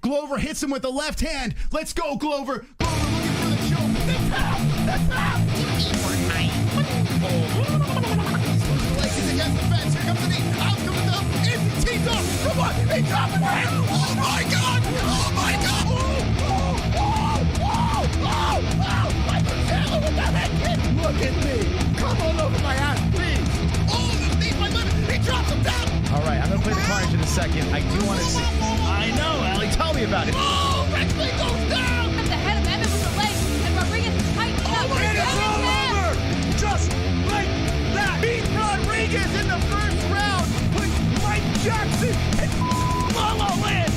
Glover hits him with the left hand. Let's go, Glover. Glover looking for the choke. That's out. He's against the fence. Here comes the knee. Out comes the thumb. It's teeth off. Come on. They drop it. Oh, my God. Oh, my God. Like a sailor with that head kick. Look at me. Come on over my ass, please. Oh, underneath my limit. He drops him down. All right, I'm going to play the carnage in a second. I do want to see. I know, Allie. Tell me about it. Oh, Rexley goes down. At the head of Evan with the leg, and Rodriguez tightens up. Oh, it's all over. Just like that. Beat Rodriguez in the first round. Put Mike Jackson and La La Land.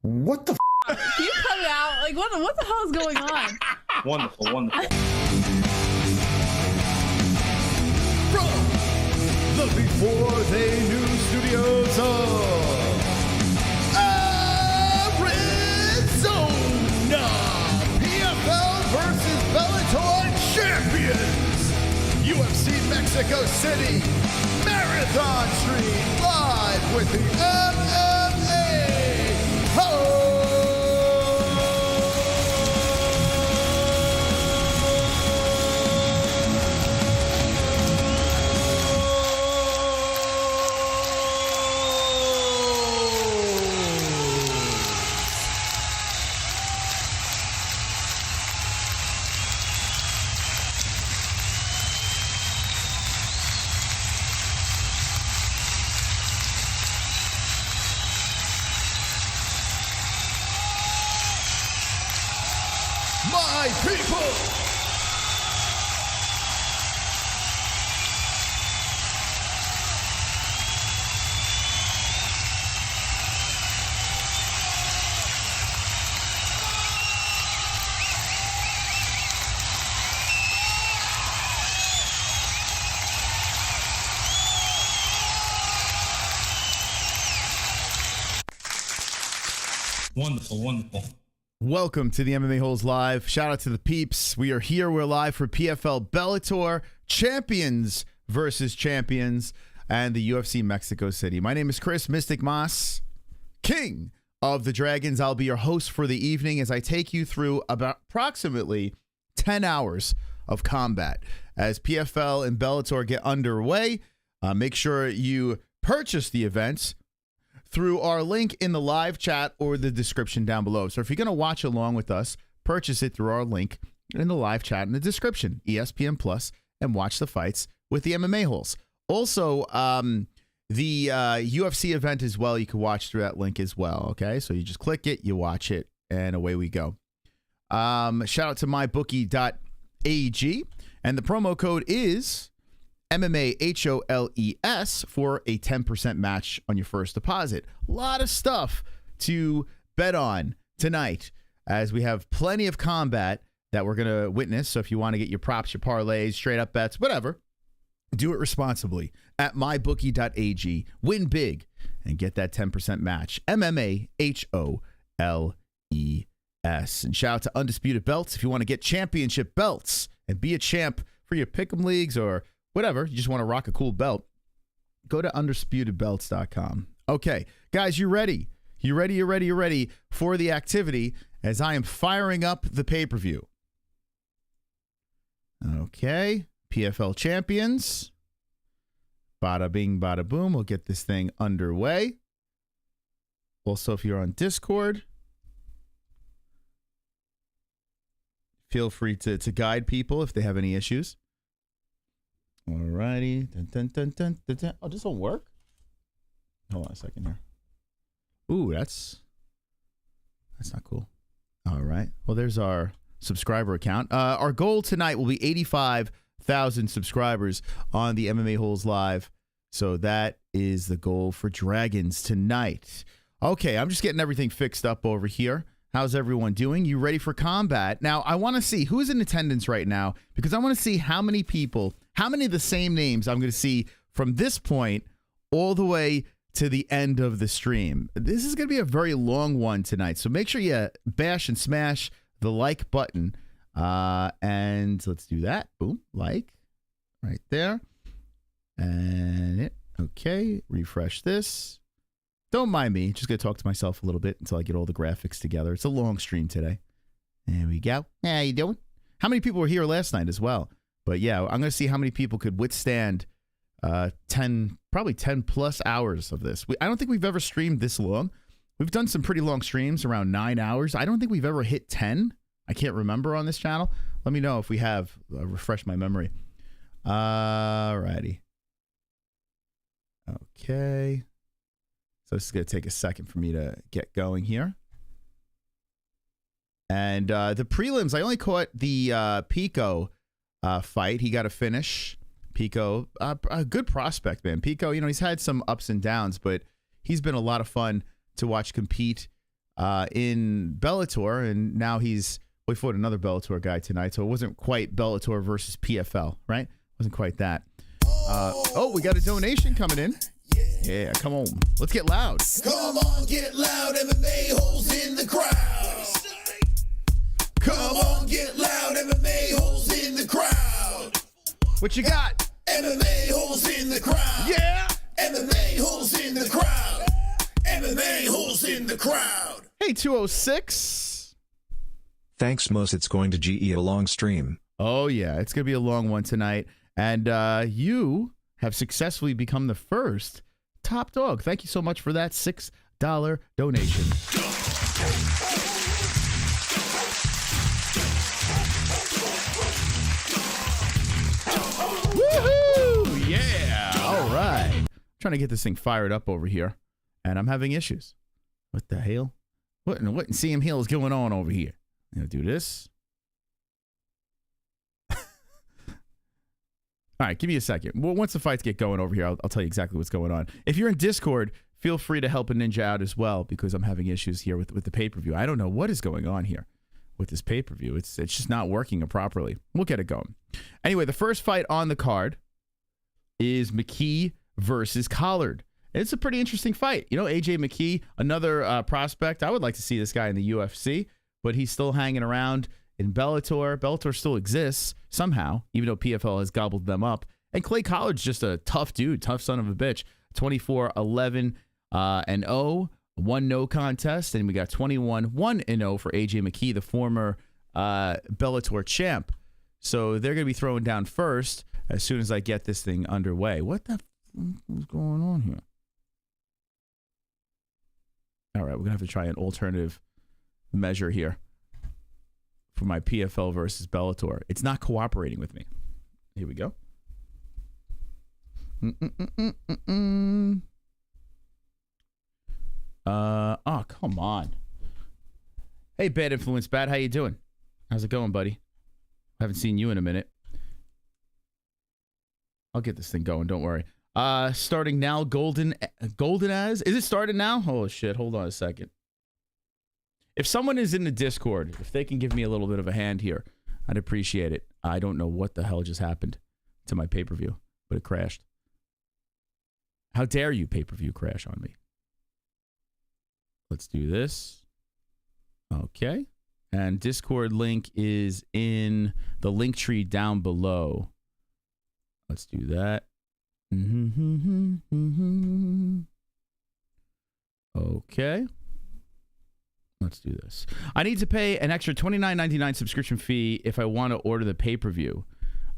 What the Can you cut it out? Like, what the hell is going on? Wonderful, wonderful. From the Before They Knew studios of Arizona, PFL versus Bellator champions, UFC Mexico City, Marathon Street, live with the MMA host. My people! Wonderful, wonderful. Welcome to the MMA Holes Live. Shout out to the peeps. We are here. We're live for PFL Bellator champions versus champions and the UFC Mexico City. My name is Chris Mystic Mas, King of the Dragons. I'll be your host for the evening as I take you through about approximately 10 hours of combat as PFL and Bellator get underway. Make sure you purchase the events through our link in the live chat or the description down below. So if you're going to watch along with us, purchase it through our link in the live chat in the description, ESPN Plus, and watch the fights with the MMA holes. Also, the UFC event as well, you can watch through that link as well, okay? So you just click it, you watch it, and away we go. Shout out to mybookie.ag, and the promo code is MMAHOLES for a 10% match on your first deposit. A lot of stuff to bet on tonight as we have plenty of combat that we're going to witness. So if you want to get your props, your parlays, straight up bets, whatever, do it responsibly at mybookie.ag. Win big and get that 10% match. MMAHOLES. And shout out to Undisputed Belts. If you want to get championship belts and be a champ for your pick'em leagues or whatever, you just want to rock a cool belt, go to undisputedbelts.com. Okay, guys, you ready? You ready for the activity as I am firing up the pay-per-view. Okay, PFL champions. Bada bing, bada boom. We'll get this thing underway. Also, if you're on Discord, feel free to guide people if they have any issues. Alrighty. Dun, dun, dun, dun, dun, dun. Oh, this will work? Hold on a second here. Ooh, that's not cool. All right. Well, there's our subscriber account. Our goal tonight will be 85,000 subscribers on the MMA Holes Live. So that is the goal for Dragons tonight. Okay, I'm just getting everything fixed up over here. How's everyone doing? You ready for combat? Now, I want to see who's in attendance right now because I want to see how many people, how many of the same names I'm going to see from this point all the way to the end of the stream. This is going to be a very long one tonight, so make sure you bash and smash the like button. And let's do that. Boom, like. right there. And it, okay, refresh this. Don't mind me. Just going to talk to myself a little bit until I get all the graphics together. It's a long stream today. There we go. How you doing? How many people were here last night as well? But yeah, I'm going to see how many people could withstand probably 10 plus hours of this. I don't think we've ever streamed this long. We've done some pretty long streams, around 9 hours. I don't think we've ever hit 10. I can't remember on this channel. Let me know if we have. Refresh my memory. Alrighty. Okay. So this is going to take a second for me to get going here. And the prelims, I only caught the Pico fight. He got a finish. Pico, a good prospect, man. Pico, you know, he's had some ups and downs, but he's been a lot of fun to watch compete in Bellator. And now we fought another Bellator guy tonight, so it wasn't quite Bellator versus PFL, right? Wasn't quite that. Oh, we got a donation coming in. Yeah, come on. Let's get loud. Come on, get loud. MMA holes in the crowd. Come on, get loud. MMA holes in the crowd. What you got? MMA holes in the crowd. Yeah. MMA holes in the crowd. MMA holes in the crowd. Hey, 206. Thanks, Mos. It's going to GE a long stream. Oh, yeah. It's going to be a long one tonight. And you have successfully become the first top dog. Thank you so much for that $6 donation. Woohoo! Yeah! All right. I'm trying to get this thing fired up over here, and I'm having issues. What the hell? What in CM Hill is going on over here? I'm going to do this. All right, give me a second. Well, once the fights get going over here, I'll tell you exactly what's going on. If you're in Discord, feel free to help a ninja out as well, because I'm having issues here with the pay-per-view. I don't know what is going on here with this pay-per-view. It's just not working properly. We'll get it going. Anyway, the first fight on the card is McKee versus Collard. It's a pretty interesting fight. You know, AJ McKee, another prospect. I would like to see this guy in the UFC, but he's still hanging around in Bellator. Bellator still exists somehow, even though PFL has gobbled them up. And Clay Collard's just a tough dude, tough son of a bitch. 24-11 and 0, one no contest, and we got 21-1 and 0 for AJ McKee, the former Bellator champ. So they're going to be throwing down first as soon as I get this thing underway. What the is going on here? All right, we're going to have to try an alternative measure here for my PFL versus Bellator. It's not cooperating with me. Here we go. Oh, come on. Hey, Bad Influence Bad, how you doing? How's it going, buddy? Haven't seen you in a minute. I'll get this thing going, don't worry. Starting now, Golden as? Is it started now? Oh, shit, hold on a second. If someone is in the Discord, if they can give me a little bit of a hand here, I'd appreciate it. I don't know what the hell just happened to my pay-per-view, but it crashed. How dare you pay-per-view crash on me? Let's do this. Okay. And Discord link is in the link tree down below. Let's do that. Okay. Let's do this. I need to pay an extra $29.99 subscription fee if I want to order the pay-per-view.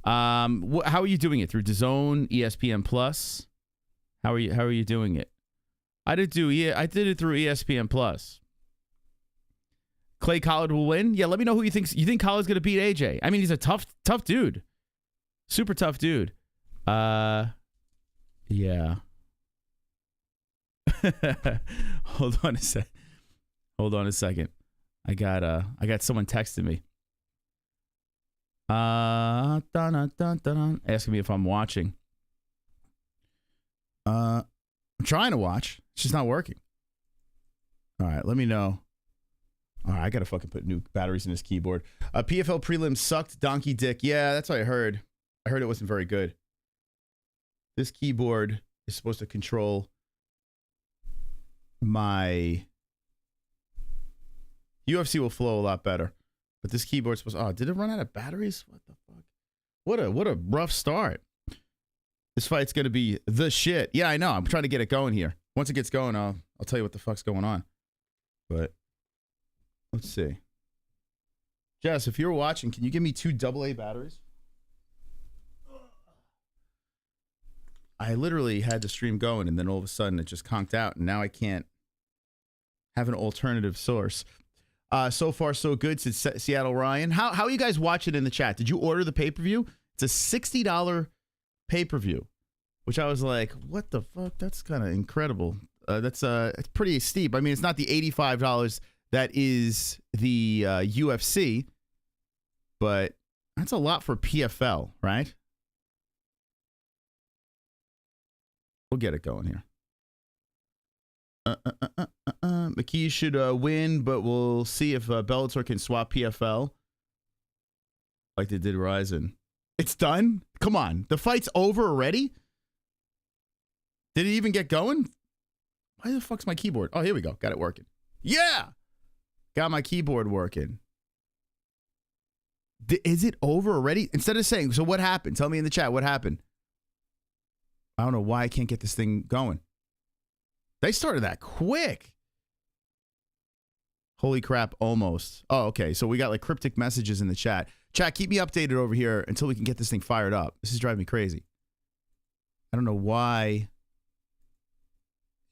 How are you doing it? Through DAZN, ESPN Plus? How are you doing it? I did it through ESPN Plus. Clay Collard will win? Yeah, let me know who you think. You think Collard's going to beat AJ? I mean, he's a tough dude. Super tough dude. Yeah. Hold on a second. I got someone texting me. Asking me if I'm watching. I'm trying to watch. It's just not working. All right, let me know. All right, I gotta fucking put new batteries in this keyboard. PFL prelim sucked donkey dick. Yeah, that's what I heard. I heard it wasn't very good. This keyboard is supposed to control my UFC will flow a lot better, but this keyboard's supposed. Oh, did it run out of batteries? What the fuck? What a rough start. This fight's going to be the shit. Yeah, I know. I'm trying to get it going here. Once it gets going, I'll tell you what the fuck's going on. But let's see. Jess, if you're watching, can you give me 2 AA batteries? I literally had the stream going, and then all of a sudden it just conked out, and now I can't have an alternative source. So far, so good, said Seattle Ryan. How are you guys watching in the chat? Did you order the pay-per-view? It's a $60 pay-per-view, which I was like, what the fuck? That's kind of incredible. It's pretty steep. I mean, it's not the $85 that is the UFC, but that's a lot for PFL, right? We'll get it going here. McKee should win, but we'll see if Bellator can swap PFL like they did Ryzen. It's done? Come on. The fight's over already? Did it even get going? Why the fuck's my keyboard? Oh, here we go. Got it working. Yeah! Got my keyboard working. Is it over already? Instead of saying, so what happened? Tell me in the chat what happened. I don't know why I can't get this thing going. They started that quick. Holy crap, almost. Oh, okay. So we got like cryptic messages in the chat. Chat, keep me updated over here until we can get this thing fired up. This is driving me crazy. I don't know why.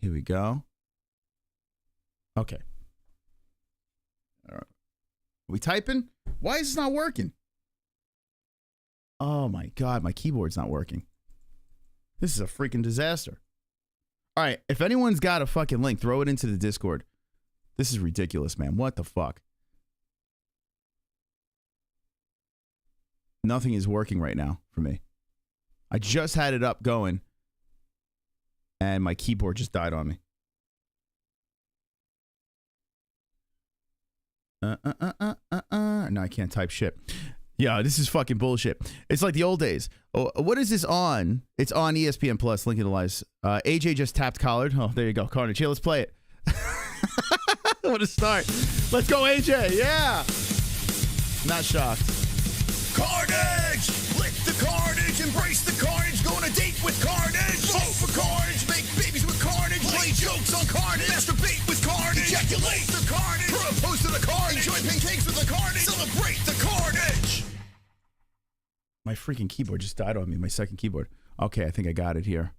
Here we go. Okay. All right. Are we typing? Why is this not working? Oh my God, my keyboard's not working. This is a freaking disaster. All right, if anyone's got a fucking link, throw it into the Discord. This is ridiculous, man. What the fuck? Nothing is working right now for me. I just had it up going, and my keyboard just died on me. No, I can't type shit. Yeah, this is fucking bullshit. It's like the old days. Oh, what is this on? It's on ESPN Plus. Link in the lives. AJ just tapped collared. Oh, there you go. Carnage. Here, let's play it. What a start. Let's go, AJ. Yeah. Not shocked. Carnage! Lick the carnage, embrace the carnage, go on a date with carnage. Vote for carnage, make babies with carnage, play jokes on carnage, masturbate with carnage, ejaculate the carnage, propose to the carnage, enjoy pancakes with the carnage, celebrate the carnage. My freaking keyboard just died on me, my second keyboard. Okay, I think I got it here.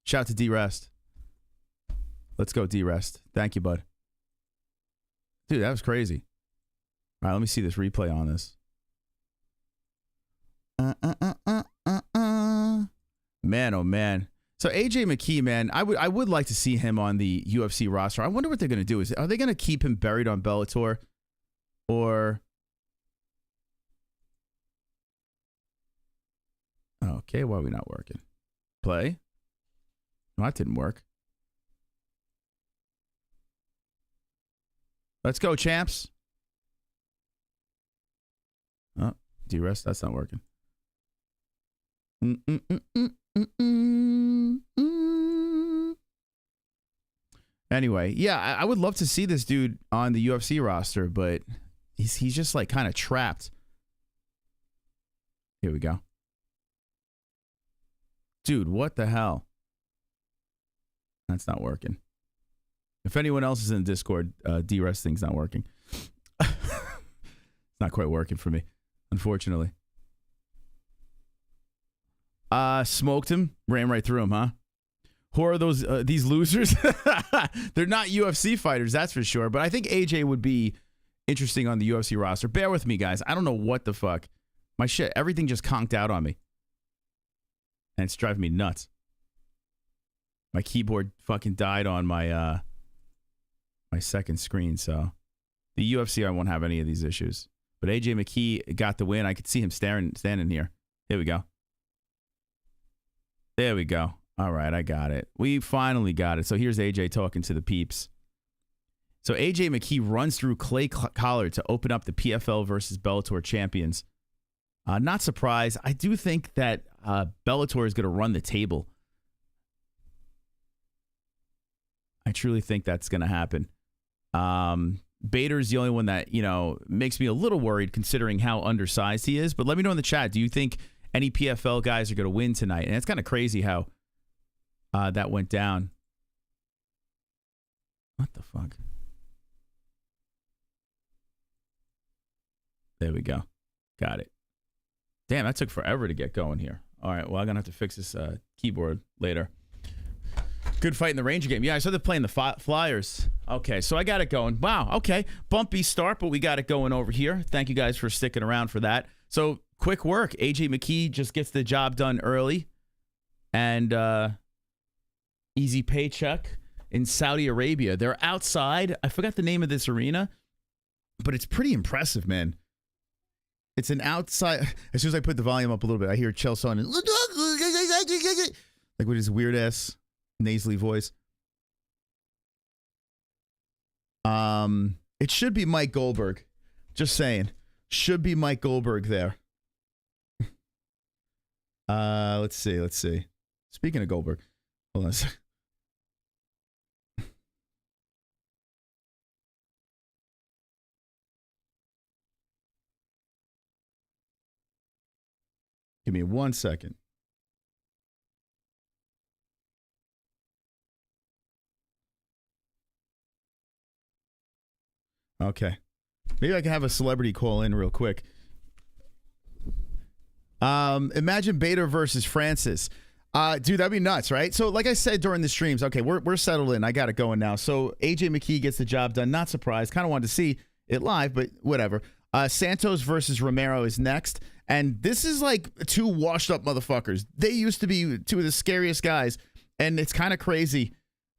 Shout out to D-Rest. Let's go, D-Rest. Thank you, bud. Dude, that was crazy. All right, let me see this replay on this. Man, oh man. So AJ McKee, man, I would like to see him on the UFC roster. I wonder what they're going to do. Are they going to keep him buried on Bellator? Or... Okay, why are we not working? Play? No, that didn't work. Let's go, champs. Oh, D-Rest, that's not working. Anyway, yeah, I would love to see this dude on the UFC roster, but he's just like kind of trapped. Here we go. Dude, what the hell? That's not working. If anyone else is in the Discord, D-Rest thing's not working. It's not quite working for me, unfortunately. Smoked him, ran right through him, huh? Who are those, these losers? They're not UFC fighters, that's for sure. But I think AJ would be interesting on the UFC roster. Bear with me, guys. I don't know what the fuck. My shit, everything just conked out on me. And it's driving me nuts. My keyboard fucking died on my my second screen, so the UFC I won't have any of these issues. But AJ McKee got the win. I could see him standing here. Here we go. There we go. All right, I got it. We finally got it. So here's AJ talking to the peeps. So AJ McKee runs through Clay Collard to open up the PFL versus Bellator champions. Not surprised. I do think that Bellator is going to run the table. I truly think that's going to happen. Bader's the only one that, you know, makes me a little worried considering how undersized he is. But let me know in the chat. Do you think any PFL guys are going to win tonight. And it's kind of crazy how that went down. What the fuck? There we go. Got it. Damn, that took forever to get going here. All right, well, I'm going to have to fix this keyboard later. Good fight in the Ranger game. Yeah, I saw they're playing the Flyers. Okay, so I got it going. Wow, okay. Bumpy start, but we got it going over here. Thank you guys for sticking around for that. So, quick work. AJ McKee just gets the job done early. And easy paycheck in Saudi Arabia. They're outside. I forgot the name of this arena, but it's pretty impressive, man. It's an outside. As soon as I put the volume up a little bit, I hear Chael Sonnen like with his weird ass nasally voice. It should be Mike Goldberg. Just saying, should be Mike Goldberg there. Let's see. Speaking of Goldberg, hold on a second. Give me 1 second. Okay. Maybe I can have a celebrity call in real quick. Imagine Bader versus Francis. Dude, that'd be nuts, right? So, like I said during the streams, okay, we're settled in. I got it going now. So, AJ McKee gets the job done. Not surprised. Kind of wanted to see it live, but whatever. Santos versus Romero is next. And this is like two washed up motherfuckers. They used to be two of the scariest guys. And it's kind of crazy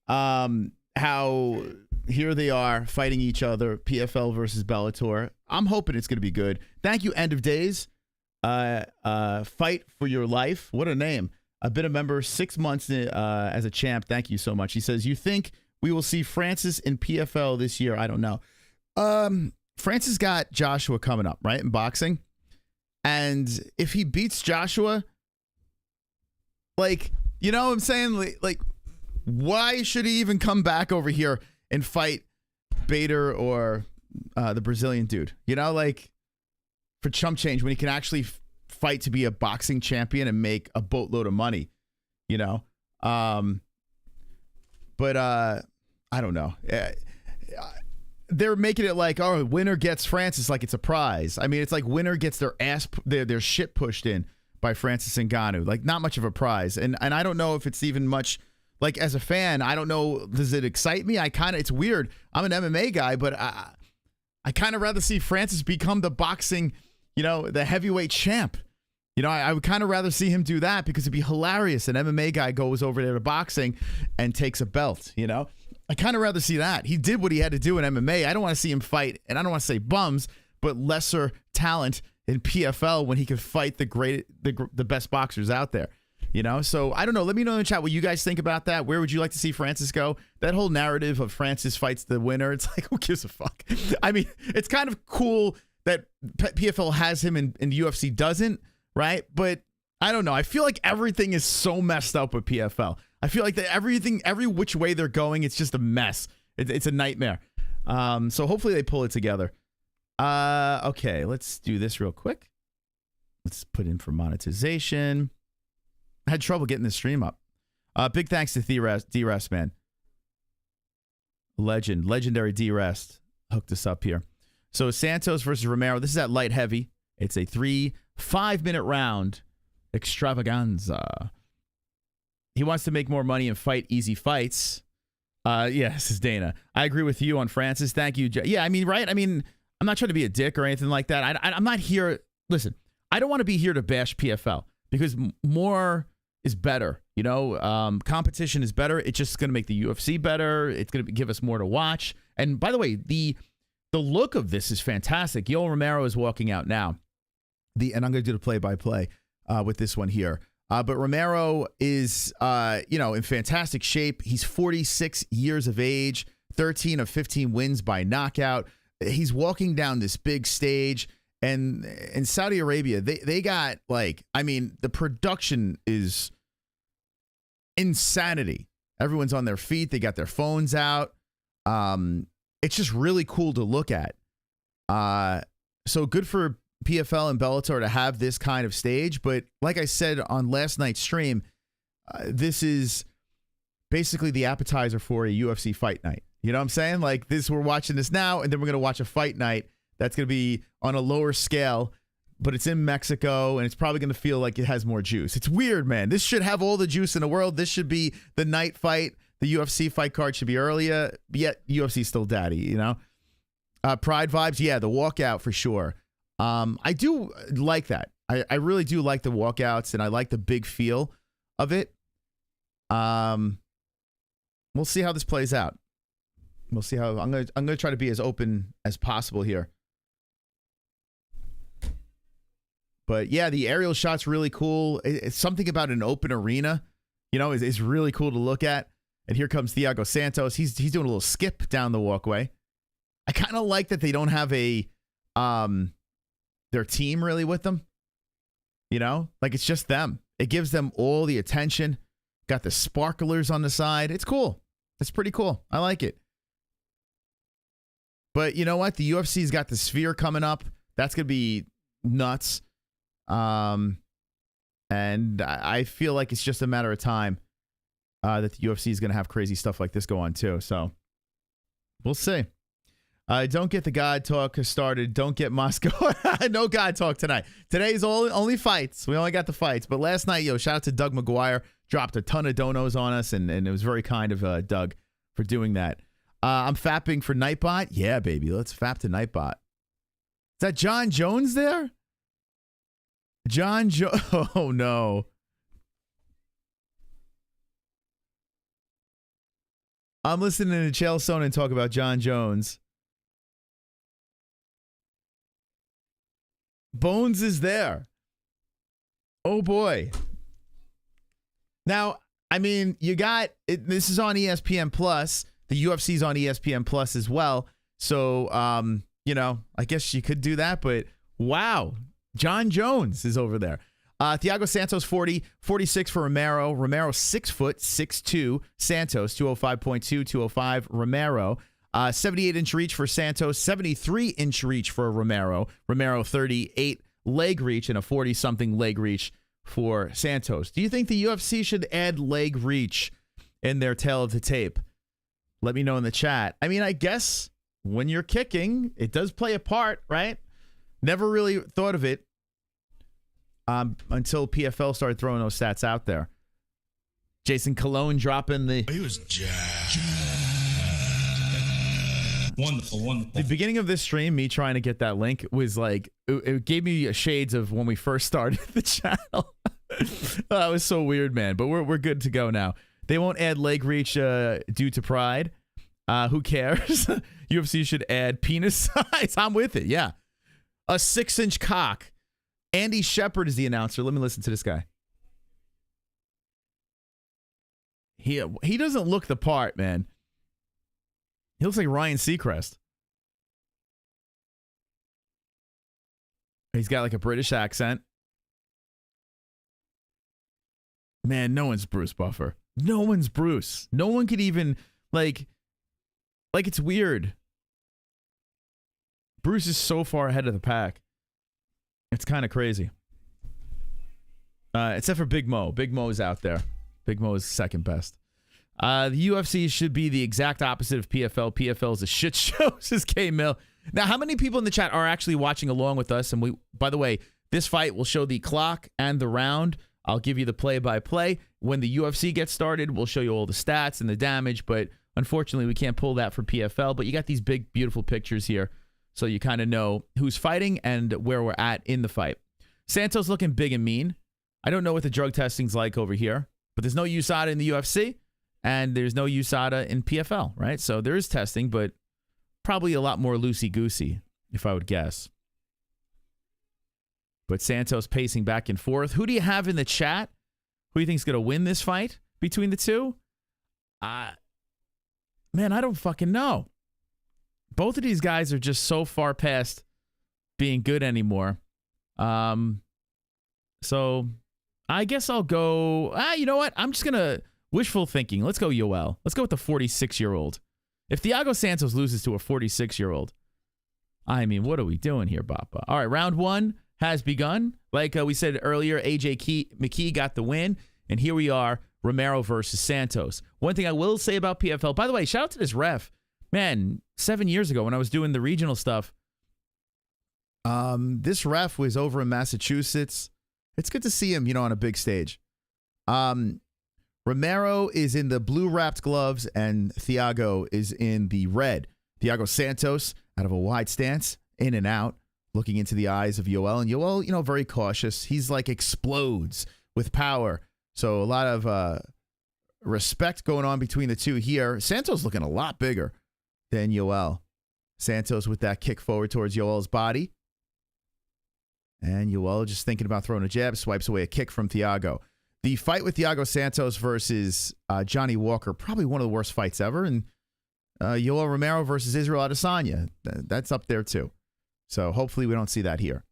how here they are fighting each other. PFL versus Bellator. I'm hoping it's going to be good. Thank you, End of Days. Fight for your life. What a name. I've been a member 6 months as a champ. Thank you so much. He says, you think we will see Francis in PFL this year? I don't know. Francis got Joshua coming up, right, in boxing. And if he beats Joshua, like, you know what I'm saying? Like, why should he even come back over here and fight Bader or the Brazilian dude? You know, like, for chump change when he can actually fight to be a boxing champion and make a boatload of money, you know? But I don't know. They're making it like, oh, winner gets Francis like it's a prize. I mean, it's like winner gets their shit pushed in by Francis Ngannou. Like, not much of a prize. And I don't know if it's even much, like, as a fan, I don't know, does it excite me? It's weird. I'm an MMA guy, but I kind of rather see Francis become the boxing, you know, the heavyweight champ. You know, I would kind of rather see him do that because it'd be hilarious. An MMA guy goes over there to boxing and takes a belt, you know? I kind of rather see that. He did what he had to do in MMA. I don't want to see him fight, and I don't want to say bums, but lesser talent in PFL when he could fight the best boxers out there. You know? So, I don't know. Let me know in the chat what you guys think about that. Where would you like to see Francis go? That whole narrative of Francis fights the winner, it's like, who gives a fuck? I mean, it's kind of cool that PFL has him and the UFC doesn't, right? But I don't know. I feel like everything is so messed up with PFL. I feel like that every which way they're going, it's just a mess. It's a nightmare. So hopefully they pull it together. Okay, let's do this real quick. Let's put in for monetization. I had trouble getting the stream up. Big thanks to D-Rest, man. Legendary D-Rest hooked us up here. So Santos versus Romero. This is at light heavy. It's a 5-minute round extravaganza. He wants to make more money and fight easy fights. Yeah, this is Dana. I agree with you on Francis. Thank you. Yeah, I mean, right? I mean, I'm not trying to be a dick or anything like that. I'm not here. Listen, I don't want to be here to bash PFL because more is better. You know, competition is better. It's just going to make the UFC better. It's going to give us more to watch. And by the way, the look of this is fantastic. Yoel Romero is walking out now. And I'm going to do the play-by-play with this one here. But Romero is, in fantastic shape. He's 46 years of age, 13 of 15 wins by knockout. He's walking down this big stage. And in Saudi Arabia, they got, like, I mean, the production is insanity. Everyone's on their feet. They got their phones out. It's just really cool to look at. So good for PFL and Bellator to have this kind of stage, but like I said on last night's stream, this is basically the appetizer for a UFC fight night. You know what I'm saying? Like this, we're watching this now, and then we're going to watch a fight night that's going to be on a lower scale, but it's in Mexico, and it's probably going to feel like it has more juice. It's weird, man. This should have all the juice in the world. This should be the night fight. The UFC fight card should be earlier, yet UFC's still daddy, you know? Pride vibes, yeah, the walkout for sure. I do like that. I really do like the walkouts, and I like the big feel of it. We'll see how this plays out. We'll see how I'm gonna try to be as open as possible here. But yeah, the aerial shot's really cool. It's something about an open arena, you know, is really cool to look at. And here comes Thiago Santos. He's doing a little skip down the walkway. I kind of like that they don't have a their team really with them. You know, like it's just them. It gives them all the attention. Got the sparklers on the side. It's cool. It's pretty cool. I like it. But you know what? The UFC's got the Sphere coming up. That's going to be nuts. And I feel like it's just a matter of time that the UFC is going to have crazy stuff like this go on too. So we'll see. Don't get the God talk started. Don't get Moscow. No God talk tonight. Today's only fights. We only got the fights. But last night, shout out to Doug McGuire. Dropped a ton of donos on us, and it was very kind of Doug for doing that. I'm fapping for Nightbot. Yeah, baby. Let's fap to Nightbot. Is that John Jones there? Oh, no. I'm listening to Chael Sonnen talk about John Jones. Bones is there. Oh, boy. Now, I mean, you got it. This is on ESPN Plus. The UFC's on ESPN Plus as well. So, I guess you could do that. But wow, John Jones is over there. Thiago Santos 40, 46 for Romero. Romero 6 foot, 6'2". Santos 205.2, 205. Romero 78-inch reach for Santos, 73-inch reach for Romero. Romero 38 leg reach and a 40-something leg reach for Santos. Do you think the UFC should add leg reach in their tail of the tape? Let me know in the chat. I mean, I guess when you're kicking, it does play a part, right? Never really thought of it until PFL started throwing those stats out there. Jason Cologne dropping the... He was jacked. Wonderful. The beginning of this stream, me trying to get that link was like, it gave me shades of when we first started the channel. That was so weird, man. But we're good to go now. They won't add leg reach due to pride. Who cares? UFC should add penis size. I'm with it. Yeah. A 6-inch cock. Andy Shepard is the announcer. Let me listen to this guy. He doesn't look the part, man. He looks like Ryan Seacrest. He's got like a British accent. Man, no one's Bruce Buffer. No one's Bruce. No one could even, like it's weird. Bruce is so far ahead of the pack. It's kind of crazy. Except for Big Mo. Big Mo is out there. Big Mo is second best. The UFC should be the exact opposite of PFL. PFL is a shit show, says K-Mill. Now, how many people in the chat are actually watching along with us? And by the way, this fight will show the clock and the round. I'll give you the play-by-play. When the UFC gets started, we'll show you all the stats and the damage, but unfortunately, we can't pull that for PFL. But you got these big, beautiful pictures here, so you kind of know who's fighting and where we're at in the fight. Santos looking big and mean. I don't know what the drug testing's like over here, but there's no USADA in the UFC, and there's no USADA in PFL, right? So there is testing, but probably a lot more loosey-goosey, if I would guess. But Santos pacing back and forth. Who do you have in the chat? Who do you think is going to win this fight between the two? Man, I don't fucking know. Both of these guys are just so far past being good anymore. So I guess I'll go... you know what? I'm just going to... Wishful thinking. Let's go Yoel. Let's go with the 46-year-old. If Thiago Santos loses to a 46-year-old, I mean, what are we doing here, Bappa? All right, round one has begun. Like we said earlier, McKee got the win, and here we are, Romero versus Santos. One thing I will say about PFL, by the way, shout out to this ref. Man, 7 years ago when I was doing the regional stuff, this ref was over in Massachusetts. It's good to see him, on a big stage. Romero is in the blue wrapped gloves, and Thiago is in the red. Thiago Santos out of a wide stance, in and out, looking into the eyes of Yoel. And Yoel, very cautious. He's like explodes with power. So a lot of respect going on between the two here. Santos looking a lot bigger than Yoel. Santos with that kick forward towards Yoel's body. And Yoel just thinking about throwing a jab, swipes away a kick from Thiago. The fight with Thiago Santos versus Johnny Walker, probably one of the worst fights ever. And Yoel Romero versus Israel Adesanya, that's up there too. So hopefully we don't see that here.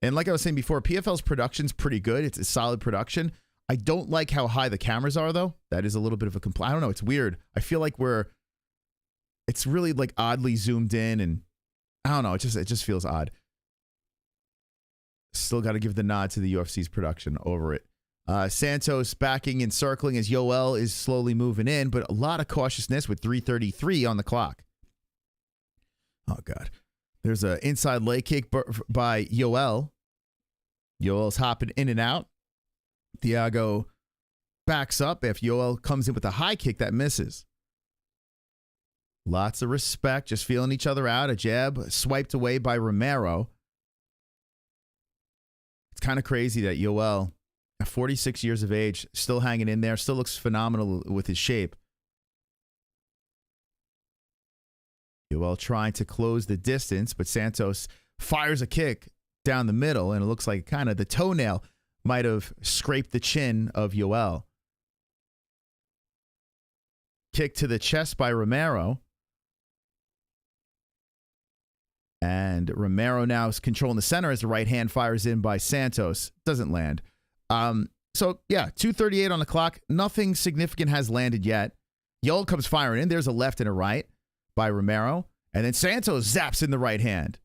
And like I was saying before, PFL's production's pretty good. It's a solid production. I don't like how high the cameras are, though. That is a little bit of a complaint. I don't know. It's weird. I feel like it's really like oddly zoomed in, and I don't know. It just feels odd. Still got to give the nod to the UFC's production over it. Santos backing and circling as Yoel is slowly moving in, but a lot of cautiousness with 3:33 on the clock. Oh, God. There's an inside leg kick by Yoel. Yoel's hopping in and out. Thiago backs up if Yoel comes in with a high kick that misses. Lots of respect, just feeling each other out. A jab swiped away by Romero. It's kind of crazy that Yoel, at 46 years of age, still hanging in there, still looks phenomenal with his shape. Yoel trying to close the distance, but Santos fires a kick down the middle, and it looks like kind of the toenail might have scraped the chin of Yoel. Kick to the chest by Romero. And Romero now is controlling the center as the right hand fires in by Santos. Doesn't land. So, yeah, 2:38 on the clock. Nothing significant has landed yet. Yoel comes firing in. There's a left and a right by Romero. And then Santos zaps in the right hand.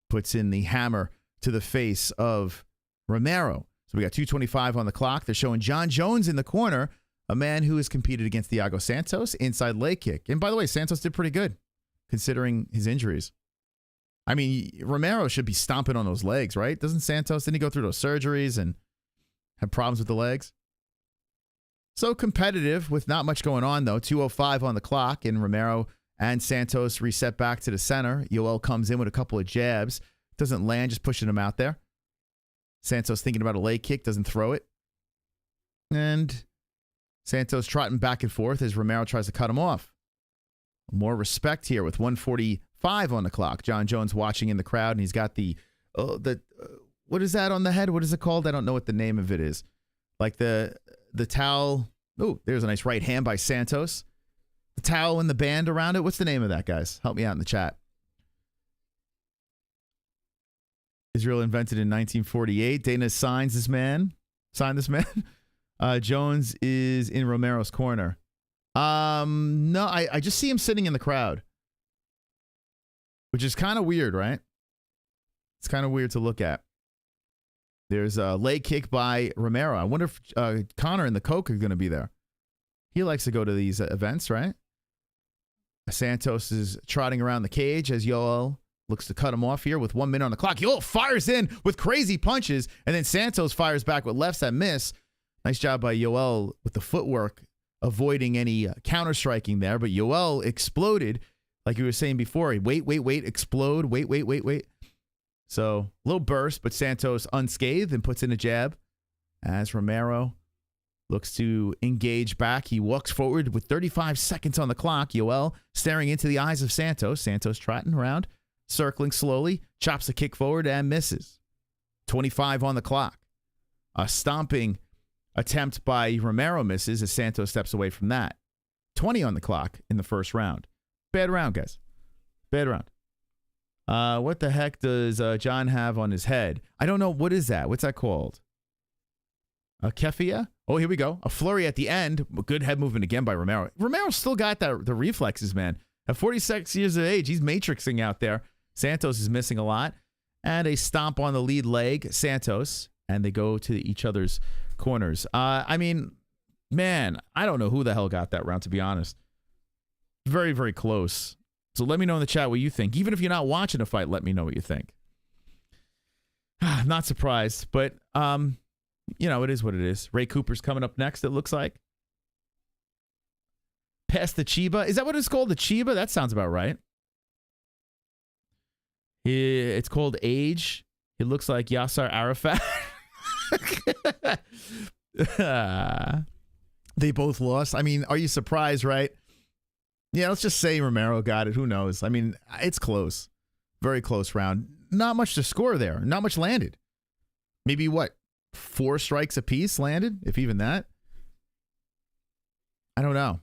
Puts in the hammer to the face of Romero. So we got 2:25 on the clock. They're showing John Jones in the corner, a man who has competed against Thiago Santos, inside leg kick. And by the way, Santos did pretty good considering his injuries. I mean, Romero should be stomping on those legs, right? Didn't he go through those surgeries and have problems with the legs? So competitive with not much going on, though. 2:05 on the clock, and Romero and Santos reset back to the center. Yoel comes in with a couple of jabs. Doesn't land, just pushing him out there. Santos thinking about a leg kick, doesn't throw it. And Santos trotting back and forth as Romero tries to cut him off. More respect here with 1:45 on the clock. John Jones watching in the crowd, and he's got what is that on the head? What is it called? I don't know what the name of it is. Like the towel. Oh, there's a nice right hand by Santos. The towel and the band around it. What's the name of that, guys? Help me out in the chat. Israel invented in 1948. Dana signed this man. Jones is in Romero's corner. No, I just see him sitting in the crowd, which is kind of weird, right? It's kind of weird to look at. There's a leg kick by Romero. I wonder if Connor and the Coke are going to be there. He likes to go to these events, right? Santos is trotting around the cage as Yoel looks to cut him off here with 1 minute on the clock. Yoel fires in with crazy punches, and then Santos fires back with lefts that miss. Nice job by Yoel with the footwork, avoiding any counter-striking there. But Yoel exploded, like you were saying before. Wait, explode. Wait. So, a little burst, but Santos unscathed and puts in a jab as Romero looks to engage back. He walks forward with 35 seconds on the clock. Yoel staring into the eyes of Santos. Santos trotting around, circling slowly, chops a kick forward and misses. 25 on the clock. A stomping attempt by Romero misses as Santos steps away from that. 20 on the clock in the first round. Bad round, guys. Bad round. What the heck does John have on his head? I don't know. What is that? What's that called? A keffia? Oh, here we go. A flurry at the end. Good head movement again by Romero. Romero still got the reflexes, man. At 46 years of age, he's matrixing out there. Santos is missing a lot. And a stomp on the lead leg, Santos, and they go to each other's corners. I mean, man, I don't know who the hell got that round, to be honest. Very, very close. So let me know in the chat what you think. Even if you're not watching a fight, let me know what you think. Not surprised, but, you know, it is what it is. Ray Cooper's coming up next, it looks like. Past the Chiba. Is that what it's called? The Chiba? That sounds about right. It's called Age. It looks like Yasser Arafat. They both lost. I mean, are you surprised, right? Yeah, let's just say Romero got it. Who knows? I mean, it's close. Very close round. Not much to score there. Not much landed. Maybe what? 4 strikes apiece landed, if even that. I don't know.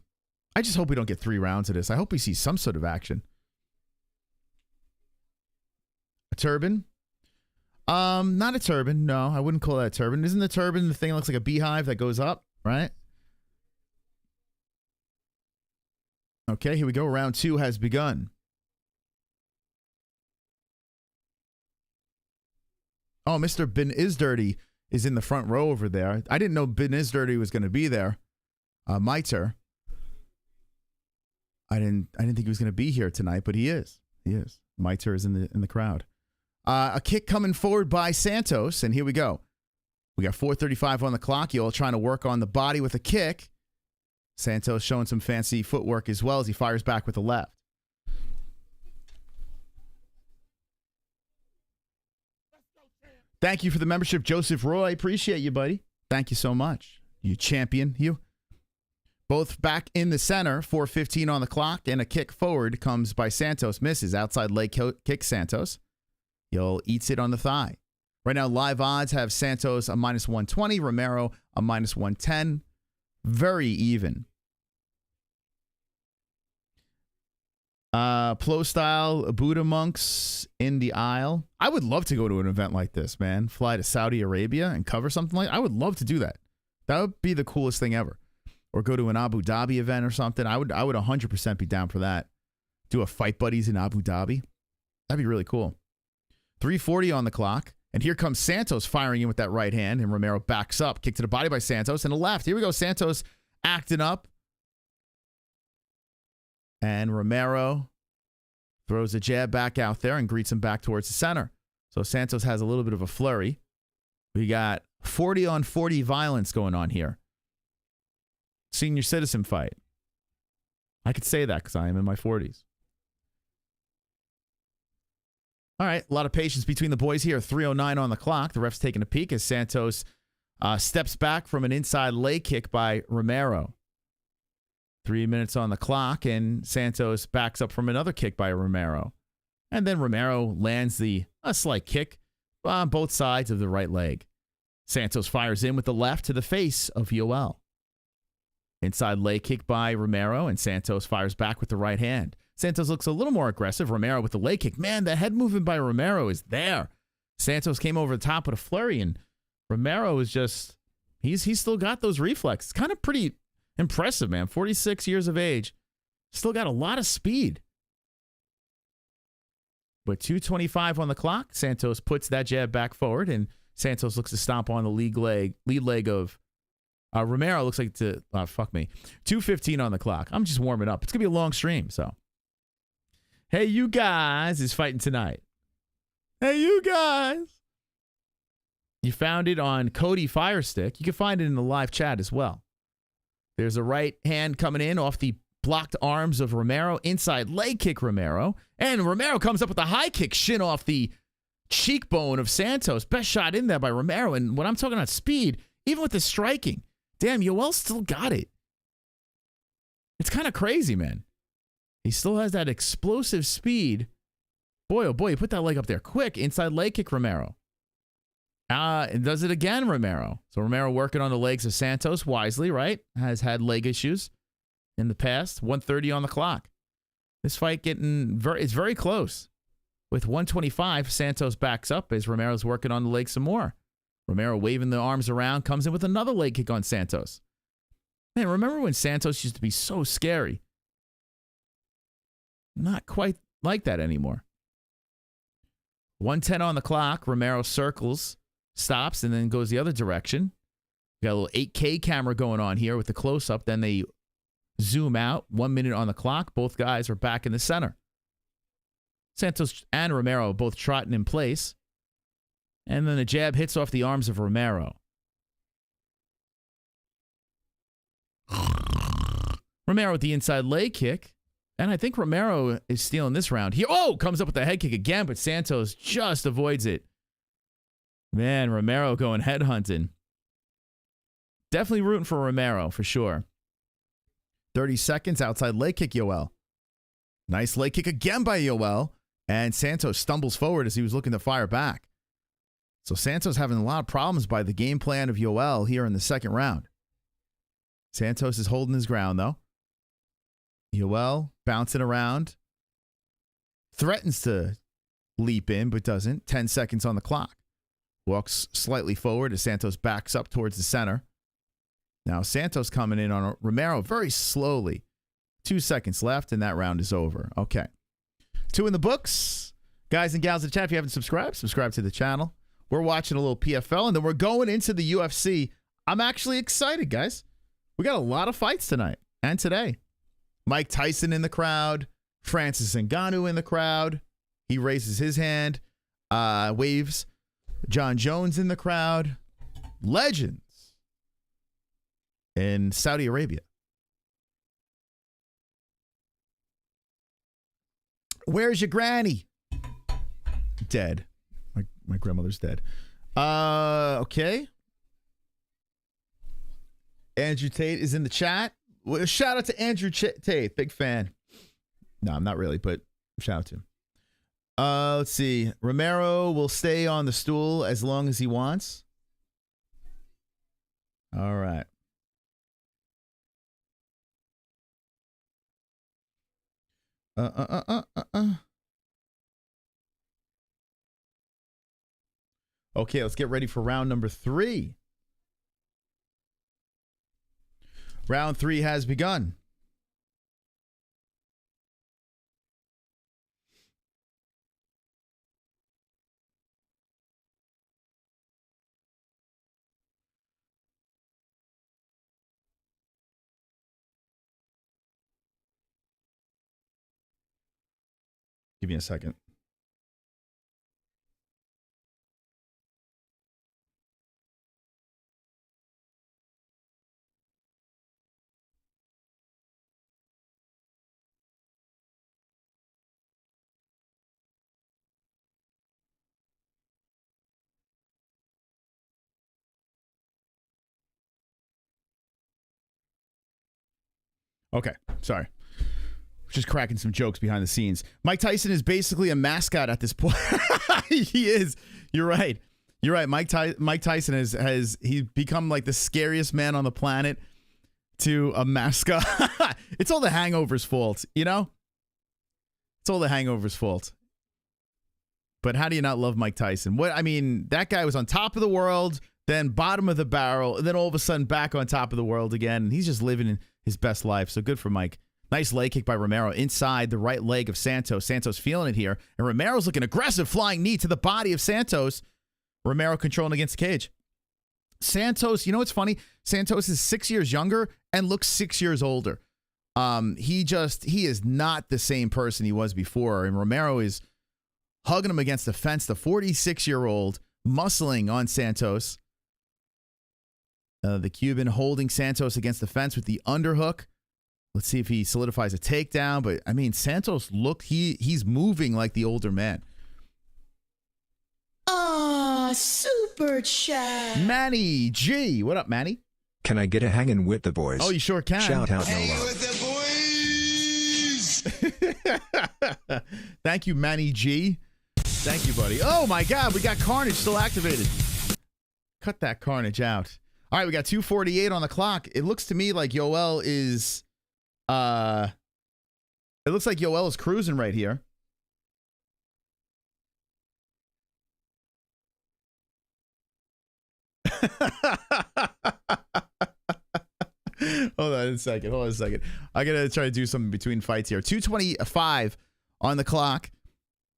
I just hope we don't get 3 rounds of this. I hope we see some sort of action. A turban? Not a turban. No, I wouldn't call that a turban. Isn't the turban the thing that looks like a beehive that goes up, right? Okay, here we go. Round 2 has begun. Oh, Mr. Ben Isdirty is in the front row over there. I didn't know Ben Isdirty was going to be there. Miter. I didn't think he was going to be here tonight, but he is. He is. Miter is in the crowd. A kick coming forward by Santos, and here we go. We got 4:35 on the clock. You all trying to work on the body with a kick. Santos showing some fancy footwork as well as he fires back with the left. Thank you for the membership, Joseph Roy. Appreciate you, buddy. Thank you so much. You champion, you. Both back in the center, 4:15 on the clock, and a kick forward comes by Santos. Misses. Outside leg kick, Santos. He'll eats it on the thigh. Right now, live odds have Santos a -120, Romero a -110. Very even. Plo style Buddha monks in the aisle. I would love to go to an event like this, man. Fly to Saudi Arabia and cover something like that. I would love to do that. That would be the coolest thing ever. Or go to an Abu Dhabi event or something. I would 100% be down for that. Do a Fight Buddies in Abu Dhabi. That'd be really cool. 3:40 on the clock. And here comes Santos firing in with that right hand. And Romero backs up. Kick to the body by Santos. And the left. Here we go. Santos acting up. And Romero throws a jab back out there and greets him back towards the center. So Santos has a little bit of a flurry. We got 40-on-40 violence going on here. Senior citizen fight. I could say that because I am in my 40s. All right, a lot of patience between the boys here. 3:09 on the clock. The ref's taking a peek as Santos steps back from an inside leg kick by Romero. 3 minutes on the clock, and Santos backs up from another kick by Romero. And then Romero lands a slight kick on both sides of the right leg. Santos fires in with the left to the face of Yoel. Inside leg kick by Romero, and Santos fires back with the right hand. Santos looks a little more aggressive. Romero with the leg kick. Man, the head movement by Romero is there. Santos came over the top with a flurry, and Romero is just, he's still got those reflexes. Kind of pretty impressive, man. 46 years of age. Still got a lot of speed. But 2:25 on the clock. Santos puts that jab back forward, and Santos looks to stomp on the lead leg of Romero. Looks like to, fuck me. 2:15 on the clock. I'm just warming up. It's going to be a long stream, so. Hey, you guys is fighting tonight. Hey, you guys. You found it on Cody Firestick. You can find it in the live chat as well. There's a right hand coming in off the blocked arms of Romero. Inside leg kick Romero. And Romero comes up with a high kick, shin off the cheekbone of Santos. Best shot in there by Romero. And when I'm talking about speed, even with the striking, damn, Yoel still got it. It's kind of crazy, man. He still has that explosive speed. Boy, oh boy, he put that leg up there quick. Inside leg kick Romero. And does it again, Romero. So Romero working on the legs of Santos wisely, right? Has had leg issues in the past. 1:30 on the clock. This fight it's very close. With 1:25, Santos backs up as Romero's working on the leg some more. Romero waving the arms around, comes in with another leg kick on Santos. Man, remember when Santos used to be so scary? Not quite like that anymore. 1:10 on the clock. Romero circles, stops, and then goes the other direction. We got a little 8K camera going on here with the close-up. Then they zoom out. 1 minute on the clock. Both guys are back in the center. Santos and Romero both trotting in place. And then the jab hits off the arms of Romero. Romero with the inside leg kick. And I think Romero is stealing this round. He comes up with the head kick again, but Santos just avoids it. Man, Romero going headhunting. Definitely rooting for Romero, for sure. 30 seconds, outside leg kick, Yoel. Nice leg kick again by Yoel. And Santos stumbles forward as he was looking to fire back. So Santos having a lot of problems by the game plan of Yoel here in the second round. Santos is holding his ground, though. Yoel bouncing around. Threatens to leap in, but doesn't. 10 seconds on the clock. Walks slightly forward as Santos backs up towards the center. Now Santos coming in on Romero very slowly. 2 seconds left, and that round is over. Okay. 2 in the books. Guys and gals in the chat, if you haven't subscribed, subscribe to the channel. We're watching a little PFL, and then we're going into the UFC. I'm actually excited, guys. We got a lot of fights tonight and today. Mike Tyson in the crowd. Francis Ngannou in the crowd. He raises his hand, waves. John Jones in the crowd. Legends in Saudi Arabia. Where's your granny? Dead. My grandmother's dead. Okay. Andrew Tate is in the chat. Well, shout out to Andrew Tate. Big fan. No, I'm not really, but shout out to him. Let's see. Romero will stay on the stool as long as he wants. All right. Okay, let's get ready for round number 3. Round 3 has begun. Give me a second. Okay, sorry. Just cracking some jokes behind the scenes. Mike Tyson is basically a mascot at this point. He is. You're right. You're right. Mike Tyson has he's become like the scariest man on the planet to a mascot. It's all the Hangover's fault, you know? It's all the Hangover's fault. But how do you not love Mike Tyson? What I mean, that guy was on top of the world, then bottom of the barrel, and then all of a sudden back on top of the world again. And he's just living in his best life. So good for Mike. Nice leg kick by Romero inside the right leg of Santos. Santos feeling it here. And Romero's looking aggressive. Flying knee to the body of Santos. Romero controlling against the cage. Santos, you know what's funny? Santos is 6 years younger and looks 6 years older. He is not the same person he was before. And Romero is hugging him against the fence. The 46-year-old muscling on Santos. The Cuban holding Santos against the fence with the underhook. Let's see if he solidifies a takedown. But, I mean, Santos, look, he's moving like the older man. Super chat. Manny G. What up, Manny? Can I get a hanging with the boys? Oh, you sure can. Shout out no Hanging love. with the boys. Thank you, Manny G. Thank you, buddy. Oh, my God. We got Carnage still activated. Cut that Carnage out. All right, we got 2:48 on the clock. It looks to me like Yoel is... it looks like Yoel is cruising right here. Hold on a second. I gotta try to do something between fights here. 2:25 on the clock.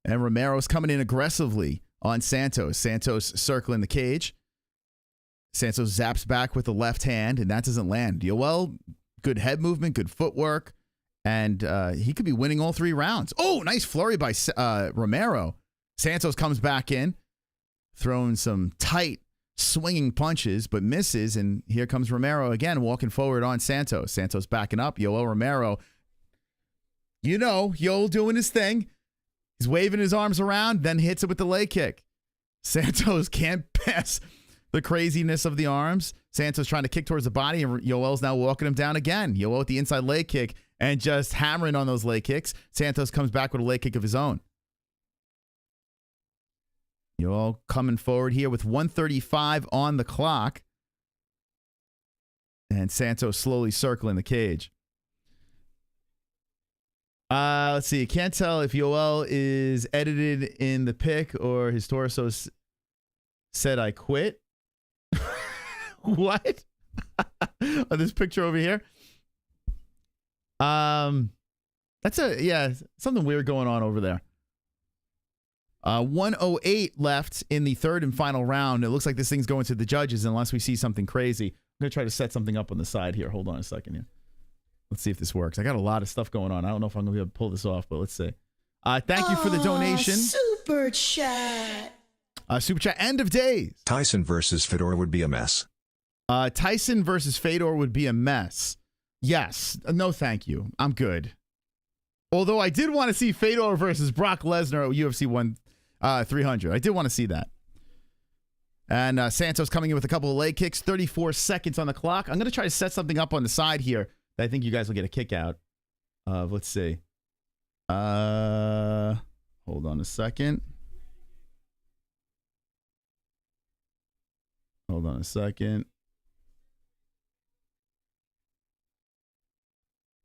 And Romero's coming in aggressively on Santos. Santos circling the cage. Santos zaps back with the left hand, and that doesn't land. Yoel, good head movement, good footwork, and he could be winning all 3 rounds. Oh, nice flurry by Romero. Santos comes back in, throwing some tight, swinging punches, but misses, and here comes Romero again, walking forward on Santos. Santos backing up. Yoel Romero, you know, Yoel doing his thing. He's waving his arms around, then hits it with the leg kick. Santos can't pass the craziness of the arms. Santos trying to kick towards the body, and Yoel's now walking him down again. Yoel with the inside leg kick and just hammering on those leg kicks. Santos comes back with a leg kick of his own. Yoel coming forward here with 1:35 on the clock. And Santos slowly circling the cage. Let's see. Can't tell if Yoel is edited in the pic or his torso said I quit. What? On this picture over here. That's something weird going on over there. 108 left in the third and final round. It looks like this thing's going to the judges unless we see something crazy. I'm going to try to set something up on the side here. Hold on a second here. Let's see if this works. I got a lot of stuff going on. I don't know if I'm going to be able to pull this off, but let's see. Thank you for the donation. Super chat. Super chat. End of days. Tyson versus Fedor would be a mess. Tyson versus Fedor would be a mess. Yes. No, thank you. I'm good. Although I did want to see Fedor versus Brock Lesnar at UFC 300. I did want to see that. And Santos coming in with a couple of leg kicks. 34 seconds on the clock. I'm going to try to set something up on the side here that I think you guys will get a kick out of. Let's see. Hold on a second. Hold on a second.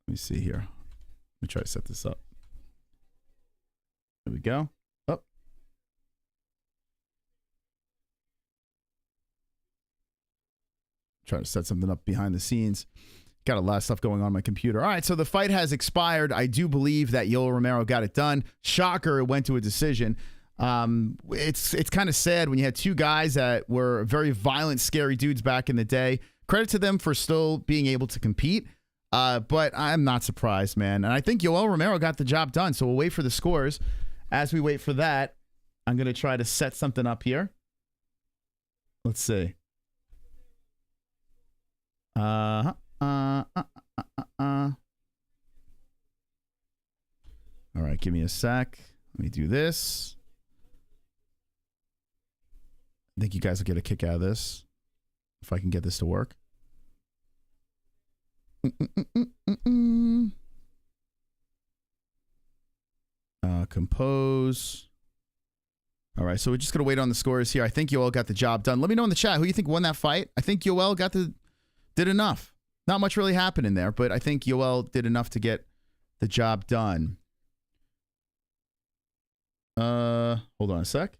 Let me see here. Let me try to set this up. There we go. Up. Try to set something up behind the scenes. Got a lot of stuff going on my computer. All right, so the fight has expired. I do believe that Yoel Romero got it done. Shocker, it went to a decision. It's kind of sad when you had 2 guys that were very violent, scary dudes back in the day. Credit to them for still being able to compete. But I'm not surprised, man. And I think Yoel Romero got the job done. So we'll wait for the scores. As we wait for that, I'm going to try to set something up here. Let's see. All right, give me a sec. Let me do this. I think you guys will get a kick out of this if I can get this to work. Compose. All right, so we're just gonna wait on the scores here. I think Yoel got the job done. Let me know in the chat who you think won that fight. I think Yoel did enough. Not much really happened in there, but I think Yoel did enough to get the job done. Hold on a sec.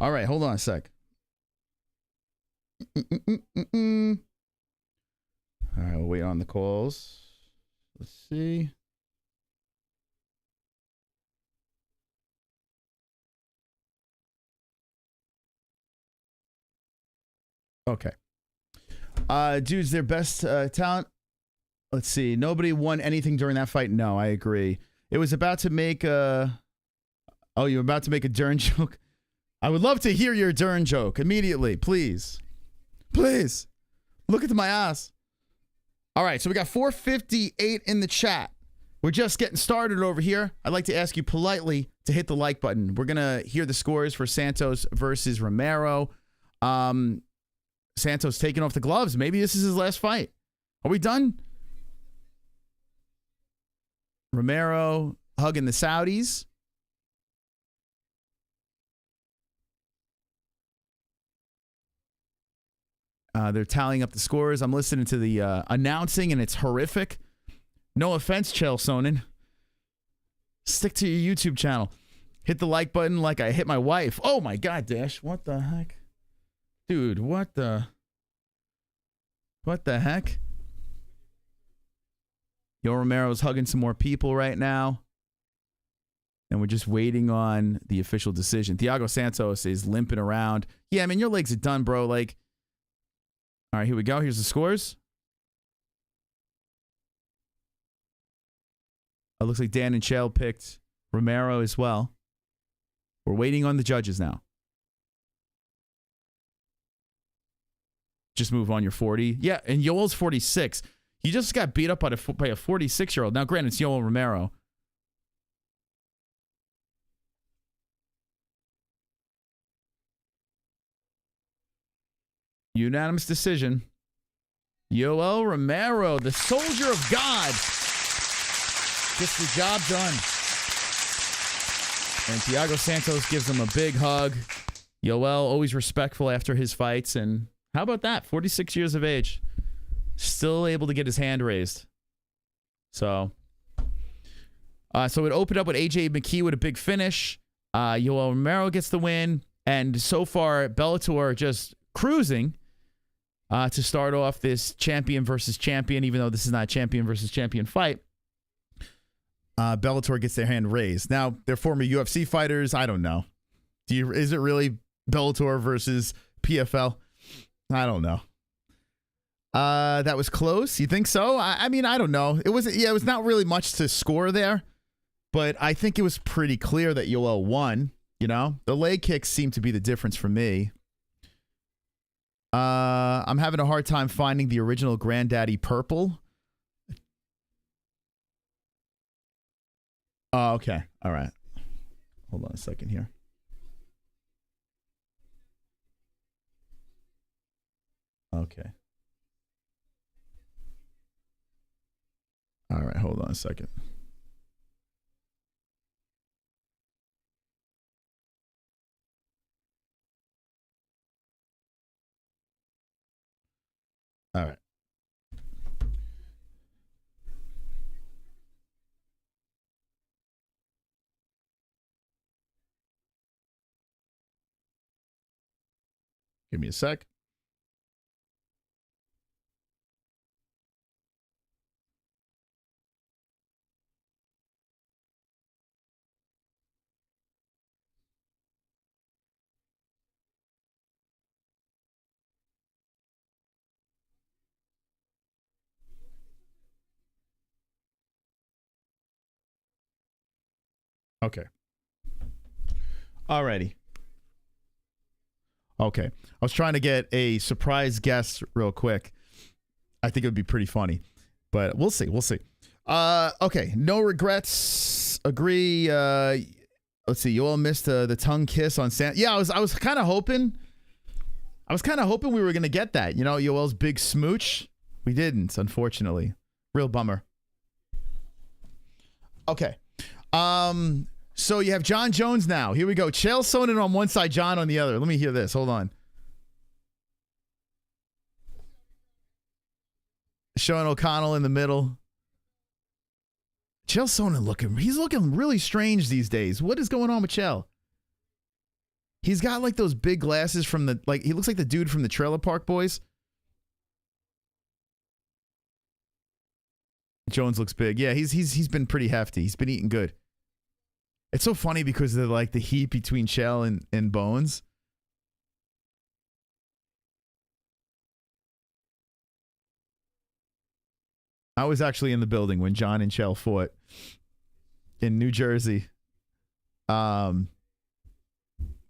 All right, hold on a sec. All right, we'll wait on the calls. Let's see. Okay. Dudes, their best talent. Let's see. Nobody won anything during that fight. No, I agree. It was about to make a... Oh, you're about to make a Dern joke? I would love to hear your Dern joke immediately, please. Please. Look at my ass. All right, so we got 458 in the chat. We're just getting started over here. I'd like to ask you politely to hit the like button. We're going to hear the scores for Santos versus Romero. Santos taking off the gloves. Maybe this is his last fight. Are we done? Romero hugging the Saudis. They're tallying up the scores. I'm listening to the announcing, and it's horrific. No offense, Chael Sonnen. Stick to your YouTube channel. Hit the like button like I hit my wife. Oh, my God, Dash. What the heck? Dude, what the heck? Yo Romero's hugging some more people right now. And we're just waiting on the official decision. Thiago Santos is limping around. Yeah, I mean, your legs are done, bro. Like, all right, here we go. Here's the scores. It looks like Dan and Chael picked Romero as well. We're waiting on the judges now. Just move on. You're 40. Yeah, and Yoel's 46. He just got beat up by a 46-year-old. Now, granted, it's Yoel Romero. Unanimous decision. Yoel Romero, the soldier of God, gets the job done. And Thiago Santos gives him a big hug. Yoel, always respectful after his fights. And how about that? 46 years of age. Still able to get his hand raised. So it opened up with AJ McKee with a big finish. Yoel Romero gets the win. And so far, Bellator just cruising to start off this champion versus champion, even though this is not a champion versus champion fight. Bellator gets their hand raised. Now, they're former UFC fighters. I don't know. Is it really Bellator versus PFL? I don't know. That was close. You think so? I mean, I don't know. It was not really much to score there, but I think it was pretty clear that Yoel won. You know, the leg kicks seem to be the difference for me. I'm having a hard time finding the original Granddaddy Purple. Oh, okay. All right. Hold on a second here. Okay. All right. Hold on a second. All right. Give me a sec. Okay. Alrighty. Okay. I was trying to get a surprise guest real quick. I think it would be pretty funny, but we'll see. We'll see. Okay. No regrets. Agree. Let's see. Yoel missed the tongue kiss on Sam. Yeah, I was kind of hoping. We were gonna get that. You know, Yoel's big smooch. We didn't, unfortunately. Real bummer. Okay. So you have John Jones now. Here we go. Chael Sonnen on one side, John on the other. Let me hear this. Hold on. Sean O'Connell in the middle. Chael Sonnen he's looking really strange these days. What is going on with Chael? He's got like those big glasses from he looks like the dude from the Trailer Park Boys. Jones looks big. Yeah, he's been pretty hefty. He's been eating good. It's so funny because of like the heat between Chael and Bones. I was actually in the building when John and Chael fought in New Jersey. When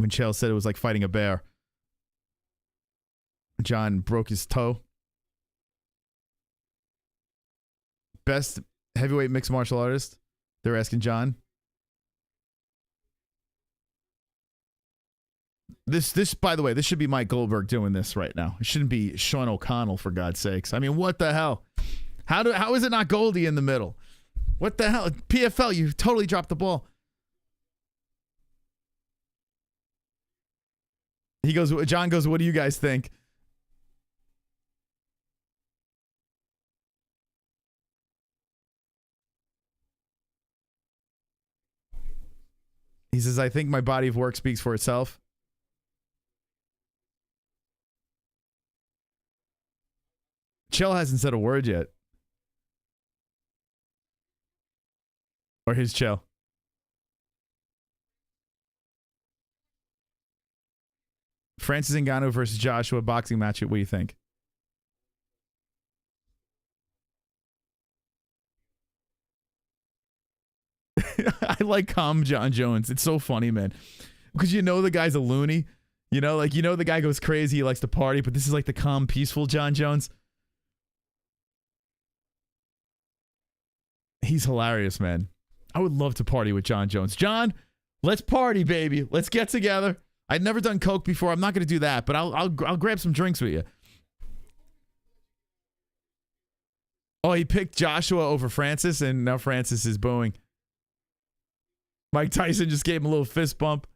Chael said it was like fighting a bear. John broke his toe. Best heavyweight mixed martial artist? They're asking John. This, by the way, this should be Mike Goldberg doing this right now. It shouldn't be Sean O'Connell, for God's sakes. I mean, what the hell? How is it not Goldie in the middle? What the hell? PFL, you totally dropped the ball. John goes, what do you guys think? He says, I think my body of work speaks for itself. Chael hasn't said a word yet. Or his Chael. Francis Ngannou versus Joshua boxing match. What do you think? I like calm John Jones. It's so funny, man. Because you know the guy's a loony. You know, like, you know the guy goes crazy. He likes to party. But this is like the calm, peaceful John Jones. He's hilarious, man. I would love to party with John Jones. John, let's party, baby. Let's get together. I'd never done coke before. I'm not going to do that, but I'll grab some drinks with you. Oh, he picked Joshua over Francis, and now Francis is booing. Mike Tyson just gave him a little fist bump.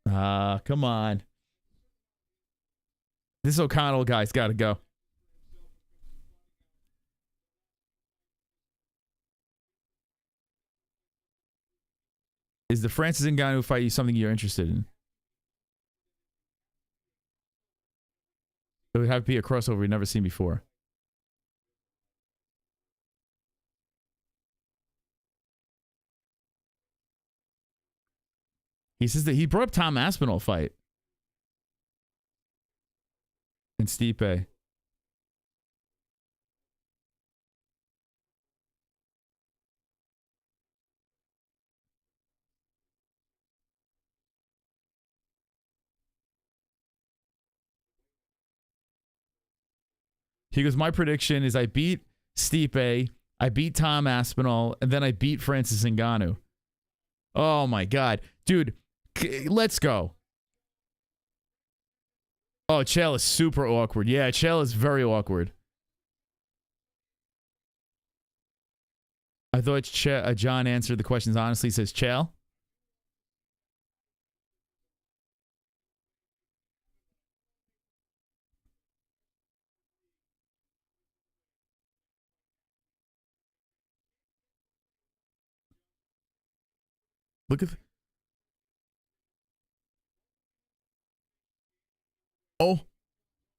Come on. This O'Connell guy's got to go. Is the Francis Ngannou fight something you're interested in? It would have to be a crossover we've never seen before. He says that he brought up Tom Aspinall fight. And Stipe. He goes, my prediction is I beat Stipe, I beat Tom Aspinall, and then I beat Francis Ngannou. Oh my God. Dude, let's go. Oh, Chael is super awkward. Yeah, Chael is very awkward. I thought John answered the questions honestly. Says Chael. Look at.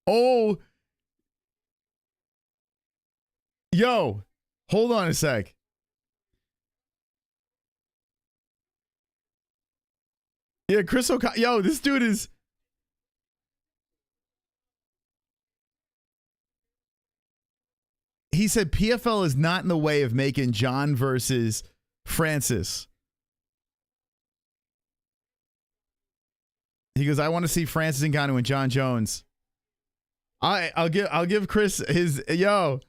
Oh. Yo, hold on a sec. Yeah, Chris O'Connell. Yo, this dude is. He said PFL is not in the way of making John versus Francis. He goes, I want to see Francis Ngannou and John Jones. I'll give Chris his yo.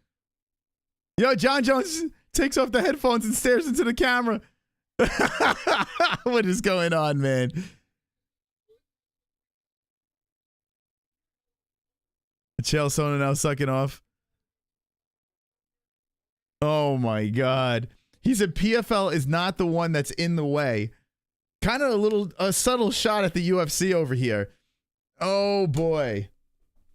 John Jones takes off the headphones and stares into the camera. What is going on, man? Chael Sonnen now sucking off. Oh my God. He said PFL is not the one that's in the way. Kind of a subtle shot at the UFC over here. Oh boy.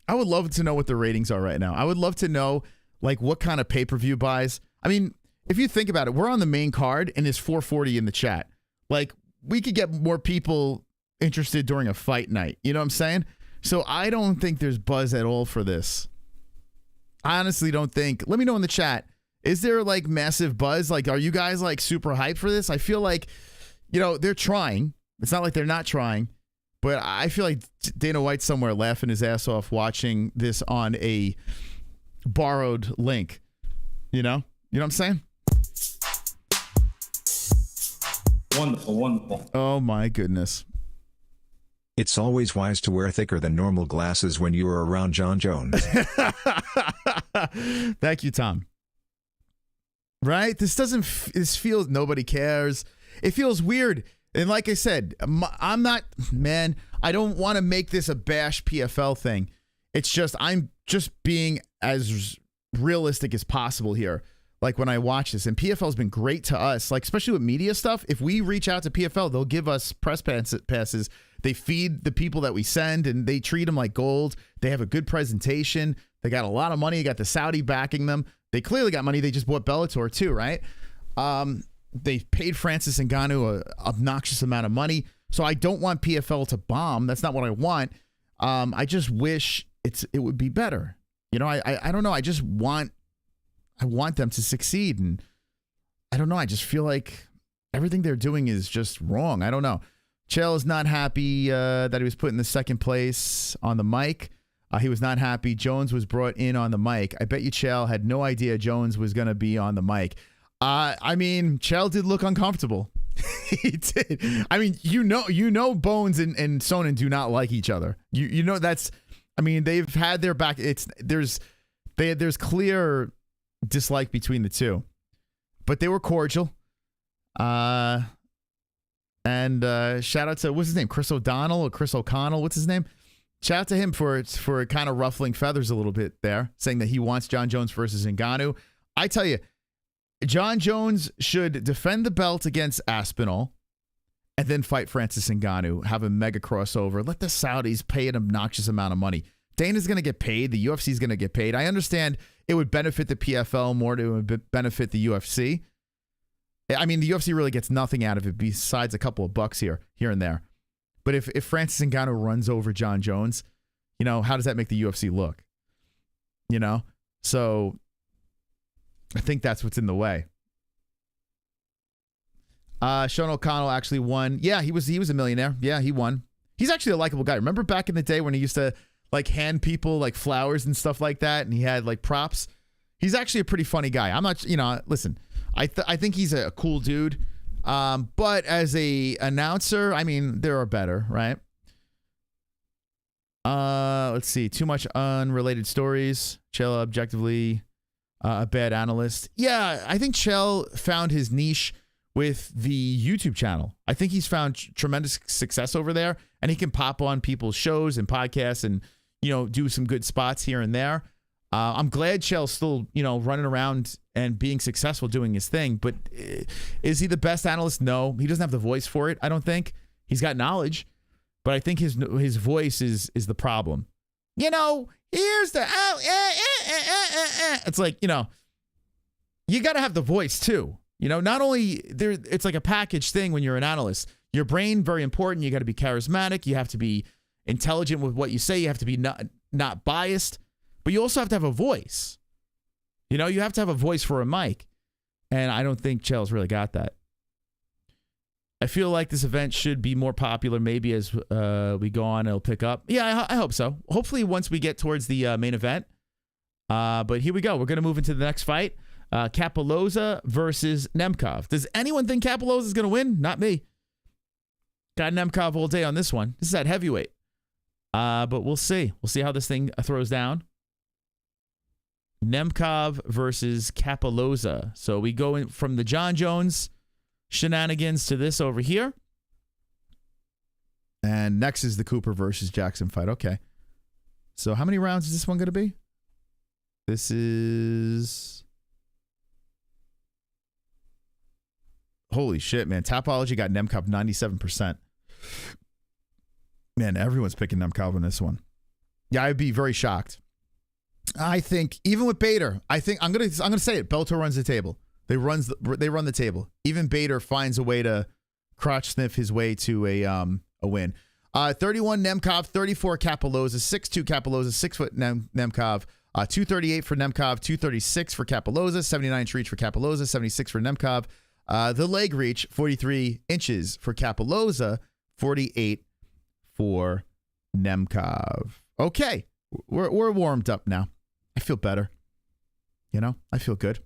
I would love to know what the ratings are right now. I would love to know like what kind of pay-per-view buys. I mean, if you think about it, we're on the main card and there's 440 in the chat. Like we could get more people interested during a fight night. You know what I'm saying? So I don't think there's buzz at all for this. I honestly don't think. Let me know in the chat. Is there like massive buzz? Like, are you guys like super hyped for this? I feel like, you know, they're trying. It's not like they're not trying, but I feel like Dana White's somewhere laughing his ass off watching this on a borrowed link. You know what I'm saying? Wonderful, wonderful. Oh my goodness. It's always wise to wear thicker than normal glasses when you are around John Jones. Thank you, Tom. Right? This feels, nobody cares. It feels weird. And like I said, I'm not, man, I don't want to make this a bash PFL thing. It's just, I'm just being as realistic as possible here. like when I watch this, and PFL's been great to us, like especially with media stuff. If we reach out to PFL, they'll give us press passes. They feed the people that we send, and they treat them like gold. They have a good presentation. They got a lot of money. They got the Saudi backing them. They clearly got money. They just bought Bellator too, right? They paid Francis Ngannou an obnoxious amount of money. So I don't want PFL to bomb. That's not what I want. I just wish it would be better. You know, I don't know. I want them to succeed, and I don't know. I just feel like everything they're doing is just wrong. I don't know. Chael is not happy that he was put in the second place on the mic. He was not happy Jones was brought in on the mic. I bet you Chael had no idea Jones was going to be on the mic. I mean, Chael did look uncomfortable. He did. I mean, you know, Bones and Sonnen do not like each other. You know that's. I mean, they've had their back. There's clear dislike between the two, but they were cordial. And shout out to, what's his name, Chris O'Donnell or Chris O'Connell? What's his name? Shout out to him for kind of ruffling feathers a little bit there, saying that he wants Jon Jones versus Ngannou. I tell you, Jon Jones should defend the belt against Aspinall and then fight Francis Ngannou, have a mega crossover. Let the Saudis pay an obnoxious amount of money. Dana's going to get paid. The UFC is going to get paid. I understand it would benefit the PFL more to benefit the UFC. I mean, the UFC really gets nothing out of it besides a couple of bucks here and there. But if Francis Ngannou runs over Jon Jones, you know, how does that make the UFC look? You know? So I think that's what's in the way. Sean O'Connell actually won. Yeah, he was a millionaire. Yeah, he won. He's actually a likable guy. Remember back in the day when he used to like hand people like flowers and stuff like that, and he had like props? He's actually a pretty funny guy. I'm not, you know, listen, I think he's a cool dude. But as a announcer, I mean, there are better, right? Let's see. Too much unrelated stories. Chael objectively a bad analyst. Yeah, I think Chael found his niche with the YouTube channel. I think he's found tremendous success over there, and he can pop on people's shows and podcasts and, you know, do some good spots here and there. I'm glad Chael's still, you know, running around and being successful doing his thing, but is he the best analyst? No, he doesn't have the voice for it. I don't think. He's got knowledge, but I think his voice is the problem. You know, here's the it's like, you know, you got to have the voice too. You know, not only there, it's like a package thing when you're an analyst. Your brain, very important. You got to be charismatic. You have to be intelligent with what you say. You have to be not biased, but you also have to have a voice. You know, you have to have a voice for a mic, and I don't think Chael's really got that. I feel like this event should be more popular. Maybe as we go on, it'll pick up. Yeah, I hope so. Hopefully once we get towards the main event. But here we go. We're going to move into the next fight. Kapoloza versus Nemkov. Does anyone think Kapoloza is going to win? Not me. Got Nemkov all day on this one. This is at heavyweight. But we'll see. We'll see how this thing throws down. Nemkov versus Kapoloza. So we go in from the Jon Jones shenanigans to this over here. And next is the Cooper versus Jackson fight. Okay. So how many rounds is this one going to be? This is... Holy shit, man. Tapology got Nemkov 97%. Man, everyone's picking Nemkov in this one. Yeah, I'd be very shocked. I think even with Bader, I think I'm gonna say it. Bellator runs the table. They run the table. Even Bader finds a way to crotch sniff his way to a win. 31 Nemkov, 34 Kapoloza, 6'2 Kapoloza, 6 foot Nemkov, 238 for Nemkov, 236 for Kapoloza, 79 inch reach for Kapoloza, 76 for Nemkov. The leg reach, 43 inches for Kapoloza, 48 for Nemkov. Okay, we're warmed up now. I feel better. You know, I feel good.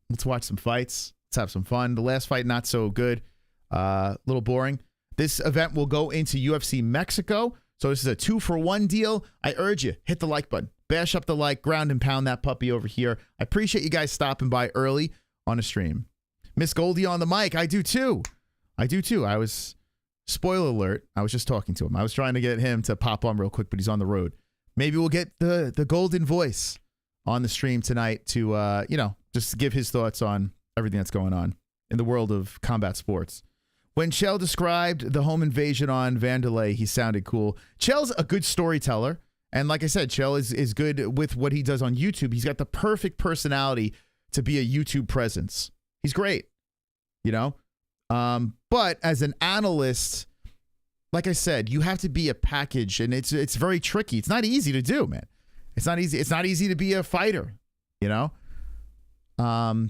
Let's watch some fights. Let's have some fun. The last fight, not so good. A little boring. This event will go into UFC Mexico. So this is a 2-for-1 deal. I urge you, hit the like button. Bash up the like, ground and pound that puppy over here. I appreciate you guys stopping by early on a stream. Miss Goldie on the mic. I do too. I was, spoiler alert, I was just talking to him. I was trying to get him to pop on real quick, but he's on the road. Maybe we'll get the golden voice on the stream tonight to, just to give his thoughts on everything that's going on in the world of combat sports. When Chael described the home invasion on Vanderlei, he sounded cool. Chael's a good storyteller. And like I said, Chael is good with what he does on YouTube. He's got the perfect personality to be a YouTube presence. He's great, you know? But as an analyst, like I said, you have to be a package, and it's very tricky. It's not easy to do, man. It's not easy. It's not easy to be a fighter, you know?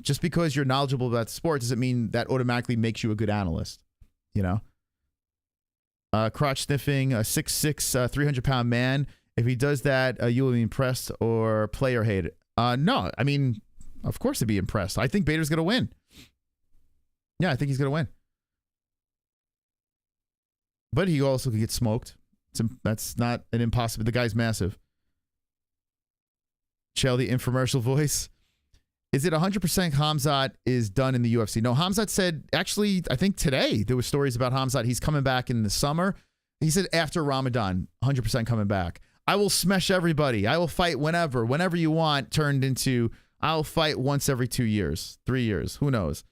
Just because you're knowledgeable about sports doesn't mean that automatically makes you a good analyst, you know? Crotch sniffing, a 6'6", 300-pound man. If he does that, you will be impressed or play or hate it. No, I mean, of course to be impressed. I think Bader's going to win. Yeah, I think he's going to win. But he also could get smoked. That's not an impossible. The guy's massive. Chael, the infomercial voice. Is it 100% Khamzat is done in the UFC? No, Khamzat said, actually, I think today there were stories about Khamzat. He's coming back in the summer. He said after Ramadan, 100% coming back. I will smash everybody. I will fight whenever you want, turned into I'll fight once every 2 years, 3 years. Who knows?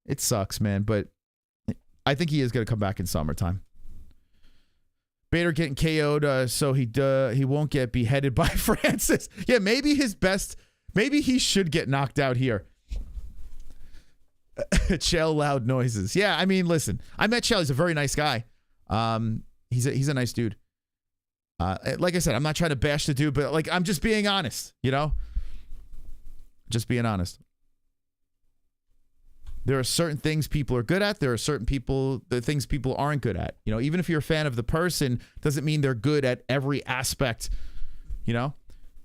It sucks, man, but I think he is going to come back in summertime. Bader getting KO'd so he won't get beheaded by Francis. Yeah, maybe he should get knocked out here. Chael loud noises. Yeah, I mean, listen, I met Chael. He's a very nice guy. He's a nice dude. Like I said, I'm not trying to bash the dude, but like I'm just being honest, you know? Just being honest. There are certain things people are good at. There are certain things people aren't good at. You know, even if you're a fan of the person, doesn't mean they're good at every aspect, you know,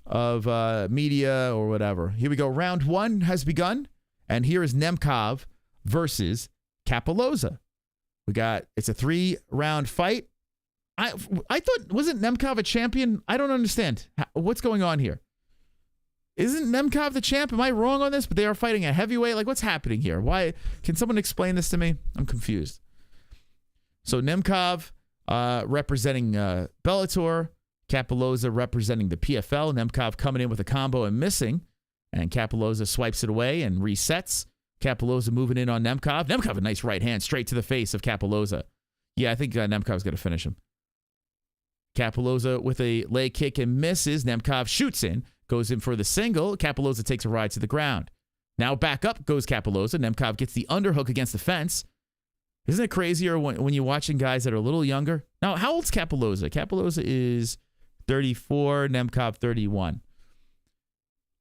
of media or whatever. Here we go. Round 1 has begun. And here is Nemkov versus Kapaloza. It's a 3-round fight. I thought, wasn't Nemkov a champion? I don't understand. What's going on here? Isn't Nemkov the champ? Am I wrong on this? But they are fighting a heavyweight. Like, what's happening here? Why? Can someone explain this to me? I'm confused. So Nemkov representing Bellator. Kapaloza representing the PFL. Nemkov coming in with a combo and missing. And Kapaloza swipes it away and resets. Kapaloza moving in on Nemkov. Nemkov, a nice right hand straight to the face of Kapaloza. Yeah, I think Nemkov's going to finish him. Kapaloza with a leg kick and misses. Nemkov shoots in. Goes in for the single. Kapaloza takes a ride to the ground. Now back up goes Kapaloza. Nemkov gets the underhook against the fence. Isn't it crazier when you're watching guys that are a little younger? Now, how old's Kapaloza? Kapaloza is 34, Nemkov 31.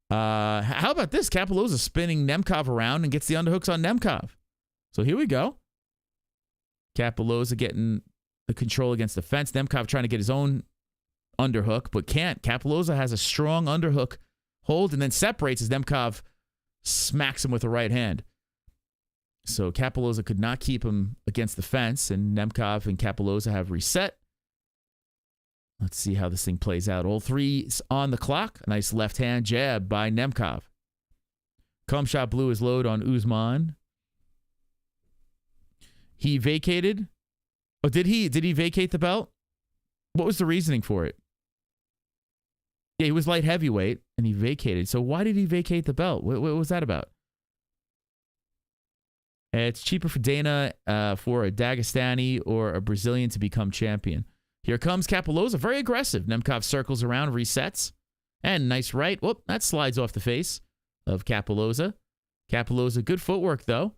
How about this? Kapaloza spinning Nemkov around and gets the underhooks on Nemkov. So here we go. Kapaloza getting the control against the fence. Nemkov trying to get his own underhook, but can't. Kapaloza has a strong underhook hold and then separates as Nemkov smacks him with the right hand. So Kapaloza could not keep him against the fence, and Nemkov and Kapaloza have reset. Let's see how this thing plays out. All threes on the clock. A nice left-hand jab by Nemkov. Comshot blew his load on Usman. He vacated. Oh, did he vacate the belt? What was the reasoning for it? Yeah, he was light heavyweight, and he vacated. So why did he vacate the belt? What was that about? It's cheaper for Dana for a Dagestani or a Brazilian to become champion. Here comes Kapaloza, very aggressive. Nemkov circles around, resets. And nice right. Whoop, that slides off the face of Kapaloza. Kapaloza, good footwork, though.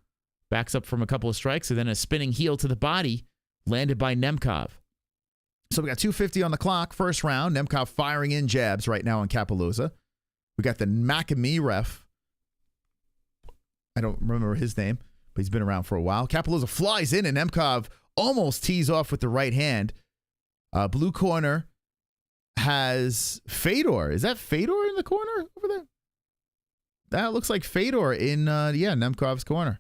Backs up from a couple of strikes, and then a spinning heel to the body landed by Nemkov. So we got 2:50 on the clock, first round. Nemkov firing in jabs right now on Kapaloza. We got the Macamee ref. I don't remember his name, but he's been around for a while. Kapaloza flies in, and Nemkov almost tees off with the right hand. Blue corner has Fedor. Is that Fedor in the corner over there? That looks like Fedor in, Nemkov's corner.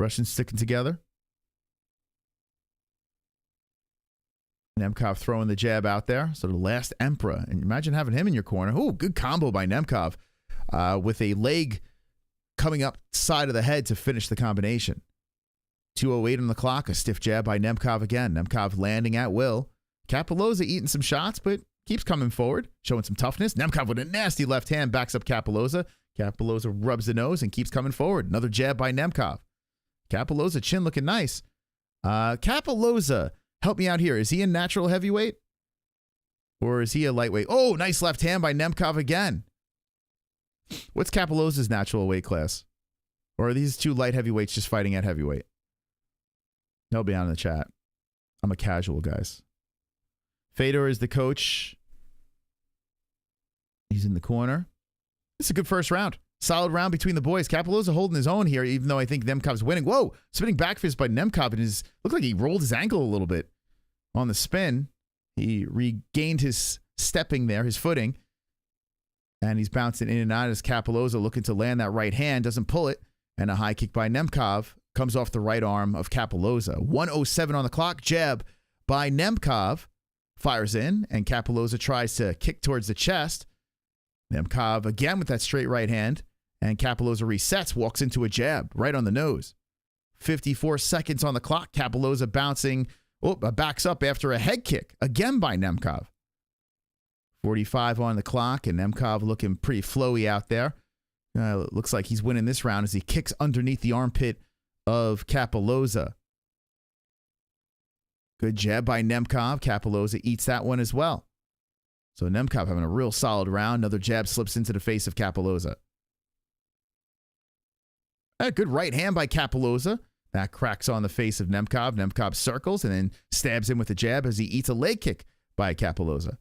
Russians sticking together. Nemkov throwing the jab out there. So the last Emperor. And imagine having him in your corner. Oh, good combo by Nemkov with a leg coming up side of the head to finish the combination. 2:08 on the clock. A stiff jab by Nemkov again. Nemkov landing at will. Kapaloza eating some shots, but keeps coming forward, showing some toughness. Nemkov with a nasty left hand backs up Kapaloza. Kapoloza rubs the nose and keeps coming forward. Another jab by Nemkov. Kapoloza, chin looking nice. Kapoloza, help me out here. Is he a natural heavyweight? Or is he a lightweight? Oh, nice left hand by Nemkov again. What's Kapoloza's natural weight class? Or are these two light heavyweights just fighting at heavyweight? Help me out in the chat. I'm a casual, guys. Fedor is the coach. He's in the corner. It's a good first round. Solid round between the boys. Kapoloza holding his own here, even though I think Nemkov's winning. Whoa! Spinning back fist by Nemkov. And looked like he rolled his ankle a little bit on the spin. He regained his stepping there, his footing. And he's bouncing in and out as Kapoloza looking to land that right hand. Doesn't pull it. And a high kick by Nemkov comes off the right arm of Kapoloza. 1:07 on the clock. Jab by Nemkov. Fires in. And Kapoloza tries to kick towards the chest. Nemkov again with that straight right hand. And Kapoloza resets. Walks into a jab right on the nose. 54 seconds on the clock. Kapoloza bouncing. Backs up after a head kick. Again by Nemkov. 45 on the clock. And Nemkov looking pretty flowy out there. Looks like he's winning this round as he kicks underneath the armpit of Kapoloza. Good jab by Nemkov. Kapoloza eats that one as well. So Nemkov having a real solid round. Another jab slips into the face of Kapoloza. A good right hand by Kapoloza. That cracks on the face of Nemkov. Nemkov circles and then stabs him with a jab as he eats a leg kick by Kapoloza.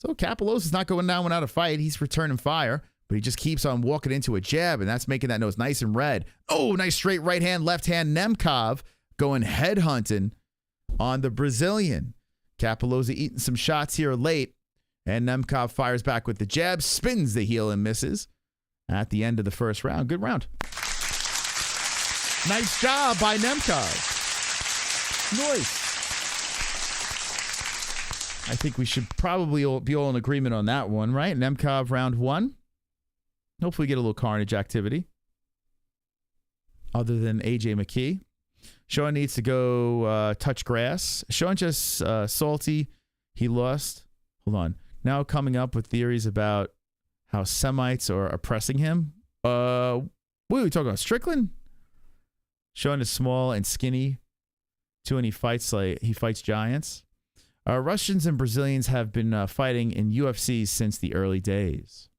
So Kapoloza's not going down without a fight. He's returning fire. But he just keeps on walking into a jab, and that's making that nose nice and red. Oh, nice straight right hand, left hand. Nemkov going head hunting on the Brazilian. Kapoloza eating some shots here late, and Nemkov fires back with the jab, spins the heel and misses at the end of the first round. Good round. Nice job by Nemkov. Nice. I think we should probably be all in agreement on that one, right? Nemkov round one. Hopefully get a little carnage activity. Other than AJ McKee. Sean needs to go touch grass. Sean just salty. He lost. Hold on. Now coming up with theories about how Semites are oppressing him. What are we talking about? Strickland? Sean is small and skinny. And he fights giants. Russians and Brazilians have been fighting in UFC since the early days.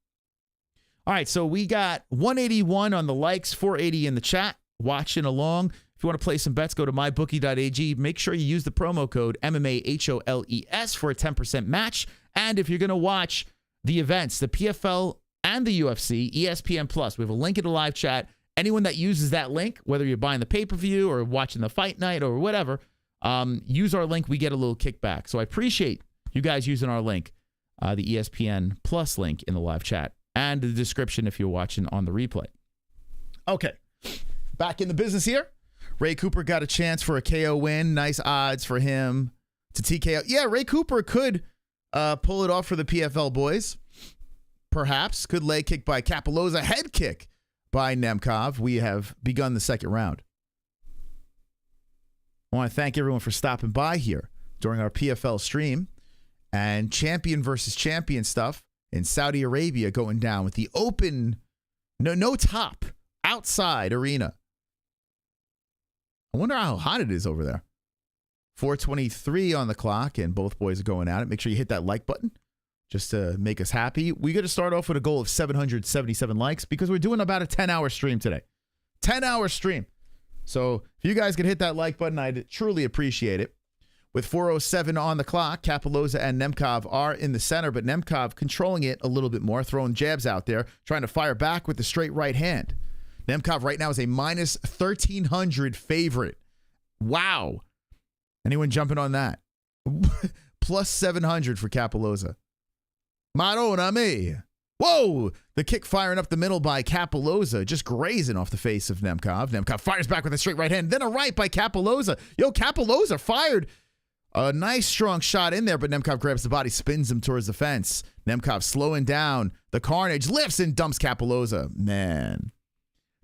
All right, so we got 181 on the likes, 480 in the chat, watching along. If you want to play some bets, go to mybookie.ag. Make sure you use the promo code MMAHOLES for a 10% match. And if you're going to watch the events, the PFL and the UFC, ESPN+, we have a link in the live chat. Anyone that uses that link, whether you're buying the pay-per-view or watching the fight night or whatever, use our link. We get a little kickback. So I appreciate you guys using our link, the ESPN+ link in the live chat. And the description if you're watching on the replay. Okay. Back in the business here. Ray Cooper got a chance for a KO win. Nice odds for him to TKO. Yeah, Ray Cooper could pull it off for the PFL boys. Perhaps. Good leg kick by Kapoloza. Head kick by Nemkov. We have begun the second round. I want to thank everyone for stopping by here during our PFL stream. And champion versus champion stuff in Saudi Arabia going down with the open, no top, outside arena. I wonder how hot it is over there. 4:23 on the clock, and both boys are going at it. Make sure you hit that like button just to make us happy. We got to start off with a goal of 777 likes because we're doing about a 10-hour stream today. 10-hour stream. So if you guys could hit that like button, I'd truly appreciate it. With 4:07 on the clock, Kapoloza and Nemkov are in the center, but Nemkov controlling it a little bit more, throwing jabs out there, trying to fire back with the straight right hand. Nemkov right now is a minus 1,300 favorite. Wow. Anyone jumping on that? Plus 700 for Kapoloza. Marona me. Whoa! The kick firing up the middle by Kapoloza, just grazing off the face of Nemkov. Nemkov fires back with a straight right hand, then a right by Kapoloza. Yo, Kapoloza fired a nice strong shot in there, but Nemkov grabs the body, spins him towards the fence. Nemkov slowing down the carnage, lifts and dumps Kapoloza. Man,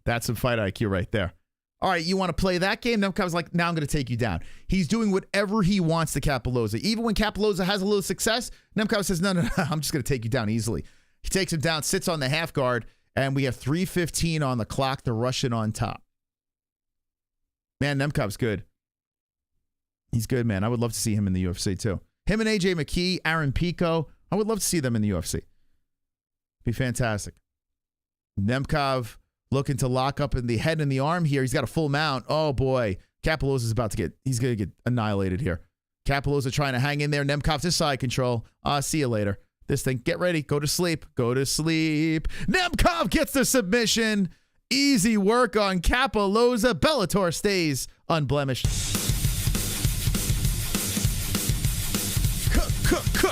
that's some fight IQ right there. All right, you want to play that game? Nemkov's like, now I'm going to take you down. He's doing whatever he wants to Kapoloza. Even when Kapoloza has a little success, Nemkov says, no, I'm just going to take you down easily. He takes him down, sits on the half guard, And we have 3:15 on the clock. The Russian on top. Man, Nemkov's good. He's good, man. I would love to see him in the UFC too. Him and AJ McKee, Aaron Pico. I would love to see them in the UFC. Be fantastic. Nemkov looking to lock up in the head and the arm here. He's got a full mount. Oh boy. Capello's is about to he's going to get annihilated here. Capello's trying to hang in there. Nemkov's his side control. See you later. This thing, get ready. Go to sleep. Go to sleep. Nemkov gets the submission. Easy work on Capelloza. Bellator stays unblemished.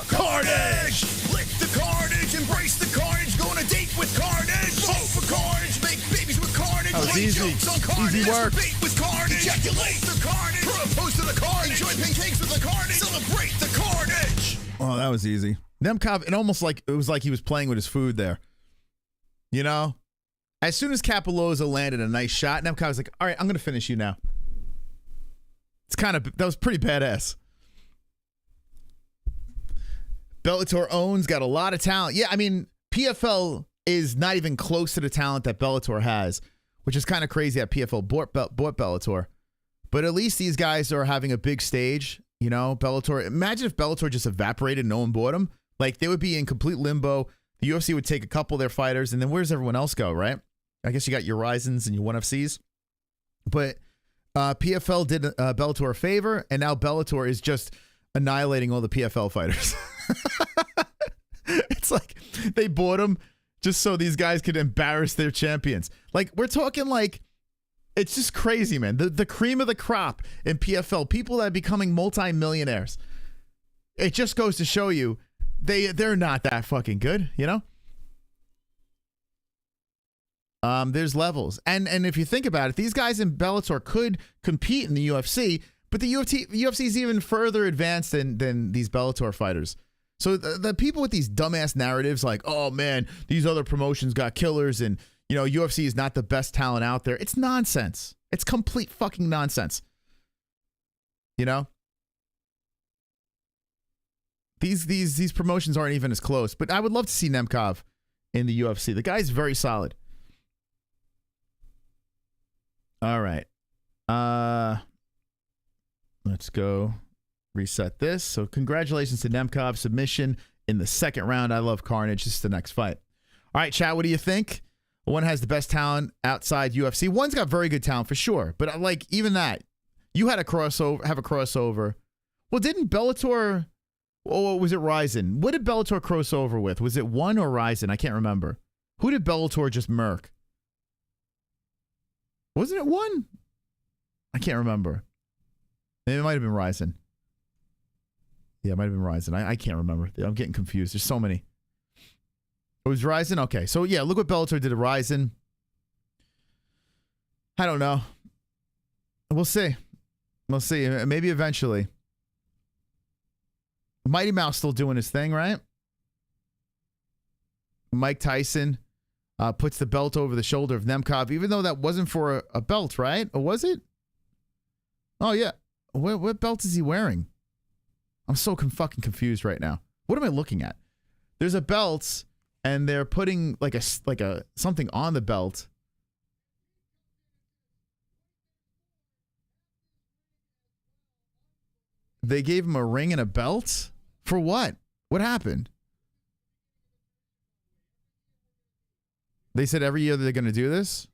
Carnage! Lick the carnage, embrace the carnage, go on a date with carnage. Vote for carnage, make babies with carnage. That was Play easy. jokes on carnage. Easy work. Masturbate with carnage. Ejaculate the carnage. Propose to the carnage. Enjoy pancakes with the carnage. Celebrate the carnage. Oh, that was easy. Nemkov, it was like he was playing with his food there. You know? As soon as Capelloza landed a nice shot, Nemkov was like, all right, I'm going to finish you now. That was pretty badass. Bellator owns, got a lot of talent. Yeah, I mean, PFL is not even close to the talent that Bellator has, which is kind of crazy that PFL bought Bellator. But at least these guys are having a big stage, you know, Bellator. Imagine if Bellator just evaporated and no one bought them. Like, they would be in complete limbo. The UFC would take a couple of their fighters, and then where does everyone else go, right? I guess you got your Ryzens and your ONE FCs. But PFL did Bellator a favor, and now Bellator is just annihilating all the PFL fighters. It's like they bought them just so these guys could embarrass their champions. Like, we're talking like, it's just crazy, man. The cream of the crop in PFL, people that are becoming multi-millionaires. It just goes to show you they're not that fucking good, you know? There's levels. And if you think about it, these guys in Bellator could compete in the UFC, but the UFC is even further advanced than these Bellator fighters. So the people with these dumbass narratives like, oh man, these other promotions got killers and, you know, UFC is not the best talent out there. It's nonsense. It's complete fucking nonsense. You know? These promotions aren't even as close, but I would love to see Nemkov in the UFC. The guy's very solid. All right. Let's go reset this. So congratulations to Nemkov. Submission in the second round. I love carnage. This is the next fight. All right, chat, what do you think? One has the best talent outside UFC. One's got very good talent for sure. But like even that, you had a crossover. Well, didn't Bellator, or was it Ryzen? What did Bellator cross over with? Was it ONE or Ryzen? I can't remember. Who did Bellator just murk? Wasn't it ONE? I can't remember. Maybe it might have been Ryzen. Yeah, it might have been Ryzen. I can't remember. I'm getting confused. There's so many. It was Ryzen? Okay. So, yeah, look what Bellator did to Ryzen. I don't know. We'll see. We'll see. Maybe eventually. Mighty Mouse still doing his thing, right? Mike Tyson puts the belt over the shoulder of Nemkov, even though that wasn't for a belt, right? Or was it? Oh, yeah. What belt is he wearing? I'm so fucking confused right now. What am I looking at? There's a belt, and they're putting like a something on the belt. They gave him a ring and a belt? For what? What happened? They said every year they're going to do this?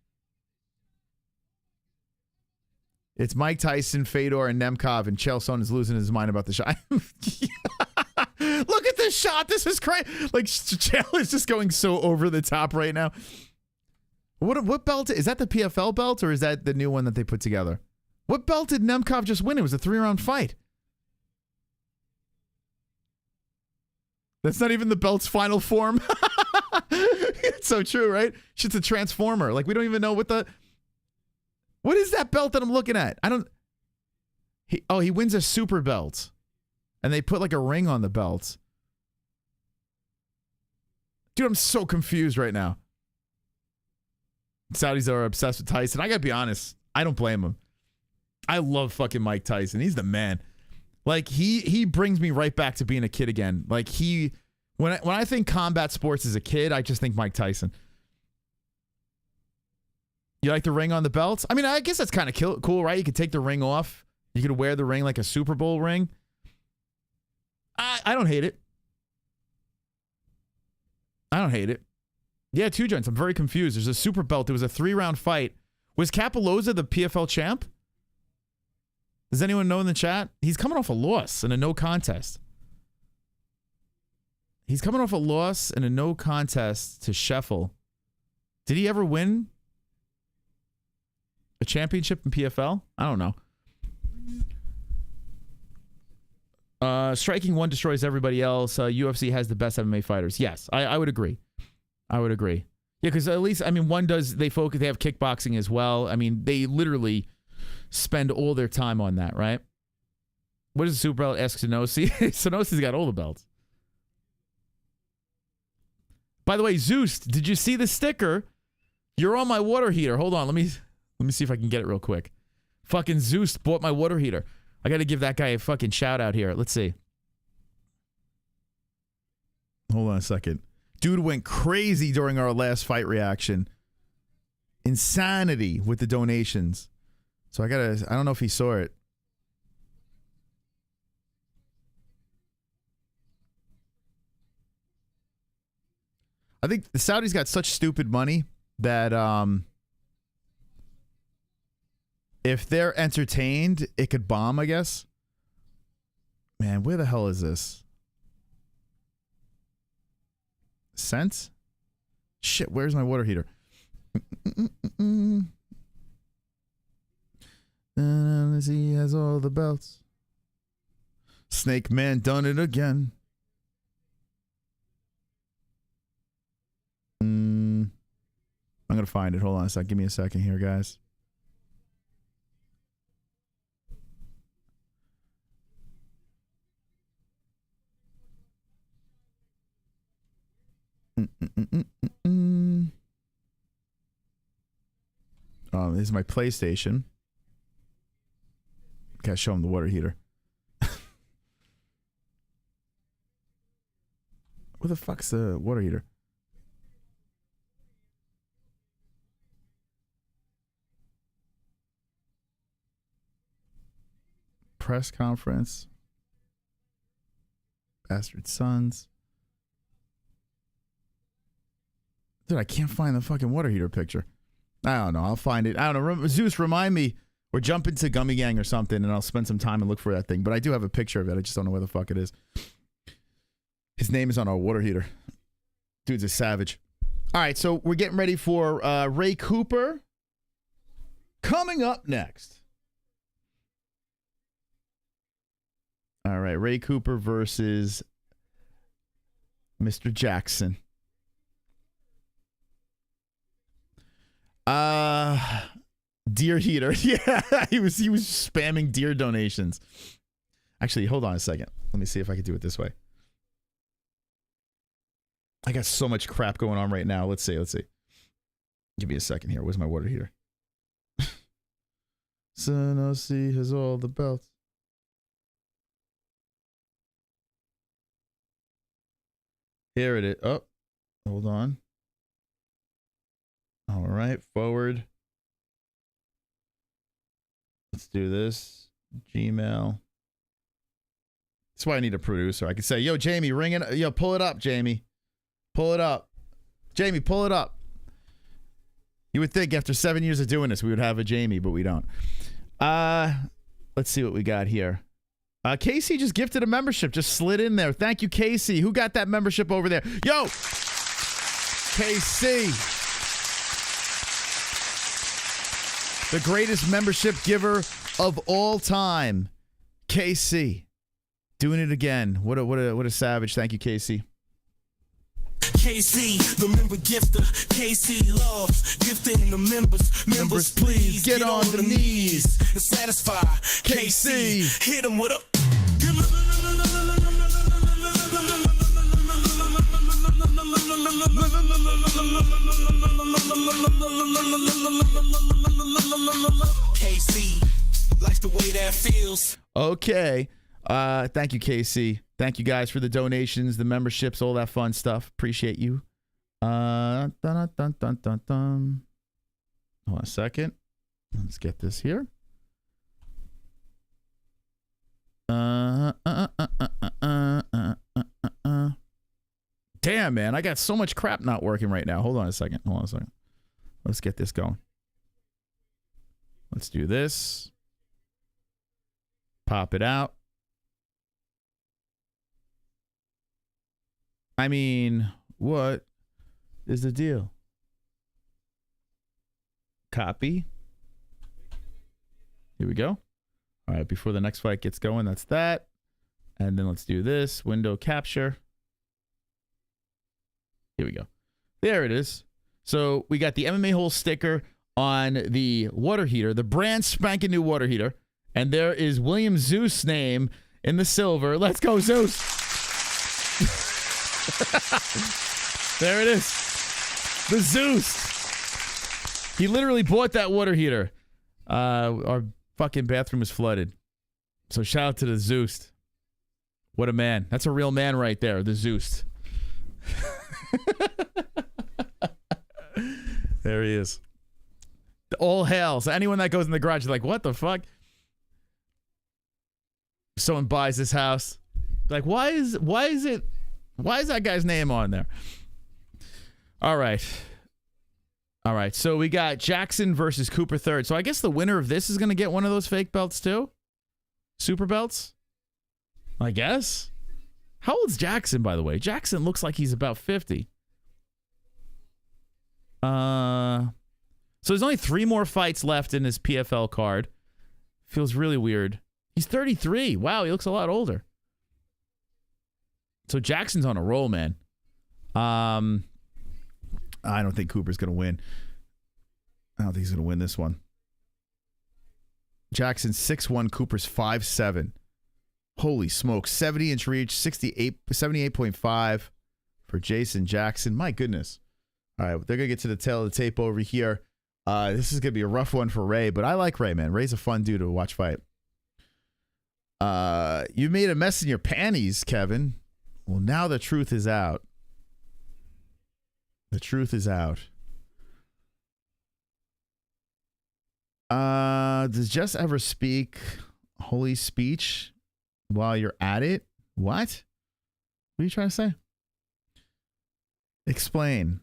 It's Mike Tyson, Fedor, and Nemkov, and Chael Sonnen is losing his mind about the shot. Look at this shot. This is crazy. Like, Chael is just going so over the top right now. What belt? Is that the PFL belt, or is that the new one that they put together? What belt did Nemkov just win? It was a 3-round fight. That's not even the belt's final form. It's so true, right? Shit's a transformer. Like, we don't even know what is that belt that I'm looking at? He wins a super belt. And they put like a ring on the belt. Dude, I'm so confused right now. Saudis are obsessed with Tyson. I gotta be honest. I don't blame him. I love fucking Mike Tyson. He's the man. Like, he brings me right back to being a kid again. Like, when I think combat sports as a kid, I just think Mike Tyson. You like the ring on the belts? I mean, I guess that's kind of cool, right? You could take the ring off. You could wear the ring like a Super Bowl ring. I don't hate it. I don't hate it. Yeah, 2 joints. I'm very confused. There's a super belt. There was a 3-round fight. Was Capoloza the PFL champ? Does anyone know in the chat? He's coming off a loss in a no contest. He's coming off a loss in a no contest to Scheffel. Did he ever win a championship in PFL? I don't know. Striking one destroys everybody else. UFC has the best MMA fighters. Yes, I would agree. I would agree. Yeah, because at least, I mean, one does, they focus, they have kickboxing as well. I mean, they literally spend all their time on that, right? What does the super belt ask Sonosi? Sonosi's got all the belts. By the way, Zeus, did you see the sticker? You're on my water heater. Hold on, let me see if I can get it real quick. Fucking Zeus bought my water heater. I got to give that guy a fucking shout out here. Let's see. Hold on a second. Dude went crazy during our last fight reaction. Insanity with the donations. So I don't know if he saw it. I think the Saudis got such stupid money that if they're entertained, it could bomb, I guess. Man, where the hell is this? Sense? Shit, where's my water heater? He has all the belts. Snake Man done it again. I'm gonna find it. Hold on a sec. Give me a second here, guys. This is my PlayStation. Gotta show him the water heater. Where the fuck's the water heater? Press conference. Bastard Sons. Dude, I can't find the fucking water heater picture. I don't know. I'll find it. I don't know. Zeus, remind me. Or jump into Gummy Gang or something, and I'll spend some time and look for that thing. But I do have a picture of it. I just don't know where the fuck it is. His name is on our water heater. Dude's a savage. All right, so we're getting ready for Ray Cooper. Coming up next. All right, Ray Cooper versus Mr. Jackson. Deer heater. Yeah, he was spamming deer donations. Actually, hold on a second. Let me see if I can do it this way. I got so much crap going on right now. Let's see. Give me a second here. Where's my water heater? Sonosi has all the belts. Here it is. Oh, hold on. All right, forward. Let's do this. Gmail. That's why I need a producer. I could say, yo, Jamie, ring it. Yo, pull it up, Jamie. Pull it up. Jamie, pull it up. You would think after 7 years of doing this, we would have a Jamie, but we don't. Let's see what we got here. Casey just gifted a membership. Just slid in there. Thank you, Casey. Who got that membership over there? Yo! Casey. The greatest membership giver of all time. KC. Doing it again. What a savage. Thank you, Casey. KC, the member gifter. KC loves gifting the members. Members, please get on the knees and satisfy KC. Hit him with a. KC likes the way that feels. Okay. Thank you, KC. Thank you guys for the donations, the memberships, all that fun stuff. Appreciate you. Hold Hold on a second. Let's get this here. Damn, man. I got so much crap not working right now. Hold on a second. Let's get this going. Let's do this. Pop it out. I mean, what is the deal? Copy. Here we go. All right, before the next fight gets going, that's that. And then let's do this. Window capture. Here we go. There it is. So we got the MMA Hole sticker on the water heater, the brand spanking new water heater. And there is William Zeus' name in the silver. Let's go, Zeus. There it is. The Zeus. He literally bought that water heater. Our fucking bathroom is flooded. So shout out to the Zeus. What a man. That's a real man right there, the Zeus. There he is. All hail. So anyone that goes in the garage is like, what the fuck? Someone buys this house. Like, why is that guy's name on there? All right. So we got Jackson versus Cooper third. So I guess the winner of this is going to get one of those fake belts too? Super belts? I guess. How old's Jackson, by the way? Jackson looks like he's about 50. So there's only 3 more fights left in this PFL card. Feels really weird. He's 33. Wow, he looks a lot older. So Jackson's on a roll, man. I don't think Cooper's going to win. I don't think he's going to win this one. Jackson's 6'1", Cooper's 5'7". Holy smokes. 70-inch reach, 78.5 for Jason Jackson. My goodness. All right, they're going to get to the tail of the tape over here. This is going to be a rough one for Ray, but I like Ray, man. Ray's a fun dude to watch fight. You made a mess in your panties, Kevin. Well, now the truth is out. The truth is out. Does Jess ever speak holy speech while you're at it? What? What are you trying to say? Explain.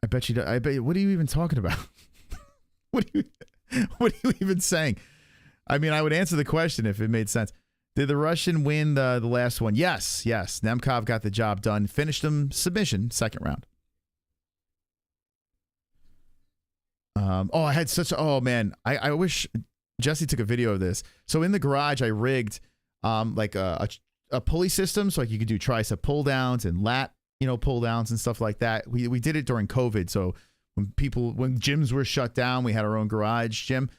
I bet you. What are you even talking about? What are you even saying? I mean, I would answer the question if it made sense. Did the Russian win the last one? Yes. Nemkov got the job done. Finished him submission, second round. I had such a, oh man, I wish Jesse took a video of this. So in the garage, I rigged like a pulley system, so like you could do tricep pull downs and lat, pull downs and stuff like that. We did it during COVID. So when gyms were shut down, we had our own garage gym,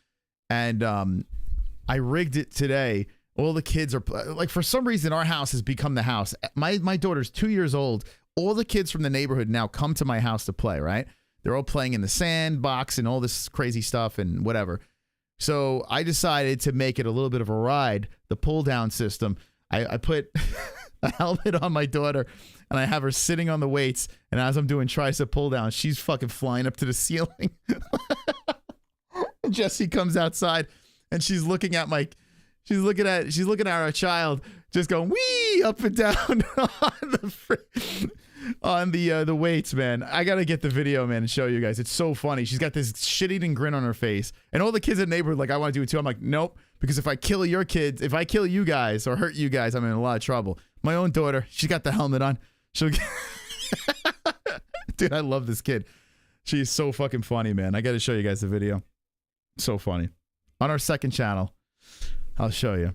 and I rigged it today. All the kids are like, for some reason, our house has become the house. My daughter's 2 years old. All the kids from the neighborhood now come to my house to play, right? They're all playing in the sandbox and all this crazy stuff and whatever. So I decided to make it a little bit of a ride, the pull down system. I put a helmet on my daughter and I have her sitting on the weights. And as I'm doing tricep pull down, she's fucking flying up to the ceiling. Jessie comes outside and she's looking at our child just going wee up and down on the weights, man. I gotta get the video, man, and show you guys. It's so funny. She's got this shit-eating grin on her face, and all the kids in the neighborhood like, I want to do it too. I'm like, nope, because if I kill your kids, if I kill you guys or hurt you guys, I'm in a lot of trouble. My own daughter, she got the helmet on. She'll dude, I love this kid. She's so fucking funny, man. I gotta show you guys the video. So funny. On our second channel, I'll show you.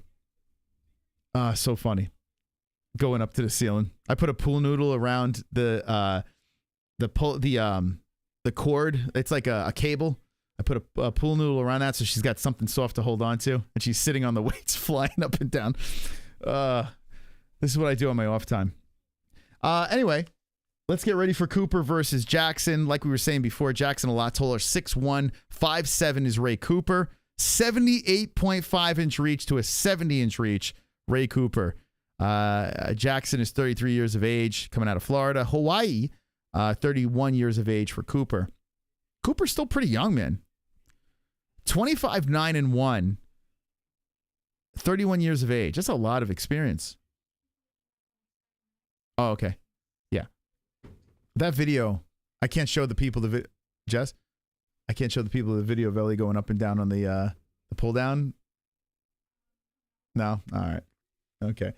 So funny. Going up to the ceiling. I put a pool noodle around the cord. It's like a cable. I put a pool noodle around that so she's got something soft to hold on to, and she's sitting on the weights flying up and down. This is what I do on my off time. Anyway, let's get ready for Cooper versus Jackson. Like we were saying before, Jackson a lot taller, 6'1", 5'7" is Ray Cooper. 78.5-inch reach to a 70-inch reach, Ray Cooper. Jackson is 33 years of age, coming out of Florida. Hawaii, 31 years of age for Cooper. Cooper's still pretty young, man. 25-9-1. 31 years of age. That's a lot of experience. Oh, okay. Yeah. That video, I can't show the people the video. Jess? I can't show the people the video of Ellie going up and down on the pull down. No? All right. Okay.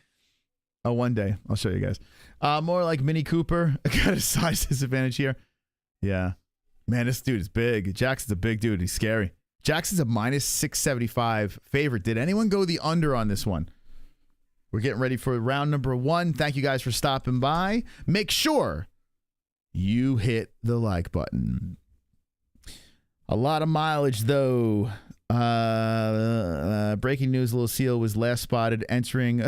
Oh, one day. I'll show you guys. More like Mini Cooper. I got a size disadvantage here. Yeah. Man, this dude is big. Jackson's a big dude. He's scary. Jackson's a minus 675 favorite. Did anyone go the under on this one? We're getting ready for round number 1. Thank you guys for stopping by. Make sure you hit the like button. A lot of mileage, though. Breaking news, Little Seal was last spotted entering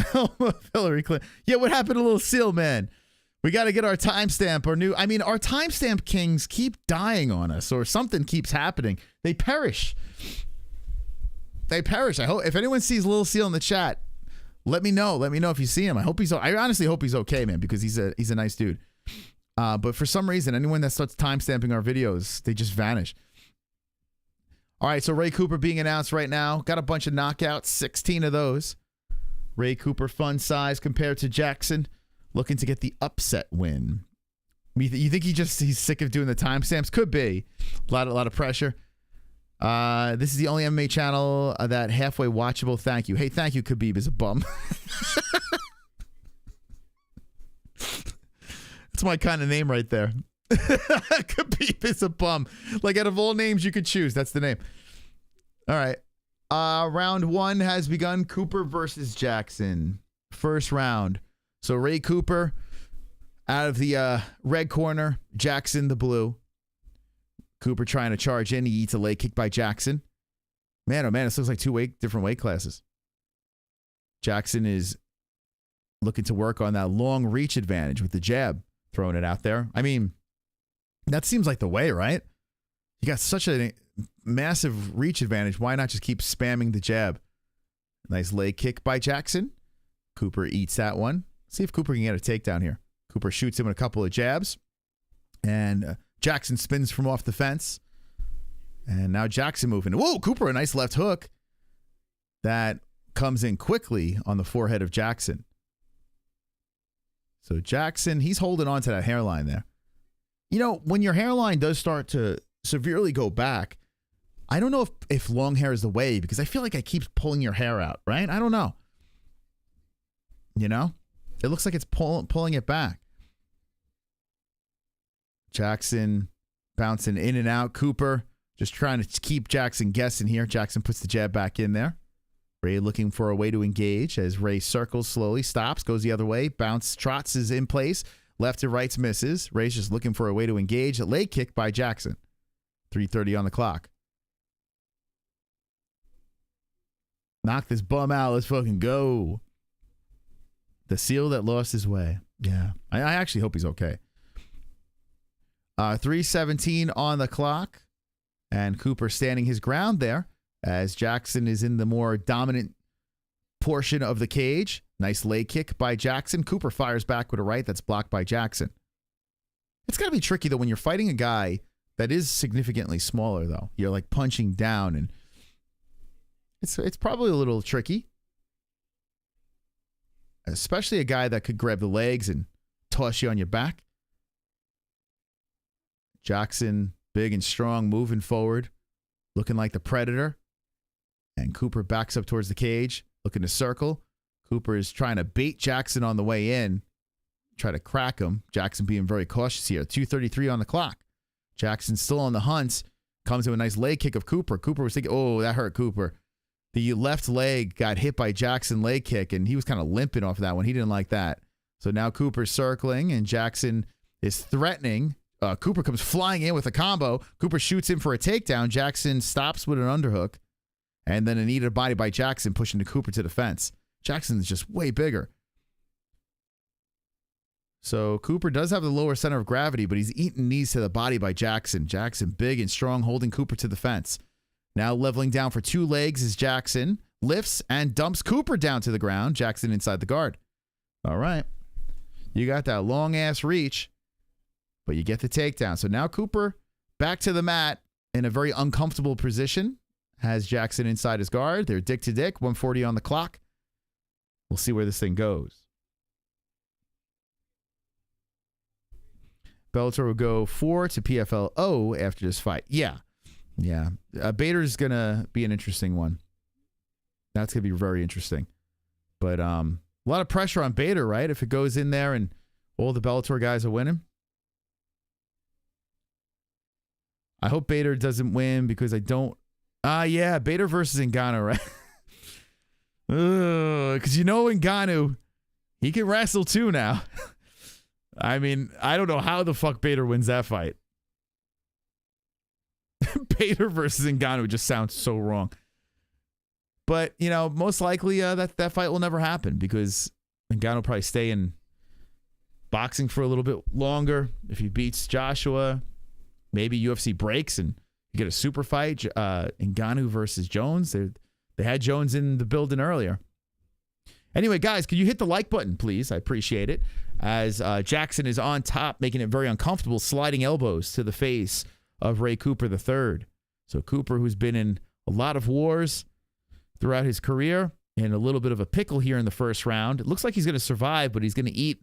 Hillary Clinton. Yeah, what happened to Little Seal, man? We got to get our timestamp. Our timestamp kings keep dying on us, or something keeps happening. They perish. They perish. I hope if anyone sees Little Seal in the chat, let me know. Let me know if you see him. I honestly hope he's okay, man, because he's a nice dude. But for some reason, anyone that starts timestamping our videos, they just vanish. All right, so Ray Cooper being announced right now. Got a bunch of knockouts, 16 of those. Ray Cooper, fun size compared to Jackson. Looking to get the upset win. You think he's sick of doing the timestamps? Could be. A lot of pressure. This is the only MMA channel that halfway watchable. Thank you. Hey, thank you, Khabib is a bum. That's my kind of name right there. Khabib is a bum. Like, out of all names you could choose, that's the name. All right. Round 1 has begun. Cooper versus Jackson. First round. So Ray Cooper out of the red corner. Jackson the blue. Cooper trying to charge in. He eats a leg kick by Jackson. Man, oh man, this looks like different weight classes. Jackson is looking to work on that long reach advantage with the jab. Throwing it out there. I mean, that seems like the way, right? You got such a massive reach advantage. Why not just keep spamming the jab? Nice leg kick by Jackson. Cooper eats that one. See if Cooper can get a takedown here. Cooper shoots him with a couple of jabs. And Jackson spins from off the fence. And now Jackson moving. Whoa, Cooper, a nice left hook. That comes in quickly on the forehead of Jackson. So Jackson, he's holding on to that hairline there. You know, when your hairline does start to severely go back, I don't know if long hair is the way, because I feel like it keeps pulling your hair out, right? I don't know. You know? It looks like it's pulling it back. Jackson bouncing in and out. Cooper just trying to keep Jackson guessing here. Jackson puts the jab back in there. Ray looking for a way to engage as Ray circles slowly, stops, goes the other way, bounce, trots is in place, left to right misses. Ray's just looking for a way to engage. A leg kick by Jackson. 3:30 on the clock. Knock this bum out. Let's fucking go. The seal that lost his way. Yeah. I actually hope he's okay. 3:17 on the clock. And Cooper standing his ground there as Jackson is in the more dominant portion of the cage. Nice leg kick by Jackson. Cooper fires back with a right that's blocked by Jackson. It's got to be tricky, though, when you're fighting a guy that is significantly smaller, though. You're like punching down, and it's probably a little tricky. Especially a guy that could grab the legs and toss you on your back. Jackson, big and strong, moving forward, looking like the Predator. And Cooper backs up towards the cage, looking to circle. Cooper is trying to bait Jackson on the way in, try to crack him. Jackson being very cautious here. 2:33 on the clock. Jackson still on the hunt. Comes in with a nice leg kick of Cooper. Cooper was thinking, oh, that hurt Cooper. The left leg got hit by Jackson leg kick, and he was kind of limping off of that one. He didn't like that. So now Cooper's circling, and Jackson is threatening. Cooper comes flying in with a combo. Cooper shoots in for a takedown. Jackson stops with an underhook, and then a knee to the body by Jackson, pushing the Cooper to the fence. Jackson is just way bigger. So Cooper does have the lower center of gravity, but he's eating knees to the body by Jackson. Jackson big and strong, holding Cooper to the fence. Now leveling down for two legs is Jackson. Lifts and dumps Cooper down to the ground. Jackson inside the guard. All right. You got that long-ass reach, but you get the takedown. So now Cooper back to the mat. in a very uncomfortable position. Has Jackson inside his guard. They're dick to dick, 140 on the clock. We'll see where this thing goes. Bellator will go 4 to PFL 0 after this fight. Yeah. Bader's going to be an interesting one. That's going to be very interesting. But a lot of pressure on Bader, right? If it goes in there and all the Bellator guys are winning. I hope Bader doesn't win because I don't. Yeah, Bader versus Ngannou, right? Because Ngannou, he can wrestle too now. I mean, I don't know how the fuck Bader wins that fight. Bader versus Ngannou just sounds so wrong. But, most likely that fight will never happen because Ngannou will probably stay in boxing for a little bit longer. If he beats Joshua, maybe UFC breaks and you get a super fight. Ngannou versus Jones. They had Jones in the building earlier. Anyway, guys, could you hit the like button, please? I appreciate it. As Jackson is on top, making it very uncomfortable, sliding elbows to the face of Ray Cooper III. So Cooper, who's been in a lot of wars throughout his career, in a little bit of a pickle here in the first round. It looks like he's going to survive, but he's going to eat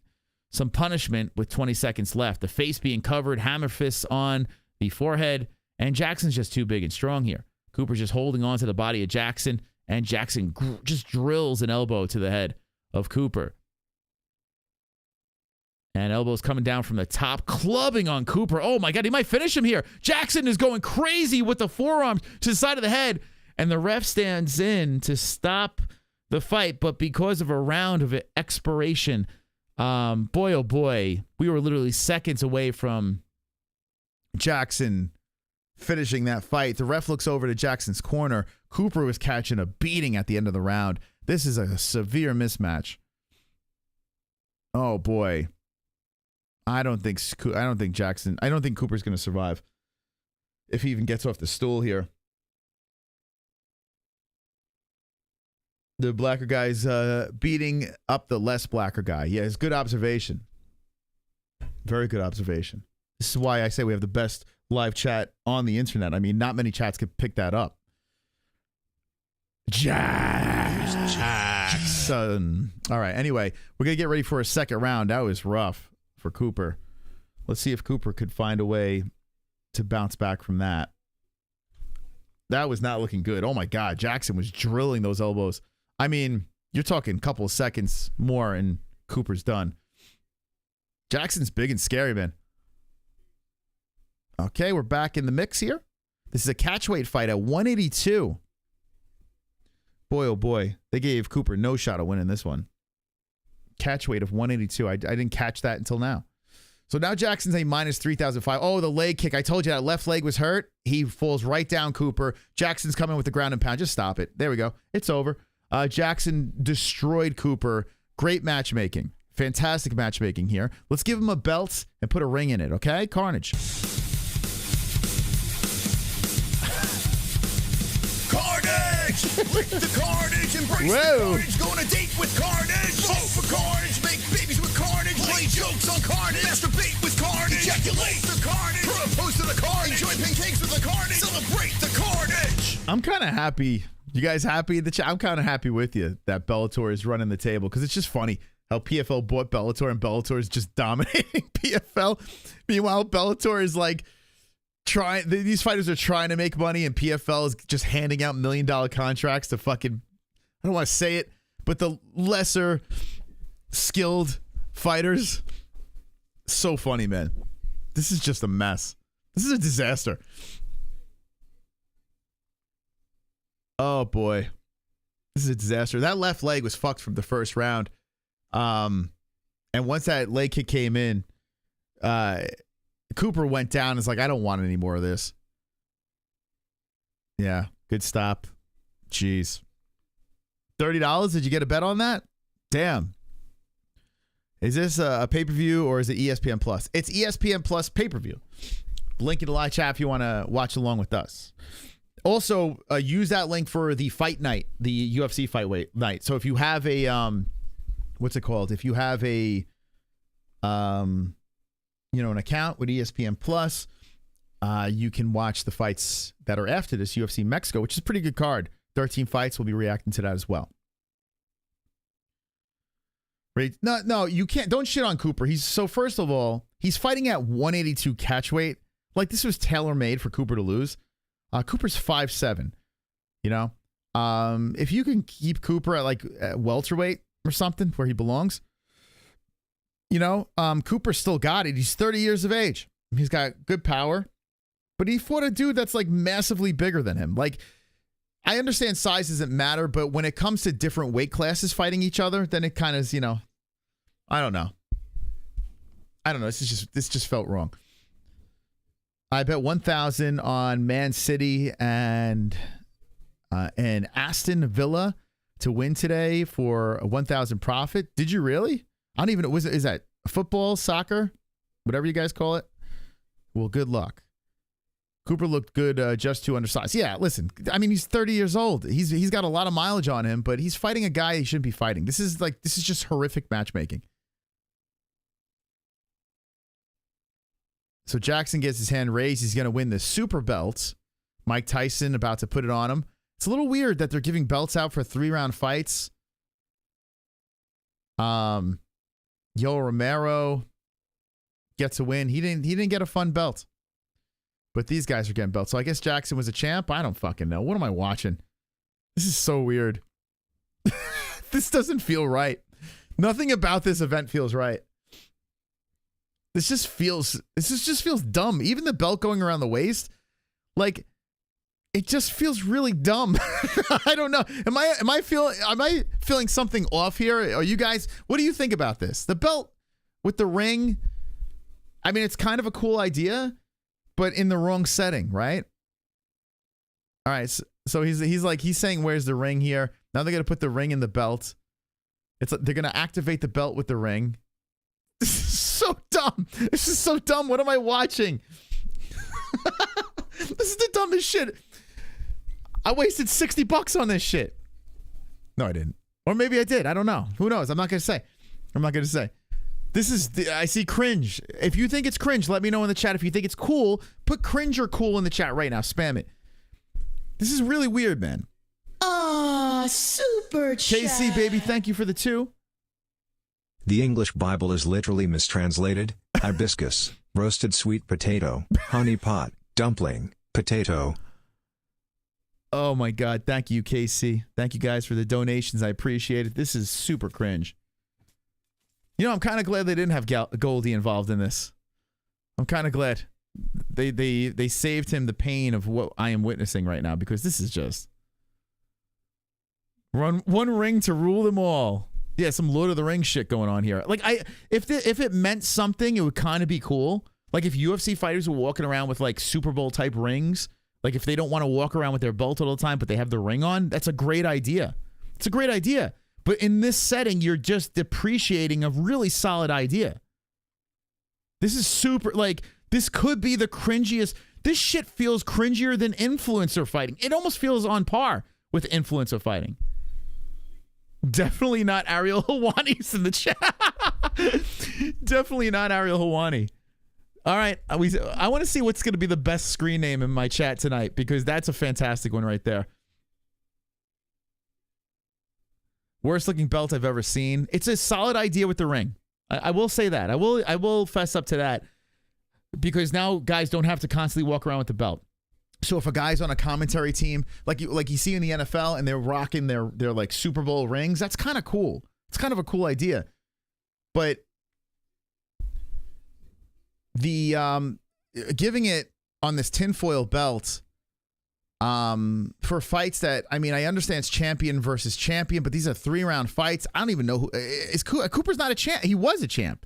some punishment with 20 seconds left. The face being covered, hammer fists on the forehead, and Jackson's just too big and strong here. Cooper's just holding on to the body of Jackson, and Jackson just drills an elbow to the head of Cooper. And elbows coming down from the top, clubbing on Cooper. Oh, my God, he might finish him here. Jackson is going crazy with the forearms to the side of the head, and the ref stands in to stop the fight. But because of a round of expiration, boy, oh, boy, we were literally seconds away from Jackson finishing that fight. The ref looks over to Jackson's corner. Cooper was catching a beating at the end of the round. This is a severe mismatch. Oh, boy. I don't think Cooper's going to survive if he even gets off the stool here. The blacker guy's beating up the less blacker guy. Yeah, it's good observation. Very good observation. This is why I say we have the best live chat on the internet. I mean, not many chats could pick that up. Jackson. All right, anyway, we're going to get ready for a second round. That was rough for Cooper. Let's see if Cooper could find a way to bounce back from that. That was not looking good. Oh, my God. Jackson was drilling those elbows. I mean, you're talking a couple of seconds more and Cooper's done. Jackson's big and scary, man. Okay, we're back in the mix here. This is a catchweight fight at 182. Boy, oh boy. They gave Cooper no shot of winning this one. Catchweight of 182. I didn't catch that until now. So now Jackson's a minus 3,005. Oh, the leg kick. I told you that left leg was hurt. He falls right down Cooper. Jackson's coming with the ground and pound. Just stop it. There we go. It's over. Jackson destroyed Cooper. Great matchmaking. Fantastic matchmaking here. Let's give him a belt and put a ring in it, okay? Carnage. Carnage! Lick the carnage, embrace the carnage. Go on a date with carnage. Vote for carnage, make babies with carnage. Play jokes on carnage. Masturbate with carnage. Ejaculate the carnage. Propose to the carnage. Enjoy pancakes with the carnage. Celebrate the carnage. I'm kind of happy. You guys happy in the chat? I'm kind of happy with you that Bellator is running the table because it's just funny how PFL bought Bellator and Bellator is just dominating PFL. Meanwhile, Bellator is like these fighters are trying to make money and PFL is just handing out $1 million contracts to fucking, I don't want to say it, but the lesser skilled fighters. So funny, man. This is just a mess. This is a disaster. Oh, boy. This is a disaster. That left leg was fucked from the first round. And once that leg kick came in, Cooper went down. It's like, I don't want any more of this. Yeah, good stop. Jeez. $30? Did you get a bet on that? Damn. Is this a pay-per-view or is it ESPN Plus? It's ESPN Plus pay-per-view. Link in the live chat if you want to watch along with us. Also, use that link for the fight night, the UFC fight night. So if you have a, what's it called? If you have a, an account with ESPN Plus, you can watch the fights that are after this UFC Mexico, which is a pretty good card. 13 fights. We'll be reacting to that as well. Right? No, you can't. Don't shit on Cooper. First of all, he's fighting at 182 catch weight. Like, this was tailor-made for Cooper to lose. Cooper's 5'7", you know? If you can keep Cooper at welterweight or something where he belongs, you know, Cooper still got it. He's 30 years of age. He's got good power, but he fought a dude that's like massively bigger than him. Like, I understand size doesn't matter, but when it comes to different weight classes fighting each other, then it kind of, you know, I don't know. This just felt wrong. I bet 1,000 on Man City and Aston Villa to win today for a 1,000 profit. Did you really? I don't even know. Is that football, soccer, whatever you guys call it? Well, good luck. Cooper looked good, just too undersized. Yeah, listen. I mean, he's 30 years old. He's got a lot of mileage on him, but he's fighting a guy he shouldn't be fighting. This is just horrific matchmaking. So Jackson gets his hand raised. He's going to win the super belts. Mike Tyson about to put it on him. It's a little weird that they're giving belts out for 3-round fights. Yo Romero gets a win. He didn't get a fun belt. But these guys are getting belts. So I guess Jackson was a champ. I don't fucking know. What am I watching? This is so weird. This doesn't feel right. Nothing about this event feels right. This just feels dumb. Even the belt going around the waist, like, it just feels really dumb. I don't know. Am I feeling something off here? Are you guys, what do you think about this? The belt with the ring, I mean, it's kind of a cool idea, but in the wrong setting, right? All right, so he's saying, where's the ring here? Now they're going to put the ring in the belt. It's like they're going to activate the belt with the ring. This is so dumb. This is so dumb. What am I watching? This is the dumbest shit. I wasted $60 on this shit. No, I didn't. Or maybe I did. I don't know. Who knows? I'm not going to say. This is, I see cringe. If you think it's cringe, let me know in the chat. If you think it's cool, put cringe or cool in the chat right now. Spam it. This is really weird, man. Ah, super chat. KC, baby, thank you for the 2. The English Bible is literally mistranslated. Hibiscus, roasted sweet potato, honey pot, dumpling, potato. Oh my God. Thank you, KC. Thank you guys for the donations. I appreciate it. This is super cringe. You know, I'm kind of glad they didn't have Goldie involved in this. I'm kind of glad they saved him the pain of what I am witnessing right now, because this is just one ring to rule them all. Yeah, some Lord of the Rings shit going on here. Like, if it meant something, it would kind of be cool. Like, if UFC fighters were walking around with like Super Bowl type rings, like if they don't want to walk around with their belt all the time, but they have the ring on, that's a great idea. It's a great idea. But in this setting, you're just depreciating a really solid idea. This is super, like, this could be the cringiest. This shit feels cringier than influencer fighting. It almost feels on par with influencer fighting. Definitely not Ariel Hawani's in the chat. Definitely not Ariel Hawani. All right. I want to see what's going to be the best screen name in my chat tonight, because that's a fantastic one right there. Worst looking belt I've ever seen. It's a solid idea with the ring. I will say that. I will fess up to that, because now guys don't have to constantly walk around with the belt. So if a guy's on a commentary team, like you see in the NFL, and they're rocking their like Super Bowl rings, that's kind of cool. It's kind of a cool idea. But the giving it on this tinfoil belt for fights that, I mean, I understand it's champion versus champion, but these are 3-round fights. I don't even know who is Cooper's not a champ. He was a champ.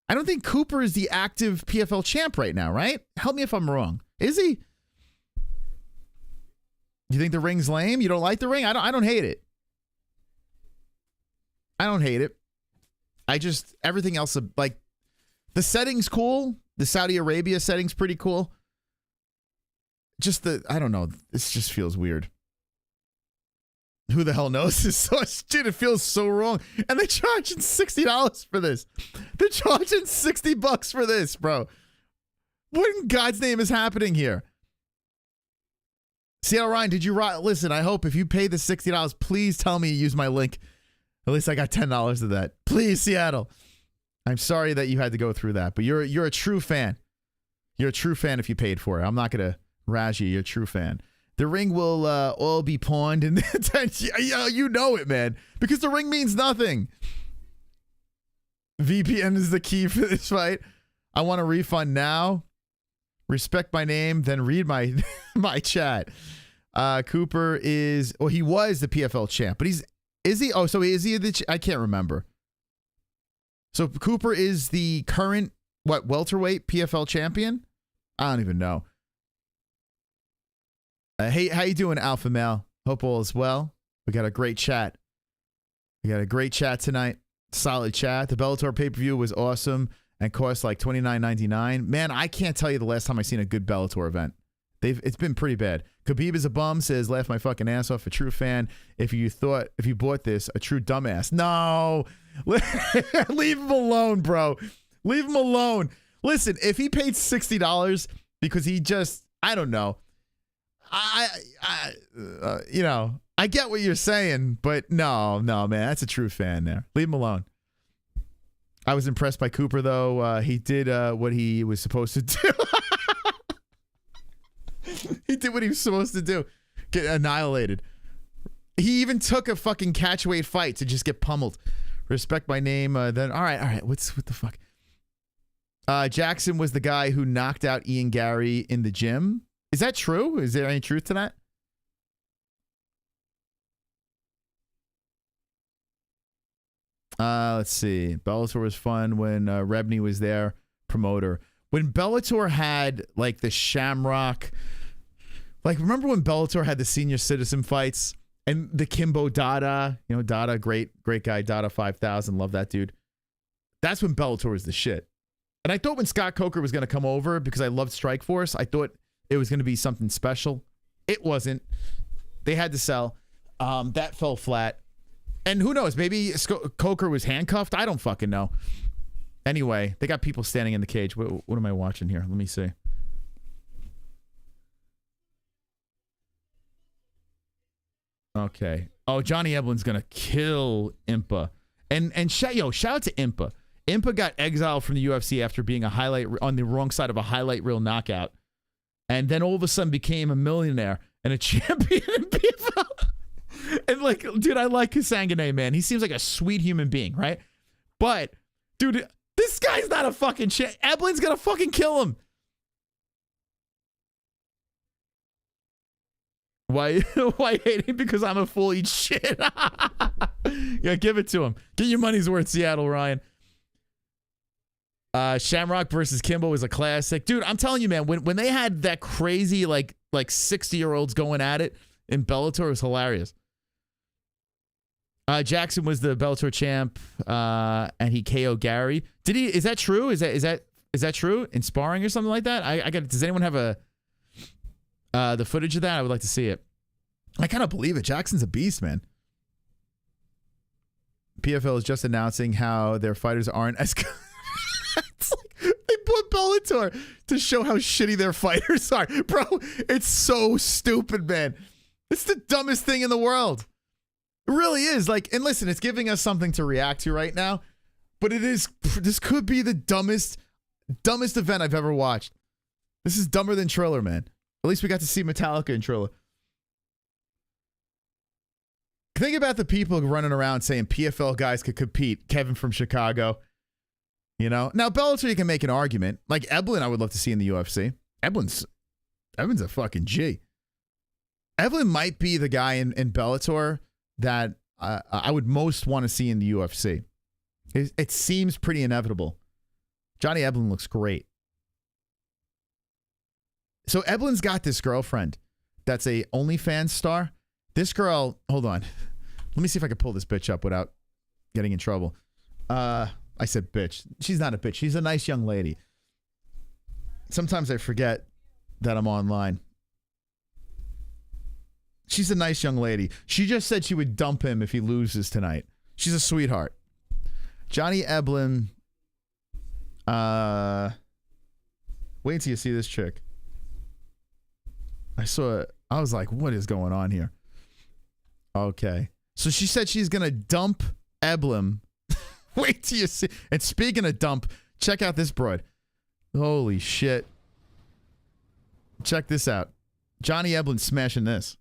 I don't think Cooper is the active PFL champ right now, right? Help me if I'm wrong. Is he? You think the ring's lame? You don't like the ring? I don't hate it. I don't hate it. I just, everything else, like, the setting's cool. The Saudi Arabia setting's pretty cool. Just I don't know. This just feels weird. Who the hell knows? This so shit. It feels so wrong. And they're charging $60 for this. They're charging $60 for this, bro. What in God's name is happening here? Seattle Ryan, did you listen? I hope if you pay the $60, please tell me you use my link. At least I got $10 of that. Please, Seattle. I'm sorry that you had to go through that, but you're a true fan. You're a true fan if you paid for it. I'm not gonna razz you. You're a true fan. The ring will all be pawned, and you know it, man, because the ring means nothing. VPN is the key for this fight. I want a refund now. Respect my name, then read my my chat. Cooper is, well, he was the PFL champ, but is he? Oh, so is he I can't remember. So Cooper is the current welterweight PFL champion? I don't even know. Hey, how you doing, Alpha Male? Hope all is well. We got a great chat. We got a great chat tonight. Solid chat. The Bellator pay-per-view was awesome and cost like $29.99. Man, I can't tell you the last time I seen a good Bellator event. It's been pretty bad. Khabib is a bum, says, laugh my fucking ass off. A true fan. If you bought this, a true dumbass. No. Leave him alone, bro. Leave him alone. Listen, if he paid $60 because he just, I don't know. You know, I get what you're saying, but no, man, that's a true fan there. Leave him alone. I was impressed by Cooper, though. He did what he was supposed to do. He did what he was supposed to do. Get annihilated. He even took a fucking catchweight fight to just get pummeled. Respect my name. Then all right. What the fuck? Jackson was the guy who knocked out Ian Gary in the gym. Is that true? Is there any truth to that? Let's see. Bellator was fun when Rebney was there, promoter. When Bellator had like the Shamrock, like remember when Bellator had the senior citizen fights and the Kimbo Dada, you know, Dada, great guy, Dada 5000, love that dude. That's when Bellator was the shit. And I thought when Scott Coker was going to come over, because I loved Strikeforce, I thought it was going to be something special. It wasn't. They had to sell. That fell flat. And who knows? Maybe Coker was handcuffed. I don't fucking know. Anyway, they got people standing in the cage. What am I watching here? Let me see. Okay. Oh, Johnny Eblin's going to kill Impa. And shout out to Impa. Impa got exiled from the UFC after being on the wrong side of a highlight reel knockout. And then all of a sudden became a millionaire and a champion in PFL. And like, dude, I like Kasangane, man. He seems like a sweet human being, right? But, dude, this guy's not a fucking shit. Eblin's gonna fucking kill him. Why hating? Because I'm a fool, eat shit. Yeah, give it to him. Get your money's worth, Seattle, Ryan. Shamrock versus Kimbo is a classic. Dude, I'm telling you, man, when they had that crazy, like 60-year-olds going at it in Bellator, it was hilarious. Jackson was the Bellator champ, and he KO'd Gary. Did he? Is that true? Is that true? In sparring or something like that? I got. Does anyone have the footage of that? I would like to see it. I kind of believe it. Jackson's a beast, man. PFL is just announcing how their fighters aren't as good. It's like they put Bellator to show how shitty their fighters are. Bro, it's so stupid, man. It's the dumbest thing in the world. It really is. Like, and listen, it's giving us something to react to right now, but this could be the dumbest event I've ever watched. This is dumber than Triller, man. At least we got to see Metallica in Triller. Think about the people running around saying PFL guys could compete. Kevin from Chicago. You know? Now, Bellator, you can make an argument. Like Eblin, I would love to see in the UFC. Eblin's a fucking G. Eblin might be the guy in Bellator that I would most want to see in the UFC. It seems pretty inevitable. Johnny Eblin looks great. So Eblin's got this girlfriend that's a OnlyFans star. This girl, hold on. Let me see if I can pull this bitch up without getting in trouble. I said bitch. She's not a bitch. She's a nice young lady. Sometimes I forget that I'm online. She's a nice young lady. She just said she would dump him if he loses tonight. She's a sweetheart. Johnny Eblin. Wait until you see this chick. I was like, what is going on here? Okay. So she said she's going to dump Eblim. Wait till you see. And speaking of dump, check out this broad. Holy shit. Check this out. Johnny Eblen smashing this.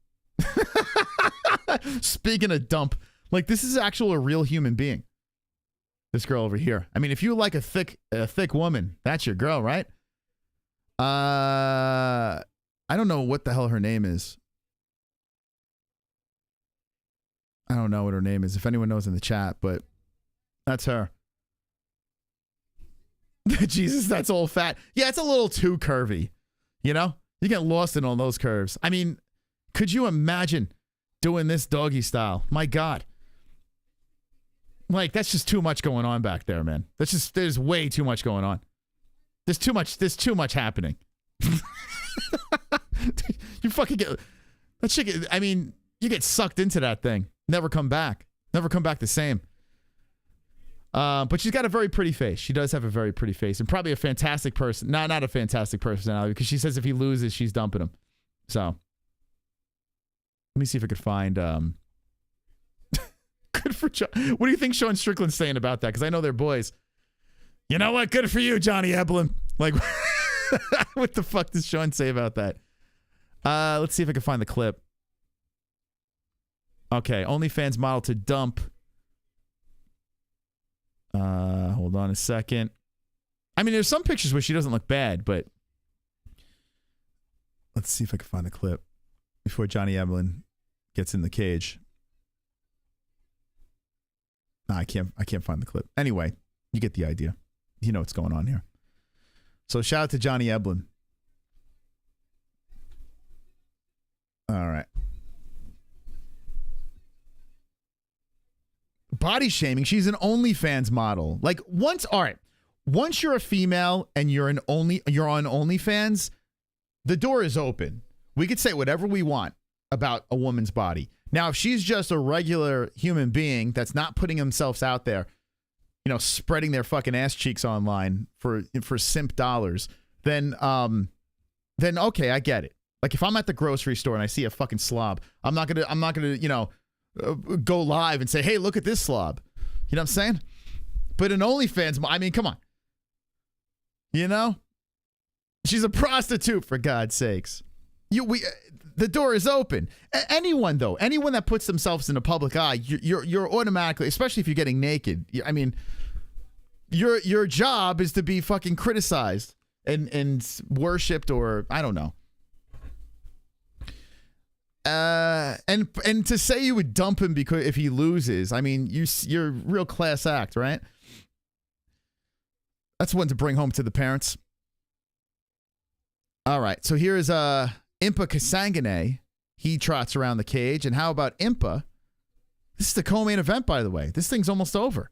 Speaking of dump, like this is actual a real human being. This girl over here. I mean, if you like a thick woman, that's your girl, right? I don't know what the hell her name is. I don't know what her name is. If anyone knows in the chat, but that's her. Jesus, that's all fat. Yeah, it's a little too curvy. You know? You get lost in all those curves. I mean, could you imagine doing this doggy style? My God. Like, that's just too much going on back there, man. There's way too much going on. There's too much happening. You fucking get that shit. I mean, you get sucked into that thing. Never come back. Never come back the same. But she's got a very pretty face. She does have a very pretty face and probably a fantastic person. No, not a fantastic personality because she says if he loses, she's dumping him. So let me see if I could find. Good for John. What do you think Sean Strickland's saying about that? Because I know they're boys. You know what? Good for you, Johnny Eblen. Like, what the fuck does Sean say about that? Let's see if I can find the clip. Okay, OnlyFans model to dump. Hold on a second. I mean, there's some pictures where she doesn't look bad, but let's see if I can find the clip before Johnny Eblen gets in the cage. No, I can't find the clip. Anyway, you get the idea. You know what's going on here. So shout out to Johnny Eblen. All right. Body shaming. She's an OnlyFans model. Like once you're a female and you're on OnlyFans, the door is open. We could say whatever we want about a woman's body. Now, if she's just a regular human being that's not putting themselves out there, you know, spreading their fucking ass cheeks online for simp dollars, then okay, I get it. Like if I'm at the grocery store and I see a fucking slob, I'm not gonna, you know, go live and say, hey, look at this slob. You know what I'm saying? But an OnlyFans, I mean, come on. You know? She's a prostitute, for God's sakes. The door is open. Anyone that puts themselves in the public eye, you're automatically, especially if you're getting naked. I mean, your job is to be fucking criticized and worshipped, or I don't know. And to say you would dump him because if he loses, I mean, you're a real class act, right? That's one to bring home to the parents. All right, so here's Impa Kasangane. He trots around the cage. And how about Impa? This is the co-main event, by the way. This thing's almost over.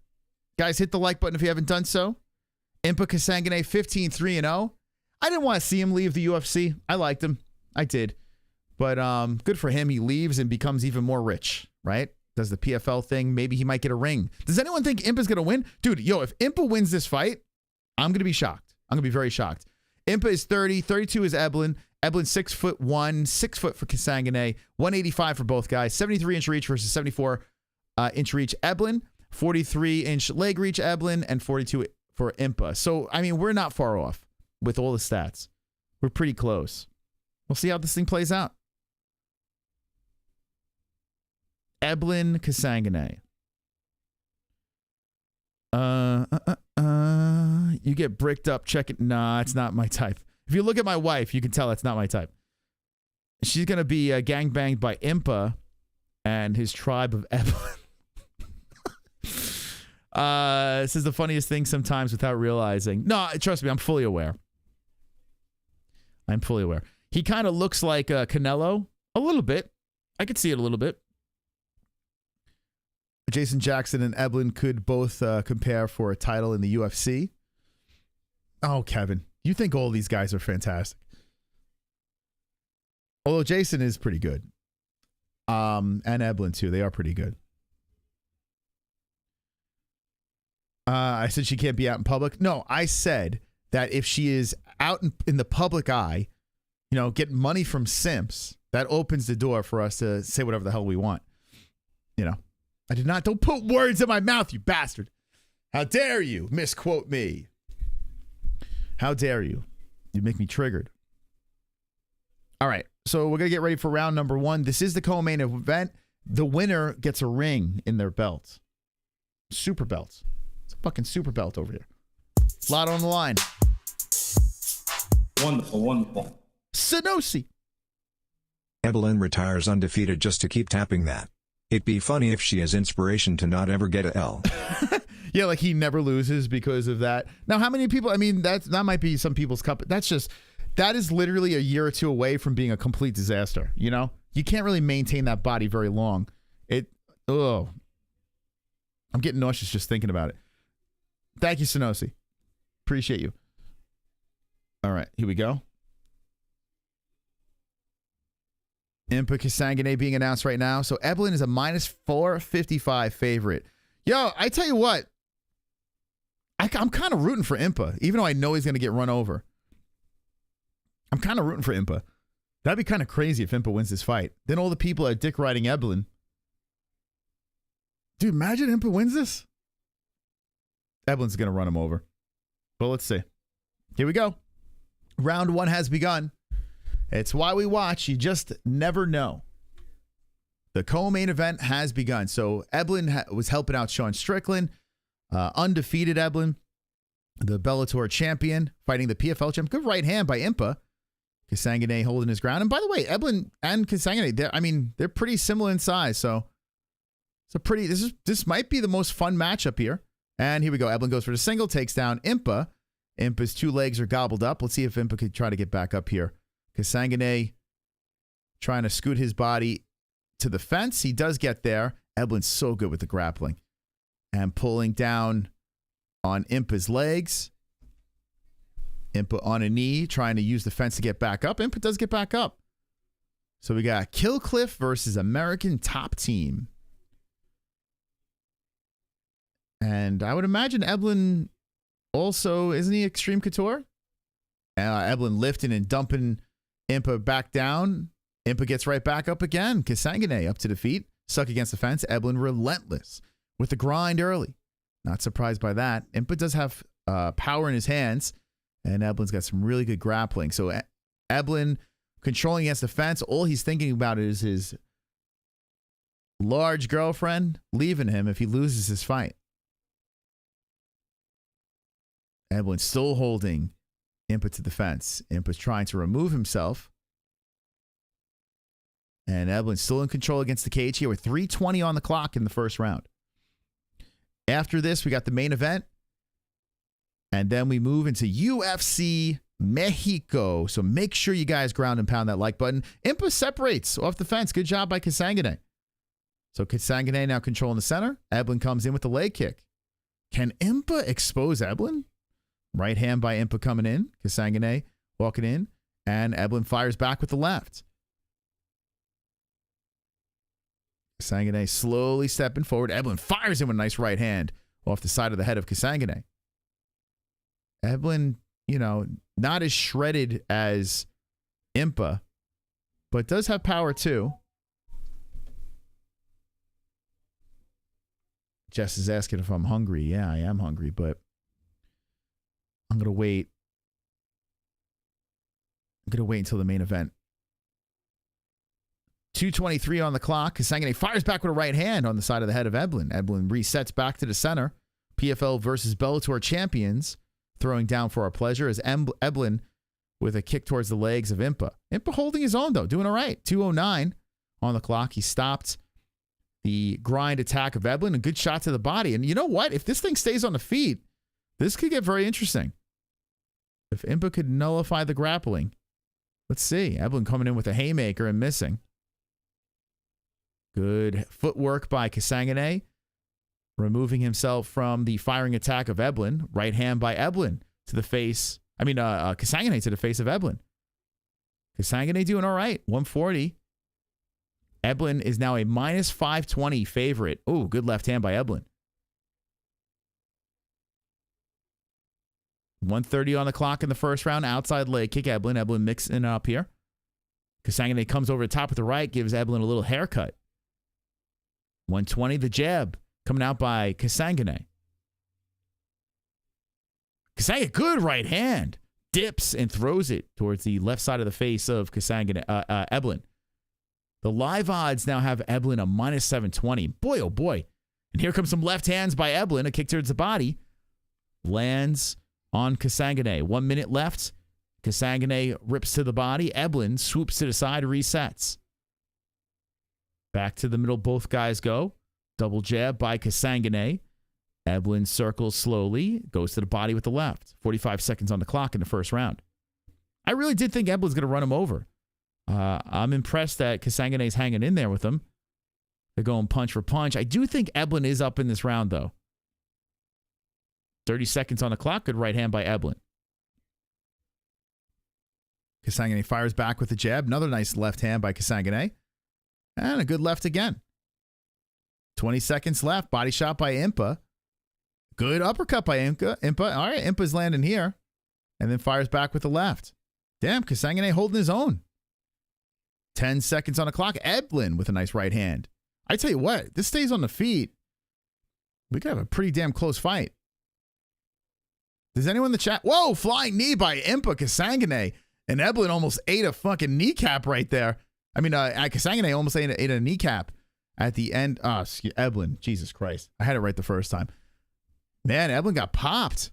Guys, hit the like button if you haven't done so. Impa Kasangane, 15-3-0. I didn't want to see him leave the UFC. I liked him. I did. But good for him. He leaves and becomes even more rich, right? Does the PFL thing. Maybe he might get a ring. Does anyone think Impa's going to win? Dude, if Impa wins this fight, I'm going to be shocked. I'm going to be very shocked. Impa is 30. 32 is Eblen. Eblen 6'1", 6 foot for Kasangane. 185 for both guys. 73-inch reach versus 74-inch reach Eblen. 43-inch leg reach Eblen. And 42 for Impa. So, I mean, we're not far off with all the stats. We're pretty close. We'll see how this thing plays out. Eblen Kasangane. You get bricked up. Check it. Nah, it's not my type. If you look at my wife, you can tell it's not my type. She's going to be gangbanged by Impa and his tribe of Eblen. This is the funniest thing sometimes without realizing. No, trust me, I'm fully aware. I'm fully aware. He kind of looks like Canelo a little bit. I could see it a little bit. Jason Jackson and Eblen could both compare for a title in the UFC. Oh, Kevin, you think all these guys are fantastic. Although Jason is pretty good. And Eblen too. They are pretty good. I said she can't be out in public. No, I said that if she is out in the public eye, get money from simps, that opens the door for us to say whatever the hell we want. Don't put words in my mouth, you bastard. How dare you misquote me? How dare you? You make me triggered. All right, so we're going to get ready for round number 1. This is the co-main event. The winner gets a ring in their belt. Super belts. It's a fucking super belt over here. A lot on the line. Wonderful, wonderful. Sanosi. Evelyn retires undefeated just to keep tapping that. It'd be funny if she has inspiration to not ever get a L. Yeah, like he never loses because of that. Now, how many people, that might be some people's cup. That is literally a year or two away from being a complete disaster, You can't really maintain that body very long. I'm getting nauseous just thinking about it. Thank you, Sanosi. Appreciate you. All right, here we go. Impa Kasanganay being announced right now. So Evelyn is a minus 455 favorite. Yo, I tell you what. I'm kind of rooting for Impa, even though I know he's going to get run over. I'm kind of rooting for Impa. That'd be kind of crazy if Impa wins this fight. Then all the people are dick riding Evelyn. Dude, imagine Impa wins this. Evelyn's going to run him over. But let's see. Here we go. Round 1 has begun. It's why we watch. You just never know. The co-main event has begun. So Evelyn was helping out Sean Strickland. Undefeated Evelyn. The Bellator champion. Fighting the PFL champion. Good right hand by Impa. Kasanganay holding his ground. And by the way, Evelyn and Kasanganay, they're pretty similar in size. So this might be the most fun matchup here. And here we go. Evelyn goes for the single, takes down Impa. Impa's 2 legs are gobbled up. Let's see if Impa could try to get back up here. Kasanganay trying to scoot his body to the fence. He does get there. Evelyn's so good with the grappling. And pulling down on Impa's legs. Impa on a knee, trying to use the fence to get back up. Impa does get back up. So we got Killcliff versus American Top Team. And I would imagine Evelyn also, isn't he Extreme Couture? Evelyn lifting and dumping Impa back down. Impa gets right back up again. Kasanganay up to the feet. Stuck against the fence. Evelyn relentless with the grind early. Not surprised by that. Impa does have power in his hands. And Evelyn's got some really good grappling. So Evelyn controlling against the fence. All he's thinking about is his large girlfriend leaving him if he loses his fight. Evelyn still holding Impa to the fence. Impa's trying to remove himself. And Evelyn's still in control against the cage here with 3:20 on the clock in the first round. After this, we got the main event. And then we move into UFC Mexico. So make sure you guys ground and pound that like button. Impa separates off the fence. Good job by Kasanganay. So Kasanganay now controlling the center. Evelyn comes in with the leg kick. Can Impa expose Evelyn? Right hand by Impa coming in. Kasanganay walking in. And Evelyn fires back with the left. Kasanganay slowly stepping forward. Evelyn fires in with a nice right hand off the side of the head of Kasanganay. Evelyn, not as shredded as Impa, but does have power too. Jess is asking if I'm hungry. Yeah, I am hungry, but I'm going to wait. I'm going to wait until the main event. 2:23 on the clock. Kasanganay fires back with a right hand on the side of the head of Evelyn. Evelyn resets back to the center. PFL versus Bellator champions. Throwing down for our pleasure as Evelyn with a kick towards the legs of Impa. Impa holding his own, though. Doing all right. 2:09 on the clock. He stopped the grind attack of Evelyn. A good shot to the body. And you know what? If this thing stays on the feet, this could get very interesting. If Impa could nullify the grappling. Let's see. Evelyn coming in with a haymaker and missing. Good footwork by Kasanganay. Removing himself from the firing attack of Evelyn. Right hand by Evelyn to the face. Kasanganay to the face of Evelyn. Kasanganay doing all right. 140. Evelyn is now a minus 520 favorite. Oh, good left hand by Evelyn. 1:30 on the clock in the first round. Outside leg kick, Eblen. Eblen mixing it up here. Kasanganay comes over the top with the right, gives Eblen a little haircut. 120, the jab coming out by Kasanganay. Kasanganay, good right hand. Dips and throws it towards the left side of the face of Kasanganay, Eblen. The live odds now have Eblen a minus 720. Boy, oh boy. And here comes some left hands by Eblen. A kick towards the body. Lands on Kasanganay. 1 minute left. Kasanganay rips to the body. Eblen swoops to the side, resets. Back to the middle, both guys go. Double jab by Kasanganay. Eblen circles slowly, goes to the body with the left. 45 seconds on the clock in the first round. I really did think Eblen's going to run him over. I'm impressed that Kasanganay's hanging in there with him. They're going punch for punch. I do think Eblen is up in this round, though. 30 seconds on the clock. Good right hand by Eblen. Kasanganay fires back with the jab. Another nice left hand by Kasanganay. And a good left again. 20 seconds left. Body shot by Impa. Good uppercut by Impa. All right, Impa's landing here. And then fires back with the left. Damn, Kasanganay holding his own. 10 seconds on the clock. Eblen with a nice right hand. I tell you what, this stays on the feet. We could have a pretty damn close fight. Does anyone in the chat? Whoa, flying knee by Impa Kasanganay. And Eblen almost ate a fucking kneecap right there. I mean, Kasanganay almost ate a kneecap at the end. Eblen, Jesus Christ. I had it right the first time. Man, Eblen got popped.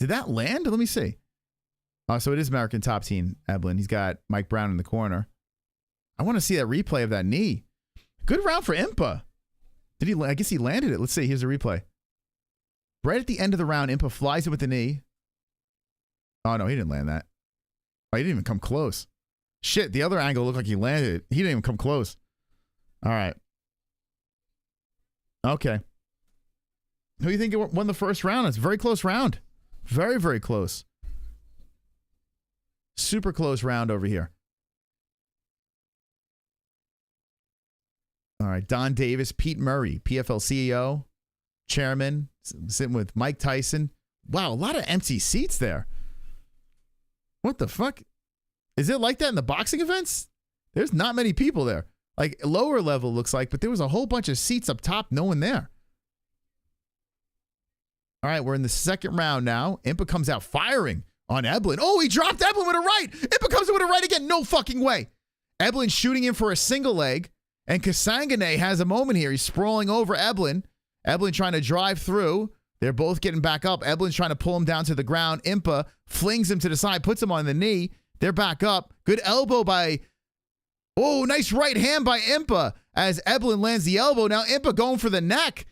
Did that land? Let me see. So it is American top team, Eblen. He's got Mike Brown in the corner. I want to see that replay of that knee. Good round for Impa. Did he? I guess he landed it. Let's see. Here's a replay. Right at the end of the round, Impa flies it with the knee. Oh, no, he didn't land that. Oh, he didn't even come close. Shit, the other angle looked like he landed it. He didn't even come close. All right. Okay. Who do you think won the first round? It's a very close round. Very, very close. Super close round over here. All right. Don Davis, Pete Murray, PFL CEO, chairman, sitting with Mike Tyson. Wow, a lot of empty seats there. What the fuck? Is it like that in the boxing events? There's not many people there. Like lower level looks like, but there was a whole bunch of seats up top, no one there. All right, we're in the second round now. Impa comes out firing on Eblen. Oh, he dropped Eblen with a right. Impa comes in with a right again. No fucking way. Eblen shooting in for a single leg. And Kasanganay has a moment here. He's sprawling over Eblen. Eblen trying to drive through. They're both getting back up. Eblen's trying to pull him down to the ground. Impa flings him to the side, puts him on the knee. They're back up. Good elbow by... Oh, nice right hand by Impa as Eblen lands the elbow. Now Impa going for the neck.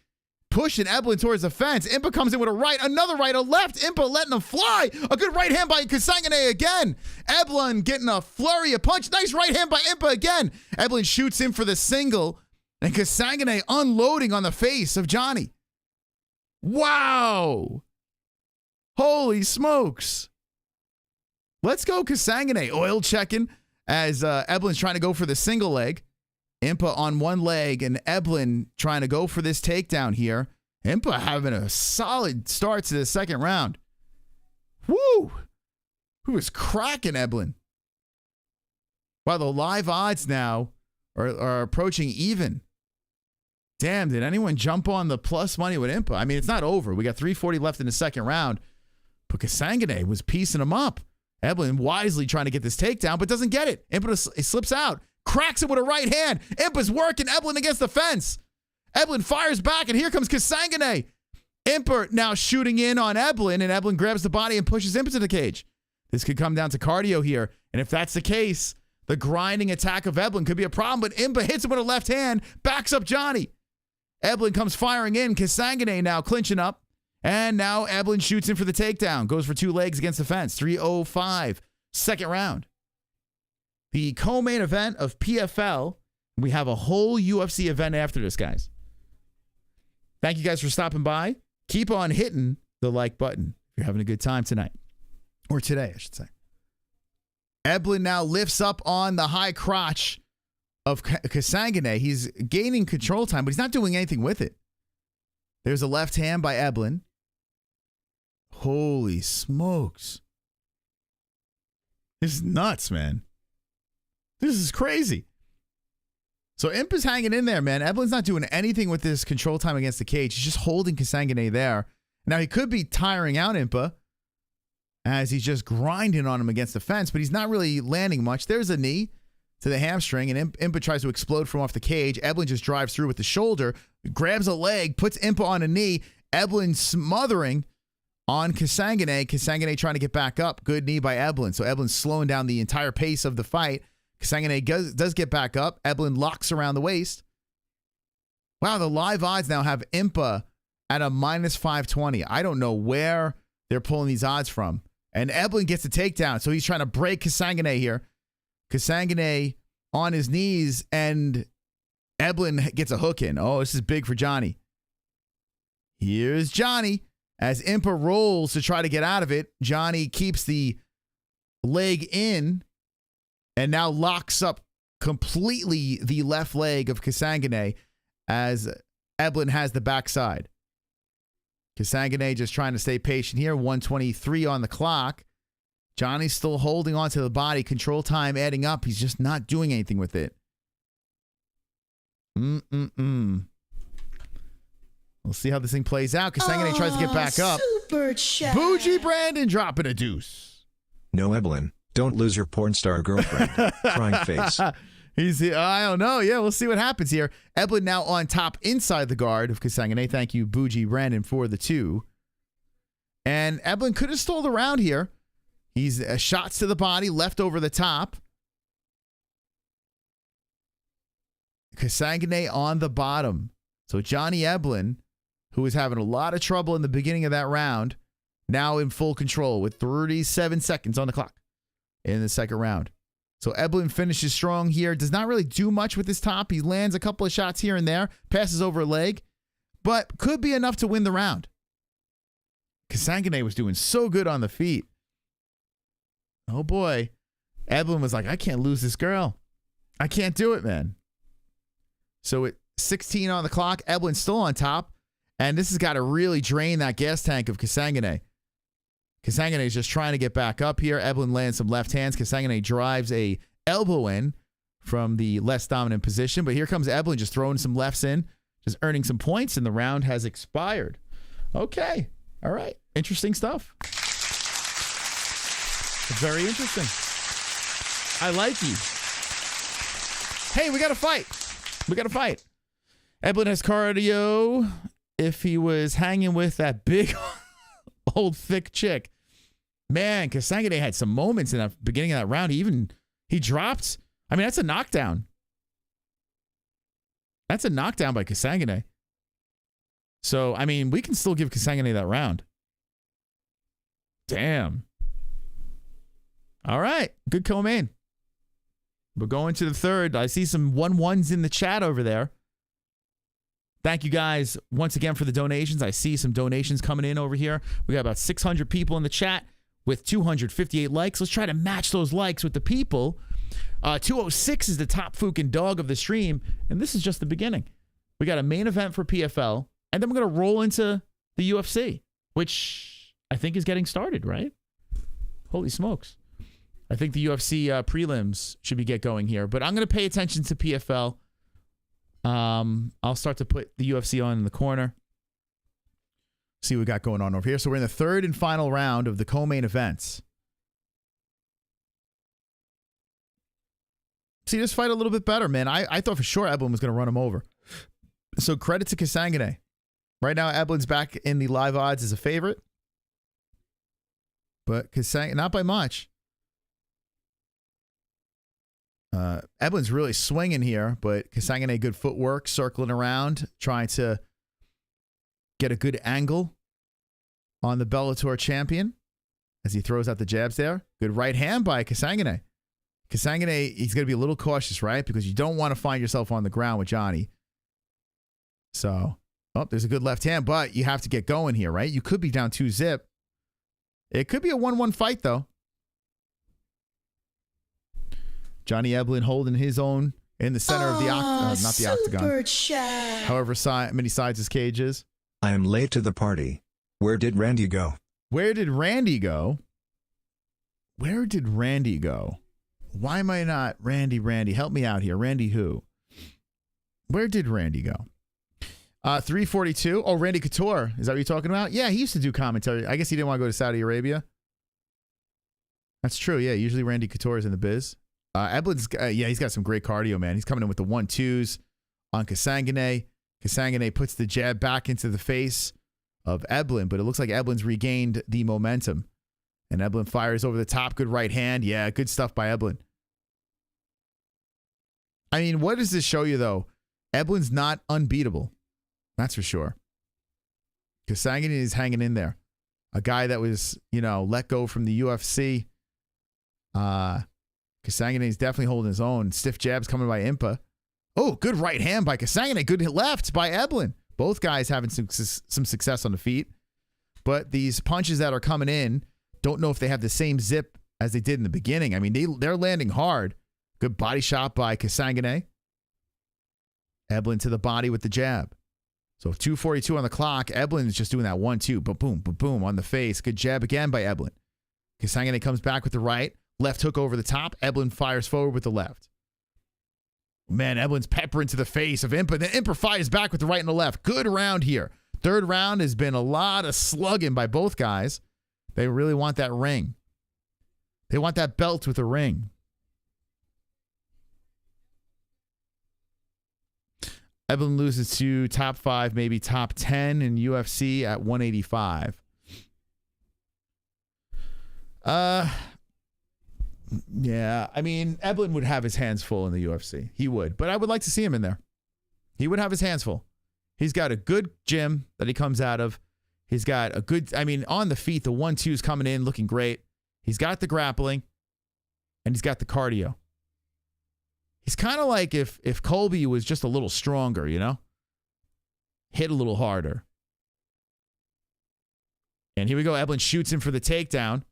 Pushing Eblen towards the fence. Impa comes in with a right, another right, a left. Impa letting him fly. A good right hand by Kasanganay again. Eblen getting a flurry of punch. Nice right hand by Impa again. Eblen shoots in for the single. And Kasanganay unloading on the face of Johnny. Wow. Holy smokes. Let's go Kasanganay. Oil checking as Eblen's trying to go for the single leg. Impa on one leg and Eblen trying to go for this takedown here. Impa having a solid start to the second round. Woo! Who is cracking Eblen? Wow, the live odds now are approaching even. Damn, did anyone jump on the plus money with Impa? I mean, it's not over. We got 340 left in the second round. But Kasanganay was piecing him up. Eblen wisely trying to get this takedown, but doesn't get it. Impa slips out. Cracks it with a right hand. Impa's working Eblen against the fence. Eblen fires back, and here comes Kasanganay. Impa now shooting in on Eblen, and Eblen grabs the body and pushes Impa to the cage. This could come down to cardio here, and if that's the case, the grinding attack of Eblen could be a problem, but Impa hits him with a left hand, backs up Johnny. Eblen comes firing in. Kasanganay now clinching up, and now Eblen shoots in for the takedown. Goes for two legs against the fence. 3:05, second round. The co-main event of PFL. We have a whole UFC event after this, guys. Thank you guys for stopping by. Keep on hitting the like button if you're having a good time tonight. Or today, I should say. Eblen now lifts up on the high crotch of Kasanganay. He's gaining control time, but he's not doing anything with it. There's a left hand by Eblen. Holy smokes. This is nuts, man. This is crazy. So Imp is hanging in there, man. Eblen's not doing anything with this control time against the cage. He's just holding Kasanganay there. Now, he could be tiring out Impa as he's just grinding on him against the fence, but he's not really landing much. There's a knee to the hamstring, and Impa tries to explode from off the cage. Eblen just drives through with the shoulder, grabs a leg, puts Impa on a knee. Eblen smothering on Kasanganay. Kasanganay trying to get back up. Good knee by Eblen. So Eblen's slowing down the entire pace of the fight. Kasanganay does get back up. Eblen locks around the waist. Wow, the live odds now have Impa at a minus 520. I don't know where they're pulling these odds from. And Eblen gets a takedown, so he's trying to break Kasanganay here. Kasanganay on his knees, and Eblen gets a hook in. Oh, this is big for Johnny. Here's Johnny. As Impa rolls to try to get out of it, Johnny keeps the leg in and now locks up completely the left leg of Kasanganay as Eblen has the backside. Kasanganay just trying to stay patient here. 1:23 on the clock. Johnny's still holding on to the body. Control time adding up. He's just not doing anything with it. We'll see how this thing plays out. Kasanganay tries to get back up. Super chat. Bougie Brandon dropping a deuce. No, Eblen, don't lose your porn star girlfriend. Crying face. I don't know. Yeah, we'll see what happens here. Eblen now on top inside the guard of Kasanganay. Thank you, Bougie Brandon, for the 2. And Eblen could have stole the round here. He's shots to the body, left over the top. Kasanganay on the bottom. So Johnny Eblen, who was having a lot of trouble in the beginning of that round, now in full control with 37 seconds on the clock in the second round. So Eblen finishes strong here. Does not really do much with his top. He lands a couple of shots here and there, passes over a leg, but could be enough to win the round. Kasanganay was doing so good on the feet. Oh boy. Eblen was like, I can't lose this girl. I can't do it, man. So at 16 on the clock, Eblen's still on top, and this has got to really drain that gas tank of Kasanganay. Kasanganay is just trying to get back up here. Eblen lands some left hands. Kasanganay drives a elbow in from the less dominant position, but here comes Eblen just throwing some lefts in, just earning some points, and the round has expired. Okay. All right. Interesting stuff. Very interesting. I like you. Hey, we got to fight. We got to fight. Eblen has cardio if he was hanging with that big old thick chick. Man, Kasanganay had some moments in the beginning of that round. He dropped. I mean, that's a knockdown. That's a knockdown by Kasanganay. So, I mean, we can still give Kasanganay that round. Damn. All right. Good co-main. We're going to the third. I see some 1-1s in the chat over there. Thank you guys once again for the donations. I see some donations coming in over here. We got about 600 people in the chat with 258 likes. Let's try to match those likes with the people. 206 is the top fucking dog of the stream, and this is just the beginning. We got a main event for PFL, and then we're going to roll into the UFC, which I think is getting started, right? Holy smokes. I think the UFC prelims should get going here, but I'm going to pay attention to PFL. I'll start to put the UFC on in the corner. See what we got going on over here. So we're in the third and final round of the co-main events. See this fight a little bit better, man. I thought for sure Eblen was going to run him over. So credit to Kasanganay. Right now, Eblen's back in the live odds as a favorite. But Kasanganay, not by much. Eblen's really swinging here, but Kasanganay good footwork, circling around, trying to get a good angle on the Bellator champion as he throws out the jabs there. Good right hand by Kasanganay. Kasanganay, he's going to be a little cautious, right? Because you don't want to find yourself on the ground with Johnny. So, there's a good left hand, but you have to get going here, right? You could be down 2-0. It could be a 1-1 fight, though. Johnny Eblen holding his own in the center of the octagon, not the octagon. Chat. However many sides his cage is. I am late to the party. Where did Randy go? Where did Randy go? Where did Randy go? Why am I not Randy? Help me out here. Randy who? Where did Randy go? 342. Oh, Randy Couture. Is that what you're talking about? Yeah, he used to do commentary. I guess he didn't want to go to Saudi Arabia. That's true. Yeah, usually Randy Couture is in the biz. Eblin's, he's got some great cardio, man. He's coming in with the 1-2s on Kasanganay. Kasanganay puts the jab back into the face of Eblin, but it looks like Eblin's regained the momentum. And Eblin fires over the top. Good right hand. Yeah, good stuff by Eblin. I mean, what does this show you, though? Eblin's not unbeatable. That's for sure. Kasanganay is hanging in there. A guy that was, let go from the UFC. Kasanganay is definitely holding his own. Stiff jabs coming by Impa. Oh, good right hand by Kasanganay. Good left by Eblin. Both guys having some success on the feet. But these punches that are coming in, don't know if they have the same zip as they did in the beginning. I mean, they're landing hard. Good body shot by Kasanganay. Eblin to the body with the jab. So 2:42 on the clock. Eblin is just doing that 1-2. Boom, boom on the face. Good jab again by Eblin. Kasanganay comes back with the right. Left hook over the top. Eblin fires forward with the left. Man, Eblin's peppering to the face of Impa. Then Impa fires back with the right and the left. Good round here. Third round has been a lot of slugging by both guys. They really want that ring. They want that belt with a ring. Eblin loses to top 5, maybe top 10 in UFC at 185. Yeah, I mean, Eblin would have his hands full in the UFC. He would, but I would like to see him in there. He would have his hands full. He's got a good gym that he comes out of. He's got a good, on the feet, the 1-2s coming in, looking great. He's got the grappling, and he's got the cardio. He's kind of like if Colby was just a little stronger, hit a little harder. And here we go. Eblin shoots him for the takedown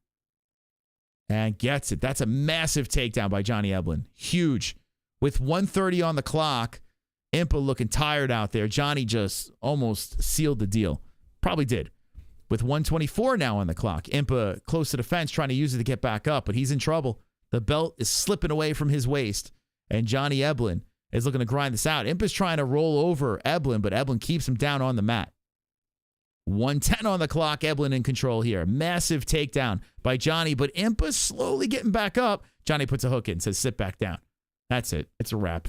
and gets it. That's a massive takedown by Johnny Eblin. Huge. With 1:30 on the clock, Impa looking tired out there. Johnny just almost sealed the deal. Probably did. With 1:24 now on the clock, Impa close to the fence trying to use it to get back up, but he's in trouble. The belt is slipping away from his waist. And Johnny Eblin is looking to grind this out. Impa's trying to roll over Eblin, but Eblin keeps him down on the mat. 1:10 on the clock. Eblin in control here. Massive takedown by Johnny, but Impa's slowly getting back up. Johnny puts a hook in, says, sit back down. That's it. It's a wrap.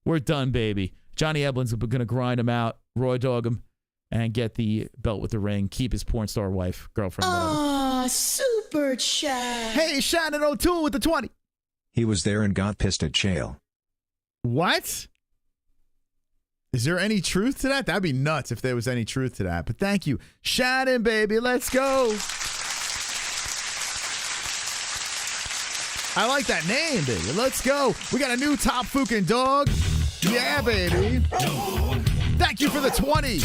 We're done, baby. Johnny Eblin's going to grind him out, raw dog him, and get the belt with the ring. Keep his porn star wife, girlfriend, whatever. Aw, super chat. Hey, Shannon O'Toole with the 20. He was there and got pissed at Chael. What? Is there any truth to that? That'd be nuts if there was any truth to that. But thank you. Shannon, baby. Let's go. I like that name, baby. Let's go. We got a new top fucking dog. Yeah, baby. Thank you for the 20.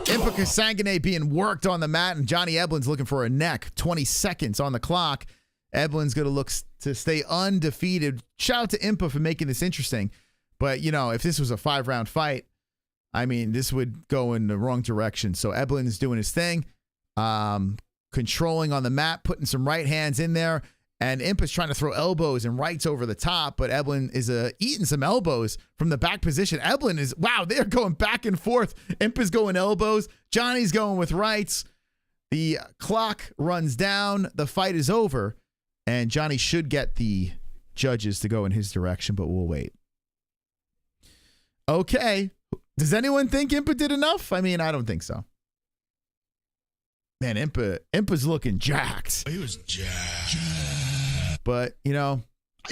Impa Kasanganay being worked on the mat, and Johnny Eblin's looking for a neck. 20 seconds on the clock. Eblin's going to look to stay undefeated. Shout out to Impa for making this interesting. But, if this was a 5-round fight, this would go in the wrong direction. So Eblin is doing his thing, controlling on the mat, putting some right hands in there. And Impa's trying to throw elbows and rights over the top, but Eblin is eating some elbows from the back position. Eblin is, they're going back and forth. Impa's going elbows. Johnny's going with rights. The clock runs down. The fight is over. And Johnny should get the judges to go in his direction, but we'll wait. Okay. Does anyone think Impa did enough? I don't think so. Man, Impa's looking jacked. He was jacked. But, I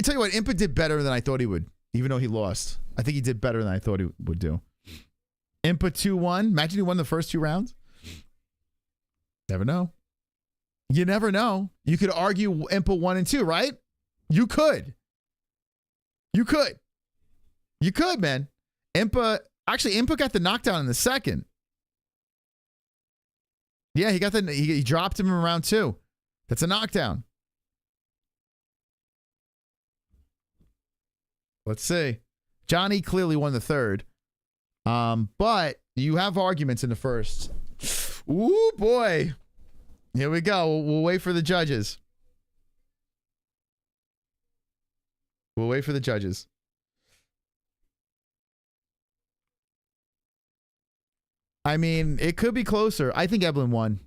tell you what, Impa did better than I thought he would, even though he lost. I think he did better than I thought he would do. Impa 2-1. Imagine he won the first 2 rounds. Never know. You never know. You could argue Impa 1 and 2, right? You could. You could, man. Impa got the knockdown in the second. Yeah, he dropped him in round 2. That's a knockdown. Let's see. Johnny clearly won the third. But you have arguments in the first. Ooh, boy. Here we go. We'll wait for the judges. We'll wait for the judges. I mean, it could be closer. I think Eblen won.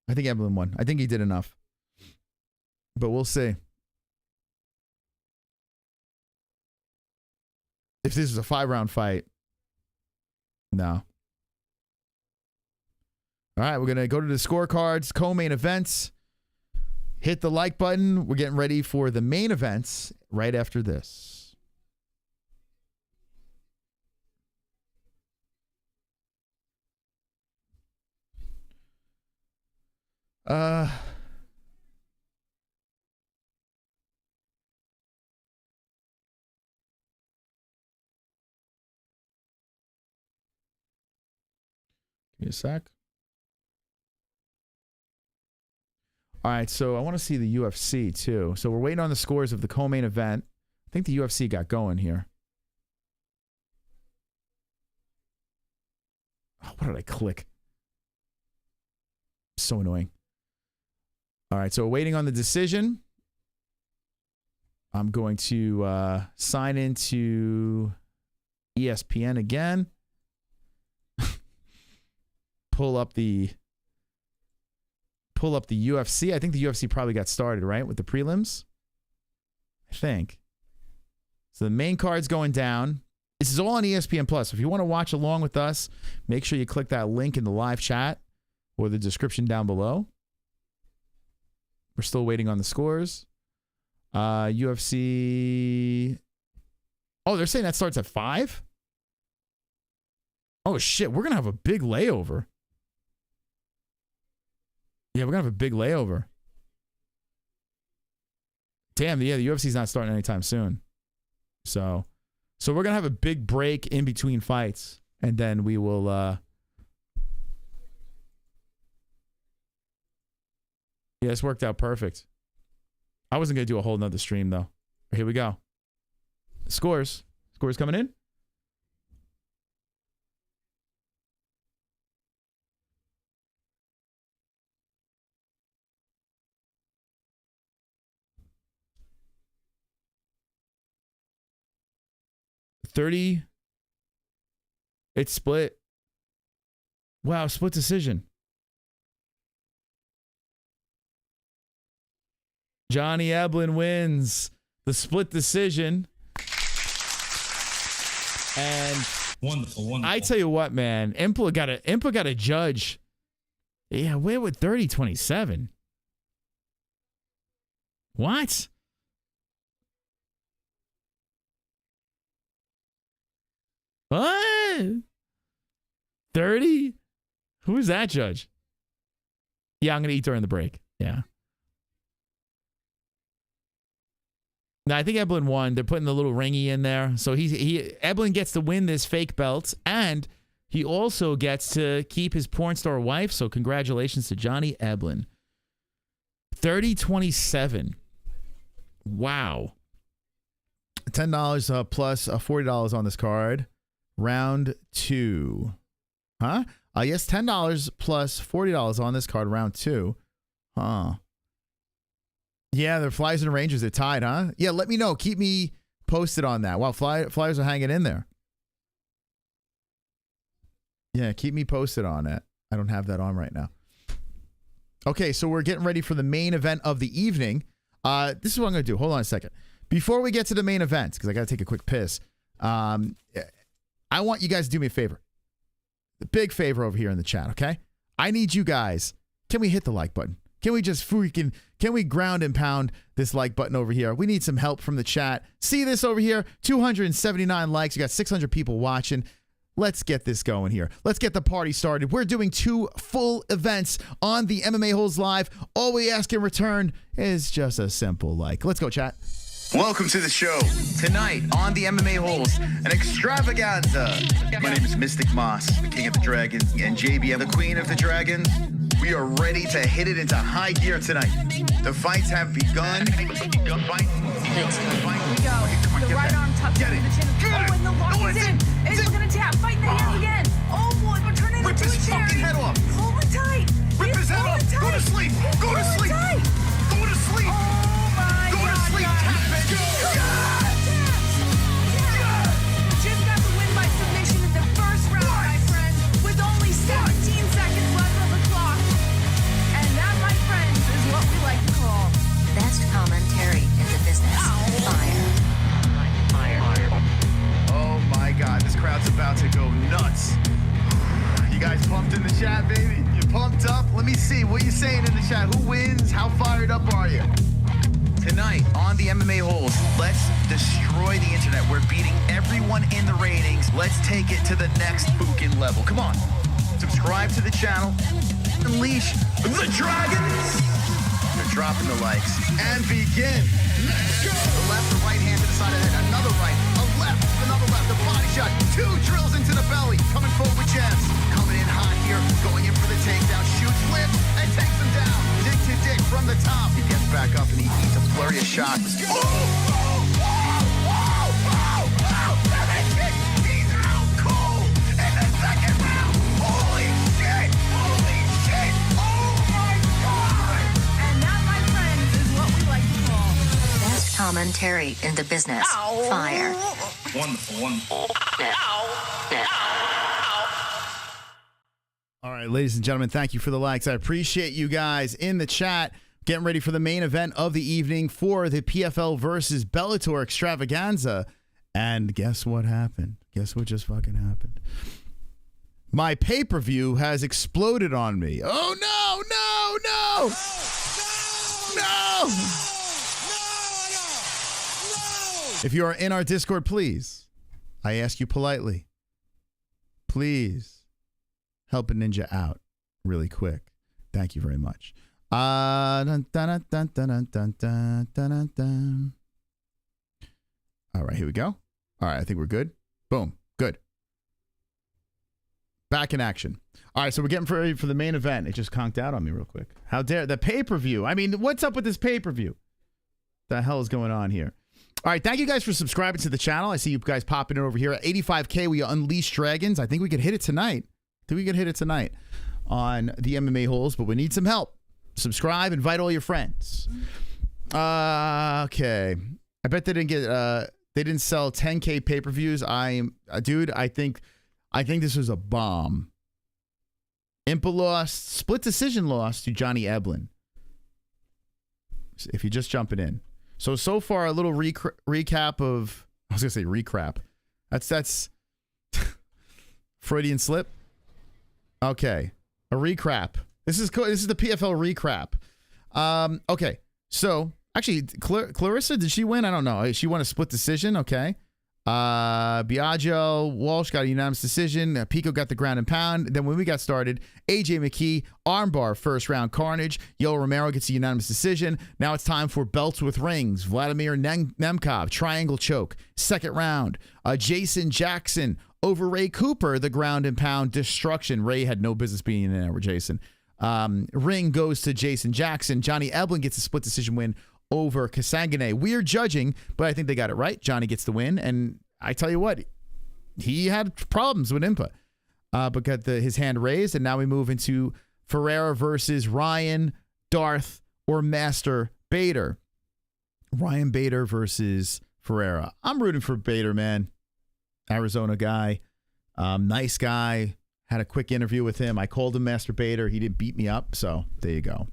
I think he did enough. But we'll see. If this was a 5-round fight, no. All right, we're going to go to the scorecards, co-main events. Hit the like button. We're getting ready for the main events right after this. Give me a sec. All right, so I want to see the UFC too. So we're waiting on the scores of the co-main event. I think the UFC got going here. Oh, what did I click? So annoying. All right, so we're waiting on the decision. I'm going to sign into ESPN again. Pull up the UFC. I think the UFC probably got started, right, with the prelims? I think. So the main card's going down. This is all on ESPN Plus. If you want to watch along with us, make sure you click that link in the live chat or the description down below. We're still waiting on the scores. UFC. Oh, they're saying that starts at 5? Oh, shit. We're going to have a big layover. Yeah, we're going to have a big layover. Damn, yeah, the UFC's not starting anytime soon. So we're going to have a big break in between fights. And then we will... Yeah, it's worked out perfect. I wasn't going to do a whole nother stream, though. Here we go. Scores. Scores coming in. $30. It's split. Wow, split decision. Johnny Eblen wins the split decision. And Wonderful. I tell you what, man, Impa got a judge. Yeah, we're with 30-27. What? What? 30? Who's that judge? Yeah, I'm going to eat during the break. Yeah. Now, I think Eblen won. They're putting the little ringy in there. So Eblen gets to win this fake belt, and he also gets to keep his porn star wife. So congratulations to Johnny Eblen. 30-27. Wow. $10 plus $40 on this card. Round 2. Huh? Yes, $10 plus $40 on this card. Round 2. Huh. Yeah, the Flyers and Rangers, they're tied, huh? Yeah, let me know. Keep me posted on that. Wow, Flyers are hanging in there. Yeah, keep me posted on it. I don't have that on right now. Okay, so we're getting ready for the main event of the evening. This is what I'm going to do. Hold on a second. Before we get to the main event, because I got to take a quick piss, I want you guys to do me a favor. The big favor over here in the chat, okay? I need you guys. Can we hit the like button? Can we just can we ground and pound this like button over here? We need some help from the chat. See this over here? 279 likes. You got 600 people watching. Let's get this going here. Let's get the party started. We're doing 2 full events on the MMA Holes Live. All we ask in return is just a simple like. Let's go, chat. Welcome to the show. Tonight on the MMA Holes, an extravaganza. My name is Mystic Moss, the King of the Dragons, and JBM, the Queen of the Dragons. We are ready to hit it into high gear tonight. The fights have begun. Here we go. The right arm tucked into the chin. Oh, and the lock is in. And we're going to tap. Fight in the hands again. Oh, boy. We're turning into a cherry. Rip his fucking head off. Hold it tight. Rip his fights. You guys pumped in the chat, baby? You pumped up? Let me see. What you saying in the chat? Who wins? How fired up are you? Tonight on the MMA Holes, let's destroy the internet. We're beating everyone in the ratings. Let's take it to the next Bukin level. Come on. Subscribe to the channel. Unleash the dragons. They're dropping the likes. And begin. Let's go. The left, the right hand to the side of the head. Another right. A left. Another left. A body shot. 2 drills into the belly. Coming forward with jabs. Coming in hot here. Going in for the takedown. Shoots, flips, and takes him down. Dick to dick from the top. He gets back up and he eats a flurry of shots. Oh, oh, oh, oh, oh, oh. He's out cold in the second round. Holy shit. Holy shit. Oh, my God. And that, my friends, is what we like to call best commentary in the business. Ow. Fire. Wonderful, wonderful. All right, ladies and gentlemen, thank you for the likes. I appreciate you guys in the chat getting ready for the main event of the evening for the PFL versus Bellator extravaganza. And guess what happened? Guess what just fucking happened? My pay-per-view has exploded on me. Oh, no, no, no. No. If you are in our Discord, please, I ask you politely, please help a ninja out really quick. Thank you very much. All right, here we go. All right, I think we're good. Boom. Good. Back in action. All right, so we're getting ready for the main event. It just conked out on me real quick. How dare the pay-per-view? I mean, what's up with this pay-per-view? The hell is going on here? All right, thank you guys for subscribing to the channel. I see you guys popping it over here. At 85K, we unleash dragons. I think we could hit it tonight. On the MMA Holes, but we need some help. Subscribe, invite all your friends. Okay. I bet they didn't get they didn't sell 10K pay-per-views. Dude, I think this was a bomb. Impa lost, split decision loss to Johnny Eblen. If you're just jumping in. So far, a little recap of, I was going to say recrap. That's Freudian slip. Okay. A recap. This is the PFL recap. Okay. So, actually, Clarissa, did she win? I don't know. She won a split decision. Okay. Biagio, Walsh got a unanimous decision. Pico got the ground and pound. Then when we got started, AJ McKee, armbar, first round carnage. Yo Romero gets a unanimous decision. Now it's time for belts with rings. Vladimir Nemkov, triangle choke, second round. Jason Jackson over Ray Cooper, the ground and pound destruction. Ray had no business being in there with Jason. Ring goes to Jason Jackson. Johnny Eblen gets a split decision win over Kasangane. Weird judging, but I think they got it right. Johnny gets the win, and I tell you what, he had problems with Impa, but got his hand raised, and now we move into Ferreira versus Ryan, Darth, or Master Bader. Ryan Bader versus Ferreira. I'm rooting for Bader, man. Arizona guy, nice guy. Had a quick interview with him. I called him Master Bader. He didn't beat me up, so there you go.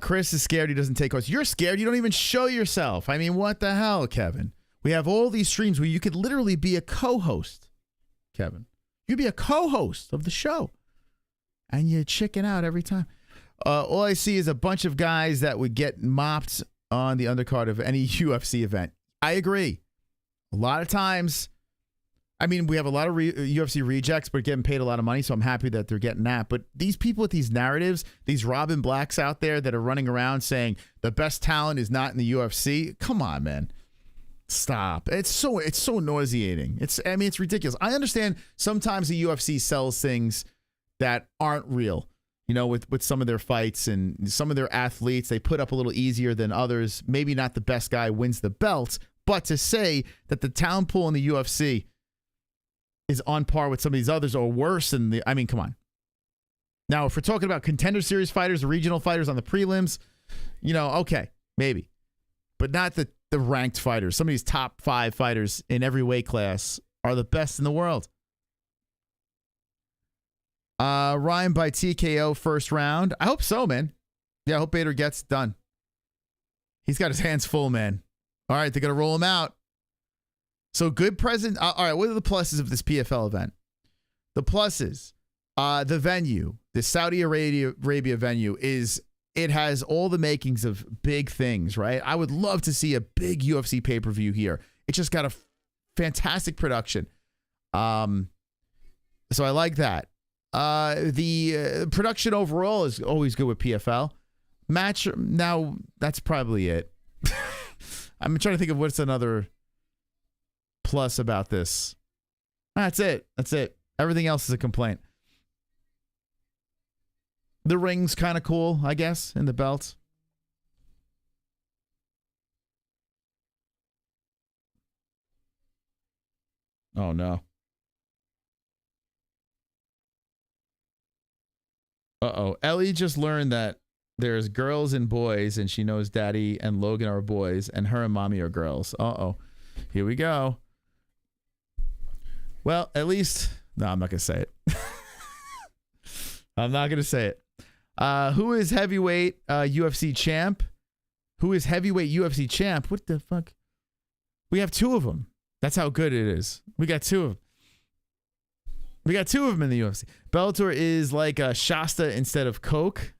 Chris is scared he doesn't take calls. You're scared. You don't even show yourself. I mean, what the hell, Kevin? We have all these streams where you could literally be a co-host, Kevin. You'd be a co-host of the show, and you chicken out every time. All I see is a bunch of guys that would get mopped on the undercard of any UFC event. I agree. A lot of times, I mean, we have a lot of UFC rejects, but getting paid a lot of money, so I'm happy that they're getting that. But these people with these narratives, these Robin Blacks out there that are running around saying the best talent is not in the UFC, come on, man. Stop. It's so nauseating. It's ridiculous. I understand sometimes the UFC sells things that aren't real, you know, with some of their fights and some of their athletes. They put up a little easier than others. Maybe not the best guy wins the belt, but to say that the talent pool in the UFC is on par with some of these others or worse than I mean, come on. Now, if we're talking about contender series fighters, regional fighters on the prelims, you know, okay, maybe. But not the ranked fighters. Some of these top 5 fighters in every weight class are the best in the world. Ryan by TKO first round. I hope so, man. Yeah, I hope Bader gets done. He's got his hands full, man. All right, they're going to roll him out. So good present. All right, what are the pluses of this PFL event? The pluses, the venue, the Saudi Arabia venue it has all the makings of big things, right? I would love to see a big UFC pay-per-view here. It just got a fantastic production. So I like that. The production overall is always good with PFL. Match, now that's probably it. I'm trying to think of what's another plus about this. That's it. Everything else is a complaint. The ring's kind of cool, I guess, in the belt. Oh, no. Uh-oh. Ellie just learned that there's girls and boys, and she knows Daddy and Logan are boys, and her and Mommy are girls. Uh-oh. Here we go. Well, at least... No, I'm not going to say it. I'm not going to say it. Who is heavyweight UFC champ? Who is heavyweight UFC champ? What the fuck? We have two of them. That's how good it is. We got two of them. We got two of them in the UFC. Bellator is like Shasta instead of Coke.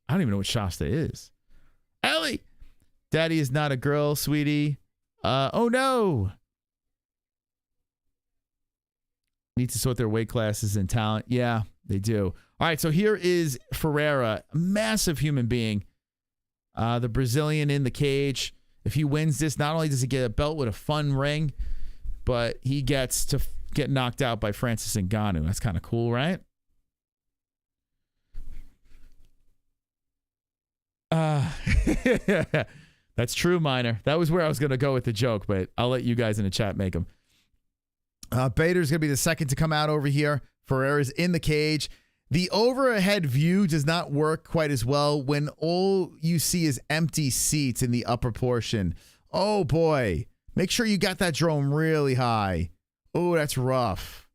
I don't even know what Shasta is. Ellie! Daddy is not a girl, sweetie. Oh no! Need to sort their weight classes and talent. Yeah, they do. All right, so here is Ferreira, a massive human being. The Brazilian in the cage. If he wins this, not only does he get a belt with a fun ring, but he gets to get knocked out by Francis Ngannou. That's kind of cool, right? That's true, Minor. That was where I was going to go with the joke, but I'll let you guys in the chat make them. Bader's going to be the second to come out over here. Ferreira's in the cage. The overhead view does not work quite as well when all you see is empty seats in the upper portion. Oh, boy. Make sure you got that drone really high. Oh, that's rough.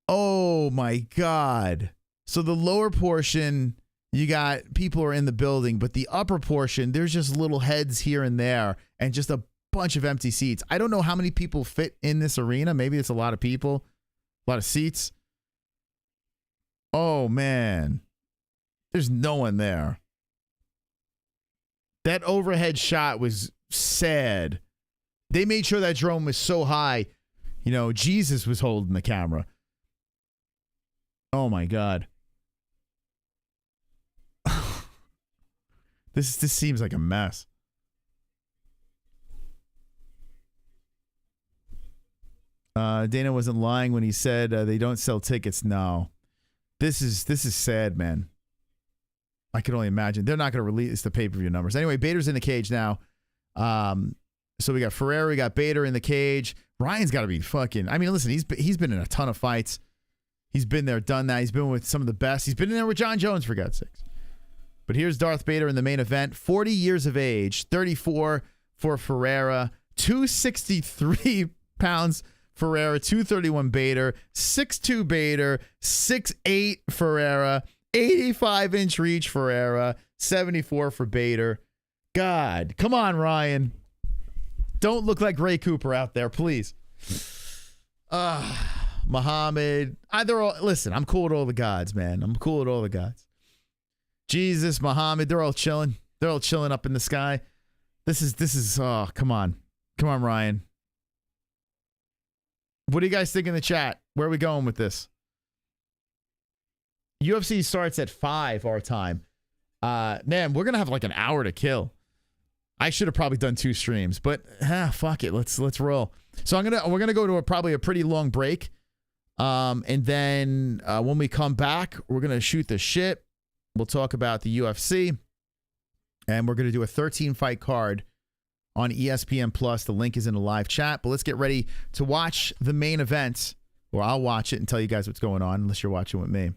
Oh, my God. So the lower portion, you got people are in the building, but the upper portion, there's just little heads here and there and just a bunch of empty seats. I don't know how many people fit in this arena. Maybe it's a lot of people, a lot of seats. Oh, man. There's no one there. That overhead shot was sad. They made sure that drone was so high. You know, Jesus was holding the camera. Oh, my God. This seems like a mess. Dana wasn't lying when he said they don't sell tickets. No. This is sad, man. I can only imagine. They're not going to release the pay-per-view numbers. Anyway, Bader's in the cage now. So we got Ferreira, we got Bader in the cage. Ryan's got to be fucking... I mean, listen, he's been in a ton of fights. He's been there, done that. He's been with some of the best. He's been in there with John Jones, for God's sakes. But here's Darth Bader in the main event. 40 years of age, 34 for Ferreira, 263 pounds Ferreira, 231 Bader, 6'2 Bader, 6'8 Ferreira, 85-inch reach Ferreira, 74 for Bader. God, come on, Ryan. Don't look like Ray Cooper out there, please. Muhammad. Listen, I'm cool with all the gods, man. I'm cool with all the gods. Jesus, Muhammad, they're all chilling. They're all chilling up in the sky. This is, oh, come on. Come on, Ryan. What do you guys think in the chat? Where are we going with this? UFC starts at 5 our time. Man, we're going to have like an hour to kill. I should have probably done 2 streams, but fuck it. Let's roll. So we're going to go to probably a pretty long break. And then when we come back, we're going to shoot the shit. We'll talk about the UFC, and we're going to do a 13-fight card on ESPN Plus. The link is in the live chat, but let's get ready to watch the main event, or I'll watch it and tell you guys what's going on, unless you're watching with me.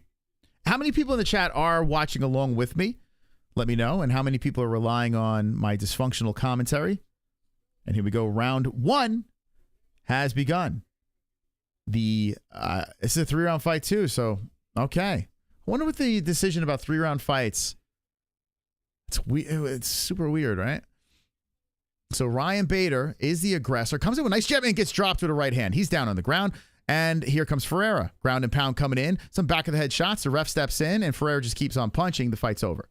How many people in the chat are watching along with me? Let me know. And how many people are relying on my dysfunctional commentary? And here we go. Round 1 has begun. This is a 3-round fight too, so okay. I wonder what the decision about 3-round fights. It's super weird, right? So Ryan Bader is the aggressor. Comes in with a nice jab and gets dropped with a right hand. He's down on the ground. And here comes Ferreira. Ground and pound coming in. Some back of the head shots. The ref steps in, and Ferreira just keeps on punching. The fight's over.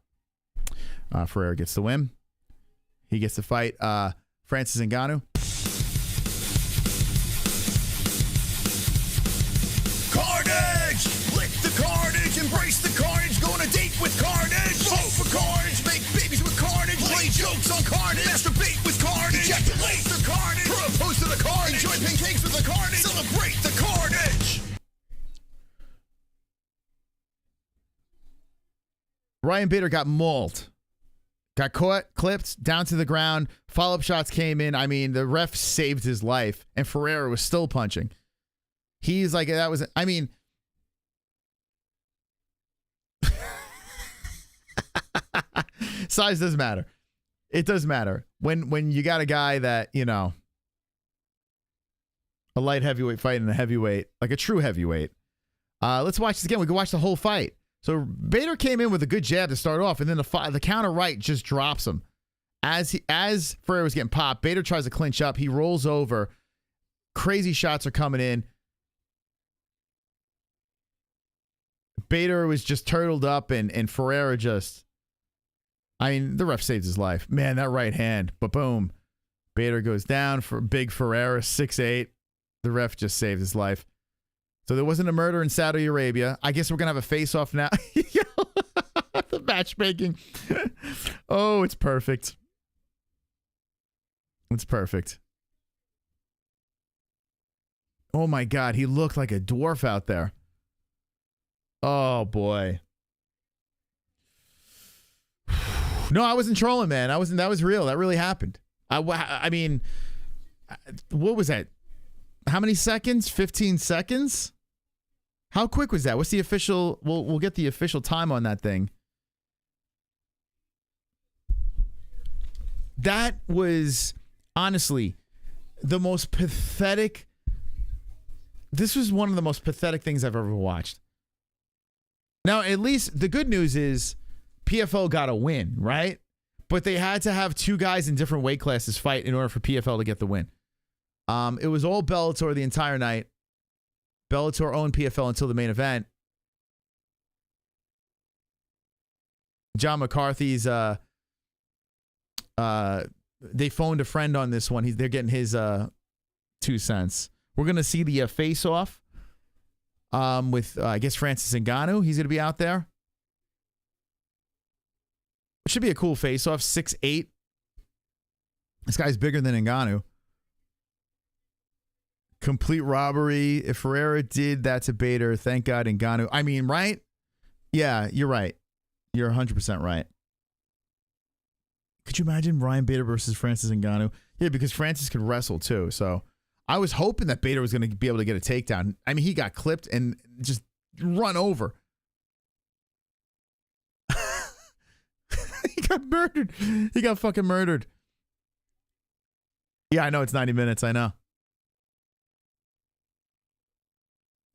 Ferreira gets the win. He gets to fight Francis Ngannou. Carnage! Lick the carnage, embrace the carnage, go on a date with carnage. Vote for carnage, make babies with carnage, play jokes on carnage, masturbate with carnage, ejaculate the carnage, propose to the carnage, enjoy pancakes with the carnage, celebrate the carnage. Ryan Bader got mauled. Got caught, clipped, down to the ground. Follow-up shots came in. I mean, the ref saved his life, and Ferreira was still punching. He's like, that was, I mean, size doesn't matter. It does matter. When you got a guy that, you know, a light heavyweight fighting a heavyweight, like a true heavyweight. Let's watch this again. We can watch the whole fight. So Bader came in with a good jab to start off, and then the counter right just drops him. As Ferreira was getting popped, Bader tries to clinch up. He rolls over. Crazy shots are coming in. Bader was just turtled up, and Ferreira just, I mean, the ref saved his life. Man, that right hand, but boom. Bader goes down for big Ferreira, 6'8". The ref just saved his life. So there wasn't a murder in Saudi Arabia. I guess we're going to have a face-off now. The matchmaking. Oh, it's perfect. It's perfect. Oh, my God. He looked like a dwarf out there. Oh, boy. No, I wasn't trolling, man. That was real. That really happened. I mean, what was that? How many seconds? 15 seconds? How quick was that? What's the official? We'll get the official time on that thing. That was honestly the most pathetic. This was one of the most pathetic things I've ever watched. Now, at least the good news is PFL got a win, right? But they had to have two guys in different weight classes fight in order for PFL to get the win. It was all Bellator the entire night. Bellator owned PFL until the main event. John McCarthy's, they phoned a friend on this one. They're getting his 2 cents. We're going to see the face-off with, I guess, Francis Ngannou. He's going to be out there. It should be a cool face-off. 6'8". This guy's bigger than Ngannou. Complete robbery. If Ferreira did that to Bader, thank God Ngannou. I mean, right? Yeah, you're right. You're 100% right. Could you imagine Ryan Bader versus Francis Ngannou? Yeah, because Francis could wrestle too. So I was hoping that Bader was going to be able to get a takedown. I mean, he got clipped and just run over. He got murdered. He got fucking murdered. Yeah, I know it's 90 minutes. I know.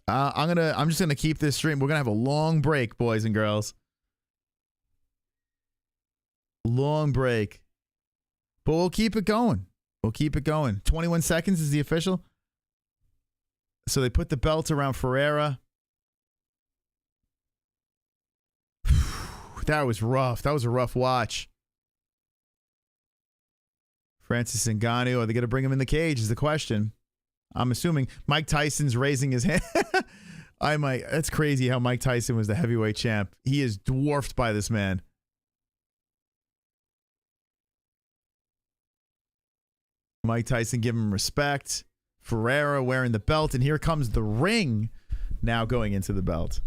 I'm just gonna keep this stream. We're gonna have a long break, boys and girls. Long break. But we'll keep it going. We'll keep it going. 21 seconds is the official. So they put the belt around Ferreira. That was rough. That was a rough watch. Francis Ngannou, are they going to bring him in the cage is the question. I'm assuming Mike Tyson's raising his hand. That's crazy how Mike Tyson was the heavyweight champ. He is dwarfed by this man. Mike Tyson giving him respect. Ferreira wearing the belt. And here comes the ring now going into the belt.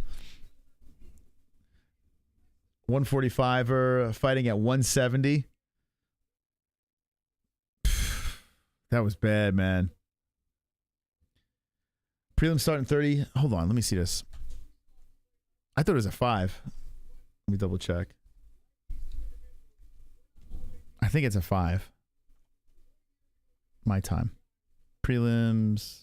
145er fighting at 170. That was bad, man. Prelim starting 30. Hold on, let me see this. I thought it was a 5. Let me double check. I think it's a 5. My time. Prelims.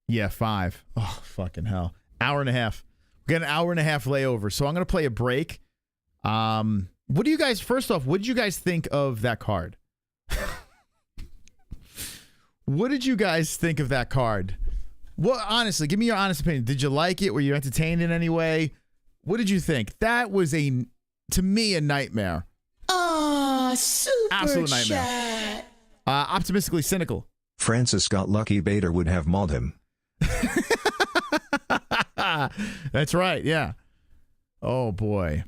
Yeah, 5. Oh, fucking hell. Hour and a half. We got an hour and a half layover. So I'm going to play a break. What do you guys, first off, what did you guys think of that card? What did you guys think of that card? Well, honestly, give me your honest opinion. Did you like it? Were you entertained in any way? What did you think? That was to me, a nightmare. Ah, super Absolute nightmare. chat. Optimistically cynical. Francis got lucky. Bader would have mauled him. That's right. Yeah. Oh boy.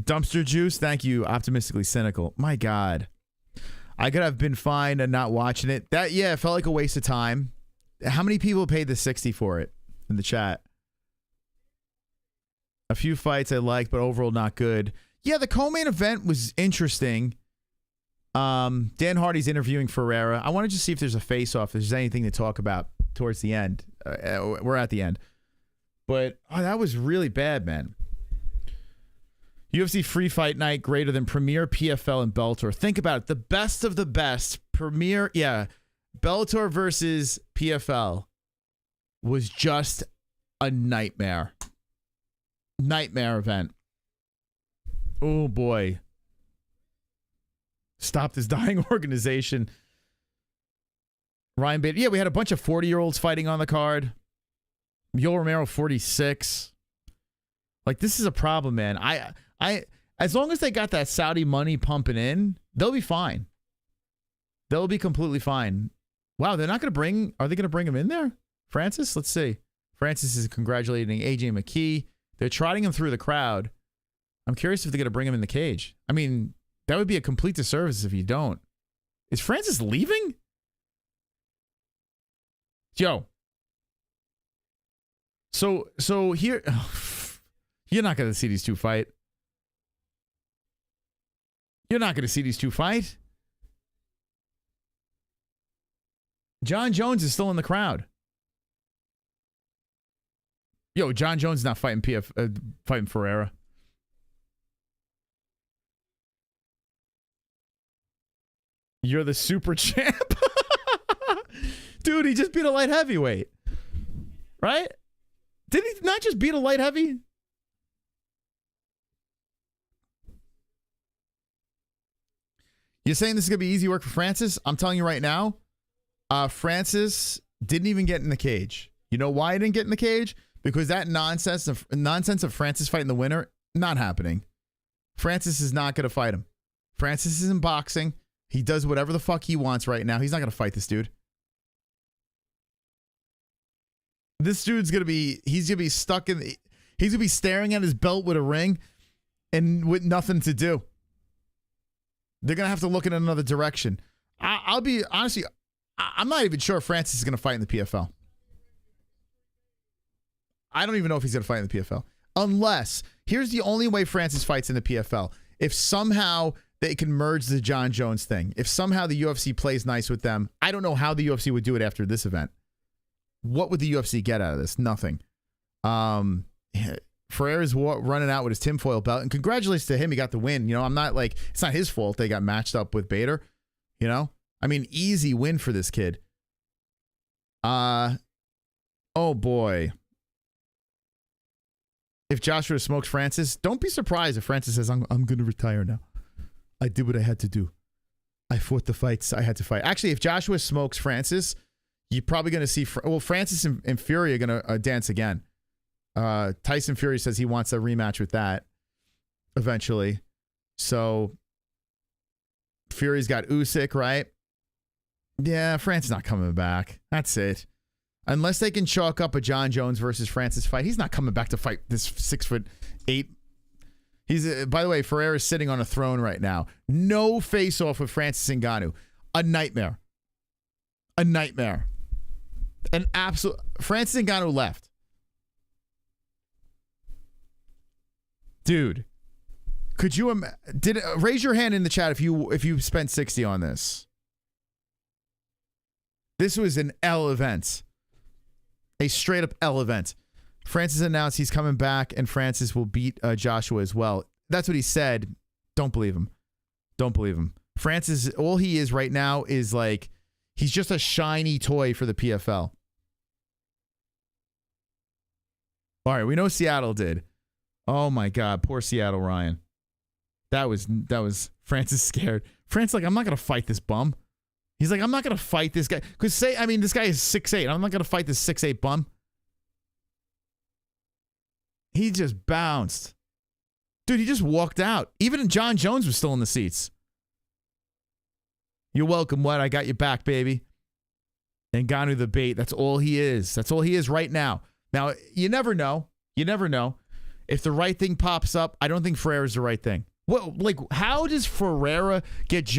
Dumpster juice. Thank you. Optimistically cynical. My God. I could have been fine and not watching it. It felt like a waste of time. How many people paid the $60 for it in the chat? A few fights I liked, but overall not good. Yeah, the co-main event was interesting. Dan Hardy's interviewing Ferreira. I want to just see if there's a face-off, if there's anything to talk about towards the end. We're at the end. But that was really bad, man. UFC free fight night greater than Premier, PFL, and Bellator. Think about it. The best of the best. Premier, Bellator versus PFL was just a nightmare. Nightmare event. Oh, boy. Stop this dying organization. Ryan Bader. Yeah, we had a bunch of 40-year-olds fighting on the card. Yoel Romero, 46. Like, this is a problem, man. I as long as they got that Saudi money pumping in, they'll be fine. They'll be completely fine. Wow, they're not going to bring... Are they going to bring him in there? Francis? Let's see. Francis is congratulating AJ McKee. They're trotting him through the crowd. I'm curious if they're going to bring him in the cage. I mean, that would be a complete disservice if you don't. Is Francis leaving? Yo. So here... You're not going to see these two fight. You're not going to see these two fight. John Jones is still in the crowd. Yo, John Jones is not fighting fighting Ferreira. You're the super champ. Dude, he just beat a light heavyweight. Right? Did he not just beat a light heavy? You're saying this is going to be easy work for Francis? I'm telling you right now, Francis didn't even get in the cage. You know why he didn't get in the cage? Because that nonsense of Francis fighting the winner, not happening. Francis is not going to fight him. Francis is in boxing. He does whatever the fuck he wants right now. He's not going to fight this dude. This dude's going to be, he's going to be stuck in, he's going to be staring at his belt with a ring and with nothing to do. They're going to have to look in another direction. I'll be, honestly, I'm not even sure if Francis is going to fight in the PFL. I don't even know if he's going to fight in the PFL. Unless, here's the only way Francis fights in the PFL. If somehow they can merge the John Jones thing. If somehow the UFC plays nice with them. I don't know how the UFC would do it after this event. What would the UFC get out of this? Nothing. Ferreira's running out with his tinfoil belt. And congratulations to him. He got the win. You know, I'm not like, it's not his fault they got matched up with Bader. You know? I mean, easy win for this kid. Oh, boy. If Joshua smokes Francis, don't be surprised if Francis says, I'm going to retire now. I did what I had to do. I fought the fights I had to fight. Actually, if Joshua smokes Francis, you're probably going to see... Francis and Fury are going to dance again. Tyson Fury says he wants a rematch with that eventually. So, Fury's got Usyk, right? Yeah, Francis not coming back. That's it. Unless they can chalk up a John Jones versus Francis fight, he's not coming back to fight this 6'8". He's by the way, Ferreira's sitting on a throne right now. No face-off with Francis Ngannou. A nightmare. A nightmare. An absolute... Francis Ngannou left. Dude, could you raise your hand in the chat if you spent 60 on this? This was an L event. A straight up L event. Francis announced he's coming back and Francis will beat Joshua as well. That's what he said. Don't believe him. Don't believe him. Francis, all he is right now is like, he's just a shiny toy for the PFL. All right, we know Seattle did. Oh my God, poor Seattle Ryan. That was Francis scared. Francis like, I'm not gonna fight this bum. He's like, I'm not going to fight this guy. Because this guy is 6'8". I'm not going to fight this 6'8" bum. He just bounced. Dude, he just walked out. Even John Jones was still in the seats. You're welcome, what? I got your back, baby. And Ngannou the bait. That's all he is. That's all he is right now. Now, you never know. You never know. If the right thing pops up, I don't think Ferreira's the right thing. What, like, how does Ferreira get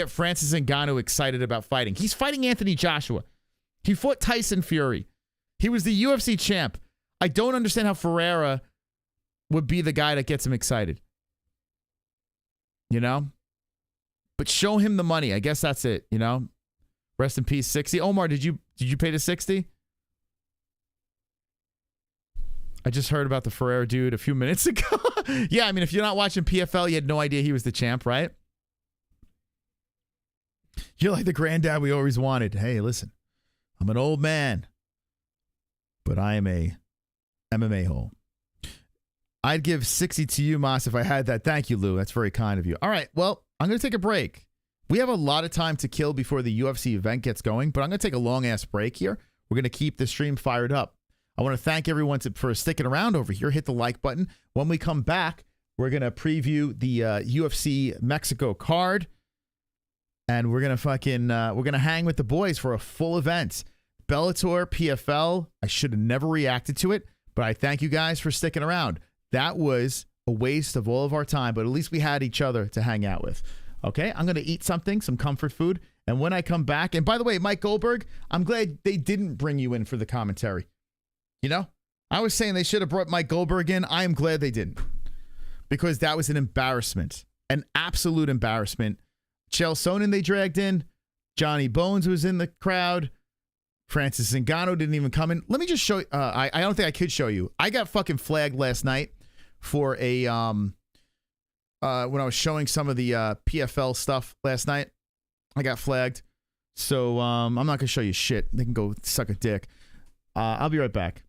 Francis Ngannou excited about fighting? He's fighting Anthony Joshua. He fought Tyson Fury. He was the UFC champ. I don't understand how Ferreira would be the guy that gets him excited. You know? But show him the money. I guess that's it, you know? Rest in peace, 60. Omar, did you pay the 60? I just heard about the Ferreira dude a few minutes ago. Yeah, I mean, if you're not watching PFL, you had no idea he was the champ, right? You're like the granddad we always wanted. Hey, listen, I'm an old man, but I am a MMA hole. I'd give 60 to you, Mas, if I had that. Thank you, Lou. That's very kind of you. All right, well, I'm going to take a break. We have a lot of time to kill before the UFC event gets going, but I'm going to take a long-ass break here. We're going to keep the stream fired up. I want to thank everyone for sticking around over here. Hit the like button. When we come back, we're going to preview the UFC Mexico card. And we're going to hang with the boys for a full event. Bellator, PFL. I should have never reacted to it, but I thank you guys for sticking around. That was a waste of all of our time, but at least we had each other to hang out with. Okay, I'm going to eat something, some comfort food. And when I come back, and by the way, Mike Goldberg, I'm glad they didn't bring you in for the commentary. You know, I was saying they should have brought Mike Goldberg in. I am glad they didn't, because that was an embarrassment, an absolute embarrassment. Chael Sonnen they dragged in. Johnny Bones was in the crowd. Francis Ngannou didn't even come in. Let me just show you. I don't think I could show you. I got fucking flagged last night for a when I was showing some of the PFL stuff last night. I got flagged. So I'm not going to show you shit. They can go suck a dick. I'll be right back.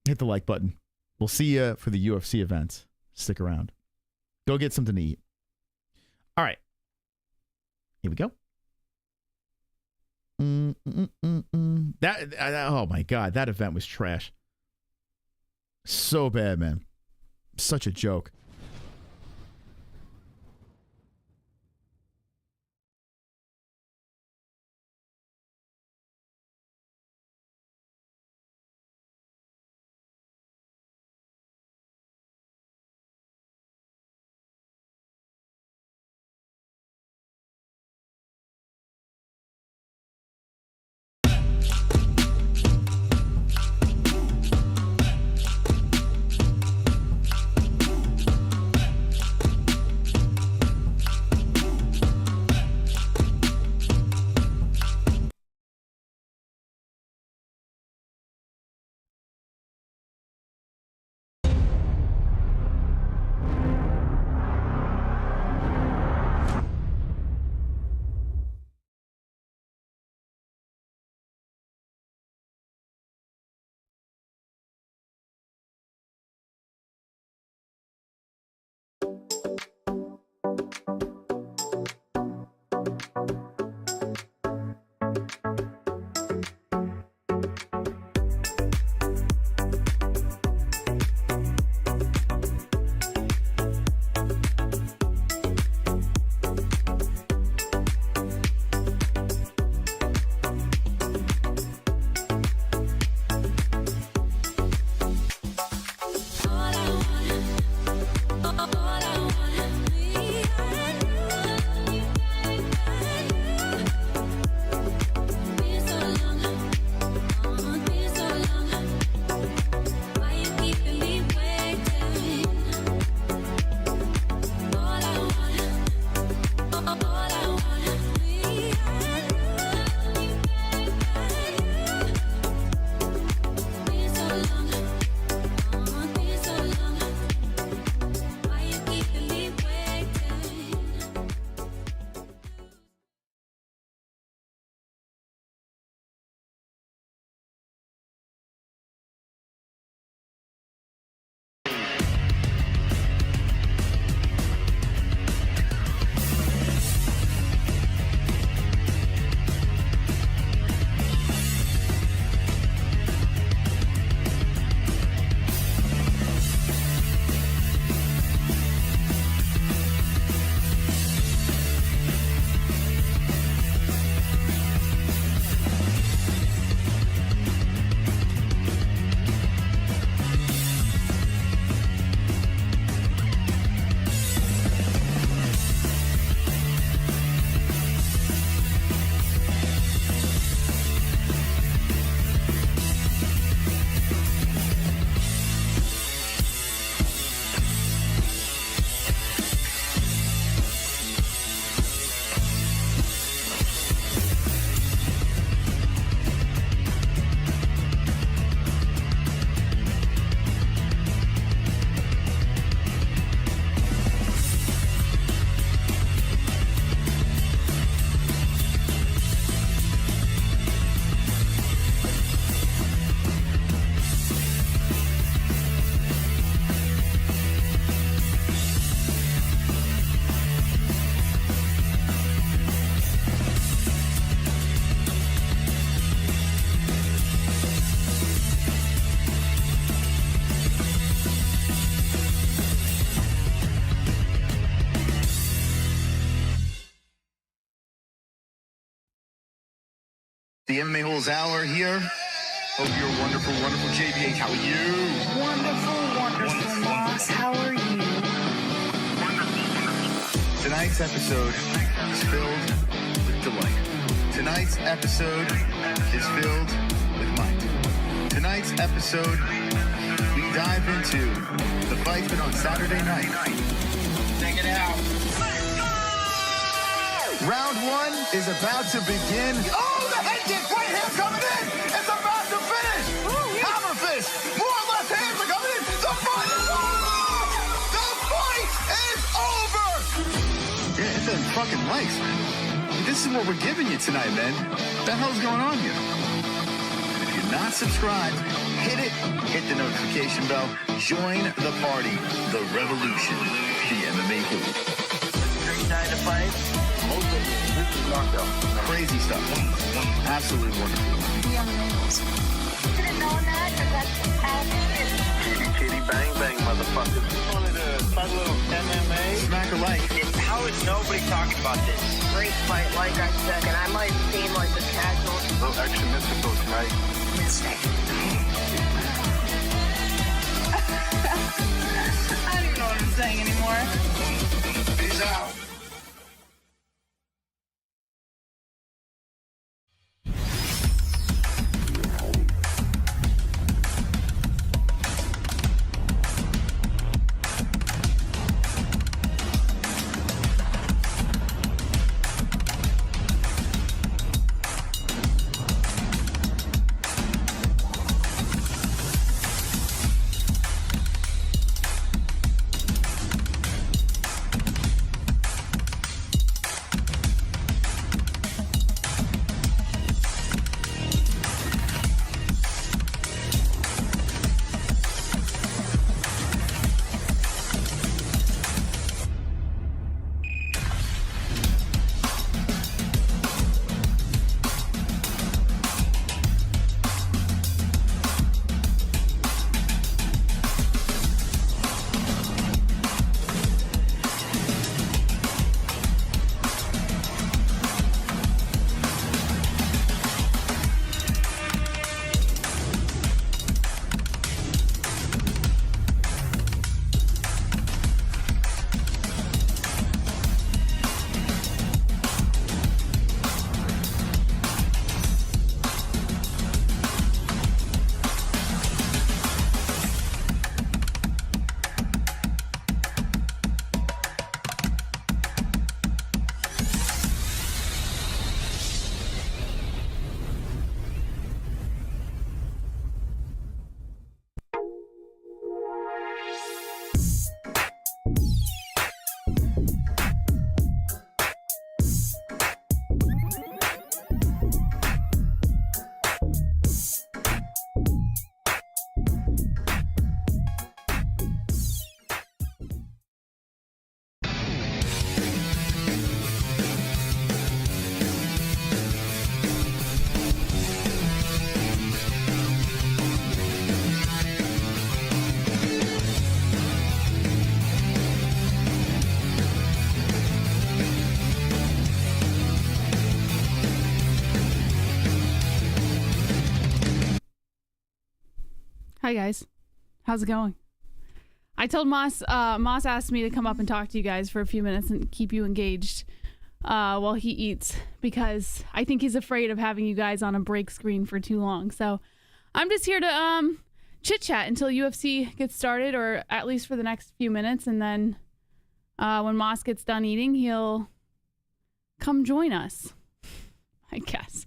Hit the like button. We'll see you for the UFC event. Stick around. Go get something to eat. All right. Here we go. Oh my God, that event was trash. So bad, man. Such a joke. The MMA Holes Hour here. Hope you're wonderful, wonderful. JBH, how are you? Wonderful, Moss. How are you? Tonight's episode is filled with delight. Tonight's episode is filled with might. Tonight's episode, we dive into the fight on Saturday night. Check it out. Round one is about to begin. Oh, the head kick right hand coming in. It's about to finish. Hammer fist. More left hands are coming in. The fight is over. The fight is over. Yeah, it's the fucking likes, man. This is what we're giving you tonight, man. What the hell's going on here? If you're not subscribed, hit it. Hit the notification bell. Join the party. The revolution. The MMA Hoop. 9 to 5. Most of this is knockout. Crazy stuff. Absolutely wonderful. The MMA Holes. Should have known that, because that's how it is. Chitty chitty bang bang, motherfucker. Just wanted to talk a little MMA. Smack or like. How is nobody talking about this? Great fight, like I said, and I might seem like a casual. A little extra mystical tonight. Mystic. I don't even know what I'm saying anymore. Peace out. Hi guys, how's it going? I told Moss asked me to come up and talk to you guys for a few minutes and keep you engaged while he eats, because I think he's afraid of having you guys on a break screen for too long. So I'm just here to chit chat until UFC gets started, or at least for the next few minutes, and then when Moss gets done eating, he'll come join us, I guess.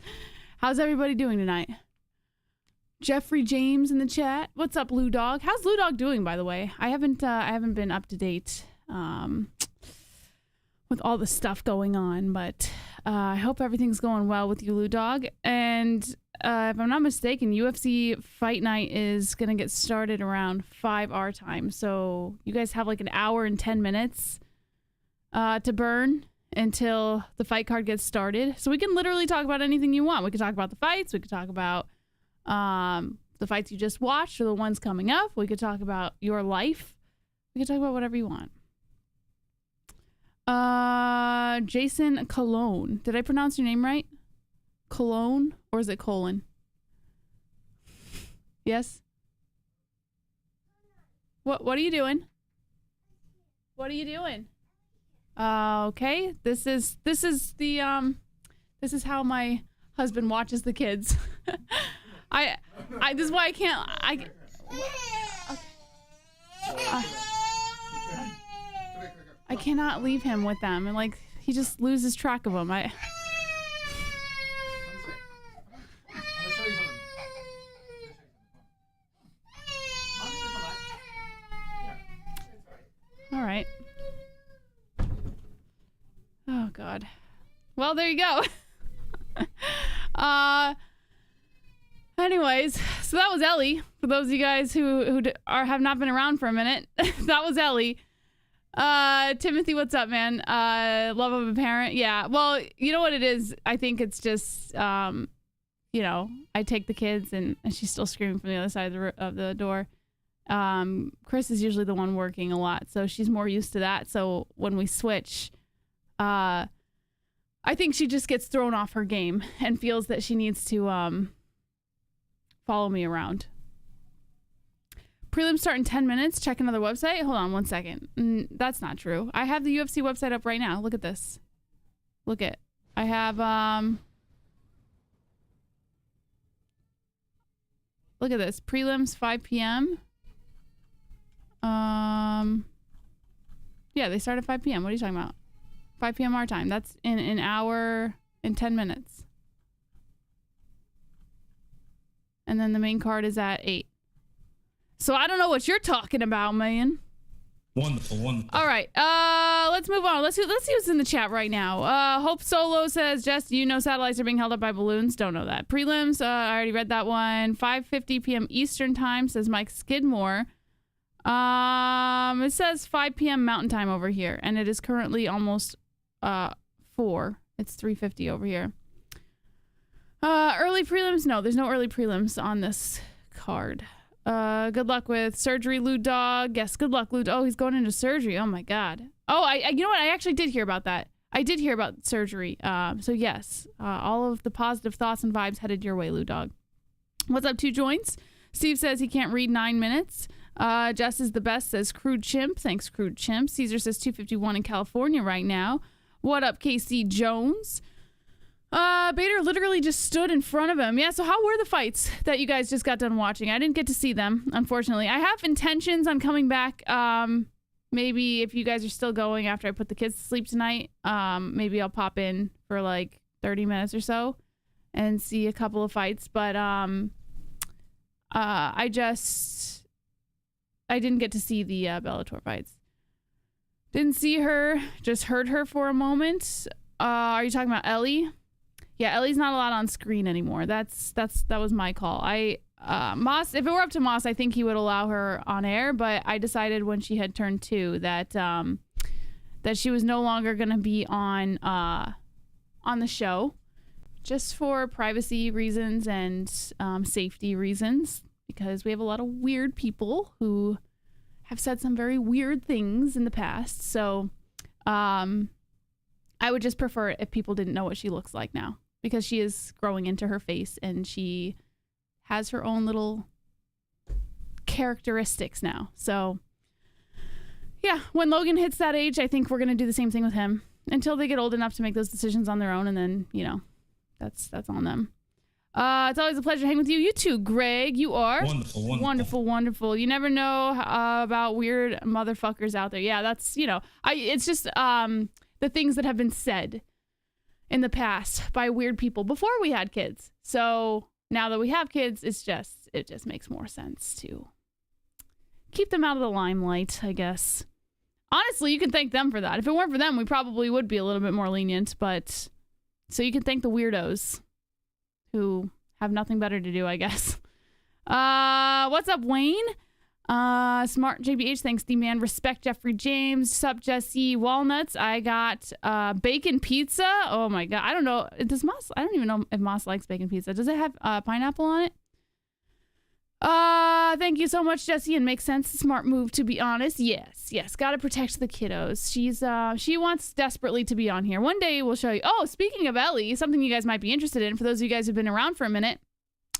How's everybody doing tonight? Jeffrey James in the chat. What's up, Lou Dog? How's Lou Dog doing, by the way? I haven't been up to date with all the stuff going on, but I hope everything's going well with you, Lou Dog. And if I'm not mistaken, UFC Fight Night is gonna get started around 5 our time. So you guys have like an hour and 10 minutes to burn until the fight card gets started. So we can literally talk about anything you want. We could talk about the fights. We could talk about the fights you just watched or the ones coming up. We could talk about your life. We could talk about whatever you want. Jason Cologne. Did I pronounce your name right? Cologne, or is it colon? Yes. What are you doing? What are you doing? Okay. This is how my husband watches the kids. This is why I cannot leave him with them, and like he just loses track of them. All right. Oh God. Well, there you go. Anyways, so that was Ellie. For those of you guys who have not been around for a minute, that was Ellie. Timothy, what's up, man? Love of a parent. Yeah. Well, you know what it is? I think it's just, I take the kids and she's still screaming from the other side of the door. Chris is usually the one working a lot, so she's more used to that. So when we switch, I think she just gets thrown off her game and feels that she needs to follow me around. Prelims start in 10 minutes. Check another website. Hold on 1 second. That's not true. I have the UFC website up right now. Look at this. I have, look at this. Prelims, 5 p.m. Yeah, they start at 5 p.m. What are you talking about? 5 p.m. our time. That's in an hour and 10 minutes. And then the main card is at 8. So I don't know what you're talking about, man. Wonderful. All right, let's move on. Let's see what's in the chat right now. Hope Solo says, Jess, do you know satellites are being held up by balloons? Don't know that. Prelims, I already read that one. 5:50 p.m. Eastern time, says Mike Skidmore. It says 5 p.m. Mountain time over here, and it is currently almost 4. It's 3:50 over here. Early prelims? No, there's no early prelims on this card. Good luck with surgery, Lou Dog. Yes, good luck, Lou. Oh, he's going into surgery. Oh my God. Oh, I you know what? I actually did hear about that. I did hear about surgery. So yes, all of the positive thoughts and vibes headed your way, Lou Dog. What's up, 2 joints? Steve says he can't read 9 minutes. Jess is the best, says Crude Chimp. Thanks, Crude Chimp. Caesar says 2:51 in California right now. What up, KC Jones? Bader literally just stood in front of him. Yeah, so how were the fights that you guys just got done watching? I didn't get to see them, unfortunately. I have intentions on coming back. Maybe if you guys are still going after I put the kids to sleep tonight, maybe I'll pop in for like 30 minutes or so and see a couple of fights. But I didn't get to see the Bellator fights. Didn't see her, just heard her for a moment. Are you talking about Ellie? Yeah, Ellie's not allowed on screen anymore. That was my call. Moss, if it were up to Moss, I think he would allow her on air, but I decided when she had turned 2 that she was no longer going to be on the show, just for privacy reasons and safety reasons, because we have a lot of weird people who have said some very weird things in the past. So I would just prefer it if people didn't know what she looks like now, because she is growing into her face and she has her own little characteristics now. So yeah, when Logan hits that age, I think we're going to do the same thing with him until they get old enough to make those decisions on their own. And then, that's on them. It's always a pleasure to hang with you. You too, Greg. You are wonderful. You never know about weird motherfuckers out there. Yeah, that's, it's just the things that have been said in the past by weird people before we had kids. So now that we have kids, it just makes more sense to keep them out of the limelight, I guess. Honestly, you can thank them for that. If it weren't for them, we probably would be a little bit more lenient, but so you can thank the weirdos who have nothing better to do, I guess. What's up, Wayne? Smart JBH, thanks, D-Man. Respect Jeffrey James. Sup, Jesse Walnuts. I got bacon pizza. Oh my God. I don't know. Does Moss? I don't even know if Moss likes bacon pizza. Does it have pineapple on it? Thank you so much, Jesse, and makes sense. Smart move, to be honest. Yes, gotta protect the kiddos. She wants desperately to be on here. One day we'll show you. Oh, speaking of Ellie, something you guys might be interested in, for those of you guys who've been around for a minute,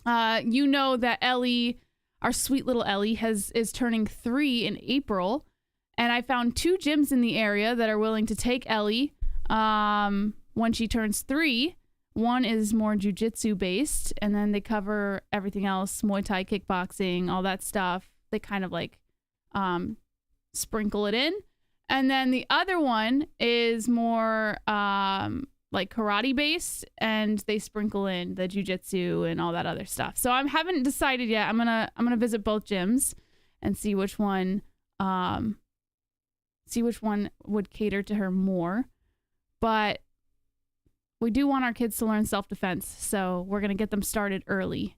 you know that Ellie, our sweet little Ellie, is turning 3 in April, and I found 2 gyms in the area that are willing to take Ellie when she turns 3. One is more jiu-jitsu based, and then they cover everything else, Muay Thai, kickboxing, all that stuff. They kind of like sprinkle it in. And then the other one is more like karate based, and they sprinkle in the jiu-jitsu and all that other stuff. So I haven't decided yet. I'm gonna visit both gyms and see which one would cater to her more. But we do want our kids to learn self-defense, so we're going to get them started early.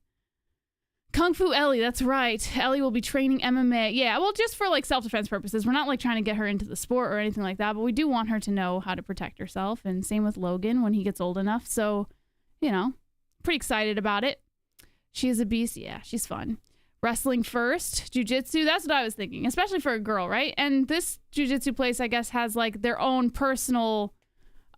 Kung Fu Ellie, that's right. Ellie will be training MMA. Yeah, well, just for like self-defense purposes. We're not like trying to get her into the sport or anything like that, but we do want her to know how to protect herself. And same with Logan when he gets old enough. So, pretty excited about it. She is a beast. Yeah, she's fun. Wrestling first, jiu-jitsu, that's what I was thinking, especially for a girl, right? And this jiu-jitsu place, I guess, has like their own personal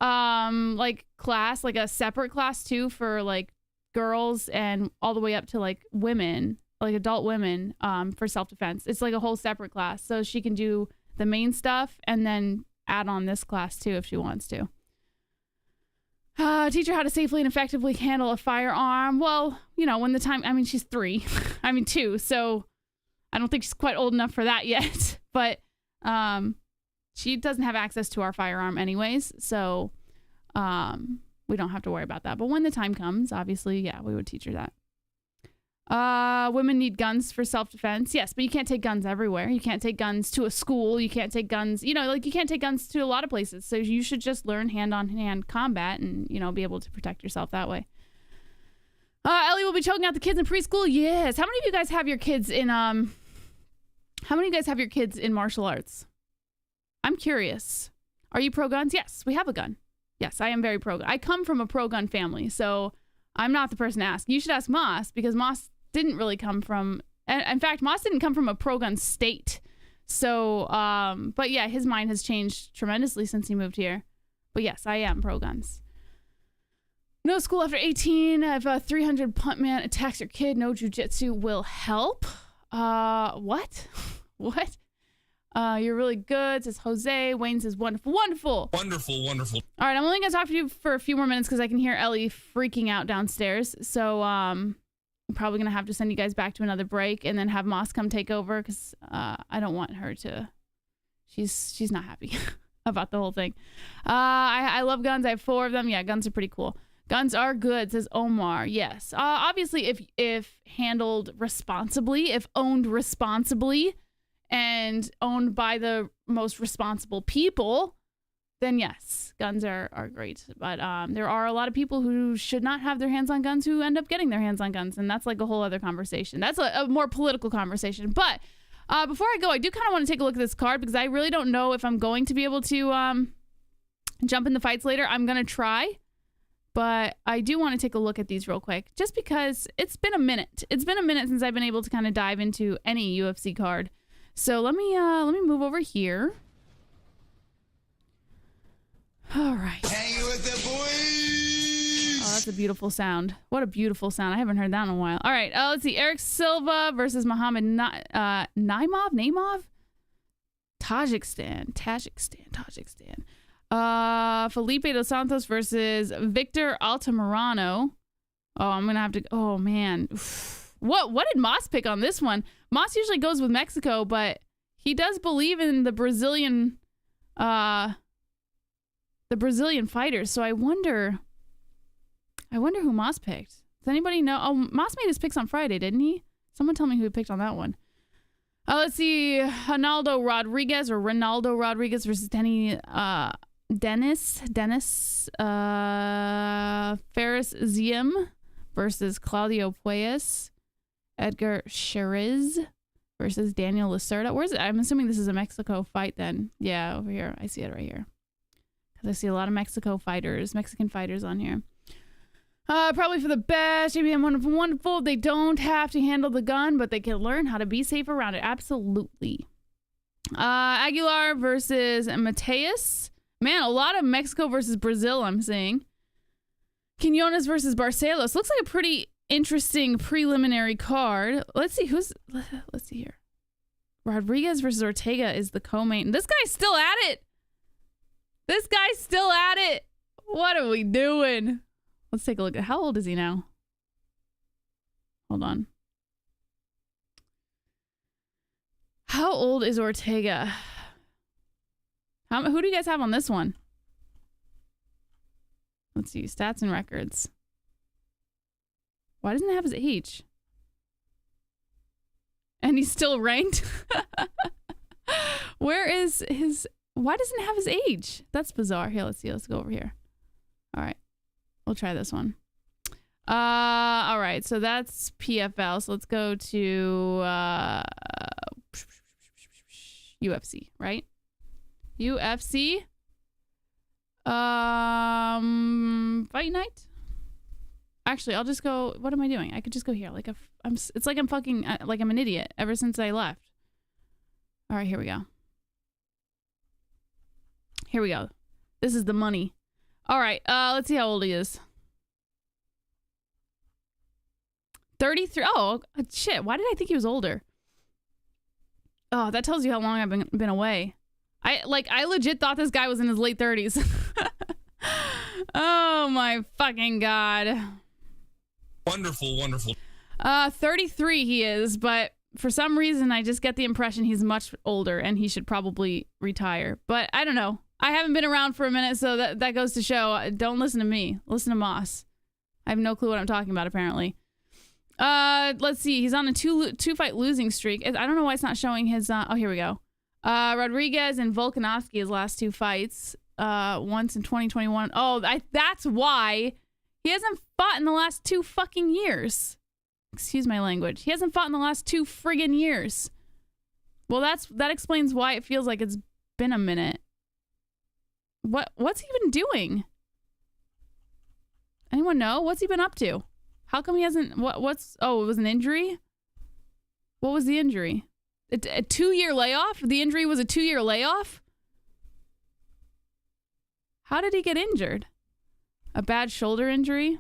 like class, like a separate class too for like girls and all the way up to like women, like adult women, for self-defense. It's like a whole separate class, so she can do the main stuff and then add on this class too if she wants to. Teach her how to safely and effectively handle a firearm. Well, when the time, she's 3, 2, so I don't think she's quite old enough for that yet, but she doesn't have access to our firearm anyways, so we don't have to worry about that. But when the time comes, obviously, yeah, we would teach her that. Women need guns for self-defense. Yes, but you can't take guns everywhere. You can't take guns to a school. You can't take guns, you can't take guns to a lot of places. So you should just learn hand-on-hand combat and, be able to protect yourself that way. Ellie will be choking out the kids in preschool. Yes. How many of you guys have your kids in, martial arts? I'm curious. Are you pro-guns? Yes, we have a gun. Yes, I am very pro-gun. I come from a pro-gun family, so I'm not the person to ask. You should ask Moss, because Moss didn't really come from... In fact, Moss didn't come from a pro-gun state. So, but yeah, his mind has changed tremendously since he moved here. But yes, I am pro-guns. No school after 18. If a 300 punt man attacks your kid, no jiu-jitsu will help. What? What? You're really good, says Jose. Wayne says, wonderful, wonderful. Wonderful, wonderful. All right, I'm only going to talk to you for a few more minutes because I can hear Ellie freaking out downstairs. So I'm probably going to have to send you guys back to another break and then have Moss come take over because I don't want her to... She's not happy about the whole thing. I love guns. I have 4 of them. Yeah, guns are pretty cool. Guns are good, says Omar. Yes. Obviously, if handled responsibly, if owned responsibly, and owned by the most responsible people, then yes, guns are great. But there are a lot of people who should not have their hands on guns who end up getting their hands on guns, and that's like a whole other conversation. That's a more political conversation. But before I go, I do kind of want to take a look at this card because I really don't know if I'm going to be able to jump in the fights later. I'm going to try, but I do want to take a look at these real quick just because it's been a minute. It's been a minute since I've been able to kind of dive into any UFC card. So let me move over here. All right. Hanging with the boys. Oh, that's a beautiful sound. What a beautiful sound. I haven't heard that in a while. All right. Let's see. Eric Silva versus Mohammed Naimov? Tajikistan. Felipe dos Santos versus Victor Altamirano. Oh, I'm going to have to... Oh, man. What did Moss pick on this one? Moss usually goes with Mexico, but he does believe in the Brazilian fighters. So I wonder who Moss picked. Does anybody know? Oh, Moss made his picks on Friday, didn't he? Someone tell me who he picked on that one. Let's see. Ronaldo Rodriguez versus Dennis Ferris Ziam versus Claudio Puelles. Edgar Cháirez versus Daniel Lacerda. Where's it? I'm assuming this is a Mexico fight then. Yeah, over here. I see it right here. Because I see a lot of Mexican fighters on here. Probably for the best. JBM wonderful. They don't have to handle the gun, but they can learn how to be safe around it. Absolutely. Aguilar versus Mateus. Man, a lot of Mexico versus Brazil, I'm seeing. Quiñonez versus Barcelos. Looks like a pretty interesting preliminary card. Let's see here. Rodriguez versus Ortega is the co-main. This guy's still at it. What are we doing? Let's take a look at how old is he now? Hold on. How old is Ortega? Who do you guys have on this one? Let's see. Stats and records. Why doesn't it have his age? And he's still ranked? Where is his... Why doesn't it have his age? That's bizarre. Here, let's see. Let's go over here. All right. We'll try this one. All right. So that's PFL. So let's go to UFC, right? UFC. Fight night. Actually, I'll just go. What am I doing? I could just go here. It's like I'm fucking like I'm an idiot ever since I left. All right, here we go. This is the money. All right, let's see how old he is. 33. Oh, shit. Why did I think he was older? Oh, that tells you how long I've been away. I legit thought this guy was in his late 30s. Oh my fucking God. Wonderful. 33 he is, but for some reason I just get the impression he's much older and he should probably retire. But I don't know. I haven't been around for a minute, so that goes to show. Don't listen to me. Listen to Moss. I have no clue what I'm talking about, apparently. Let's see. He's on a two-fight losing streak. I don't know why it's not showing his... oh, here we go. Rodriguez and Volkanovski, his last two fights. Once in 2021. Oh, that's why he hasn't fought in the last 2 fucking years. Excuse my language. He hasn't fought in the last 2 friggin' years. Well, that explains why it feels like it's been a minute. What's he been doing? Anyone know? What's he been up to? How come he hasn't... Oh, it was an injury? What was the injury? A 2-year layoff? The injury was a 2-year layoff? How did he get injured? A bad shoulder injury?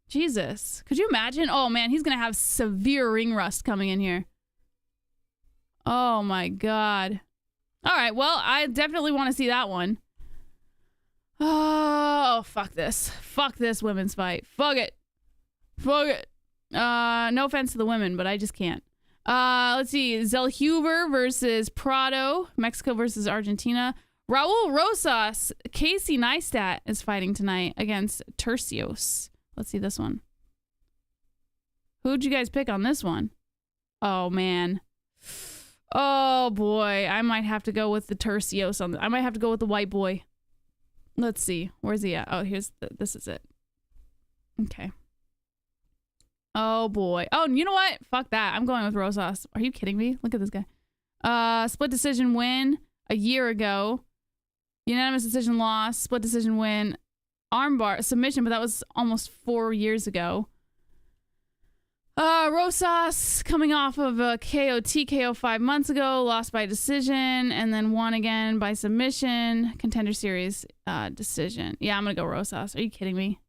Jesus. Could you imagine? Oh, man, he's going to have severe ring rust coming in here. Oh, my God. All right, well, I definitely want to see that one. Oh, fuck this. Fuck this women's fight. Fuck it. No offense to the women, but I just can't. Let's see. Zellhuber versus Prado. Mexico versus Argentina. Raul Rosas. Casey Neistat is fighting tonight against Turcios. Let's see this one. Who'd you guys pick on this one? Oh, man. Oh, boy. I might have to go with the Turcios on I might have to go with the white boy. Let's see. Where's he at? Oh, this is it. Okay. Oh, boy. Oh, you know what? Fuck that. I'm going with Rosas. Are you kidding me? Look at this guy. Split decision win a year ago. Unanimous decision loss. Split decision win. Armbar submission, but that was almost 4 years ago. Rosas coming off of a TKO 5 months ago, lost by decision, and then won again by submission. Contender series decision. Yeah, I'm gonna go Rosas. Are you kidding me?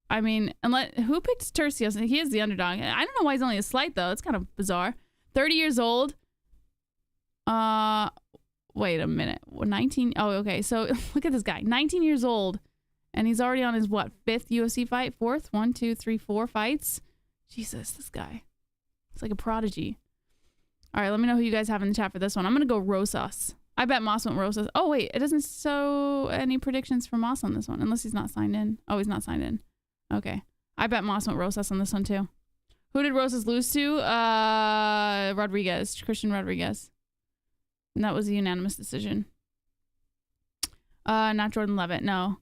I mean, who picked Turcios? He is the underdog. I don't know why he's only a slight though. It's kind of bizarre. 30 years old. Wait a minute. 19. Oh, okay. So look at this guy. 19 years old. And he's already on his, 5th UFC fight? 4th? 1, 2, 3, 4 fights? Jesus, this guy. It's like a prodigy. All right, let me know who you guys have in the chat for this one. I'm going to go Rosas. I bet Moss went Rosas. Oh, wait. It doesn't show any predictions for Moss on this one. Unless he's not signed in. Oh, he's not signed in. Okay. I bet Moss went Rosas on this one, too. Who did Rosas lose to? Rodriguez. Christian Rodriguez. And that was a unanimous decision. Not Jordan Levitt. No.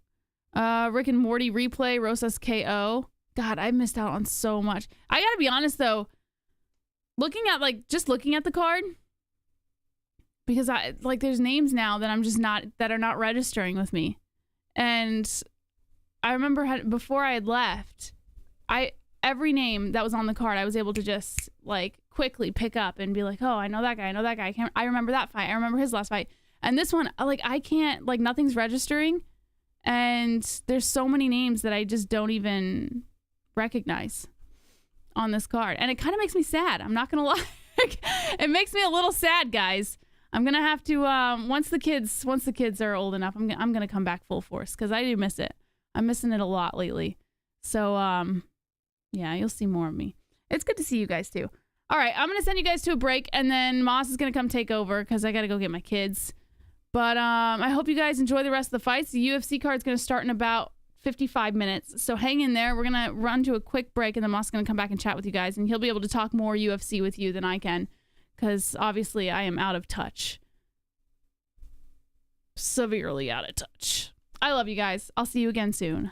Rick and Morty replay, Rosas KO. God, I missed out on so much. I gotta be honest though, looking at the card, because there's names now that I'm just not, that are not registering with me. And I remember before I had left, every name that was on the card, I was able to just like quickly pick up and be like, oh, I know that guy. I remember that fight. I remember his last fight. And this one, like, I can't, like, nothing's registering. And there's so many names that I just don't even recognize on this card. And it kind of makes me sad. I'm not going to lie. It makes me a little sad, guys. I'm going to have to, once the kids are old enough, I'm going to come back full force because I do miss it. I'm missing it a lot lately. So, yeah, you'll see more of me. It's good to see you guys too. All right, I'm going to send you guys to a break, and then Moss is going to come take over because I got to go get my kids. But I hope you guys enjoy the rest of the fights. The UFC card is going to start in about 55 minutes. So hang in there. We're going to run to a quick break, and then Moss is going to come back and chat with you guys, and he'll be able to talk more UFC with you than I can because obviously I am out of touch. Severely out of touch. I love you guys. I'll see you again soon.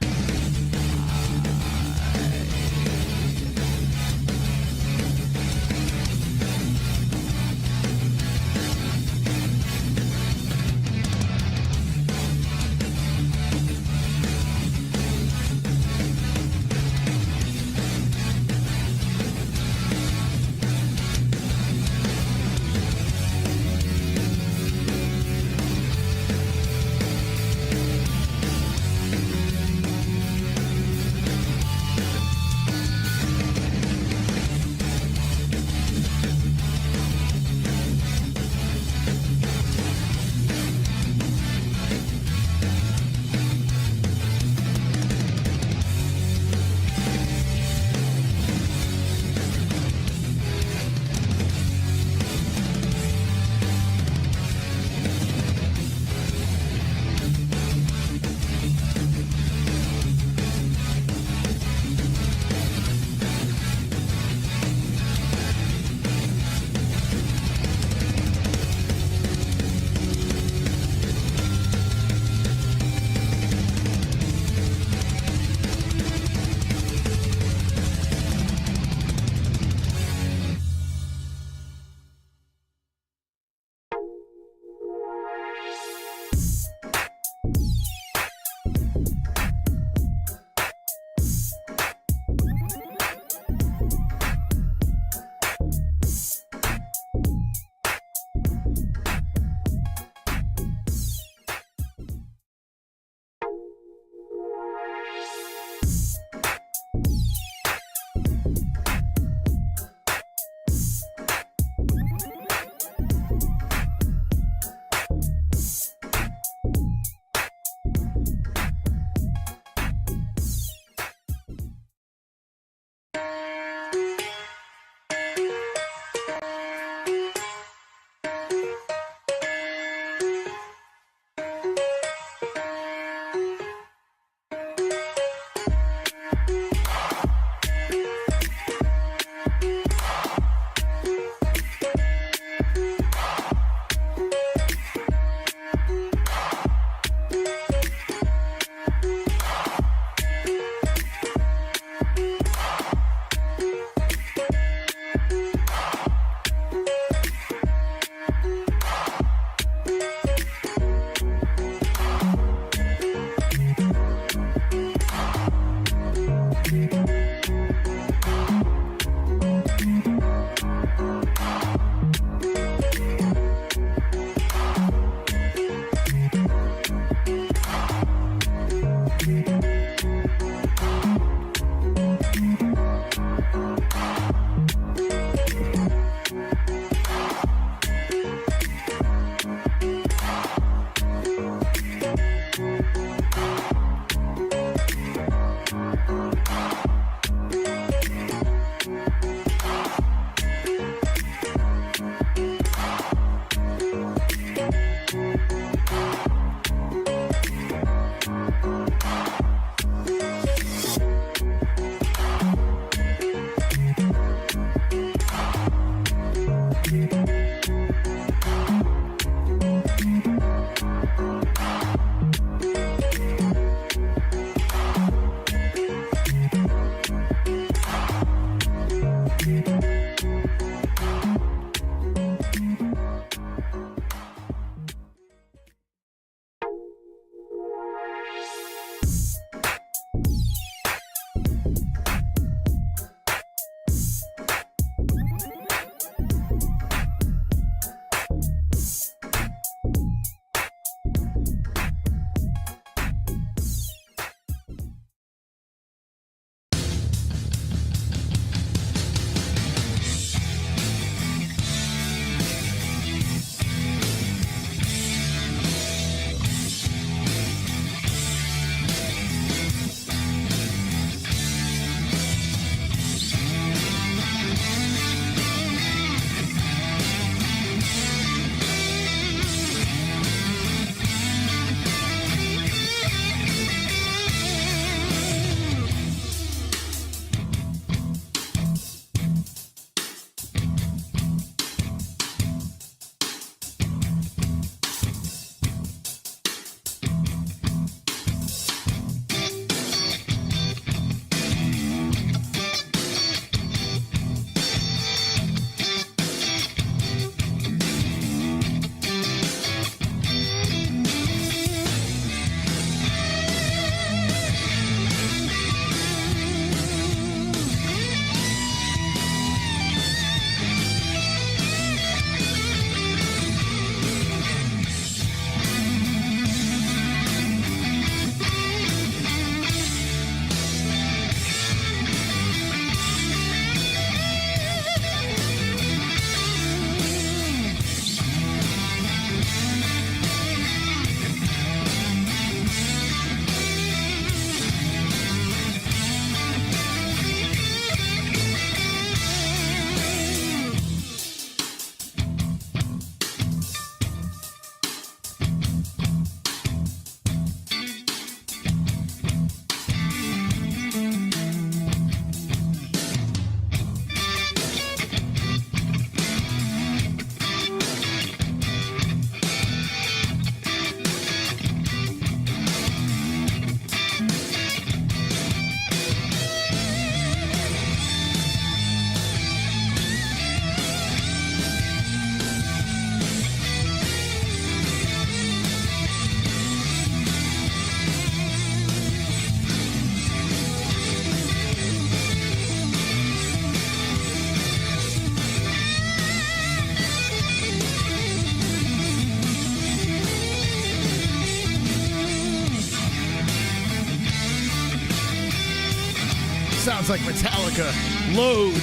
Sounds like Metallica. Load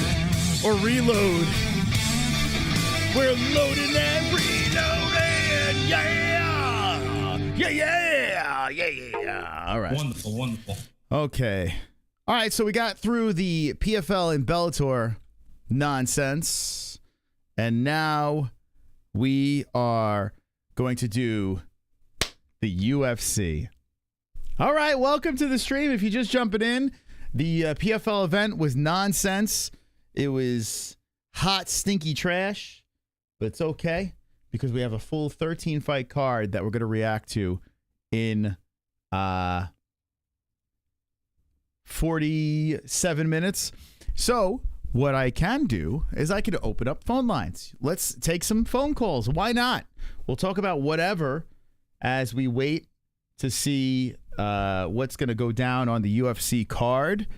or reload. We're loading and reloading. Yeah. All right. Wonderful. Okay. All right, so we got through the PFL and Bellator nonsense, and now we are going to do the UFC. All right, welcome to the stream. If you're just jumping in, the PFL event was nonsense. It was hot, stinky trash, but it's okay because we have a full 13-fight card that we're going to react to in 47 minutes. So what I can do is I could open up phone lines. Let's take some phone calls. Why not? We'll talk about whatever as we wait to see what's going to go down on the UFC card.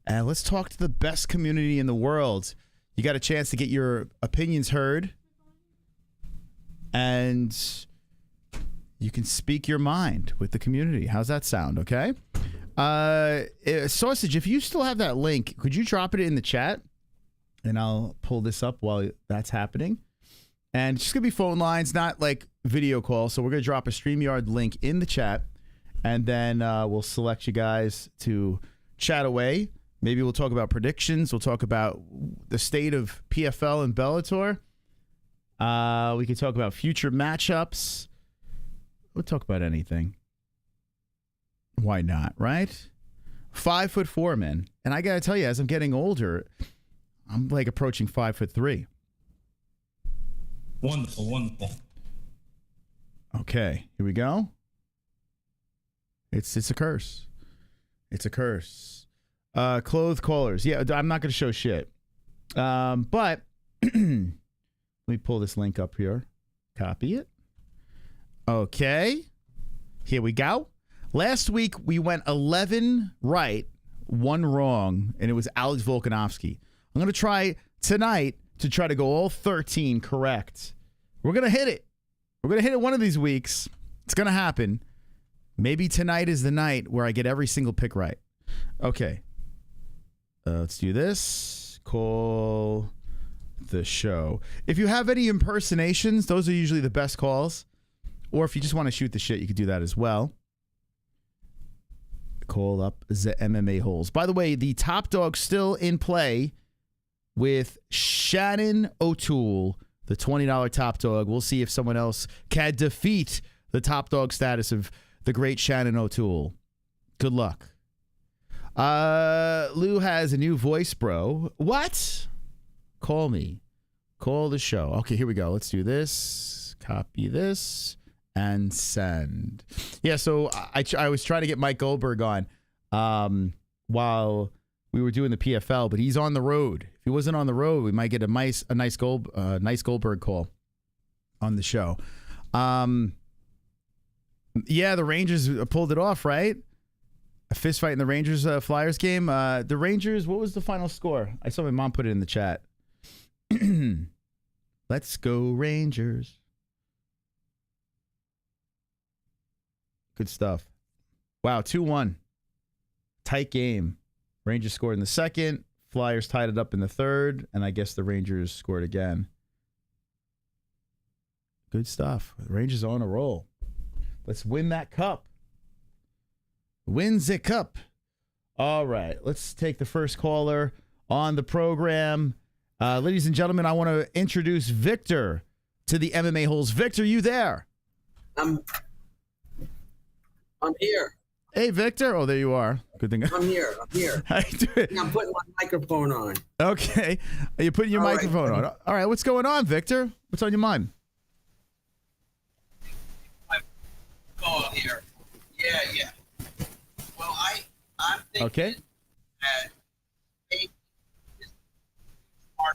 And let's talk to the best community in the world. You got a chance to get your opinions heard. And you can speak your mind with the community. How's that sound? Okay. Sausage, if you still have that link, could you drop it in the chat? And I'll pull this up while that's happening. And it's just going to be phone lines, not like video calls. So we're going to drop a StreamYard link in the chat. And then we'll select you guys to chat away. Maybe we'll talk about predictions. We'll talk about the state of PFL and Bellator. We could talk about future matchups. We'll talk about anything. Why not, right? 5'4", man. And I got to tell you, as I'm getting older, I'm like approaching 5'3". Wonderful. Okay, here we go. It's a curse. It's a curse. Clothed callers. Yeah, I'm not going to show shit. But let me pull this link up here. Copy it. Okay. Here we go. Last week, we went 11 right, 1 wrong, and it was Alex Volkanovski. I'm going to try tonight to try to go all 13 correct. We're going to hit it. We're going to hit it one of these weeks. It's going to happen. Maybe tonight is the night where I get every single pick right. Okay. Let's do this. Call the show. If you have any impersonations, those are usually the best calls. Or if you just want to shoot the shit, you could do that as well. Call up the MMA holes. By the way, the top dog still in play with Shannon O'Toole, the $20 top dog. We'll see if someone else can defeat the top dog status of the great Shannon O'Toole. Good luck. Lou has a new voice, bro. What? Call me. Call the show. Okay, here we go. Let's do this. Copy this. And send. Yeah, so I was trying to get Mike Goldberg on while we were doing the PFL, but he's on the road. If he wasn't on the road, we might get a nice Goldberg call on the show. Yeah, the Rangers pulled it off, right? A fist fight in the Rangers Flyers game. The Rangers, what was the final score? I saw my mom put it in the chat. Let's go Rangers. Good stuff. Wow, 2-1. Tight game. Rangers scored in the second. Flyers tied it up in the third. And I guess the Rangers scored again. Good stuff. The Rangers are on a roll. Let's win that cup. Win the cup. All right. Let's take the first caller on the program. Ladies and gentlemen, I want to introduce Victor to the MMA holes. Victor, you there? I'm here. Hey, Victor. Oh, there you are. Good thing. I'm here. How you doing? I'm putting my microphone on. Okay. You're putting your microphone on. All right. What's going on, Victor? What's on your mind? I'm calling here. Yeah. Well, I'm thinking okay. That all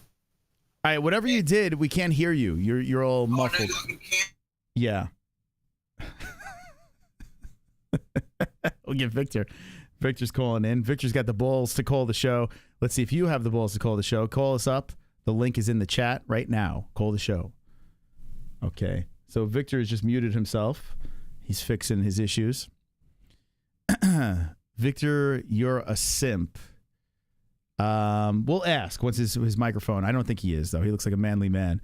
right. Whatever you did, we can't hear you. You're all muffled. No, you can't. Yeah. We'll get Victor. Victor's calling in. Victor's got the balls to call the show. Let's see if you have the balls to call the show. Call us up. The link is in the chat right now. Call the show. Okay. So Victor has just muted himself. He's fixing his issues. Victor, you're a simp. We'll ask. What's his microphone? I don't think he is, though. He looks like a manly man.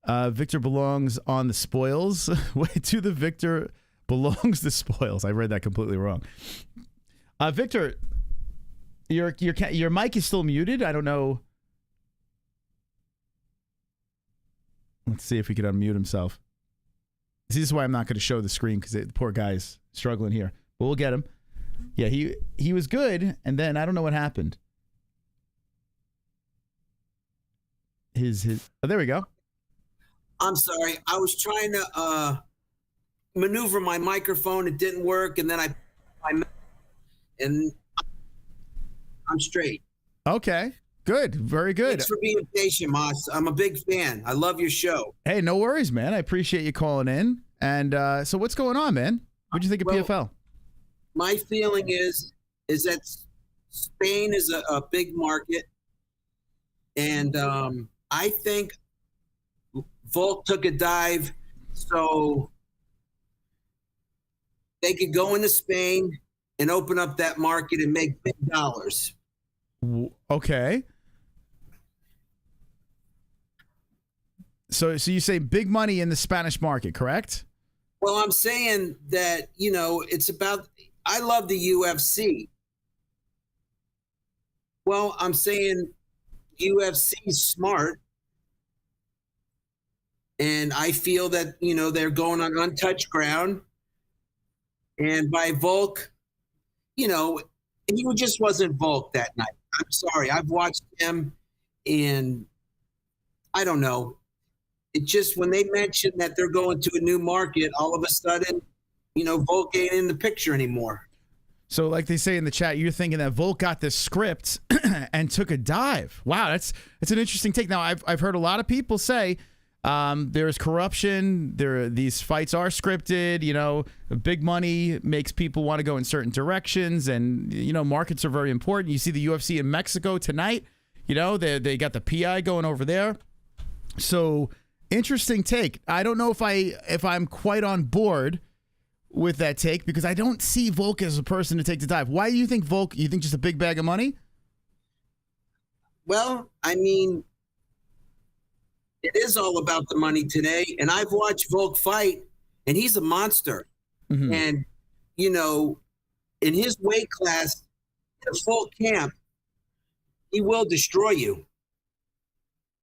Victor belongs on the spoils. Wait, to the victor belongs the spoils. I read that completely wrong. Victor, your mic is still muted. I don't know. Let's see if he could unmute himself. This is why I'm not going to show the screen, because the poor guy's struggling here. But we'll get him. Yeah, he was good, and then I don't know what happened. Oh, there we go. I'm sorry. I was trying to maneuver my microphone. It didn't work, and then and I'm straight. Okay. Good. Very good. Thanks for being patient, Moss. I'm a big fan. I love your show. Hey, no worries, man. I appreciate you calling in. And so what's going on, man? What'd you think of PFL? My feeling is that Spain is a big market. And I think Volk took a dive so they could go into Spain and open up that market and make big dollars. Okay. So you say big money in the Spanish market, correct? Well, I'm saying that, it's about, I love the UFC. Well, I'm saying UFC is smart. And I feel that, they're going on untouched ground. And by Volk, he just wasn't Volk that night. I'm sorry. I've watched him, and I don't know. It just, when they mentioned that they're going to a new market, all of a sudden, Volk ain't in the picture anymore. So like they say in the chat, you're thinking that Volk got this script and took a dive. Wow, that's an interesting take. Now, I've heard a lot of people say there's corruption. These fights are scripted. Big money makes people want to go in certain directions, and markets are very important. You see the UFC in Mexico tonight. They got the PI going over there. So interesting take. I don't know if I'm quite on board with that take, because I don't see Volk as a person to take the dive. Why do you think Volk? You think just a big bag of money? Well, I mean, it is all about the money today. And I've watched Volk fight, and he's a monster. Mm-hmm. And, in his weight class, in a full camp, he will destroy you.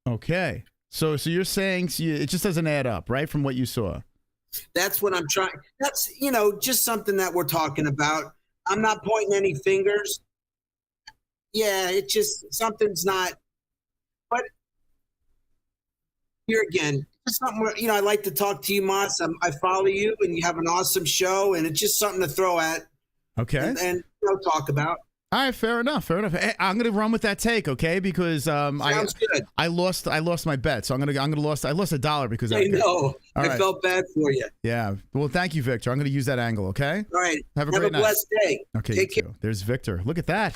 Okay. So you're saying it just doesn't add up, right, from what you saw? That's what I'm trying. That's, just something that we're talking about. I'm not pointing any fingers. Yeah, it's just something's not. But here again, it's something where, I like to talk to you, Moss. I follow you, and you have an awesome show, and it's just something to throw at. Okay. And talk about. All right, fair enough. Hey, I'm gonna run with that take, okay? Because Sounds good. I lost my bet, so I lost $1 because I know. I felt bad for you. Yeah. Well, thank you, Victor. I'm gonna use that angle, okay? All right. Have a great night. Blessed day. Okay. Take care. There's Victor. Look at that.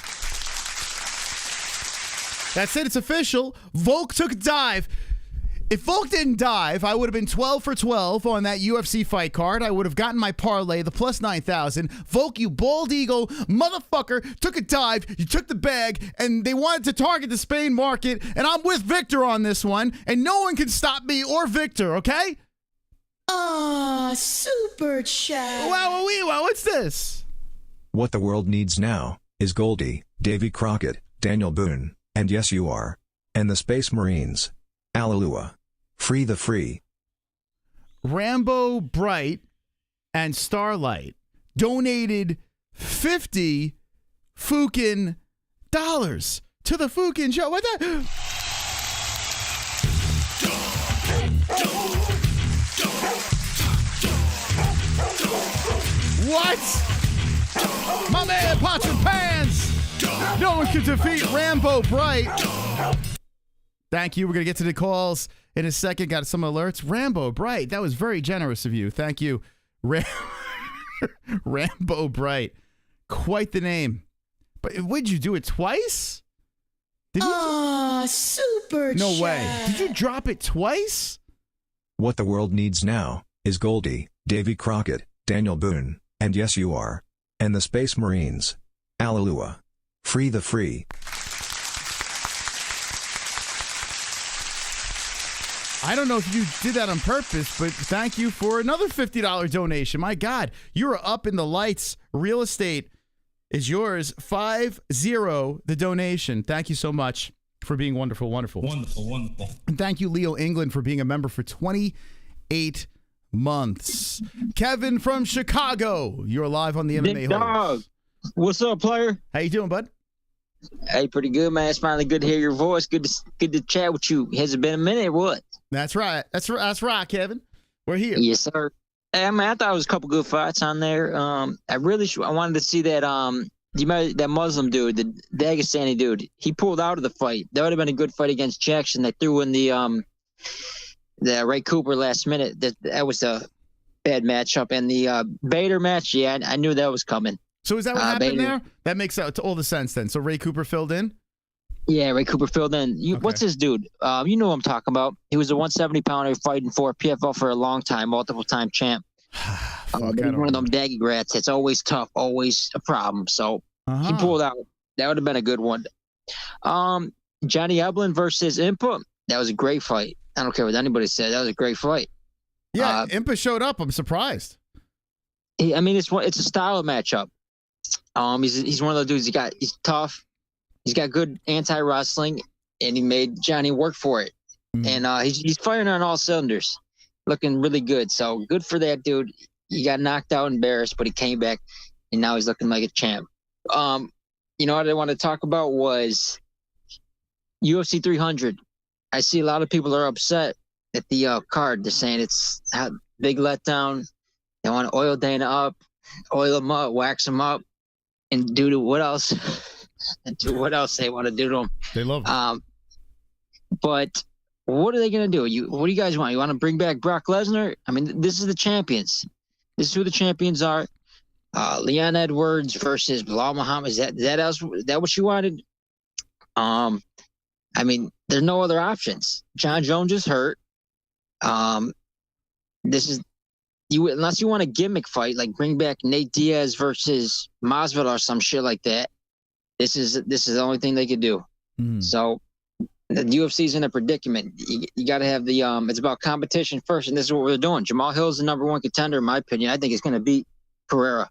That's it. It's official. Volk took a dive. If Volk didn't dive, I would have been 12 for 12 on that UFC fight card. I would have gotten my parlay, the plus 9,000. Volk, you bald eagle motherfucker, took a dive. You took the bag, and they wanted to target the Spain market, and I'm with Victor on this one, and no one can stop me or Victor, okay? Super chat. Wow, what's this? What the world needs now is Goldie, Davy Crockett, Daniel Boone, and yes you are. And the Space Marines. Alleluia. Free the free. Rambo Bright and Starlight donated 50 fucking dollars to the fucking show. What the? What? My man Pots and Pans. No one can defeat Rambo Bright. Thank you. We're going to get to the calls in a second. Got some alerts. Rambo Bright. That was very generous of you. Thank you. Rambo Bright. Quite the name. But would you do it twice? Did you? Super No chat. way. Did you drop it twice? What the world needs now is Goldie, Davy Crockett, Daniel Boone, and yes you are. And the Space Marines. Alleluia. Free the free. I don't know if you did that on purpose, but thank you for another $50 donation. My God, you are up in the lights. Real estate is yours. 5-0 the donation. Thank you so much for being wonderful, wonderful. Wonderful. And thank you, Leo England, for being a member for 28 months. Kevin from Chicago, you're live on the MMA Dog. What's up, player? How you doing, bud? Hey, pretty good, man. It's finally good to hear your voice. Good to chat with you. Has it been a minute or what? That's right. That's right, Kevin. We're here. Yes, sir. Hey, man, I thought it was a couple good fights on there. I wanted to see that you remember that Muslim dude, the Dagestani dude. He pulled out of the fight. That would have been a good fight against Jackson. They threw in the Ray Cooper last minute. That was a bad matchup. And the Bader match, yeah, I knew that was coming. So is that what happened Bader. there? That makes all the sense then. So Ray Cooper filled in? Yeah, Ray Cooper filled in. What's this dude? You know what I'm talking about. He was a 170-pounder fighting for PFL for a long time, multiple-time champ. One of them daggy rats. It's always tough, always a problem. So he pulled out. That would have been a good one. Johnny Eblin versus Impa. That was a great fight. I don't care what anybody said. That was a great fight. Yeah, Impa showed up. I'm surprised. It's a style of matchup. He's one of those dudes. He's tough. He's got good anti-wrestling, and he made Johnny work for it. And he's firing on all cylinders, looking really good. So good for that dude. He got knocked out, embarrassed, but he came back, and now he's looking like a champ. You know what I want to talk about was UFC 300. I see a lot of people are upset at the card. They're saying it's a big letdown. They want to oil Dana up, oil him up, wax him up, and do what else? And do what else they want to do to him. They love him. But what are they going to do? What do you guys want? You want to bring back Brock Lesnar? I mean, this is the champions. This is who the champions are. Leon Edwards versus Bilal Muhammad. Is that what you wanted? I mean, there's no other options. John Jones is hurt. This is unless you want a gimmick fight, like bring back Nate Diaz versus Masvidal or some shit like that. This is the only thing they could do. So the UFC's in a predicament. You got to have the it's about competition first, and this is what we're doing. Jamal Hill's the number one contender, in my opinion. I think it's going to beat Pereira.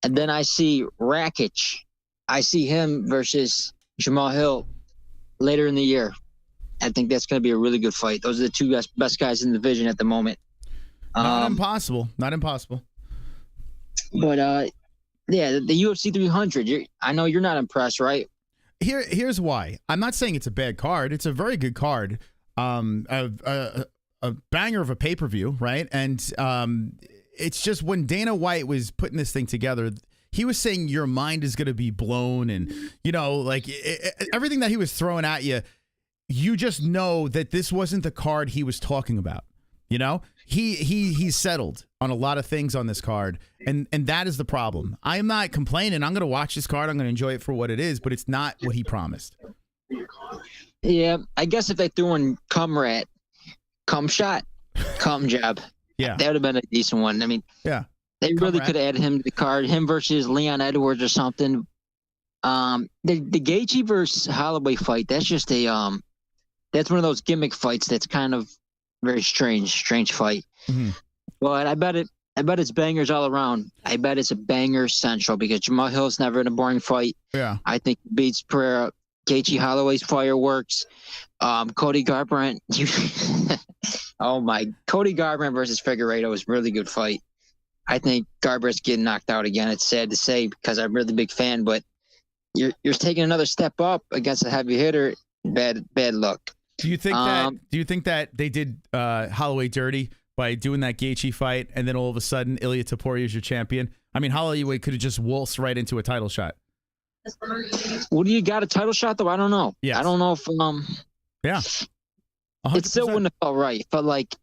And then I see Rakic. I see him versus Jamal Hill later in the year. I think that's going to be a really good fight. Those are the two best guys in the division at the moment. Not impossible. But yeah, the UFC 300. I know you're not impressed, right? Here's why. I'm not saying it's a bad card. It's a very good card. A banger of a pay-per-view, right? And it's just when Dana White was putting this thing together, he was saying your mind is going to be blown, and like everything that he was throwing at you, you just know that this wasn't the card he was talking about. He's settled on a lot of things on this card, and that is the problem. I am not complaining. I'm going to watch this card. I'm going to enjoy it for what it is, but it's not what he promised. Yeah, I guess if they threw in cum rat, cum shot, cum jab, that would have been a decent one. I mean, yeah, they really could have added him to the card. Him versus Leon Edwards or something. The Gaethje versus Holloway fight. That's just that's one of those gimmick fights. That's kind of very strange fight. But I bet it's bangers all around. I bet it's a banger central because Jamal Hill's never in a boring fight. Yeah, I think he beats Pereira. Gaethje Holloway's fireworks. Cody Garbrandt. Cody Garbrandt versus Figueiredo was a really good fight. I think Garbrandt's getting knocked out again. It's sad to say because I'm a really big fan, but you're taking another step up against a heavy hitter. Bad luck. Do you think that they did Holloway dirty by doing that Gaethje fight, and then all of a sudden Ilya Topuria is your champion? I mean, Holloway could have just waltzed right into a title shot. Well, you got a title shot though? I don't know. Yes. I don't know if yeah. 100%. It still wouldn't have felt right. It felt like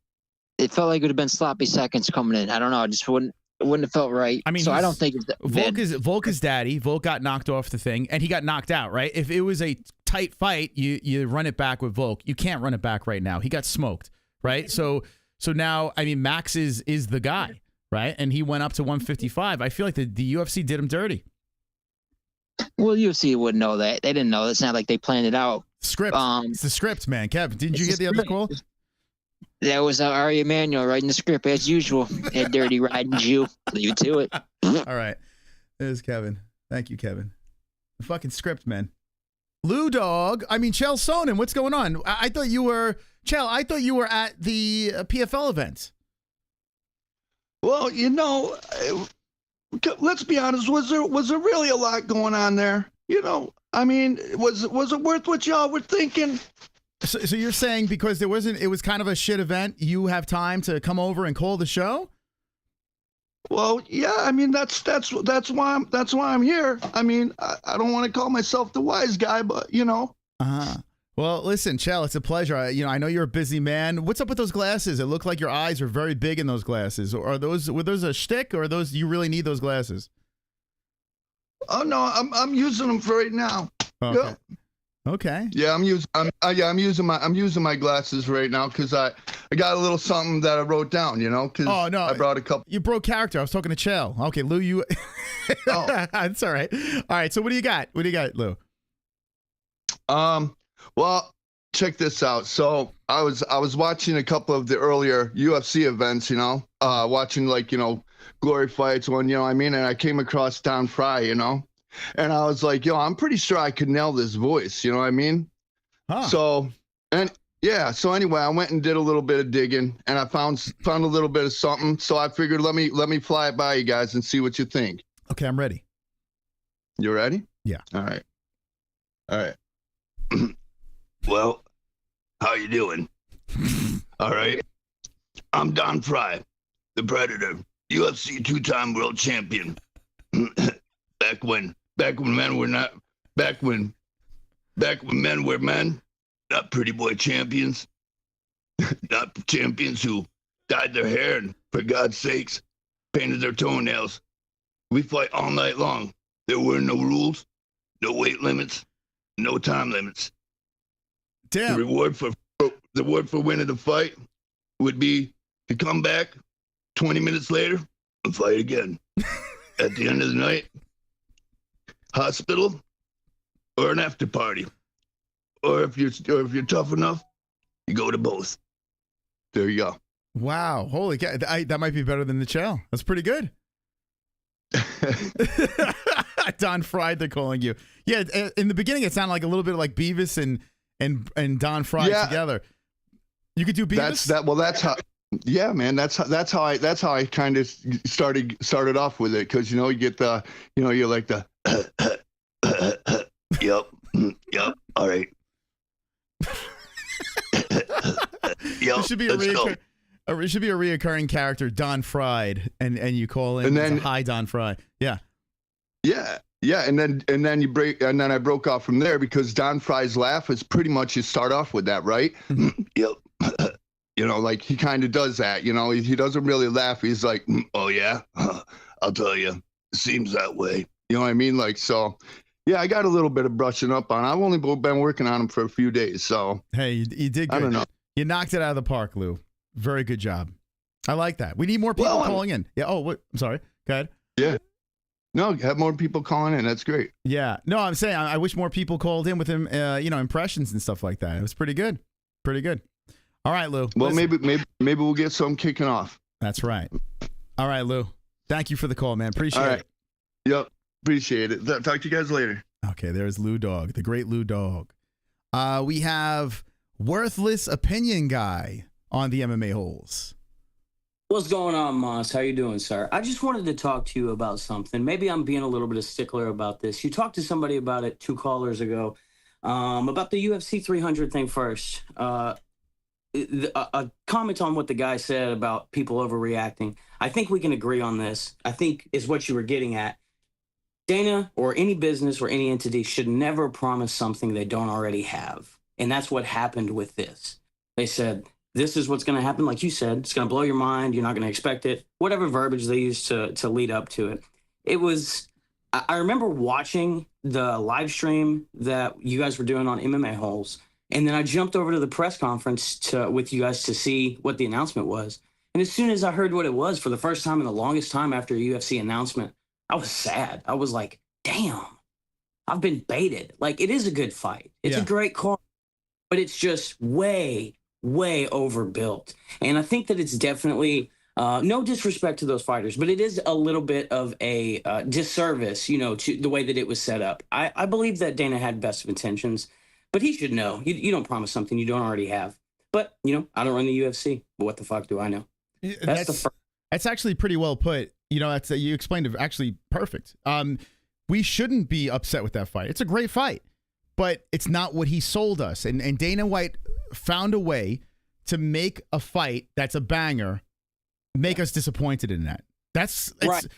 it would have been sloppy seconds coming in. I don't know. It wouldn't have felt right. I mean, so I don't think it's Volk is daddy. Volk got knocked off the thing, and he got knocked out. Right? If it was a tight fight, you run it back with Volk. You can't run it back right now. He got smoked. Right? So now, I mean, Max is the guy, right? And he went up to 155. I feel like the UFC did him dirty. Well, UFC wouldn't know that. They didn't know. It's not like they planned it out. Script. It's the script, man. Kevin, didn't you get the other call? That was Ari Emanuel writing the script as usual. That dirty riding Jew. Leave it to it. All right. There's Kevin. Thank you, Kevin. The fucking script, man. Lou Dog. I mean, Chell Sonnen, what's going on? I thought you were, Chell, I thought you were at the PFL event. Well, you know, let's be honest. Was there really a lot going on there? You know, I mean, was it worth what y'all were thinking? So you're saying because it was kind of a shit event, you have time to come over and call the show? Well, yeah, I mean that's why I'm here. I mean, I don't want to call myself the wise guy, but you know. Well, listen, Chell, it's a pleasure. I know you're a busy man. What's up with those glasses? It looked like your eyes were very big in those glasses. Were those a shtick, or you really need those glasses? Oh no, I'm using them for right now. Okay. Yeah. Okay. Yeah, I'm using my glasses right now because I got a little something that I wrote down, you know, because I brought a couple. You broke character. I was talking to Chell. Okay, Lou, you. Oh, that's all right. All right. So what do you got? What do you got, Lou? Well, check this out. So I was watching a couple of the earlier UFC events, you know, watching like, you know, glory fights one, you know what I mean? And I came across Don Fry, you know, and I was like, yo, I'm pretty sure I could nail this voice, you know what I mean? Huh. So anyway, I went and did a little bit of digging and I found a little bit of something. So I figured, let me fly it by you guys and see what you think. Okay. I'm ready. You ready? Yeah. All right. Well, how you doing? All right. I'm Don Fry, the Predator, UFC 2-time world champion. Back when men were men, not pretty boy champions, not champions who dyed their hair and, for God's sakes, painted their toenails. We fight all night long. There were no rules, no weight limits, no time limits. Damn. The reward for winning the fight would be to come back 20 minutes later and fight again. At the end of the night, hospital or an after party. Or if you're tough enough, you go to both. There you go. Wow. Holy cow. That might be better than the Chell. That's pretty good. Don Fry, they're calling you. Yeah, in the beginning it sounded like a little bit like Beavis and Don Fry together. You could do Beavis? That's how. Yeah, man. That's how I kind of started off with it, because you know you get the, you know, you're like the yep, all right. Yep, It should be it should be a reoccurring character, Don Fried, and you call in, and then hi Don Fry. Yeah, and then you break, and then I broke off from there because Don Fry's laugh is pretty much, you start off with that, right? Yep. You know, like he kind of does that, you know, he doesn't really laugh. He's like, oh yeah, I'll tell you, it seems that way. You know what I mean? Like, so yeah, I got a little bit of brushing up on. I've only been working on him for a few days. So hey, you did good. I don't know. You knocked it out of the park, Lou. Very good job. I like that. We need more people calling in. Yeah. Oh, what? I'm sorry. Go ahead. Yeah. No, have more people calling in. That's great. Yeah. No, I'm saying I wish more people called in with him, impressions and stuff like that. It was pretty good. Pretty good. All right, Lou. Well, maybe we'll get some kicking off. That's right. All right, Lou. Thank you for the call, man. Appreciate it. Yep. Appreciate it. Talk to you guys later. Okay, there's Lou Dog, the great Lou Dog. We have Worthless Opinion Guy on the MMA Holes. What's going on, Moss? How you doing, sir? I just wanted to talk to you about something. Maybe I'm being a little bit of stickler about this. You talked to somebody about it 2 callers ago, about the UFC 300 thing first. A comment on what the guy said about people overreacting. I think we can agree on this. I think is what you were getting at. Dana or any business or any entity should never promise something they don't already have. And that's what happened with this. They said, this is what's going to happen. Like you said, it's going to blow your mind. You're not going to expect it. Whatever verbiage they used to lead up to it. It was, I remember watching the live stream that you guys were doing on MMA Holes. And then I jumped over to the press conference with you guys to see what the announcement was. And as soon as I heard what it was for the first time in the longest time after a UFC announcement, I was sad. I was like, damn, I've been baited. Like, it is a good fight. It's a great card, but it's just way, way overbuilt. And I think that it's definitely, no disrespect to those fighters, but it is a little bit of a disservice, you know, to the way that it was set up. I believe that Dana had best of intentions, but he should know. You don't promise something you don't already have. But, you know, I don't run the UFC, but what the fuck do I know? That's actually pretty well put. You know, you explained it actually perfect. We shouldn't be upset with that fight. It's a great fight, but it's not what he sold us. And Dana White found a way to make a fight that's a banger, make us disappointed in that. It's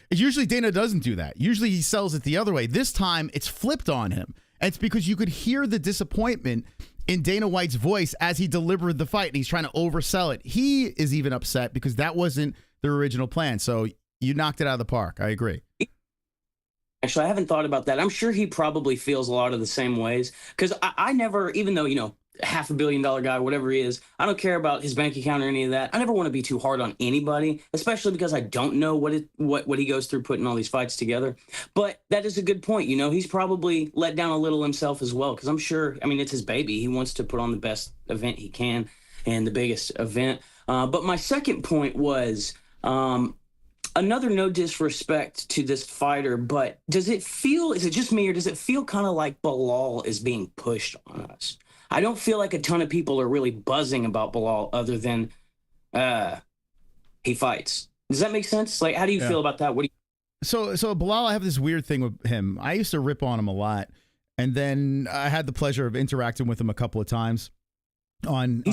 usually Dana doesn't do that. Usually he sells it the other way. This time it's flipped on him. And it's because you could hear the disappointment in Dana White's voice as he delivered the fight, and he's trying to oversell it. He is even upset because that wasn't the original plan. So you knocked it out of the park. I agree. Actually, I haven't thought about that. I'm sure he probably feels a lot of the same ways, because I never, even though, you know, $500 million guy, whatever he is, I don't care about his bank account or any of that. I never want to be too hard on anybody, especially because I don't know what he goes through putting all these fights together. But that is a good point. You know, he's probably let down a little himself as well, because I'm sure, I mean, it's his baby. He wants to put on the best event he can and the biggest event. But my second point was, another no disrespect to this fighter, but is it just me, or does it feel kind of like Belal is being pushed on us? I don't feel like a ton of people are really buzzing about Belal other than he fights. Does that make sense? Like, how do you feel about that? What do you? So Belal, I have this weird thing with him. I used to rip on him a lot, and then I had the pleasure of interacting with him a couple of times on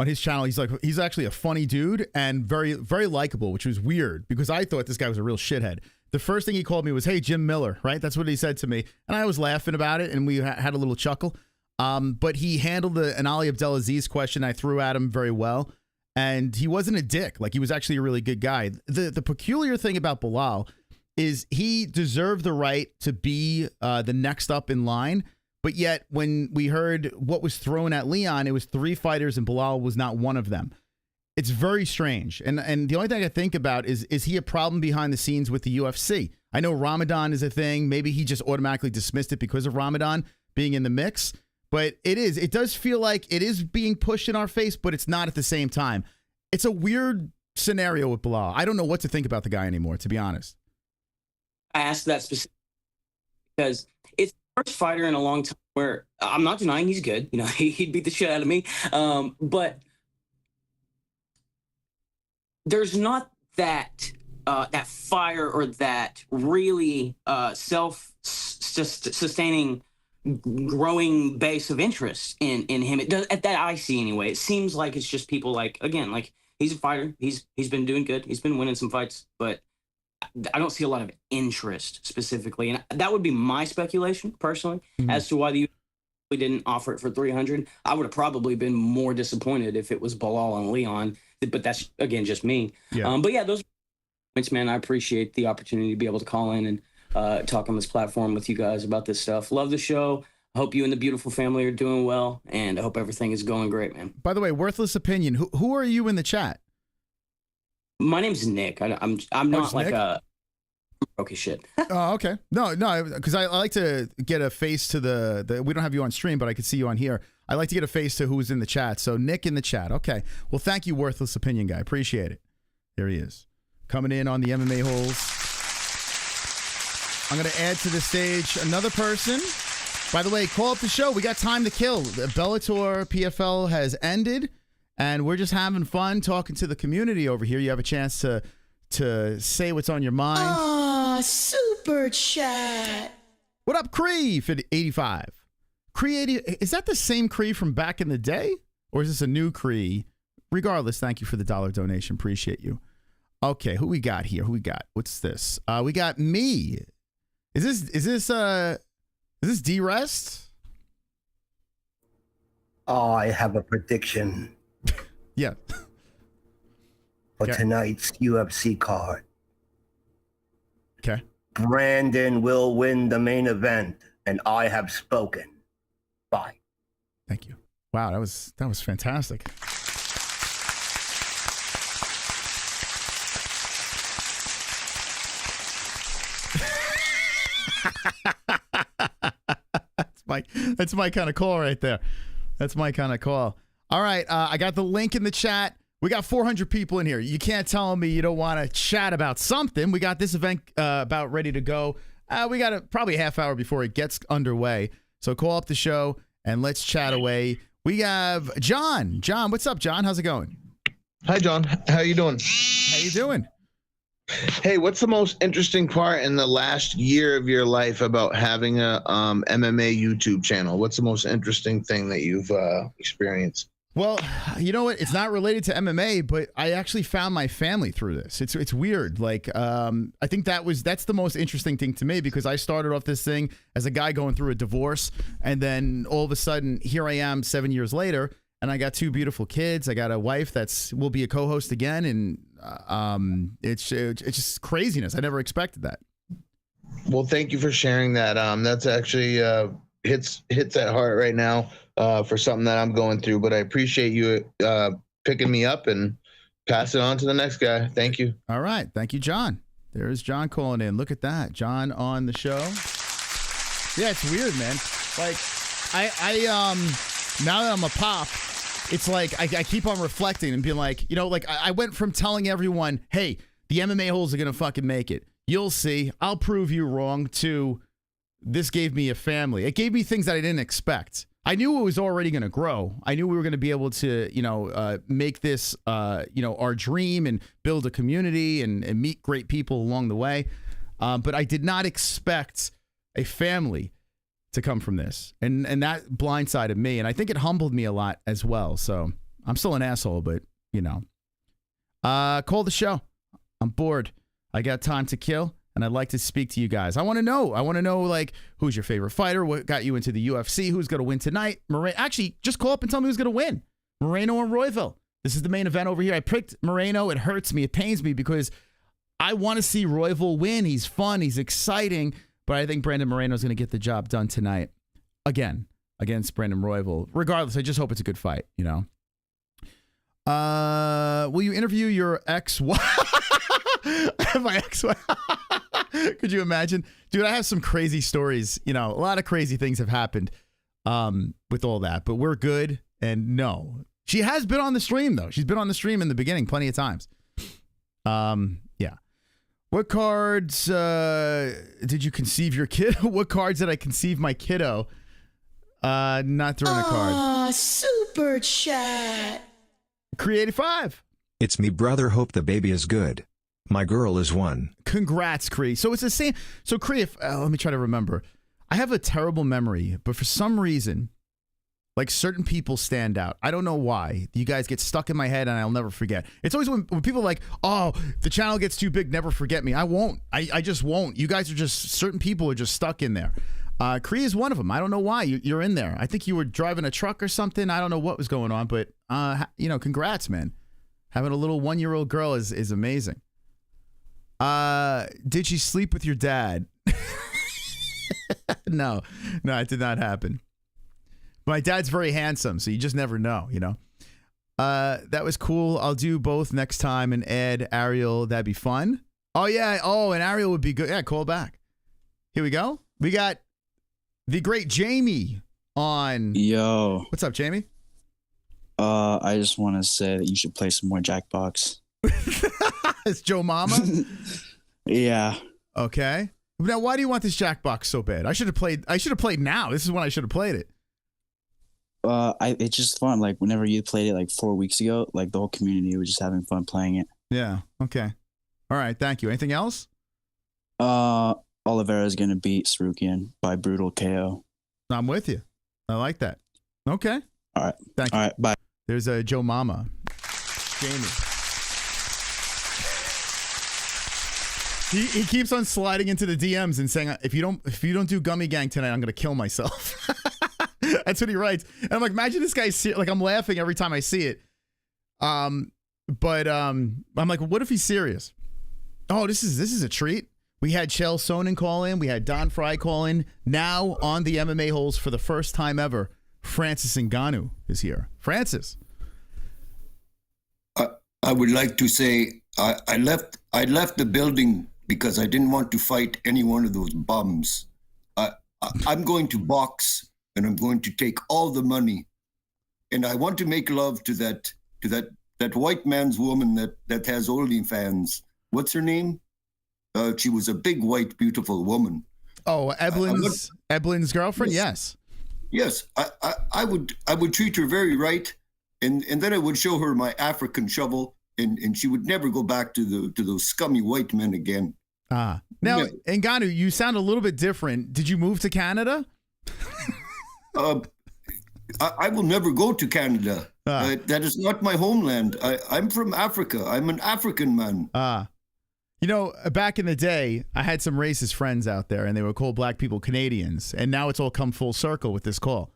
his channel. He's actually a funny dude and very, very likable, which was weird because I thought this guy was a real shithead. The first thing he called me was, "Hey, Jim Miller," right? That's what he said to me. And I was laughing about it, and we had a little chuckle. But he handled an Ali Abdelaziz question I threw at him very well. And he wasn't a dick. Like, he was actually a really good guy. The peculiar thing about Belal is he deserved the right to be the next up in line. But yet, when we heard what was thrown at Leon, it was 3 fighters and Belal was not one of them. It's very strange. And the only thing I think about is he a problem behind the scenes with the UFC? I know Ramadan is a thing. Maybe he just automatically dismissed it because of Ramadan being in the mix. But it does feel like it is being pushed in our face, but it's not at the same time. It's a weird scenario with Belal. I don't know what to think about the guy anymore, to be honest. I asked that specifically because it's the first fighter in a long time where I'm not denying he's good. You know, he'd beat the shit out of me. But there's not that fire or that really self-sustaining growing base of interest in him. It does, that I see anyway. It seems like it's just people like, again, like, he's a fighter. He's been doing good. He's been winning some fights, but I don't see a lot of interest specifically. And that would be my speculation personally as to why the UFC didn't offer it for 300. I would have probably been more disappointed if it was Belal and Leon, but that's, again, just me. Yeah. But yeah, those points, man, I appreciate the opportunity to be able to call in and talk on this platform with you guys about this stuff. Love the show. I hope you and the beautiful family are doing well, and I hope everything is going great, man. By the way, worthless opinion. Who are you in the chat? My name's Nick. I'm not like Nick? Okay, shit. Oh, okay. No, because I like to get a face to the. We don't have you on stream, but I can see you on here. I like to get a face to who's in the chat. So Nick in the chat. Okay. Well, thank you, worthless opinion guy. Appreciate it. There he is, coming in on the MMA holes. I'm going to add to the stage another person. By the way, call up the show. We got time to kill. The Bellator PFL has ended, and we're just having fun talking to the community over here. You have a chance to say what's on your mind. Aw, super chat. What up, Cree, for the 85? Cree 80, is that the same Cree from back in the day? Or is this a new Cree? Regardless, thank you for the $1 donation. Appreciate you. Okay, who we got here? Who we got? What's this? We got me. Is this D-Rest? I have a prediction. Yeah. For tonight's UFC card. Okay. Brandon will win the main event, and I have spoken. Bye. Thank you. Wow, that was fantastic. That's my kind of call right there. That's my kind of call. All right, I got the link in the chat. We got 400 people in here. You can't tell me you don't want to chat about something. We got this event about ready to go. We got probably a half hour before it gets underway. So call up the show and let's chat away. We have John. John, what's up, John? How's it going? Hi, John. How you doing? How you doing? Hey, what's the most interesting part in the last year of your life about having a MMA YouTube channel? What's the most interesting thing that you've experienced? Well, you know what? It's not related to MMA, but I actually found my family through this. It's weird. Like, I think that's the most interesting thing to me, because I started off this thing as a guy going through a divorce, and then all of a sudden, here I am 7 years later, and I got two beautiful kids. I got a wife will be a co-host again, and it's just craziness. I never expected that. Well, thank you for sharing that. That's actually hits at heart right now. For something that I'm going through, but I appreciate you picking me up and pass it on to the next guy. Thank you. All right. Thank you, John. There's John calling in. Look at that. John on the show. Yeah, it's weird, man. Like, I now that I'm a pop, it's like I keep on reflecting and being like, like I went from telling everyone, hey, the MMA holes are going to fucking make it. You'll see. I'll prove you wrong, to this gave me a family. It gave me things that I didn't expect. I knew it was already going to grow. I knew we were going to be able to, make this, our dream and build a community and meet great people along the way. But I did not expect a family to come from this. And that blindsided me. And I think it humbled me a lot as well. So I'm still an asshole, but, call the show. I'm bored. I got time to kill. And I'd like to speak to you guys. I want to know, like, who's your favorite fighter? What got you into the UFC? Who's going to win tonight? Actually, just call up and tell me who's going to win. Moreno and Royval. This is the main event over here. I picked Moreno. It hurts me. It pains me because I want to see Royval win. He's fun. He's exciting. But I think Brandon Moreno is going to get the job done tonight. Again, against Brandon Royval. Regardless, I just hope it's a good fight, Will you interview your ex-wife? My ex-wife. Could you imagine? Dude, I have some crazy stories. A lot of crazy things have happened with all that, but we're good. And no, she has been on the stream, though. She's been on the stream in the beginning plenty of times. Yeah. What cards did you conceive your kid? What cards did I conceive my kiddo? Not throwing a card. Aw, super chat. Creative 5. It's me, brother. Hope the baby is good. My girl is 1. Congrats, Cree. So it's the same. So Cree, let me try to remember. I have a terrible memory, but for some reason, like, certain people stand out. I don't know why. You guys get stuck in my head and I'll never forget. It's always when people are like, oh, the channel gets too big, never forget me. I won't. I just won't. You guys are just, certain people are just stuck in there. Cree is one of them. I don't know why. You're in there. I think you were driving a truck or something. I don't know what was going on, but, congrats, man. Having a little 1-year-old girl is amazing. Did she sleep with your dad? No, it did not happen. My dad's very handsome, so you just never know, That was cool. I'll do both next time and add Ariel. That'd be fun. Oh, yeah. Oh, and Ariel would be good. Yeah, call back. Here we go. We got the great Jamie on. Yo. What's up, Jamie? I just want to say that you should play some more Jackbox. It's Joe Mama? Yeah. Okay. Now, why do you want this Jackbox so bad? I should have played now. This is when I should have played it. It's just fun. Like, whenever you played it like 4 weeks ago, like, the whole community was just having fun playing it. Yeah. Okay. All right. Thank you. Anything else? Oliveira's going to beat Sarukian by brutal KO. I'm with you. I like that. Okay. All right. Thank you. All right. Bye. There's a Joe Mama. Jamie. He keeps on sliding into the DMs and saying, if you don't do Gummy Gang tonight, I'm going to kill myself. That's what he writes. And I'm like, imagine this guy's like, I'm laughing every time I see it. But I'm like, what if he's serious? Oh, this is a treat. We had Chael Sonnen call in. We had Don Fry call in. Now on the MMA holes for the first time ever, Francis Ngannou is here. Francis. I would like to say I left the building because I didn't want to fight any one of those bums. I'm going to box and I'm going to take all the money and I want to make love to that white man's woman that has OnlyFans. What's her name? She was a big, white, beautiful woman. Oh, Eblin's girlfriend? Yes. Yes, I would treat her very right, and then I would show her my African shovel, and she would never go back to those scummy white men again. Now, Ngannou, you sound a little bit different. Did you move to Canada? I will never go to Canada. That is not my homeland. I'm from Africa. I'm an African man. You know, back in the day, I had some racist friends out there, and they would call black people Canadians. And now it's all come full circle with this call.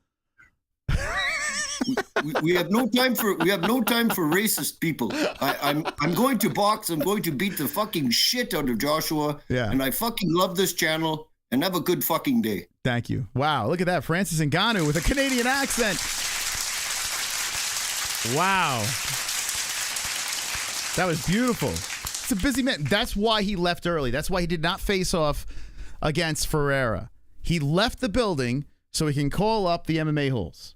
We have no time for racist people. I'm going to box. I'm going to beat the fucking shit out of Joshua. Yeah. And I fucking love this channel. And have a good fucking day. Thank you. Wow, look at that, Francis Ngannou with a Canadian accent. Wow, that was beautiful. It's a busy man. That's why he left early. That's why he did not face off against Ferreira. He left the building so he can call up the MMA holes.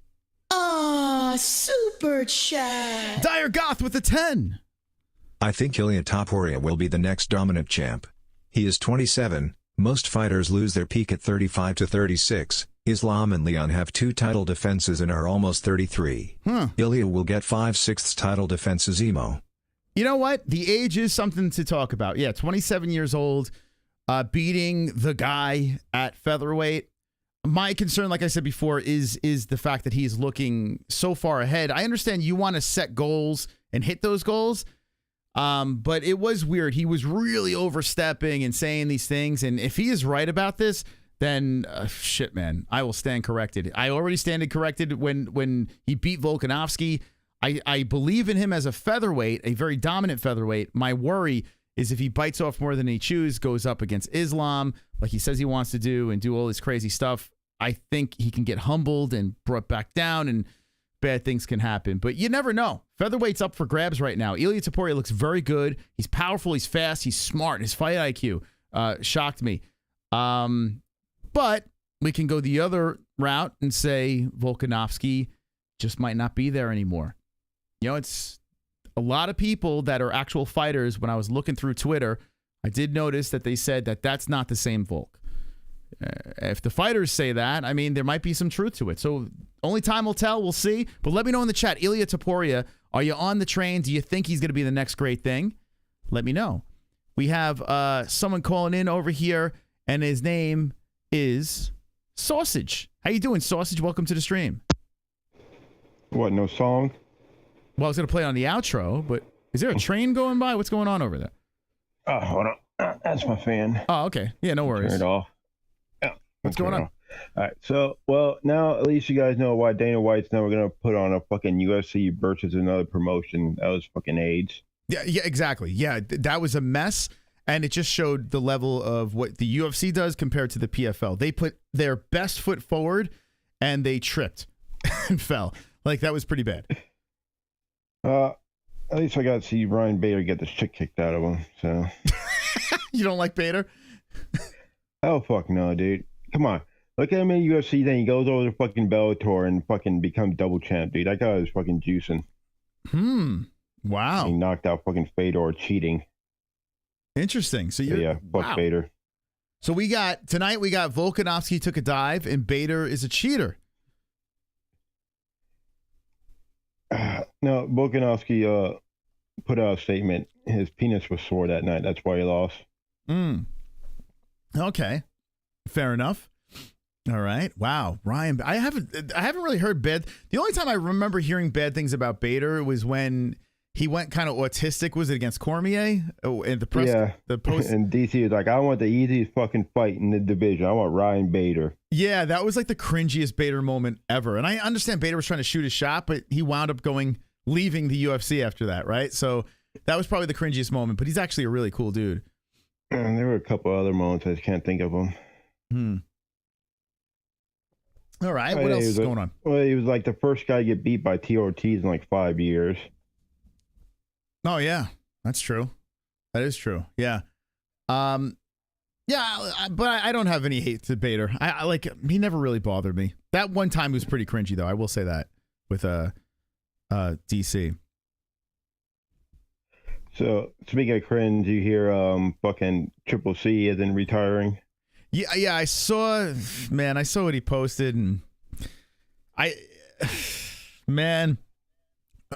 Super chat. Dire Goth with the 10. I think Ilia Topuria will be the next dominant champ. He is 27. Most fighters lose their peak at 35 to 36. Islam and Leon have 2 title defenses and are almost 33. Ilia will get 5/6 title defenses emo. You know what? The age is something to talk about. Yeah, 27 years old, beating the guy at featherweight. My concern, like I said before, is the fact that he's looking so far ahead. I understand you want to set goals and hit those goals, but it was weird. He was really overstepping and saying these things. And if he is right about this, then shit, man, I will stand corrected. I already stand corrected when he beat Volkanovski. I believe in him as a featherweight, a very dominant featherweight. My worry is if he bites off more than he chews, goes up against Islam, like he says he wants to do, and do all this crazy stuff, I think he can get humbled and brought back down, and bad things can happen. But you never know. Featherweight's up for grabs right now. Ilia Topuria looks very good. He's powerful. He's fast. He's smart. His fight IQ shocked me. But we can go the other route and say Volkanovski just might not be there anymore. You know, it's a lot of people that are actual fighters. When I was looking through Twitter, I did notice that they said that that's not the same Volk. If the fighters say that, I mean, there might be some truth to it. So only time will tell. We'll see. But let me know in the chat. Ilia Topuria, are you on the train? Do you think he's going to be the next great thing? Let me know. We have someone calling in over here, and his name is Sausage. How you doing, Sausage? Welcome to the stream. What, no song? Well, I was going to play on the outro, but is there a train going by? What's going on over there? Oh, hold on. That's my fan. Oh, okay. Yeah, no worries. Turn it off. Yeah. What's going on? All right. So, well, now at least you guys know why Dana White's never going to put on a fucking UFC versus another promotion. That was fucking AIDS. Yeah, exactly. Yeah, that was a mess. And it just showed the level of what the UFC does compared to the PFL. They put their best foot forward and they tripped and fell. Like, that was pretty bad. At least I got to see Ryan Bader get the shit kicked out of him. So you don't like Bader? Oh, fuck no, dude. Come on. Look at him in UFC, then he goes over to fucking Bellator and fucking becomes double champ, dude. That guy was fucking juicing. Wow. He knocked out fucking Fedor cheating. Interesting. So you're fuck Bader. So tonight we got Volkanovski took a dive and Bader is a cheater. No, Volkanovski put out a statement. His penis was sore that night. That's why he lost. Okay. Fair enough. All right. Wow. Ryan, I haven't really heard bad. The only time I remember hearing bad things about Bader was when he went kind of autistic. Was it against Cormier? Oh, and the press, yeah. The post. And DC was like, I want the easiest fucking fight in the division. I want Ryan Bader. Yeah, that was like the cringiest Bader moment ever. And I understand Bader was trying to shoot his shot, but he wound up leaving the UFC after that, right? So that was probably the cringiest moment, but he's actually a really cool dude. And there were a couple other moments. I just can't think of them. All right. What else is going on? Well, he was like the first guy to get beat by T. Ortiz in like 5 years. Oh, yeah. That's true. That is true. Yeah. Yeah, but I don't have any hate to Bader. I like, he never really bothered me. That one time was pretty cringy, though. I will say that with DC. So speaking of cringe, you hear fucking Triple C isn't retiring. Yeah, I saw what he posted, and man,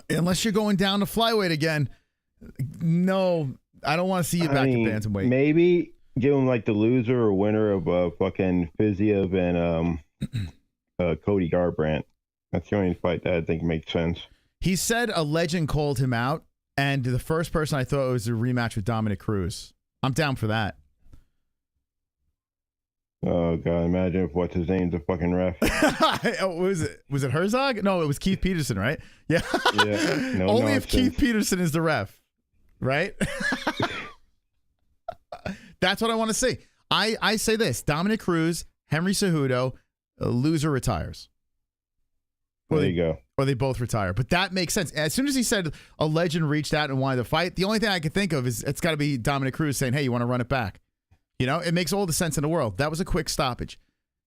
unless you're going down to flyweight again, no, I don't want to see you back at bantamweight. Maybe give him like the loser or winner of fucking Fiziev and Cody Garbrandt. That's the only fight that I think makes sense. He said a legend called him out, and the first person I thought was a rematch with Dominic Cruz. I'm down for that. Oh god, imagine if what's his name's a fucking ref. Was it Herzog? No, it was Keith Peterson, right? Yeah. No Only nonsense. if Keith Peterson is the ref, right? That's what I want to see. I say this: Dominic Cruz, Henry Cejudo, loser retires. There you go. Or they both retire. But that makes sense. As soon as he said a legend reached out and wanted to fight, the only thing I could think of is it's got to be Dominic Cruz saying, hey, you want to run it back? You know, it makes all the sense in the world. That was a quick stoppage.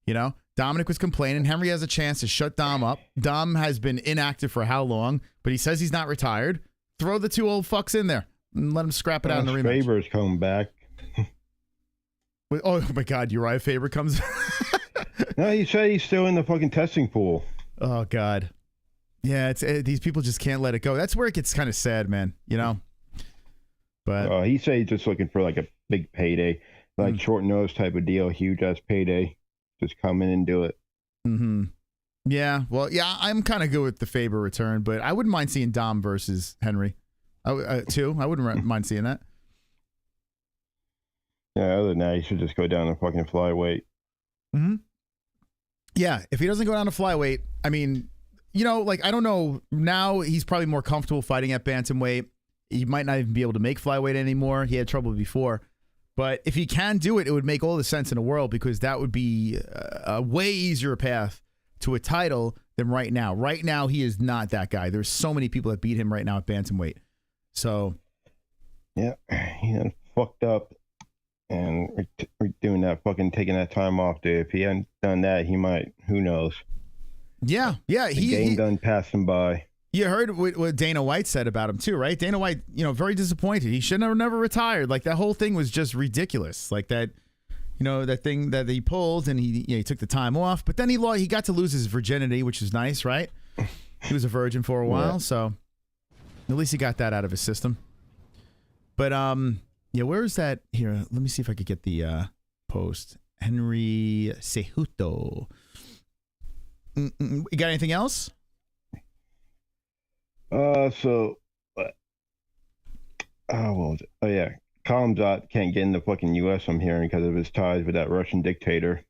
You know, Dominic was complaining. Henry has a chance to shut Dom up. Dom has been inactive for how long? But he says he's not retired. Throw the two old fucks in there and let him scrap it out in the rematch. Faber's coming back. Oh my God, Uriah Faber comes. No, he said he's still in the fucking testing pool. Oh God. Yeah, these people just can't let it go. That's where it gets kind of sad, man. You know. But he said he's just looking for like a big payday, like short notice type of deal, huge ass payday. Just come in and do it. Mm-hmm. Yeah. Well, yeah, I'm kind of good with the Faber return, but I wouldn't mind seeing Dom versus Henry, too. I wouldn't mind seeing that. Yeah. Other than that, he should just go down to fucking flyweight. Mm-hmm. Yeah. If he doesn't go down to flyweight, I mean, you know, like, I don't know. Now he's probably more comfortable fighting at bantamweight. He might not even be able to make flyweight anymore. He had trouble before. But if he can do it, it would make all the sense in the world, because that would be a way easier path to a title than right now. Right now, he is not that guy. There's so many people that beat him right now at bantamweight. So, yeah, he done fucked up, and we're doing that fucking taking that time off, dude. If he hadn't done that, he might. Who knows? Yeah. The game done passed him by. You heard what Dana White said about him too, right? Dana White, you know, very disappointed. He should have never retired. Like, that whole thing was just ridiculous. Like that, you know, that thing that he pulled, and he took the time off, but then he got to lose his virginity, which is nice, right? He was a virgin for a while, so at least he got that out of his system. But yeah, where is that here? Let me see if I could get the post. Henry Cejudo. You got anything else? What was it? Oh yeah, Khamzat can't get in the fucking U.S. I'm hearing because of his ties with that Russian dictator.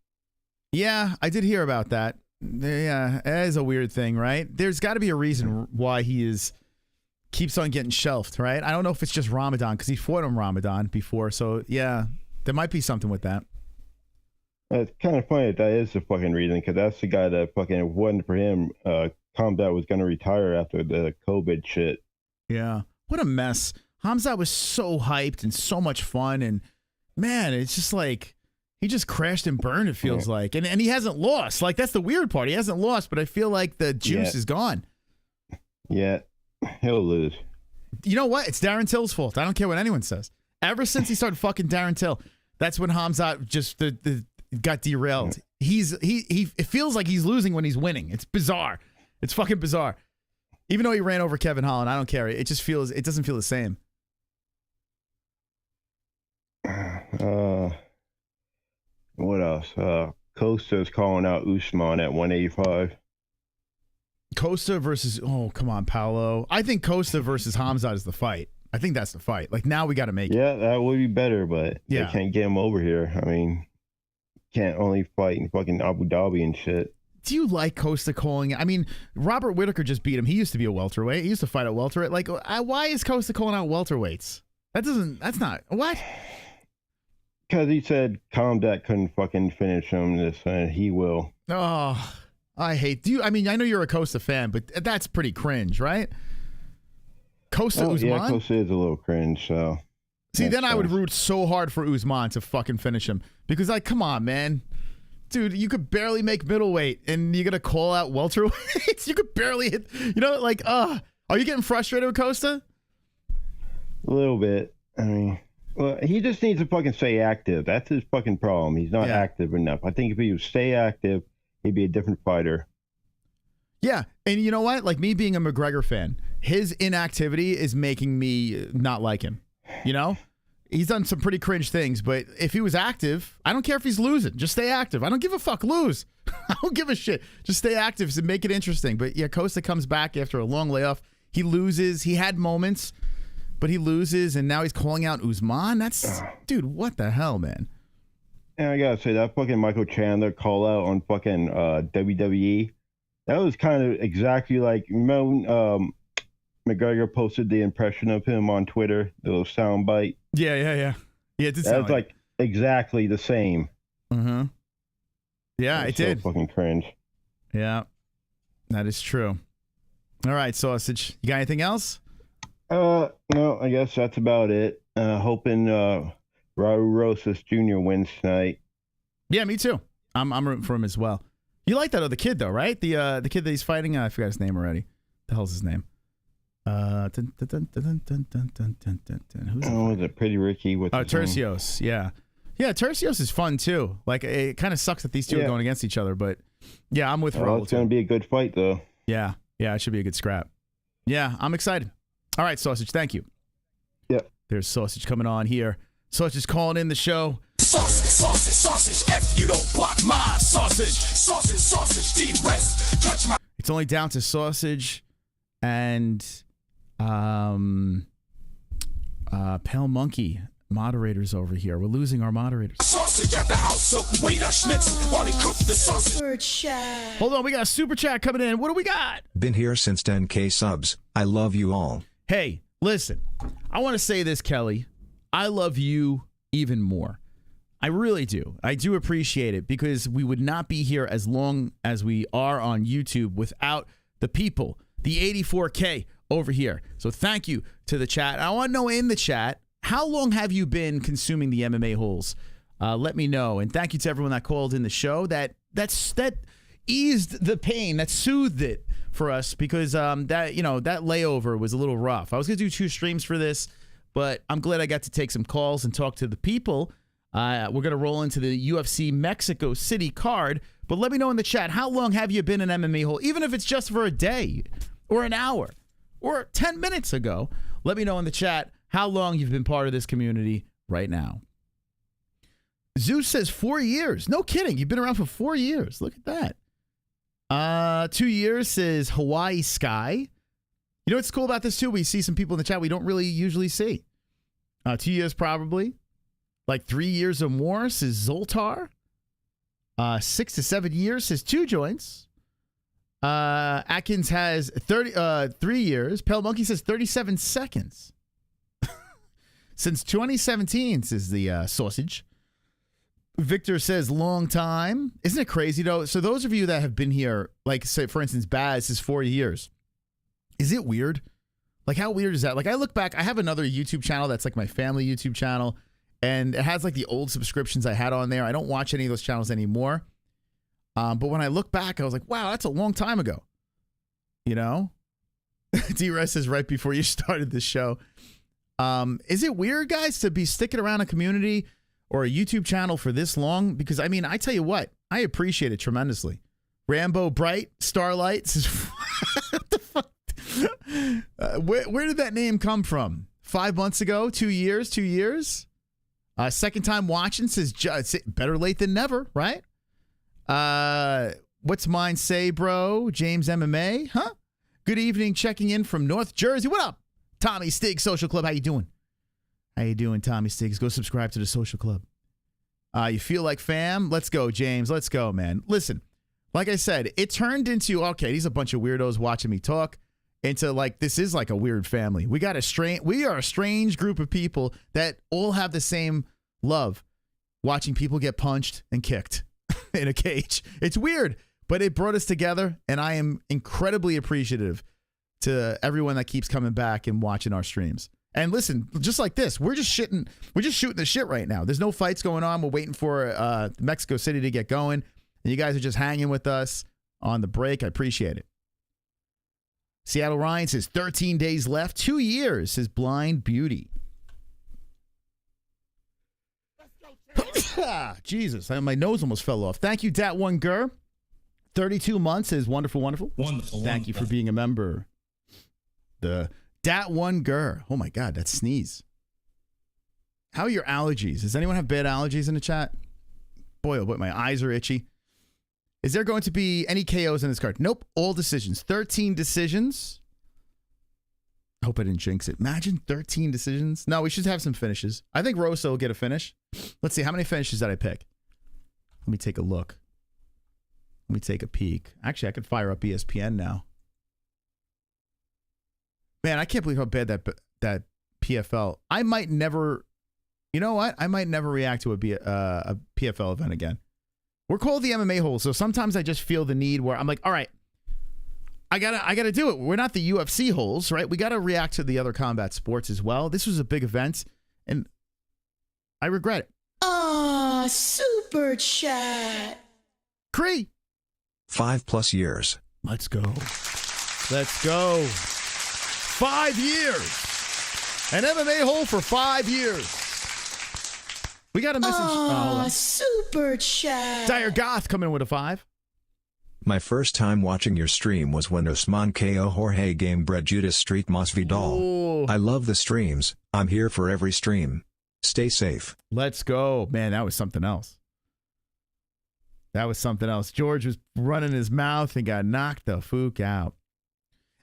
Yeah, I did hear about that. Yeah, that is a weird thing, right? There's got to be a reason why he keeps on getting shelved, right? I don't know if it's just Ramadan, because he fought on Ramadan before, so yeah, there might be something with that. It's kind of funny that is the fucking reason, because that's the guy that fucking, if it wasn't for him, Khamzat was going to retire after the COVID shit. Yeah. What a mess. Khamzat was so hyped and so much fun, and man, it's just like he just crashed and burned, it feels like. And he hasn't lost. Like, that's the weird part. He hasn't lost, but I feel like the juice is gone. Yeah. He'll lose. You know what? It's Darren Till's fault. I don't care what anyone says. Ever since he started fucking Darren Till, that's when Khamzat just got derailed. It feels like he's losing when he's winning. It's bizarre. It's fucking bizarre. Even though he ran over Kevin Holland, I don't care. It doesn't feel the same. What else? Costa's calling out Usman at 185. Costa versus, oh, come on, Paolo. I think Costa versus Khamzat is the fight. I think that's the fight. Like, now we got to make it. Yeah, that would be better, but yeah, they can't get him over here. I mean, can't only fight in fucking Abu Dhabi and shit. Do you like Costa calling? I mean, Robert Whitaker just beat him. He used to be a welterweight. He used to fight at welterweight. Like, why is Costa calling out welterweights? That's not, what? Because he said Khamzat couldn't fucking finish him, and he will. Oh, I know you're a Costa fan, but that's pretty cringe, right? Costa Usman? Yeah, Costa is a little cringe, so. See, then I would root so hard for Usman to fucking finish him. Because, like, come on, man. dude, you could barely make middleweight, and you're gonna call out welterweights. You could barely hit. You know, like, are you getting frustrated with Costa? A little bit. I mean, well, he just needs to fucking stay active. That's his fucking problem. He's not active enough. I think if he would stay active, he'd be a different fighter. Yeah, and you know what? Like me being a McGregor fan, his inactivity is making me not like him. You know? He's done some pretty cringe things, but if he was active, I don't care if he's losing. Just stay active. I don't give a fuck. Lose. I don't give a shit. Just stay active and make it interesting. But yeah, Costa comes back after a long layoff. He loses. He had moments, but he loses, and now he's calling out Usman. That's, dude, what the hell, man? And I gotta say, that fucking Michael Chandler call out on fucking WWE, that was kind of exactly like, McGregor posted the impression of him on Twitter, the little sound bite. Yeah. Yeah, it did sound like exactly the same. Mm-hmm. Yeah, it did. Fucking cringe. Yeah, that is true. All right, Sausage. You got anything else? No, I guess that's about it. Hoping Raul Rosas Jr. wins tonight. Yeah, me too. I'm rooting for him as well. You like that other kid though, right? The kid that he's fighting. I forgot his name already. The hell's his name? Who's is it? Pretty Ricky? Turcios. Yeah, Turcios is fun too. Like it kind of sucks that these two are going against each other, but yeah, I'm with Raul. It's going to be a good fight though. Yeah, it should be a good scrap. Yeah, I'm excited. All right, Sausage. Thank you. Yep. There's Sausage coming on here. Sausage calling in the show. Sausage, if you don't block my sausage, D-West, touch my... It's only down to Sausage and Pale Monkey moderators over here. We're losing our moderators. Sausage at the house of Waiter Schmitz while he cooks the sausage. Super chat. Hold on, we got a super chat coming in. What do we got? Been here since 10K subs. I love you all. Hey, listen, I want to say this, Kelly. I love you even more. I really do. I do appreciate it because we would not be here as long as we are on YouTube without the people, the 84K over here. So thank you to the chat. I want to know in the chat, how long have you been consuming the MMA holes? Let me know. And thank you to everyone that called in the show. That eased the pain, that soothed it for us because that layover was a little rough. I was going to do 2 streams for this, but I'm glad I got to take some calls and talk to the people. We're going to roll into the UFC Mexico City card, but let me know in the chat, how long have you been an MMA hole? Even if it's just for a day or an hour or 10 minutes ago, let me know in the chat how long you've been part of this community right now. Zeus says 4 years. No kidding. You've been around for 4 years. Look at that. 2 years says Hawaii Sky. You know what's cool about this too? We see some people in the chat we don't really usually see. 2 years probably. Like 3 years or more says Zoltar. 6 to 7 years says 2 joints. Atkins has 3 years. Pale Monkey says 37 seconds. Since 2017 says the Sausage. Victor says long time. Isn't it crazy though? So those of you that have been here, like say for instance, Baz is 4 years. Is it weird? Like how weird is that? Like I look back, I have another YouTube channel that's like my family YouTube channel. And it has like the old subscriptions I had on there. I don't watch any of those channels anymore. But when I look back, I was like, wow, that's a long time ago. You know? D-Rest says right before you started the show. Is it weird, guys, to be sticking around a community or a YouTube channel for this long? Because, I mean, I tell you what, I appreciate it tremendously. Rambo Bright, Starlight says, what the fuck? Where did that name come from? 5 months ago? 2 years? 2 years? Second time watching says better late than never, right? What's mine say, bro? James MMA, huh? Good evening, checking in from North Jersey. What up, Tommy Stiggs Social Club? How you doing? How you doing, Tommy Stiggs? Go subscribe to the Social Club. You feel like fam? Let's go, James. Let's go, man. Listen, like I said, it turned into okay. These are a bunch of weirdos watching me talk. Into like this is like a weird family. We are a strange group of people that all have the same love, watching people get punched and kicked in a cage. It's weird, but it brought us together, and I am incredibly appreciative to everyone that keeps coming back and watching our streams. And listen, just like this, we're just shooting the shit right now. There's no fights going on. We're waiting for Mexico City to get going. And you guys are just hanging with us on the break. I appreciate it. Seattle Ryan says 13 days left, 2 years, his blind beauty. Jesus, my nose almost fell off. Thank you, Dat One Gur. 32 months is wonderful, wonderful. Wonderful. Thank you for being a member. The Dat One Gur. Oh my God, that sneeze. How are your allergies? Does anyone have bad allergies in the chat? Boy, oh boy, my eyes are itchy. Is there going to be any KOs in this card? Nope, all decisions. 13 decisions. I hope I didn't jinx it. Imagine 13 decisions. No, we should have some finishes. I think Rosa will get a finish. Let's see, how many finishes did I pick? Let me take a look. Let me take a peek. Actually, I could fire up ESPN now. Man, I can't believe how bad that PFL. I might never. You know what? I might never react to a PFL event again. We're called the MMA hole, so sometimes I just feel the need where I'm like, all right, I gotta do it. We're not the UFC holes, right? We gotta react to the other combat sports as well. This was a big event, and I regret it. Ah, super chat. Cree. 5+ years. Let's go. Let's go. 5 years. An MMA hole for 5 years. We got a message. Ah, super chat. Dire Goth coming with a 5. My first time watching your stream was when Usman KO Jorge game bred Judas Street Masvidal. Ooh. I love the streams. I'm here for every stream. Stay safe. Let's go. Man, that was something else. That was something else. George was running his mouth and got knocked the fook out.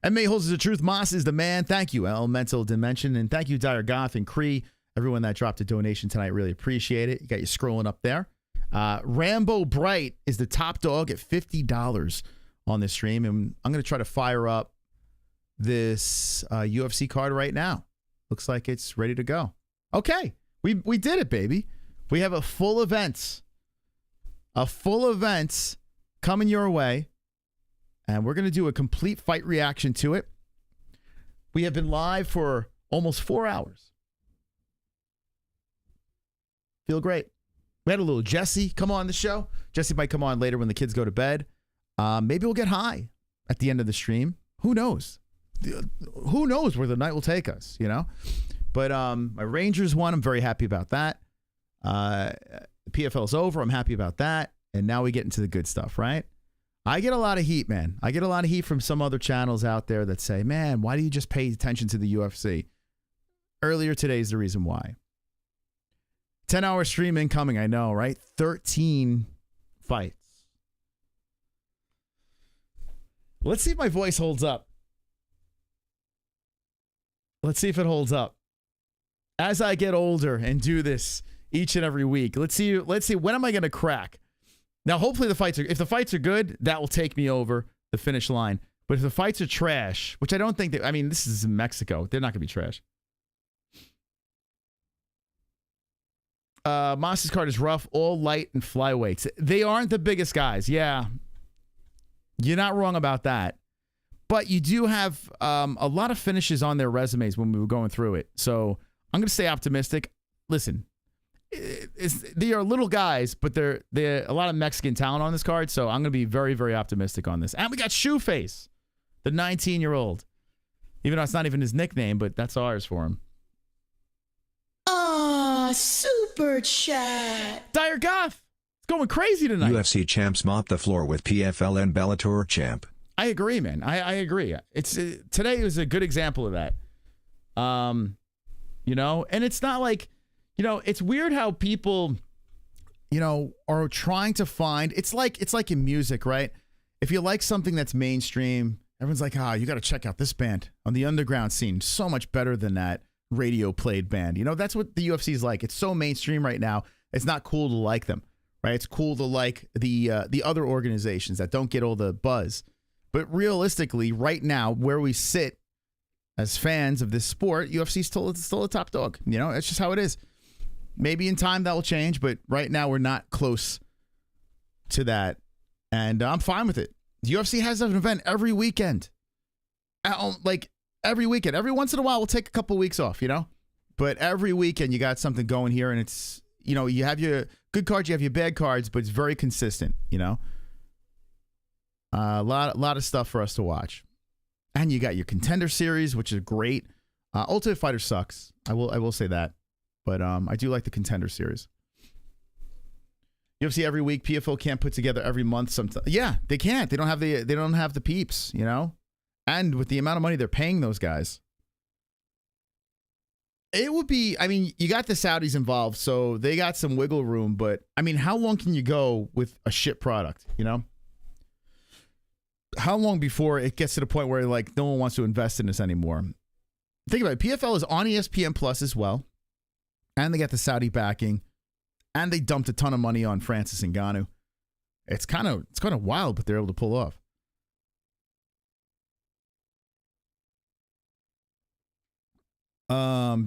MMA holds the truth. Moss is the man. Thank you, Elemental Dimension. And thank you, Dire Goth and Cree. Everyone that dropped a donation tonight, really appreciate it. You got you scrolling up there. Rambo Bright is the top dog at $50 on this stream. And I'm going to try to fire up this UFC card right now. Looks like it's ready to go. Okay. We did it, baby. We have a full event. A full event coming your way. And we're going to do a complete fight reaction to it. We have been live for almost 4 hours. Feel great. We had a little Jesse come on the show. Jesse might come on later when the kids go to bed. Maybe we'll get high at the end of the stream. Who knows? Who knows where the night will take us, you know? But my Rangers won. I'm very happy about that. PFL's over. I'm happy about that. And now we get into the good stuff, right? I get a lot of heat, man. I get a lot of heat from some other channels out there that say, man, why do you just pay attention to the UFC? Earlier today is the reason why. 10-hour stream incoming, I know, right? 13 fights. Let's see if my voice holds up. Let's see if it holds up. As I get older and do this each and every week, let's see when am I going to crack? Now, hopefully if the fights are good, that will take me over the finish line. But if the fights are trash, which I don't think this is in Mexico. They're not going to be trash. Moss's card is rough, all light and flyweights. They aren't the biggest guys. Yeah. You're not wrong about that. But you do have a lot of finishes on their resumes when we were going through it. So I'm going to stay optimistic. Listen, they are little guys, but they're a lot of Mexican talent on this card. So I'm going to be very, very optimistic on this. And we got Shoeface, the 19-year-old. Even though it's not even his nickname, but that's ours for him. Ah, super chat. Dire Goth. It's going crazy tonight. UFC champs mop the floor with PFL and Bellator champ. I agree, man. I agree. Today was a good example of that. You know, and it's not like, you know, it's weird how people, you know, are trying to find, it's like in music, right? If you like something that's mainstream, everyone's like, you got to check out this band on the underground scene. So much better than that radio played band. You know, that's what the UFC is like. It's so mainstream right now. It's not cool to like them, right? It's cool to like the other organizations that don't get all the buzz. But realistically, right now, where we sit as fans of this sport, UFC is still a top dog. You know, it's just how it is. Maybe in time that will change, but right now we're not close to that. And I'm fine with it. The UFC has an event every weekend. Like every weekend. Every once in a while, we'll take a couple weeks off, you know? But every weekend, you got something going here, and it's, you have your good cards, you have your bad cards, but it's very consistent, A lot of stuff for us to watch. And you got your Contender Series, which is great. Ultimate Fighter sucks. I will say that. But I do like the Contender Series. UFC every week. PFL can't put together every month. Sometimes, yeah, they can't. They don't have the peeps, And with the amount of money they're paying those guys, it would be. I mean, you got the Saudis involved, so they got some wiggle room. But I mean, how long can you go with a shit product? How long before it gets to the point where like no one wants to invest in this anymore? Think about it. PFL is on ESPN Plus as well, and they got the Saudi backing. And they dumped a ton of money on Francis Ngannou. It's kind of wild, but they're able to pull off.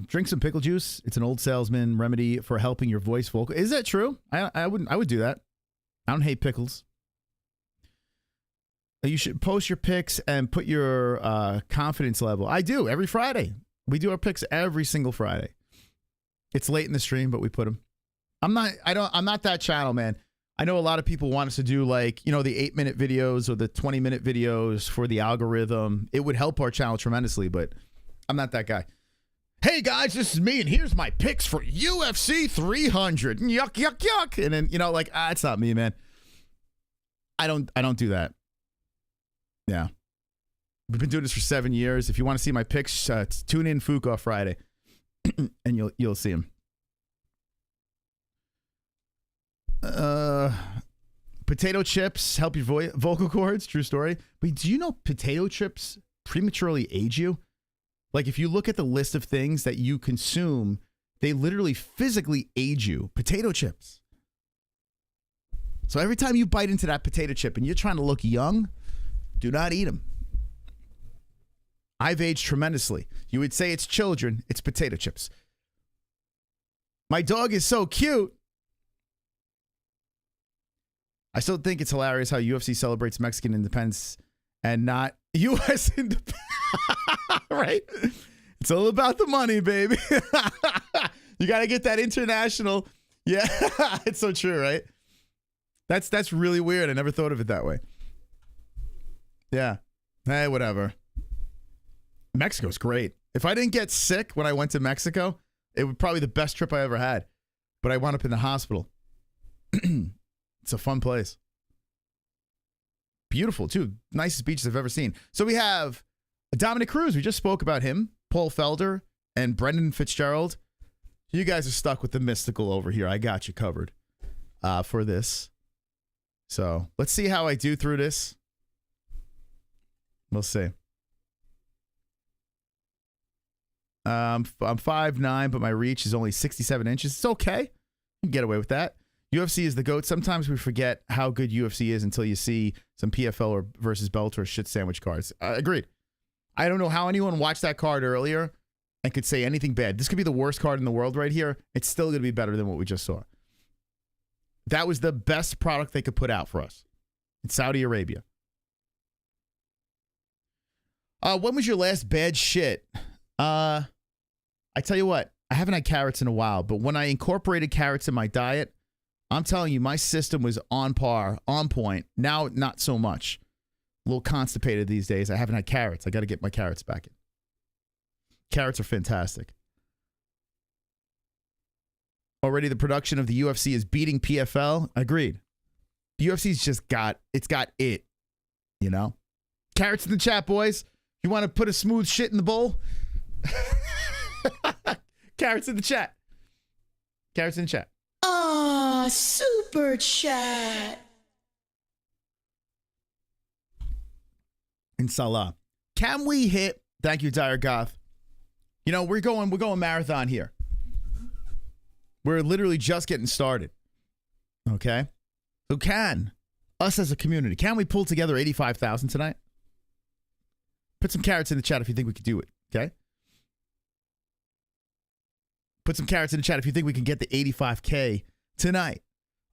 Drink some pickle juice. It's an old salesman remedy for helping your voice vocal. Is that true? I would do that. I don't hate pickles. You should post your picks and put your confidence level. I do every Friday. We do our picks every single Friday. It's late in the stream, but we put them. I'm not that channel, man. I know a lot of people want us to do like, the 8-minute videos or the 20-minute videos for the algorithm. It would help our channel tremendously, but I'm not that guy. Hey guys, this is me, and here's my picks for UFC 300. Yuck, yuck, yuck. And then, it's not me, man. I don't do that. Yeah. We've been doing this for 7 years. If you want to see my picks, tune in Fook off Friday, and you'll see them. Potato chips help your vocal cords. True story. But do you know potato chips prematurely age you? Like if you look at the list of things that you consume, they literally physically age you. Potato chips. So every time you bite into that potato chip and you're trying to look young, do not eat them. I've aged tremendously. You would say it's children. It's potato chips. My dog is so cute. I still think it's hilarious how UFC celebrates Mexican independence and not U.S. independence. Right? It's all about the money, baby. You got to get that international. Yeah, it's so true, right? That's really weird. I never thought of it that way. Yeah. Hey, whatever. Mexico's great. If I didn't get sick when I went to Mexico, it would probably be the best trip I ever had. But I wound up in the hospital. It's a fun place. Beautiful, too. Nicest beaches I've ever seen. So we have Dominic Cruz. We just spoke about him. Paul Felder and Brendan Fitzgerald. You guys are stuck with the mystical over here. I got you covered for this. So let's see how I do through this. We'll see. I'm 5'9", but my reach is only 67 inches. It's okay. You can get away with that. UFC is the GOAT. Sometimes we forget how good UFC is until you see some PFL or versus Bellator shit sandwich cards. Agreed. I don't know how anyone watched that card earlier and could say anything bad. This could be the worst card in the world right here. It's still going to be better than what we just saw. That was the best product they could put out for us in Saudi Arabia. When was your last bad shit? I tell you what, I haven't had carrots in a while, but when I incorporated carrots in my diet, I'm telling you, my system was on par, on point. Now, not so much. A little constipated these days. I haven't had carrots. I got to get my carrots back in. Carrots are fantastic. Already the production of the UFC is beating PFL. Agreed. The UFC's just got it, you know? Carrots in the chat, boys. You want to put a smooth shit in the bowl? Carrots in the chat. Carrots in the chat. Super chat. Inshallah. Can we hit? Thank you, Dire Goth. You know, we're going marathon here. We're literally just getting started. Okay? So can us as a community, can we pull together 85,000 tonight? Put some carrots in the chat if you think we could do it. Okay? Put some carrots in the chat if you think we can get the 85K tonight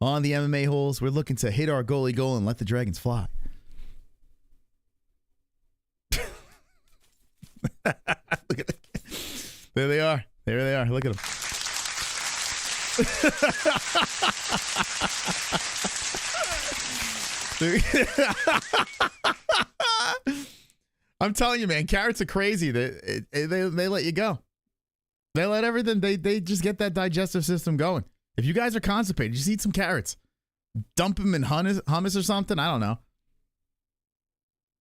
on the MMA holes. We're looking to hit our goalie goal and let the Dragons fly. Look at that. There they are. There they are. Look at them. I'm telling you, man, carrots are crazy. They let you go. They let everything. They just get that digestive system going. If you guys are constipated, just eat some carrots. Dump them in hummus or something. I don't know.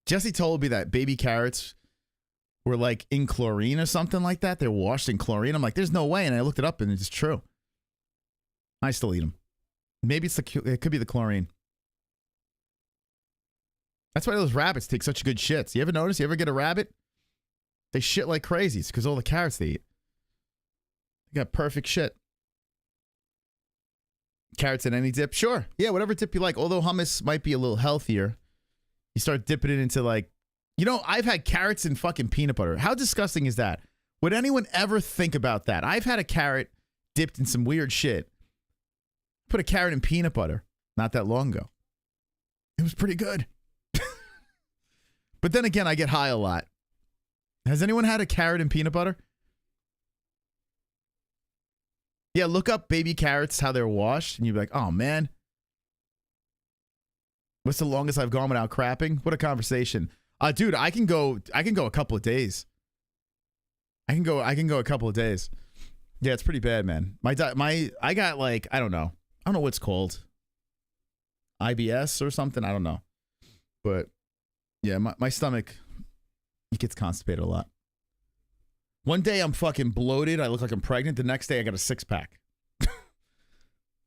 Jesse told me that baby carrots were like in chlorine or something like that. They're washed in chlorine. I'm like, there's no way. And I looked it up and it's true. I still eat them. Maybe it could be the chlorine. That's why those rabbits take such good shits. You ever notice? You ever get a rabbit? They shit like crazy. It's because all the carrots they eat. They got perfect shit. Carrots in any dip? Sure. Yeah, whatever dip you like. Although hummus might be a little healthier. You start dipping it into like, you know, I've had carrots in fucking peanut butter. How disgusting is that? Would anyone ever think about that? I've had a carrot dipped in some weird shit. Put a carrot in peanut butter not that long ago. It was pretty good. But then again, I get high a lot. Has anyone had a carrot in peanut butter? Yeah, look up baby carrots, how they're washed, and you'd be like, oh man. What's the longest I've gone without crapping? What a conversation. Dude, I can go a couple of days. I can go a couple of days. Yeah, it's pretty bad, man. I got like, I don't know what it's called. IBS or something, I don't know. But yeah, my stomach, it gets constipated a lot. One day I'm fucking bloated. I look like I'm pregnant. The next day I got a 6-pack.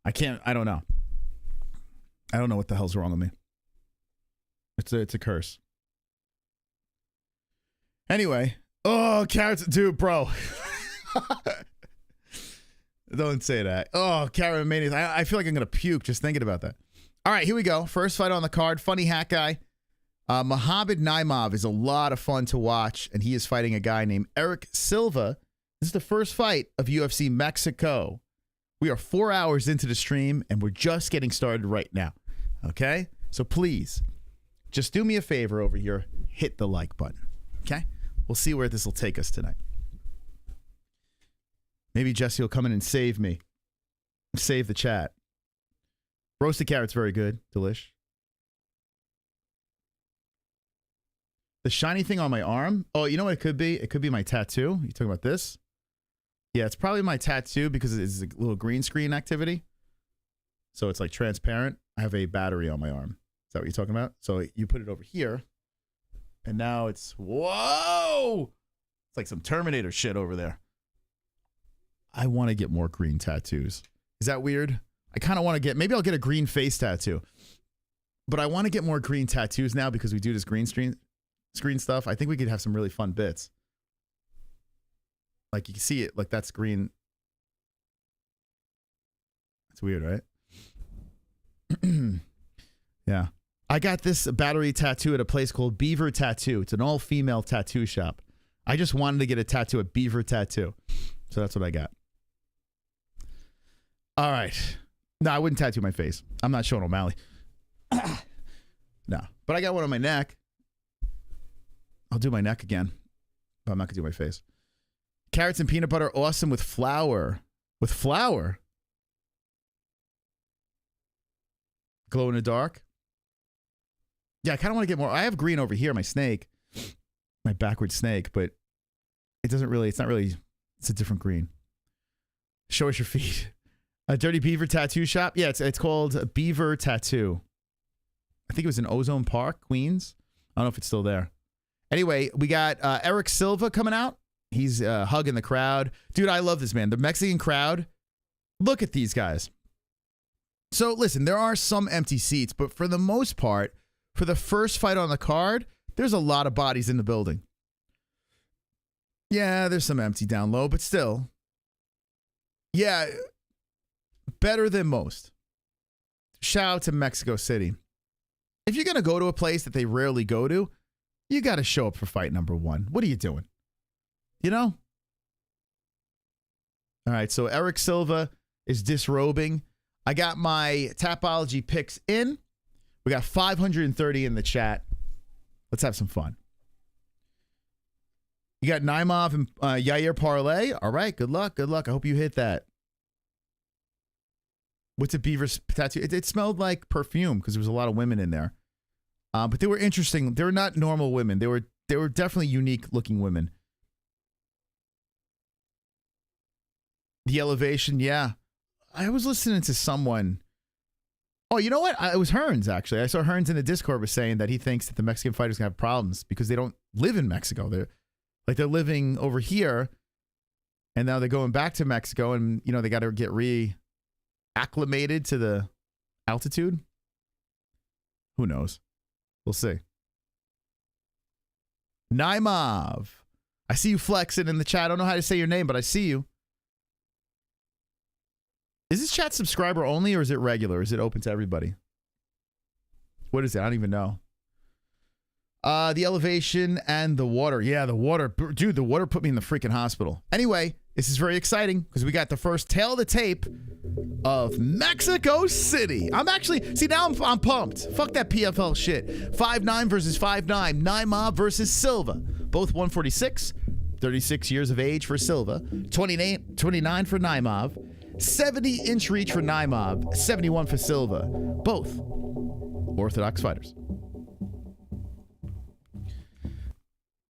I don't know. I don't know what the hell's wrong with me. It's a curse. Anyway. Oh, carrots. Dude, bro. Don't say that. Oh, carrot mania. I feel like I'm going to puke just thinking about that. All right, here we go. First fight on the card. Funny hat guy. Mohamed Naimov is a lot of fun to watch, and he is fighting a guy named Eric Silva. This is the first fight of UFC Mexico. We are 4 hours into the stream, and we're just getting started right now. Okay? So please, just do me a favor over here. Hit the like button. Okay? We'll see where this will take us tonight. Maybe Jesse will come in and save me. Save the chat. Roasted carrot's very good. Delish. The shiny thing on my arm. Oh, you know what it could be? It could be my tattoo. You talking about this? Yeah, it's probably my tattoo because it's a little green screen activity. So it's like transparent. I have a battery on my arm. Is that what you're talking about? So you put it over here. And now it's, whoa! It's like some Terminator shit over there. I want to get more green tattoos. Is that weird? I kind of want to get, maybe I'll get a green face tattoo. But I want to get more green tattoos now because we do this green screen stuff. I think we could have some really fun bits. Like you can see it, like that's green. It's weird, right? Yeah. I got this battery tattoo at a place called Beaver Tattoo. It's an all-female tattoo shop. I just wanted to get a tattoo at Beaver Tattoo. So that's what I got. All right. No, I wouldn't tattoo my face. I'm not Sean O'Malley. No. But I got one on my neck. I'll do my neck again. But I'm not going to do my face. Carrots and peanut butter, awesome with flour. With flour? Glow in the dark? Yeah, I kind of want to get more. I have green over here, my snake. My backward snake, but it doesn't really, it's not really, it's a different green. Show us your feet. A Dirty Beaver Tattoo Shop? Yeah, it's called Beaver Tattoo. I think it was in Ozone Park, Queens. I don't know if it's still there. Anyway, we got Eric Silva coming out. He's hugging the crowd. Dude, I love this, man. The Mexican crowd, look at these guys. So, listen, there are some empty seats, but for the most part, for the first fight on the card, there's a lot of bodies in the building. Yeah, there's some empty down low, but still. Yeah, better than most. Shout out to Mexico City. If you're going to go to a place that they rarely go to, you got to show up for fight number one. What are you doing? You know? All right, so Eric Silva is disrobing. I got my Tapology picks in. We got 530 in the chat. Let's have some fun. You got Naimov and Yair parlay. All right, good luck. Good luck. I hope you hit that. What's a beaver tattoo? It smelled like perfume because there was a lot of women in there. But they were interesting. They were not normal women. They were definitely unique looking women. The elevation, yeah. I was listening to someone. Oh, you know what? It was Hearns, actually. I saw Hearns in the Discord was saying that he thinks that the Mexican fighters have problems because they don't live in Mexico. They're living over here, and now they're going back to Mexico, and they got to get reacclimated to the altitude. Who knows? We'll see. Naimov. I see you flexing in the chat. I don't know how to say your name, but I see you. Is this chat subscriber only or is it regular? Is it open to everybody? What is it? I don't even know. The elevation and the water. Yeah, the water. Dude, the water put me in the freaking hospital. Anyway, this is very exciting because we got the first tail of the tape of Mexico City. I'm actually, see, now I'm pumped. Fuck that PFL shit. 5'9" versus 5'9". Naimov versus Silva. Both 146. 36 years of age for Silva. 29 for Naimov. 70-inch reach for Naimov. 71 for Silva. Both orthodox fighters.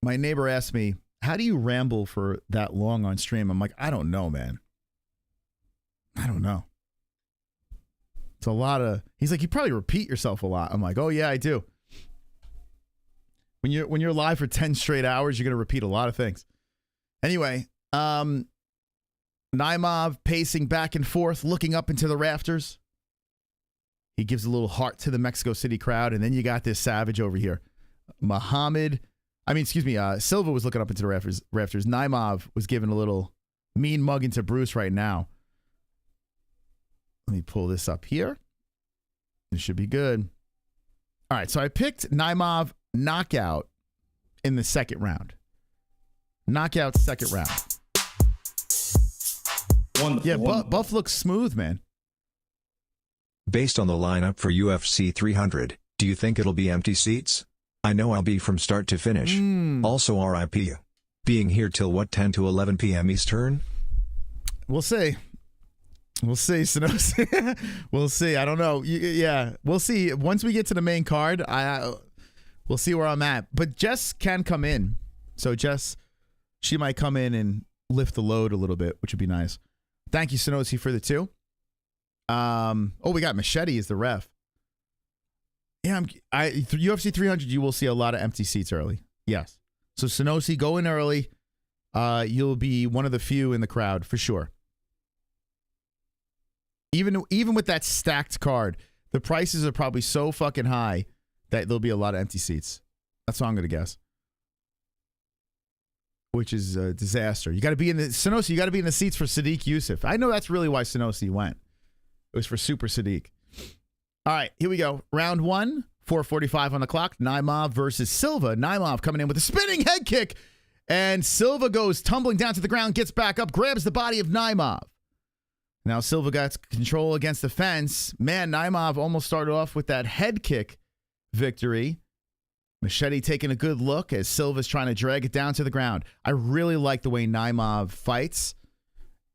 My neighbor asked me, how do you ramble for that long on stream? I'm like, I don't know, man. I don't know. It's a lot of, he's like, you probably repeat yourself a lot. I'm like, oh yeah, I do. When you're live for 10 straight hours, you're going to repeat a lot of things. Anyway, Naimov pacing back and forth, looking up into the rafters. He gives a little heart to the Mexico City crowd, and then you got this savage over here. Silva was looking up into the rafters. Naimov was giving a little mean mug into Bruce right now. Let me pull this up here. This should be good. All right, so I picked Naimov knockout in the second round. Knockout second round. Yeah, Buff looks smooth, man. Based on the lineup for UFC 300, do you think it'll be empty seats? I know I'll be from start to finish. Also RIP. Being here till what, 10 to 11 p.m. Eastern? We'll see. We'll see, Sanosi. We'll see. I don't know. Yeah, we'll see. Once we get to the main card, we'll see where I'm at. But Jess can come in. So Jess, she might come in and lift the load a little bit, which would be nice. Thank you, Sanosi, for the 2. We got Machete as the ref. Yeah, UFC 300, you will see a lot of empty seats early. Yes. So Sanosi, go in early. You'll be one of the few in the crowd for sure. Even with that stacked card, the prices are probably so fucking high that there'll be a lot of empty seats. That's what I'm going to guess. Which is a disaster. You got to be in the Sanosi. You got to be in the seats for Sadiq Youssef. I know that's really why Sanosi went. It was for Super Sadiq. All right, here we go. Round 1, 4:45 on the clock. Naimov versus Silva. Naimov coming in with a spinning head kick, and Silva goes tumbling down to the ground, gets back up, grabs the body of Naimov. Now Silva got control against the fence. Man, Naimov almost started off with that head kick victory. Machete taking a good look as Silva's trying to drag it down to the ground. I really like the way Naimov fights.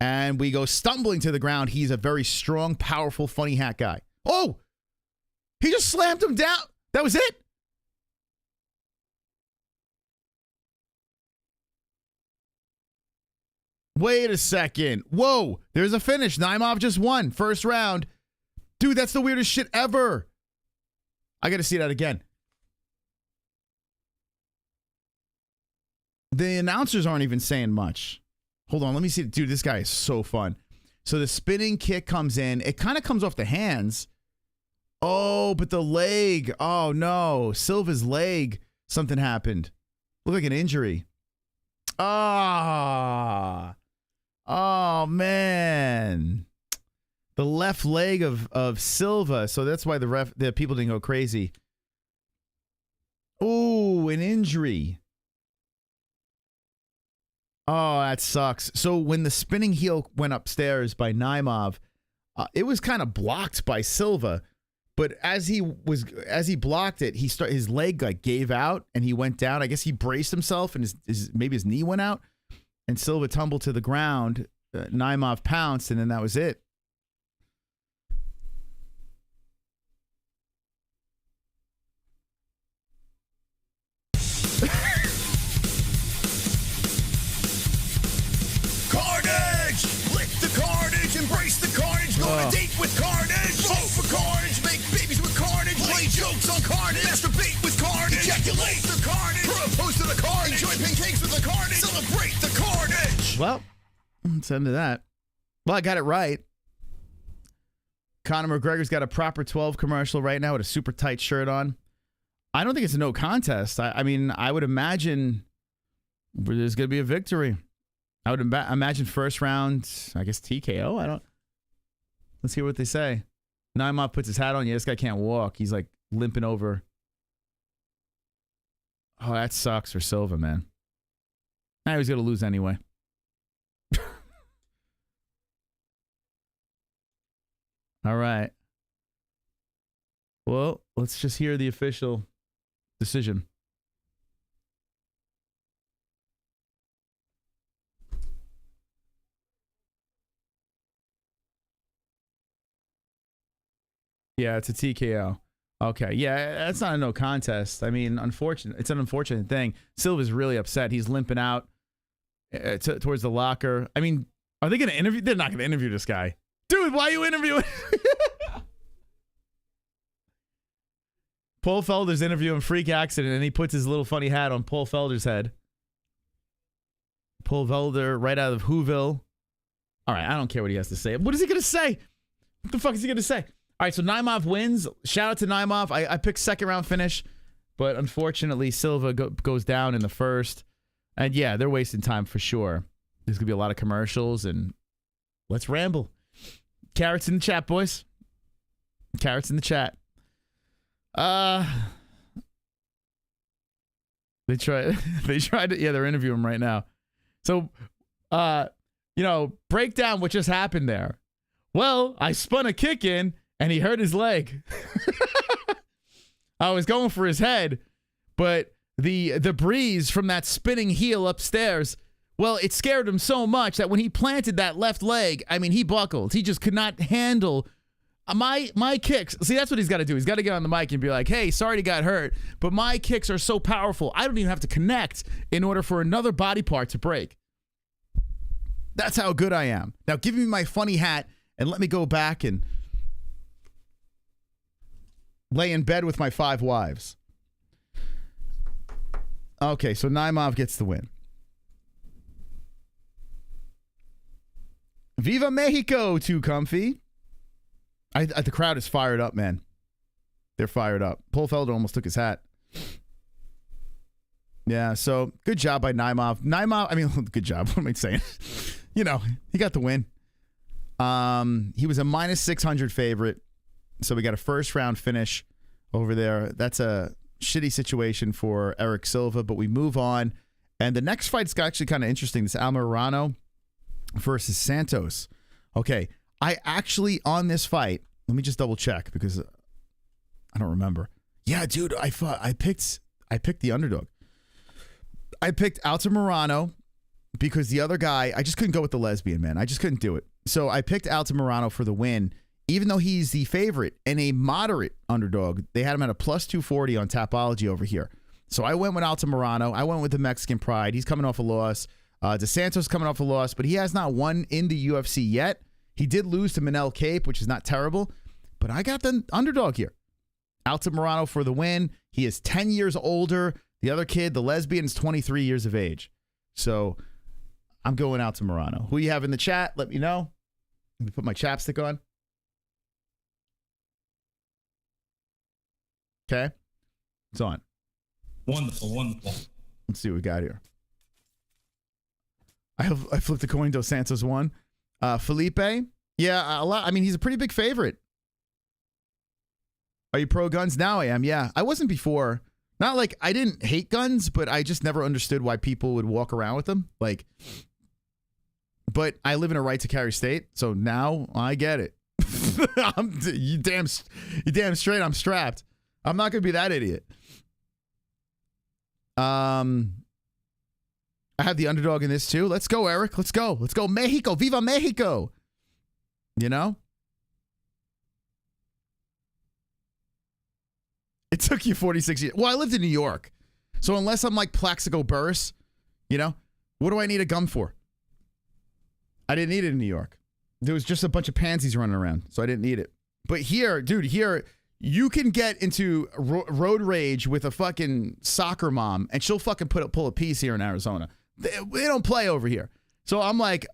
And we go stumbling to the ground. He's a very strong, powerful, funny hat guy. Oh! He just slammed him down. That was it? Wait a second. Whoa. There's a finish. Naimov just won. First round. Dude, that's the weirdest shit ever. I got to see that again. The announcers aren't even saying much. Hold on, let me see. Dude, this guy is so fun. So the spinning kick comes in. It kind of comes off the hands. Oh, but the leg. Oh, no. Silva's leg. Something happened. Looked like an injury. Oh, man. The left leg of Silva. So that's why the people didn't go crazy. Oh, an injury. Oh, that sucks. So when the spinning heel went upstairs by Naimov, it was kind of blocked by Silva. But as he blocked it, his leg like gave out and he went down. I guess he braced himself and maybe his knee went out. And Silva tumbled to the ground. Naimov pounced, and then that was it. jokes on carnage. Masturbate with carnage. Ejaculate the carnage. Propose to the carnage. Enjoy pancakes with the carnage. Celebrate the carnage. Well, let's end to that. Well, I got it right. Conor McGregor's got a proper 12 commercial right now with a super tight shirt on. I don't think it's a no contest. I mean, I would imagine there's going to be a victory. I would imagine first round, I guess TKO. Let's hear what they say. Naimov puts his hat on. Yeah, this guy can't walk. He's like limping over. Oh, that sucks for Silva, man. Now he's going to lose anyway. All right. Well, let's just hear the official decision. Yeah, it's a TKO. Okay, yeah, that's not a no contest. I mean, unfortunate. It's an unfortunate thing. Silva's really upset. He's limping out towards the locker. I mean, are they going to interview? They're not going to interview this guy. Dude, why are you interviewing? Paul Felder's interviewing Freak Accident, and he puts his little funny hat on Paul Felder's head. Paul Felder, right out of Whoville. All right, I don't care what he has to say. What is he going to say? What the fuck is he going to say? All right, so Naimov wins. Shout out to Naimov. I picked second round finish, but unfortunately Silva goes down in the first. And yeah, they're wasting time for sure. There's going to be a lot of commercials, and let's ramble. Carrots in the chat, boys. Carrots in the chat. They tried to, yeah, they're interviewing him right now. So, break down what just happened there. Well, I spun a kick in and he hurt his leg. I was going for his head, but the breeze from that spinning heel upstairs, well, it scared him so much that when he planted that left leg, I mean, he buckled. He just could not handle my kicks. See, that's what he's got to do. He's got to get on the mic and be like, hey, sorry he got hurt, but my kicks are so powerful, I don't even have to connect in order for another body part to break. That's how good I am. Now, give me my funny hat and let me go back and lay in bed with my 5 wives. Okay, so Naimov gets the win. Viva Mexico, Too Comfy. The crowd is fired up, man. They're fired up. Paul Felder almost took his hat. Yeah, so good job by Naimov. Good job. What am I saying? He got the win. He was a minus 600 favorite. So we got a first round finish over there. That's a shitty situation for Eric Silva, but we move on. And the next fight's actually kind of interesting. This Altamirano versus Santos. Okay, I actually, on this fight, let me just double check because I don't remember. Yeah, dude, I picked the underdog. I picked Altamirano because the other guy, I just couldn't go with the lesbian, man. I just couldn't do it. So I picked Altamirano for the win, even though he's the favorite and a moderate underdog. They had him at a plus 240 on Tapology over here. So I went with Altamirano. I went with the Mexican Pride. He's coming off a loss. DeSantos coming off a loss, but he has not won in the UFC yet. He did lose to Manel Cape, which is not terrible, but I got the underdog here. Altamirano for the win. He is 10 years older. The other kid, the lesbian, is 23 years of age. So I'm going Altamirano. Who you have in the chat? Let me know. Let me put my chapstick on. Okay. It's on. Wonderful, wonderful. Let's see what we got here. I flipped a coin. Dos Santos won. Felipe, yeah, a lot. I mean, he's a pretty big favorite. Are you pro guns? Now I am. Yeah, I wasn't before. Not like I didn't hate guns, but I just never understood why people would walk around with them. But I live in a right to carry state, so now I get it. You damn straight. I'm strapped. I'm not gonna be that idiot. I have the underdog in this too. Let's go, Eric. Let's go. Let's go, Mexico. Viva Mexico. It took you 46 years. Well, I lived in New York. So unless I'm like Plaxico Burress, what do I need a gun for? I didn't need it in New York. There was just a bunch of pansies running around, so I didn't need it. But here, dude, You can get into road rage with a fucking soccer mom, and she'll fucking pull a piece here in Arizona. They don't play over here. So I'm like,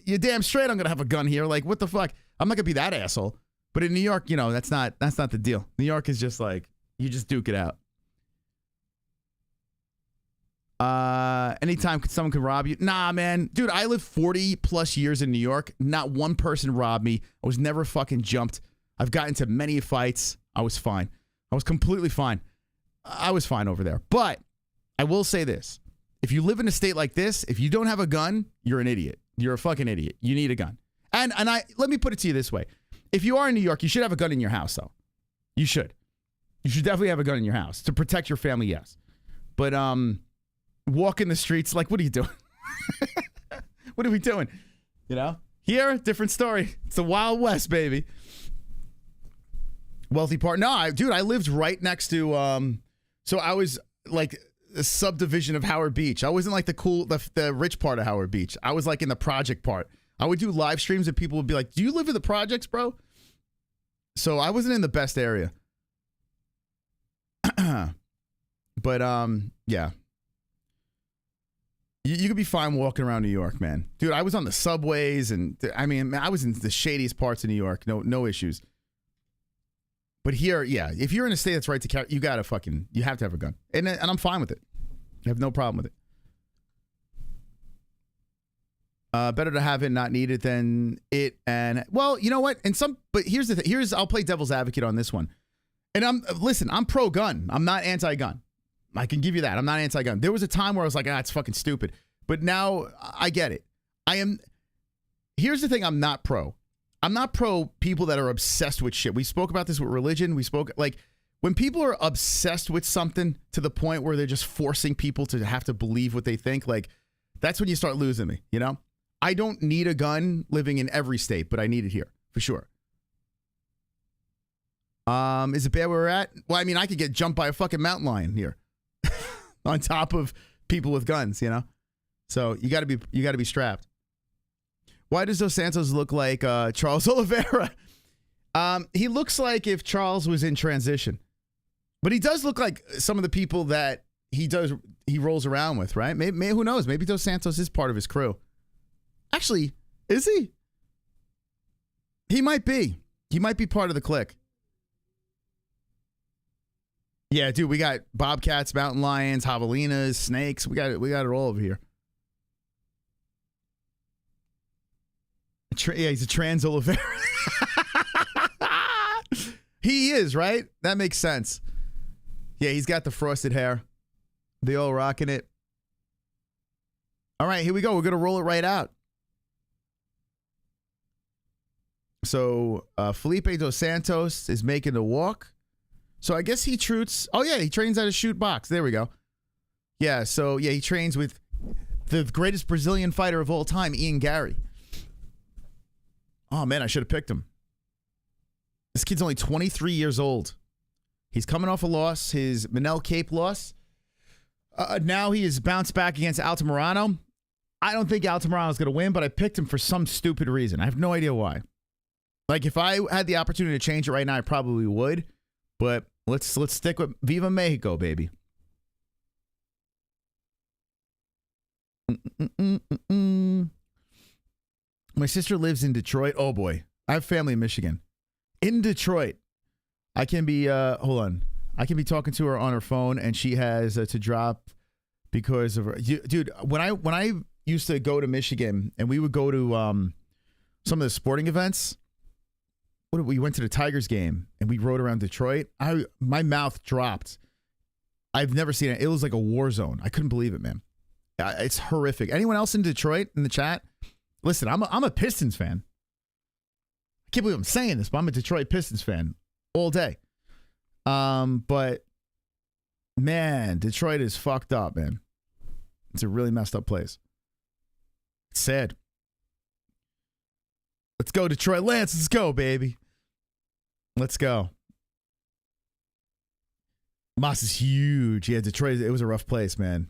you're damn straight I'm going to have a gun here. Like, what the fuck? I'm not going to be that asshole. But in New York, you know, that's not the deal. New York is just like, you just duke it out. Anytime someone can rob you. Nah, man. Dude, I lived 40 plus years in New York. Not one person robbed me. I was never fucking jumped. I've gotten into many fights. I was fine. I was completely fine. I was fine over there. But I will say this. If you live in a state like this, if you don't have a gun, you're an idiot. You're a fucking idiot. You need a gun. And let me put it to you this way. If you are in New York, you should have a gun in your house, though. You should. You should definitely have a gun in your house to protect your family, yes. But walk in the streets, like, what are you doing? What are we doing? You know? Here, different story. It's the Wild West, baby. Wealthy part. No, dude, I lived right next to, so I was like a subdivision of Howard Beach. I wasn't like the rich part of Howard Beach. I was like in the project part. I would do live streams and people would be like, do you live in the projects, bro? So I wasn't in the best area. But, yeah. You could be fine walking around New York, man. Dude, I was on the subways and, I mean, I was in the shadiest parts of New York. No issues. But here, yeah, if you're in a state that's right to carry, you have to have a gun. And I'm fine with it. I have no problem with it. Better to have it not needed than it. And well, you know what? But here's the thing. I'll play devil's advocate on this one. And I'm pro-gun. I'm not anti-gun. I can give you that. I'm not anti-gun. There was a time where I was like, it's fucking stupid. But now I get it. Here's the thing I'm not pro. I'm not pro people that are obsessed with shit. We spoke about this with religion. We spoke, like, when people are obsessed with something to the point where they're just forcing people to have to believe what they think, like, that's when you start losing me, you know? I don't need a gun living in every state, but I need it here, for sure. Is it bad where we're at? Well, I mean, I could get jumped by a fucking mountain lion here. On top of people with guns, you know? So you gotta be strapped. Why does Dos Santos look like Charles Oliveira? He looks like if Charles was in transition. But he does look like some of the people that he rolls around with, right? Maybe who knows? Maybe Dos Santos is part of his crew. Actually, is he? He might be. He might be part of the clique. Yeah, dude, we got bobcats, mountain lions, javelinas, snakes. We got it all over here. Yeah, he's a trans Oliveira. He is, right? That makes sense. Yeah, he's got the frosted hair. They all rocking it. All right, here we go. We're going to roll it right out. So, Felipe Dos Santos is making the walk. So, I guess he trains at a shoot box. There we go. Yeah, so, yeah, he trains with the greatest Brazilian fighter of all time, Ian Gary. Oh, man, I should have picked him. This kid's only 23 years old. He's coming off a loss, his Manel Cape loss. Now he has bounced back against Altamirano. I don't think Altamirano's going to win, but I picked him for some stupid reason. I have no idea why. Like, if I had the opportunity to change it right now, I probably would. But let's stick with Viva Mexico, baby. My sister lives in Detroit. Oh, boy. I have family in Michigan. In Detroit. I can be, hold on. I can be talking to her on her phone, and she has to drop because of her. Dude, when I used to go to Michigan, and we would go to some of the sporting events, we went to the Tigers game, and we rode around Detroit. My mouth dropped. I've never seen it. It was like a war zone. I couldn't believe it, man. It's horrific. Anyone else in Detroit in the chat? Listen, I'm a Pistons fan. I can't believe I'm saying this, but I'm a Detroit Pistons fan all day. But man, Detroit is fucked up, man. It's a really messed up place. It's sad. Let's go, Detroit. Lance, let's go, baby. Let's go. Moss is huge. Yeah, Detroit, it was a rough place, man.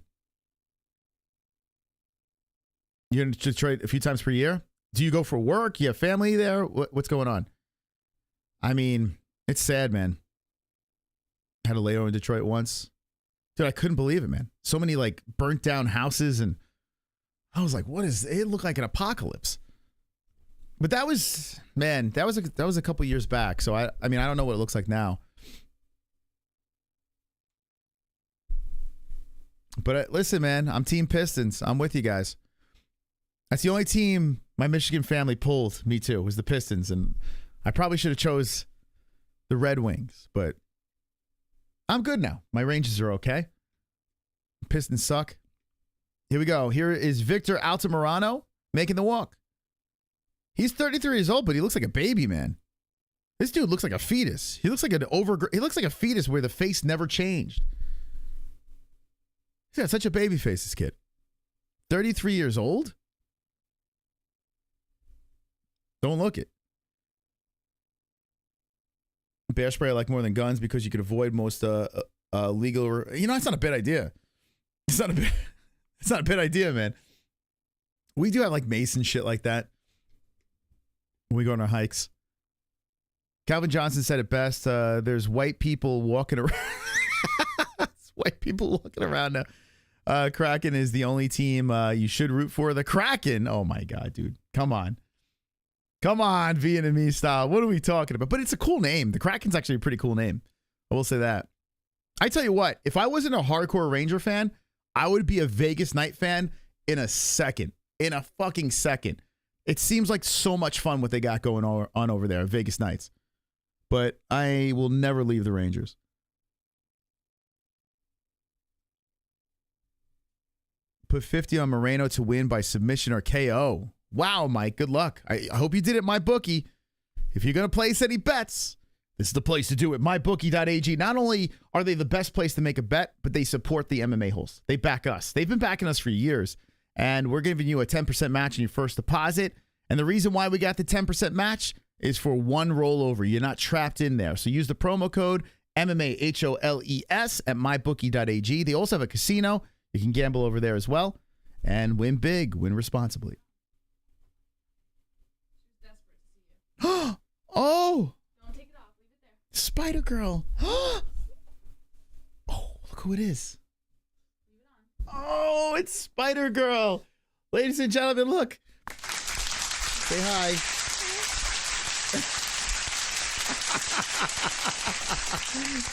You're in Detroit a few times per year? Do you go for work? You have family there? What's going on? I mean, it's sad, man. Had a layover in Detroit once. Dude, I couldn't believe it, man. So many like burnt down houses, and I was like, what is it? Looked like an apocalypse. But that was, man, that was a couple years back. So I mean, I don't know what it looks like now. But listen, man, I'm Team Pistons. I'm with you guys. That's the only team my Michigan family pulled. Me too. Was the Pistons, and I probably should have chose the Red Wings, but I'm good now. My Rangers are okay. Pistons suck. Here we go. Here is Victor Altamirano making the walk. He's 33 years old, but he looks like a baby, man. This dude looks like a fetus. He looks like he looks like a fetus where the face never changed. He's got such a baby face, this kid. 33 years old? Don't look it. Bear spray I like more than guns because you could avoid most legal. You know, it's not a bad idea. It's not a bad idea, man. We do have like mace and shit like that when we go on our hikes. Calvin Johnson said it best. There's white people walking around. White people walking around now. Kraken is the only team you should root for. The Kraken. Oh my God, dude. Come on, Vietnamese style. What are we talking about? But it's a cool name. The Kraken's actually a pretty cool name. I will say that. I tell you what, if I wasn't a hardcore Ranger fan, I would be a Vegas Knight fan in a second. In a fucking second. It seems like so much fun what they got going on over there, Vegas Knights. But I will never leave the Rangers. Put 50 on Moreno to win by submission or KO. Wow, Mike, good luck. I hope you did it, MyBookie. If you're going to place any bets, this is the place to do it. MyBookie.ag. Not only are they the best place to make a bet, but they support the MMA hosts. They back us. They've been backing us for years, and we're giving you a 10% match in your first deposit. And the reason why we got the 10% match is for one rollover. You're not trapped in there. So use the promo code MMAHOLES at MyBookie.ag. They also have a casino. You can gamble over there as well and win big, win responsibly. Oh! Don't take it off. Leave it there. Spider Girl. Oh, look who it is. Leave it on. Oh, it's Spider Girl. Ladies and gentlemen, look. Say hi.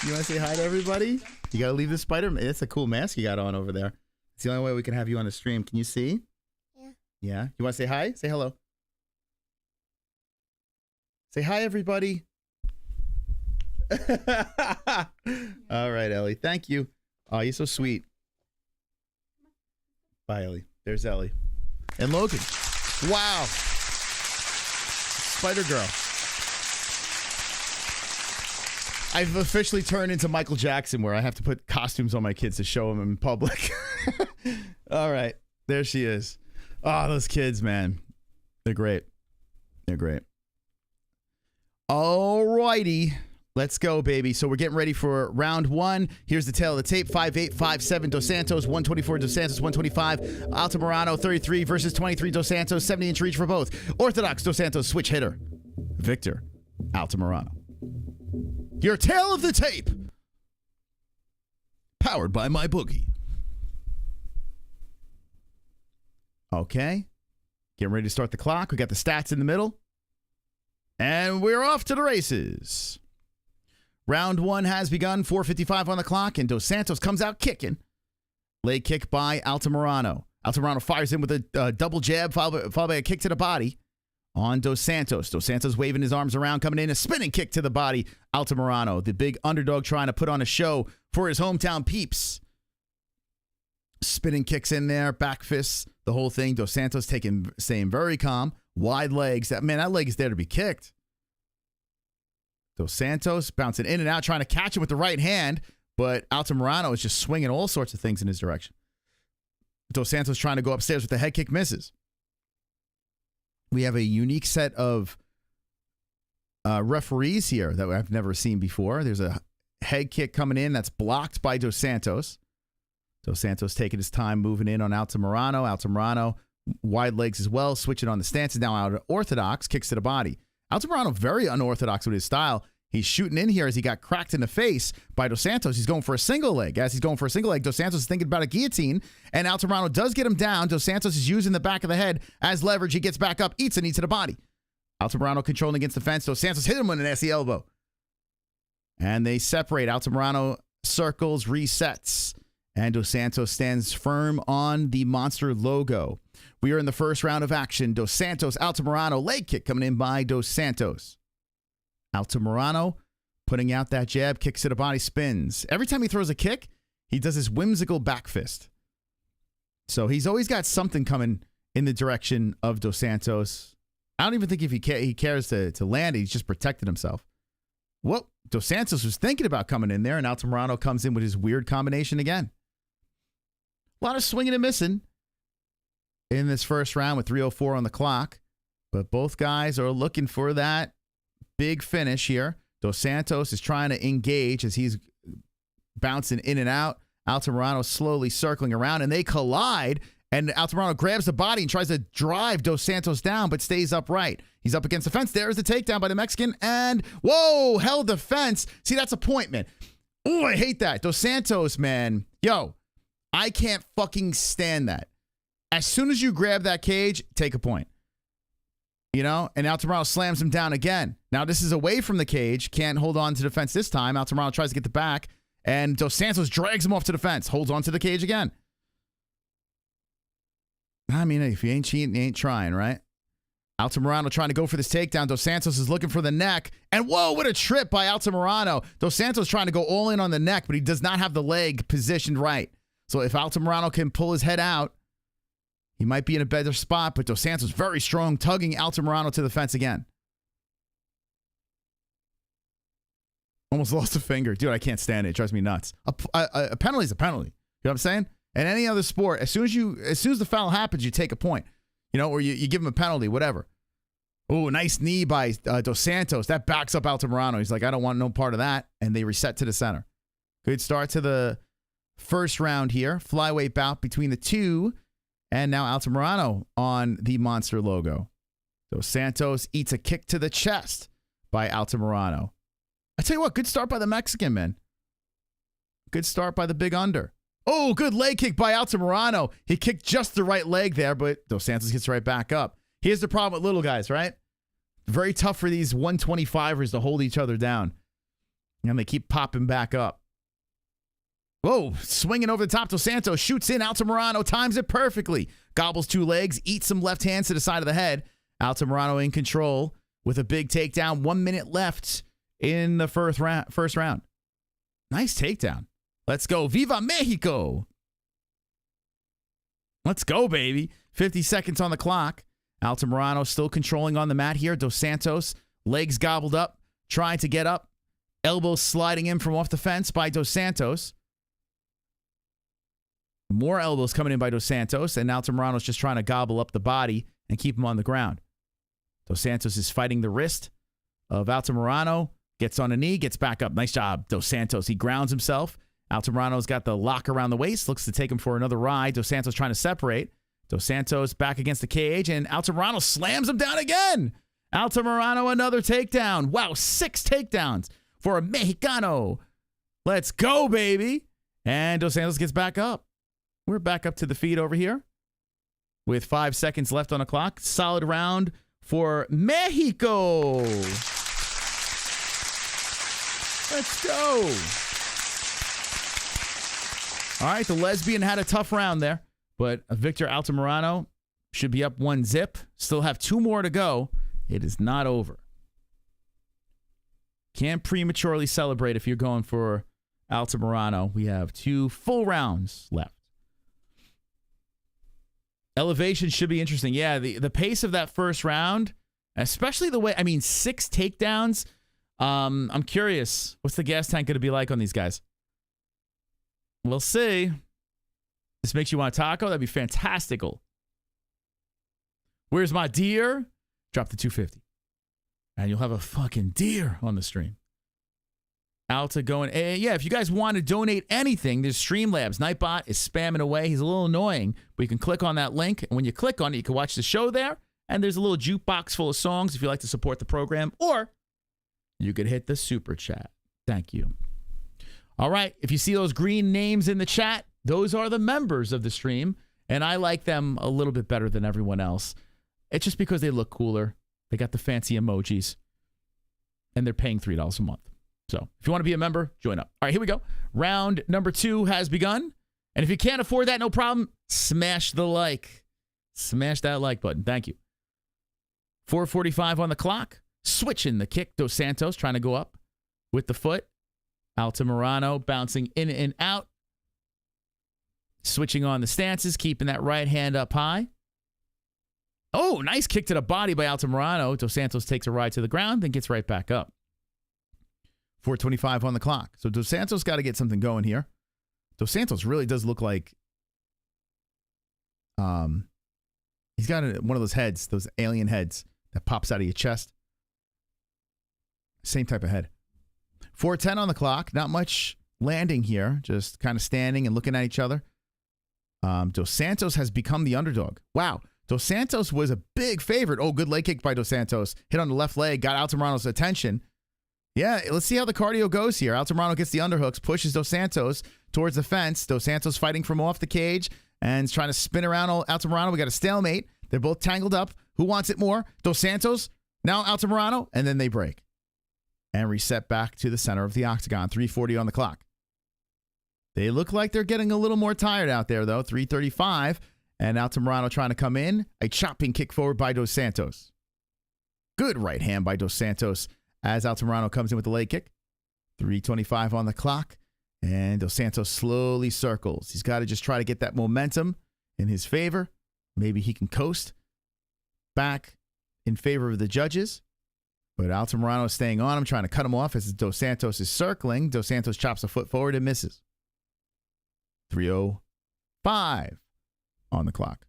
You want to say hi to everybody? You got to leave the spider. It's a cool mask you got on over there. It's the only way we can have you on the stream. Can you see? Yeah. Yeah. You want to say hi? Say hello. Say hi, everybody. All right, Ellie. Thank you. Oh, you're so sweet. Bye, Ellie. There's Ellie. And Logan. Wow. Spider Girl. I've officially turned into Michael Jackson where I have to put costumes on my kids to show them in public. All right. There she is. Oh, those kids, man. They're great. They're great. All righty. Let's go, baby. So we're getting ready for round one. Here's the tail of the tape. 5'8", 5'7", Dos Santos. 124, Dos Santos. 125. Altamirano, 33 versus 23, Dos Santos. 70-inch reach for both. Orthodox, Dos Santos. Switch hitter. Victor Altamirano. Your tail of the tape. Powered by MyBookie. Okay. Getting ready to start the clock. We got the stats in the middle. And we're off to the races. Round one has begun. 4:55 on the clock. And Dos Santos comes out kicking. Leg kick by Altamirano. Altamirano fires in with a double jab, followed by a kick to the body on Dos Santos. Dos Santos waving his arms around, coming in, a spinning kick to the body. Altamirano, the big underdog, trying to put on a show for his hometown peeps. Spinning kicks in there, back fists, the whole thing. Dos Santos staying very calm. Wide legs. That leg is there to be kicked. Dos Santos bouncing in and out, trying to catch him with the right hand, but Altamirano is just swinging all sorts of things in his direction. Dos Santos trying to go upstairs with the head kick, misses. We have a unique set of referees here that I've never seen before. There's a head kick coming in that's blocked by Dos Santos. Dos Santos taking his time moving in on Altamirano. Altamirano, wide legs as well, switching on the stances. Now out of orthodox, kicks to the body. Altamirano very unorthodox with his style. He's shooting in here as he got cracked in the face by Dos Santos. He's going for a single leg. As he's going for a single leg, Dos Santos is thinking about a guillotine, and Altamirano does get him down. Dos Santos is using the back of the head as leverage. He gets back up, eats a knee to the body. Altamirano controlling against the fence. Dos Santos hit him with an nasty elbow. And they separate. Altamirano circles, resets. And Dos Santos stands firm on the monster logo. We are in the first round of action. Dos Santos, Altamirano, leg kick coming in by Dos Santos. Altamirano putting out that jab, kicks to the body, spins. Every time he throws a kick, he does this whimsical back fist. So he's always got something coming in the direction of Dos Santos. I don't even think if he cares to land it. He's just protected himself. Well, Dos Santos was thinking about coming in there, and Altamirano comes in with his weird combination again. A lot of swinging and missing in this first round with 3:04 on the clock. But both guys are looking for that big finish here. Dos Santos is trying to engage as he's bouncing in and out. Altamirano slowly circling around, and they collide. And Altamirano grabs the body and tries to drive Dos Santos down, but stays upright. He's up against the fence. There's the takedown by the Mexican. And, whoa, held the fence. See, that's a point, man. Oh, I hate that. Dos Santos, man. Yo, I can't fucking stand that. As soon as you grab that cage, take a point. You know, and Altamirano slams him down again. Now, this is away from the cage. Can't hold on to the fence this time. Altamirano tries to get the back, and Dos Santos drags him off to the fence. Holds on to the cage again. I mean, if you ain't cheating, you ain't trying, right? Altamirano trying to go for this takedown. Dos Santos is looking for the neck. And whoa, what a trip by Altamirano. Dos Santos trying to go all in on the neck, but he does not have the leg positioned right. So if Altamirano can pull his head out, he might be in a better spot, but Dos Santos very strong, tugging Altamirano to the fence again. Almost lost a finger. Dude, I can't stand it. It drives me nuts. A penalty is a penalty. You know what I'm saying? In any other sport, as soon as the foul happens, you take a point. You know, or you give him a penalty, whatever. Oh, nice knee by Dos Santos. That backs up Altamirano. He's like, I don't want no part of that. And they reset to the center. Good start to the first round here. Flyweight bout between the two. And now Altamirano on the monster logo. Dos Santos eats a kick to the chest by Altamirano. I tell you what, good start by the Mexican, man. Good start by the big under. Oh, good leg kick by Altamirano. He kicked just the right leg there, but Dos Santos gets right back up. Here's the problem with little guys, right? Very tough for these 125ers to hold each other down. And they keep popping back up. Whoa, swinging over the top. Dos Santos shoots in. Altamirano times it perfectly. Gobbles two legs, eats some left hands to the side of the head. Altamirano in control with a big takedown. 1 minute left in the first round. Nice takedown. Let's go. Viva Mexico. Let's go, baby. 50 seconds on the clock. Altamirano still controlling on the mat here. Dos Santos, legs gobbled up, trying to get up. Elbows sliding in from off the fence by Dos Santos. More elbows coming in by Dos Santos, and Altamirano's just trying to gobble up the body and keep him on the ground. Dos Santos is fighting the wrist of Altamirano, gets on a knee, gets back up. Nice job, Dos Santos. He grounds himself. Altamirano's got the lock around the waist, looks to take him for another ride. Dos Santos trying to separate. Dos Santos back against the cage, and Altamirano slams him down again. Altamirano, another takedown. Wow, 6 takedowns for a Mexicano. Let's go, baby. And Dos Santos gets back up. We're back up to the feet over here with 5 seconds left on the clock. Solid round for Mexico. Let's go. All right, the lesbian had a tough round there, but Victor Altamirano should be up 1-0. Still have 2 more to go. It is not over. Can't prematurely celebrate if you're going for Altamirano. We have 2 full rounds left. Elevation should be interesting. Yeah, the pace of that first round, especially the way, 6 takedowns. I'm curious, what's the gas tank going to be like on these guys? We'll see. This makes you want a taco? That'd be fantastical. Where's my deer? Drop the 250. And you'll have a fucking deer on the stream. Alta going, yeah, if you guys want to donate anything, there's Streamlabs. Nightbot is spamming away. He's a little annoying, but you can click on that link. And when you click on it, you can watch the show there. And there's a little jukebox full of songs if you like to support the program. Or you could hit the super chat. Thank you. All right. If you see those green names in the chat, those are the members of the stream. And I like them a little bit better than everyone else. It's just because they look cooler. They got the fancy emojis. And they're paying $3 a month. So if you want to be a member, join up. All right, here we go. Round number 2 has begun. And if you can't afford that, no problem. Smash the like. Smash that like button. Thank you. 4:45 on the clock. Switching the kick. Dos Santos trying to go up with the foot. Altamirano bouncing in and out. Switching on the stances, keeping that right hand up high. Oh, nice kick to the body by Altamirano. Dos Santos takes a ride to the ground, then gets right back up. 4:25 on the clock. So Dos Santos got to get something going here. Dos Santos really does look like he's got one of those heads, those alien heads that pops out of your chest. Same type of head. 4:10 on the clock. Not much landing here. Just kind of standing and looking at each other. Dos Santos has become the underdog. Wow. Dos Santos was a big favorite. Oh, good leg kick by Dos Santos. Hit on the left leg. Got Altamirano's attention. Yeah, let's see how the cardio goes here. Altamirano gets the underhooks. Pushes Dos Santos towards the fence. Dos Santos fighting from off the cage. And is trying to spin around Altamirano. We got a stalemate. They're both tangled up. Who wants it more? Dos Santos. Now Altamirano. And then they break. And reset back to the center of the octagon. 3:40 on the clock. They look like they're getting a little more tired out there, though. 3:35. And Altamirano trying to come in. A chopping kick forward by Dos Santos. Good right hand by Dos Santos as Altamirano comes in with the leg kick. 3:25 on the clock. And Dos Santos slowly circles. He's got to just try to get that momentum in his favor. Maybe he can coast back in favor of the judges. But Altamirano is staying on him, trying to cut him off as Dos Santos is circling. Dos Santos chops a foot forward and misses. 3:05 on the clock.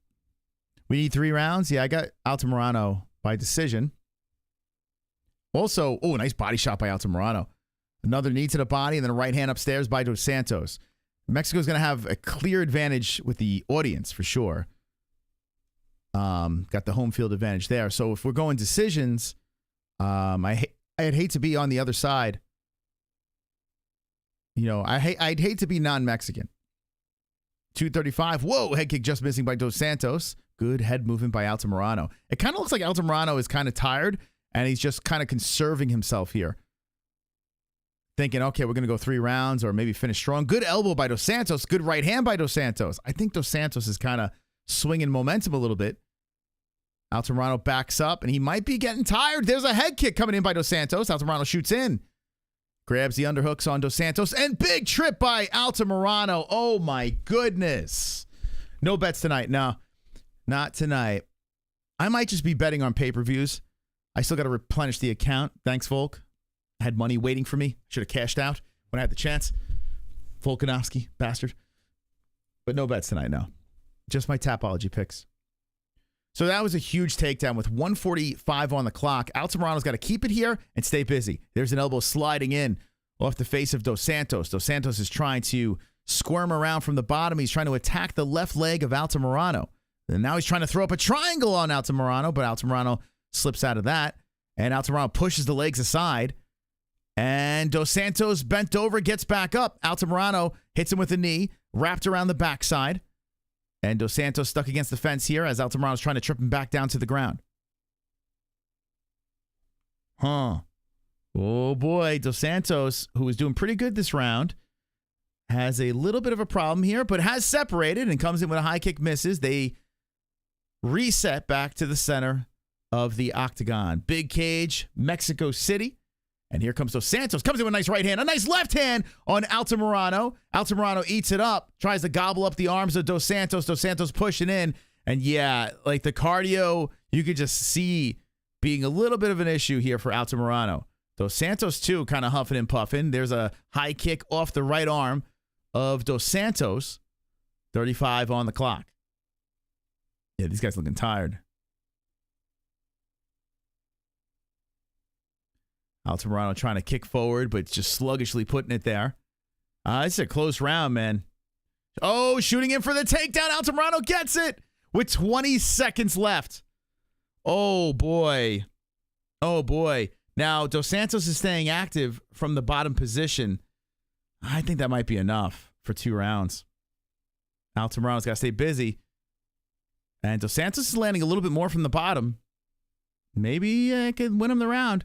We need 3 rounds. Yeah, I got Altamirano by decision. Also, nice body shot by Altamirano. Another knee to the body and then a right hand upstairs by Dos Santos. Mexico's going to have a clear advantage with the audience for sure. Got the home field advantage there. So if we're going decisions, I'd hate to be on the other side. You know, I'd hate to be non-Mexican. 2:35. Whoa, head kick just missing by Dos Santos. Good head movement by Altamirano. It kind of looks like Altamirano is kind of tired, and he's just kind of conserving himself here. Thinking, okay, we're going to go 3 rounds or maybe finish strong. Good elbow by Dos Santos. Good right hand by Dos Santos. I think Dos Santos is kind of swinging momentum a little bit. Altamirano backs up, and he might be getting tired. There's a head kick coming in by Dos Santos. Altamirano shoots in. Grabs the underhooks on Dos Santos, and big trip by Altamirano. Oh, my goodness. No bets tonight. No, not tonight. I might just be betting on pay-per-views. I still got to replenish the account. Thanks, Volk. I had money waiting for me. Should have cashed out when I had the chance. Volkanovski, bastard. But no bets tonight, no. Just my Tapology picks. So that was a huge takedown with 1:45 on the clock. Altamirano's got to keep it here and stay busy. There's an elbow sliding in off the face of Dos Santos. Dos Santos is trying to squirm around from the bottom. He's trying to attack the left leg of Altamirano. And now he's trying to throw up a triangle on Altamirano, but Altamirano slips out of that. And Altamirano pushes the legs aside. And Dos Santos bent over, gets back up. Altamirano hits him with a knee, wrapped around the backside. And Dos Santos stuck against the fence here as Altamirano's trying to trip him back down to the ground. Oh, boy. Dos Santos, who was doing pretty good this round, has a little bit of a problem here, but has separated and comes in with a high kick, misses. They reset back to the center of the octagon. Big cage, Mexico City. And here comes Dos Santos. Comes in with a nice right hand. A nice left hand on Altamirano. Altamirano eats it up. Tries to gobble up the arms of Dos Santos. Dos Santos pushing in. And yeah, like the cardio, you could just see being a little bit of an issue here for Altamirano. Dos Santos, too, kind of huffing and puffing. There's a high kick off the right arm of Dos Santos. 35 on the clock. Yeah, these guys looking tired. Altamirano trying to kick forward, but just sluggishly putting it there. It's a close round, man. Oh, shooting in for the takedown. Altamirano gets it with 20 seconds left. Oh, boy. Oh, boy. Now, Dos Santos is staying active from the bottom position. I think that might be enough for 2 rounds. Altamirano's got to stay busy. And Dos Santos is landing a little bit more from the bottom. Maybe I could win him the round.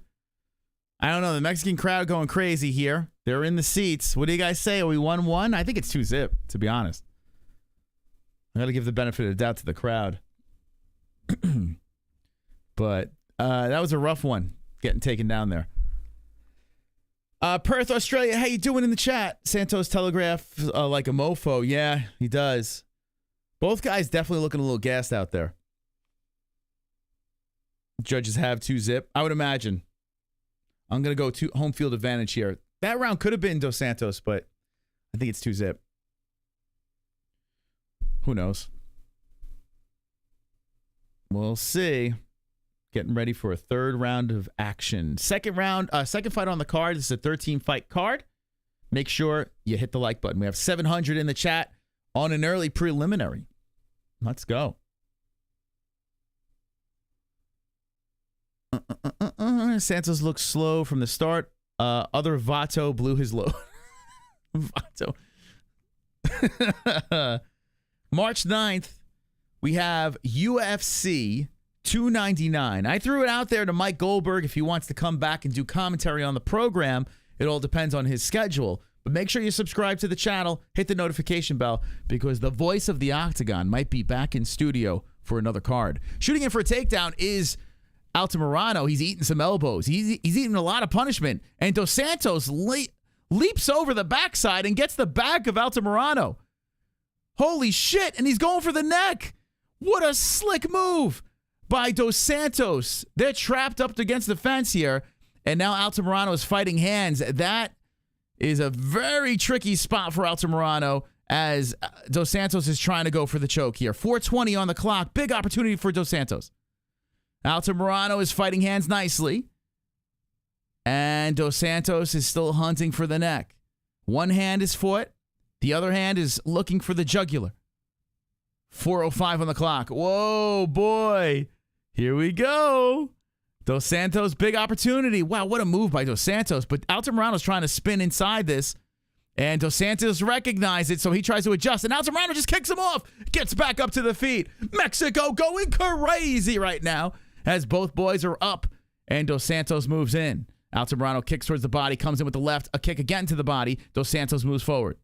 I don't know. The Mexican crowd going crazy here. They're in the seats. What do you guys say? Are we 1-1? I think it's 2-0, to be honest. I got to give the benefit of the doubt to the crowd. But that was a rough one, getting taken down there. Perth, Australia. How you doing in the chat? Santos telegraph like a mofo. Yeah, he does. Both guys definitely looking a little gassed out there. Judges have 2-0. I would imagine. I'm going to go to home field advantage here. That round could have been Dos Santos, but I think it's 2-0. Who knows? We'll see. Getting ready for a 3rd round of action. Second fight on the card. This is a 13-fight card. Make sure you hit the like button. We have 700 in the chat on an early preliminary. Let's go. Santos looks slow from the start. Other Vato blew his load. Vato. March 9th, we have UFC 299. I threw it out there to Mike Goldberg if he wants to come back and do commentary on the program. It all depends on his schedule. But make sure you subscribe to the channel, hit the notification bell, because the voice of the Octagon might be back in studio for another card. Shooting in for a takedown is Altamirano. He's eating some elbows. He's eating a lot of punishment. And Dos Santos leaps over the backside and gets the back of Altamirano. Holy shit. And he's going for the neck. What a slick move by Dos Santos. They're trapped up against the fence here. And now Altamirano is fighting hands. That is a very tricky spot for Altamirano as Dos Santos is trying to go for the choke here. 4:20 on the clock. Big opportunity for Dos Santos. Altamirano is fighting hands nicely. And Dos Santos is still hunting for the neck. One hand is foot. The other hand is looking for the jugular. 4:05 on the clock. Whoa, boy. Here we go. Dos Santos, big opportunity. Wow, what a move by Dos Santos. But Altamirano's trying to spin inside this. And Dos Santos recognized it, so he tries to adjust. And Altamirano just kicks him off. Gets back up to the feet. Mexico going crazy right now as both boys are up. And Dos Santos moves in. Altamirano kicks towards the body, comes in with the left. A kick again to the body. Dos Santos moves forward.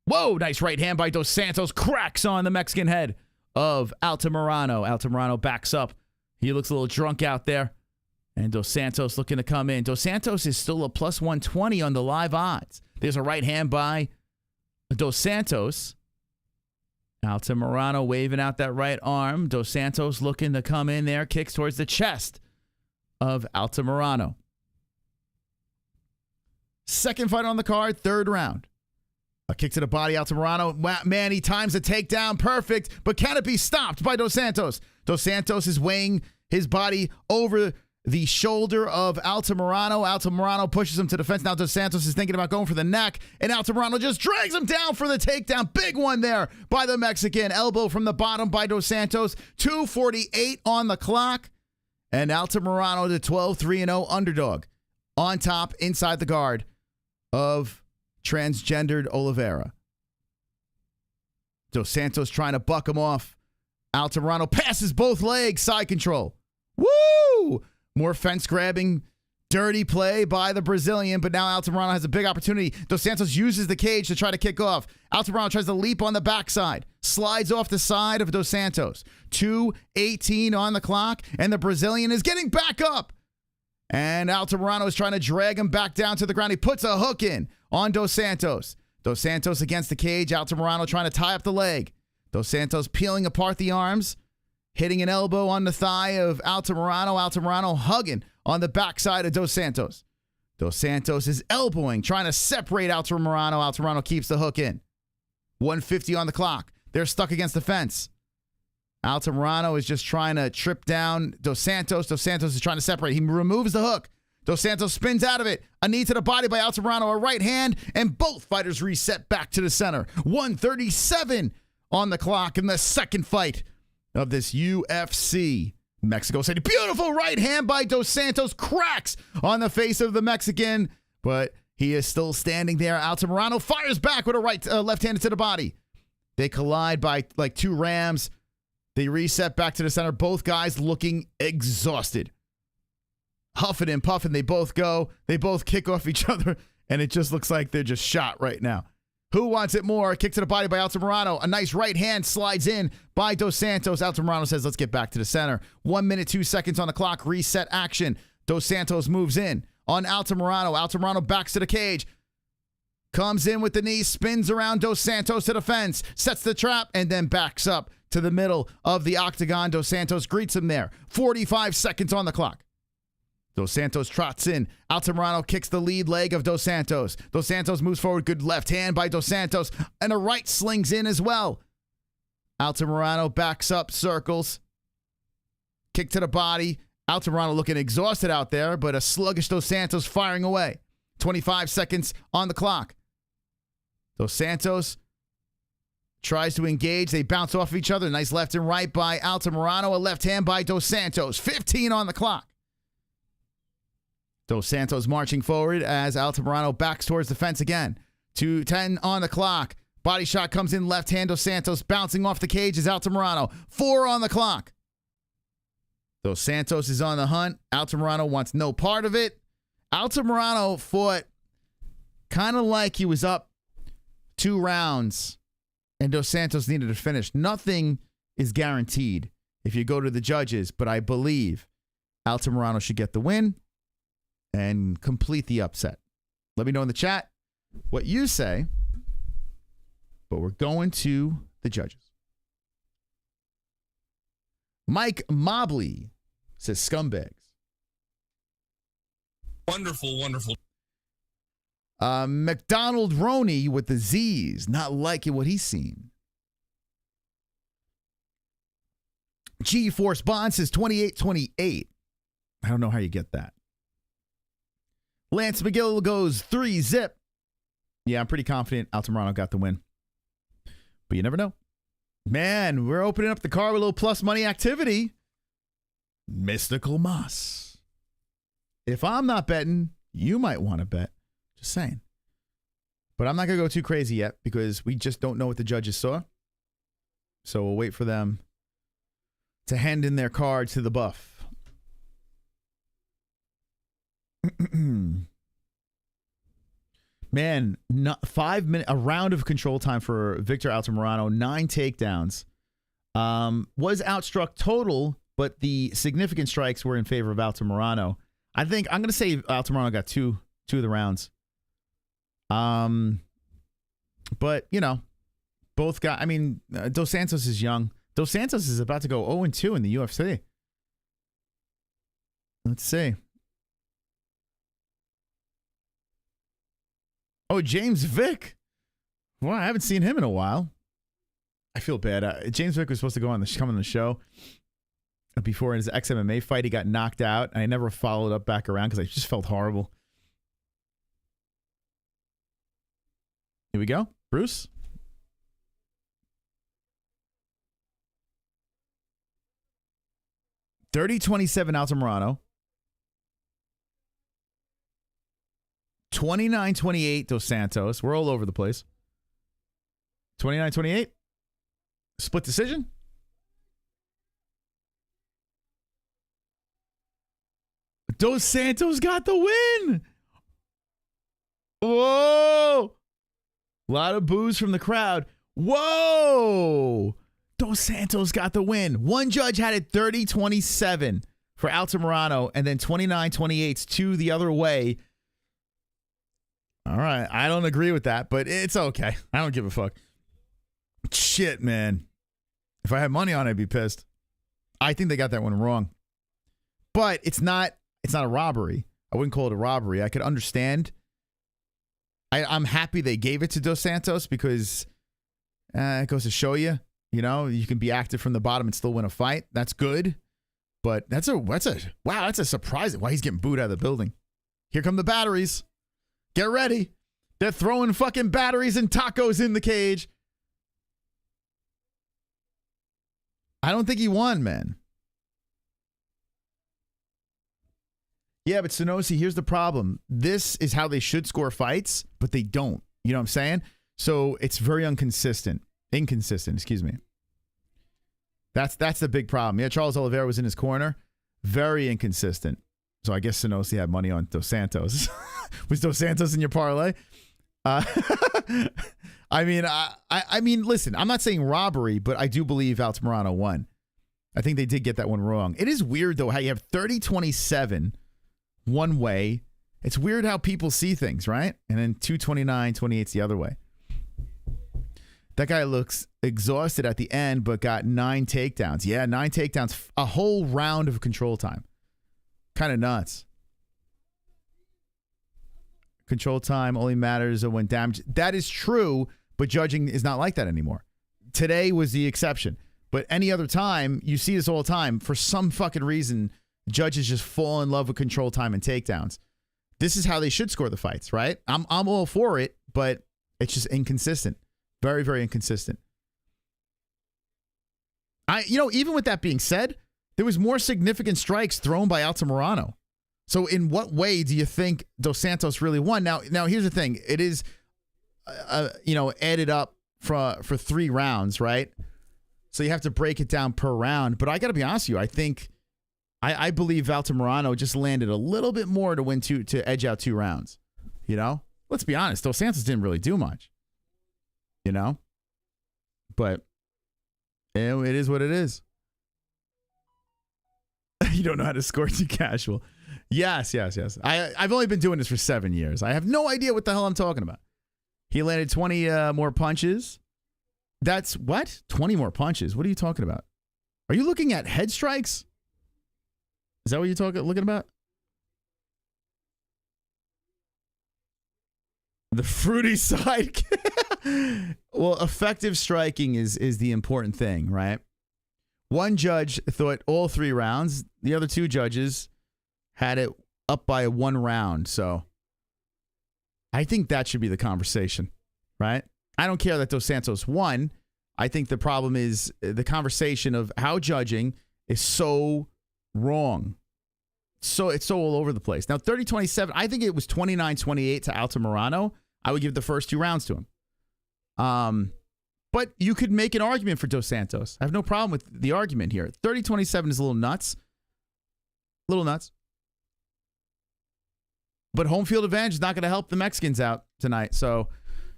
Whoa, nice right hand by Dos Santos. Cracks on the Mexican head of Altamirano. Altamirano backs up. He looks a little drunk out there. And Dos Santos looking to come in. Dos Santos is still a plus 120 on the live odds. There's a right hand by Dos Santos. Altamirano waving out that right arm. Dos Santos looking to come in there. Kicks towards the chest of Altamirano. Second fight on the card, 3rd round. A kick to the body, Altamirano. Man, he times the takedown perfect, but can it be stopped by Dos Santos? Dos Santos is weighing his body over the shoulder of Altamirano. Altamirano pushes him to the fence. Now Dos Santos is thinking about going for the neck, and Altamirano just drags him down for the takedown. Big one there by the Mexican. Elbow from the bottom by Dos Santos. 2:48 on the clock, and Altamirano, the 12-3-0 underdog, on top inside the guard of transgendered Oliveira. Dos Santos trying to buck him off. Altamirano passes both legs, side control. Woo! More fence grabbing, dirty play by the Brazilian, but now Altamirano has a big opportunity. Dos Santos uses the cage to try to kick off. Altamirano tries to leap on the backside, slides off the side of Dos Santos. 2:18 on the clock, and the Brazilian is getting back up. And Altamirano is trying to drag him back down to the ground. He puts a hook in on Dos Santos. Dos Santos against the cage. Altamirano trying to tie up the leg. Dos Santos peeling apart the arms, hitting an elbow on the thigh of Altamirano. Altamirano hugging on the backside of Dos Santos. Dos Santos is elbowing, trying to separate Altamirano. Altamirano keeps the hook in. 1:50 on the clock. They're stuck against the fence. Altamirano is just trying to trip down Dos Santos. Dos Santos is trying to separate. He removes the hook. Dos Santos spins out of it. A knee to the body by Altamirano, a right hand, and both fighters reset back to the center. 1:37 on the clock in the second fight of this UFC Mexico City. Beautiful right hand by Dos Santos. Cracks on the face of the Mexican, but he is still standing there. Altamirano fires back with a left-handed to the body. They collide by like 2 rams. They reset back to the center. Both guys looking exhausted. Huffing and puffing, they both go. They both kick off each other, and it just looks like they're just shot right now. Who wants it more? Kick to the body by Altamirano. A nice right hand slides in by Dos Santos. Altamirano says, let's get back to the center. 1 minute, 2 seconds on the clock. Reset action. Dos Santos moves in on Altamirano. Altamirano backs to the cage. Comes in with the knee, spins around Dos Santos to the fence, sets the trap, and then backs up to the middle of the octagon. Dos Santos greets him there. 45 seconds on the clock. Dos Santos trots in. Altamirano kicks the lead leg of Dos Santos. Dos Santos moves forward. Good left hand by Dos Santos. And a right slings in as well. Altamirano backs up, circles. Kick to the body. Altamirano looking exhausted out there, but a sluggish Dos Santos firing away. 25 seconds on the clock. Dos Santos tries to engage. They bounce off each other. Nice left and right by Altamirano. A left hand by Dos Santos. 15 on the clock. Dos Santos marching forward as Altamirano backs towards the fence again. 2:10 on the clock. Body shot comes in, left hand. Dos Santos bouncing off the cage is Altamirano. 4 on the clock. Dos Santos is on the hunt. Altamirano wants no part of it. Altamirano fought kind of like he was up 2 rounds and Dos Santos needed to finish. Nothing is guaranteed if you go to the judges, but I believe Altamirano should get the win and complete the upset. Let me know in the chat what you say, but we're going to the judges. Mike Mobley says scumbags. Wonderful, wonderful. McDonald Roney with the Z's, not liking what he's seen. G-Force Bond says 28-28. I don't know how you get that. Lance McGill goes 3-0. Yeah, I'm pretty confident Altamirano got the win. But you never know. Man, we're opening up the car with a little plus money activity. Mystical Moss. If I'm not betting, you might want to bet. Just saying. But I'm not going to go too crazy yet because we just don't know what the judges saw. So we'll wait for them to hand in their card to the buff. Man, 5 minutes, a round of control time for Victor Altamirano, 9 takedowns. Was outstruck total, but the significant strikes were in favor of Altamirano. I think I'm going to say Altamirano got two of the rounds. But, you know, both got, I mean, Dos Santos is young. Dos Santos is about to go 0-2 in the UFC. Let's see. Oh, James Vick. Well, I haven't seen him in a while. I feel bad. James Vick was supposed to come on the show before his ex-MMA fight. He got knocked out. I never followed up back around because I just felt horrible. Here we go. Bruce. $30-27 Altamirano. 29-28 Dos Santos. We're all over the place. 29-28. Split decision. Dos Santos got the win. Whoa. A lot of boos from the crowd. Whoa. Dos Santos got the win. One judge had it 30-27 for Altamirano and then 29-28 to the other way. All right. I don't agree with that, but it's okay. I don't give a fuck. Shit, man. If I had money on it, I'd be pissed. I think they got that one wrong. But it's not a robbery. I wouldn't call it a robbery. I could understand. I'm happy they gave it to Dos Santos because it goes to show you, you know, you can be active from the bottom and still win a fight. That's good. But that's a surprise. Why he's getting booed out of the building. Here come the batteries. Get ready. They're throwing fucking batteries and tacos in the cage. I don't think he won, man. Yeah, but Sonosi, here's the problem. This is how they should score fights, but they don't. You know what I'm saying? So it's very inconsistent, excuse me. That's the big problem. Yeah, Charles Oliveira was in his corner. Very inconsistent. So I guess Sonosi had money on Dos Santos. Was Dos Santos in your parlay? I mean, listen, I'm not saying robbery, but I do believe Altamirano won. I think they did get that one wrong. It is weird, though, how you have 30-27 one way. It's weird how people see things, right? And then 229-28's the other way. That guy looks exhausted at the end, but got 9 takedowns. Yeah, 9 takedowns, a whole round of control time. Kind of nuts. Control time only matters when damage. That is true, but judging is not like that anymore. Today was the exception. But any other time, you see this all the time. For some fucking reason, judges just fall in love with control time and takedowns. This is how they should score the fights, right? I'm all for it, but it's just inconsistent. Very, very inconsistent. Even with that being said, there was more significant strikes thrown by Altamirano. So in what way do you think Dos Santos really won? Now here's the thing. It is, added up for 3 rounds, right? So you have to break it down per round. But I got to be honest with you. I believe Altamirano just landed a little bit more to edge out 2 rounds. Let's be honest. Dos Santos didn't really do much. But it is what it is. You don't know how to score too casual. Yes. I've only been doing this for 7 years. I have no idea what the hell I'm talking about. He landed 20 more punches. That's what? 20 more punches. What are you talking about? Are you looking at head strikes? Is that what you're looking about? The fruity side. Well, effective striking is the important thing, right? One judge thought all 3 rounds. The other 2 judges had it up by 1 round. So I think that should be the conversation, right? I don't care that Dos Santos won. I think the problem is the conversation of how judging is so wrong. So it's so all over the place. Now, 30-27, I think it was 29-28 to Altamirano. I would give the first 2 rounds to him. But you could make an argument for Dos Santos. I have no problem with the argument here. 30-27 is a little nuts. But home field advantage is not going to help the Mexicans out tonight. So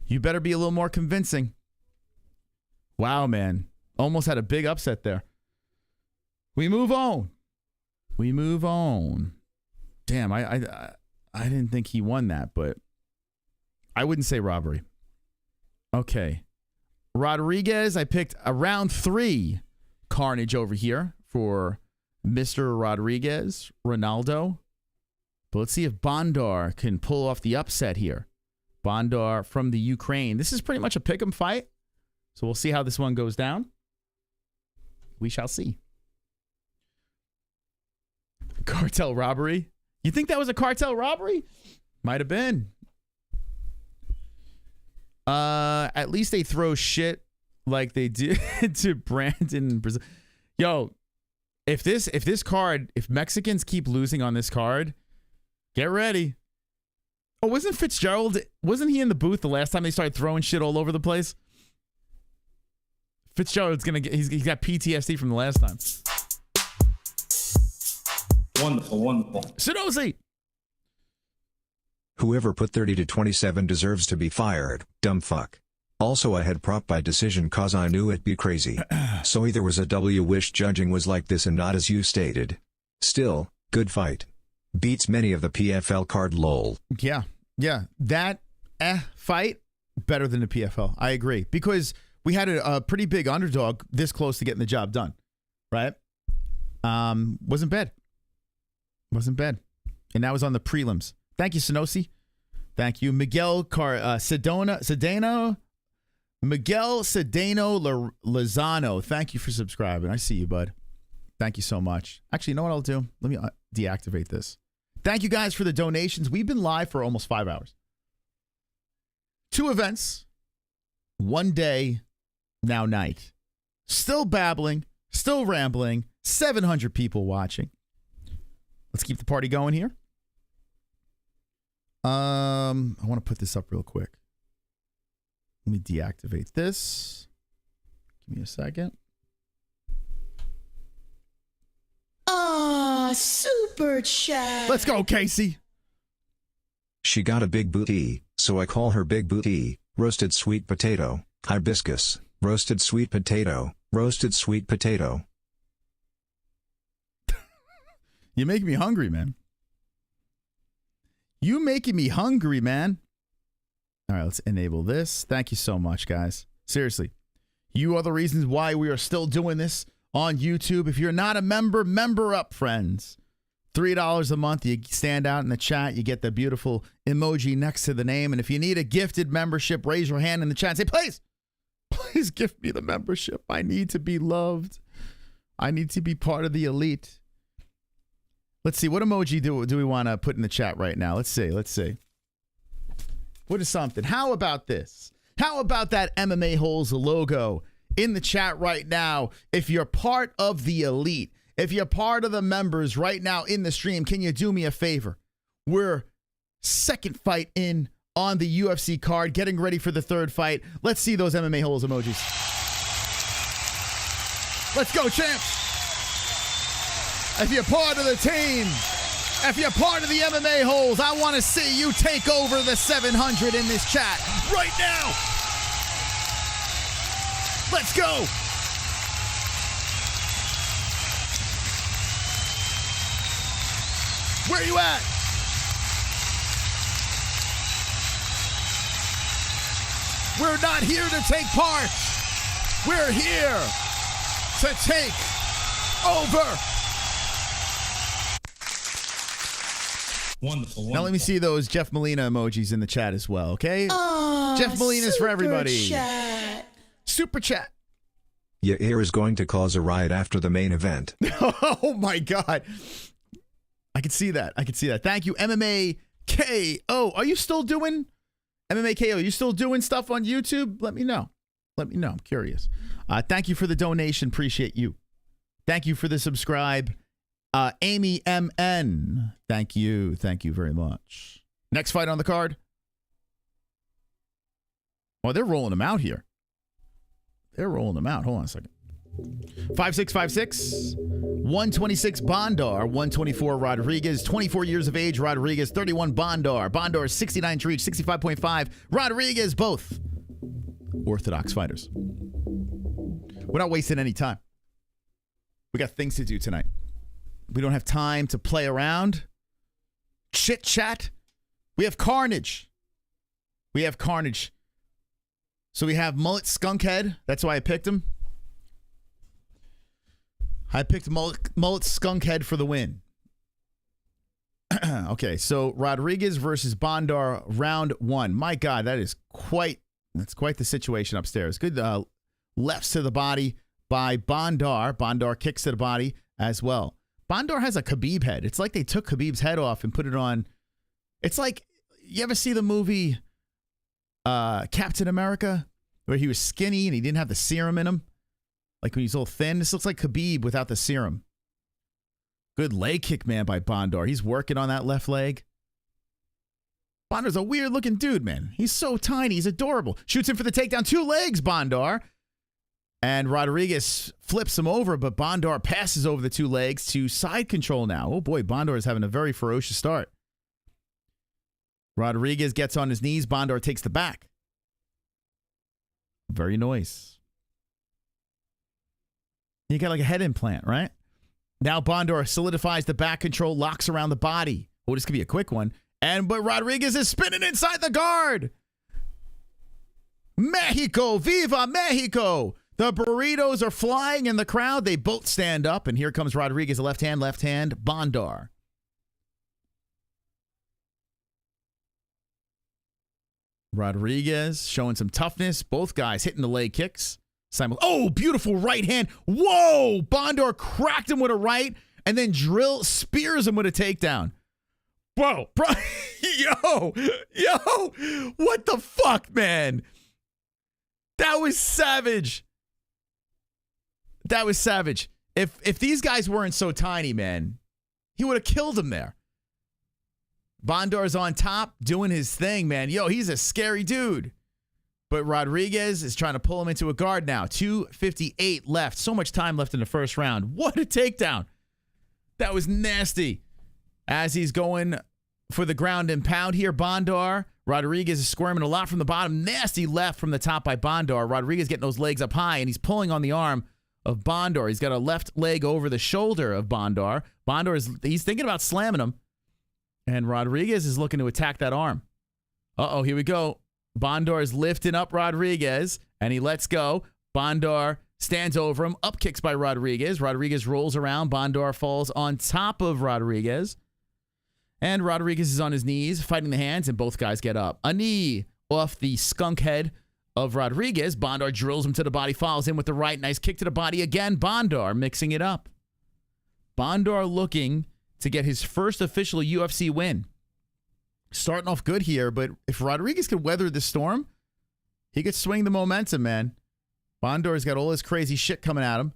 you better be a little more convincing. Wow, man. Almost had a big upset there. We move on. Damn, I didn't think he won that, but I wouldn't say robbery. Okay. Rodriguez, I picked a round 3 carnage over here for Mr. Rodriguez, Ronaldo. But let's see if Bondar can pull off the upset here. Bondar from the Ukraine. This is pretty much a pick'em fight. So we'll see how this one goes down. We shall see. Cartel robbery. You think that was a cartel robbery? Might have been. At least they throw shit like they did to Brandon in Brazil. Yo, if Mexicans keep losing on this card, get ready. Oh, wasn't he in the booth the last time they started throwing shit all over the place? Fitzgerald's he's got PTSD from the last time. Wonderful. Sudosi. Whoever put 30-27 deserves to be fired, dumb fuck. Also I had prop by decision cause I knew it'd be crazy. So either was a W. Wish judging was like this and not as you stated. Still, good fight. Beats many of the PFL card lol. Yeah. That fight, better than the PFL. I agree. Because we had a pretty big underdog this close to getting the job done. Right? Wasn't bad. And that was on the prelims. Thank you, Sonosi. Thank you. Miguel Sedano Lozano. Thank you for subscribing. I see you, bud. Thank you so much. Actually, you know what I'll do? Let me deactivate this. Thank you guys for the donations. We've been live for almost 5 hours. 2 events. 1 day, now night. Still babbling. Still rambling. 700 people watching. Let's keep the party going here. I want to put this up real quick. Let me deactivate this. Give me a second. Super chat. Let's go, Casey. She got a big booty, so I call her Big Booty. Roasted sweet potato, hibiscus, roasted sweet potato, roasted sweet potato. You make me hungry, man. You making me hungry, man. All right, let's enable this. Thank you so much, guys. Seriously. You are the reasons why we are still doing this on YouTube. If you're not a member, member up, friends. $3 a month. You stand out in the chat. You get the beautiful emoji next to the name. And if you need a gifted membership, raise your hand in the chat and say, please gift me the membership. I need to be loved. I need to be part of the elite. Let's see. What emoji do we want to put in the chat right now? Let's see. What is something? How about this? How about that MMA Holes logo in the chat right now? If you're part of the elite, if you're part of the members right now in the stream, can you do me a favor? We're second fight in on the UFC card, getting ready for the third fight. Let's see those MMA Holes emojis. Let's go, champs. If you're part of the team, if you're part of the MMA Holes, I want to see you take over the 700 in this chat right now. Let's go. Where you at? We're not here to take part. We're here to take over. Wonderful. Now let me see those Jeff Molina emojis in the chat as well, okay? Jeff Molina's for everybody. Super chat. Yair is going to cause a riot after the main event. Oh my God. I can see that. Thank you, MMA KO. Are you still doing MMA KO? Are you still doing stuff on YouTube? Let me know. I'm curious. Thank you for the donation. Appreciate you. Thank you for the subscribe. Amy MN. Thank you very much. Next fight on the card. Oh, they're rolling them out here. Hold on a second. 5656, 126 Bondar, 124 Rodriguez, 24 years of age Rodriguez, 31 Bondar. Bondar 69 to reach, 65.5. Rodriguez, both orthodox fighters. We're not wasting any time. We got things to do tonight. We don't have time to play around, chit chat. We have carnage. So we have Mullet Skunkhead. That's why I picked him. I picked Mullet Skunkhead for the win. Okay, so Rodriguez versus Bondar, round 1. My God, that's quite the situation upstairs. Good lefts to the body by Bondar. Bondar kicks to the body as well. Bondar has a Khabib head. It's like they took Khabib's head off and put it on. It's like, you ever see the movie Captain America, where he was skinny and he didn't have the serum in him? Like when he's all thin. This looks like Khabib without the serum. Good leg kick, man, by Bondar. He's working on that left leg. Bondar's a weird looking dude, man. He's so tiny. He's adorable. Shoots him for the takedown. 2 legs, Bondar. And Rodriguez flips him over, but Bondar passes over the 2 legs to side control now. Oh boy, Bondar is having a very ferocious start. Rodriguez gets on his knees. Bondar takes the back. Very nice. You got like a head implant, right? Now Bondar solidifies the back control, locks around the body. Oh, this could be a quick one. But Rodriguez is spinning inside the guard. Mexico, viva Mexico. The burritos are flying in the crowd. They both stand up, and here comes Rodriguez, left hand, Bondar. Rodriguez showing some toughness. Both guys hitting the leg kicks. Oh, beautiful right hand. Whoa! Bondar cracked him with a right and then spears him with a takedown. Bro. Yo, what the fuck, man? That was savage. If these guys weren't so tiny, man, he would have killed him there. Bondar's on top doing his thing, man. Yo, he's a scary dude. But Rodriguez is trying to pull him into a guard now. 2:58 left. So much time left in the first round. What a takedown. That was nasty. As he's going for the ground and pound here, Bondar. Rodriguez is squirming a lot from the bottom. Nasty left from the top by Bondar. Rodriguez getting those legs up high, and he's pulling on the arm of Bondar. He's got a left leg over the shoulder of Bondar. He's thinking about slamming him. And Rodriguez is looking to attack that arm. Uh-oh, here we go. Bondar is lifting up Rodriguez, and he lets go. Bondar stands over him. Up kicks by Rodriguez. Rodriguez rolls around. Bondar falls on top of Rodriguez. And Rodriguez is on his knees, fighting the hands, and both guys get up. A knee off the skunk head of Rodriguez. Bondar drills him to the body, follows in with the right. Nice kick to the body again. Bondar mixing it up. Bondar looking to get his first official UFC win. Starting off good here, but if Rodriguez could weather the storm, he could swing the momentum, man. Bondar's got all this crazy shit coming at him.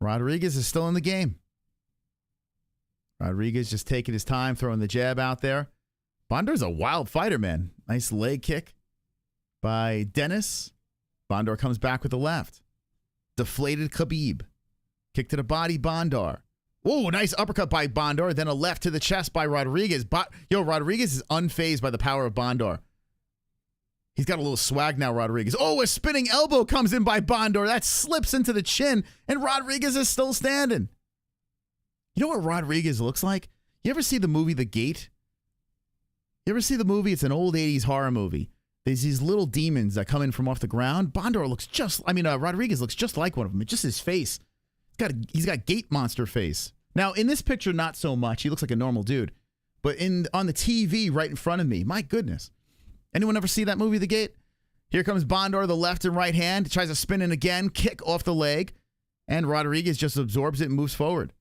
Rodriguez is still in the game. Rodriguez just taking his time, throwing the jab out there. Bondar's a wild fighter, man. Nice leg kick by Dennis. Bondar comes back with the left. Deflated Khabib. Kick to the body, Bondar. Whoa, nice uppercut by Bondar. Then a left to the chest by Rodriguez. Rodriguez is unfazed by the power of Bondar. He's got a little swag now, Rodriguez. Oh, a spinning elbow comes in by Bondar. That slips into the chin, and Rodriguez is still standing. You know what Rodriguez looks like? You ever see the movie The Gate? You ever see the movie? It's an old 80s horror movie. There's these little demons that come in from off the ground. Rodriguez looks just like one of them. It's just his face. He's got gate monster face. Now, in this picture, not so much. He looks like a normal dude. But on the TV right in front of me, my goodness. Anyone ever see that movie, The Gate? Here comes Bondar, the left and right hand. Tries to spin in again, kick off the leg. And Rodriguez just absorbs it and moves forward.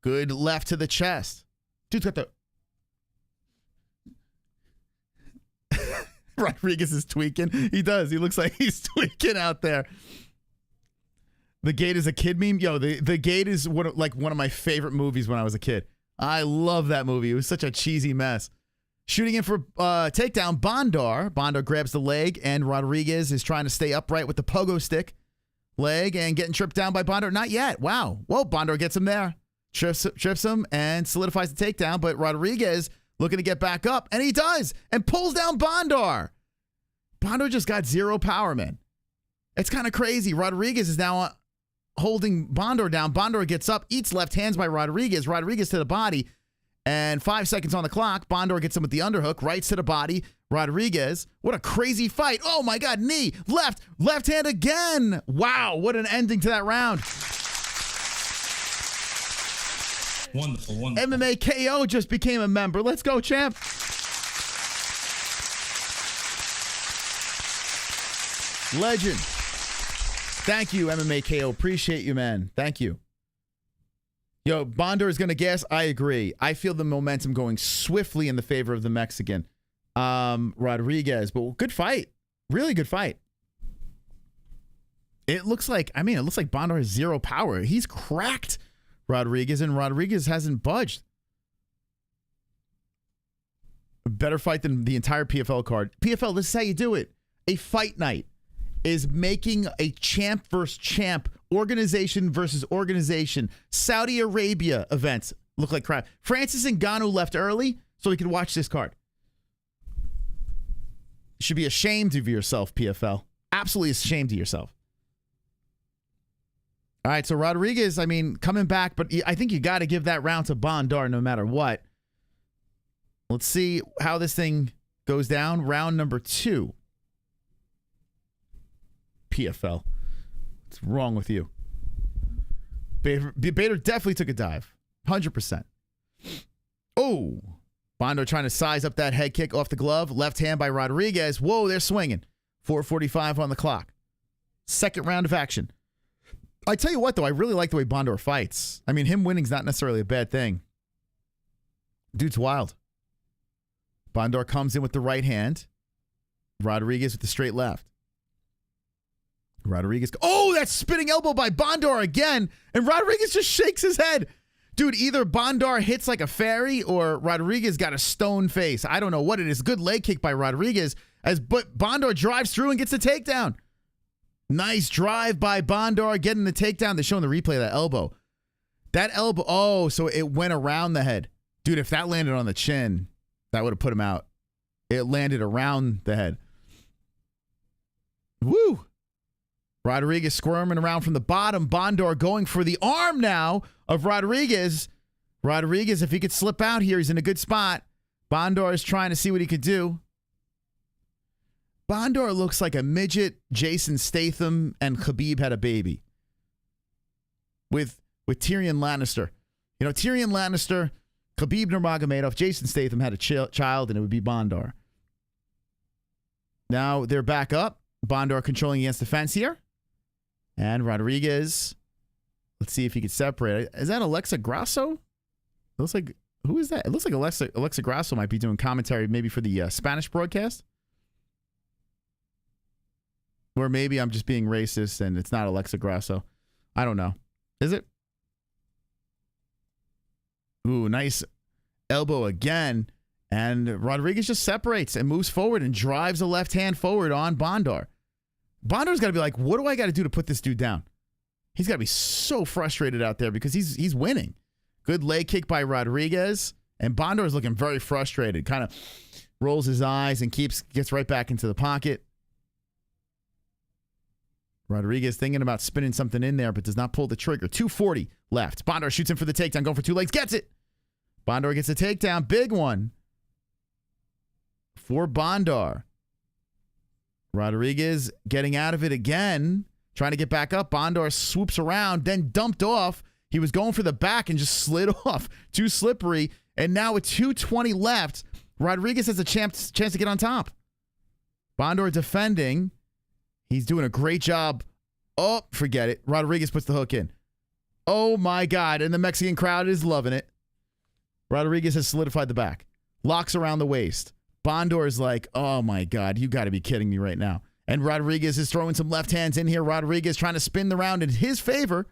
Good left to the chest. Dude's got the... Rodriguez is tweaking. He does. He looks like he's tweaking out there. The Gate is a kid meme. Yo, the Gate is one of my favorite movies when I was a kid. I love that movie. It was such a cheesy mess. Shooting in for takedown, Bondar. Bondar grabs the leg, and Rodriguez is trying to stay upright with the pogo stick leg and getting tripped down by Bondar. Not yet. Wow. Whoa, Bondar gets him there. Trips him and solidifies the takedown, but Rodriguez looking to get back up, and he does, and pulls down Bondar. Bondar just got zero power, man. It's kind of crazy. Rodriguez is now holding Bondar down. Bondar gets up, eats left hands by Rodriguez. Rodriguez to the body, and 5 seconds on the clock. Bondar gets him with the underhook, rights to the body. Rodriguez, what a crazy fight. Oh my God, knee, left hand again. Wow, what an ending to that round. Wonderful. MMA KO just became a member. Let's go, champ. Legend. Thank you, MMA KO. Appreciate you, man. Thank you. Yo, Bondar is going to guess. I agree. I feel the momentum going swiftly in the favor of the Mexican. Rodriguez, but good fight. Really good fight. It looks like Bondar has zero power. He's cracked Rodriguez, and Rodriguez hasn't budged. A better fight than the entire PFL card. PFL, this is how you do it. A fight night is making a champ versus champ, organization versus organization. Saudi Arabia events look like crap. Francis Ngannou left early so we could watch this card. You should be ashamed of yourself, PFL. Absolutely ashamed of yourself. All right, so Rodriguez, coming back, but I think you got to give that round to Bondar no matter what. Let's see how this thing goes down. Round number 2. PFL. What's wrong with you? Bader definitely took a dive. 100%. Oh, Bondar trying to size up that head kick off the glove. Left hand by Rodriguez. Whoa, they're swinging. 4:45 on the clock. Second round of action. I tell you what, though, I really like the way Bondar fights. Him winning's not necessarily a bad thing. Dude's wild. Bondar comes in with the right hand. Rodriguez with the straight left. Rodriguez. Oh, that spinning elbow by Bondar again. And Rodriguez just shakes his head. Dude, either Bondar hits like a fairy or Rodriguez got a stone face. I don't know what it is. Good leg kick by Rodriguez but Bondar drives through and gets the takedown. Nice drive by Bondar getting the takedown. They're showing the replay of that elbow. That elbow, oh, so it went around the head. Dude, if that landed on the chin, that would have put him out. It landed around the head. Woo! Rodriguez squirming around from the bottom. Bondar going for the arm now of Rodriguez. Rodriguez, if he could slip out here, he's in a good spot. Bondar is trying to see what he could do. Bondar looks like a midget Jason Statham and Khabib had a baby. With Tyrion Lannister. You know, Tyrion Lannister, Khabib Nurmagomedov, Jason Statham had a child, and it would be Bondar. Now they're back up. Bondar controlling against the fence here. And Rodriguez, let's see if he could separate. Is that Alexa Grasso? It looks like, who is that? It looks like Alexa Grasso might be doing commentary maybe for the Spanish broadcast. Or maybe I'm just being racist and it's not Alexa Grasso. I don't know. Is it? Ooh, nice elbow again. And Rodriguez just separates and moves forward and drives a left hand forward on Bondar. Bondar's got to be like, what do I got to do to put this dude down? He's got to be so frustrated out there because he's winning. Good leg kick by Rodriguez. And Bondar's looking very frustrated. Kind of rolls his eyes and gets right back into the pocket. Rodriguez thinking about spinning something in there, but does not pull the trigger. 2:40 left. Bondar shoots him for the takedown, going for two legs, gets it. Bondar gets a takedown, big one for Bondar. Rodriguez getting out of it again, trying to get back up. Bondar swoops around, then dumped off. He was going for the back and just slid off. Too slippery. And now with 2:20 left, Rodriguez has a chance to get on top. Bondar defending. He's doing a great job. Oh, forget it. Rodriguez puts the hook in. Oh, my God. And the Mexican crowd is loving it. Rodriguez has solidified the back. Locks around the waist. Bondar is like, oh, my God. You got to be kidding me right now. And Rodriguez is throwing some left hands in here. Rodriguez trying to spin the round in his favor.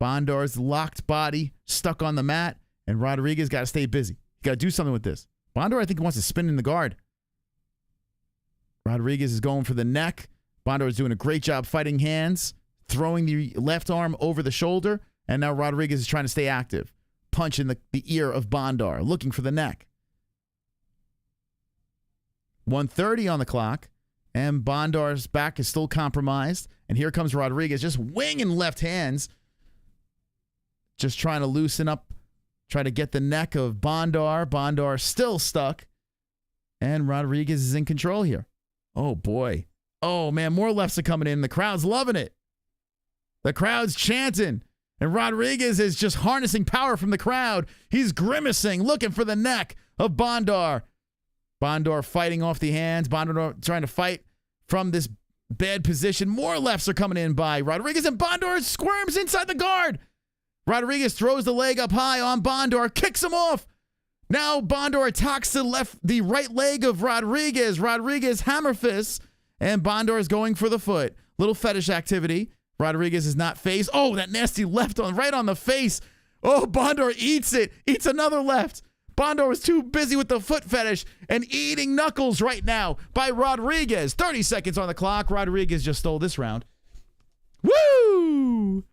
Bondar's locked body stuck on the mat. And Rodriguez got to stay busy. Got to do something with this. Bondar, I think, wants to spin in the guard. Rodriguez is going for the neck. Bondar is doing a great job fighting hands, throwing the left arm over the shoulder, and now Rodriguez is trying to stay active. Punch in the ear of Bondar, looking for the neck. 1:30 on the clock, and Bondar's back is still compromised, and here comes Rodriguez, just winging left hands, just trying to loosen up, try to get the neck of Bondar. Bondar still stuck, and Rodriguez is in control here. Oh, boy. Oh, man, more lefts are coming in. The crowd's loving it. The crowd's chanting. And Rodriguez is just harnessing power from the crowd. He's grimacing, looking for the neck of Bondar. Bondar fighting off the hands. Bondar trying to fight from this bad position. More lefts are coming in by Rodriguez, and Bondar squirms inside the guard. Rodriguez throws the leg up high on Bondar, kicks him off. Now Bondar attacks the right leg of Rodriguez. Rodriguez hammer fists, and Bondar is going for the foot. Little fetish activity. Rodriguez is not phased. Oh, that nasty left right on the face. Oh, Bondar eats it. Eats another left. Bondar was too busy with the foot fetish and eating knuckles right now by Rodriguez. 30 seconds on the clock. Rodriguez just stole this round. Woo!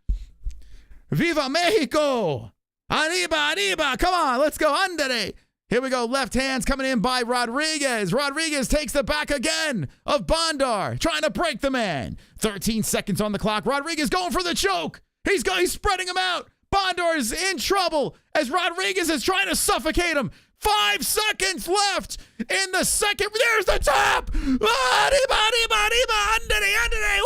Viva Mexico! Arriba, arriba. Come on, let's go. Andere. Here we go. Left hands coming in by Rodriguez. Rodriguez takes the back again of Bondar, trying to break the man. 13 seconds on the clock. Rodriguez going for the choke. He's spreading him out. Bondar is in trouble as Rodriguez is trying to suffocate him. 5 seconds left in the second. There's the tap. Arriba, arriba, arriba. Andere, andere.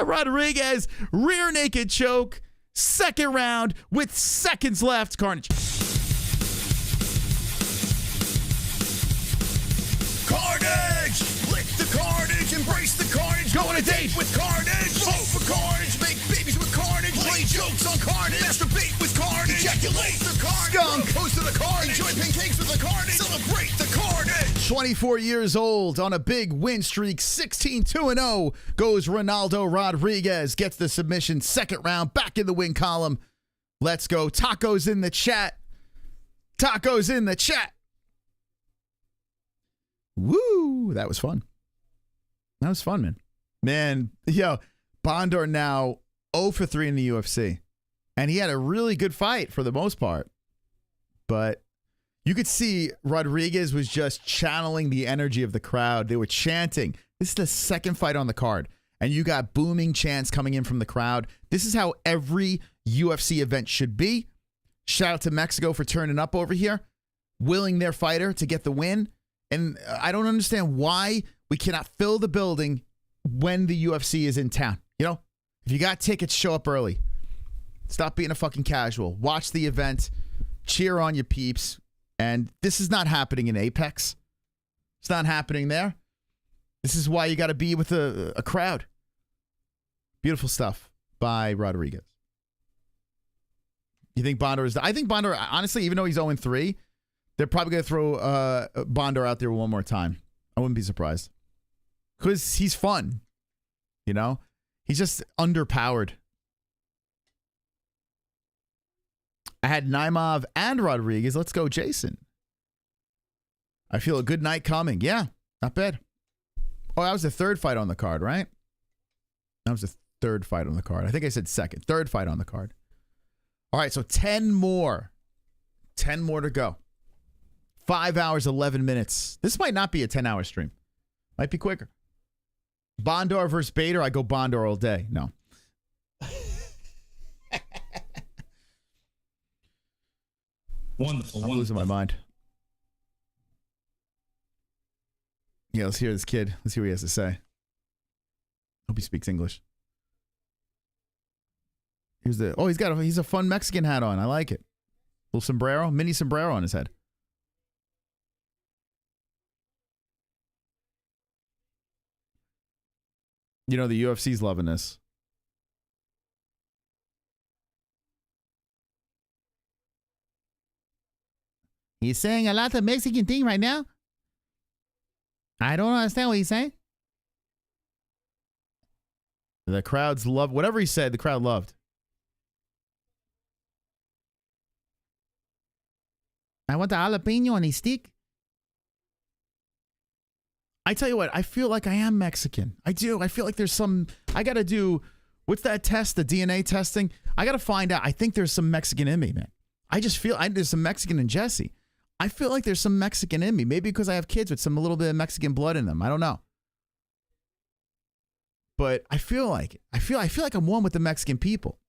Rodriguez, rear naked choke. Second round with seconds left. Carnage. Carnage! Lick the carnage, embrace the carnage. Go on a date with carnage. Vote for carnage, make babies with carnage. Play jokes on carnage. Masturbate with carnage. Ejaculate the carnage. Skunk. Toast to the carnage. Enjoy pancakes with the carnage. Celebrate the carnage. 24 years old on a big win streak, 16-2-0, goes Ronaldo Rodriguez, gets the submission, second round, back in the win column. Let's go. Tacos in the chat. Tacos in the chat. Woo, that was fun. That was fun, man. Man, yo, Bondar now 0 for 3 in the UFC. And he had a really good fight for the most part. But you could see Rodriguez was just channeling the energy of the crowd. They were chanting. This is the second fight on the card. And you got booming chants coming in from the crowd. This is how every UFC event should be. Shout out to Mexico for turning up over here, willing their fighter to get the win. And I don't understand why we cannot fill the building when the UFC is in town. You know, if you got tickets, show up early. Stop being a fucking casual. Watch the event. Cheer on your peeps. And this is not happening in Apex. It's not happening there. This is why you got to be with a crowd. Beautiful stuff by Rodriguez. You think Bondar is... I think Bondar, honestly, even though he's 0-3, they're probably going to throw Bondar out there one more time. I wouldn't be surprised. Because he's fun. You know? He's just underpowered. I had Naimov and Rodriguez. Let's go, Jason. I feel a good night coming. Yeah, not bad. Oh, that was the third fight on the card, right? That was the third fight on the card. I think I said second. Third fight on the card. All right, so 10 more. 10 more to go. 5 hours, 11 minutes. This might not be a 10-hour stream. Might be quicker. Bondar versus Bader. I go Bondar all day. No. Wonderful. I'm losing my mind. Yeah, let's hear this kid. Let's hear what he has to say. Hope he speaks English. Here's the... Oh, he's a fun Mexican hat on. I like it. Little sombrero. Mini sombrero on his head. You know, the UFC's loving this. He's saying a lot of Mexican thing right now. I don't understand what he's saying. The crowds love whatever he said. The crowd loved. I want the jalapeno on a stick. I tell you what, I feel like I am Mexican. I do. I feel like there's some... I got to do... What's that test? The DNA testing? I got to find out. I think there's some Mexican in me, man. I just feel... there's some Mexican in Jesse. I feel like there's some Mexican in me. Maybe because I have kids with a little bit of Mexican blood in them. I don't know. But I feel like it. I feel like I'm one with the Mexican people.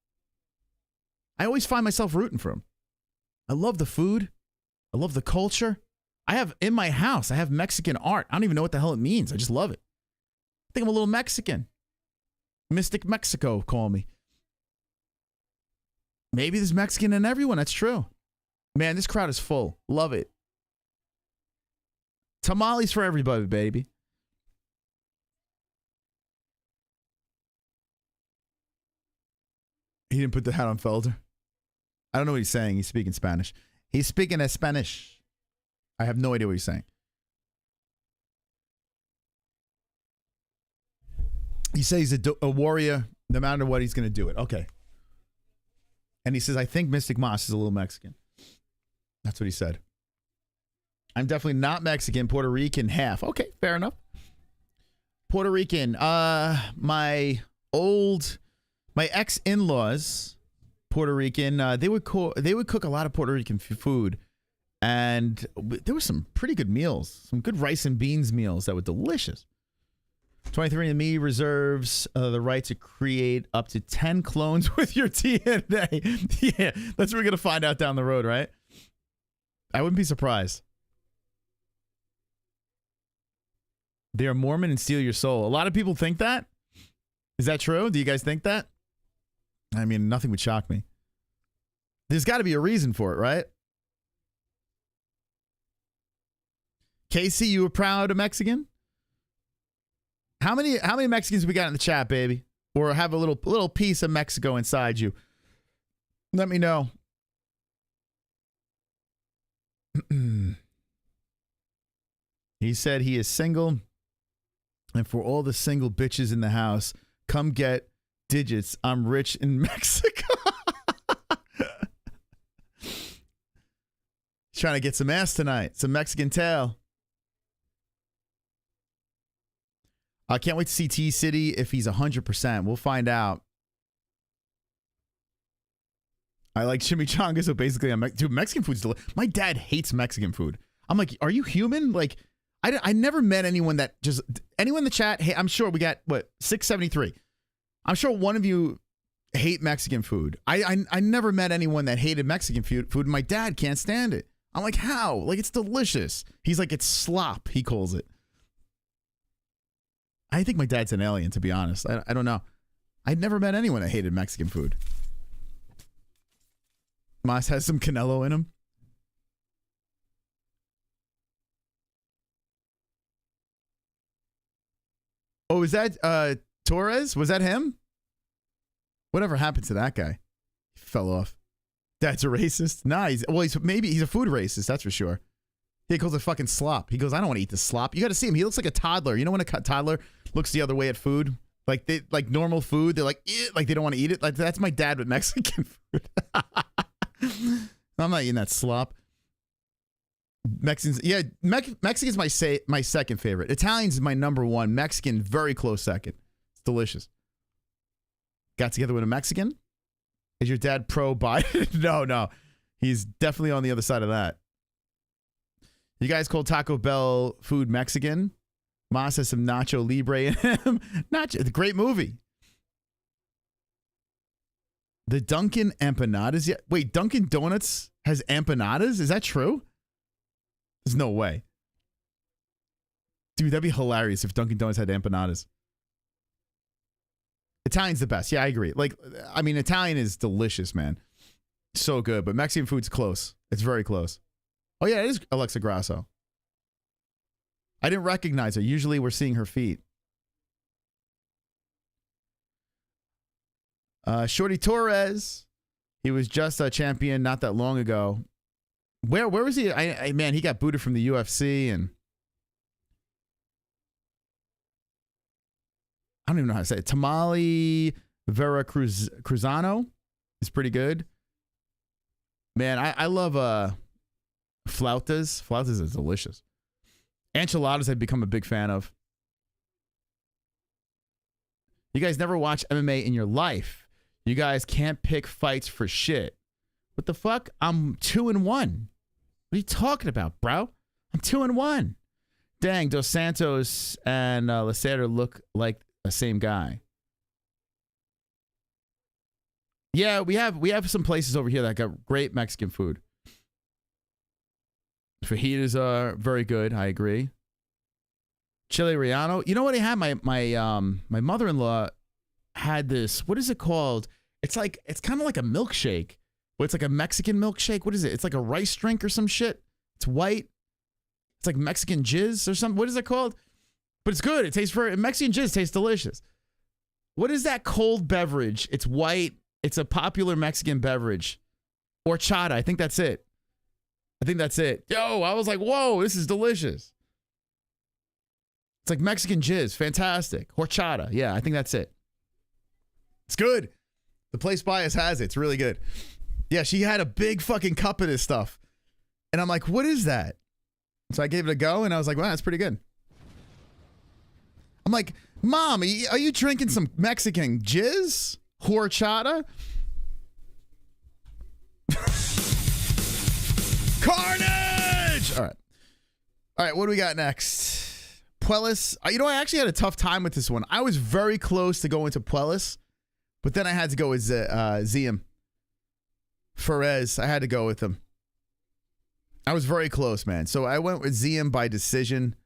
I always find myself rooting for them. I love the food. I love the culture. I have in my house, I have Mexican art. I don't even know what the hell it means. I just love it. I think I'm a little Mexican. Mystic Mexico, call me. Maybe there's Mexican in everyone. That's true. Man, this crowd is full. Love it. Tamales for everybody, baby. He didn't put the hat on Felder. I don't know what he's saying. He's speaking Spanish. He's speaking in Spanish. I have no idea what he's saying. He says he's a warrior. No matter what, he's going to do it. Okay. And he says, I think Mystic Moss is a little Mexican. That's what he said. I'm definitely not Mexican. Puerto Rican half. Okay, fair enough. Puerto Rican. My ex-in-laws, Puerto Rican. They would cook a lot of Puerto Rican food, and there were some pretty good meals. Some good rice and beans meals that were delicious. 23andMe reserves the right to create up to 10 clones with your DNA. Yeah, that's what we're gonna find out down the road, right? I wouldn't be surprised. They are Mormon and steal your soul. A lot of people think that. Is that true? Do you guys think that? I mean, nothing would shock me. There's got to be a reason for it, right? Casey, you a proud Mexican? How many Mexicans we got in the chat, baby? Or have a little piece of Mexico inside you? Let me know. He said he is single. And for all the single bitches in the house, come get digits. I'm rich in Mexico. He's trying to get some ass tonight. Some Mexican tail. I can't wait to see T City if he's 100%. We'll find out. I like chimichangas, so basically, dude, Mexican food's delicious. My dad hates Mexican food. I'm like, are you human? Like, I never met anyone that just, anyone in the chat, hey, I'm sure we got, 673. I'm sure one of you hate Mexican food. I never met anyone that hated Mexican food. My dad can't stand it. I'm like, how? Like, it's delicious. He's like, it's slop, he calls it. I think my dad's an alien, to be honest. I don't know. I'd never met anyone that hated Mexican food. Mas has some Canelo in him. Oh, is that Torres? Was that him? Whatever happened to that guy? He fell off. Dad's a racist? Nah, he's a food racist, that's for sure. He calls it fucking slop. He goes, I don't want to eat this slop. You got to see him. He looks like a toddler. You know when a toddler looks the other way at food? Like normal food, they're like, ew, like they don't want to eat it. Like that's my dad with Mexican food. I'm not eating that slop. Mexicans, yeah, Mexican's my second favorite. Italian's my number one. Mexican, very close second. It's delicious. Got together with a Mexican? Is your dad pro Biden? No. He's definitely on the other side of that. You guys call Taco Bell food Mexican? Mas has some Nacho Libre in him. Nacho, great movie. The Duncan empanadas. Yeah, wait, Dunkin' Donuts has empanadas? Is that true? There's no way. Dude, that'd be hilarious if Dunkin' Donuts had empanadas. Italian's the best. Yeah, I agree. Like, I mean, Italian is delicious, man. So good, but Mexican food's close. It's very close. Oh, yeah, it is Alexa Grasso. I didn't recognize her. Usually we're seeing her feet. Shorty Torres. He was just a champion not that long ago. Where was he? Man, he got booted from the UFC and I don't even know how to say it. Tamale Vera Cruzano is pretty good. Man, I love flautas. Flautas is delicious. Enchiladas I've become a big fan of. You guys never watch MMA in your life. You guys can't pick fights for shit. What the fuck? I'm 2-1. What are you talking about, bro? I'm 2-1. Dang, Dos Santos and Lacerda look like the same guy. Yeah, we have some places over here that got great Mexican food. Fajitas are very good. I agree. Chile Relleno. You know what I had? My mother-in-law had this. What is it called? It's kind of like a milkshake. But it's like a Mexican milkshake. What is it? It's like a rice drink or some shit. It's white. It's like Mexican jizz or something. What is it called? But it's good. It tastes Mexican jizz tastes delicious. What is that cold beverage? It's white. It's a popular Mexican beverage. Horchata. I think that's it. Yo, I was like, whoa, this is delicious. It's like Mexican jizz. Fantastic. Horchata. Yeah, I think that's it. It's good. The place by us has it. It's really good. Yeah, she had a big fucking cup of this stuff. And I'm like, what is that? So I gave it a go, and I was like, wow, that's pretty good. I'm like, Mom, are you drinking some Mexican jizz? Horchata? Carnage! All right, what do we got next? Puelles. You know, I actually had a tough time with this one. I was very close to going to Puelles, but then I had to go with Ziam. Ferez, I had to go with him. I was very close, man. So I went with Ziam by decision,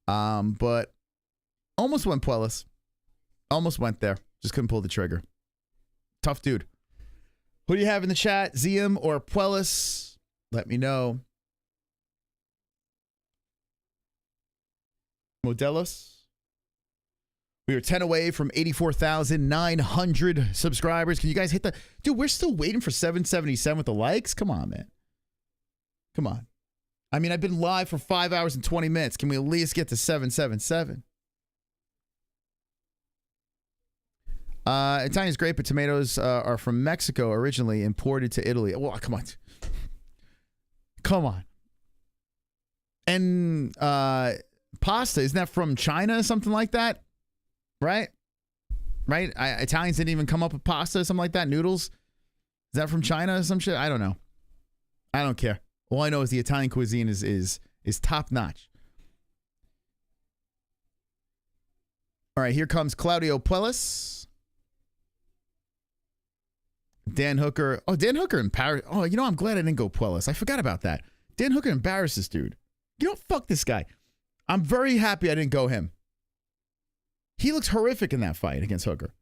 but almost went Puelles. Almost went there. Just couldn't pull the trigger. Tough dude. Who do you have in the chat? Ziam or Puelles? Let me know. Modelos. We are 10 away from 84,900 subscribers. Can you guys hit the... Dude, we're still waiting for 777 with the likes. Come on, man. Come on. I mean, I've been live for 5 hours and 20 minutes. Can we at least get to 777? Italian's great, but tomatoes are from Mexico originally, imported to Italy. Well, come on. Come on. And pasta, isn't that from China or something like that? Right? Right? Italians didn't even come up with pasta or something like that. Noodles? Is that from China or some shit? I don't know. I don't care. All I know is the Italian cuisine is top notch. All right, here comes Claudio Puelles. Dan Hooker. Oh, Dan Hooker embarrassed. Oh, you know, I'm glad I didn't go Puelles. I forgot about that. Dan Hooker embarrassed this dude. You know, fuck this guy. I'm very happy I didn't go him. He looks horrific in that fight against Hooker.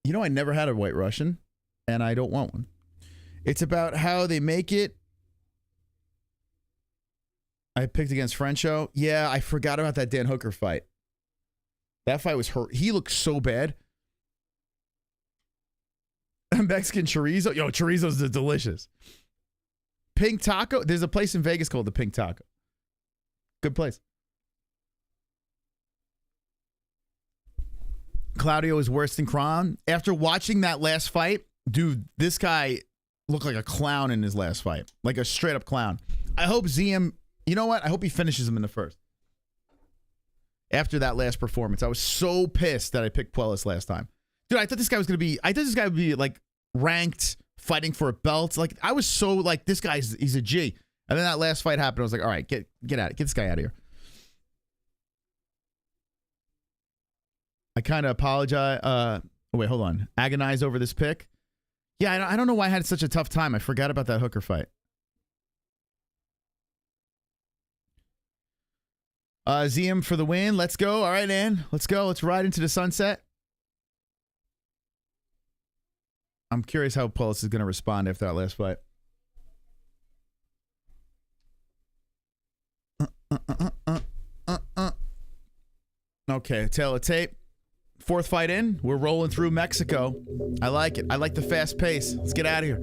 You know, I never had a White Russian, and I don't want one. It's about how they make it. I picked against Frencho. Yeah, I forgot about that Dan Hooker fight. That fight was hurt. He looked so bad. Mexican chorizo. Yo, chorizo's delicious. Pink Taco. There's a place in Vegas called the Pink Taco. Good place. Claudio is worse than Kron. After watching that last fight, dude, this guy looked like a clown in his last fight. Like a straight up clown. I hope Ziam, you know what? I hope he finishes him in the first. After that last performance. I was so pissed that I picked Puelles last time. Dude, I thought this guy would be like ranked, fighting for a belt. Like, I was so like, this guy's, he's a G. And then that last fight happened. I was like, all right, get out. Get this guy out of here. I kind of apologize. Oh, wait, hold on. Agonize over this pick. Yeah, I don't know why I had such a tough time. I forgot about that Hooker fight. Ziam for the win. Let's go. All right, Ann. Let's go. Let's ride into the sunset. I'm curious how Puelles is going to respond after that last fight. Okay, tail of tape. Fourth fight in. We're rolling through Mexico. I like it. I like the fast pace. Let's get out of here.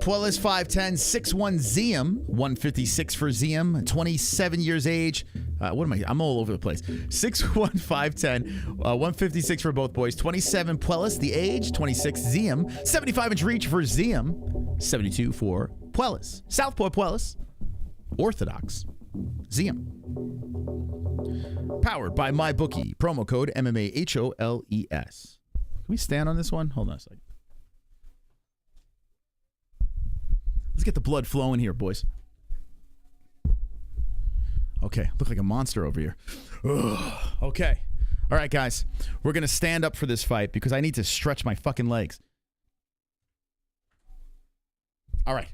Puelles 5'10", 6'1", Ziam, 156 for Ziam, 27 years age. What am I? I'm all over the place. 6'1", 5'10", 156 for both boys. 27 Puelles, the age. 26 Ziam, 75-inch reach for Ziam, 72 for Puelles. Southpaw Puelles, orthodox Ziam. Powered by MyBookie. Promo code MMAHOLES. Can we stand on this one? Hold on a second. Let's get the blood flowing here, boys. Okay, look like a monster over here. Ugh. Okay. All right, guys. We're going to stand up for this fight because I need to stretch my fucking legs. All right.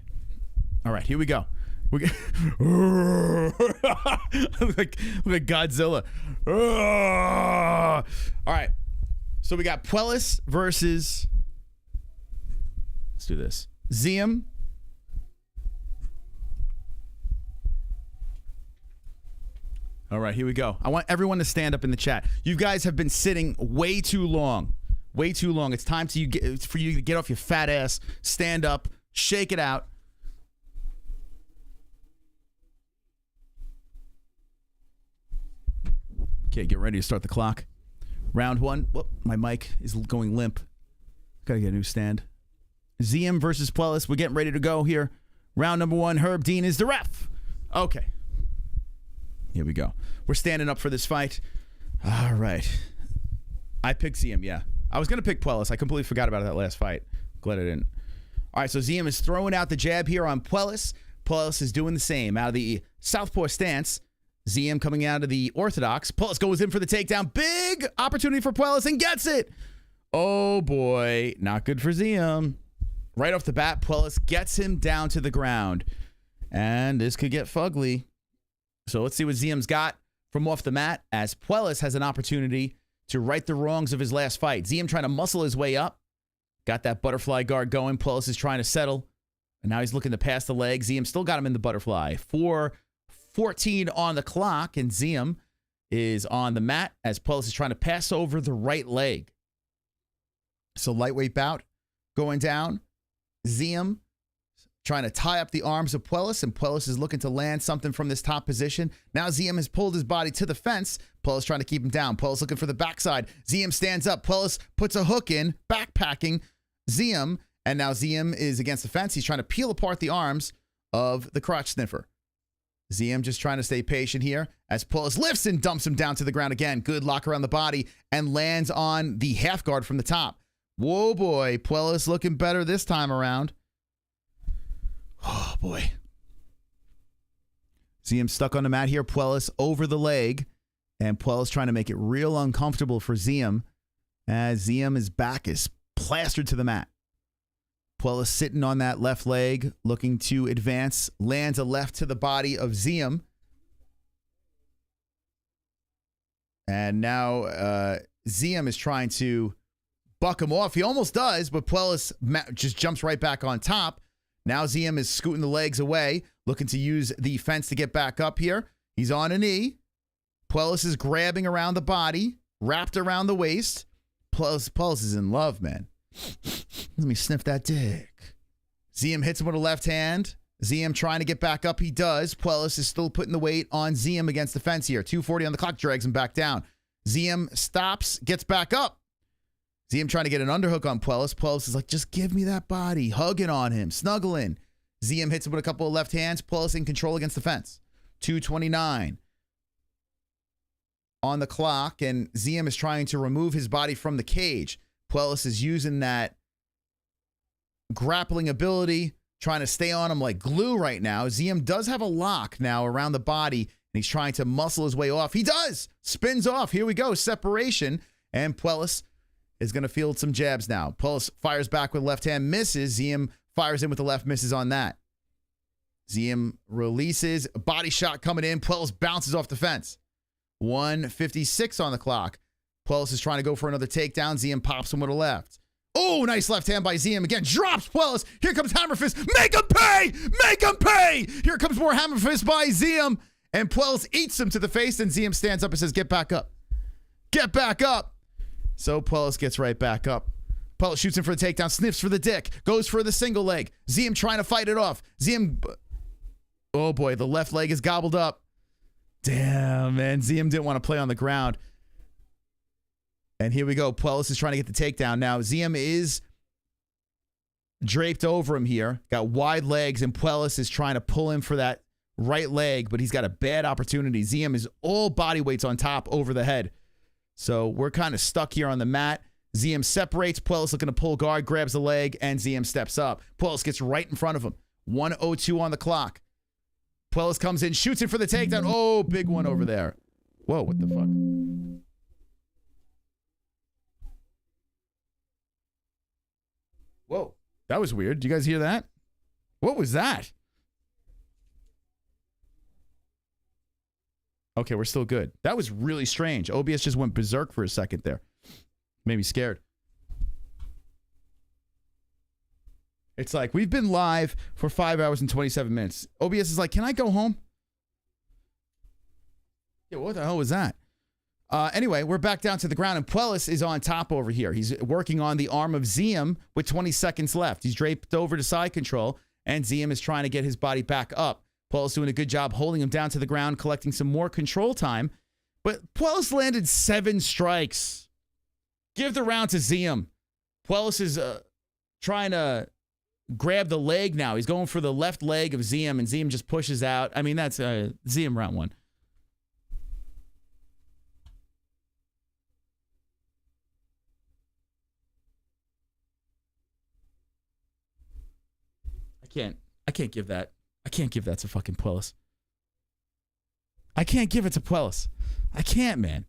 All right, here we go. Look like Godzilla. All right. So we got Puelles versus, let's do this, Ziam. All right, here we go. I want everyone to stand up in the chat. You guys have been sitting way too long. Way too long. It's time for you to get off your fat ass, stand up, shake it out. Okay, get ready to start the clock. Round one. Whoop, my mic is going limp. Gotta get a new stand. Ziam versus Puelles. We're getting ready to go here. Round number one. Herb Dean is the ref. Okay. Here we go. We're standing up for this fight. All right. I picked Ziam, yeah. I was going to pick Puelles. I completely forgot about that last fight. Glad I didn't. All right, so Ziam is throwing out the jab here on Puelles. Puelles is doing the same. Out of the southpaw stance. Ziam coming out of the orthodox. Puelles goes in for the takedown. Big opportunity for Puelles and gets it. Oh, boy. Not good for Ziam. Right off the bat, Puelles gets him down to the ground. And this could get fugly. So let's see what Ziam's got from off the mat as Puelles has an opportunity to right the wrongs of his last fight. Ziam trying to muscle his way up. Got that butterfly guard going. Puelles is trying to settle. And now he's looking to pass the leg. Ziam still got him in the butterfly. 4:14 on the clock, and Ziam is on the mat as Puelles is trying to pass over the right leg. So lightweight bout going down. Ziam trying to tie up the arms of Puelles, and Puelles is looking to land something from this top position. Now Ziam has pulled his body to the fence. Puelles trying to keep him down. Puelles looking for the backside. Ziam stands up. Puelles puts a hook in, backpacking Ziam, and now Ziam is against the fence. He's trying to peel apart the arms of the crotch sniffer. Ziam just trying to stay patient here as Puelles lifts and dumps him down to the ground again. Good lock around the body and lands on the half guard from the top. Whoa, boy. Puelles looking better this time around. Oh, boy. Ziam stuck on the mat here. Puelles over the leg. And Puelles trying to make it real uncomfortable for Ziam as Ziam's back is plastered to the mat. Puelles sitting on that left leg, looking to advance. Lands a left to the body of Ziam. And now Ziam is trying to buck him off. He almost does, but Puelles just jumps right back on top. Now Ziam is scooting the legs away, looking to use the fence to get back up here. He's on a knee. Puelles is grabbing around the body, wrapped around the waist. Puelles is in love, man. Let me sniff that dick. Ziam hits him with a left hand. Ziam trying to get back up. He does. Puelles is still putting the weight on Ziam against the fence here. 2:40 on the clock, drags him back down. Ziam stops, gets back up. Ziam trying to get an underhook on Puelles. Puelles is like, just give me that body. Hugging on him, snuggling. Ziam hits him with a couple of left hands. Puelles in control against the fence. 2:29 on the clock, and Ziam is trying to remove his body from the cage. Puelles is using that grappling ability, trying to stay on him like glue right now. Ziam does have a lock now around the body, and he's trying to muscle his way off. He does! Spins off. Here we go. Separation. And Puelles is going to field some jabs now. Puelles fires back with left hand, misses. Ziam fires in with the left, misses on that. Ziam releases. A body shot coming in. Puelles bounces off the fence. 1:56 on the clock. Puelles is trying to go for another takedown. Ziam pops him with a left. Oh, nice left hand by Ziam. Again, drops Puelles. Here comes hammer fist. Make him pay! Make him pay! Here comes more hammer fist by Ziam. And Puelles eats him to the face. And Ziam stands up and says, get back up. Get back up. So Puelles gets right back up. Puelles shoots him for the takedown. Sniffs for the dick. Goes for the single leg. Ziam trying to fight it off. Ziam. Oh, boy. The left leg is gobbled up. Damn, man. Ziam didn't want to play on the ground. And here we go. Puelles is trying to get the takedown. Now, Ziam is draped over him here. Got wide legs, and Puelles is trying to pull him for that right leg, but he's got a bad opportunity. Ziam is all body weights on top over the head. So we're kind of stuck here on the mat. Ziam separates. Puelles looking to pull guard, grabs the leg, and Ziam steps up. Puelles gets right in front of him. 1:02 on the clock. Puelles comes in, shoots it for the takedown. Oh, big one over there. Whoa, what the fuck? Whoa, that was weird. Did you guys hear that? What was that? Okay, we're still good. That was really strange. OBS just went berserk for a second there. Made me scared. It's like, we've been live for 5 hours and 27 minutes. OBS is like, can I go home? Yeah, what the hell was that? Anyway, we're back down to the ground, and Puelles is on top over here. He's working on the arm of Ziam with 20 seconds left. He's draped over to side control, and Ziam is trying to get his body back up. Puelles doing a good job holding him down to the ground, collecting some more control time. But Puelles landed 7 strikes. Give the round to Ziam. Puelles is trying to grab the leg now. He's going for the left leg of Ziam, and Ziam just pushes out. I mean, that's Ziam round 1. I can't give that. I can't give that to fucking Puelles. I can't give it to Puelles. I can't, man.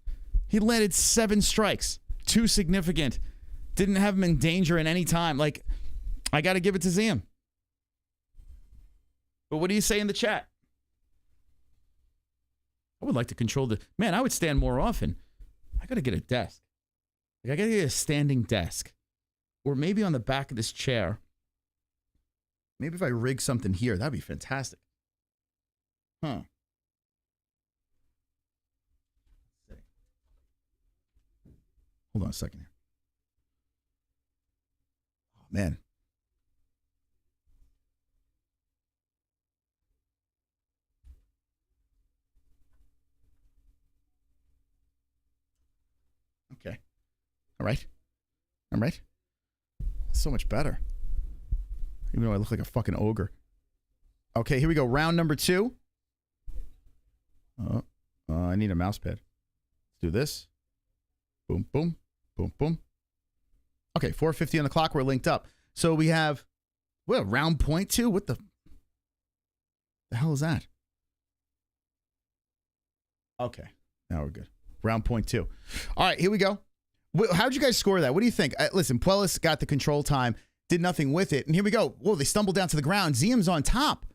He landed 7 strikes. 2 significant. Didn't have him in danger at any time. Like, I got to give it to Ziam. But what do you say in the chat? I would like to control the... Man, I would stand more often. I got to get a desk. Like, I got to get a standing desk. Or maybe on the back of this chair. Maybe if I rig something here, that'd be fantastic. Huh. Hold on a second here. Oh, man. All right. All right. So much better. Even though I look like a fucking ogre. Okay, here we go. Round number 2. I need a mouse pad. Let's do this. Boom, boom, boom, boom. Okay, 4:50 on the clock. We're linked up. So we have, well, round point 2. What the hell is that? Okay, now we're good. Round point 2. All right, here we go. How'd you guys score that? What do you think? Listen, Puelles got the control time, did nothing with it. And here we go. Whoa, they stumbled down to the ground. Ziam's on top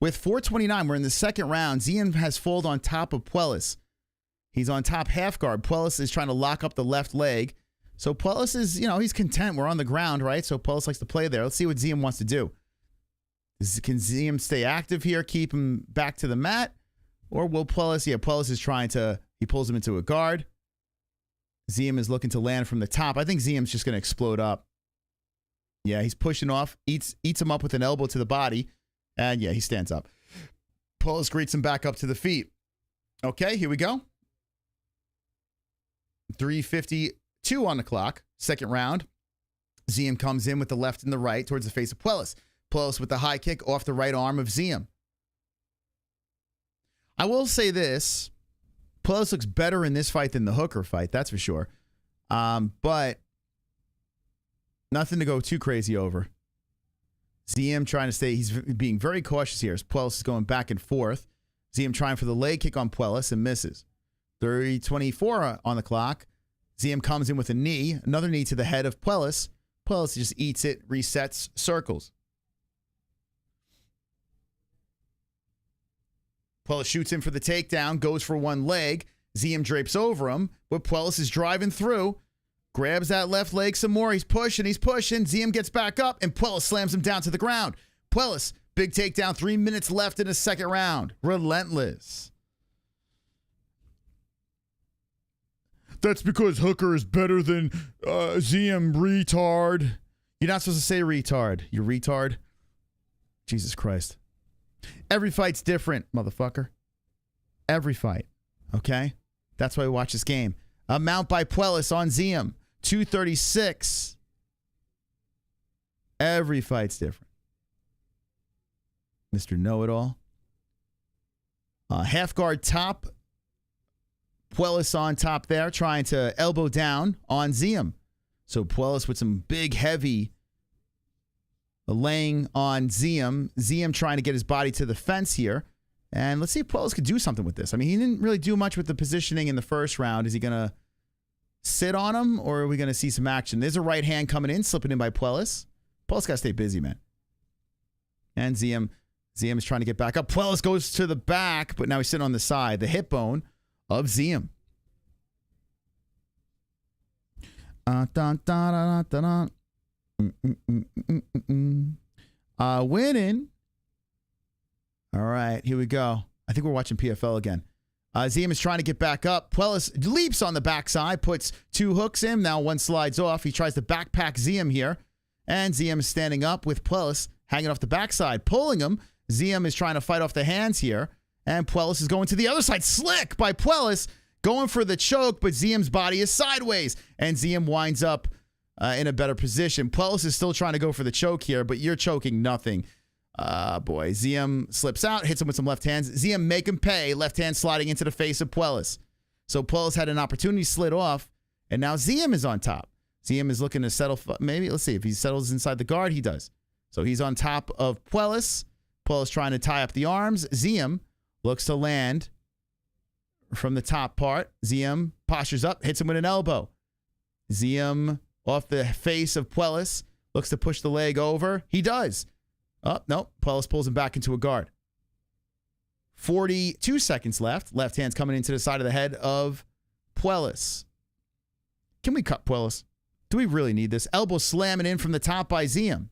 with 4:29. We're in the second round. Ziam has fallen on top of Puelles. He's on top half guard. Puelles is trying to lock up the left leg. So Puelles is, he's content. We're on the ground, right? So Puelles likes to play there. Let's see what Ziam wants to do. Can Ziam stay active here, keep him back to the mat? Or will Puelles, Puelles is trying to, he pulls him into a guard. Ziam is looking to land from the top. I think Ziam's just going to explode up. Yeah, he's pushing off, eats him up with an elbow to the body. And yeah, he stands up. Puelles greets him back up to the feet. Okay, here we go. 3:52 on the clock, second round. Ziam comes in with the left and the right towards the face of Puelles. Puelles with the high kick off the right arm of Ziam. I will say this. Puelles looks better in this fight than the Hooker fight, that's for sure. But nothing to go too crazy over. Ziam trying to stay, he's being very cautious here as Puelles is going back and forth. Ziam trying for the leg kick on Puelles and misses. 3:24 on the clock. Ziam comes in with a knee, another knee to the head of Puelles. Puelles just eats it, resets, circles. Puelles shoots in for the takedown, goes for one leg. Ziam drapes over him, but Puelles is driving through, grabs that left leg some more. He's pushing. Ziam gets back up, and Puelles slams him down to the ground. Puelles, big takedown, 3 minutes left in the second round. Relentless. That's because Hooker is better than Ziam, retard. You're not supposed to say retard. You retard. Jesus Christ. Every fight's different, motherfucker. Every fight. Okay? That's why we watch this game. A mount by Puelles on Ziam. 236. Every fight's different. Mr. Know-It-All. Half guard top. Puelles on top there, trying to elbow down on Ziam. So Puelles with some big, heavy laying on Ziam. Ziam trying to get his body to the fence here. And let's see if Puelles could do something with this. I mean, he didn't really do much with the positioning in the first round. Is he going to sit on him, or are we going to see some action? There's a right hand coming in, slipping in by Puelles. Puelles got to stay busy, man. And Ziam is trying to get back up. Puelles goes to the back, but now he's sitting on the side. The hip bone of Ziam. Winning. All right, here we go. I think we're watching PFL again. Ziam is trying to get back up. Puelles leaps on the backside, puts two hooks in. Now one slides off. He tries to backpack Ziam here. And Ziam is standing up with Puelles hanging off the backside, pulling him. Ziam is trying to fight off the hands here. And Puelles is going to the other side. Slick by Puelles, going for the choke, but Ziam's body is sideways. And Ziam winds up in a better position. Puelles is still trying to go for the choke here, but you're choking nothing. Boy, Ziam slips out, hits him with some left hands. Ziam make him pay, left hand sliding into the face of Puelles. So Puelles had an opportunity, slid off, and now Ziam is on top. Ziam is looking to settle, maybe, let's see, if he settles inside the guard, he does. So he's on top of Puelles. Puelles trying to tie up the arms. Ziam looks to land from the top part. Ziam postures up, hits him with an elbow. Ziam off the face of Puelles, looks to push the leg over. He does. Oh, no. Puelles pulls him back into a guard. 42 seconds left. Left hand's coming into the side of the head of Puelles. Can we cut Puelles? Do we really need this? Elbow slamming in from the top by Ziam.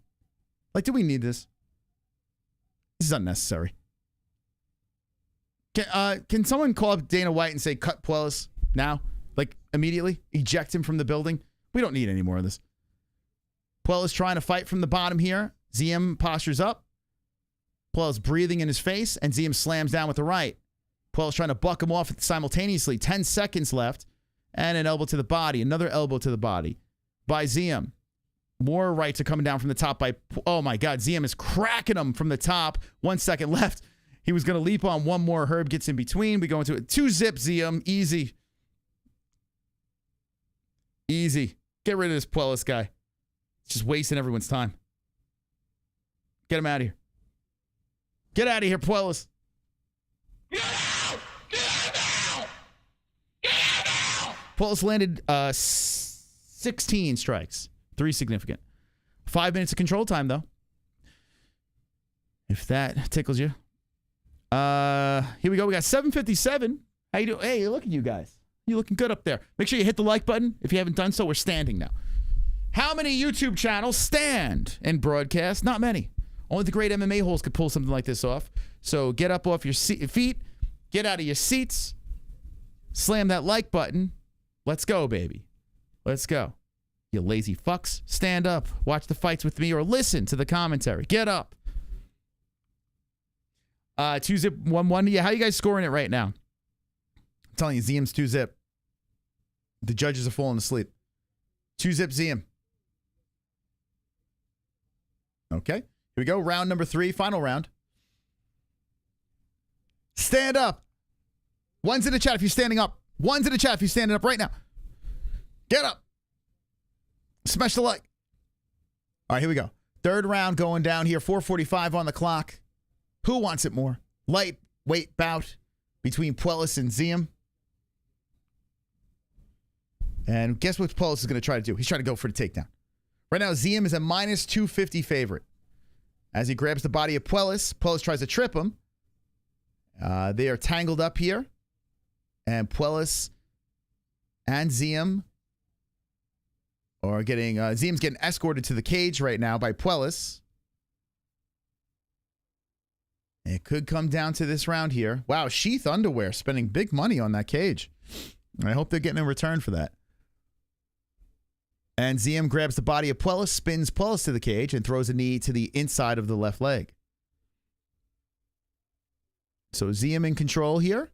Like, do we need this? This is unnecessary. Can someone call up Dana White and say, cut Puelles now? Like, immediately? Eject him from the building? We don't need any more of this. Puelles trying to fight from the bottom here. Ziam postures up. Puelles breathing in his face, and Ziam slams down with the right. Puelles trying to buck him off simultaneously. 10 seconds left. And an elbow to the body. Another elbow to the body by Ziam. More rights are coming down from the top by... Oh, my God. Ziam is cracking him from the top. 1 second left. He was going to leap on one more. Herb gets in between. We go into it. 2-zip, Ziam. Easy. Easy. Get rid of this Puelles guy. It's just wasting everyone's time. Get him out of here. Get out of here, Puelles. Puelles landed 16 strikes. 3 significant. 5 minutes of control time, though. If that tickles you. Here we go. We got 7:57. How you doing? Hey, look at you guys. You looking good up there. Make sure you hit the like button. If you haven't done so, we're standing now. How many YouTube channels stand and broadcast? Not many. Only the great MMA holes could pull something like this off. So get up off your feet. Get out of your seats. Slam that like button. Let's go, baby. Let's go. You lazy fucks. Stand up. Watch the fights with me or listen to the commentary. Get up. 2-zip, 1-1. Yeah, how you guys scoring it right now? I'm telling you, Ziam's 2-zip. The judges are falling asleep. 2-zip Ziam. Okay. Here we go. Round number 3. Final round. Stand up. One's in the chat if you're standing up. One's in the chat if you're standing up right now. Get up. Smash the like. All right, here we go. Third round going down here. 4:45 on the clock. Who wants it more? Lightweight bout between Puelles and Ziam. And guess what Puelles is going to try to do? He's trying to go for the takedown. Right now, Ziam is a minus 250 favorite. As he grabs the body of Puelles, Puelles tries to trip him. They are tangled up here. And Puelles and Ziam are getting... Ziam's getting escorted to the cage right now by Puelles. It could come down to this round here. Wow, Sheath Underwear spending big money on that cage. I hope they're getting a return for that. And Ziam grabs the body of Puelles, spins Puelles to the cage, and throws a knee to the inside of the left leg. So Ziam in control here.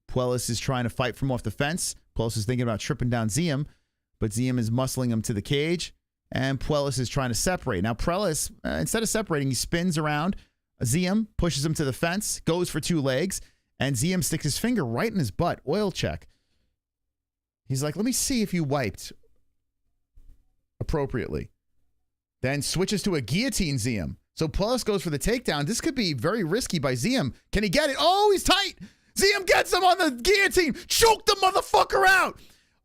Puelles is trying to fight from off the fence. Puelles is thinking about tripping down Ziam, but Ziam is muscling him to the cage, and Puelles is trying to separate. Now, Puelles, instead of separating, he spins around. Ziam pushes him to the fence, goes for 2 legs, and Ziam sticks his finger right in his butt. Oil check. He's like, let me see if you wiped appropriately. Then switches to a guillotine Ziam. So Puelles goes for the takedown. This could be very risky by Ziam. Can he get it? Oh, he's tight. Ziam gets him on the guillotine. Choke the motherfucker out.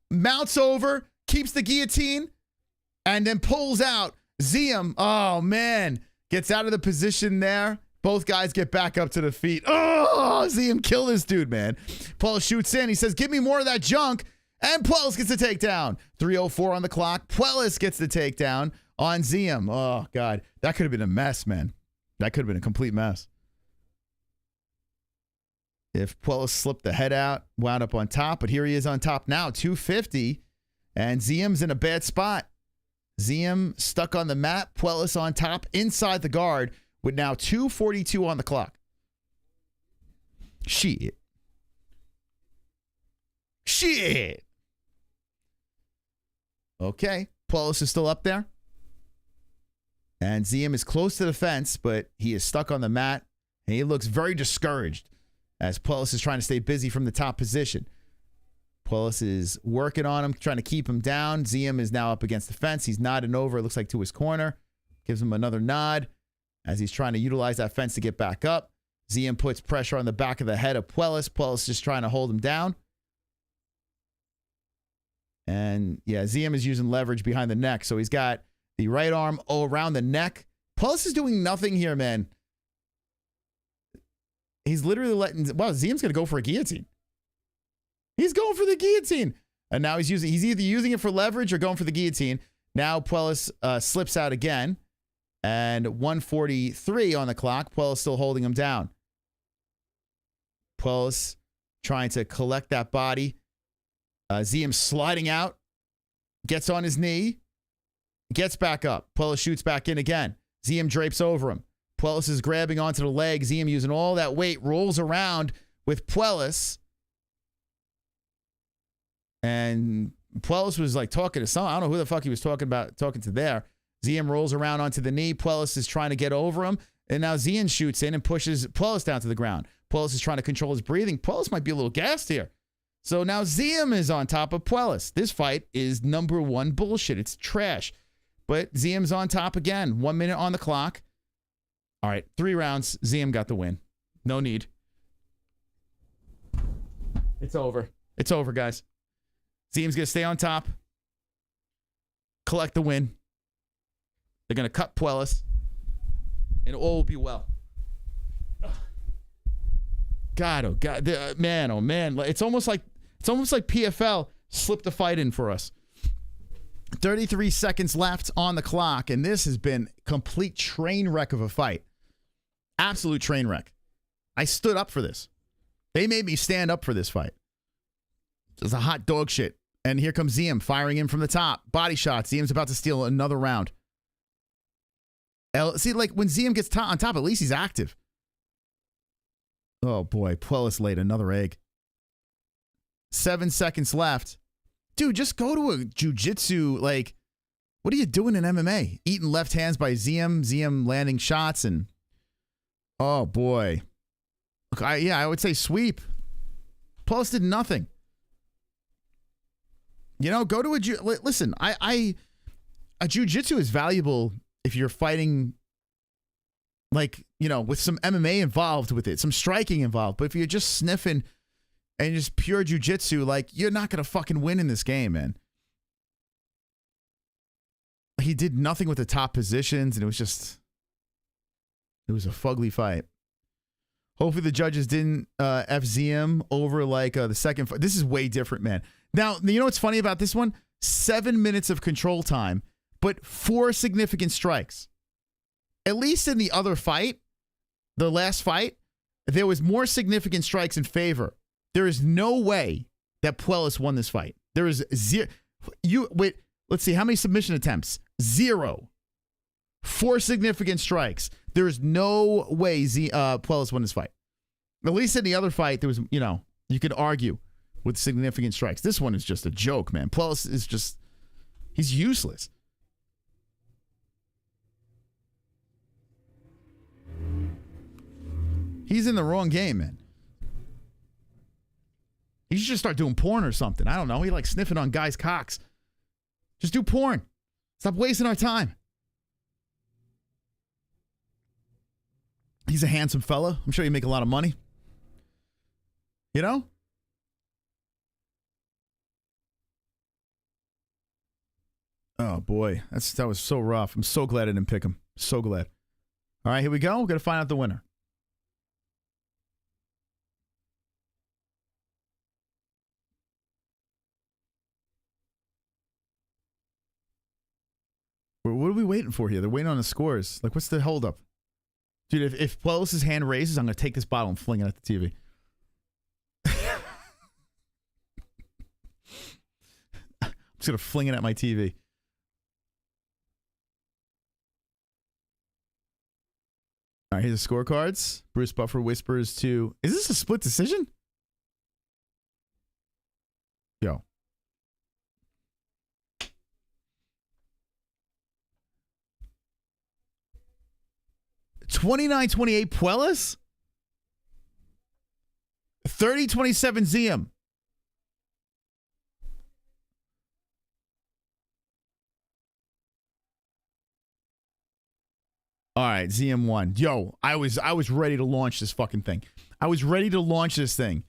Mounts over, keeps the guillotine, and then pulls out. Ziam, oh, man, gets out of the position there. Both guys get back up to the feet. Oh, Ziam killed this dude, man. Puelles shoots in. He says, give me more of that junk. And Puelles gets the takedown. 3:04 on the clock. Puelles gets the takedown on Ziam. Oh, God. That could have been a mess, man. That could have been a complete mess. If Puelles slipped the head out, wound up on top. But here he is on top now, 250. And Ziam's in a bad spot. Ziam stuck on the mat. Puelles on top, inside the guard, with now 2:42 on the clock. Shit. Okay. Puelles is still up there. And Ziam is close to the fence, but he is stuck on the mat. And he looks very discouraged as Puelles is trying to stay busy from the top position. Puelles is working on him, trying to keep him down. Ziam is now up against the fence. He's nodding over, it looks like, to his corner. Gives him another nod as he's trying to utilize that fence to get back up. Ziam puts pressure on the back of the head of Puelles. Puelles just trying to hold him down. And, yeah, Ziam is using leverage behind the neck. So he's got the right arm around the neck. Puelles is doing nothing here, man. He's literally letting... Wow, Ziam's going to go for a guillotine. He's going for the guillotine. And now he's either using it for leverage or going for the guillotine. Now Puelles slips out again. And 1:43 on the clock. Puelles still holding him down. Puelles trying to collect that body. Ziam sliding out. Gets on his knee. Gets back up. Puelles shoots back in again. Ziam drapes over him. Puelles is grabbing onto the leg. Ziam using all that weight. Rolls around with Puelles. And Puelles was like talking to someone. I don't know who the fuck he was talking to there. Ziam rolls around onto the knee. Puelles is trying to get over him. And now Ziam shoots in and pushes Puelles down to the ground. Puelles is trying to control his breathing. Puelles might be a little gassed here. So now Ziam is on top of Puelles. This fight is number one bullshit. It's trash. But Ziam's on top again. 1 minute on the clock. All right, 3 rounds. Ziam got the win. No need. It's over. It's over, guys. Ziam's going to stay on top. Collect the win. They're going to cut Puelles. And all will be well. God, oh God, man, oh man! It's almost like PFL slipped a fight in for us. 33 seconds left on the clock, and this has been complete train wreck of a fight. Absolute train wreck. I stood up for this. They made me stand up for this fight. It's a hot dog shit. And here comes Ziam firing in from the top. Body shots. Ziam's about to steal another round. See, like when Ziam gets on top, at least he's active. Oh boy, Puelles laid another egg. 7 seconds left. Dude, just go to a jiu-jitsu, like, what are you doing in MMA? Eating left hands by Ziam, Ziam landing shots, and oh boy. Look, I would say sweep. Puelles did nothing. You know, go to listen, a jiu-jitsu is valuable if you're fighting, like, you know, with some MMA involved with it, some striking involved. But if you're just sniffing and just pure jiu-jitsu, like, you're not going to fucking win in this game, man. He did nothing with the top positions, and it was a fugly fight. Hopefully the judges didn't FZM over, like, the second fight. This is way different, man. Now, you know what's funny about this one? 7 minutes of control time, but 4 significant strikes. At least in the other fight, the last fight, there was more significant strikes in favor. There is no way that Puelles won this fight. There is zero. Wait, let's see. How many submission attempts? 0. 4 significant strikes. There is no way Puelles won this fight. At least in the other fight, there was, you know, you could argue with significant strikes. This one is just a joke, man. Puelles is just, he's useless. He's in the wrong game, man. He should just start doing porn or something. I don't know. He likes sniffing on guys' cocks. Just do porn. Stop wasting our time. He's a handsome fella. I'm sure you make a lot of money. You know? Oh, boy. That was so rough. I'm so glad I didn't pick him. So glad. All right, here we go. We're going to find out the winner. What are we waiting for here? They're waiting on the scores. Like, what's the holdup? Dude, if Puelles' hand raises, I'm going to take this bottle and fling it at the TV. I'm just going to fling it at my TV. All right, here's the scorecards. Bruce Buffer whispers to... Is this a split decision? Yo. $29-28 Puelles. 30-27 Ziam. All right, Ziam won. Yo, I was ready to launch this fucking thing. I was ready to launch this thing.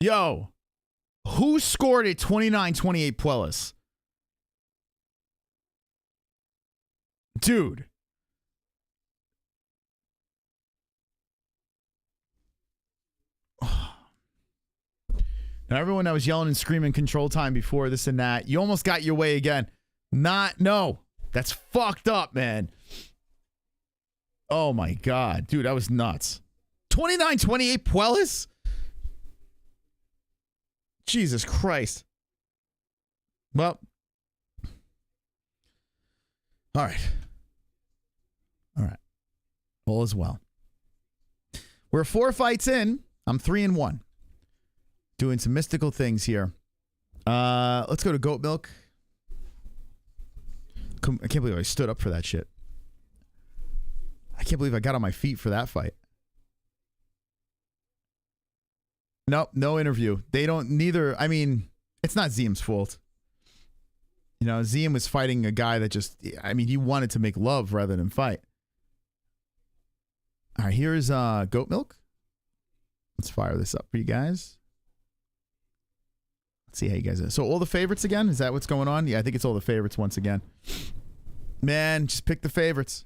Yo, who scored it 29-28 Puelles? Dude. Now, everyone that was yelling and screaming control time before this and that, you almost got your way again. No. That's fucked up, man. Oh, my God. Dude, that was nuts. 29-28 Puelles? Jesus Christ. Well. All right. All is well. We're 4 fights in. I'm 3-1. Doing some mystical things here Let's go to goat milk. I can't believe I stood up for that shit. I can't believe I got on my feet for that fight. Nope, no interview. They don't, neither. I mean, it's not Ziam's fault. You know, Ziam was fighting a guy that just, I mean, he wanted to make love rather than fight. All right, here's goat milk. Let's fire this up for you guys. Let's see how you guys are. So all the favorites again? Is that what's going on? Yeah, I think it's all the favorites once again. Man, just pick the favorites.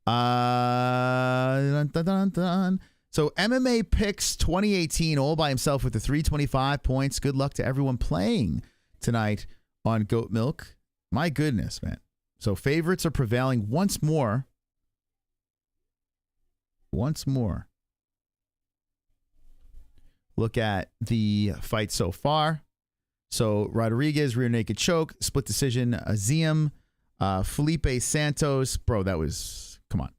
Dun, dun, dun, dun. So MMA picks 2018 all by himself with the 325 points. Good luck to everyone playing tonight on Goat Milk. My goodness, man. So favorites are prevailing once more. Once more. Look at the fight so far. So Rodriguez, rear naked choke, split decision, Ziam, Felipe Santos. Bro, that was, come on.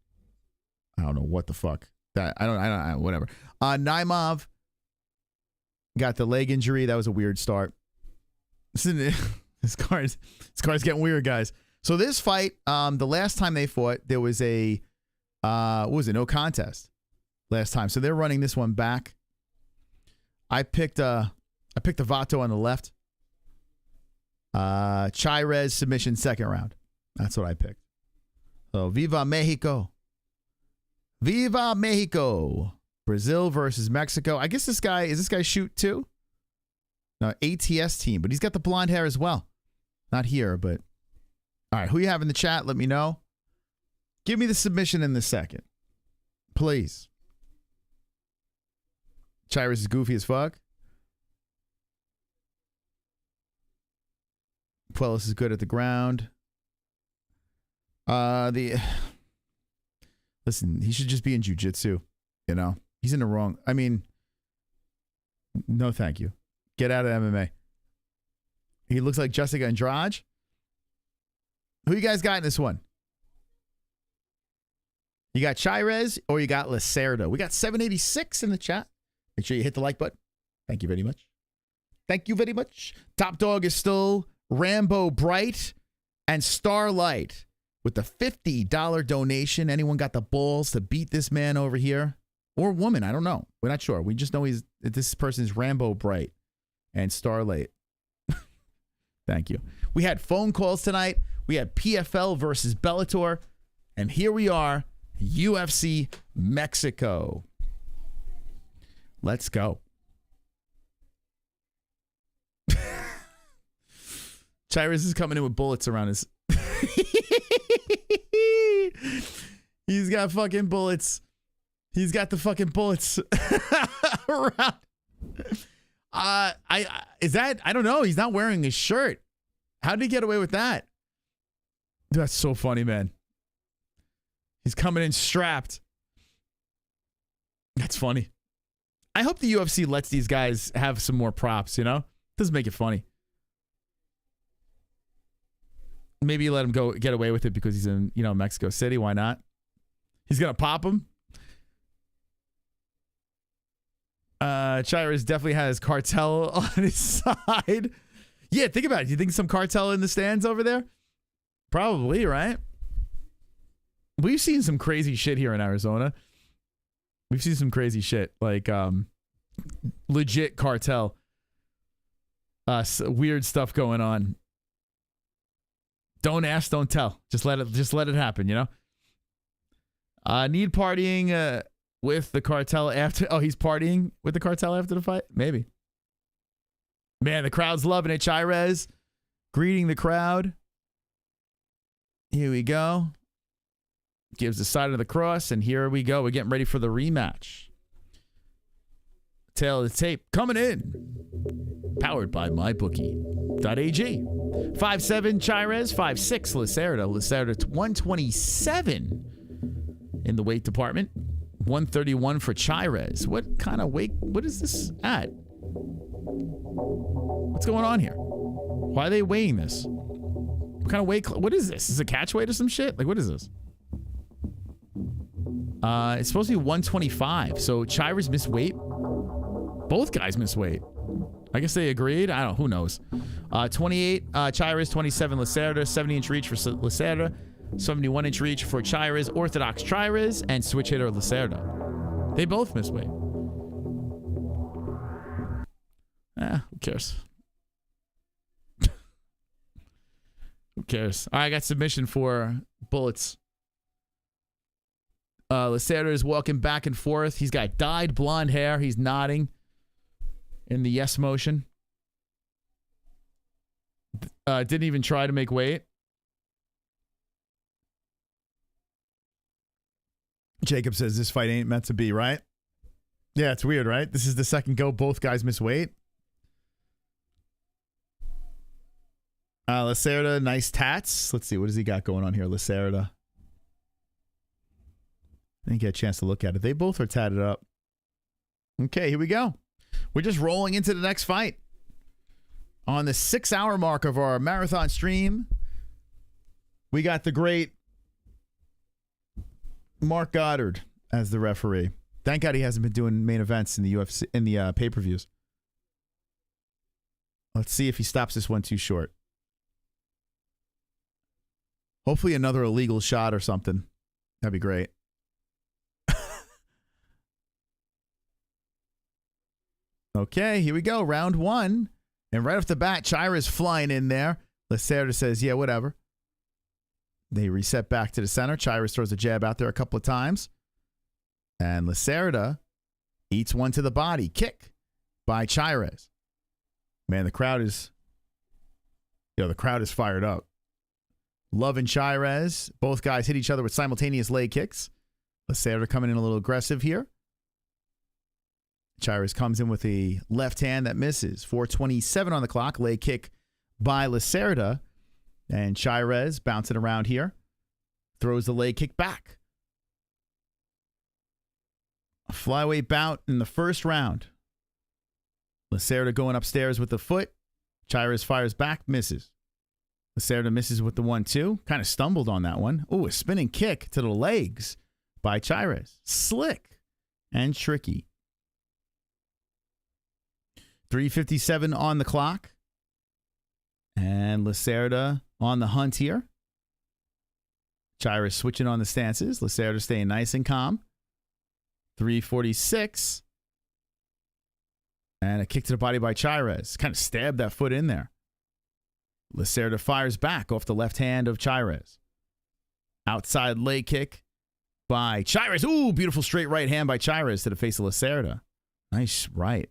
I don't know what the fuck. That I don't whatever. Naimov got the leg injury. That was a weird start. This card's getting weird, guys. So this fight, the last time they fought, there was a what was it? No contest last time. So they're running this one back. I picked the Vato on the left. Cháirez submission second round. That's what I picked. So Viva Mexico. Viva Mexico. Brazil versus Mexico. I guess this guy shoot too? No, ATS team, but he's got the blonde hair as well. Not here, but all right. Who you have in the chat? Let me know. Give me the submission in the second, please. Cháirez is goofy as fuck. Puelles is good at the ground. Listen, he should just be in jiu-jitsu, you know? He's in the wrong. I mean, no thank you. Get out of MMA. He looks like Jessica Andrade. Who you guys got in this one? You got Cháirez or you got Lacerda? We got 786 in the chat. Make sure you hit the like button. Thank you very much. Thank you very much. Top dog is still Rambo Bright and Starlight with the $50 donation. Anyone got the balls to beat this man over here? Or woman, I don't know. We're not sure. We just know this person's Rambo Bright and Starlight. Thank you. We had phone calls tonight. We had PFL versus Bellator. And here we are, UFC Mexico. Let's go. Cháirez is coming in with bullets around his... He's got fucking bullets. He's got the fucking bullets around. I don't know. He's not wearing his shirt. How did he get away with that? That's so funny, man. He's coming in strapped. That's funny. I hope the UFC lets these guys have some more props, you know? Doesn't make it funny. Maybe you let him go get away with it because he's in, you know, Mexico City. Why not? He's going to pop him. Cháirez definitely has cartel on his side. Yeah, think about it. Do you think some cartel in the stands over there? Probably, right? We've seen some crazy shit here in Arizona. We've seen some crazy shit, like legit cartel. Weird stuff going on. Don't ask, don't tell. Just let it happen, you know? Need partying with the cartel after. Oh, he's partying with the cartel after the fight? Maybe. Man, the crowd's loving it. Cháirez greeting the crowd. Here we go. Gives the side of the cross, and here we go. We're getting ready for the rematch. Tail of the tape coming in. Powered by MyBookie.ag. 5'7" Cháirez, 5'6" Lacerda. Lacerda 127 in the weight department. 131 for Cháirez. What kind of weight? What is this at? What's going on here? Why are they weighing this? What kind of weight? What is this? Is this a catch weight or some shit? Like, what is this? It's supposed to be 125. So Cháirez missed weight. Both guys missed weight. I guess they agreed. I don't know. Who knows? 28, Cháirez, 27, Lacerda, 70-inch reach for Lacerda, 71-inch reach for Cháirez, orthodox Cháirez, and switch hitter Lacerda. They both miss weight. Who cares? Who cares? All right, I got submission for Bullets. Lacerda is walking back and forth. He's got dyed blonde hair. He's nodding in the yes motion. Didn't even try to make weight. Jacob says this fight ain't meant to be, right? Yeah, it's weird, right? This is the second go. Both guys miss weight. Lacerda, nice tats. Let's see. What does he got going on here, Lacerda? I didn't get a chance to look at it. They both are tatted up. Okay, here we go. We're just rolling into the next fight. On the 6-hour mark of our marathon stream, we got the great Mark Goddard as the referee. Thank God he hasn't been doing main events in the UFC, in the pay-per-views. Let's see if he stops this one too short. Hopefully another illegal shot or something. That'd be great. Okay, here we go. Round one. And right off the bat, Cháirez flying in there. Lacerda says, yeah, whatever. They reset back to the center. Cháirez throws a jab out there a couple of times. And Lacerda eats one to the body. Kick by Cháirez. Man, the crowd is fired up. Love and Cháirez. Both guys hit each other with simultaneous leg kicks. Lacerda coming in a little aggressive here. Cháirez comes in with a left hand that misses. 4:27 on the clock. Leg kick by Lacerda. And Cháirez bouncing around here. Throws the leg kick back. A flyweight bout in the first round. Lacerda going upstairs with the foot. Cháirez fires back, misses. Lacerda misses with the 1-2. Kind of stumbled on that one. Oh, a spinning kick to the legs by Cháirez. Slick and tricky. 3:57 on the clock. And Lacerda on the hunt here. Cháirez switching on the stances. Lacerda staying nice and calm. 3:46. And a kick to the body by Cháirez. Kind of stabbed that foot in there. Lacerda fires back off the left hand of Cháirez. Outside leg kick by Cháirez. Ooh, beautiful straight right hand by Cháirez to the face of Lacerda. Nice right.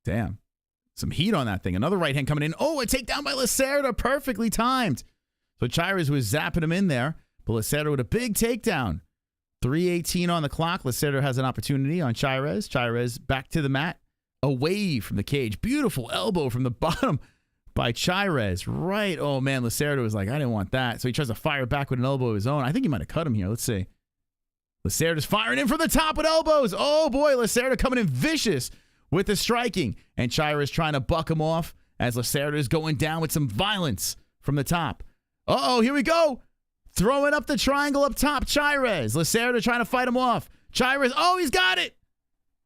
Damn. Some heat on that thing. Another right hand coming in. Oh, a takedown by Lacerda. Perfectly timed. So Cháirez was zapping him in there. But Lacerda with a big takedown. 3:18 on the clock. Lacerda has an opportunity on Cháirez. Cháirez back to the mat. Away from the cage. Beautiful elbow from the bottom by Cháirez. Right. Oh, man. Lacerda was like, I didn't want that. So he tries to fire back with an elbow of his own. I think he might have cut him here. Let's see. Lacerda's firing in from the top with elbows. Oh, boy. Lacerda coming in vicious with the striking. And Cháirez trying to buck him off as Lacerda is going down with some violence from the top. Uh-oh, here we go. Throwing up the triangle up top, Cháirez. Lacerda trying to fight him off. Cháirez, oh, he's got it.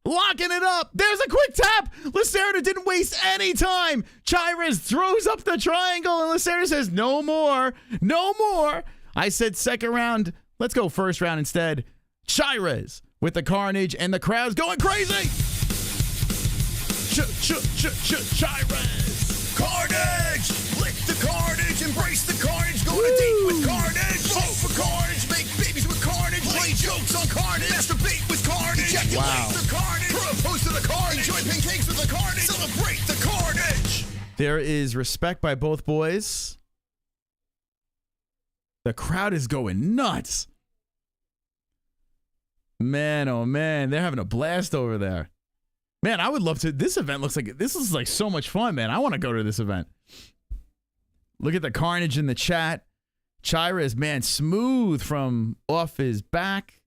Locking it up. There's a quick tap. Lacerda didn't waste any time. Cháirez throws up the triangle, and Lacerda says, no more. No more. I said second round. Let's go first round instead. Cháirez with the carnage, and the crowd's going crazy. Cháirez. Carnage. Lick the carnage. Embrace the carnage. Go on a date with carnage. Vote for carnage. Make babies with carnage. Play jokes on carnage. Masturbate with carnage. Ejaculate the carnage. Propose to the carnage. Enjoy pancakes with the carnage. Celebrate the carnage. There is respect by both boys. The crowd is going nuts. Man, oh man, they're having a blast over there. Man, I would love to. This event looks like this is like so much fun, man. I want to go to this event. Look at the carnage in the chat. Cháirez, man, smooth from off his back.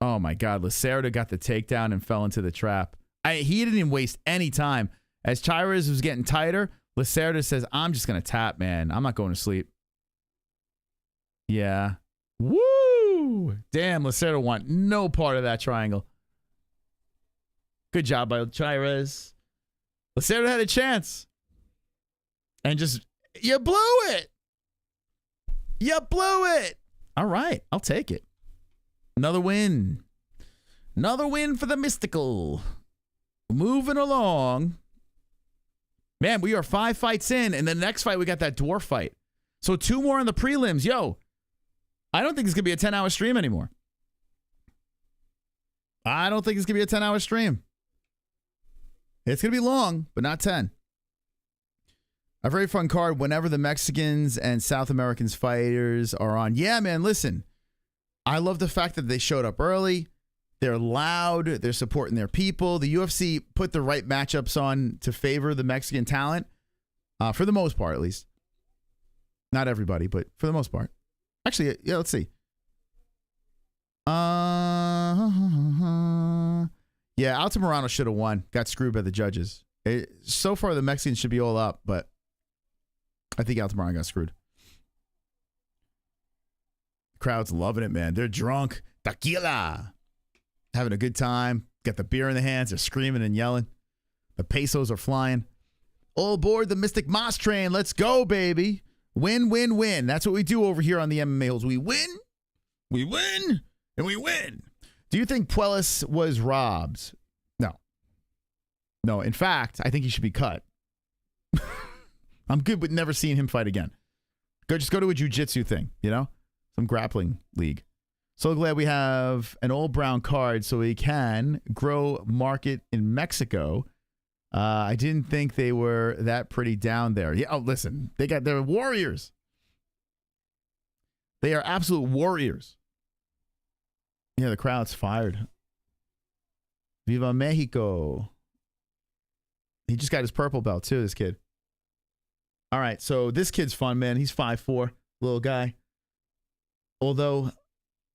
Oh my God, Lacerda got the takedown and fell into the trap. He didn't even waste any time. As Cháirez was getting tighter, Lacerda says, I'm just going to tap, man. I'm not going to sleep. Yeah. Woo! Damn, Lacerda want no part of that triangle. Good job by Cháirez. Lacerda had a chance. And just, you blew it. You blew it. All right, I'll take it. Another win. Another win for the Mystical. Moving along. Man, we are 5 fights in, and the next fight, we got that dwarf fight. So 2 more in the prelims. Yo, I don't think it's going to be a 10-hour stream anymore. I don't think it's going to be a 10-hour stream. It's going to be long, but not 10. A very fun card whenever the Mexicans and South Americans fighters are on. Yeah, man, listen. I love the fact that they showed up early. They're loud. They're supporting their people. The UFC put the right matchups on to favor the Mexican talent, for the most part, at least. Not everybody, but for the most part. Actually, yeah, let's see. Yeah, Altamirano should have won. Got screwed by the judges. So far, the Mexicans should be all up, but I think Altamirano got screwed. The crowd's loving it, man. They're drunk. Tequila. Having a good time. Got the beer in the hands. They're screaming and yelling. The pesos are flying. All aboard the Mystic Moss train. Let's go, baby. Win, win, win. That's what we do over here on the MMA Holes. We win, and we win. Do you think Puelles was robbed? No. No, in fact, I think he should be cut. I'm good with never seeing him fight again. Just go to a jiu-jitsu thing, you know? Some grappling league. So glad we have an all brown card so we can grow market in Mexico. I didn't think they were that pretty down there. Yeah, oh, listen, they're warriors. They are absolute warriors. Yeah, the crowd's fired. Viva Mexico. He just got his purple belt too, this kid. All right, so this kid's fun, man. He's 5'4", little guy. Although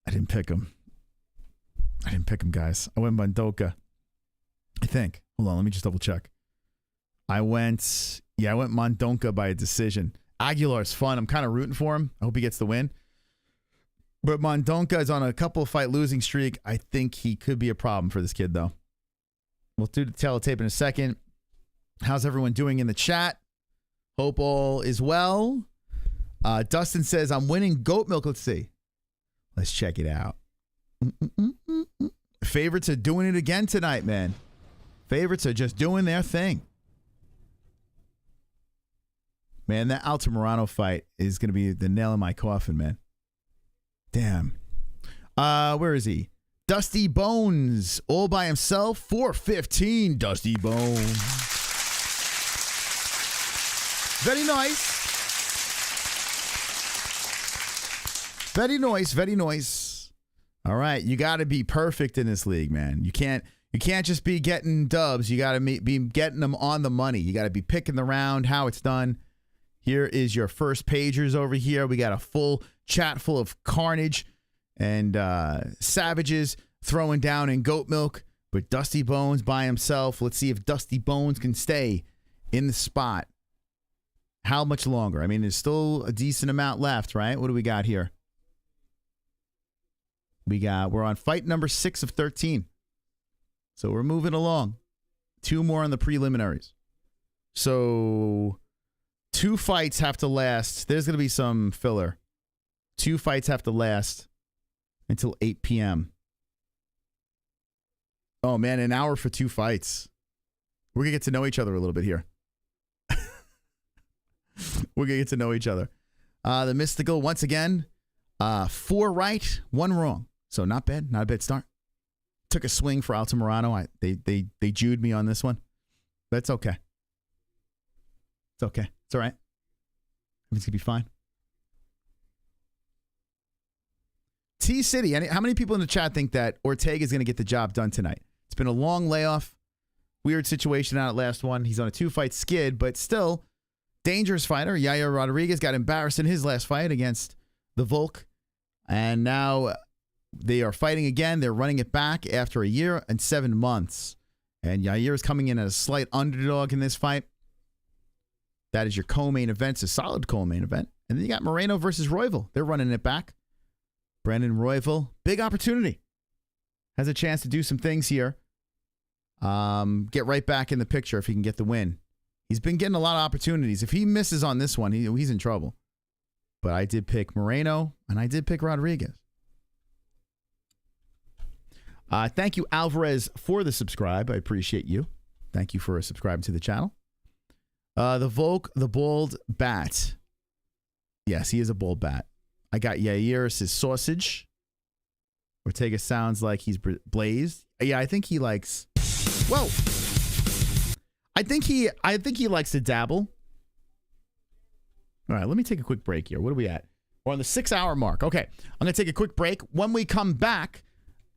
I didn't pick him. Guys. I went Mondoka. I think. Hold on, let me just double check. I went Mondonka by a decision. Aguilar's fun. I'm kind of rooting for him. I hope he gets the win. But Mondonka is on a couple fight losing streak. I think he could be a problem for this kid, though. We'll do the teletape in a second. How's everyone doing in the chat? Hope all is well. Dustin says, I'm winning goat milk. Let's see. Let's check it out. Favorites are doing it again tonight, man. Favorites are just doing their thing. Man, that Altamirano fight is going to be the nail in my coffin, man. Damn. Where is he? Dusty Bones, all by himself. 415, Dusty Bones. Very nice. Very nice, very nice. All right, you got to be perfect in this league, man. You can't just be getting dubs. You got to be getting them on the money. You got to be picking the round, how it's done. Here is your first pagers over here. We got a full chat full of carnage and savages throwing down in goat milk. But Dusty Bones by himself. Let's see if Dusty Bones can stay in the spot. How much longer? I mean, there's still a decent amount left, right? What do we got here? We're on fight number 6 of 13. So we're moving along. 2 more on the preliminaries. So 2 fights have to last. There's going to be some filler. 2 fights have to last until 8 p.m. Oh, man, an hour for 2 fights. We're going to get to know each other a little bit here. We're going to get to know each other. The Mystical, once again, 4 right, 1 wrong. So not bad. Not a bad start. Took a swing for Altamirano. They Jewed me on this one. That's okay. It's okay. It's all right. Everything's going to be fine. T-City. How many people in the chat think that Ortega is going to get the job done tonight? It's been a long layoff. Weird situation out at last one. He's on a 2-fight skid, but still dangerous fighter. Yair Rodriguez got embarrassed in his last fight against the Volk. And now they are fighting again. They're running it back after 1 year and 7 months. And Yair is coming in as a slight underdog in this fight. That is your co-main event. It's a solid co-main event. And then you got Moreno versus Royval. They're running it back. Brandon Royval, big opportunity. Has a chance to do some things here. get right back in the picture if he can get the win. He's been getting a lot of opportunities. If he misses on this one, he's in trouble. But I did pick Moreno, and I did pick Rodriguez. Thank you, Alvarez, for the subscribe. I appreciate you. Thank you for subscribing to the channel. The Volk, the bald bat. Yes, he is a bald bat. I got Yair, his sausage. Ortega sounds like he's blazed. Yeah, I think he likes. Whoa. I think he likes to dabble. All right, let me take a quick break here. What are we at? We're on the 6-hour mark. Okay, I'm going to take a quick break. When we come back,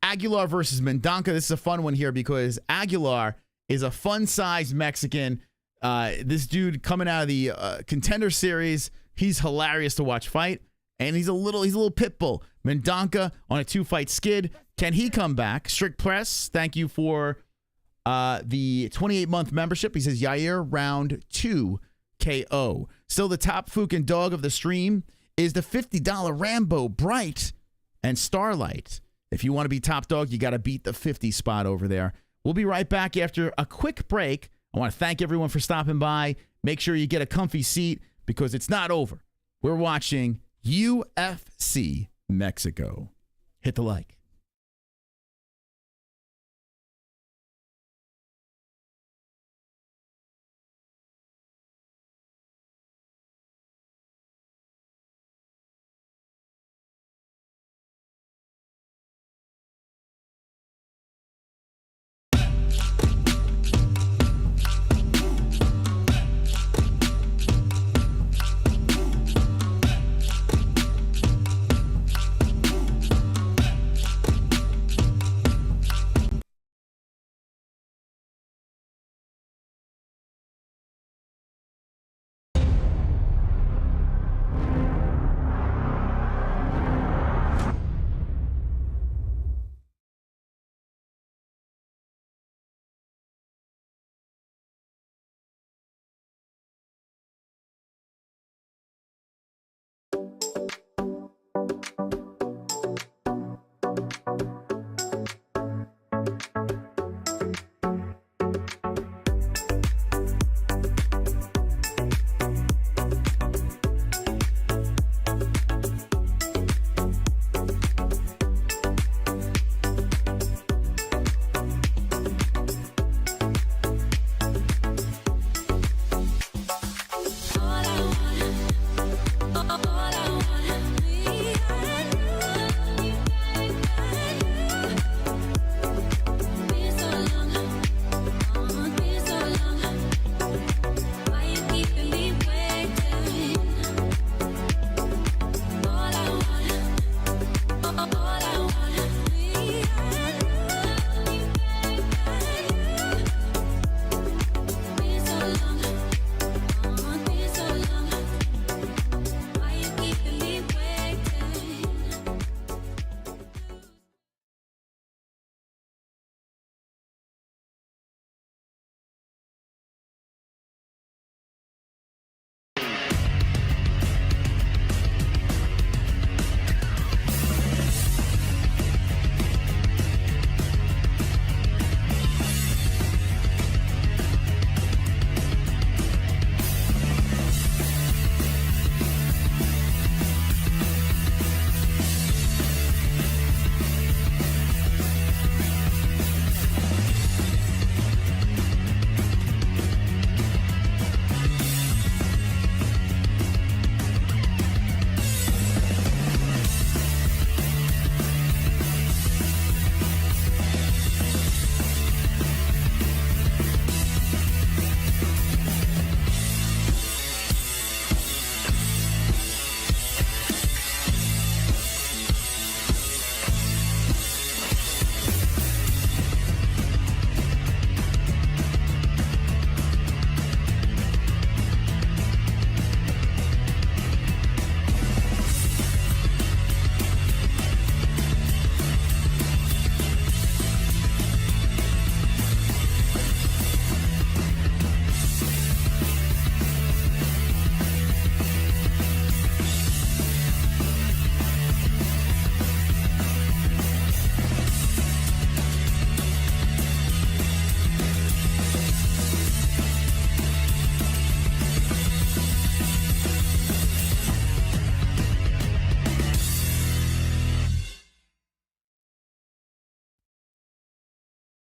Aguilar versus Mendonca. This is a fun one here because Aguilar is a fun-sized Mexican. This dude coming out of the Contender Series, he's hilarious to watch fight, and he's a little pit bull. Mendonca on a 2-fight skid. Can he come back? Strict Press, thank you for the 28-month membership. He says Yair round 2 KO. Still the top fucking dog of the stream is the $50 Rambo Bright and Starlight. If you want to be top dog, you got to beat the 50 spot over there. We'll be right back after a quick break. I want to thank everyone for stopping by. Make sure you get a comfy seat because it's not over. We're watching UFC Mexico. Hit the like.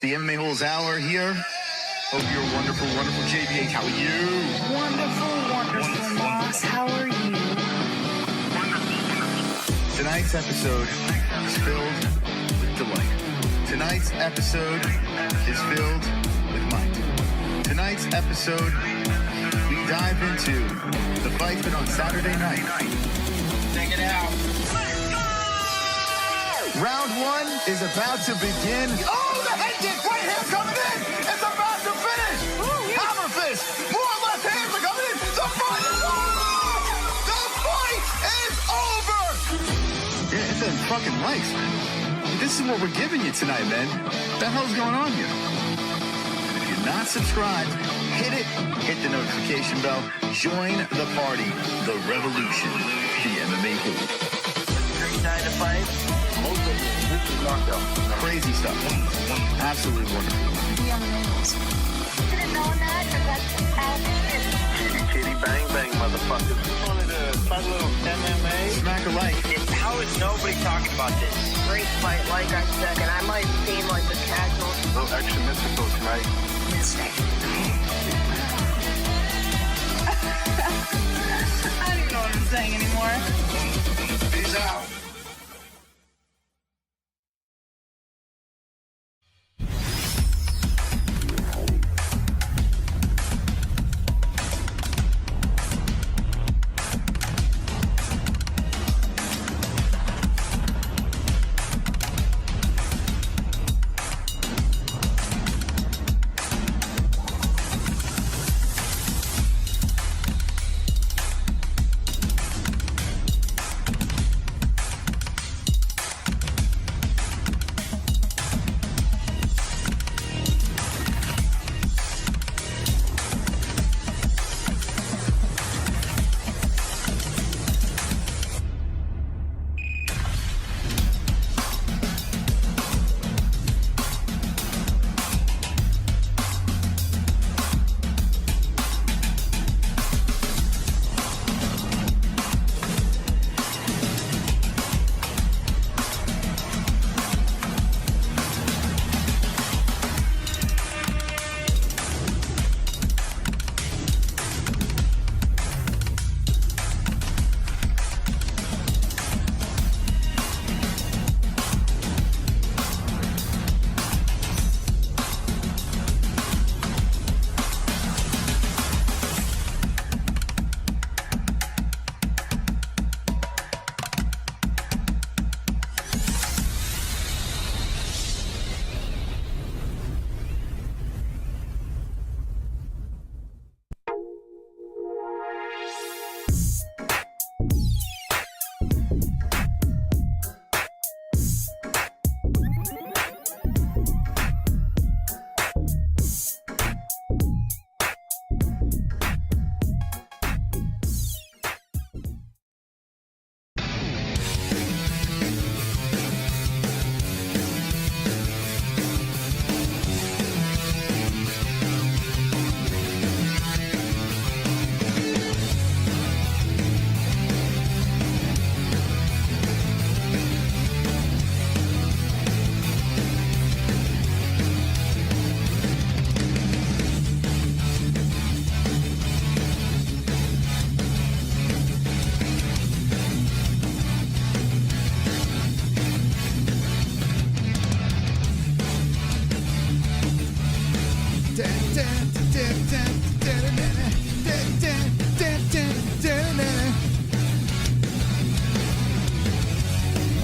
The MMA Holes Hour here. Hope you're wonderful, wonderful. JBH, how are you? Wonderful, Moss. How are you? Tonight's episode is filled with delight. Tonight's episode is filled with might. Tonight's episode, we dive into the fight that on Saturday night. Check it out. Round one is about to begin. Oh, the head kick right hand coming in. It's about to finish. Hammer fist. More left hands are coming in. The fight is over. The fight is over. Yeah, it's them fucking likes, man. This is what we're giving you tonight, man. What the hell's going on here? If you're not subscribed, hit it. Hit the notification bell. Join the party. The revolution. The MMA Hood. Great night to fight. Most of this is knockout. Crazy stuff. Absolutely wonderful. Should have known that, because that's how it is. Kitty, kitty, bang, bang, motherfuckers. Just wanted to fight a little MMA. Smack a like. How is nobody talking about this? Great fight, like I said, and I might seem like a casual. A little extra mystical tonight. Mystic. I don't even know what I'm saying anymore. Peace out.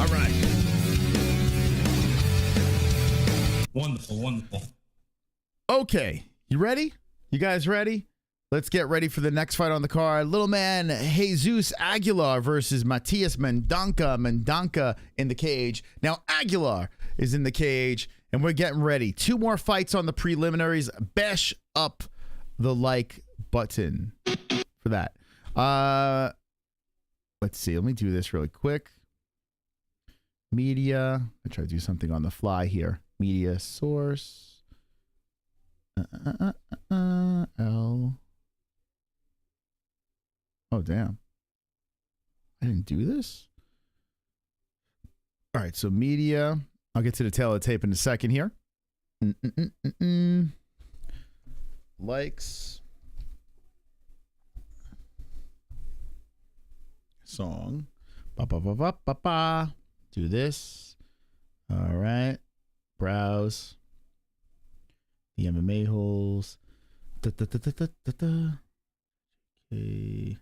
All right. Wonderful, wonderful. Okay, you ready? You guys ready? Let's get ready for the next fight on the card. Little man Jesus Aguilar versus Matias Mendonca. Mendonca in the cage. Now Aguilar is in the cage, and we're getting ready. 2 more fights on the preliminaries. Bash up the like button for that. Let's see. Let me do this really quick. Media. I try to do something on the fly here. Media source. L. Oh, damn. I didn't do this? All right, so media. I'll get to the tail of the tape in a second here. Likes song. Ba, ba, ba, ba, ba, ba. Do this. All right. Browse. The MMA holes. Da, da, da, da, da, da, da. Okay.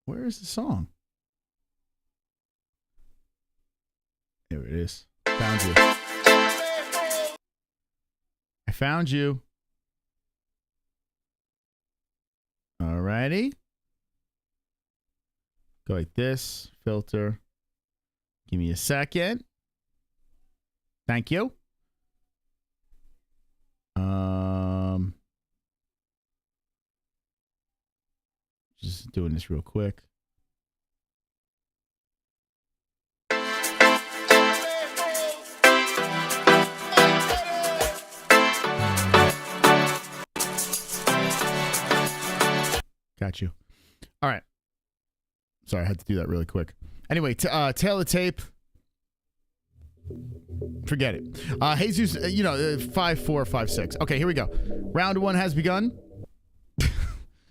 Where is the song? There it is. Found you. I found you. All righty. Go like this. Filter. Give me a second. Thank you. Just doing this real quick. Got you. All right. Sorry, I had to do that really quick. Anyway, tail of tape. Forget it. Jesus, 5'4", 5'6". Okay, here we go. Round one has begun.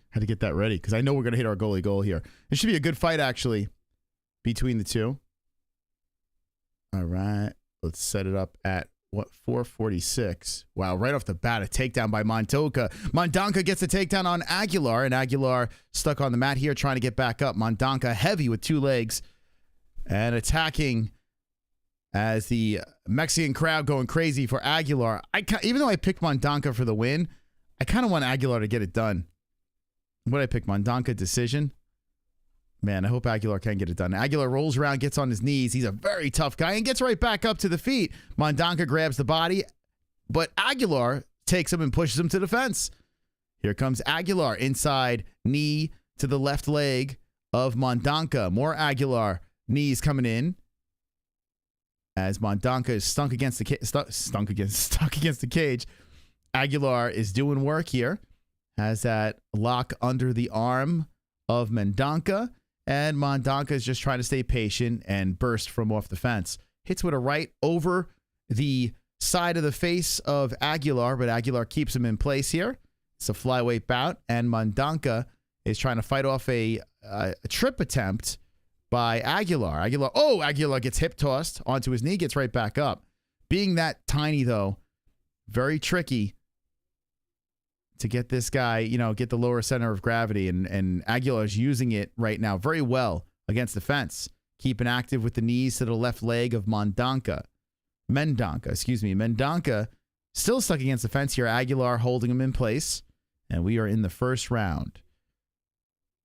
Had to get that ready because I know we're going to hit our goalie goal here. It should be a good fight, actually, between the two. All right. Let's set it up at, 446. Wow, right off the bat, a takedown by Montoka. Mondonka gets a takedown on Aguilar, and Aguilar stuck on the mat here trying to get back up. Mondonka heavy with two legs and attacking as the Mexican crowd going crazy for Aguilar. Even though I picked Mondonka for the win, I kind of want Aguilar to get it done. What did I pick? Mondonka decision? Man, I hope Aguilar can get it done. Aguilar rolls around, gets on his knees. He's a very tough guy and gets right back up to the feet. Mondonka grabs the body, but Aguilar takes him and pushes him to the fence. Here comes Aguilar inside, knee to the left leg of Mondonka. More Aguilar, knees coming in. As Mondonka is stuck against the cage. Aguilar is doing work here. Has that lock under the arm of Mondonka. And Mondonka is just trying to stay patient and burst from off the fence. Hits with a right over the side of the face of Aguilar, but Aguilar keeps him in place here. It's a flyweight bout, and Mondonka is trying to fight off a trip attempt by Aguilar. Aguilar gets hip tossed onto his knee, gets right back up. Being that tiny, though, very tricky to get this guy, get the lower center of gravity. And Aguilar's using it right now very well against the fence. Keeping active with the knees to the left leg of Mondonka. Mondonka still stuck against the fence here. Aguilar holding him in place. And we are in the first round.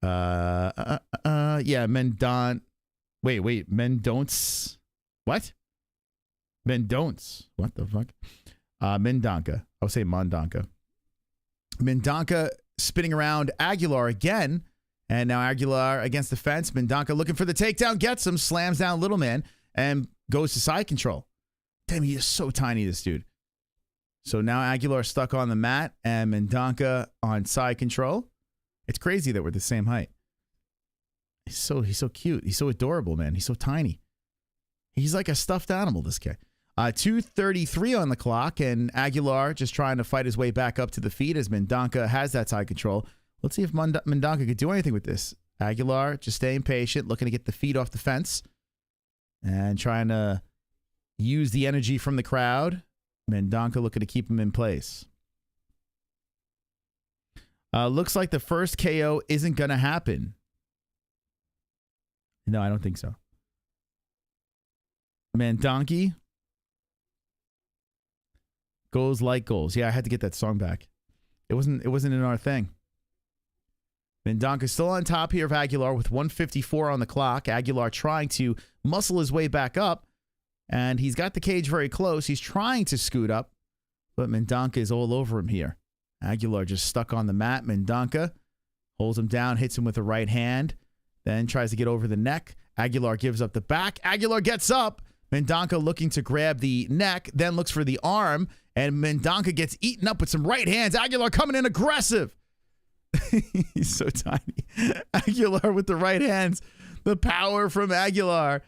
Mendonce. What? Mendonce. What the fuck? Mondonka. I'll say Mondonka. Mondonka spinning around Aguilar again. And now Aguilar against the fence. Mondonka looking for the takedown. Gets him. Slams down little man. And goes to side control. Damn, he is so tiny, this dude. So now Aguilar stuck on the mat. And Mondonka on side control. It's crazy that we're the same height. He's so cute. He's so adorable, man. He's so tiny. He's like a stuffed animal, this guy. 2:33 on the clock, and Aguilar just trying to fight his way back up to the feet as Mondonka has that side control. Let's see if Mondonka could do anything with this. Aguilar just staying patient, looking to get the feet off the fence and trying to use the energy from the crowd. Mondonka looking to keep him in place. Looks like the first KO isn't going to happen. No, I don't think so. Mondonka goes like goals. Yeah, I had to get that song back. It wasn't in our thing. Mondonka still on top here of Aguilar with 154 on the clock. Aguilar trying to muscle his way back up, and he's got the cage very close. He's trying to scoot up, but Mondonka is all over him here. Aguilar just stuck on the mat. Mondonka holds him down, hits him with the right hand, then tries to get over the neck. Aguilar gives up the back. Aguilar gets up. Mondonka looking to grab the neck, then looks for the arm, and Mondonka gets eaten up with some right hands. Aguilar coming in aggressive. He's so tiny. Aguilar with the right hands. The power from Aguilar.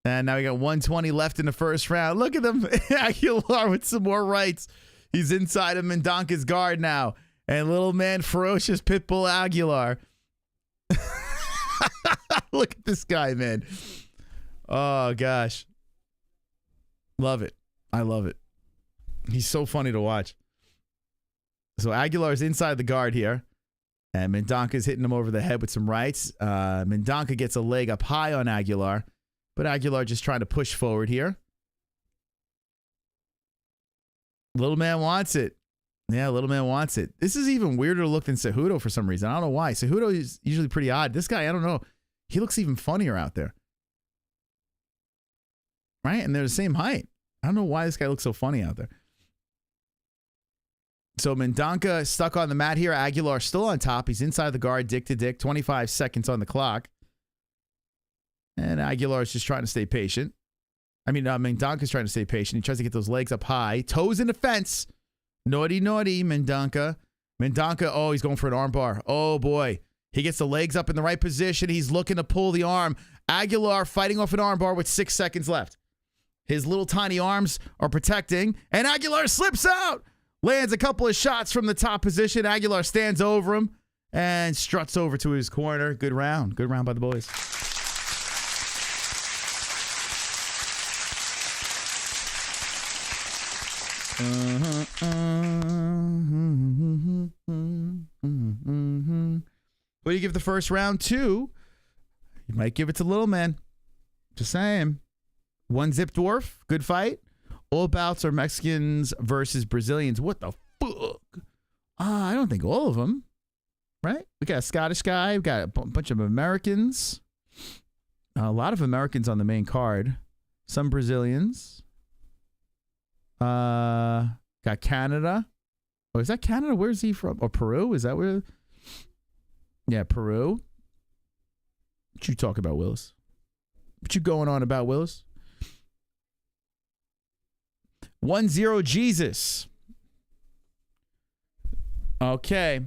And now we got 120 left in the first round. Look at them. Aguilar with some more rights. He's inside of Mendonca's guard now. And little man, ferocious Pitbull Aguilar. Look at this guy, man. Oh, gosh. Love it. I love it. He's so funny to watch. So Aguilar's inside the guard here. And Mendonca's hitting him over the head with some rights. Mendonca gets a leg up high on Aguilar. But Aguilar just trying to push forward here. Little man wants it. Yeah, little man wants it. This is even weirder to look than Cejudo for some reason. I don't know why. Cejudo is usually pretty odd. This guy, I don't know. He looks even funnier out there. Right? And they're the same height. I don't know why this guy looks so funny out there. So Mendonca stuck on the mat here. Aguilar still on top. He's inside the guard, dick to dick. 25 seconds on the clock. And Aguilar is just trying to stay patient. I mean, Mendonca's trying to stay patient. He tries to get those legs up high. Toes in the fence. Naughty, naughty, Mendonca. Mendonca, oh, he's going for an arm bar. Oh, boy. He gets the legs up in the right position. He's looking to pull the arm. Aguilar fighting off an arm bar with 6 seconds left. His little tiny arms are protecting. And Aguilar slips out. Lands a couple of shots from the top position. Aguilar stands over him and struts over to his corner. Good round. Good round by the boys. What do you give the first round to? You might give it to Little Man. Just saying. One Zip Dwarf. Good fight. All bouts are Mexicans versus Brazilians. What the fuck? I don't think all of them. Right? We got a Scottish guy. We got a bunch of Americans. A lot of Americans on the main card. Some Brazilians. Got Canada. Oh, is that Canada? Where's he from? Or Peru? Is that where? Yeah, Peru. What you talk about, Willis? What you going on about, Willis? 1-0 Jesus. Okay.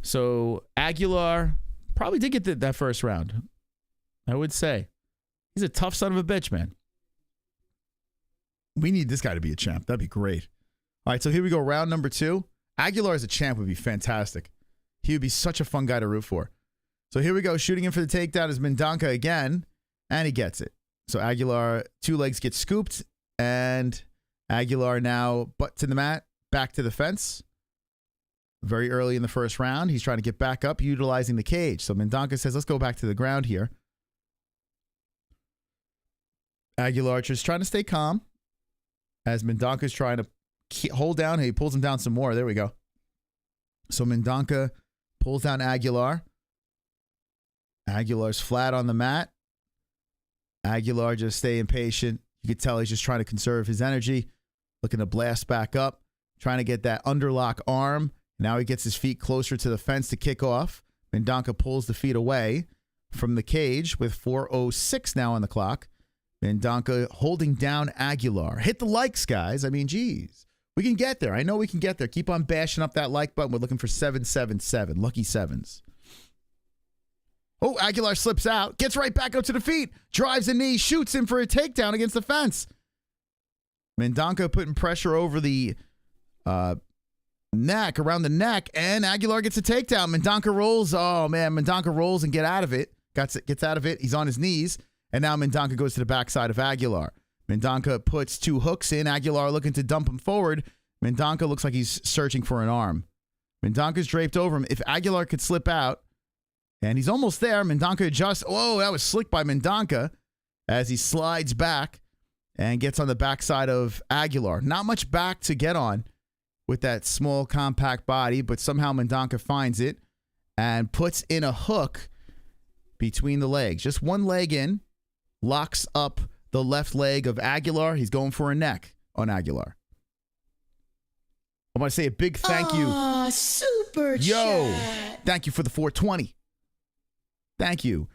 So Aguilar probably did get that first round. I would say. He's a tough son of a bitch, man. We need this guy to be a champ. That'd be great. All right, so here we go. Round number 2. Aguilar as a champ would be fantastic. He would be such a fun guy to root for. So here we go. Shooting in for the takedown is Mendonca again, and he gets it. So Aguilar, 2 legs get scooped, and Aguilar now butt to the mat, back to the fence. Very early in the first round, he's trying to get back up, utilizing the cage. So Mendonca says, let's go back to the ground here. Aguilar just trying to stay calm. As Mendonca's trying to hold down. He pulls him down some more. There we go. So Mendonca pulls down Aguilar. Aguilar's flat on the mat. Aguilar just staying patient. You could tell he's just trying to conserve his energy. Looking to blast back up. Trying to get that underlock arm. Now he gets his feet closer to the fence to kick off. Mendonca pulls the feet away from the cage with 4:06 now on the clock. Mendonca holding down Aguilar. Hit the likes, guys. I mean, geez. We can get there. I know we can get there. Keep on bashing up that like button. We're looking for 777. Lucky sevens. Oh, Aguilar slips out. Gets right back up to the feet. Drives a knee. Shoots him for a takedown against the fence. Mendonca putting pressure over the neck, around the neck. And Aguilar gets a takedown. Mendonca rolls. Oh, man. Mendonca rolls and gets out of it. He's on his knees. And now Mendonca goes to the backside of Aguilar. Mendonca puts 2 hooks in. Aguilar looking to dump him forward. Mendonca looks like he's searching for an arm. Mendonca's draped over him. If Aguilar could slip out, and he's almost there, Mendonca adjusts. Oh, that was slick by Mendonca as he slides back and gets on the backside of Aguilar. Not much back to get on with that small, compact body, but somehow Mendonca finds it and puts in a hook between the legs. Just one leg in. Locks up the left leg of Aguilar. He's going for a neck on Aguilar. I want to say a big thank you. Super Yo, chat. thank you for the 420. Thank you.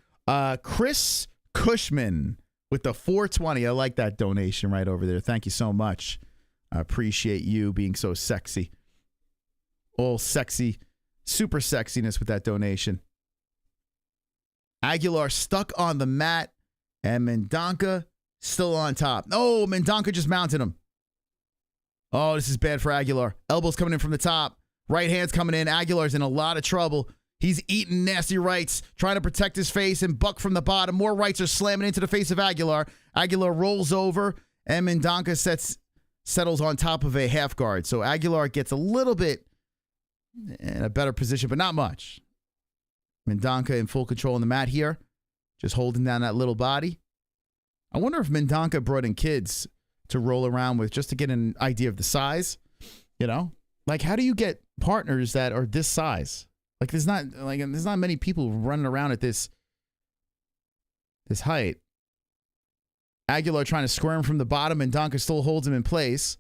Chris Cushman with the 420. I like that donation right over there. Thank you so much. I appreciate you being so sexy. All sexy, super sexiness with that donation. Aguilar stuck on the mat. And Mendonca still on top. Oh, Mendonca just mounted him. Oh, this is bad for Aguilar. Elbows coming in from the top. Right hand's coming in. Aguilar's in a lot of trouble. He's eating nasty rights, trying to protect his face and buck from the bottom. More rights are slamming into the face of Aguilar. Aguilar rolls over, and Mendonca settles on top of a half guard. So Aguilar gets a little bit in a better position, but not much. Mendonca in full control on the mat here, just holding down that little body. I wonder if Mendonca brought in kids to roll around with just to get an idea of the size. You know, like how do you get partners that are this size? Like there's not many people running around at this height. Aguilar trying to square him from the bottom, and Mendonca still holds him in place.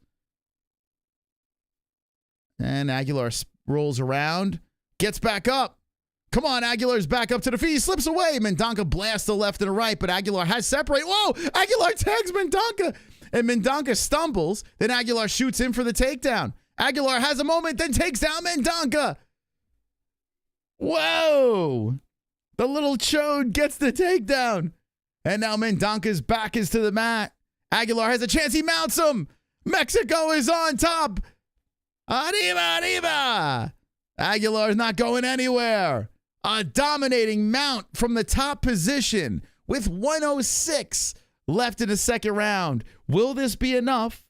And Aguilar rolls around, gets back up. Come on, Aguilar's back up to the feet. He slips away. Mendonca blasts the left and the right, but Aguilar has separated. Whoa! Aguilar tags Mendonca, and Mendonca stumbles. Then Aguilar shoots in for the takedown. Aguilar has a moment, then takes down Mendonca. Whoa! The little chode gets the takedown. And now Mendonca's back is to the mat. Aguilar has a chance. He mounts him. Mexico is on top. Arriba, arriba. Aguilar's not going anywhere. A dominating mount from the top position with 1:06 left in the second round. Will this be enough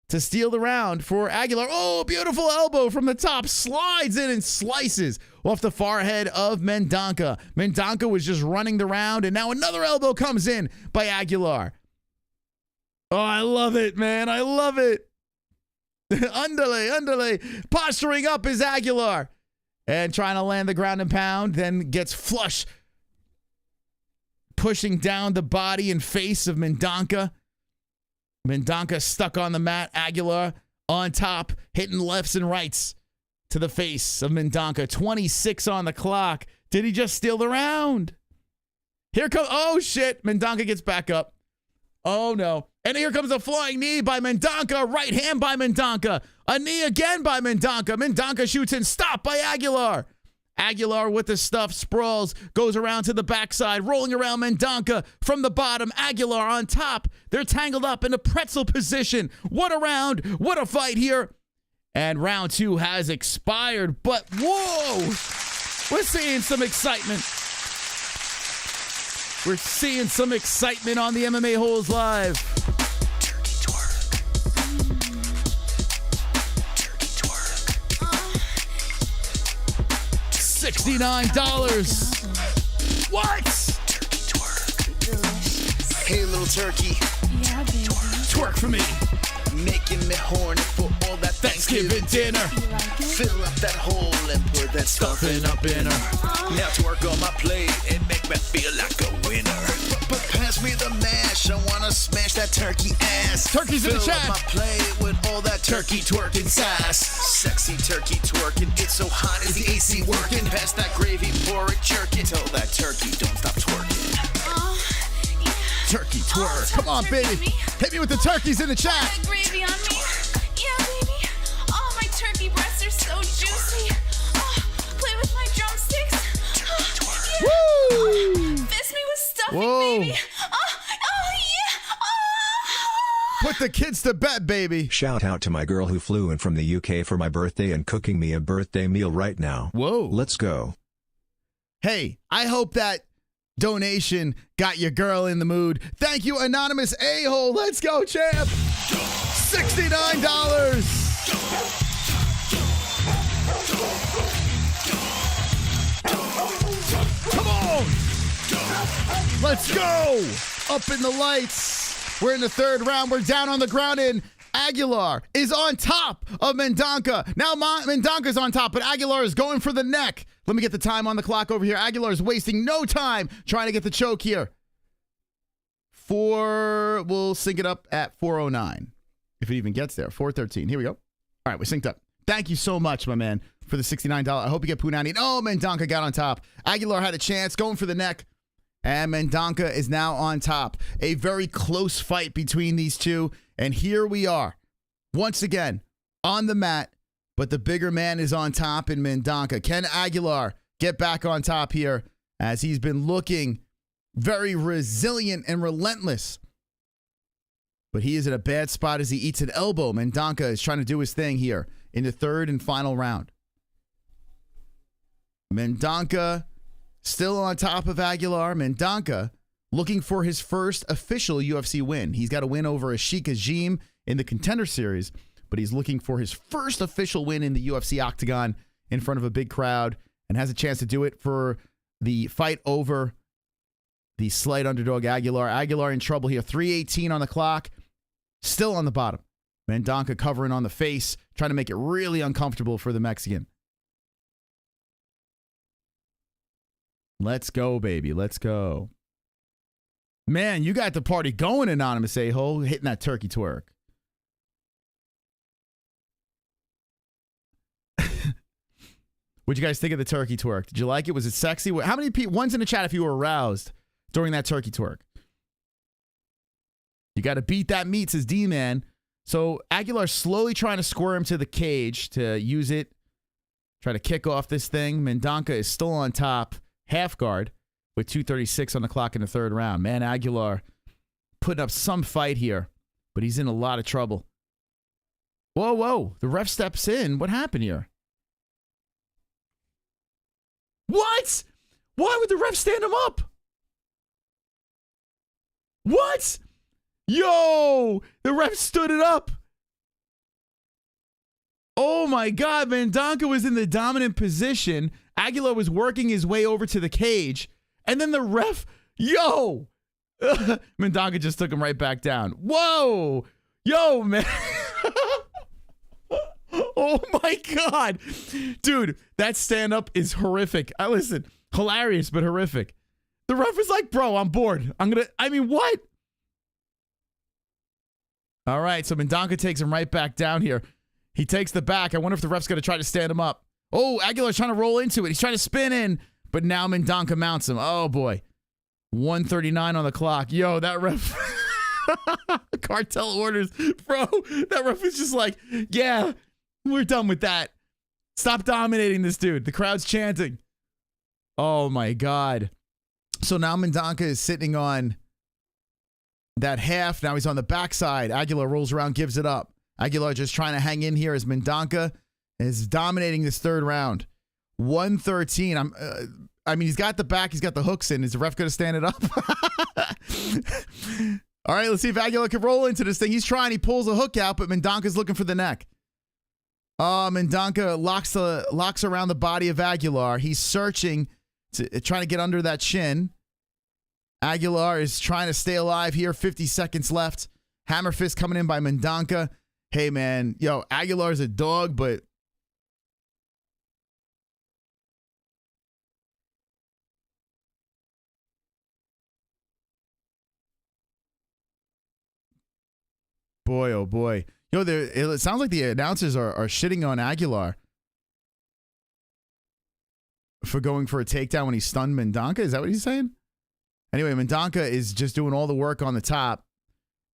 to steal the round for Aguilar? Oh, beautiful elbow from the top. Slides in and slices off the far head of Mendonca. Mendonca was just running the round, and now another elbow comes in by Aguilar. Oh, I love it, man. I love it. Underlay. Posturing up is Aguilar. And trying to land the ground and pound, then gets flush. Pushing down the body and face of Mendonca. Mendonca stuck on the mat. Aguilar on top, hitting lefts and rights to the face of Mendonca. 26 on the clock. Did he just steal the round? Here comes, oh shit, Mendonca gets back up. Oh no. And here comes a flying knee by Mendonca. Right hand by Mendonca. A knee again by Mendonca. Mendonca shoots in. Stop by Aguilar. Aguilar with the stuff, sprawls, goes around to the backside, rolling around Mendonca from the bottom. Aguilar on top. They're tangled up in a pretzel position. What a round. What a fight here. And round 2 has expired. But whoa, we're seeing some excitement. We're seeing some excitement on the MMA Holes Live. Turkey twerk. Turkey twerk. $69. What? Turkey twerk. Hey, little turkey, Yeah, baby. Twerk for me. making me horny for all that Thanksgiving dinner. Fill up that hole and put that stuffing up in her. Now twerk on my plate and make me feel like a winner. But pass me the mash, I wanna smash that turkey ass. Turkey's in the chat. Fill up my plate with all that turkey twerking sass. Sexy turkey twerking, it's so hot, is the AC working? Pass that gravy, pour it, jerk it. Tell that turkey, don't stop twerking. Turkey twerk. Come on, baby. Hit me with the turkeys in the chat. Gravy on me. Yeah, baby. Oh, my turkey breasts are so juicy. Oh, play with my drumsticks. Oh, yeah. Woo! Fist me with stuffing, Whoa. baby. Oh, yeah. Oh. Put the kids to bed, baby. Shout out to my girl who flew in from the UK for my birthday and cooking me a birthday meal right now. Whoa. Let's go. Hey, I hope that donation got your girl in the mood. Thank you, Anonymous A-hole. Let's go, champ. $69. Come on. Let's go. Up in the lights. We're in the third round. We're down on the ground, and Aguilar is on top of Mendonca. Now Mendonca's on top, but Aguilar is going for the neck. Let me get the time on the clock over here. Aguilar is wasting no time trying to get the choke here. We'll sync it up at 4:09. If it even gets there. 4:13. Here we go. All right, we're synced up. Thank you so much, my man, for the $69. I hope you get Punani. Oh, Mendonca got on top. Aguilar had a chance, going for the neck. And Mendonca is now on top. A very close fight between these two. And here we are, once again, on the mat. But the bigger man is on top in Mendonca. Can Aguilar get back on top here, as he's been looking very resilient and relentless But he is in a bad spot as he eats an elbow. Mendonca is trying to do his thing here in the third and final round. Mendonca still on top of Aguilar. Mendonca looking for his first official UFC win. He's got a win over Ashika Ziam in the Contender Series, but he's looking for his first official win in the UFC octagon in front of a big crowd and has a chance to do it for the fight over the slight underdog Aguilar. Aguilar in trouble here. 3:18 on the clock. Still on the bottom. Mendonca covering on the face, trying to make it really uncomfortable for the Mexican. Let's go, baby. Let's go. Man, you got the party going, Anonymous A-hole, hitting that turkey twerk. What'd you guys think of the turkey twerk? Did you like it? Was it sexy? How many people? One's in the chat if you were aroused during that turkey twerk. You got to beat that meat, says D-Man. So Aguilar slowly trying to squirm to the cage to use it, try to kick off this thing. Mendonca is still on top, half guard, with 2:36 on the clock in the third round. Man, Aguilar putting up some fight here, but he's in a lot of trouble. Whoa, whoa. The ref steps in. What happened here? What? Why would the ref stand him up? What? Yo, the ref stood it up. Oh my God, Mendonca was in the dominant position. Aguilar was working his way over to the cage. And then the ref, Mendonca just took him right back down. Whoa, yo, man. Oh my God. Dude, that stand-up is horrific. Listen, hilarious, but horrific. The ref was like, bro, I'm bored. What? All right, so Mendonca takes him right back down here. He takes the back. I wonder if the ref's going to try to stand him up. Oh, Aguilar's trying to roll into it. He's trying to spin in, but now Mendonca mounts him. Oh, boy. 1:39 on the clock. Yo, that ref. Cartel orders. Bro, that ref was just like, yeah, we're done with that. Stop dominating this dude. The crowd's chanting. Oh, my God. So now Mendonca is sitting on that half. Now he's on the backside. Aguilar rolls around, gives it up. Aguilar just trying to hang in here as Mendonca is dominating this third round. 113. He's got the back. He's got the hooks in. Is the ref going to stand it up? All right, let's see if Aguilar can roll into this thing. He's trying. He pulls a hook out, but Mendonca's looking for the neck. Mendonca locks around the body of Aguilar. He's searching, trying to get under that chin. Aguilar is trying to stay alive here. 50 seconds left. Hammer fist coming in by Mendonca. Hey, man. Yo, Aguilar's a dog, but... Boy, oh boy. Yo, it sounds like the announcers are shitting on Aguilar for going for a takedown when he stunned Mendonca. Is that what he's saying? Anyway, Mendonca is just doing all the work on the top.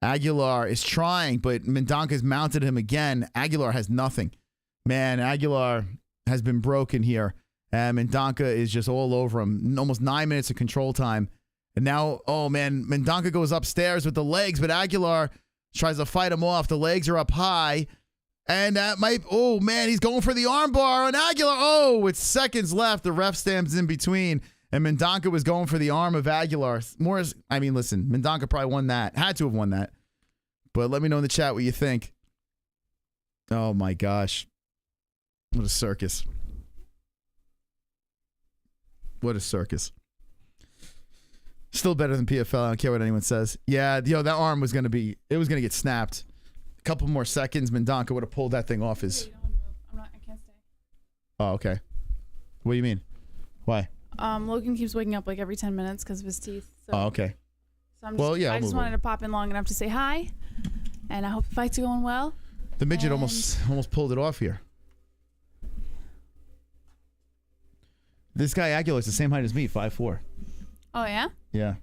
Aguilar is trying, but Mendonca's mounted him again. Aguilar has nothing. Man, Aguilar has been broken here. And Mendonca is just all over him. Almost 9 minutes of control time. And now, oh man, Mendonca goes upstairs with the legs, but Aguilar tries to fight him off. The legs are up high. And that might, oh man, he's going for the armbar on Aguilar. Oh, with seconds left, the ref stands in between. And Mendonca was going for the arm of Aguilar. Listen, Mendonca probably won that. Had to have won that. But let me know in the chat what you think. Oh my gosh. What a circus. What a circus. Still better than PFL. I don't care what anyone says. Yeah, that arm was going to get snapped. A couple more seconds, Mendonca would have pulled that thing off his... I can't stay. Oh, okay. What do you mean? Why? Logan keeps waking up like every 10 minutes because of his teeth. So. Oh, okay. So I just wanted to pop in long enough to say hi, and I hope the fight's going well. The midget almost pulled it off here. This guy Aguilar is the same height as me, 5'4". Oh yeah? Yeah.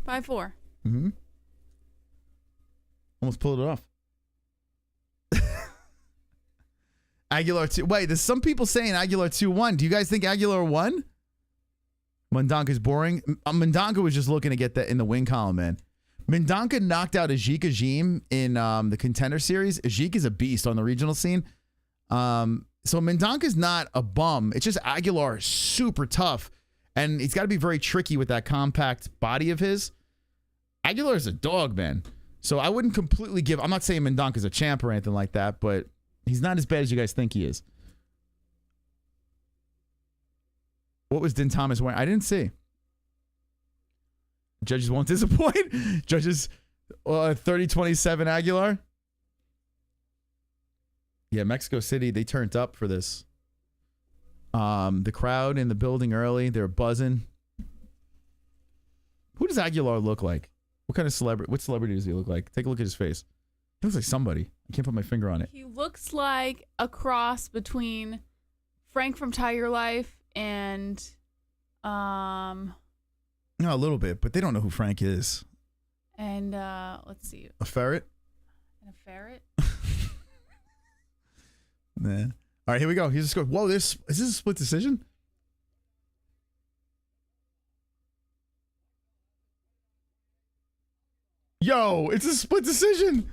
5'4". Mm-hmm. Almost pulled it off. Aguilar 2. Wait, there's some people saying Aguilar 2-1. Do you guys think Aguilar won? Mendonca's boring. Mendonca was just looking to get that in the win column, man. Mendonca knocked out Ziam in the Contender Series. Ajik is a beast on the regional scene. So Mendonca's not a bum. It's just Aguilar is super tough. And he's got to be very tricky with that compact body of his. Aguilar's a dog, man. So I wouldn't completely give... I'm not saying Mendonca's a champ or anything like that, but he's not as bad as you guys think he is. What was Din Thomas wearing? I didn't see. Judges won't disappoint. Judges 30-27 Aguilar. Yeah, Mexico City, they turned up for this. The crowd in the building early, they're buzzing. Who does Aguilar look like? What kind of celebrity? What celebrity does he look like? Take a look at his face. He looks like somebody. I can't put my finger on it. He looks like a cross between Frank from Tiger Life and No, a little bit, but they don't know who Frank is. And let's see. A ferret? And a ferret? Nah. All right, here we go. He's just going, whoa, is this a split decision? Yo, it's a split decision.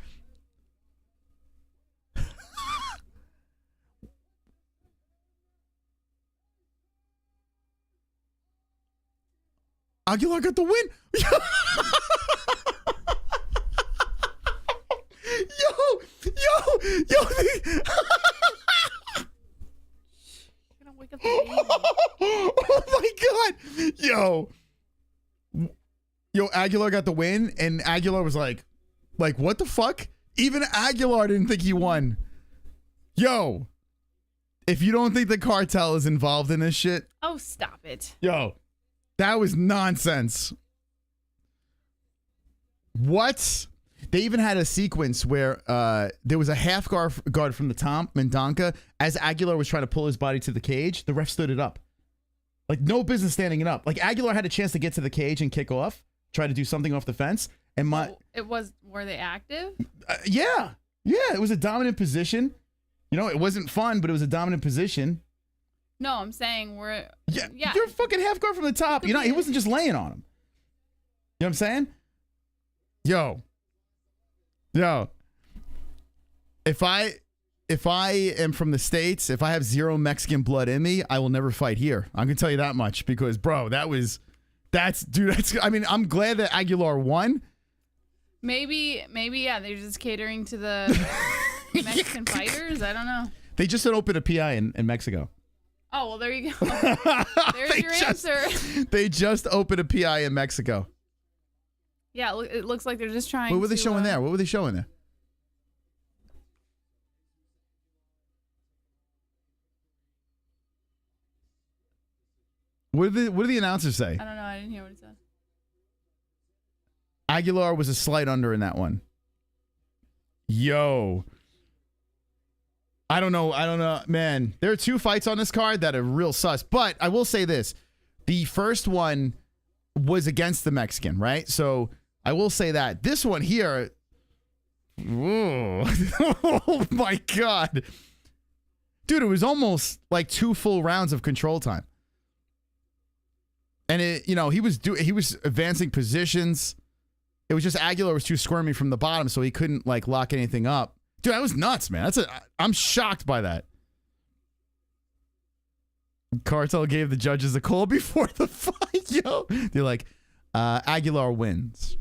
Aguilar got the win. Yo. Oh my God. Yo, Aguilar got the win, and Aguilar was like, what the fuck? Even Aguilar didn't think he won. Yo, if you don't think the cartel is involved in this shit. Oh, stop it. Yo, that was nonsense. What? They even had a sequence where there was a half guard from the top, Mendonca. As Aguilar was trying to pull his body to the cage, the ref stood it up. Like, no business standing it up. Like, Aguilar had a chance to get to the cage and kick off, try to do something off the fence. And were they active? Yeah, it was a dominant position. You know, it wasn't fun, but it was a dominant position. No, I'm saying Yeah. You're a fucking half guard from the top. You know, he wasn't just laying on him. You know what I'm saying? Yo. If I am from the States, if I have zero Mexican blood in me, I will never fight here. I'm gonna tell you that much, because bro, I mean, I'm glad that Aguilar won. Maybe, yeah, they're just catering to the Mexican fighters. I don't know. They just had opened a PI in Mexico. Oh, well, there you go. There's your answer. They just opened a PI in Mexico. Yeah, it looks like they're just trying. What were they showing there? What were they showing there? What did the announcers say? I don't know. I didn't hear what it said. Aguilar was a slight under in that one. Yo. I don't know. Man, there are two fights on this card that are real sus. But I will say this. The first one was against the Mexican, right? So I will say that. This one here. Whoa. Oh, my God. Dude, it was almost like 2 full rounds of control time. And he was advancing positions. It was just Aguilar was too squirmy from the bottom, so he couldn't like lock anything up. Dude, that was nuts, man. I'm shocked by that. Cartel gave the judges a call before the fight, yo. They're like, Aguilar wins.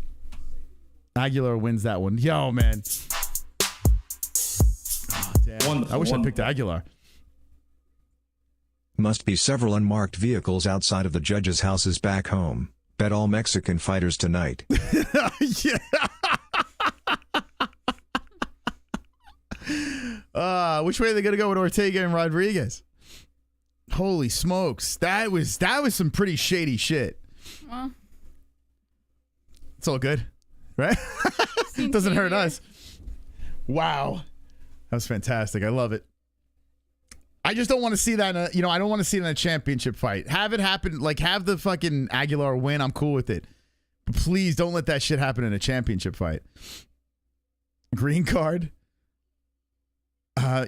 Aguilar wins that one. Yo, man. Oh, damn. Wonderful, I wish I picked Aguilar. Must be several unmarked vehicles outside of the judges' houses back home. Bet all Mexican fighters tonight. Yeah. Which way are they gonna go with Ortega and Rodriguez? Holy smokes. That was some pretty shady shit. Well, it's all good, right? Doesn't hurt us. Wow. That was fantastic. I love it. I just don't want to see that I don't want to see it in a championship fight. Have it happen, like have the fucking Aguilar win. I'm cool with it. But please don't let that shit happen in a championship fight. Green card.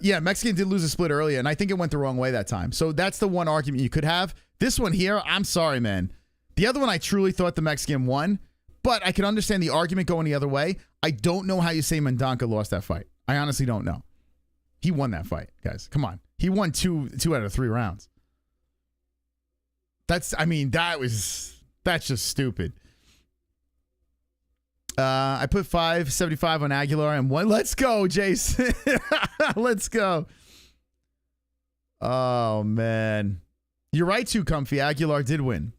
Yeah, Mexican did lose a split earlier, and I think it went the wrong way that time. So that's the one argument you could have. This one here, I'm sorry, man. The other one, I truly thought the Mexican won, But I can understand the argument going the other way. I don't know how you say Mendonca lost that fight. I honestly don't know. He won that fight, guys. Come on. He won two out of 3 rounds. That's just stupid. I put 575 on Aguilar and 1. Let's go, Jason. Let's go. Oh, man. You're right, too, Comfy. Aguilar did win.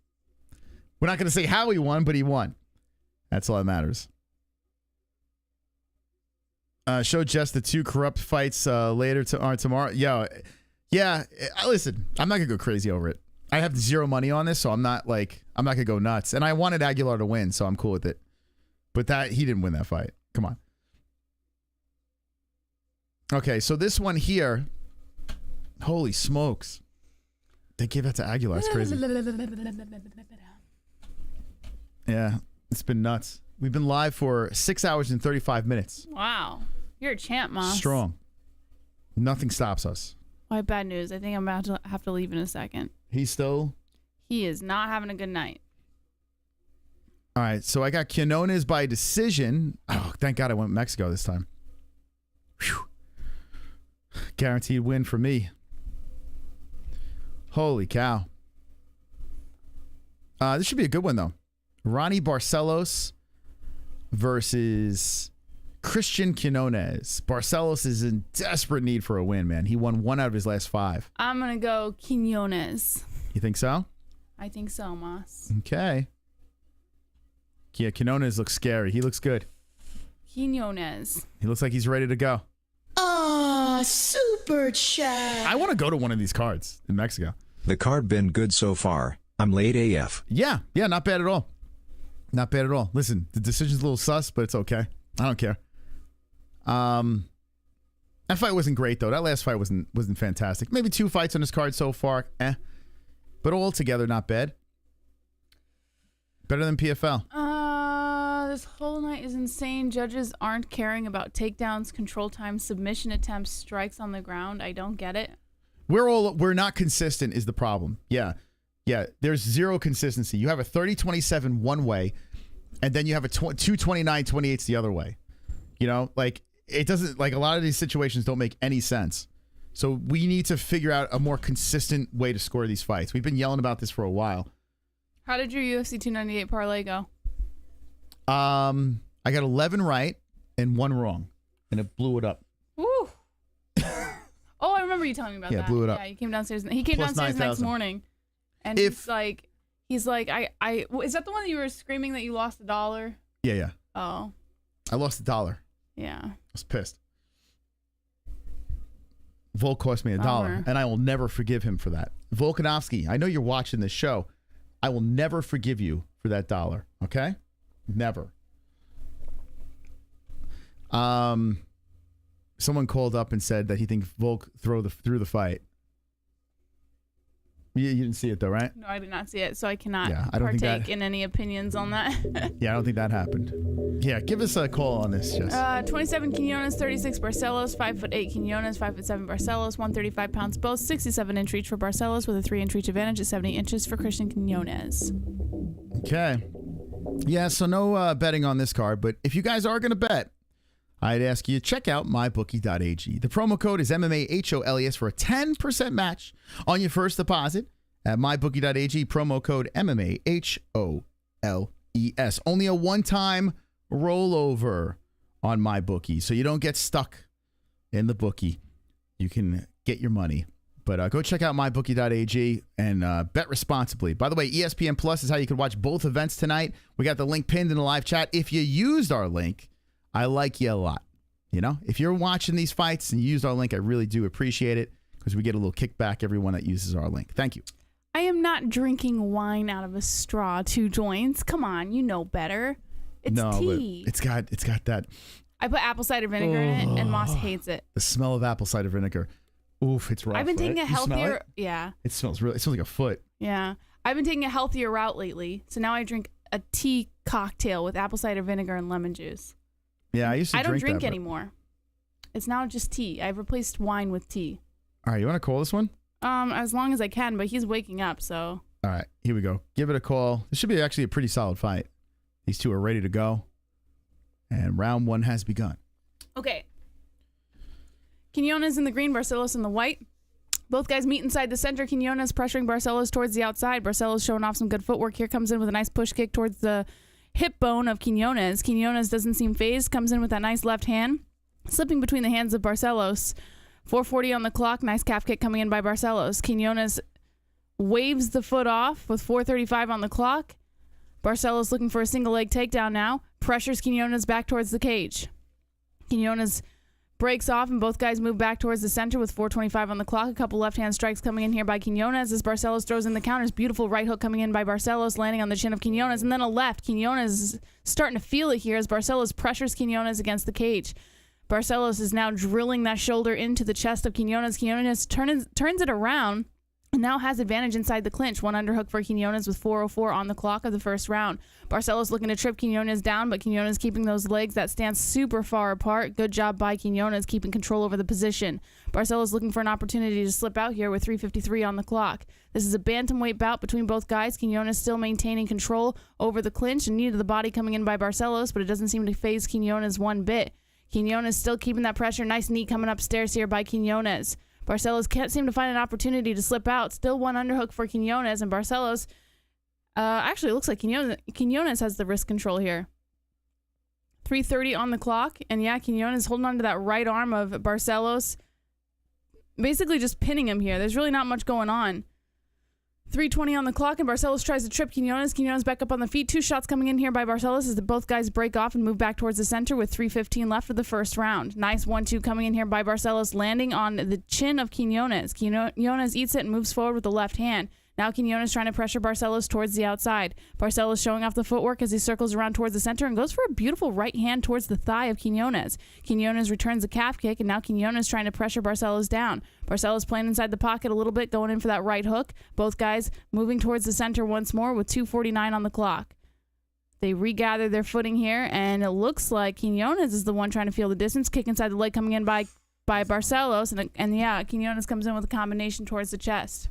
We're not going to say how he won, but he won. That's all that matters. Show Jess the 2 corrupt fights later tomorrow. Yeah. Listen, I'm not going to go crazy over it. I have 0 money on this, so I'm not going to go nuts. And I wanted Aguilar to win, so I'm cool with it. But he didn't win that fight. Come on. Okay, so this one here, holy smokes. They gave that to Aguilar. It's crazy. Yeah, it's been nuts. We've been live for 6 hours and 35 minutes. Wow. You're a champ, Moss. Strong. Nothing stops us. Well, I have bad news. I think I'm about to have to leave in a second. He is not having a good night. All right, so I got Quiñonez by decision. Oh, thank God I went Mexico this time. Whew. Guaranteed win for me. Holy cow. This should be a good one, though. Ronnie Barcelos versus Cristian Quiñonez. Barcelos is in desperate need for a win, man. He won 1 out of his last 5. I'm going to go Quiñonez. You think so? I think so, Moss. Okay. Yeah, Quiñonez looks scary. He looks good. Quiñonez. He looks like he's ready to go. Ah, super chat. I want to go to one of these cards in Mexico. The card been good so far. I'm late AF. Yeah, not bad at all. Not bad at all. Listen, the decision's a little sus, but it's okay. I don't care. That fight wasn't great though. That last fight wasn't fantastic. Maybe 2 fights on this card so far. But altogether not bad. Better than PFL. This whole night is insane. Judges aren't caring about takedowns, control time, submission attempts, strikes on the ground. I don't get it. We're not consistent is the problem. Yeah. There's 0 consistency. You have a 30-27 one way, and then you have a 229-28 the other way. You know, like it doesn't, like a lot of these situations don't make any sense. So we need to figure out a more consistent way to score these fights. We've been yelling about this for a while. How did your UFC 298 parlay go? I got 11 right and 1 wrong, and it blew it up. Woo. Oh, I remember you telling me about that. Yeah, blew it up. Yeah, you came downstairs. He came Plus downstairs 9,000. the next morning, and he's like, is that the one that you were screaming that you lost $1? Yeah. Oh. I lost $1. Yeah. I was pissed. Volk cost me $1, Bummer. and I will never forgive him for that. Volkanovski, I know you're watching this show. I will never forgive you for that $1. Okay? Never. Someone called up and said that he thinks Volk threw the fight. You didn't see it though, right? No, I did not see it, so I cannot I don't think partake in any opinions on that. Yeah, I don't think that happened. Yeah, give us a call on this, Jess. 27 Quiñonez, 36 Barcelos, 5'8" Quiñonez, 5'7" Barcelos, 135 pounds both, 67-inch reach for Barcelos with a 3-inch reach advantage at 70 inches for Cristian Quiñonez. Okay. Yeah, so no betting on this card, but if you guys are going to bet, I'd ask you to check out mybookie.ag. The promo code is MMAHOLES for a 10% match on your first deposit at mybookie.ag. Promo code MMAHOLES. Only a one-time rollover on MyBookie, so you don't get stuck in the bookie. You can get your money. But go check out mybookie.ag and bet responsibly. By the way, ESPN Plus is how you can watch both events tonight. We got the link pinned in the live chat. If you used our link, I like you a lot. You know, if you're watching these fights and you used our link, I really do appreciate it because we get a little kickback everyone that uses our link. Thank you. I am not drinking wine out of a straw, 2 joints. Come on, you know better. It's tea. But it's got that. I put apple cider vinegar in it, and Moss hates it. The smell of apple cider vinegar. Oof, it's rough. I've been taking right? a healthier. You smell it? Yeah. It smells like a foot. Yeah. I've been taking a healthier route lately, so now I drink a tea cocktail with apple cider vinegar and lemon juice. Yeah, I used to. I don't drink that, anymore. It's now just tea. I've replaced wine with tea. All right, you want to call this one? As long as I can, but he's waking up, so. All right, here we go. Give it a call. This should be actually a pretty solid fight. These two are ready to go. And round one has begun. Okay. Quiñonez in the green, Barcelos in the white. Both guys meet inside the center. Quiñonez pressuring Barcelos towards the outside. Barcelos showing off some good footwork here. Comes in with a nice push kick towards the hip bone of Quiñonez. Quiñonez doesn't seem phased. Comes in with that nice left hand. Slipping between the hands of Barcelos. 4:40 on the clock. Nice calf kick coming in by Barcelos. Quiñonez waves the foot off with 4:35 on the clock. Barcelos looking for a single leg takedown now. Pressures Quiñonez back towards the cage. Quiñonez breaks off and both guys move back towards the center with 4:25 on the clock. A couple left-hand strikes coming in here by Quiñonez as Barcelos throws in the counters. Beautiful right hook coming in by Barcelos, landing on the chin of Quiñonez, and then a left. Quiñonez is starting to feel it here as Barcelos pressures Quiñonez against the cage. Barcelos is now drilling that shoulder into the chest of Quiñonez. Quiñonez turns it around and now has advantage inside the clinch. One underhook for Quiñonez with 4:04 on the clock of the first round. Barcelos looking to trip Quiñonez down, but Quiñonez keeping those legs that stand super far apart. Good job by Quiñonez keeping control over the position. Barcelos looking for an opportunity to slip out here with 3:53 on the clock. This is a bantamweight bout between both guys. Quiñonez still maintaining control over the clinch and knee to the body coming in by Barcelos, but it doesn't seem to phase Quiñonez one bit. Quiñonez still keeping that pressure. Nice knee coming upstairs here by Quiñonez. Barcelos can't seem to find an opportunity to slip out. Still one underhook for Quiñonez, and Barcelos actually looks like Quiñonez has the wrist control here. 3:30 on the clock, and yeah, Quiñonez holding on to that right arm of Barcelos, basically just pinning him here. There's really not much going on. 3:20 on the clock, and Barcelos tries to trip Quiñonez. Quiñonez back up on the feet. Two shots coming in here by Barcelos as both guys break off and move back towards the center with 3:15 left of the first round. Nice 1-2 coming in here by Barcelos, landing on the chin of Quiñonez. Quiñonez eats it and moves forward with the left hand. Now Quiñonez trying to pressure Barcelos towards the outside. Barcelos showing off the footwork as he circles around towards the center and goes for a beautiful right hand towards the thigh of Quiñonez. Quiñonez returns a calf kick, and now Quiñonez trying to pressure Barcelos down. Barcelos playing inside the pocket a little bit, going in for that right hook. Both guys moving towards the center once more with 2:49 on the clock. They regather their footing here, and it looks like Quiñonez is the one trying to feel the distance. Kick inside the leg coming in by Barcelos, and yeah, Quiñonez comes in with a combination towards the chest.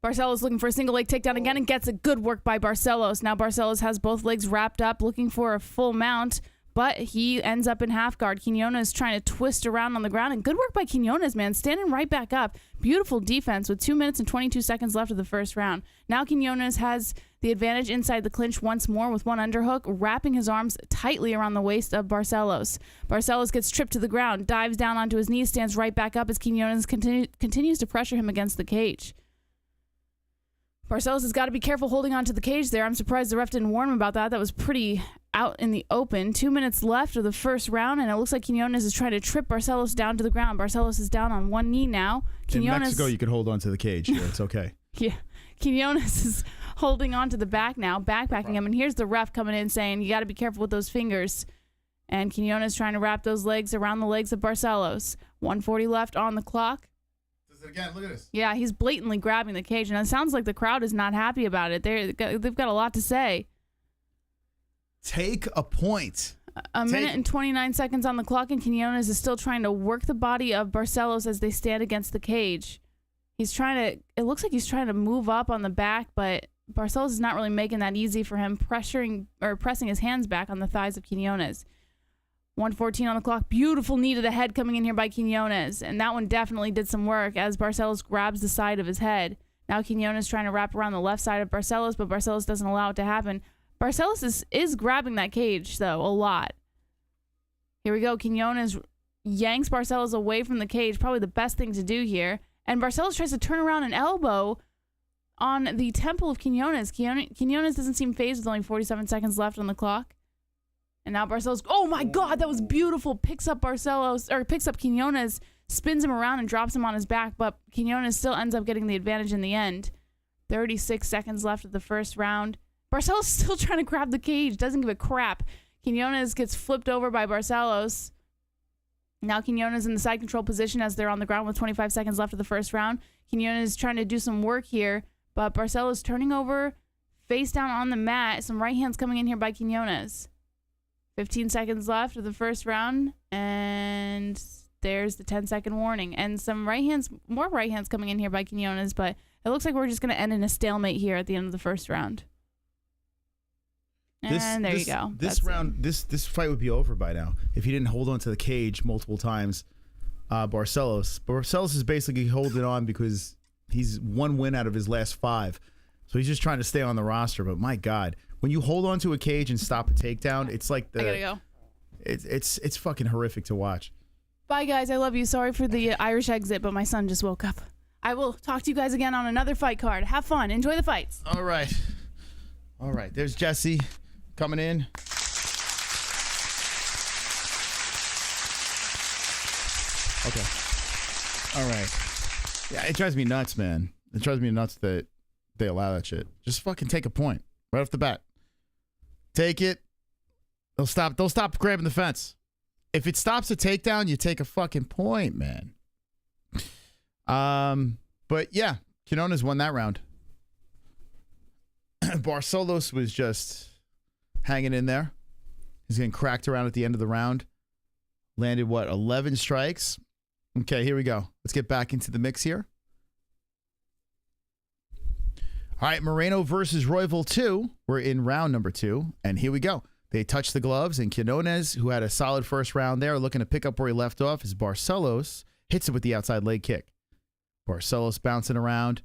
Barcelos looking for a single leg takedown again and gets a good work by Barcelos. Now Barcelos has both legs wrapped up, looking for a full mount, but he ends up in half guard. Quiñonez trying to twist around on the ground, and good work by Quiñonez, man, standing right back up. Beautiful defense with 2 minutes and 22 seconds left of the first round. Now Quiñonez has the advantage inside the clinch once more with one underhook, wrapping his arms tightly around the waist of Barcelos. Barcelos gets tripped to the ground, dives down onto his knees, stands right back up as Quiñonez continues to pressure him against the cage. Barcelos has got to be careful holding on to the cage there. I'm surprised the ref didn't warn him about that. That was pretty out in the open. 2 minutes left of the first round, and it looks like Quiñonez is trying to trip Barcelos down to the ground. Barcelos is down on one knee now. In Mexico, you could hold on to the cage here. It's okay. Yeah. Quiñonez is holding on to the back now, backpacking him, and here's the ref coming in saying, you got to be careful with those fingers. And Quiñonez trying to wrap those legs around the legs of Barcelos. 1:40 left on the clock. Again, look at this. Yeah, he's blatantly grabbing the cage, and it sounds like the crowd is not happy about it. They've got a lot to say. Take a point. A minute and 29 seconds on the clock, and Quiñonez is still trying to work the body of Barcelos as they stand against the cage. It looks like he's trying to move up on the back, but Barcelos is not really making that easy for him, pressing his hands back on the thighs of Quiñonez. 1:14 on the clock. Beautiful knee to the head coming in here by Quiñonez. And that one definitely did some work as Barcelos grabs the side of his head. Now Quiñonez trying to wrap around the left side of Barcelos, but Barcelos doesn't allow it to happen. Barcelos is grabbing that cage, though, a lot. Here we go. Quiñonez yanks Barcelos away from the cage. Probably the best thing to do here. And Barcelos tries to turn around an elbow on the temple of Quiñonez. Quiñonez doesn't seem phased with only 47 seconds left on the clock. And now Barcelos, oh my God, that was beautiful. Picks up Quiñonez, spins him around and drops him on his back, but Quiñonez still ends up getting the advantage in the end. 36 seconds left of the first round. Barcelos still trying to grab the cage, doesn't give a crap. Quiñonez gets flipped over by Barcelos. Now Quiñonez in the side control position as they're on the ground with 25 seconds left of the first round. Quiñonez trying to do some work here, but Barcelos turning over, face down on the mat. Some right hands coming in here by Quiñonez. 15 seconds left of the first round, and there's the 10-second warning. And more right hands coming in here by Quiñonez, but it looks like we're just going to end in a stalemate here at the end of the first round. And there you go. This round, this fight would be over by now if he didn't hold on to the cage multiple times. Barcelos is basically holding on because he's one win out of his last 5. So he's just trying to stay on the roster. But my God, when you hold on to a cage and stop a takedown, it's like I gotta go. It's fucking horrific to watch. Bye, guys. I love you. Sorry for the Irish exit, but my son just woke up. I will talk to you guys again on another fight card. Have fun. Enjoy the fights. All right. There's Jesse coming in. Okay. All right. Yeah, it drives me nuts, man. It drives me nuts that they allow that shit. Just fucking take a point right off the bat. Take it. They'll stop grabbing the fence. If it stops a takedown, you take a fucking point, man. But yeah, Quiñonez won that round. Barcelos was just hanging in there. He's getting cracked around at the end of the round. Landed, 11 strikes? Okay, here we go. Let's get back into the mix here. All right, Moreno versus Royval 2. We're in round number 2, and here we go. They touch the gloves, and Quiñonez, who had a solid first round there, looking to pick up where he left off, as Barcelos hits it with the outside leg kick. Barcelos bouncing around.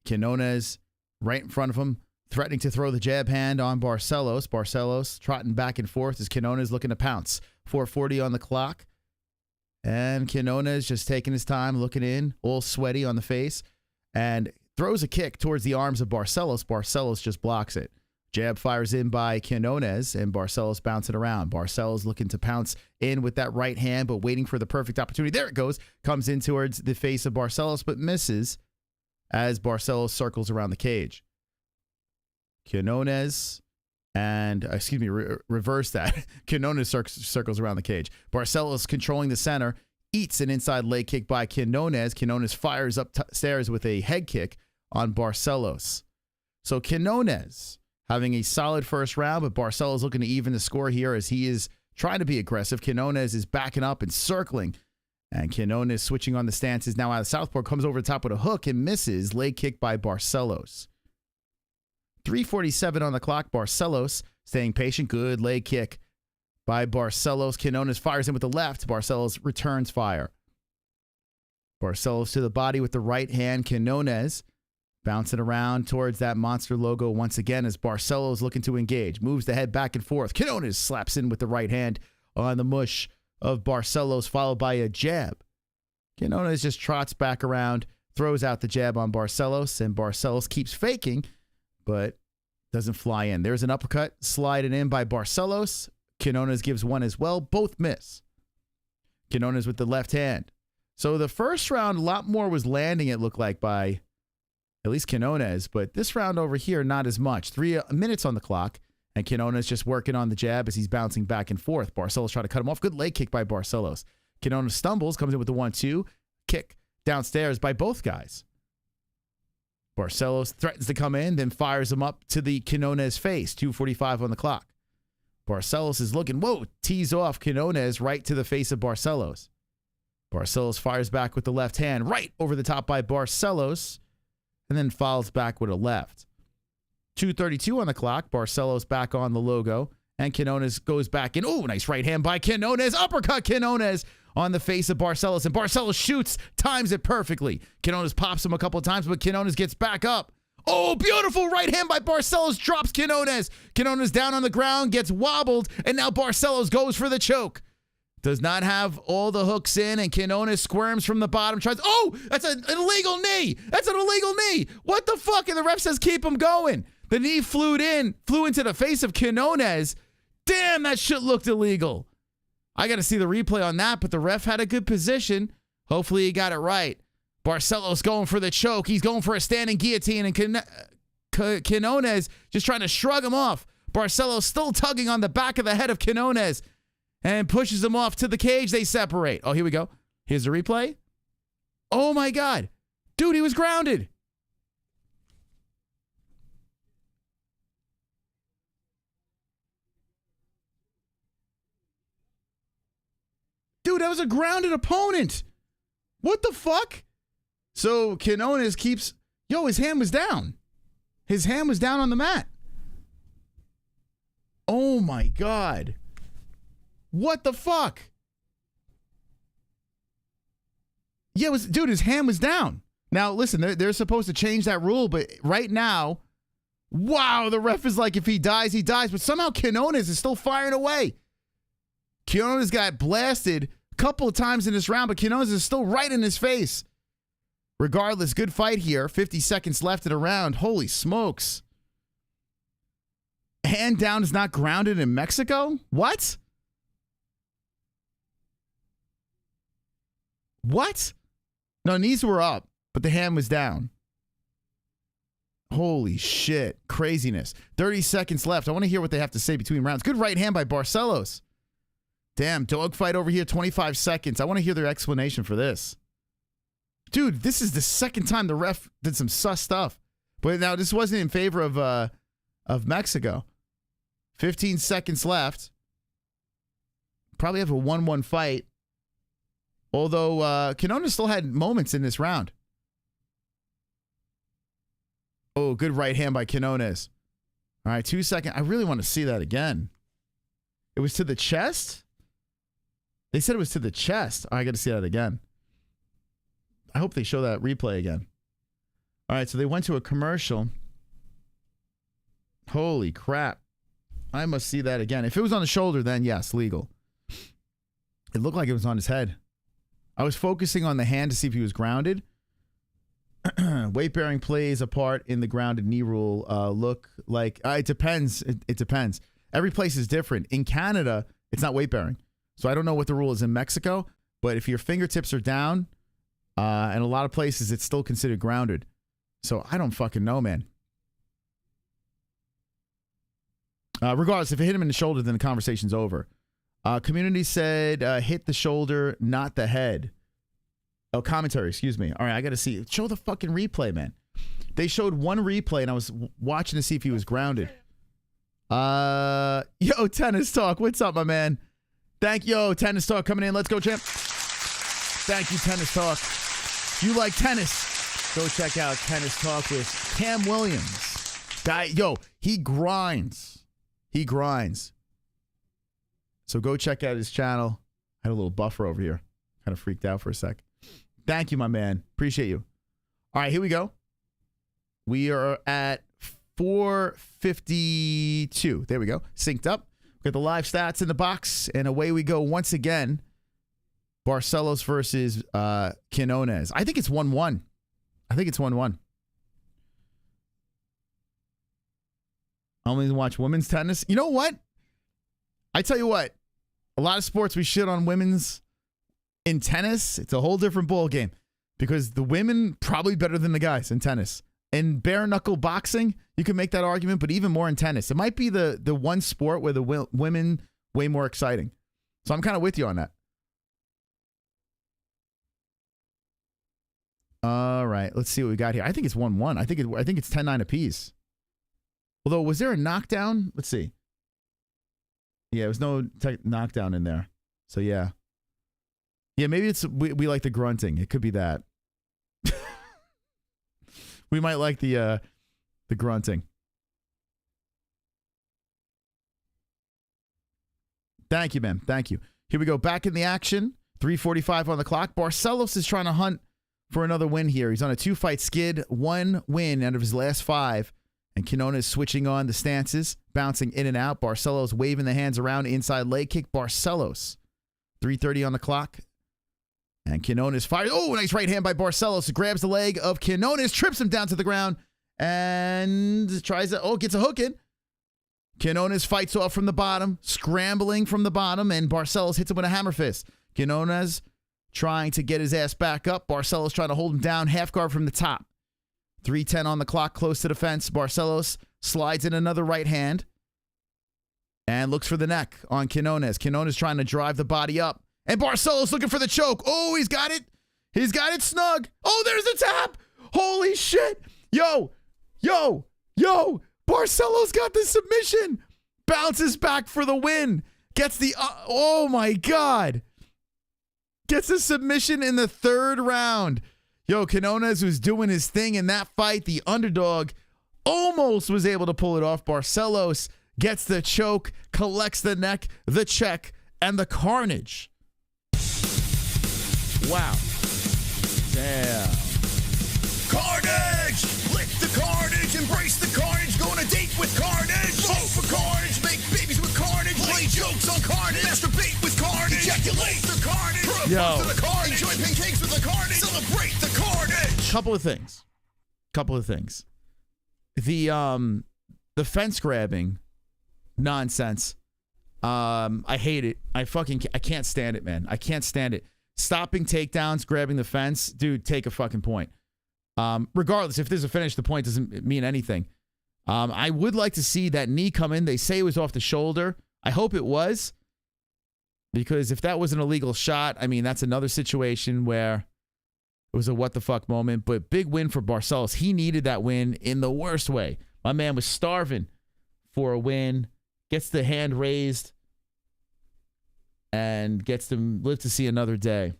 Quiñonez right in front of him, threatening to throw the jab hand on Barcelos. Barcelos trotting back and forth as Quiñonez looking to pounce. 4:40 on the clock. And Quiñonez just taking his time, looking in, all sweaty on the face, and throws a kick towards the arms of Barcelos. Barcelos just blocks it. Jab fires in by Quiñonez, and Barcelos bouncing around. Barcelos looking to pounce in with that right hand, but waiting for the perfect opportunity. There it goes. Comes in towards the face of Barcelos, but misses as Barcelos circles around the cage. Quiñonez and, reverse that. Quiñonez circles around the cage. Barcelos controlling the center, eats an inside leg kick by Quiñonez. Quiñonez fires upstairs with a head kick on Barcelos. So Quiñonez having a solid first round, but Barcelos looking to even the score here as he is trying to be aggressive. Quiñonez is backing up and circling. And Quiñonez switching on the stances now out of southpaw, comes over the top with a hook and misses. Leg kick by Barcelos. 3:47 on the clock. Barcelos staying patient. Good leg kick by Barcelos. Quiñonez fires in with the left. Barcelos returns fire. Barcelos to the body with the right hand. Quiñonez bouncing around towards that monster logo once again as Barcelos looking to engage. Moves the head back and forth. Quiñonez slaps in with the right hand on the mush of Barcelos, followed by a jab. Quiñonez just trots back around, throws out the jab on Barcelos, and Barcelos keeps faking, but doesn't fly in. There's an uppercut sliding in by Barcelos. Quiñonez gives one as well. Both miss. Quiñonez with the left hand. So the first round, a lot more was landing, it looked like, by at least Quiñonez, but this round over here, not as much. 3 minutes on the clock, and Quiñonez just working on the jab as he's bouncing back and forth. Barcelos trying to cut him off. Good leg kick by Barcelos. Quiñonez stumbles, comes in with the 1-2. Kick downstairs by both guys. Barcelos threatens to come in, then fires him up to the Quiñonez face. 2:45 on the clock. Barcelos is looking, tees off Quiñonez right to the face of Barcelos. Barcelos fires back with the left hand, right over the top by Barcelos, and then follows back with a left. 2:32 on the clock. Barcelos back on the logo, and Quiñonez goes back in. Nice right hand by Quiñonez. Uppercut Quiñonez on the face of Barcelos, and Barcelos shoots, times it perfectly. Quiñonez pops him a couple of times, but Quiñonez gets back up. Beautiful right hand by Barcelos, drops Quiñonez. Quiñonez down on the ground, gets wobbled, and now Barcelos goes for the choke. Does not have all the hooks in, and Quiñonez squirms from the bottom. Tries. That's an illegal knee. That's an illegal knee. What the fuck? And the ref says keep him going. The knee flew into the face of Quiñonez. Damn, that shit looked illegal. I got to see the replay on that, but the ref had a good position. Hopefully he got it right. Barcelos going for the choke. He's going for a standing guillotine, and Quiñonez just trying to shrug him off. Barcelos still tugging on the back of the head of Quiñonez and pushes him off to the cage. They separate. Here we go. Here's the replay. Oh, my God. Dude, he was grounded. Dude, that was a grounded opponent. What the fuck? So Quiñonez keeps... his hand was down. His hand was down on the mat. Oh my God. What the fuck? Yeah, dude, his hand was down. Now, listen, they're supposed to change that rule, but right now, wow, the ref is like, if he dies, he dies. But somehow Quiñonez is still firing away. Quiñonez got blasted a couple of times in this round, but Quiñonez is still right in his face. Regardless, good fight here. 50 seconds left in the round. Holy smokes. Hand down is not grounded in Mexico? What? What? No, knees were up, but the hand was down. Holy shit. Craziness. 30 seconds left. I want to hear what they have to say between rounds. Good right hand by Barcelos. Damn, dogfight over here, 25 seconds. I want to hear their explanation for this. Dude, this is the second time the ref did some sus stuff. But now this wasn't in favor of Mexico. 15 seconds left. Probably have a 1-1 fight. Although Quiñonez still had moments in this round. Oh, good right hand by Quiñonez. All right, 2 seconds. I really want to see that again. It was to the chest? They said it was to the chest. Oh, I got to see that again. I hope they show that replay again. All right, so they went to a commercial. Holy crap. I must see that again. If it was on the shoulder, then yes, legal. It looked like it was on his head. I was focusing on the hand to see if he was grounded. Weight bearing plays a part in the grounded knee rule. Look like it depends. It depends. Every place is different. In Canada, it's not weight bearing. So I don't know what the rule is in Mexico, but if your fingertips are down, and a lot of places it's still considered grounded. So I don't fucking know, man. Regardless, if it hit him in the shoulder, then the conversation's over. Community said hit the shoulder, not the head. Oh, commentary, excuse me. All right, I got to see. Show the fucking replay, man. They showed one replay, and I was watching to see if he was grounded. Yo, Tennis Talk. What's up, my man? Yo, Tennis Talk coming in. Let's go, champ. Thank you, Tennis Talk. If you like tennis, go check out Tennis Talk with Cam Williams. Yo, he grinds. He grinds. So go check out his channel. I had a little buffer over here. Kind of freaked out for a sec. Thank you, my man. Appreciate you. All right, here we go. We are at 4:52. There we go. Synced up. Got the live stats in the box, and away we go once again. Barcelos versus Quiñonez. I think it's 1-1. I think it's 1-1. I only watch women's tennis. You know what? I tell you what. A lot of sports we shit on women's. In tennis, it's a whole different ball game because the women probably better than the guys in tennis. In bare knuckle boxing, you can make that argument, but even more in tennis. It might be the one sport where the women way more exciting. So I'm kind of with you on that. All right, let's see what we got here. I think it's 1-1. I think it's 10-9 apiece. Although, was there a knockdown? Let's see. Yeah, there was no knockdown in there. So yeah. Yeah, maybe it's we like the grunting. It could be that. We might like the grunting. Thank you, man. Thank you. Here we go. Back in the action. 3:45 on the clock. Barcelos is trying to hunt for another win here. He's on a 2-fight skid. 1 win out of his last 5. And Quiñonez is switching on the stances, bouncing in and out. Barcelos waving the hands around. Inside leg kick. Barcelos. 3:30 on the clock. And Quiñonez fires. Oh, nice right hand by Barcelos. Grabs the leg of Quiñonez, trips him down to the ground, and tries to, gets a hook in. Quiñonez fights off from the bottom, scrambling from the bottom, and Barcelos hits him with a hammer fist. Quiñonez trying to get his ass back up. Barcelos trying to hold him down, half guard from the top. 3:10 on the clock, close to the fence. Barcelos slides in another right hand and looks for the neck on Quiñonez. Quiñonez trying to drive the body up. And Barcelos looking for the choke. Oh, he's got it. He's got it snug. Oh, there's the tap. Holy shit. Yo. Barcelos got the submission. Bounces back for the win. Gets the, oh my God. Gets a submission in the 3rd round. Yo, Quiñonez was doing his thing in that fight. The underdog almost was able to pull it off. Barcelos gets the choke, collects the neck, the check, and the carnage. Wow. Damn. Carnage! Lick the carnage, embrace the carnage, go on a date with carnage. Vote for carnage, make babies with carnage, play jokes on carnage, masturbate with carnage, ejaculate the carnage, propose to the carnage, enjoy pancakes with the carnage, celebrate the carnage. Couple of things. The fence grabbing nonsense. I hate it. I can't stand it, man. I can't stand it. Stopping takedowns, grabbing the fence, dude, take a fucking point. Regardless, if there's a finish, the point doesn't mean anything. I would like to see that knee come in. They say it was off the shoulder. I hope it was, because if that was an illegal shot, I mean, that's another situation where it was a what the fuck moment. But big win for Barcelos. He needed that win in the worst way. My man was starving for a win. Gets the hand raised and gets to live to see another day.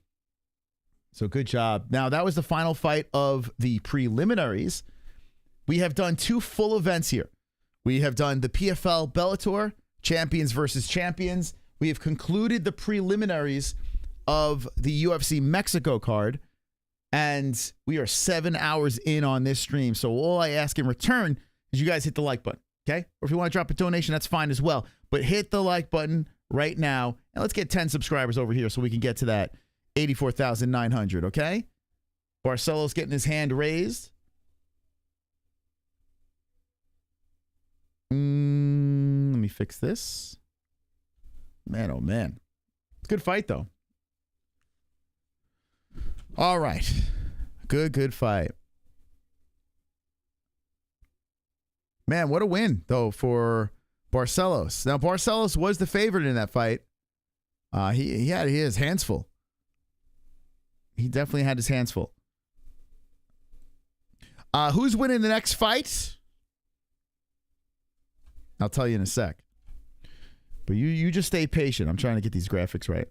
So good job. Now, that was the final fight of the preliminaries. We have done 2 full events here. We have done the PFL Bellator, champions versus champions. We have concluded the preliminaries of the UFC Mexico card, and we are 7 hours in on this stream. So all I ask in return is you guys hit the like button, okay? Or if you want to drop a donation, that's fine as well. But hit the like button right now, and let's get 10 subscribers over here so we can get to that 84,900, okay? Barcelos getting his hand raised. Let me fix this. Man, oh man. Good fight, though. All right. Good fight. Man, what a win, though, for Barcelos. Now, Barcelos was the favorite in that fight. He had his hands full. He definitely had his hands full. Who's winning the next fight? I'll tell you in a sec. But you just stay patient. I'm trying to get these graphics right.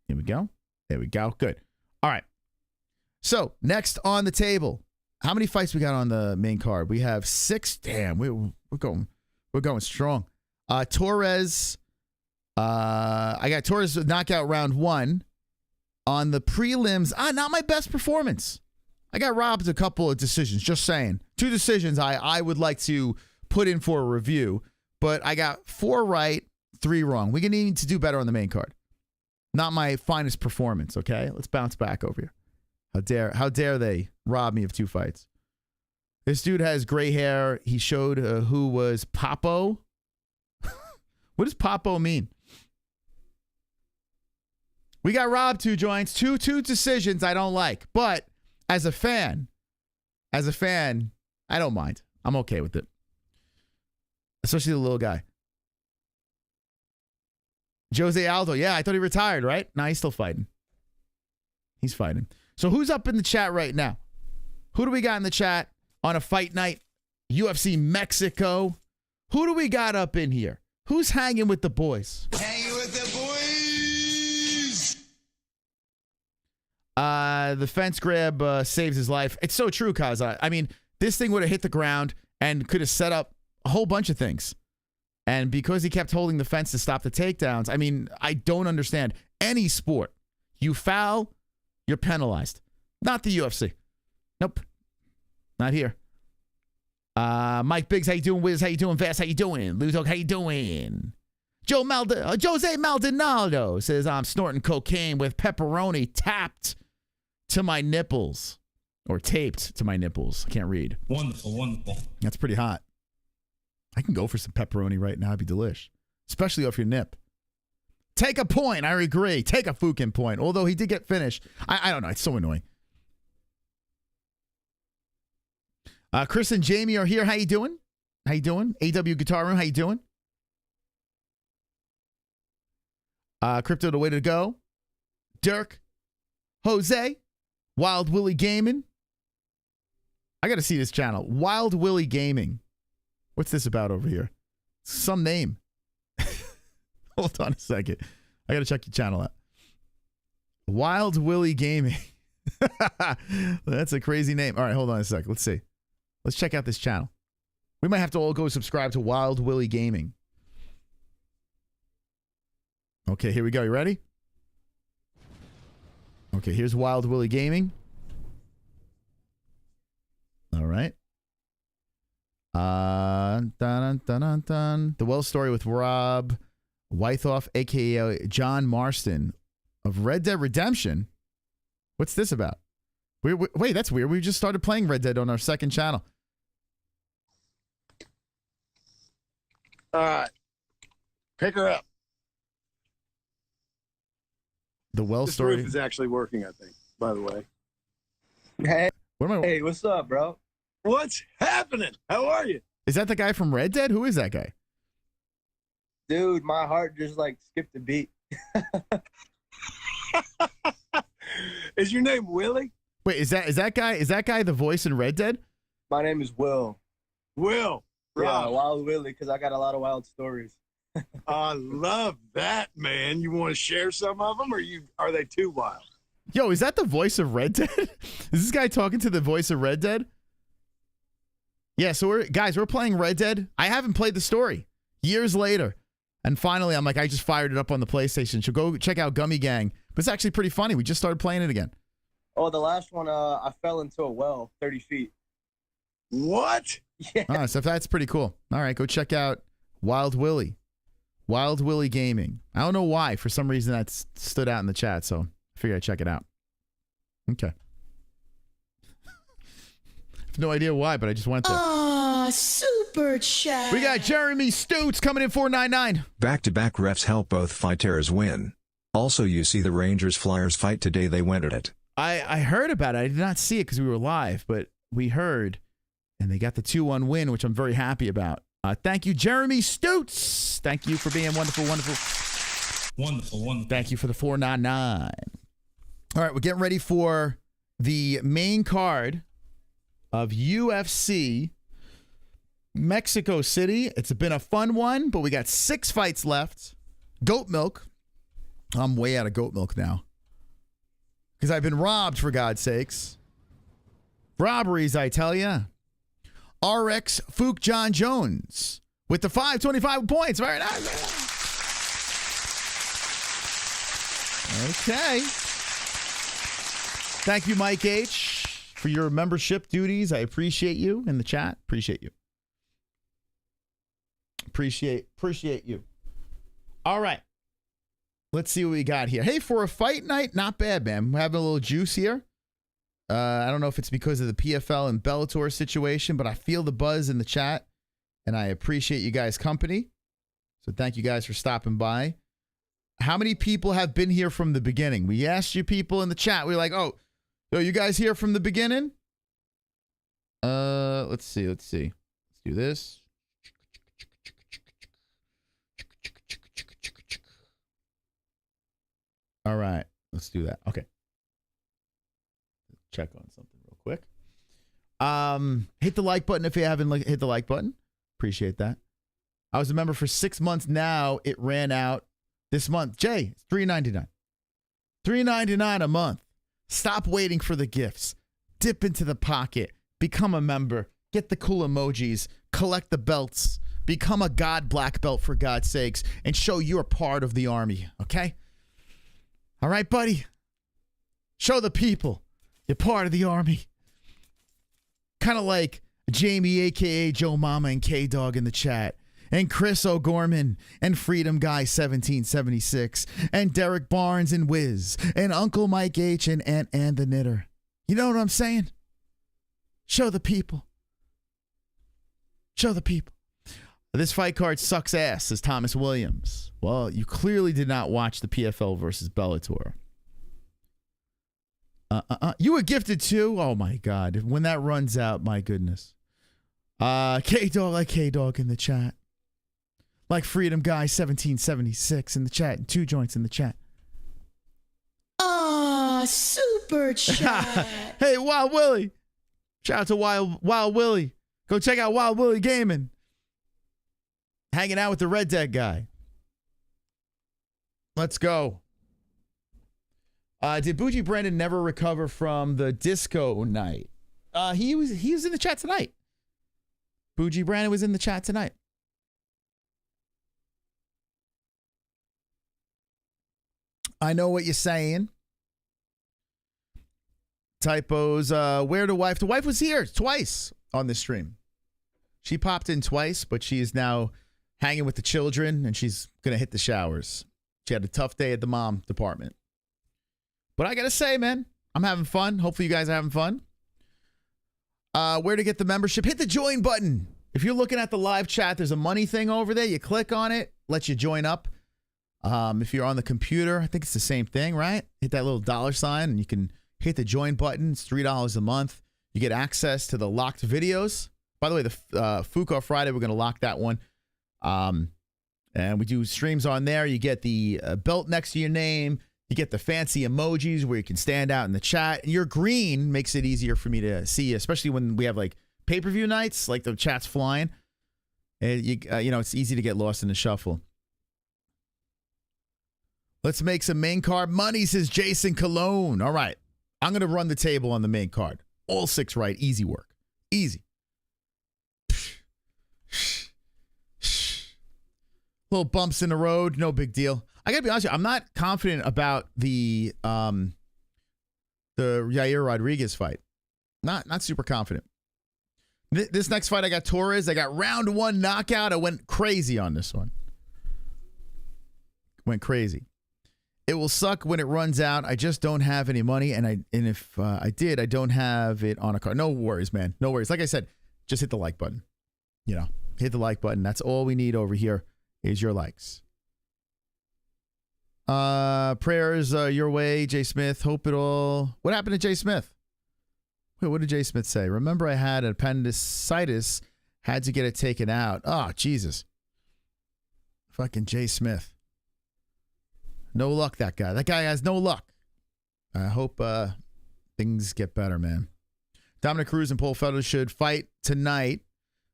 Here we go. There we go. Good. All right. So, next on the table. How many fights we got on the main card? We have 6. Damn, we're going strong. Torres. I got Torres knockout round 1. On the prelims, not my best performance. I got robbed a couple of decisions, just saying. 2 decisions I would like to put in for a review, but I got 4 right, 3 wrong. We're going to need to do better on the main card. Not my finest performance, okay? Let's bounce back over here. How dare they rob me of 2 fights? This dude has gray hair. He showed who was Papo. What does Papo mean? We got robbed 2 joints, two decisions I don't like. But as a fan, I don't mind. I'm okay with it. Especially the little guy. Jose Aldo. Yeah, I thought he retired, right? Nah, he's still fighting. He's fighting. So who's up in the chat right now? Who do we got in the chat on a fight night? UFC Mexico. Who do we got up in here? Who's hanging with the boys? Hanging with the boys. The fence grab saves his life. It's so true, Kaza. I mean, this thing would have hit the ground and could have set up a whole bunch of things. And because he kept holding the fence to stop the takedowns, I mean, I don't understand. Any sport, you foul, you're penalized. Not the UFC. Nope. Not here. Mike Biggs, how you doing? Wiz, how you doing? Vast, how you doing? Ludo, how you doing? Jose Maldonado says, I'm snorting cocaine with pepperoni tapped to my nipples. Or taped to my nipples. I can't read. Wonderful. That's pretty hot. I can go for some pepperoni right now. It'd be delish. Especially off your nip. Take a point. I agree. Take a fucking point. Although he did get finished. I don't know. It's so annoying. Chris and Jamie are here. How you doing? How you doing? AW Guitar Room. How you doing? Crypto, the way to go. Dirk. Jose. Wild Willie Gaming. I got to see this channel. Wild Willie Gaming. What's this about over here? Some name. Hold on a second. I got to check your channel out. Wild Willie Gaming. That's a crazy name. All right, hold on a second. Let's see. Let's check out this channel. We might have to all go subscribe to Wild Willie Gaming. Okay, here we go. You ready? Okay, here's Wild Willie Gaming. All right. Dun, dun, dun, dun, dun. The Well story with Rob Wythoff, a.k.a. John Marston of Red Dead Redemption. What's this about? Wait, that's weird. We just started playing Red Dead on our second channel. All right. Pick her up. The Well This story. roof is actually working, I think, by the way. Hey, what's up, bro? What's happening? How are you? Is that the guy from Red Dead? Who is that guy? Dude, my heart just like skipped a beat. Is your name Willie? Wait, is that guy the voice in Red Dead? My name is Will. Will. Yeah, Rob. Wild Willie, because I got a lot of wild stories. I love that, man. You want to share some of them, or are they too wild? Yo, is that the voice of Red Dead? Is this guy talking to the voice of Red Dead? Yeah, so we're playing Red Dead. I haven't played the story. Years later. And finally, I'm like, I just fired it up on the PlayStation. So go check out Gummy Gang. But it's actually pretty funny. We just started playing it again. Oh, the last one, I fell into a well 30 feet. What? Yeah. Oh, so that's pretty cool. All right, go check out Wild Willie. Wild Willie Gaming. I don't know why. For some reason, that stood out in the chat. So I figured I'd check it out. Okay. I have no idea why, but I just went there. Ah, super chat. We got Jeremy Stoots coming in 499. Back-to-back refs help both fighters win. Also, you see the Rangers-Flyers fight today. They went at it. I heard about it. I did not see it because we were live, but we heard, and they got the 2-1 win, which I'm very happy about. Thank you, Jeremy Stoots. Thank you for being wonderful, wonderful. Wonderful. Thank you for the 499. All right, we're getting ready for the main card of UFC Mexico City. It's been a fun one, but we got 6 fights left. Goat milk. I'm way out of goat milk now because I've been robbed, for God's sakes. Robberies, I tell ya. RX Fook John Jones with the 525 points. Very nice. Okay. Thank you, Mike H, for your membership duties. I appreciate you in the chat. Appreciate you. Appreciate you. All right. Let's see what we got here. Hey, for a fight night, not bad, man. We're having a little juice here. I don't know if it's because of the PFL and Bellator situation, but I feel the buzz in the chat, and I appreciate you guys' company. So thank you guys for stopping by. How many people have been here from the beginning? We asked you people in the chat. We were like, oh, yo, you guys here from the beginning? Let's see. Let's do this. All right. Let's do that. Okay. Check on something real quick. Hit the like button if you haven't hit the like button. Appreciate that. I was a member for 6 months now. It ran out this month. Jay, it's $3.99. $3.99 a month. Stop waiting for the gifts. Dip into the pocket. Become a member. Get the cool emojis. Collect the belts. Become a God black belt, for God's sakes, and show you're part of the army, okay? All right, buddy? Show the people you're part of the army. Kind of like Jamie, a.k.a. Joe Mama, and K-Dog in the chat, and Chris O'Gorman, and Freedom Guy 1776, and Derek Barnes and Wiz, and Uncle Mike H, and Aunt Ann the Knitter. You know what I'm saying? Show the people. Show the people. This fight card sucks ass, says Thomas Williams. Well, you clearly did not watch the PFL versus Bellator. You were gifted too? Oh my God. When that runs out, my goodness. K-Dog, like K-Dog in the chat. Like Freedom Guy 1776 in the chat. And 2 joints in the chat. Ah, super chat. Hey, Wild Willie. Shout out to Wild Willie. Go check out Wild Willie Gaming. Hanging out with the Red Dead guy. Let's go. Did Bougie Brandon never recover from the disco night? He was in the chat tonight. Bougie Brandon was in the chat tonight. I know what you're saying. Typos. Where the wife? The wife was here twice on this stream. She popped in twice, but she is now hanging with the children, and she's going to hit the showers. She had a tough day at the mom department. But I got to say, man, I'm having fun. Hopefully you guys are having fun. Where to get the membership? Hit the join button. If you're looking at the live chat, there's a money thing over there. You click on it, lets you join up. If you're on the computer, I think it's the same thing, right? Hit that little $sign, and you can hit the join button. It's $3 a month. You get access to the locked videos. By the way, the Fuko Friday, we're going to lock that one. And we do streams on there. You get the belt next to your name. You get the fancy emojis where you can stand out in the chat. And your green makes it easier for me to see, especially when we have like pay-per-view nights, like the chat's flying. And you know, it's easy to get lost in the shuffle. Let's make some main card money, says Jason Cologne. All right. I'm going to run the table on the main card. All 6 right. Easy work. Easy. Little bumps in the road. No big deal. I got to be honest with you. I'm not confident about the Yair Rodriguez fight. Not super confident. This next fight, I got Torres. I got round 1 knockout. I went crazy on this one. Went crazy. It will suck when it runs out. I just don't have any money, and if I did, I don't have it on a card. No worries, man. No worries. Like I said, just hit the like button. You know, hit the like button. That's all we need over here is your likes. Prayers your way, Jay Smith. Hope it all. What happened to Jay Smith? Wait, what did Jay Smith say? Remember, I had appendicitis, had to get it taken out. Oh, Jesus. Fucking Jay Smith. No luck, that guy. That guy has no luck. I hope things get better, man. Dominic Cruz and Paul Felder should fight tonight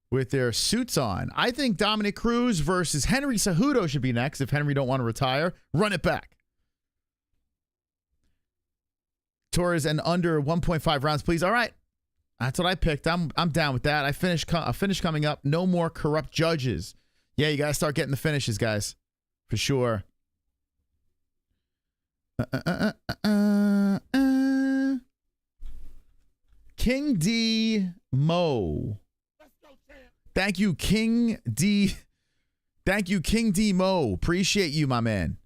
with their suits on. I think Dominic Cruz versus Henry Cejudo should be next if Henry don't want to retire. Run it back. Torres and under 1.5 rounds, please. All right. That's what I picked. I'm down with that. I finish coming up. No more corrupt judges. Yeah, you got to start getting the finishes, guys. For sure. King D Mo. Thank you, King D. Thank you, King D Mo. Appreciate you, my man.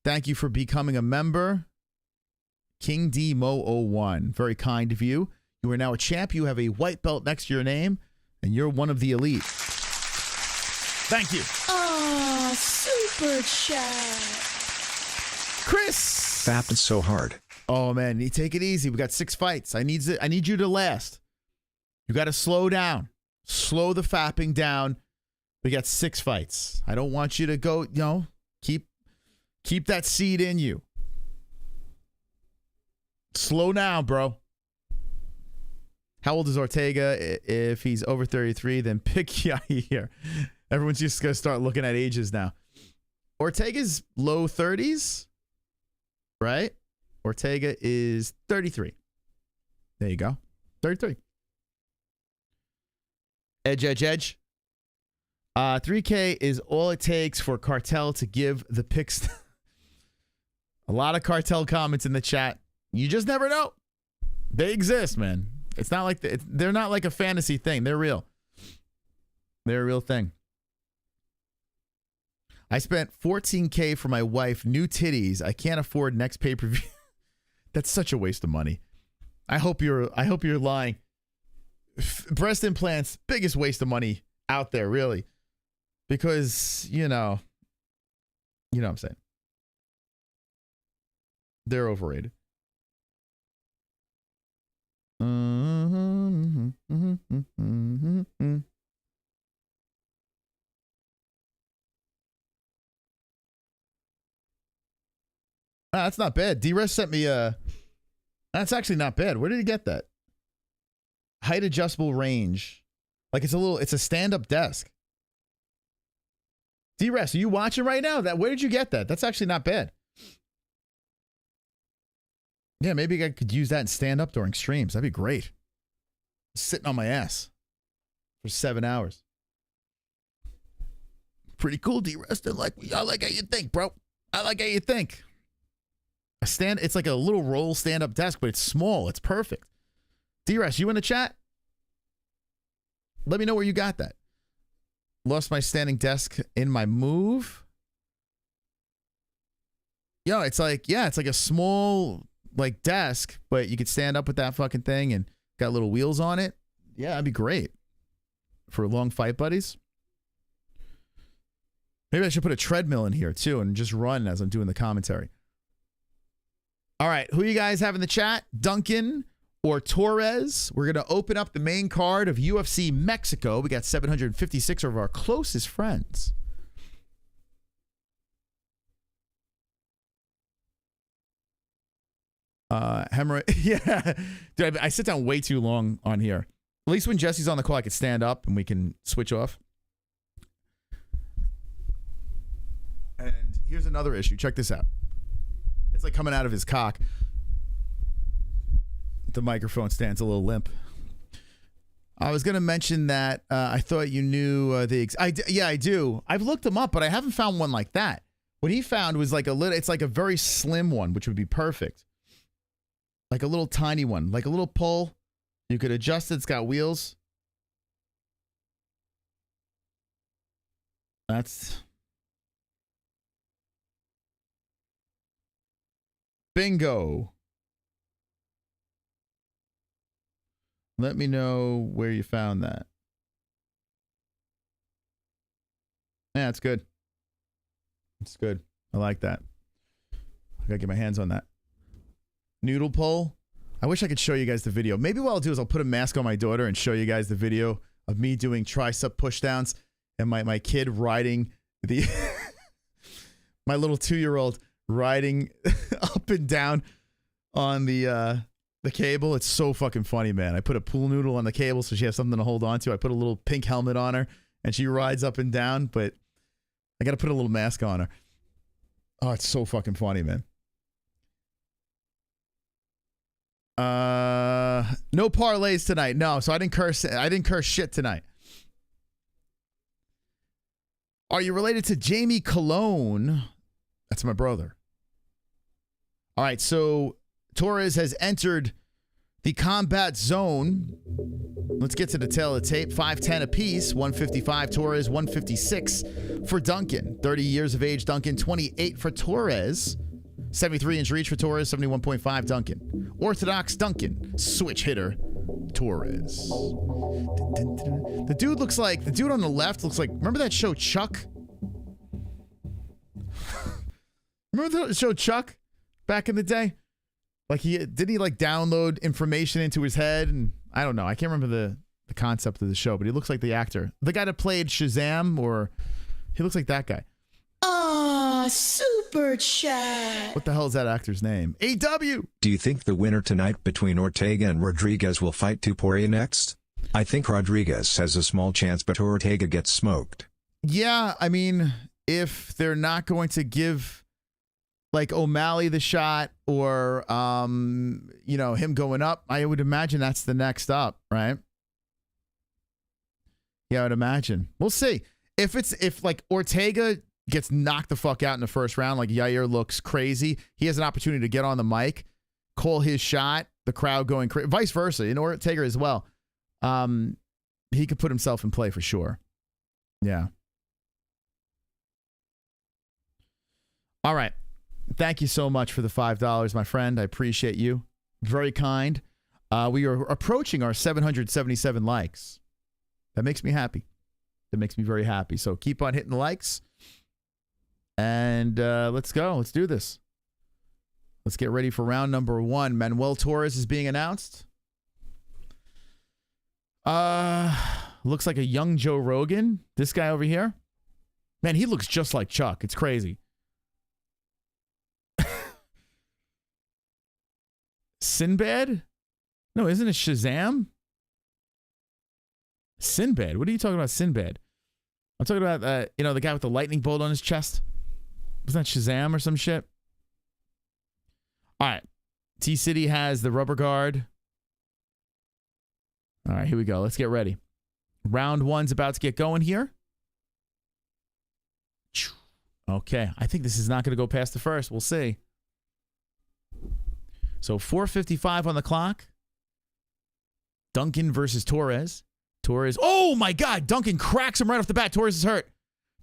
Thank you for becoming a member. King D Mo 01. Very kind of you. You are now a champ. You have a white belt next to your name, and you're one of the elite. Thank you. Oh, super chat. Chris. Fapped is so hard. Oh, man. You take it easy. We got 6 fights. I need you to last. You got to slow down. Slow the fapping down. We got 6 fights. I don't want you to go, keep that seed in you. Slow down, bro. How old is Ortega? If he's over 33, then pick Yair. Everyone's just going to start looking at ages now. Ortega's low 30s, right? Ortega is 33. There you go. 33. Edge. 3K is all it takes for Cartel to give the picks. A lot of Cartel comments in the chat. You just never know. They exist, man. It's not like they're not like a fantasy thing. They're real. They're a real thing. I spent $14K for my wife, new titties. I can't afford next pay-per-view. That's such a waste of money. I hope you're lying. Breast implants, biggest waste of money out there, really. Because, you know what I'm saying. They're overrated. That's not bad. D-Rest sent me that's actually not bad. Where did he get that? Height adjustable range. Like it's a stand-up desk. D-Rest, are you watching right now? Where did you get that? That's actually not bad. Yeah, maybe I could use that and stand up during streams. That'd be great. Sitting on my ass. for 7 hours. Pretty cool, D-Rest. I like how you think, bro. I like how you think. It's like a little roll stand-up desk, but it's small. It's perfect. D-Rest, you in the chat? Let me know where you got that. Lost my standing desk in my move. Yo, it's like a small like desk, but you could stand up with that fucking thing and got little wheels on it. Yeah, that'd be great for long fight buddies. Maybe I should put a treadmill in here too and just run as I'm doing the commentary. All right, who you guys have in the chat? Duncan or Torres? We're going to open up the main card of UFC Mexico. We got 756 of our closest friends. Yeah. Dude, I sit down way too long on here. At least when Jesse's on the call, I can stand up and we can switch off. And here's another issue. Check this out. It's like coming out of his cock. The microphone stands a little limp. I was going to mention that I thought you knew yeah, I do. I've looked them up, but I haven't found one like that. What he found was like it's like a very slim one, which would be perfect. Like a little tiny one, like a little pull. You could adjust it. It's got wheels. That's bingo. Let me know where you found that. Yeah, it's good. It's good. I like that. I gotta get my hands on that. Noodle pull. I wish I could show you guys the video. Maybe what I'll do is I'll put a mask on my daughter and show you guys the video of me doing tricep pushdowns and my kid riding the my little 2-year-old riding up and down on the cable. It's so fucking funny, man. I put a pool noodle on the cable so she has something to hold on to. I put a little pink helmet on her and she rides up and down, but I got to put a little mask on her. Oh, it's so fucking funny, man. No parlays tonight. No, so I didn't curse shit tonight. Are you related to Jamie Colon? That's my brother. All right, so Torres has entered the combat zone. Let's get to the tail of the tape. 5'10 apiece, 155 Torres, 156 for Duncan. 30 years of age, Duncan. 28 for Torres. 73-inch reach for Torres, 71.5 Duncan. Orthodox Duncan, switch hitter Torres. The dude on the left looks like, remember that show Chuck? Remember the show Chuck back in the day? Like didn't he like download information into his head? And I don't know. I can't remember the concept of the show, but he looks like the actor. The guy that played Shazam, or he looks like that guy. Ah, super chat. What the hell is that actor's name? AW. Do you think the winner tonight between Ortega and Rodriguez will fight Poirier next? I think Rodriguez has a small chance, but Ortega gets smoked. Yeah, I mean, if they're not going to give like O'Malley the shot or him going up, I would imagine that's the next up, right? Yeah, I would imagine. We'll see. If like Ortega gets knocked the fuck out in the first round, like Yair looks crazy, he has an opportunity to get on the mic, call his shot, the crowd going crazy, vice versa, and Ortega as well. He could put himself in play for sure. Yeah. All right. Thank you so much for the $5, my friend. I appreciate you. Very kind. We are approaching our 777 likes. That makes me happy. That makes me very happy. So keep on hitting the likes. And let's go. Let's do this. Let's get ready for round number 1. Manuel Torres is being announced. Looks like a young Joe Rogan. This guy over here. Man, he looks just like Chuck. It's crazy. Sinbad? No, isn't it Shazam? Sinbad? What are you talking about, Sinbad? I'm talking about, the guy with the lightning bolt on his chest. Wasn't that Shazam or some shit? All right. T-City has the rubber guard. All right, here we go. Let's get ready. Round one's about to get going here. Okay, I think this is not going to go past the first. We'll see. So 4:55 on the clock. Duncan versus Torres. Torres. Oh my God! Duncan cracks him right off the bat. Torres is hurt.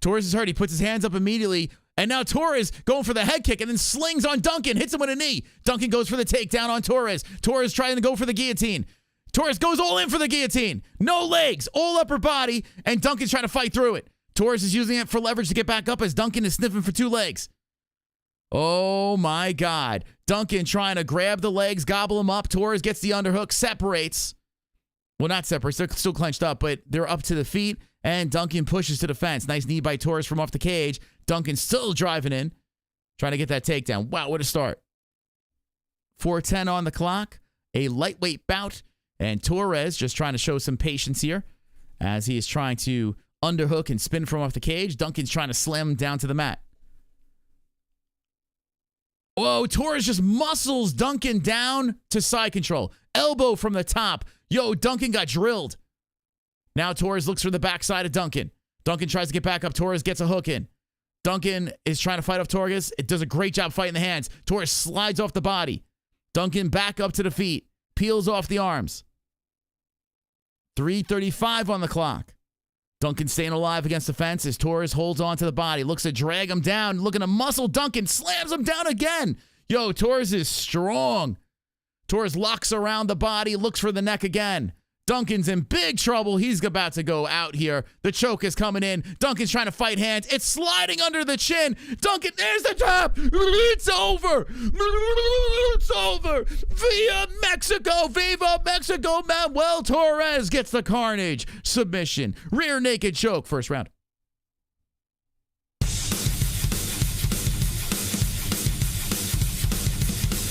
Torres is hurt. He puts his hands up immediately. And now Torres going for the head kick and then slings on Duncan. Hits him with a knee. Duncan goes for the takedown on Torres. Torres trying to go for the guillotine. Torres goes all in for the guillotine. No legs. All upper body. And Duncan's trying to fight through it. Torres is using it for leverage to get back up as Duncan is sniffing for 2 legs. Oh my God. Duncan trying to grab the legs, gobble him up. Torres gets the underhook, separates. Well, not separates. They're still clenched up, but they're up to the feet. And Duncan pushes to the fence. Nice knee by Torres from off the cage. Duncan still driving in, trying to get that takedown. Wow, what a start. 4:10 on the clock. A lightweight bout. And Torres just trying to show some patience here as he is trying to underhook and spin from off the cage. Duncan's trying to slam him down to the mat. Whoa, Torres just muscles Duncan down to side control. Elbow from the top. Yo, Duncan got drilled. Now Torres looks for the backside of Duncan. Duncan tries to get back up. Torres gets a hook in. Duncan is trying to fight off Torres. It does a great job fighting the hands. Torres slides off the body. Duncan back up to the feet. Peels off the arms. 3:35 on the clock. Duncan staying alive against the fence as Torres holds on to the body. Looks to drag him down. Looking to muscle Duncan. Slams him down again. Yo, Torres is strong. Torres locks around the body. Looks for the neck again. Duncan's in big trouble. He's about to go out here. The choke is coming in. Duncan's trying to fight hands. It's sliding under the chin. Duncan, there's the tap. It's over. It's over. Via Mexico. Viva Mexico. Manuel Torres gets the carnage. Submission. Rear naked choke. First round.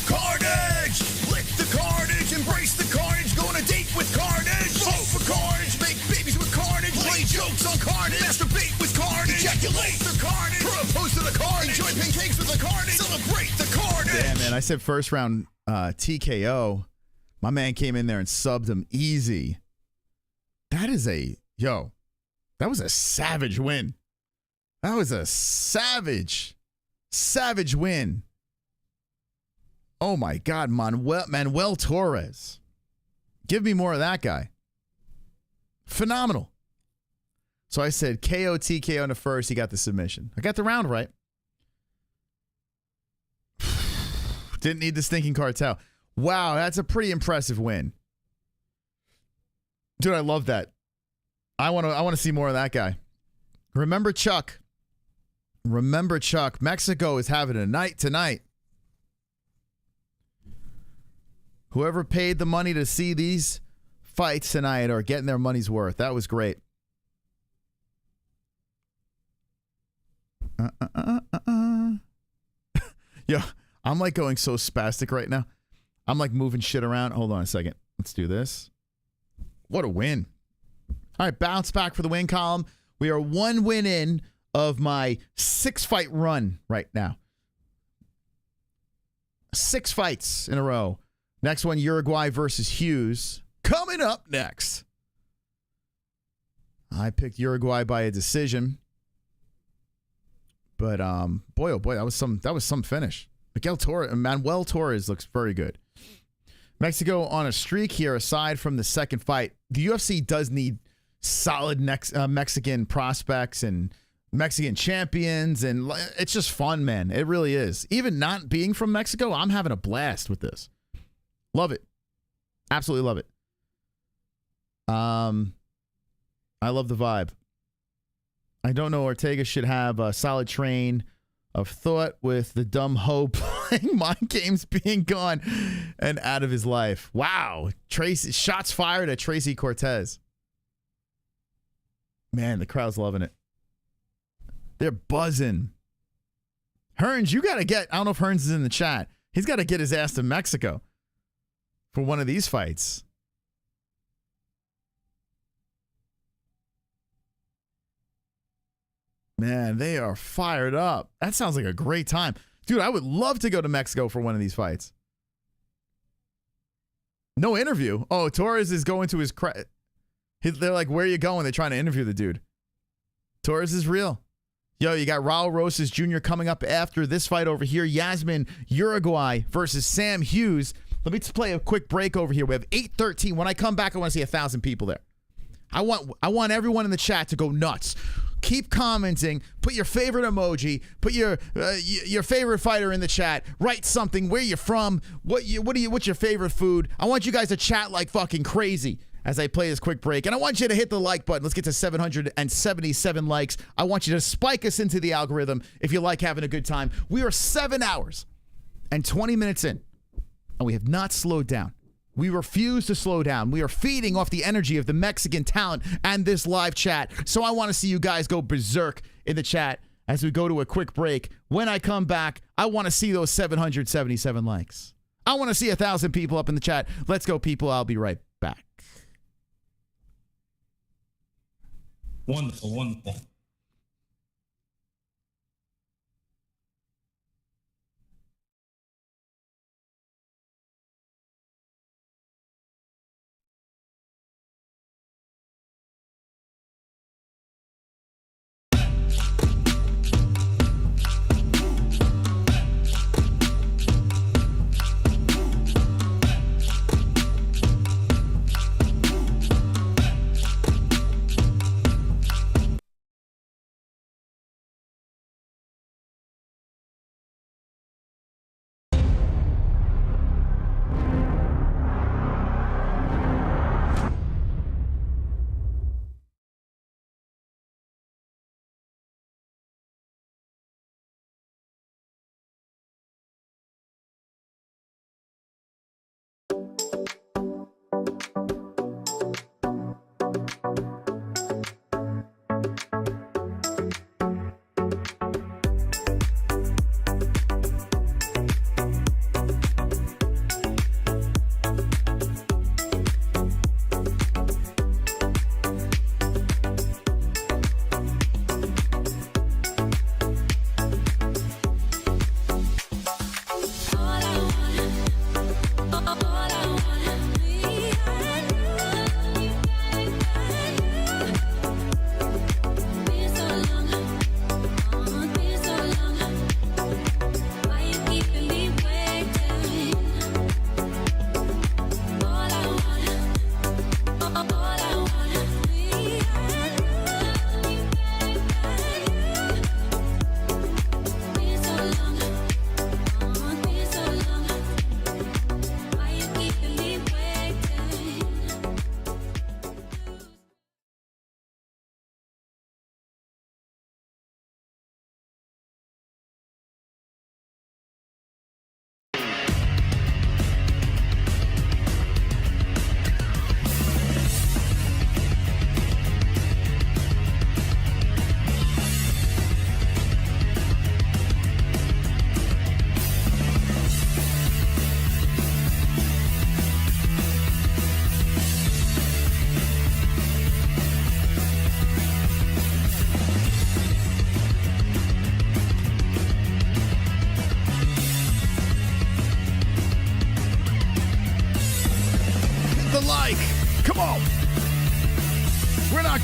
Carnage! Lick the carnage, embrace the carnage, go on a date with carnage. Vote for carnage, make babies with carnage, play jokes on carnage, masturbate with carnage, ejaculate the carnage, propose to the carnage, enjoy pancakes with the carnage, celebrate the carnage. Damn, man, I said first round TKO. My man came in there and subbed him easy. That was a savage win. That was a savage win. Oh my God, Manuel Torres. Give me more of that guy. Phenomenal. So I said KO, TKO in the first. He got the submission. I got the round right. Didn't need the stinking cartel. Wow, that's a pretty impressive win. Dude, I love that. I want to see more of that guy. Remember Chuck. Mexico is having a night tonight. Whoever paid the money to see these fights tonight are getting their money's worth. That was great. Yo, I'm like going so spastic right now. I'm like moving shit around. Hold on a second. Let's do this. What a win. All right, bounce back for the win column. We are 1 win in of my 6-fight run right now. 6 fights in a row. Next one, Uruguay versus Hughes. Coming up next. I picked Uruguay by a decision. But boy oh boy, that was some finish. Manuel Torres looks very good. Mexico on a streak here aside from the second fight. The UFC does need solid Mexican prospects and Mexican champions, and it's just fun, man. It really is. Even not being from Mexico, I'm having a blast with this. Love it. Absolutely love it. I love the vibe. I don't know. Ortega should have a solid train of thought with the dumb hoe playing mind games being gone and out of his life. Wow. Tracy, shots fired at Tracy Cortez. Man, the crowd's loving it. They're buzzing. Hearns, you got to get, I don't know if Hearns is in the chat. He's got to get his ass to Mexico for one of these fights. Man, they are fired up. That sounds like a great time. Dude, I would love to go to Mexico for one of these fights. No interview. Oh, Torres is going to They're like, where are you going? They're trying to interview the dude. Torres is real. Yo, you got Raul Rosas Jr. coming up after this fight over here. Yazmin, Jauregui versus Sam Hughes. Let me just play a quick break over here. We have 8:13. When I come back, I want to see 1,000 people there. I want everyone in the chat to go nuts. Keep commenting. Put your favorite emoji. Put your favorite fighter in the chat. Write something. Where you're from. What's your favorite food? I want you guys to chat like fucking crazy as I play this quick break. And I want you to hit the like button. Let's get to 777 likes. I want you to spike us into the algorithm if you like having a good time. We are 7 hours and 20 minutes in, and we have not slowed down. We refuse to slow down. We are feeding off the energy of the Mexican talent and this live chat. So I want to see you guys go berserk in the chat as we go to a quick break. When I come back, I want to see those 777 likes. I want to see 1,000 people up in the chat. Let's go, people. I'll be right back. Wonderful, wonderful.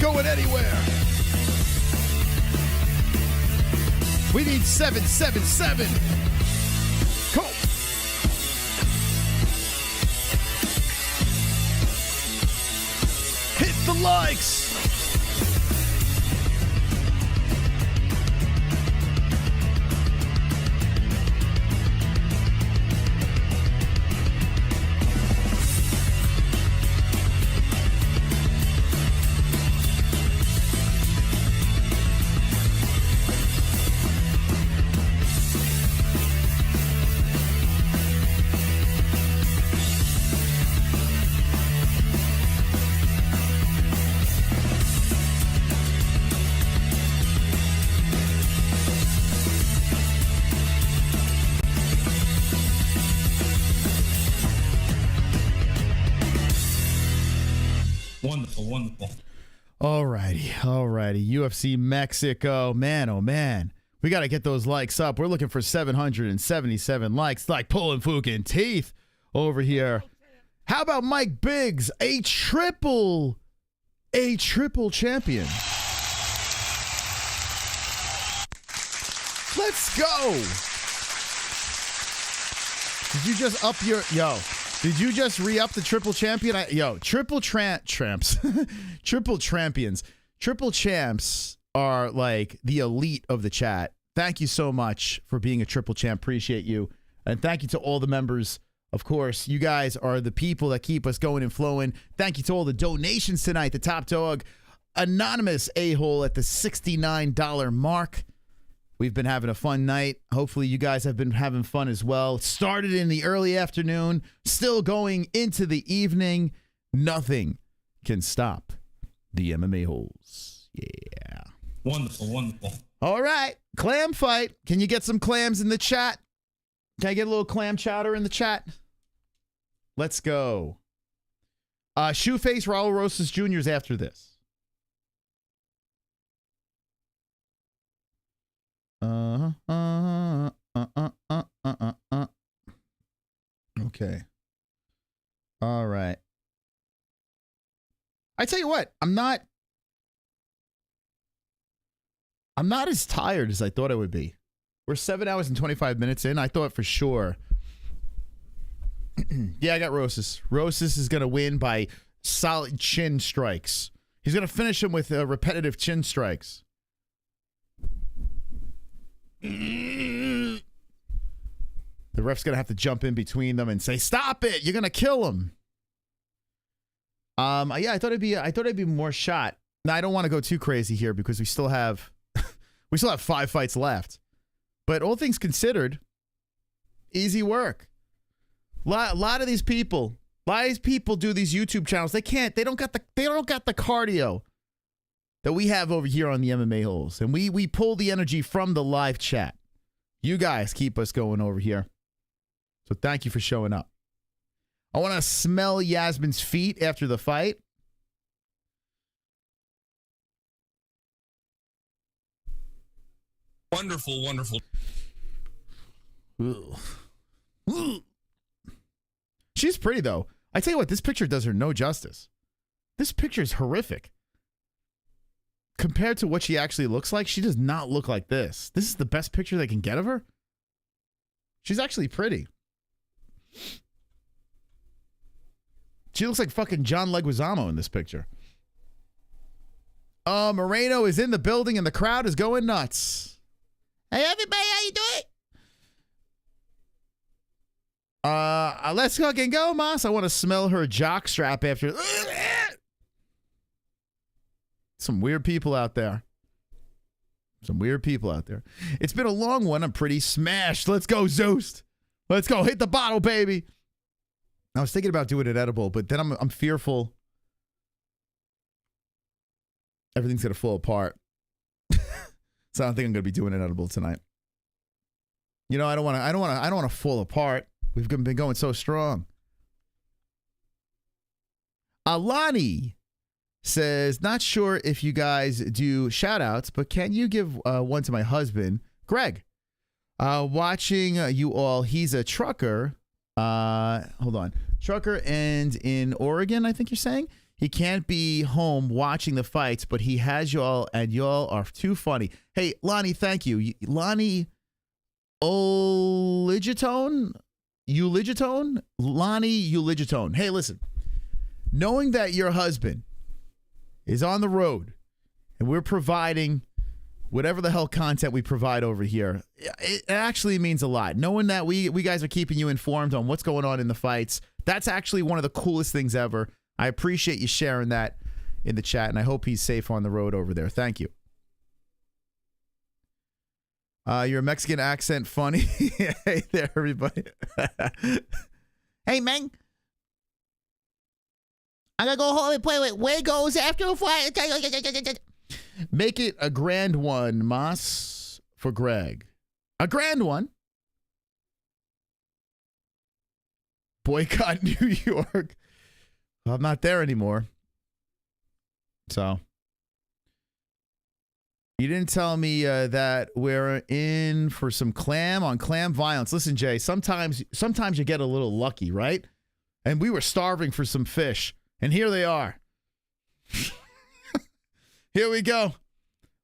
Going anywhere. We need 777. Come on. Hit the likes. Wonderful, wonderful. Alrighty. UFC Mexico. Man, oh man. We got to get those likes up. We're looking for 777 likes, like pulling fucking teeth over here. How about Mike Biggs? A triple a triple champion. Let's go. Did you just up your Did you just re-up the triple champion? Triple tramps. Triple champions. Triple champs are like the elite of the chat. Thank you so much for being a triple champ. Appreciate you. And thank you to all the members. Of course, you guys are the people that keep us going and flowing. Thank you to all the donations tonight. The top dog, anonymous a-hole at the $69 mark. We've been having a fun night. Hopefully you guys have been having fun as well. It started in the early afternoon, still going into the evening. Nothing can stop the MMA holes. Yeah. Wonderful, wonderful. All right. Clam fight. Can you get some clams in the chat? Can I get a little clam chowder in the chat? Let's go. Shoeface Raul Rosas Jr. is after this. Okay. All right. I tell you what, I'm not as tired as I thought I would be. We're 7 hours and 25 minutes in. I thought for sure. Yeah, I got Rosas. Rosas is going to win by solid chin strikes. He's going to finish him with repetitive chin strikes. The ref's going to have to jump in between them and say, "Stop it. You're going to kill him." Yeah, I thought it'd be more shot. Now, I don't want to go too crazy here because we still have 5 fights left. But all things considered, easy work. Lot of these people do these YouTube channels. They don't got the cardio that we have over here on the MMA holes. And we pull the energy from the live chat. You guys keep us going over here. So thank you for showing up. I want to smell Yazmin's feet after the fight. Wonderful, wonderful. Ugh. She's pretty, though. I tell you what, this picture does her no justice. This picture is horrific. Compared to what she actually looks like, she does not look like this. This is the best picture they can get of her. She's actually pretty. She looks like fucking John Leguizamo in this picture. Moreno is in the building and the crowd is going nuts. Hey, everybody, how you doing? Let's fucking go, Moss. I want to smell her jock strap after. Some weird people out there. It's been a long one. I'm pretty smashed. Let's go, Zeus. Let's go. Hit the bottle, baby. I was thinking about doing it edible, but then I'm fearful everything's gonna fall apart. So I don't think I'm gonna be doing it edible tonight. You know, I don't want to fall apart. We've been going so strong. Alani says, not sure if you guys do shout outs, but can you give one to my husband, Greg? Watching you all, he's a trucker. Hold on. Trucker and in Oregon, I think you're saying. He can't be home watching the fights, but he has y'all, and y'all are too funny. Hey, Lonnie, thank you. Lonnie Uligitone? Lonnie Uligitone. Hey, listen. Knowing that your husband is on the road and we're providing whatever the hell content we provide over here, it actually means a lot. Knowing that we guys are keeping you informed on what's going on in the fights, that's actually one of the coolest things ever. I appreciate you sharing that in the chat, and I hope he's safe on the road over there. Thank you. Your Mexican accent funny. Hey there, everybody. Hey, man. I gotta go home and play with Wiggles after a fight. Make it a grand one, Moss, for Greg. A grand one. Boycott New York. I'm not there anymore. So. You didn't tell me that we're in for some clam on clam violence. Listen, Jay, sometimes you get a little lucky, right? And we were starving for some fish. And here they are. Here we go.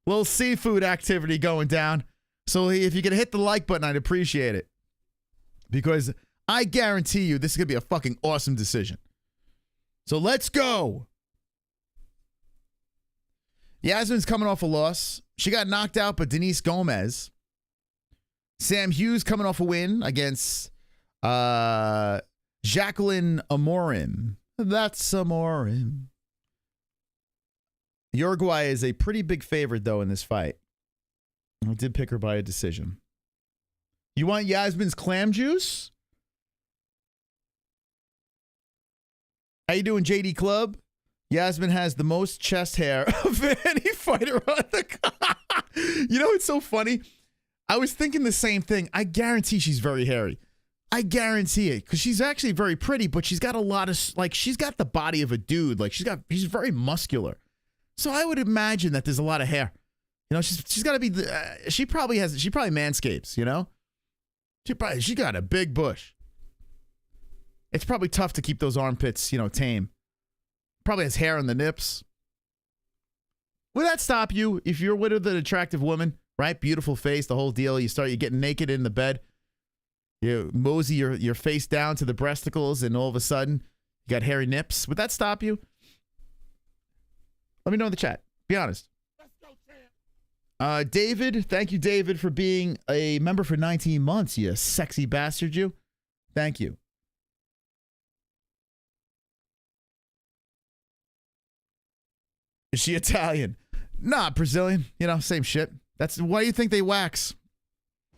Little seafood activity going down. So if you could hit the like button, I'd appreciate it. Because I guarantee you this is going to be a fucking awesome decision. So let's go. Yazmin's coming off a loss. She got knocked out by Denise Gomez. Sam Hughes coming off a win against Jacqueline Amorim. That's Amorim. Jauregui is a pretty big favorite, though, in this fight. I did pick her by a decision. You want Yazmin's clam juice? How you doing, JD Club? Yazmin has the most chest hair of any fighter on the... You know, it's so funny. I was thinking the same thing. I guarantee she's very hairy. I guarantee it. Because she's actually very pretty, but she's got a lot of... Like, she's got the body of a dude. Like, she's very muscular. So I would imagine that there's a lot of hair. You know, she's got to be... she probably manscapes, you know? She got a big bush. It's probably tough to keep those armpits, you know, tame. Probably has hair on the nips. Would that stop you if you're with an attractive woman, right? Beautiful face, the whole deal. You get naked in the bed. You mosey your face down to the breasticles, and all of a sudden, you got hairy nips. Would that stop you? Let me know in the chat. Be honest. Let's go, champ. David, thank you, David, for being a member for 19 months, you sexy bastard, you. Thank you. Is she Italian? Nah, Brazilian. You know, same shit. That's why you think they wax.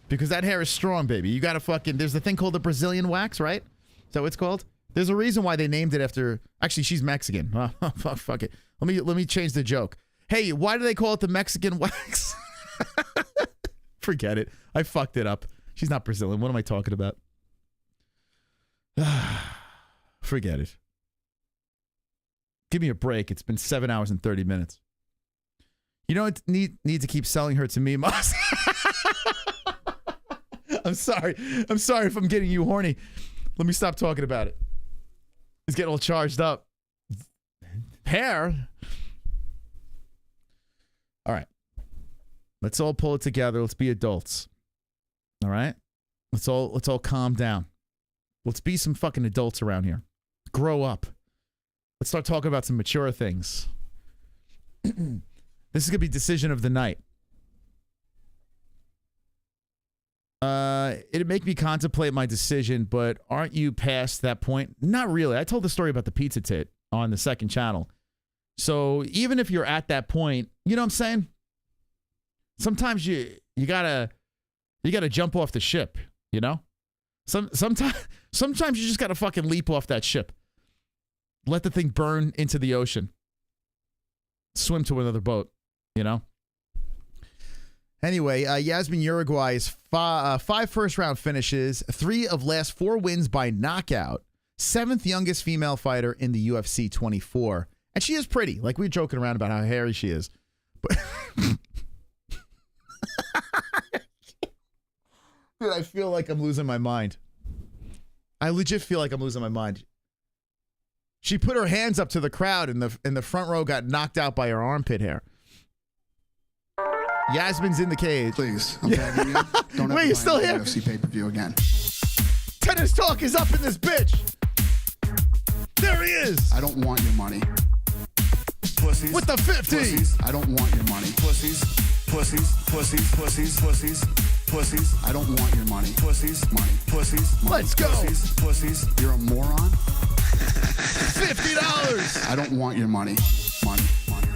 Because that hair is strong, baby. You gotta fucking... There's the thing called the Brazilian wax, right? Is that what it's called? There's a reason why they named it after... Actually, she's Mexican. Oh, fuck it. Let me change the joke. Hey, why do they call it the Mexican wax? Forget it. I fucked it up. She's not Brazilian. What am I talking about? Forget it. Give me a break. It's been 7 hours and 30 minutes. You don't need to keep selling her to me, Moss. I'm sorry. I'm sorry if I'm getting you horny. Let me stop talking about it. He's getting all charged up. Hair? All right. Let's all pull it together. Let's be adults. All right? Let's all calm down. Let's be some fucking adults around here. Grow up. Let's start talking about some mature things. This is going to be decision of the night. It'd make me contemplate my decision, but aren't you past that point? Not really. I told the story about the pizza tit on the second channel. So even if you're at that point, you know what I'm saying? Sometimes you gotta jump off the ship, you know? Sometimes you just gotta fucking leap off that ship. Let the thing burn into the ocean. Swim to another boat, you know? Anyway, Yazmin Jauregui is 5 first-round finishes, 3 of last 4 wins by knockout, 7th youngest female fighter in the UFC 24. And she is pretty. Like, we were joking around about how hairy she is. But dude, I feel like I'm losing my mind. I legit feel like I'm losing my mind. She put her hands up to the crowd, and the front row got knocked out by her armpit hair. Yazmin's in the cage. Please, I'm begging you. Don't ever Wait, you're still buy here? UFC pay-per-view again. Tennis Talk is up in this bitch. There he is. I don't want your money. Pussies. With the 50. Pussies. I don't want your money. Pussies. Pussies. Pussies. Pussies. Pussies. Pussies. I don't want your money. Pussies. Money. Pussies. Money. Let's go. Pussies. Pussies. You're a moron. $50. I don't want your money. Money. Money.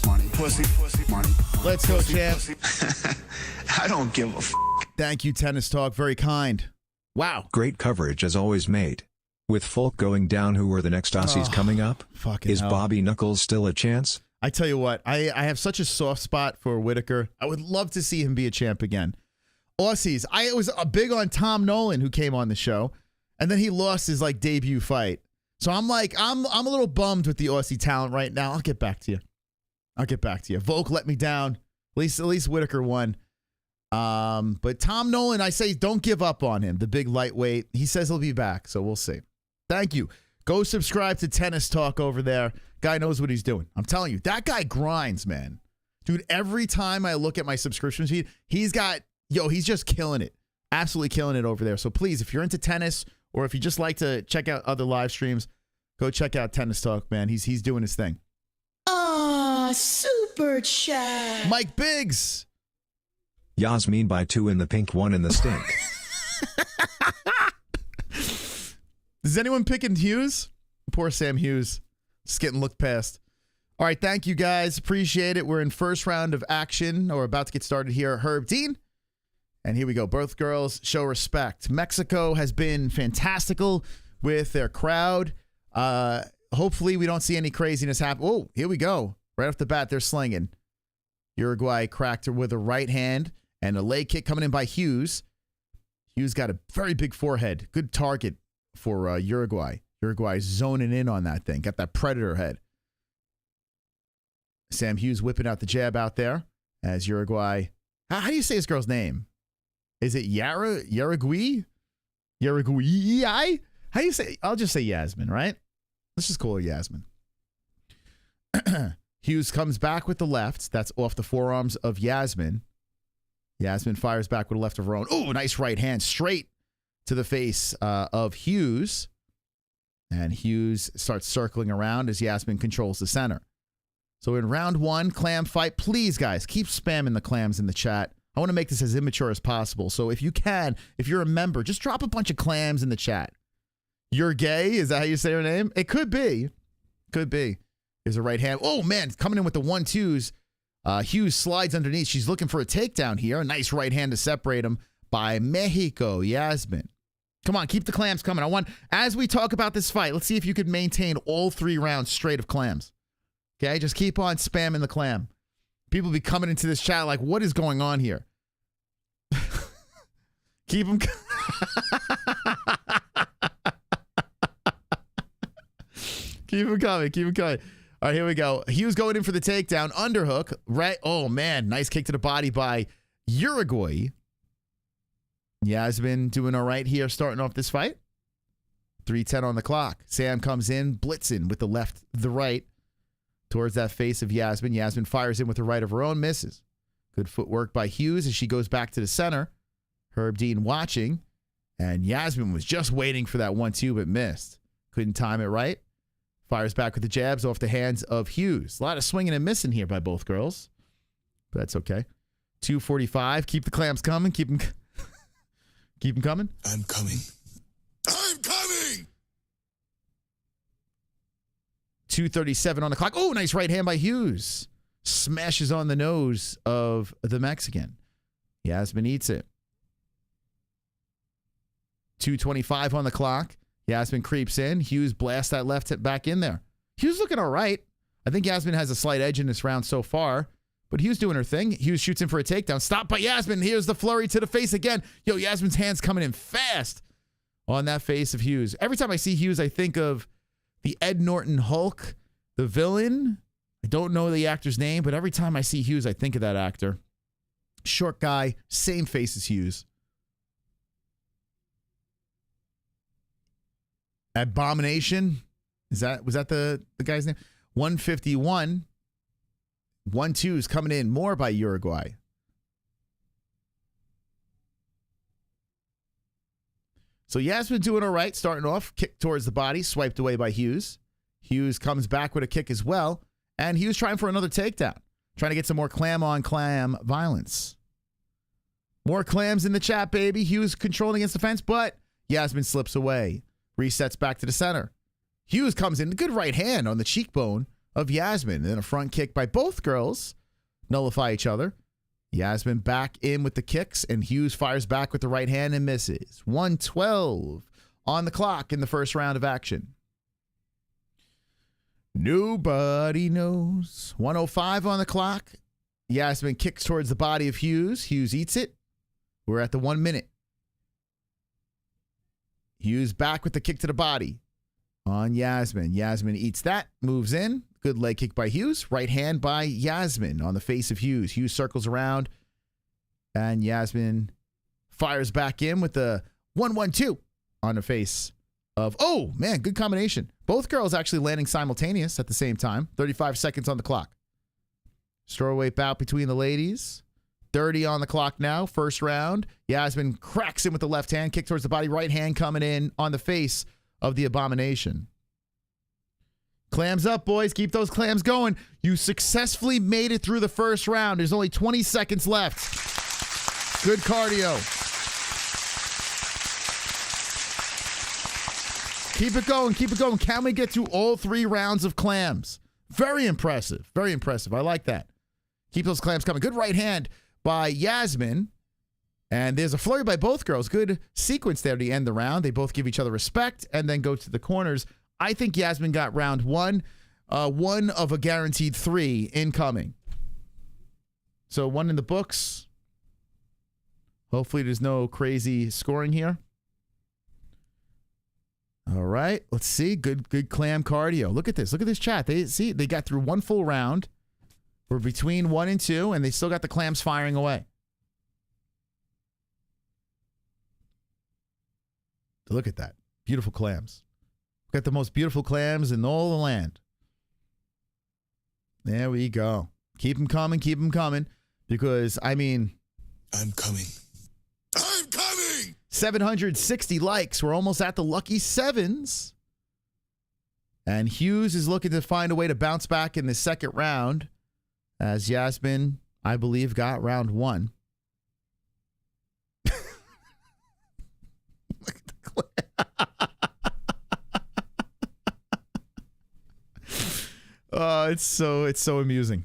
Money. Pussy. Pussy. Money. Let's go, champ. I don't give a f. Thank you, Tennis Talk. Very kind. Wow. Great coverage as always, mate. With Folk going down, who are the next Aussies coming up? Is hell. Bobby Knuckles still a chance? I tell you what, I have such a soft spot for Whitaker. I would love to see him be a champ again. Aussies. I was big on Tom Nolan, who came on the show, and then he lost his like debut fight. So I'm like, I'm a little bummed with the Aussie talent right now. I'll get back to you. Volk let me down. At least Whitaker won. But Tom Nolan, I say don't give up on him. The big lightweight. He says he'll be back, so we'll see. Thank you. Go subscribe to Tennis Talk over there. Guy knows what he's doing. I'm telling you, that guy grinds, man. Dude, every time I look at my subscription feed, he's just killing it. Absolutely killing it over there. So please, if you're into tennis or if you just like to check out other live streams, go check out Tennis Talk, man. He's doing his thing. Super chat. Mike Biggs. Yazmin by 2 in the pink, 1 in the stink. Is anyone picking Hughes? Poor Sam Hughes. Just getting looked past. All right, thank you guys. Appreciate it. We're in first round of action, or about to get started here. Herb Dean. And here we go. Both girls show respect. Mexico has been fantastical with their crowd. Hopefully we don't see any craziness happen. Oh, here we go. Right off the bat, they're slinging. Uruguay cracked her with a right hand and a leg kick coming in by Hughes. Hughes got a very big forehead. Good target for Uruguay. Uruguay zoning in on that thing. Got that predator head. Sam Hughes whipping out the jab out there as Uruguay. How do you say this girl's name? Is it Jauregui? Jauregui? How do you say? I'll just say Yazmin, right? Let's just call her Yazmin. Hughes comes back with the left. That's off the forearms of Yazmin. Yazmin fires back with a left of her own. Oh, nice right hand straight to the face of Hughes. And Hughes starts circling around as Yazmin controls the center. So in round 1, clam fight. Please, guys, keep spamming the clams in the chat. I want to make this as immature as possible. So if you can, if you're a member, just drop a bunch of clams in the chat. You're gay? Is that how you say her name? It could be. Could be. There's a right hand. Oh, man, coming in with the 1-2s. Hughes slides underneath. She's looking for a takedown here. A nice right hand to separate him by Mexico, Yazmin. Come on, keep the clams coming. As we talk about this fight, let's see if you could maintain all 3 rounds straight of clams. Okay, just keep on spamming the clam. People be coming into this chat like, what is going on here? Keep them Keep them coming. Keep them coming. All right, here we go. Hughes going in for the takedown. Underhook. Right. Oh, man. Nice kick to the body by Uruguay. Yazmin doing all right here starting off this fight. 3:10 on the clock. Sam comes in, blitzing with the left, the right, towards that face of Yazmin. Yazmin fires in with the right of her own, misses. Good footwork by Hughes as she goes back to the center. Herb Dean watching. And Yazmin was just waiting for that 1-2, but missed. Couldn't time it right. Fires back with the jabs off the hands of Hughes. A lot of swinging and missing here by both girls. But that's okay. 2:45. Keep the clams coming. Keep them coming. I'm coming. I'm coming! 2:37 on the clock. Oh, nice right hand by Hughes. Smashes on the nose of the Mexican. Yazmin eats it. 2:25 on the clock. Yazmin creeps in. Hughes blasts that left hip back in there. Hughes looking all right. I think Yazmin has a slight edge in this round so far, but Hughes doing her thing. Hughes shoots in for a takedown. Stopped by Yazmin. Here's the flurry to the face again. Yo, Yazmin's hands coming in fast on that face of Hughes. Every time I see Hughes, I think of the Ed Norton Hulk, the villain. I don't know the actor's name, but every time I see Hughes, I think of that actor. Short guy, same face as Hughes. Abomination. Was that the guy's name? 151. 1-2s coming in more by Uruguay. So Yazmin doing all right, starting off, kick towards the body, swiped away by Hughes. Hughes comes back with a kick as well, and Hughes trying for another takedown, trying to get some more clam on clam violence. More clams in the chat, baby. Hughes controlling against the fence, but Yazmin slips away. Resets back to the center. Hughes comes in, a good right hand on the cheekbone of Yazmin. And then a front kick by both girls. Nullify each other. Yazmin back in with the kicks, and Hughes fires back with the right hand and misses. 1:12 on the clock in the first round of action. Nobody knows. 1:05 on the clock. Yazmin kicks towards the body of Hughes. Hughes eats it. We're at the 1 minute. Hughes back with the kick to the body on Yazmin. Yazmin eats that, moves in. Good leg kick by Hughes. Right hand by Yazmin on the face of Hughes. Hughes circles around, and Yazmin fires back in with the 1-1-2 on the face of, oh, man, good combination. Both girls actually landing simultaneous at the same time. 35 seconds on the clock. Strawweight bout between the ladies. 30 on the clock now. First round. Yazmin cracks in with the left hand. Kick towards the body. Right hand coming in on the face of the Abomination. Clams up, boys. Keep those clams going. You successfully made it through the first round. There's only 20 seconds left. Good cardio. Keep it going. Keep it going. Can we get through all 3 rounds of clams? Very impressive. Very impressive. I like that. Keep those clams coming. Good right hand by Yazmin. And there's a flurry by both girls. Good sequence there to end the round. They both give each other respect and then go to the corners. I think Yazmin got round 1. 1 of a guaranteed 3 incoming. So 1 in the books. Hopefully there's no crazy scoring here. All right. Let's see. Good clam cardio. Look at this. Look at this chat. They got through 1 full round. We're between 1 and 2, and they still got the clams firing away. Look at that. Beautiful clams. Got the most beautiful clams in all the land. There we go. Keep them coming. Keep them coming. Because, I mean... I'm coming. I'm coming! 760 likes. We're almost at the lucky 7s. And Hughes is looking to find a way to bounce back in the second round. As Yazmin, I believe, got round 1. Look at the clam. It's so amusing.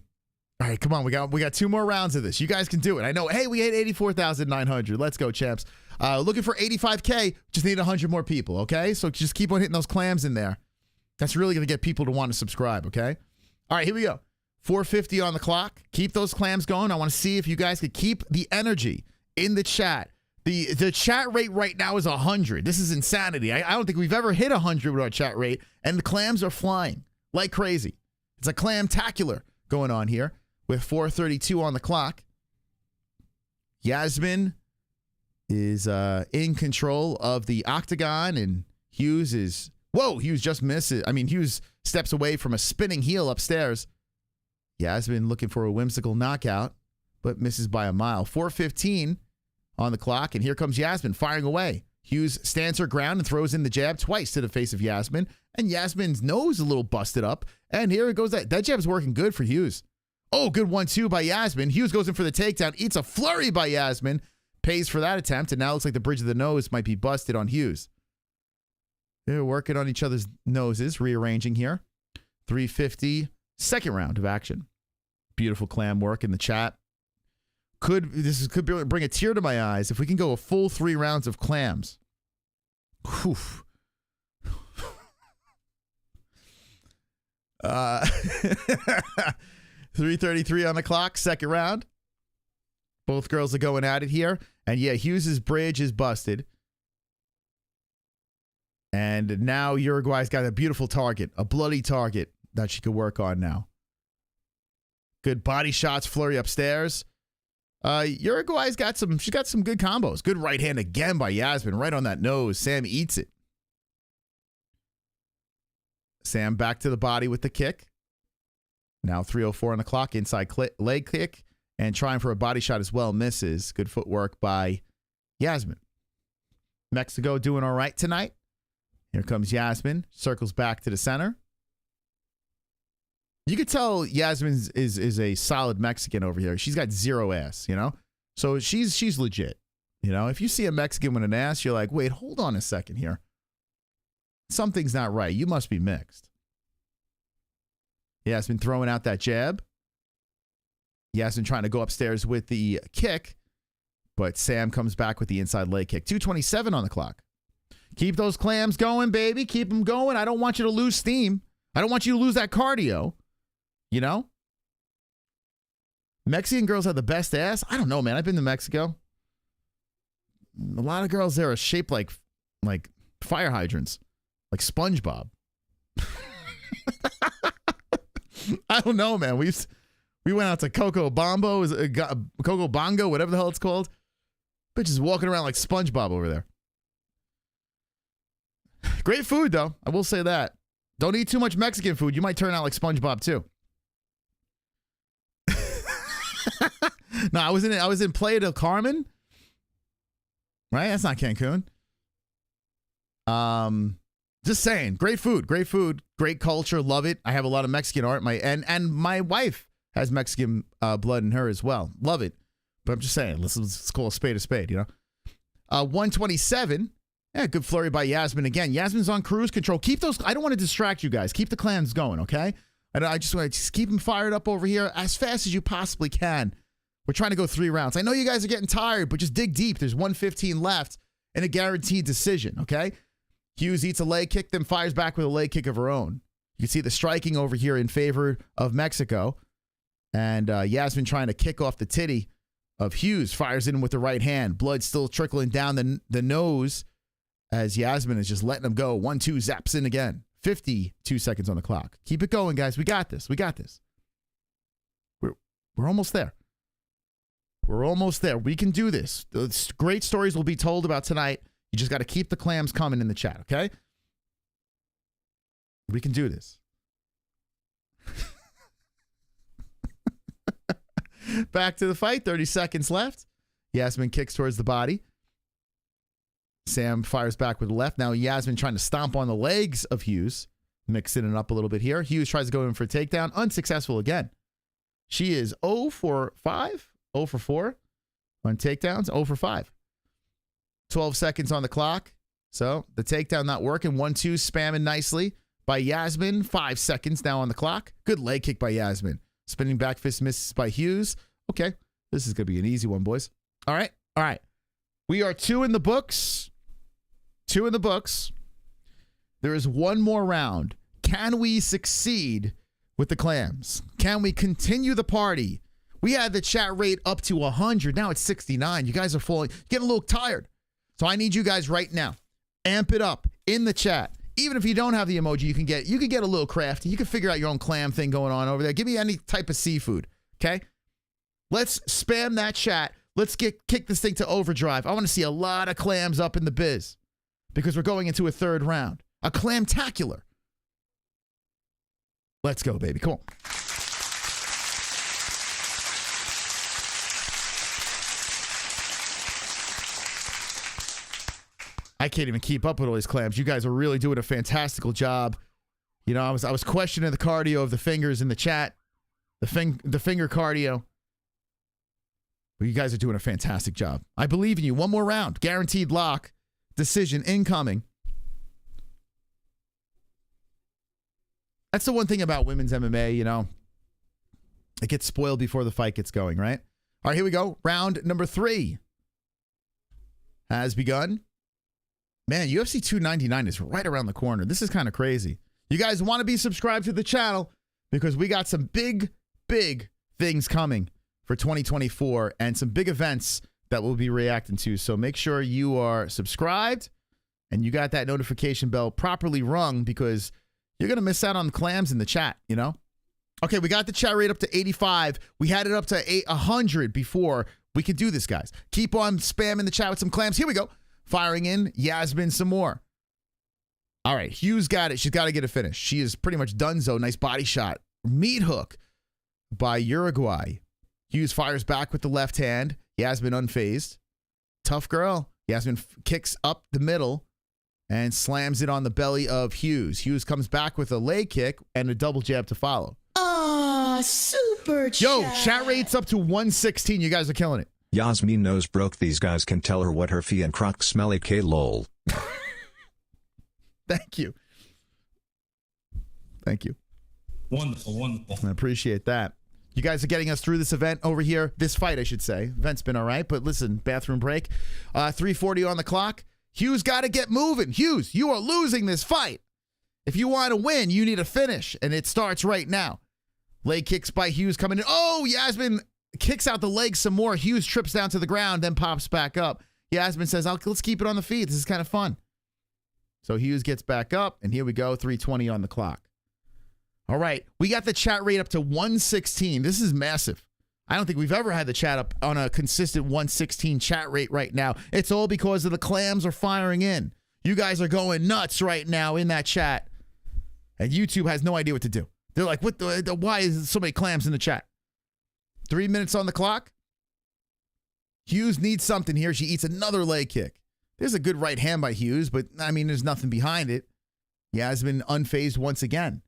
All right, come on. We got 2 more rounds of this. You guys can do it. I know. Hey, we hit 84,900. Let's go, champs. Looking for 85K. Just need 100 more people, okay? So just keep on hitting those clams in there. That's really going to get people to want to subscribe, okay? All right, here we go. 450 on the clock. Keep those clams going. I want to see if you guys could keep the energy in the chat. The chat rate right now is 100. This is insanity. I don't think we've ever hit 100 with our chat rate, and the clams are flying like crazy. It's a clam-tacular going on here with 4:32 on the clock. Yazmin is in control of the octagon, and Hughes is... Whoa, Hughes just misses. I mean, Hughes steps away from a spinning heel upstairs. Yazmin looking for a whimsical knockout, but misses by a mile. 4:15 on the clock, and here comes Yazmin firing away. Hughes stands her ground and throws in the jab twice to the face of Yazmin, and Yazmin's nose a little busted up, and here it goes. That jab's working good for Hughes. Oh, good 1-2 by Yazmin. Hughes goes in for the takedown, eats a flurry by Yazmin, pays for that attempt, and now looks like the bridge of the nose might be busted on Hughes. They're working on each other's noses, rearranging here. 350, second round of action. Beautiful clam work in the chat. Could bring a tear to my eyes if we can go a full 3 rounds of clams. Whew. 3:33 on the clock, second round. Both girls are going at it here. And yeah, Hughes' bridge is busted. And now Uruguay's got a beautiful target, a bloody target that she could work on now. Good body shots, flurry upstairs. Uruguay's got some good combos. Good right hand again by Yazmin, right on that nose. Sam eats it. Sam back to the body with the kick. Now 3:04 on the clock, inside leg kick, and trying for a body shot as well, misses. Good footwork by Yazmin. Mexico doing all right tonight. Here comes Yazmin, circles back to the center. You could tell Yazmin is a solid Mexican over here. She's got zero ass, you know? So she's legit. You know, if you see a Mexican with an ass, you're like, wait, hold on a second here. Something's not right. You must be mixed. Yazmin throwing out that jab. Yazmin trying to go upstairs with the kick, but Sam comes back with the inside leg kick. 2:27 on the clock. Keep those clams going, baby. Keep them going. I don't want you to lose steam. I don't want you to lose that cardio. You know? Mexican girls have the best ass. I don't know, man. I've been to Mexico. A lot of girls there are shaped like fire hydrants, like SpongeBob. I don't know, man. We went out to Coco Bongo, whatever the hell it's called. Bitches walking around like SpongeBob over there. Great food, though. I will say that. Don't eat too much Mexican food. You might turn out like SpongeBob, too. No, I was in Playa del Carmen. Right? That's not Cancun. Just saying. Great food. Great culture. Love it. I have a lot of Mexican art. And my wife has Mexican blood in her as well. Love it. But I'm just saying, let's call a spade, you know? 127. Yeah, good flurry by Yazmin again. Yazmin's on cruise control. Keep those. I don't want to distract you guys. Keep the clans going, okay? And I just want to keep them fired up over here as fast as you possibly can. We're trying to go 3 rounds. I know you guys are getting tired, but just dig deep. There's 115 left and a guaranteed decision, okay? Hughes eats a leg kick, then fires back with a leg kick of her own. You can see the striking over here in favor of Mexico. And Yazmin trying to kick off the titty of Hughes. Fires in with the right hand. Blood still trickling down the nose as Yazmin is just letting him go. 1-2, zaps in again. 52 seconds on the clock. Keep it going, guys. We got this. We're almost there. We're almost there. We can do this. The great stories will be told about tonight. You just got to keep the clams coming in the chat, okay? We can do this. Back to the fight. 30 seconds left. Yazmin kicks towards the body. Sam fires back with the left. Now Yazmin trying to stomp on the legs of Hughes. Mixing it up a little bit here. Hughes tries to go in for a takedown. Unsuccessful again. She is 0 for 5. 0 for 4 on takedowns. 0 for 5. 12 seconds on the clock. So the takedown not working. 1-2 spamming nicely by Yazmin. 5 seconds now on the clock. Good leg kick by Yazmin. Spinning back fist misses by Hughes. Okay. This is going to be an easy one, boys. All right. We are 2 in the books. 2 in the books. There is 1 more round. Can we succeed with the clams? Can we continue the party? We had the chat rate up to 100. Now it's 69. You guys are getting a little tired. So I need you guys right now. Amp it up in the chat. Even if you don't have the emoji, you can get a little crafty. You can figure out your own clam thing going on over there. Give me any type of seafood, okay? Let's spam that chat. Let's kick this thing to overdrive. I want to see a lot of clams up in the biz because we're going into a 3rd round. A clamtacular. Let's go, baby. Come on. I can't even keep up with all these clams. You guys are really doing a fantastical job. You know, I was questioning the cardio of the fingers in the chat, the finger cardio. But you guys are doing a fantastic job. I believe in you. 1 more round, guaranteed lock, decision incoming. That's the one thing about women's MMA. You know, it gets spoiled before the fight gets going, right? All right, here we go. Round number 3 has begun. Man, UFC 299 is right around the corner. This is kind of crazy. You guys want to be subscribed to the channel because we got some big things coming for 2024 and some big events that we'll be reacting to. So make sure you are subscribed and you got that notification bell properly rung because you're going to miss out on the clams in the chat, you know? Okay, we got the chat rate up to 85. We had it up to 100 before. We can do this, guys. Keep on spamming the chat with some clams. Here we go. Firing in, Yazmin some more. All right, Hughes got it. She's got to get a finish. She is pretty much donezo. Nice body shot. Meat hook by Jauregui. Hughes fires back with the left hand. Yazmin unfazed. Tough girl. Yazmin kicks up the middle and slams it on the belly of Hughes. Hughes comes back with a leg kick and a double jab to follow. Super chat. Yo, chat rate's up to 116. You guys are killing it. Yazmin nose broke. These guys can tell her what her fee and croc smelly K lol. Thank you. Wonderful. I appreciate that. You guys are getting us through this event over here. This fight, I should say. Event's been all right, but listen, bathroom break. 3:40 on the clock. Hughes got to get moving. Hughes, you are losing this fight. If you want to win, you need a finish, and it starts right now. Leg kicks by Hughes coming in. Oh, Yazmin kicks out the leg some more. Hughes trips down to the ground, then pops back up. Yazmin says, let's keep it on the feet. This is kind of fun. So Hughes gets back up, and here we go, 3:20 on the clock. All right, we got the chat rate up to 116. This is massive. I don't think we've ever had the chat up on a consistent 116 chat rate right now. It's all because of the clams are firing in. You guys are going nuts right now in that chat. And YouTube has no idea what to do. They're like, what the why is so many clams in the chat? 3 minutes on the clock. Hughes needs something here. She eats another leg kick. There's a good right hand by Hughes, but I mean, there's nothing behind it. Yazmin unfazed once again.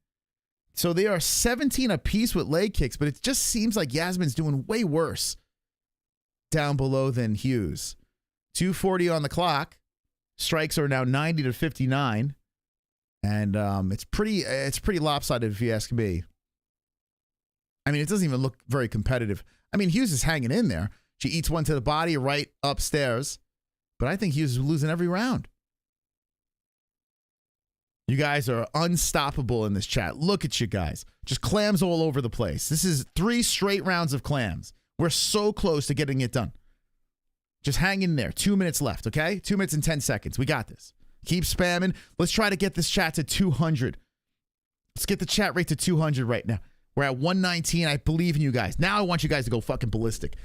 So they are 17 apiece with leg kicks, but it just seems like Yazmin's doing way worse down below than Hughes. 2:40 on the clock. Strikes are now 90 to 59. And it's pretty lopsided if you ask me. I mean, it doesn't even look very competitive. I mean, Hughes is hanging in there. She eats one to the body right upstairs. But I think Hughes is losing every round. You guys are unstoppable in this chat. Look at you guys. Just clams all over the place. This is 3 straight rounds of clams. We're so close to getting it done. Just hang in there. 2 minutes left, okay? 2 minutes and 10 seconds. We got this. Keep spamming. Let's try to get this chat to 200. Let's get the chat rate to 200 right now. We're at 119. I believe in you guys. Now I want you guys to go fucking ballistic.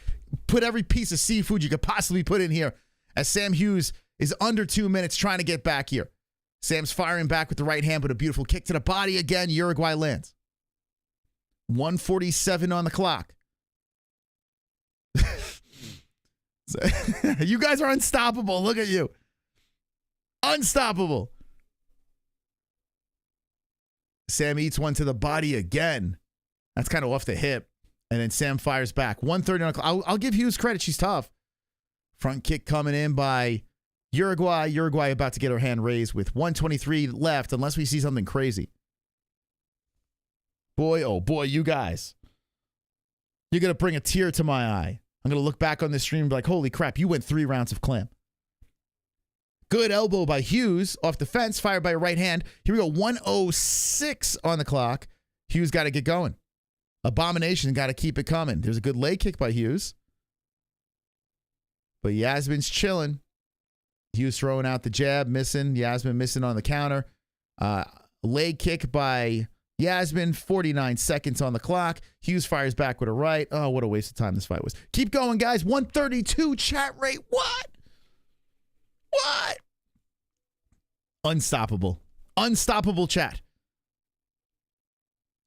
Put every piece of seafood you could possibly put in here as Sam Hughes is under 2 minutes trying to get back here. Sam's firing back with the right hand, but a beautiful kick to the body again. Jauregui lands. 1:47 on the clock. You guys are unstoppable. Look at you. Unstoppable. Sam eats one to the body again. That's kind of off the hip. And then Sam fires back. 1:30 on the clock. I'll give Hughes credit. She's tough. Front kick coming in by Jauregui. Jauregui about to get her hand raised with 1:23 left, unless we see something crazy. Boy, oh boy, you guys. You're going to bring a tear to my eye. I'm going to look back on this stream and be like, holy crap, you went 3 rounds of clam. Good elbow by Hughes off the fence, fired by a right hand. Here we go, 1:06 on the clock. Hughes got to get going. Abomination got to keep it coming. There's a good leg kick by Hughes. But Yazmin's chilling. Hughes throwing out the jab, missing. Yazmin missing on the counter. Leg kick by Yazmin, 49 seconds on the clock. Hughes fires back with a right. Oh, what a waste of time this fight was. Keep going, guys. 132 chat rate. What? What? Unstoppable. Unstoppable chat.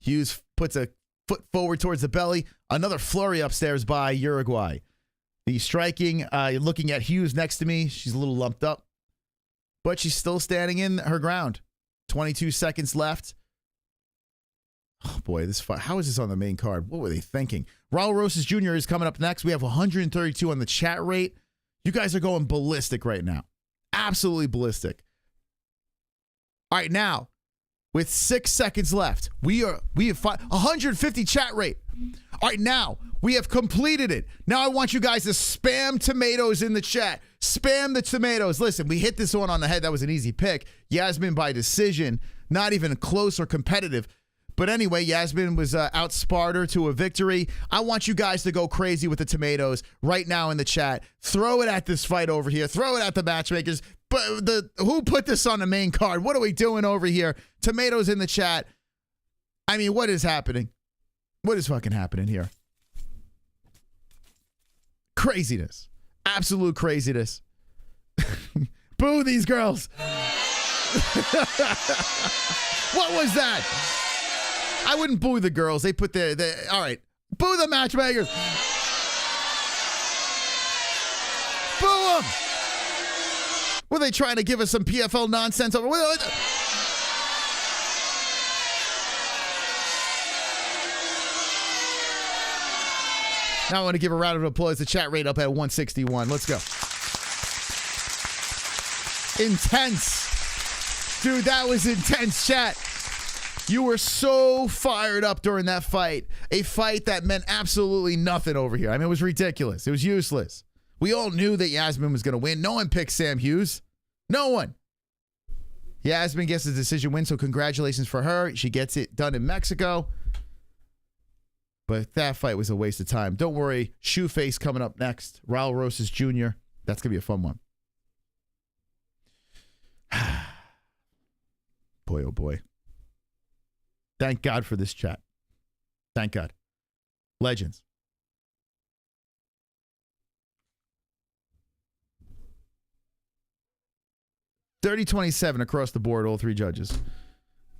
Hughes puts a foot forward towards the belly. Another flurry upstairs by Jauregui. The striking, looking at Hughes next to me. She's a little lumped up, but she's still standing in her ground. 22 seconds left. Oh boy, this fight. How is this on the main card? What were they thinking? Raul Rosas Jr. is coming up next. We have 132 on the chat rate. You guys are going ballistic right now. Absolutely ballistic. All right, now, with 6 seconds left, we have 150 chat rate. All right, now, we have completed it. Now I want you guys to spam tomatoes in the chat. Spam the tomatoes. Listen, we hit this one on the head. That was an easy pick. Yazmin by decision. Not even close or competitive. But anyway, Yazmin was outsparred her to a victory. I want you guys to go crazy with the tomatoes right now in the chat. Throw it at this fight over here. Throw it at the matchmakers. But who put this on the main card? What are we doing over here? Tomatoes in the chat. I mean, what is happening? What is fucking happening here? Craziness. Absolute craziness. Boo these girls. What was that? I wouldn't boo the girls. They put their all right. Boo the matchmakers. Boo them. Were they trying to give us some PFL nonsense over? Now I want to give a round of applause. The chat rate up at 161. Let's go. Intense. Dude, that was intense, chat. You were so fired up during that fight. A fight that meant absolutely nothing over here. I mean, it was ridiculous. It was useless. We all knew that Yazmin was going to win. No one picked Sam Hughes. No one. Yazmin gets the decision win, so congratulations for her. She gets it done in Mexico. But that fight was a waste of time. Don't worry. Shoeface coming up next. Raul Rosas Jr. That's going to be a fun one. Boy, oh boy. Thank God for this chat. Thank God. Legends. 30-27 across the board, all three judges.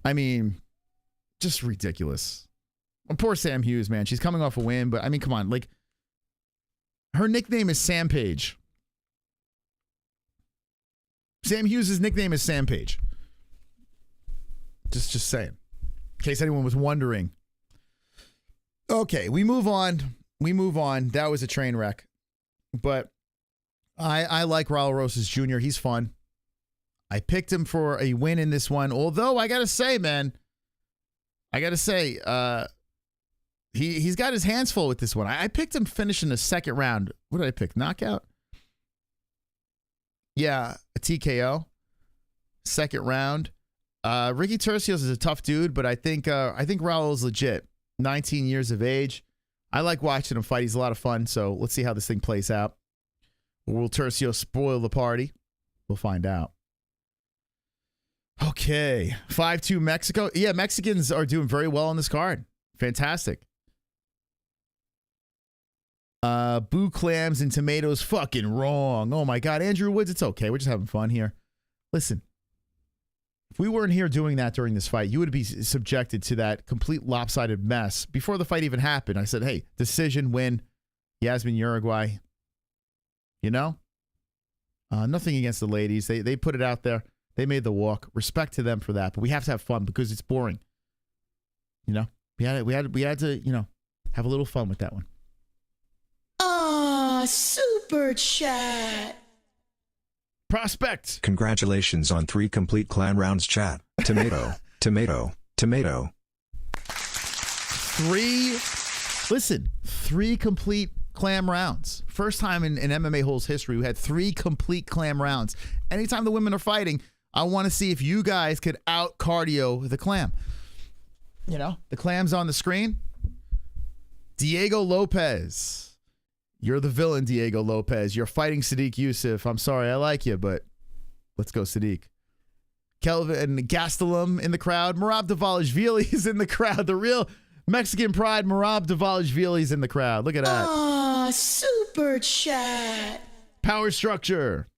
I mean, just ridiculous. And poor Sam Hughes, man. She's coming off a win, but I mean, come on. Like, her nickname is Sam Page. Sam Hughes' nickname is Sam Page. Just saying. In case anyone was wondering. Okay, we move on. That was a train wreck. But I like Raul Rosas Jr. He's fun. I picked him for a win in this one. Although, I got to say, man, he's got his hands full with this one. I picked him finishing the second round. What did I pick? Knockout? Yeah, a TKO. Second round. Ricky Turcios is a tough dude, but I think Raul's legit. 19 years of age. I like watching him fight. He's a lot of fun. So let's see how this thing plays out. Will Turcios spoil the party? We'll find out. Okay. 5-2 Mexico. Yeah, Mexicans are doing very well on this card. Fantastic. Boo clams and tomatoes fucking wrong. Oh my God. Andrew Woods, it's okay. We're just having fun here. Listen. If we weren't here doing that during this fight, you would be subjected to that complete lopsided mess before the fight even happened. I said, hey, decision win, Yazmin Jauregui. You know? Nothing against the ladies. They put it out there. They made the walk. Respect to them for that. But we have to have fun because it's boring. You know? We had to, you know, have a little fun with that one. Super chat. Prospect. Congratulations on 3 complete clan rounds, chat. Tomato, tomato, tomato. 3 complete clam rounds. First time in MMA Holes history, we had 3 complete clam rounds. Anytime the women are fighting, I want to see if you guys could out cardio the clam. You know, the clam's on the screen. Diego Lopez. You're the villain, Diego Lopez. You're fighting Sadiq Youssef. I'm sorry, I like you, but let's go, Sadiq. Kelvin Gastelum in the crowd. Merab Dvalishvili is in the crowd. The real Mexican pride, Merab Dvalishvili is in the crowd. Look at that. Super chat. Power structure.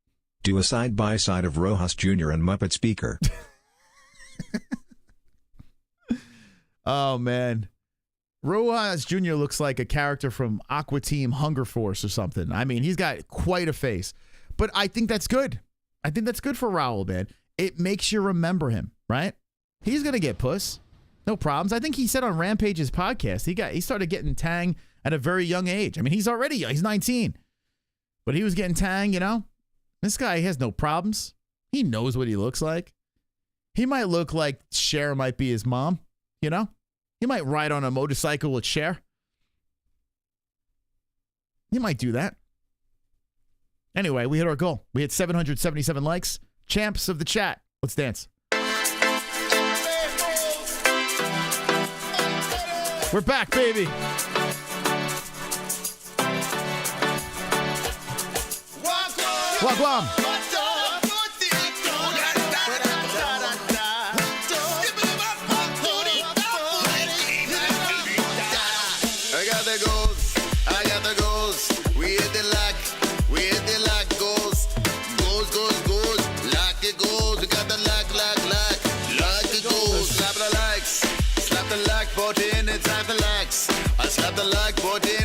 Do a side-by-side of Rojas Jr. and Muppet Speaker. Oh, man. Rojas Jr. looks like a character from Aqua Team Hunger Force or something. I mean, he's got quite a face. But I think that's good. I think that's good for Raul, man. It makes you remember him, right? He's going to get puss. No problems. I think he said on Rampage's podcast, he started getting tang at a very young age. I mean, he's already young. He's 19. But he was getting tang, you know? This guy has no problems. He knows what he looks like. He might look like Cher might be his mom, you know? He might ride on a motorcycle with Cher. He might do that. Anyway, we hit our goal. We hit 777 likes. Champs of the chat. Let's dance. We're back, baby. Wagwan.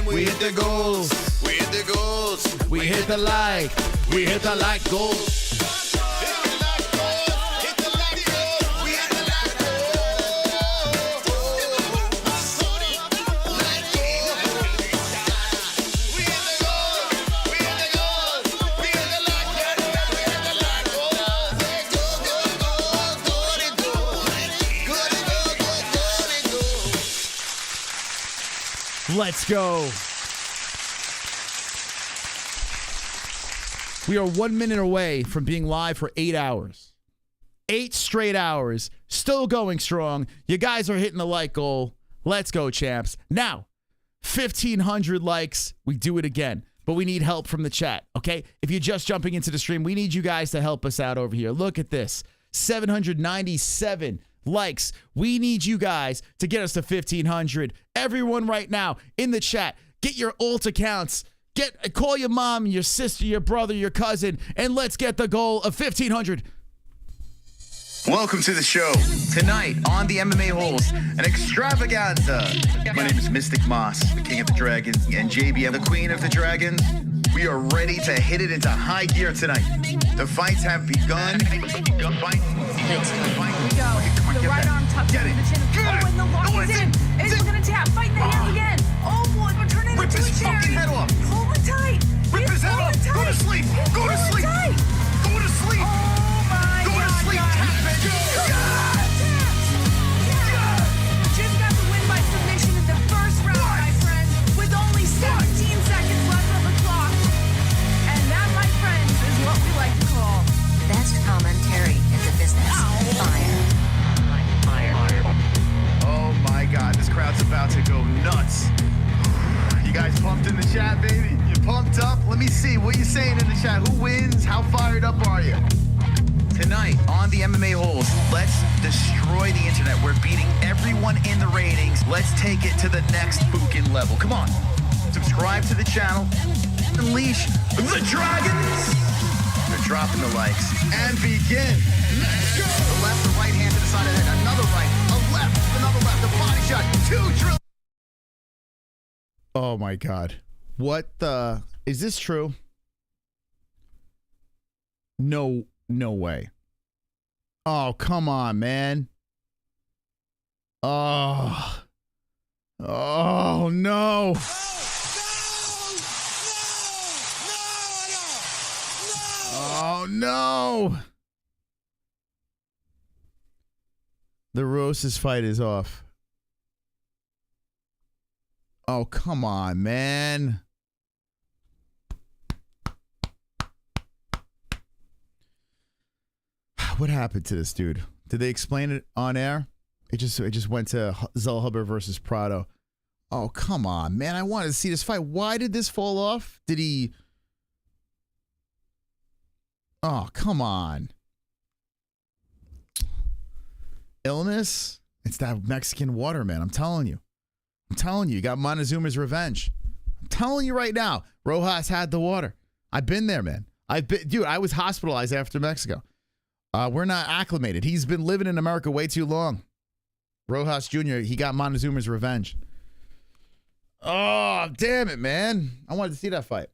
We hit the goals. We hit the goals. We hit the like. We hit the like goals. Let's go. We are 1 minute away from being live for 8 hours. 8 straight hours. Still going strong. You guys are hitting the like goal. Let's go, champs. Now, 1,500 likes. We do it again. But we need help from the chat, okay? If you're just jumping into the stream, we need you guys to help us out over here. Look at this. 797 likes. We need you guys to get us to 1,500. Everyone right now in the chat, get your alt accounts. Call your mom, your sister, your brother, your cousin, and let's get the goal of 1,500. Welcome to the show. Tonight on the MMA Holes, an extravaganza. My name is Mystic Moss, the King of the Dragons, and JB, the Queen of the Dragons. We are ready to hit it into high gear tonight. The fights have begun. Here we go. The right arm tucked into the chin. Oh, and the lock is in. And we're going to tap. Fight in the hands again. Oh, boy. We're turning into a cherry. Rip his fucking head off. Hold it tight. Rip his head off. Go to sleep. Go to sleep. Go to sleep. Oh, my Go to sleep. Tap it. Jim got the win by submission in the first round, my friends, with only 17 seconds left on the clock. And that, my friends, is what we like to call best commentary in the business. Fire. Oh my God, this crowd's about to go nuts. You guys pumped in the chat, baby? You pumped up? Let me see. What are you saying in the chat? Who wins? How fired up are you? Tonight on the MMA Holes, let's destroy the internet. We're beating everyone in the ratings. Let's take it to the next Bukin level. Come on. Subscribe to the channel. Unleash the dragons. They're dropping the likes. And begin. Let's go. The left, the right hand to the side of the head. Another right. A left. Another left. A body shot. 2 drill. Oh my God. What the? Is this true? No way. Oh, come on, man. Oh no. Oh no. The Rosas fight is off. Oh, come on, man. What happened to this dude? Did they explain it on air? It just went to Zellhuber versus Prado. Oh, come on, man. I wanted to see this fight. Why did this fall off? Did he... Oh, come on. Illness? It's that Mexican water, man. I'm telling you. You got Montezuma's revenge. I'm telling you right now. Rojas had the water. I've been there, man. Dude, I was hospitalized after Mexico. We're not acclimated. He's been living in America way too long. Rojas Jr., he got Montezuma's revenge. Oh, damn it, man. I wanted to see that fight.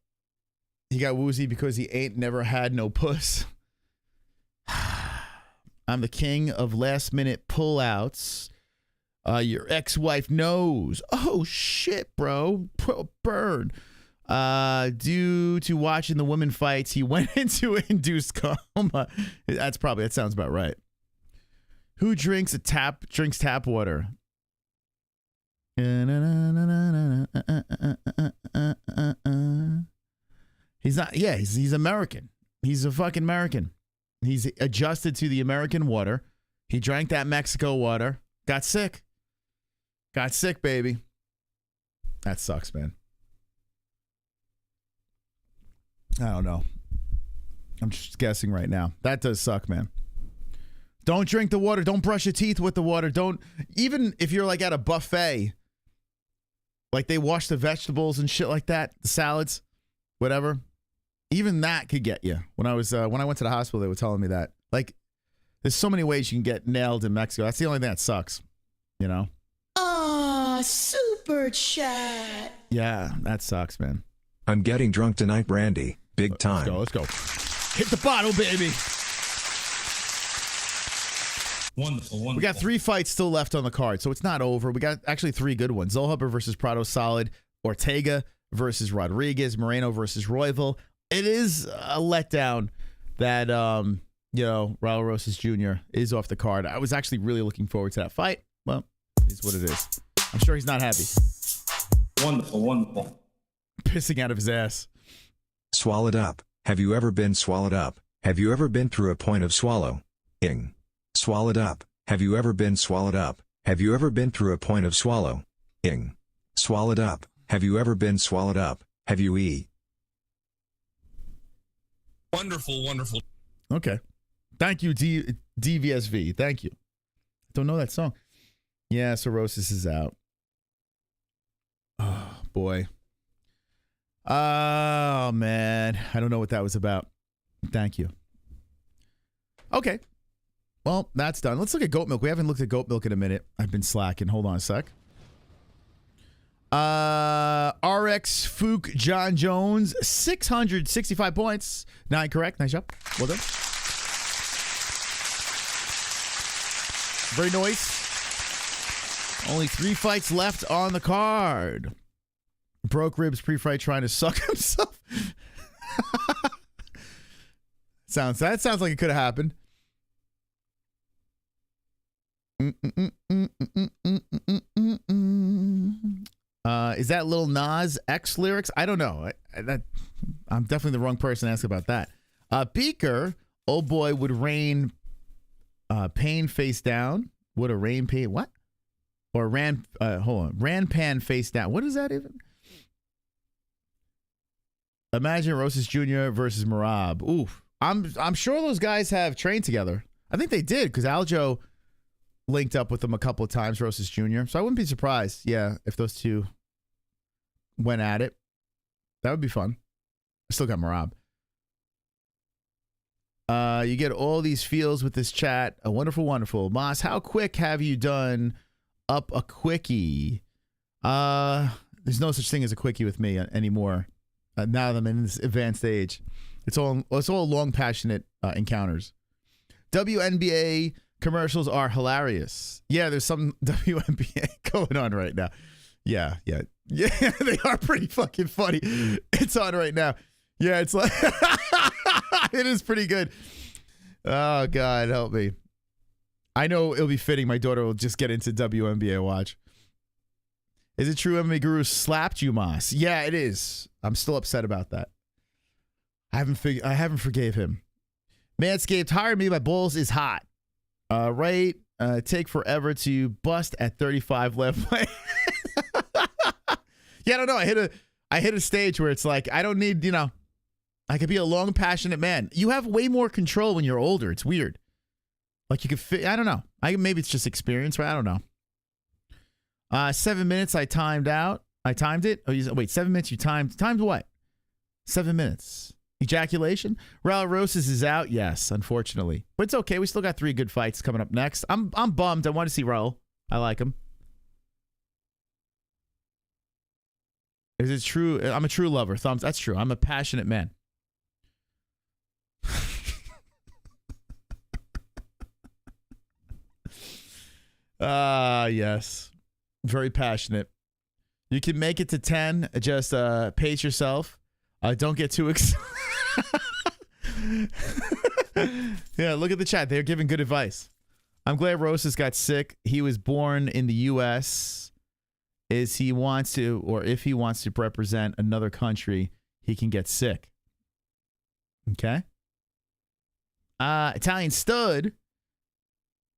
He got woozy because he ain't never had no puss. I'm the king of last-minute pullouts. Your ex-wife knows. Oh, shit, bro. Burn. Due to watching the women fights, he went into induced coma. That sounds about right. Who drinks tap water? He's not, yeah, he's American. He's a fucking American. He's adjusted to the American water. He drank that Mexico water. Got sick. Got sick, baby. That sucks, man. I don't know. I'm just guessing right now. That does suck, man. Don't drink the water. Don't brush your teeth with the water. Don't, even if you're like at a buffet, like they wash the vegetables and shit like that, the salads, whatever. Even that could get you. When I went to the hospital, they were telling me that. Like, there's so many ways you can get nailed in Mexico. That's the only thing that sucks, you know? Ah, super chat. Yeah, that sucks, man. I'm getting drunk tonight, Brandy. Big time. Let's go. Hit the bottle, baby. Wonderful. We got 3 fights still left on the card, so it's not over. We got actually 3 good ones. Zellhuber versus Prado, solid. Ortega versus Rodriguez. Moreno versus Royval. It is a letdown that, Raul Rosas Jr. is off the card. I was actually really looking forward to that fight. Well, it's what it is. I'm sure he's not happy. Wonderful. Pissing out of his ass. Swallowed up. Have you ever been swallowed up? Have you ever been through a point of swallowing? Swallowed up. Have you ever been swallowed up? Have you ever been through a point of swallowing? Swallowed up. Have you ever been swallowed up? Have you Wonderful. Okay. Thank you, DVSV. Thank you. Don't know that song. Yeah, Cirrhosis is out. Oh, boy. Oh, man. I don't know what that was about. Thank you. Okay. Well, that's done. Let's look at goat milk. We haven't looked at goat milk in a minute. I've been slacking. Hold on a sec. RX Fook John Jones, 665 points. 9 correct. Nice job. Well done. Very nice. Only 3 fights left on the card. Broke ribs pre-fight trying to suck himself. That sounds like it could have happened. Is that Lil Nas X lyrics? I don't know. I'm definitely the wrong person to ask about that. Beaker, oh boy, would rain pain face down. Would a rain pain what? Or ran hold on. Ran pan face down. What is that even? Imagine Rosas Jr. versus Marab. Oof. I'm sure those guys have trained together. I think they did because Aljo linked up with them a couple of times, Rosas Jr. So I wouldn't be surprised, if those two went at it. That would be fun. I still got Marab. You get all these feels with this chat. A wonderful, wonderful. Moss, how quick have you done up a quickie? There's no such thing as a quickie with me anymore. Now that I'm in this advanced age. It's all long, passionate encounters. WNBA commercials are hilarious. Yeah, there's some WNBA going on right now. Yeah, they are pretty fucking funny. It's on right now. Yeah, it's like it is pretty good. Oh God, help me. I know it'll be fitting. My daughter will just get into WNBA watch. Is it true MMA Guru slapped you, Moss? Yeah, it is. I'm still upset about that. I haven't forgave him. Manscaped, hire me. My balls is hot. Right. Take forever to bust at 35 left. Yeah, I don't know. I hit a stage where it's like I don't need, I could be a long, passionate man. You have way more control when you're older. It's weird. Like you could fit. I don't know. Maybe it's just experience, right? I don't know. 7 minutes. I timed out. I timed it. Oh, wait, 7 minutes. You timed what? 7 minutes. Ejaculation. Raul Rosas is out. Yes, unfortunately, but it's okay. We still got 3 good fights coming up next. I'm bummed. I want to see Raul. I like him. Is it true? I'm a true lover. Thumbs. That's true. I'm a passionate man. Yes. Very passionate. You can make it to 10. Just pace yourself. Don't get too excited. Yeah, look at the chat. They're giving good advice. I'm glad Rosas got sick. He was born in the U.S. If he wants to represent another country, he can get sick. Okay. Italian stud.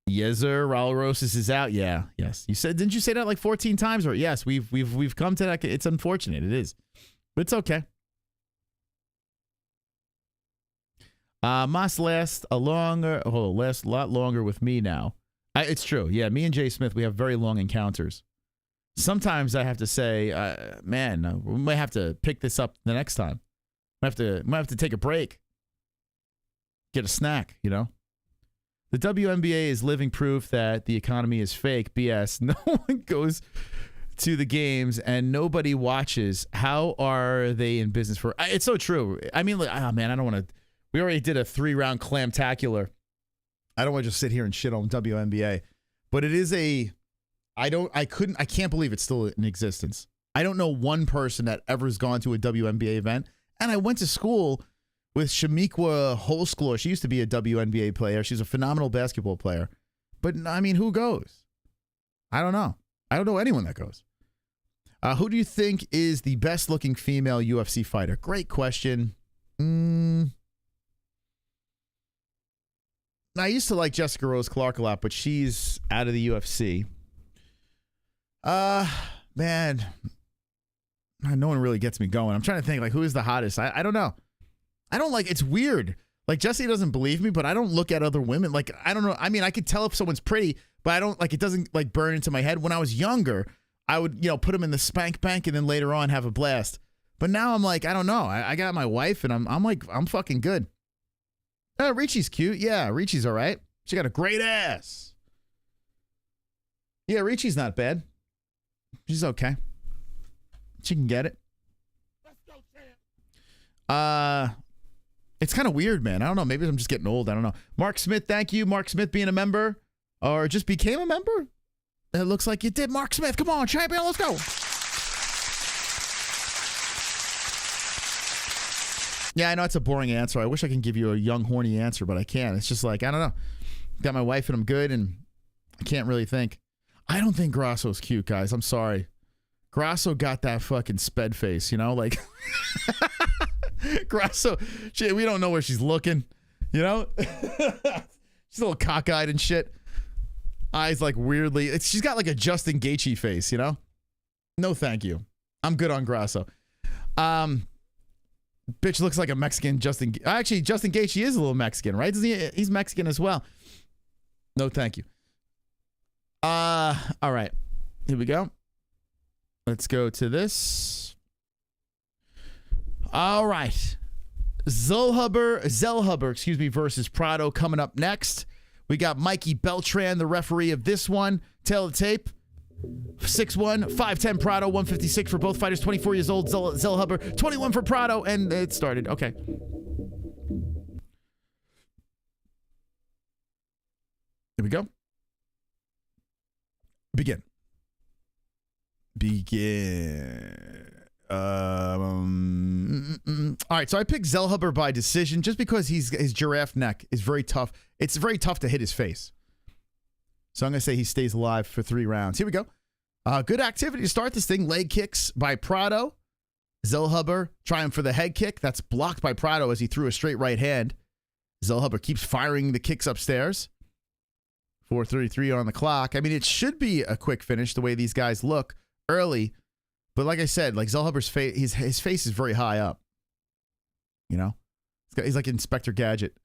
Yes, sir. Raul Rosas is out. Yeah. Yes. Didn't you say that like 14 times? Or yes, we've come to that. It's unfortunate. It is, but it's okay. Must last a lot longer with me now. It's true. Yeah, me and Jay Smith, we have very long encounters. Sometimes I have to say, man, we might have to pick this up the next time. Might have to take a break. Get a snack, The WNBA is living proof that the economy is fake. BS. No one goes to the games and nobody watches. How are they in business for? It's so true. I mean, like, man, I don't want to. We already did a 3-round clamtacular. I don't want to just sit here and shit on WNBA, but it is I can't believe it's still in existence. I don't know one person that ever has gone to a WNBA event. And I went to school with Shamiqua Holsclaw. She used to be a WNBA player. She's a phenomenal basketball player. But, I mean, who goes? I don't know. I don't know anyone that goes. Who do you think is the best-looking female UFC fighter? Great question. I used to like Jessica Rose Clark a lot, but she's out of the UFC. Man, no one really gets me going. I'm trying to think, like, who is the hottest? I don't know. I don't like, it's weird. Like, Jesse doesn't believe me, but I don't look at other women. Like, I don't know. I mean, I could tell if someone's pretty, but I don't, like, it doesn't, like, burn into my head. When I was younger, I would, put them in the spank bank and then later on have a blast. But now I'm like, I don't know. I got my wife and I'm like, I'm fucking good. Richie's cute. Yeah, Richie's all right. She got a great ass. Yeah, Ricci's not bad. She's okay. She can get it. It's kind of weird, man. I don't know. Maybe I'm just getting old. I don't know. Mark Smith, thank you. Mark Smith being a member or just became a member. It looks like you did. Mark Smith, come on, champion, let's go. Yeah, I know it's a boring answer. I wish I can give you a young, horny answer, but I can't. It's just like, I don't know. Got my wife and I'm good and I can't really think. I don't think Grasso's cute, guys. I'm sorry. Grasso got that fucking sped face, you know? Like, Grasso, we don't know where she's looking, you know? She's a little cockeyed and shit. Eyes like weirdly. She's got like a Justin Gaethje face, you know? No, thank you. I'm good on Grasso. Bitch looks like a Mexican Justin. Actually, Justin Gaethje is a little Mexican, right? He's Mexican as well. No, thank you. All right. Here we go. Let's go to this. All right. Zellhuber, versus Prado coming up next. We got Mikey Beltran, the referee of this one. Tail of the tape. 6'1", 5'10", Prado, 156 for both fighters, 24 years old, Zellhuber, 21 for Prado, and it started. Okay. Here we go. Begin. All right, so I picked Zellhuber by decision just because his giraffe neck is very tough. It's very tough to hit his face. So I'm going to say he stays alive for 3 rounds. Here we go. Good activity to start this thing. Leg kicks by Prado. Zellhuber trying for the head kick. That's blocked by Prado as he threw a straight right hand. Zellhuber keeps firing the kicks upstairs. 4:33 on the clock. I mean, it should be a quick finish the way these guys look early. But like I said, like Zellhuber's face, his face is very high up. You know? He's like Inspector Gadget.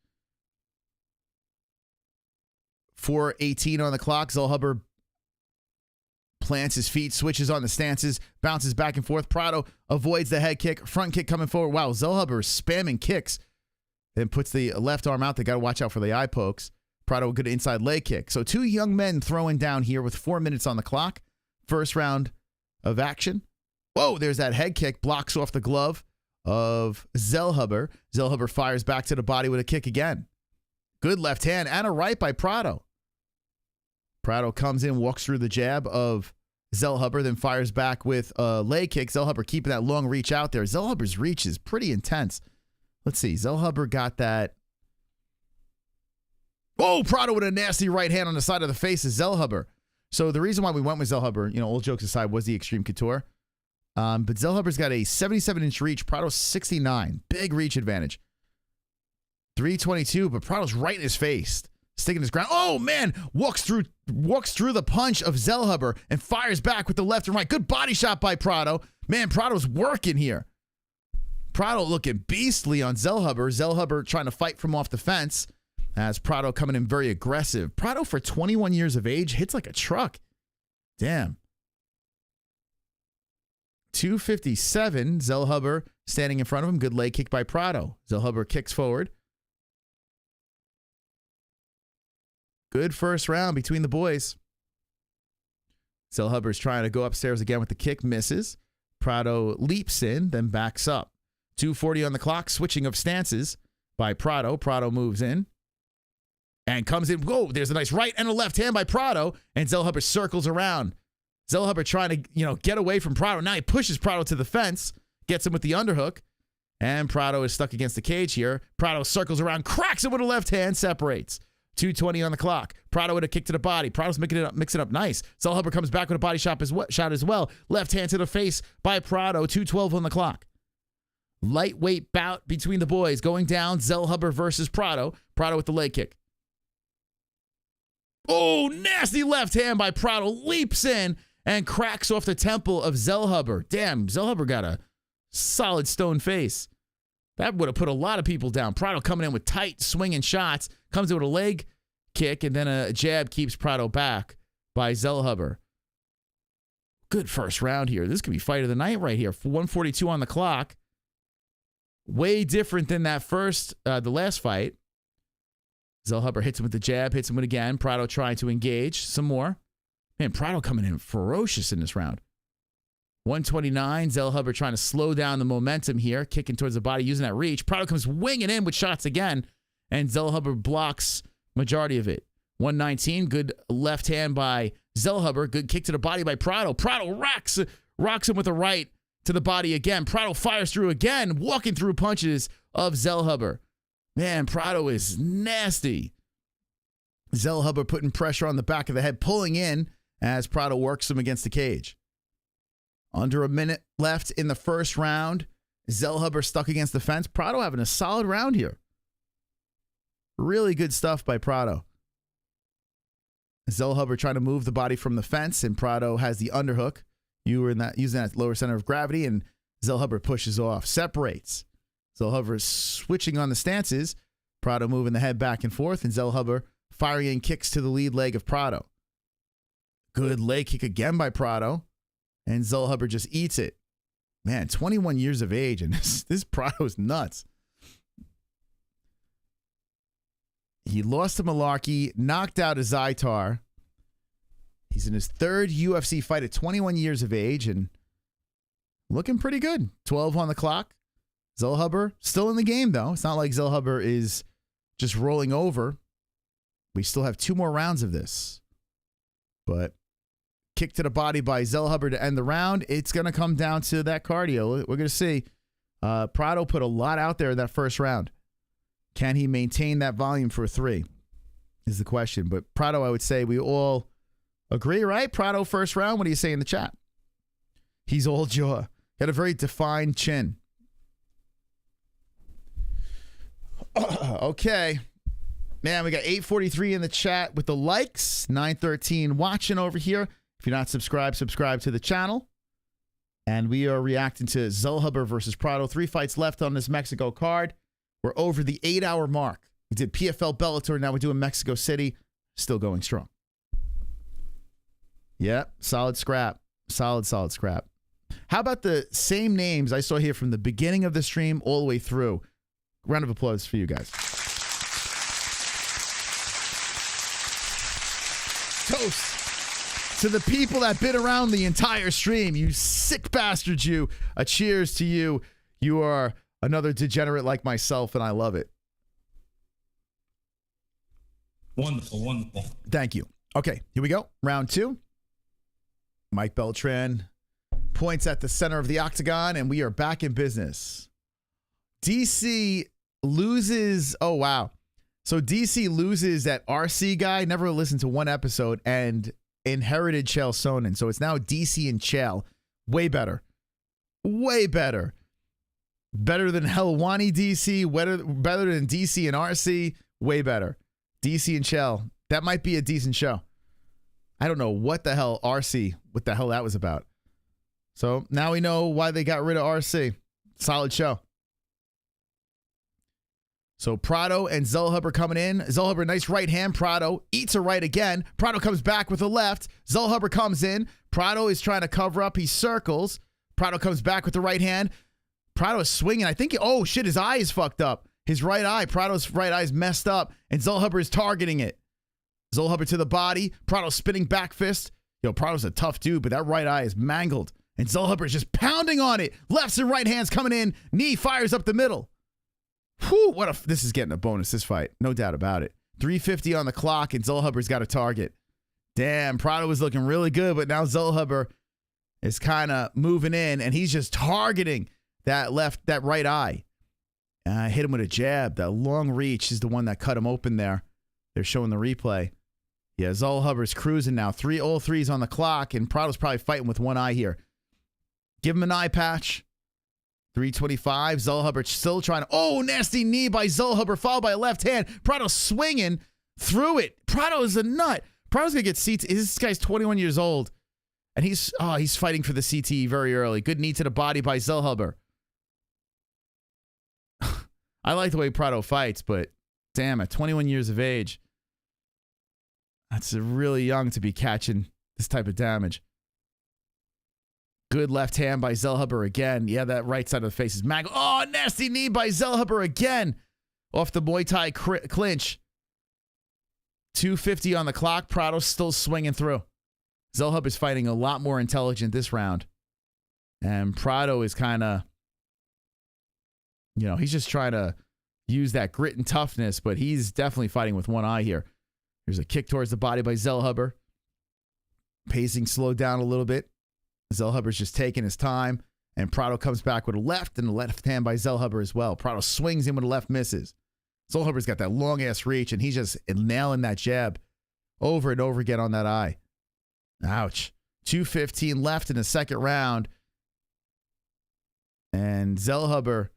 4:18 on the clock. Zellhuber plants his feet, switches on the stances, bounces back and forth. Prado avoids the head kick. Front kick coming forward. Wow, Zellhuber is spamming kicks. Then puts the left arm out. They got to watch out for the eye pokes. Prado a good inside leg kick. So 2 young men throwing down here with 4 minutes on the clock. First round of action. Whoa, there's that head kick. Blocks off the glove of Zellhuber. Zellhuber fires back to the body with a kick again. Good left hand and a right by Prado. Prado comes in, walks through the jab of Zellhuber, then fires back with a leg kick. Zellhuber keeping that long reach out there. Zellhuber's reach is pretty intense. Let's see. Zellhuber got that. Oh, Prado with a nasty right hand on the side of the face of Zellhuber. So the reason why we went with Zellhuber, you know, all jokes aside, was the extreme couture. But Zellhuber's got a 77-inch reach. Prado's 69. Big reach advantage. 322, but Prado's right in his face. Sticking his ground. Oh, man. Walks through the punch of Zellhuber and fires back with the left and right. Good body shot by Prado. Man, Prado's working here. Prado looking beastly on Zellhuber. Zellhuber trying to fight from off the fence as Prado coming in very aggressive. Prado, for 21 years of age, hits like a truck. Damn. 257. Zellhuber standing in front of him. Good leg kick by Prado. Zellhuber kicks forward. Good first round between the boys. Zellhuber's trying to go upstairs again with the kick. Misses. Prado leaps in, then backs up. 2:40 on the clock. Switching of stances by Prado. Prado moves in and comes in. Whoa, there's a nice right and a left hand by Prado. And Zellhuber circles around. Zellhuber trying to, get away from Prado. Now he pushes Prado to the fence. Gets him with the underhook. And Prado is stuck against the cage here. Prado circles around. Cracks him with a left hand. Separates. 2:20 on the clock. Prado with a kick to the body. Prado's mixing it up nice. Zellhuber comes back with a body shot as well. Left hand to the face by Prado. 2:12 on the clock. Lightweight bout between the boys. Going down, Zellhuber versus Prado. Prado with the leg kick. Oh, nasty left hand by Prado. Leaps in and cracks off the temple of Zellhuber. Damn, Zellhuber got a solid stone face. That would have put a lot of people down. Prado coming in with tight swinging shots. Comes in with a leg kick and then a jab keeps Prado back by Zellhuber. Good first round here. This could be fight of the night right here. 1:42 on the clock. Way different than that the last fight. Zellhuber hits him with the jab, hits him with again. Prado trying to engage some more. Man, Prado coming in ferocious in this round. 129, Zellhuber trying to slow down the momentum here, kicking towards the body, using that reach. Prado comes winging in with shots again, and Zellhuber blocks majority of it. 119, good left hand by Zellhuber. Good kick to the body by Prado. Prado rocks him with a right to the body again. Prado fires through again, walking through punches of Zellhuber. Man, Prado is nasty. Zellhuber putting pressure on the back of the head, pulling in as Prado works him against the cage. Under a minute left in the first round. Zellhuber stuck against the fence. Prado having a solid round here. Really good stuff by Prado. Zellhuber trying to move the body from the fence, and Prado has the underhook. You were using that lower center of gravity, and Zellhuber pushes off, separates. Zellhuber switching on the stances. Prado moving the head back and forth, and Zellhuber firing in kicks to the lead leg of Prado. Good leg kick again by Prado. And Zellhuber just eats it. Man, 21 years of age, and this Prado's nuts. He lost to Malarkey, knocked out a Zaitar. He's in his third UFC fight at 21 years of age and looking pretty good. 12 on the clock. Zellhuber still in the game, though. It's not like Zellhuber is just rolling over. We still have 2 more rounds of this. But kick to the body by Zellhuber to end the round. It's going to come down to that cardio. We're going to see. Prado put a lot out there in that first round. Can he maintain that volume for 3 is the question. But Prado, I would say we all agree, right? Prado first round. What do you say in the chat? He's all jaw. Got a very defined chin. Okay. Man, we got 843 in the chat with the likes. 913 watching over here. If you're not subscribed, subscribe to the channel. And we are reacting to Zellhuber versus Prado. 3 fights left on this Mexico card. We're over the 8-hour mark. We did PFL Bellator. Now we're doing Mexico City. Still going strong. Yep. Solid scrap. Solid scrap. How about the same names I saw here from the beginning of the stream all the way through? Round of applause for you guys. Toast to the people that been around the entire stream. You sick bastards, you. A cheers to you. You are another degenerate like myself, and I love it. Wonderful, wonderful. Thank you. Okay, here we go. Round 2. Mike Beltran points at the center of the octagon, and we are back in business. DC loses. Oh, wow. So DC loses that RC guy. Never listened to one episode and inherited Chael Sonnen. So it's now DC and Chael. Way better. Way better. Better than Helwani DC. Better than DC and RC. Way better. DC and Chael. That might be a decent show. I don't know what the hell RC, what the hell that was about. So now we know why they got rid of RC. Solid show. So Prado and Zellhuber coming in. Zellhuber, nice right hand. Prado eats a right again. Prado comes back with a left. Zellhuber comes in. Prado is trying to cover up. He circles. Prado comes back with the right hand. Prado is swinging. I think, oh shit, his eye is fucked up. His right eye, Prado's right eye is messed up, and Zellhuber is targeting it. Zellhuber to the body. Prado spinning back fist. Yo, Prado's a tough dude, but that right eye is mangled. And Zellhuber is just pounding on it. Lefts and right hands coming in. Knee fires up the middle. Whew, this is getting a bonus, this fight. No doubt about it. 3:50 on the clock, and Zellhuber's got a target. Damn, Prado was looking really good, but now Zellhuber is kind of moving in, and he's just targeting that right eye. Hit him with a jab. That long reach is the one that cut him open there. They're showing the replay. Yeah, Zellhuber's cruising now. All threes on the clock, and Prado's probably fighting with one eye here. Give him an eye patch. 3:25. Zellhuber still trying to. Oh, nasty knee by Zellhuber, followed by a left hand. Prado swinging through it. Prado is a nut. Prado's going to get CT. This guy's 21 years old, and he's fighting for the CTE very early. Good knee to the body by Zellhuber. I like the way Prado fights, but damn, at 21 years of age, that's really young to be catching this type of damage. Good left hand by Zellhuber again. Yeah, that right side of the face is mangled. Oh, nasty knee by Zellhuber again. Off the Muay Thai clinch. 2:50 on the clock. Prado's still swinging through. Zellhuber is fighting a lot more intelligent this round. And Prado is kind of, he's just trying to use that grit and toughness, but he's definitely fighting with one eye here. There's a kick towards the body by Zellhuber. Pacing slowed down a little bit. Zellhuber's just taking his time, and Prado comes back with a left and a left hand by Zellhuber as well. Prado swings in with a left, misses. Zellhuber's got that long-ass reach, and he's just nailing that jab over and over again on that eye. Ouch. 2:15 left in the second round. And Zellhuber,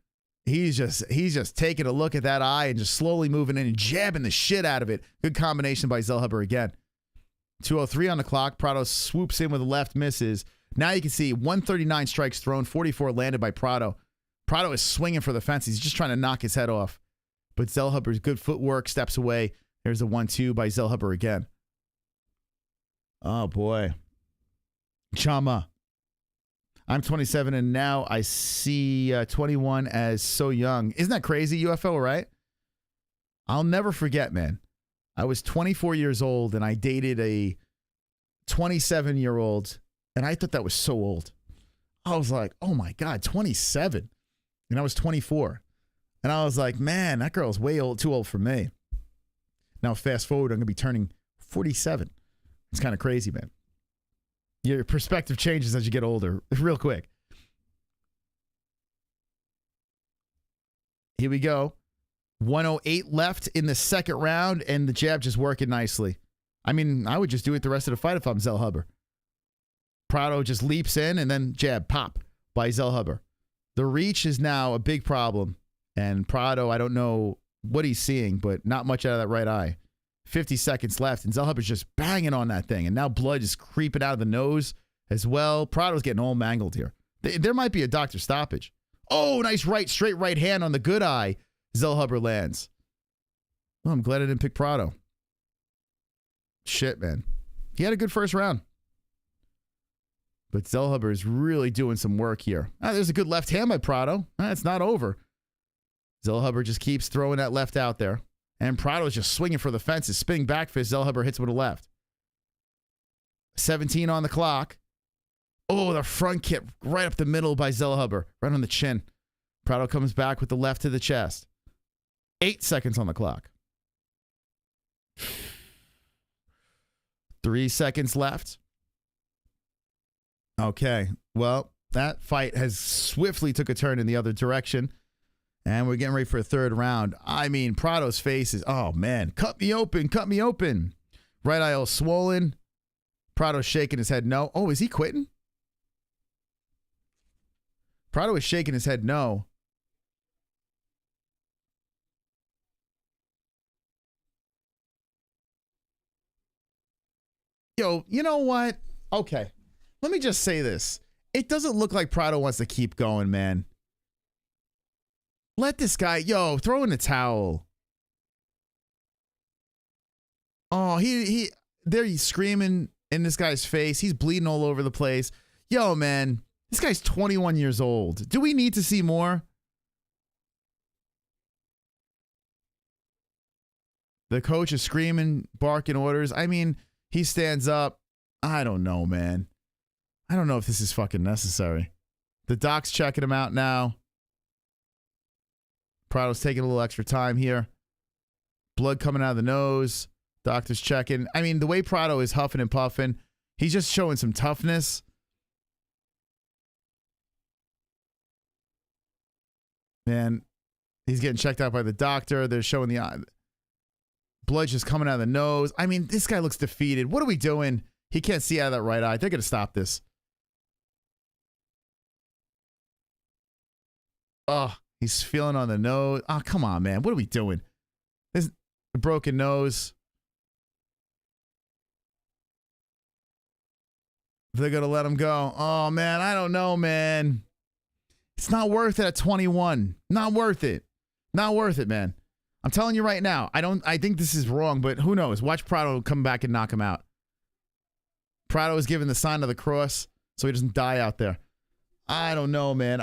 he's just taking a look at that eye and just slowly moving in and jabbing the shit out of it. Good combination by Zellhuber again. 2:03 on the clock. Prado swoops in with a left, misses. Now you can see 139 strikes thrown, 44 landed by Prado. Prado is swinging for the fence. He's just trying to knock his head off. But Zellhuber's good footwork, steps away. There's a 1-2 by Zellhuber again. Oh, boy. Chama. I'm 27, and now I see 21 as so young. Isn't that crazy, UFO, right? I'll never forget, man. I was 24 years old, and I dated a 27-year-old, and I thought that was so old. I was like, oh, my God, 27. And I was 24. And I was like, man, that girl's way too old for me. Now, fast forward, I'm going to be turning 47. It's kind of crazy, man. Your perspective changes as you get older, real quick. Here we go. 1:08 left in the second round, and the jab just working nicely. I mean, I would just do it the rest of the fight if I'm Zellhuber. Prado just leaps in, and then jab, pop by Zellhuber. The reach is now a big problem, and Prado, I don't know what he's seeing, but not much out of that right eye. 50 seconds left, and Zellhuber's just banging on that thing, and now blood is creeping out of the nose as well. Prado's getting all mangled here. There might be a doctor stoppage. Oh, nice straight right hand on the good eye. Zellhuber lands. Well, I'm glad I didn't pick Prado. Shit, man. He had a good first round. But Zellhuber is really doing some work here. There's a good left hand by Prado. It's not over. Zellhuber just keeps throwing that left out there. And Prado is just swinging for the fences. Spinning back fist. Zellhuber hits with a left. 17 on the clock. Oh, the front kick right up the middle by Zellhuber. Right on the chin. Prado comes back with the left to the chest. 8 seconds on the clock. 3 seconds left. Okay. Well, that fight has swiftly took a turn in the other direction. And we're getting ready for a third round. I mean, Prado's face is, oh, man. Cut me open. Cut me open. Right eye all swollen. Prado's shaking his head no. Oh, is he quitting? Prado is shaking his head no. Yo, you know what? Okay. Let me just say this. It doesn't look like Prado wants to keep going, man. Let this guy, throw in the towel. Oh, he's screaming in this guy's face. He's bleeding all over the place. Yo, man, this guy's 21 years old. Do we need to see more? The coach is screaming, barking orders. I mean, he stands up. I don't know, man. I don't know if this is fucking necessary. The doc's checking him out now. Prado's taking a little extra time here. Blood coming out of the nose. Doctor's checking. I mean, the way Prado is huffing and puffing, he's just showing some toughness. Man, he's getting checked out by the doctor. They're showing the eye. Blood just coming out of the nose. I mean, this guy looks defeated. What are we doing? He can't see out of that right eye. They're going to stop this. Oh, he's feeling on the nose. Oh, come on, man. What are we doing? There's a broken nose. They're going to let him go. Oh, man. I don't know, man. It's not worth it at 21. Not worth it. Not worth it, man. I'm telling you right now. I think this is wrong, but who knows? Watch Prado come back and knock him out. Prado is given the sign of the cross so he doesn't die out there. I don't know, man.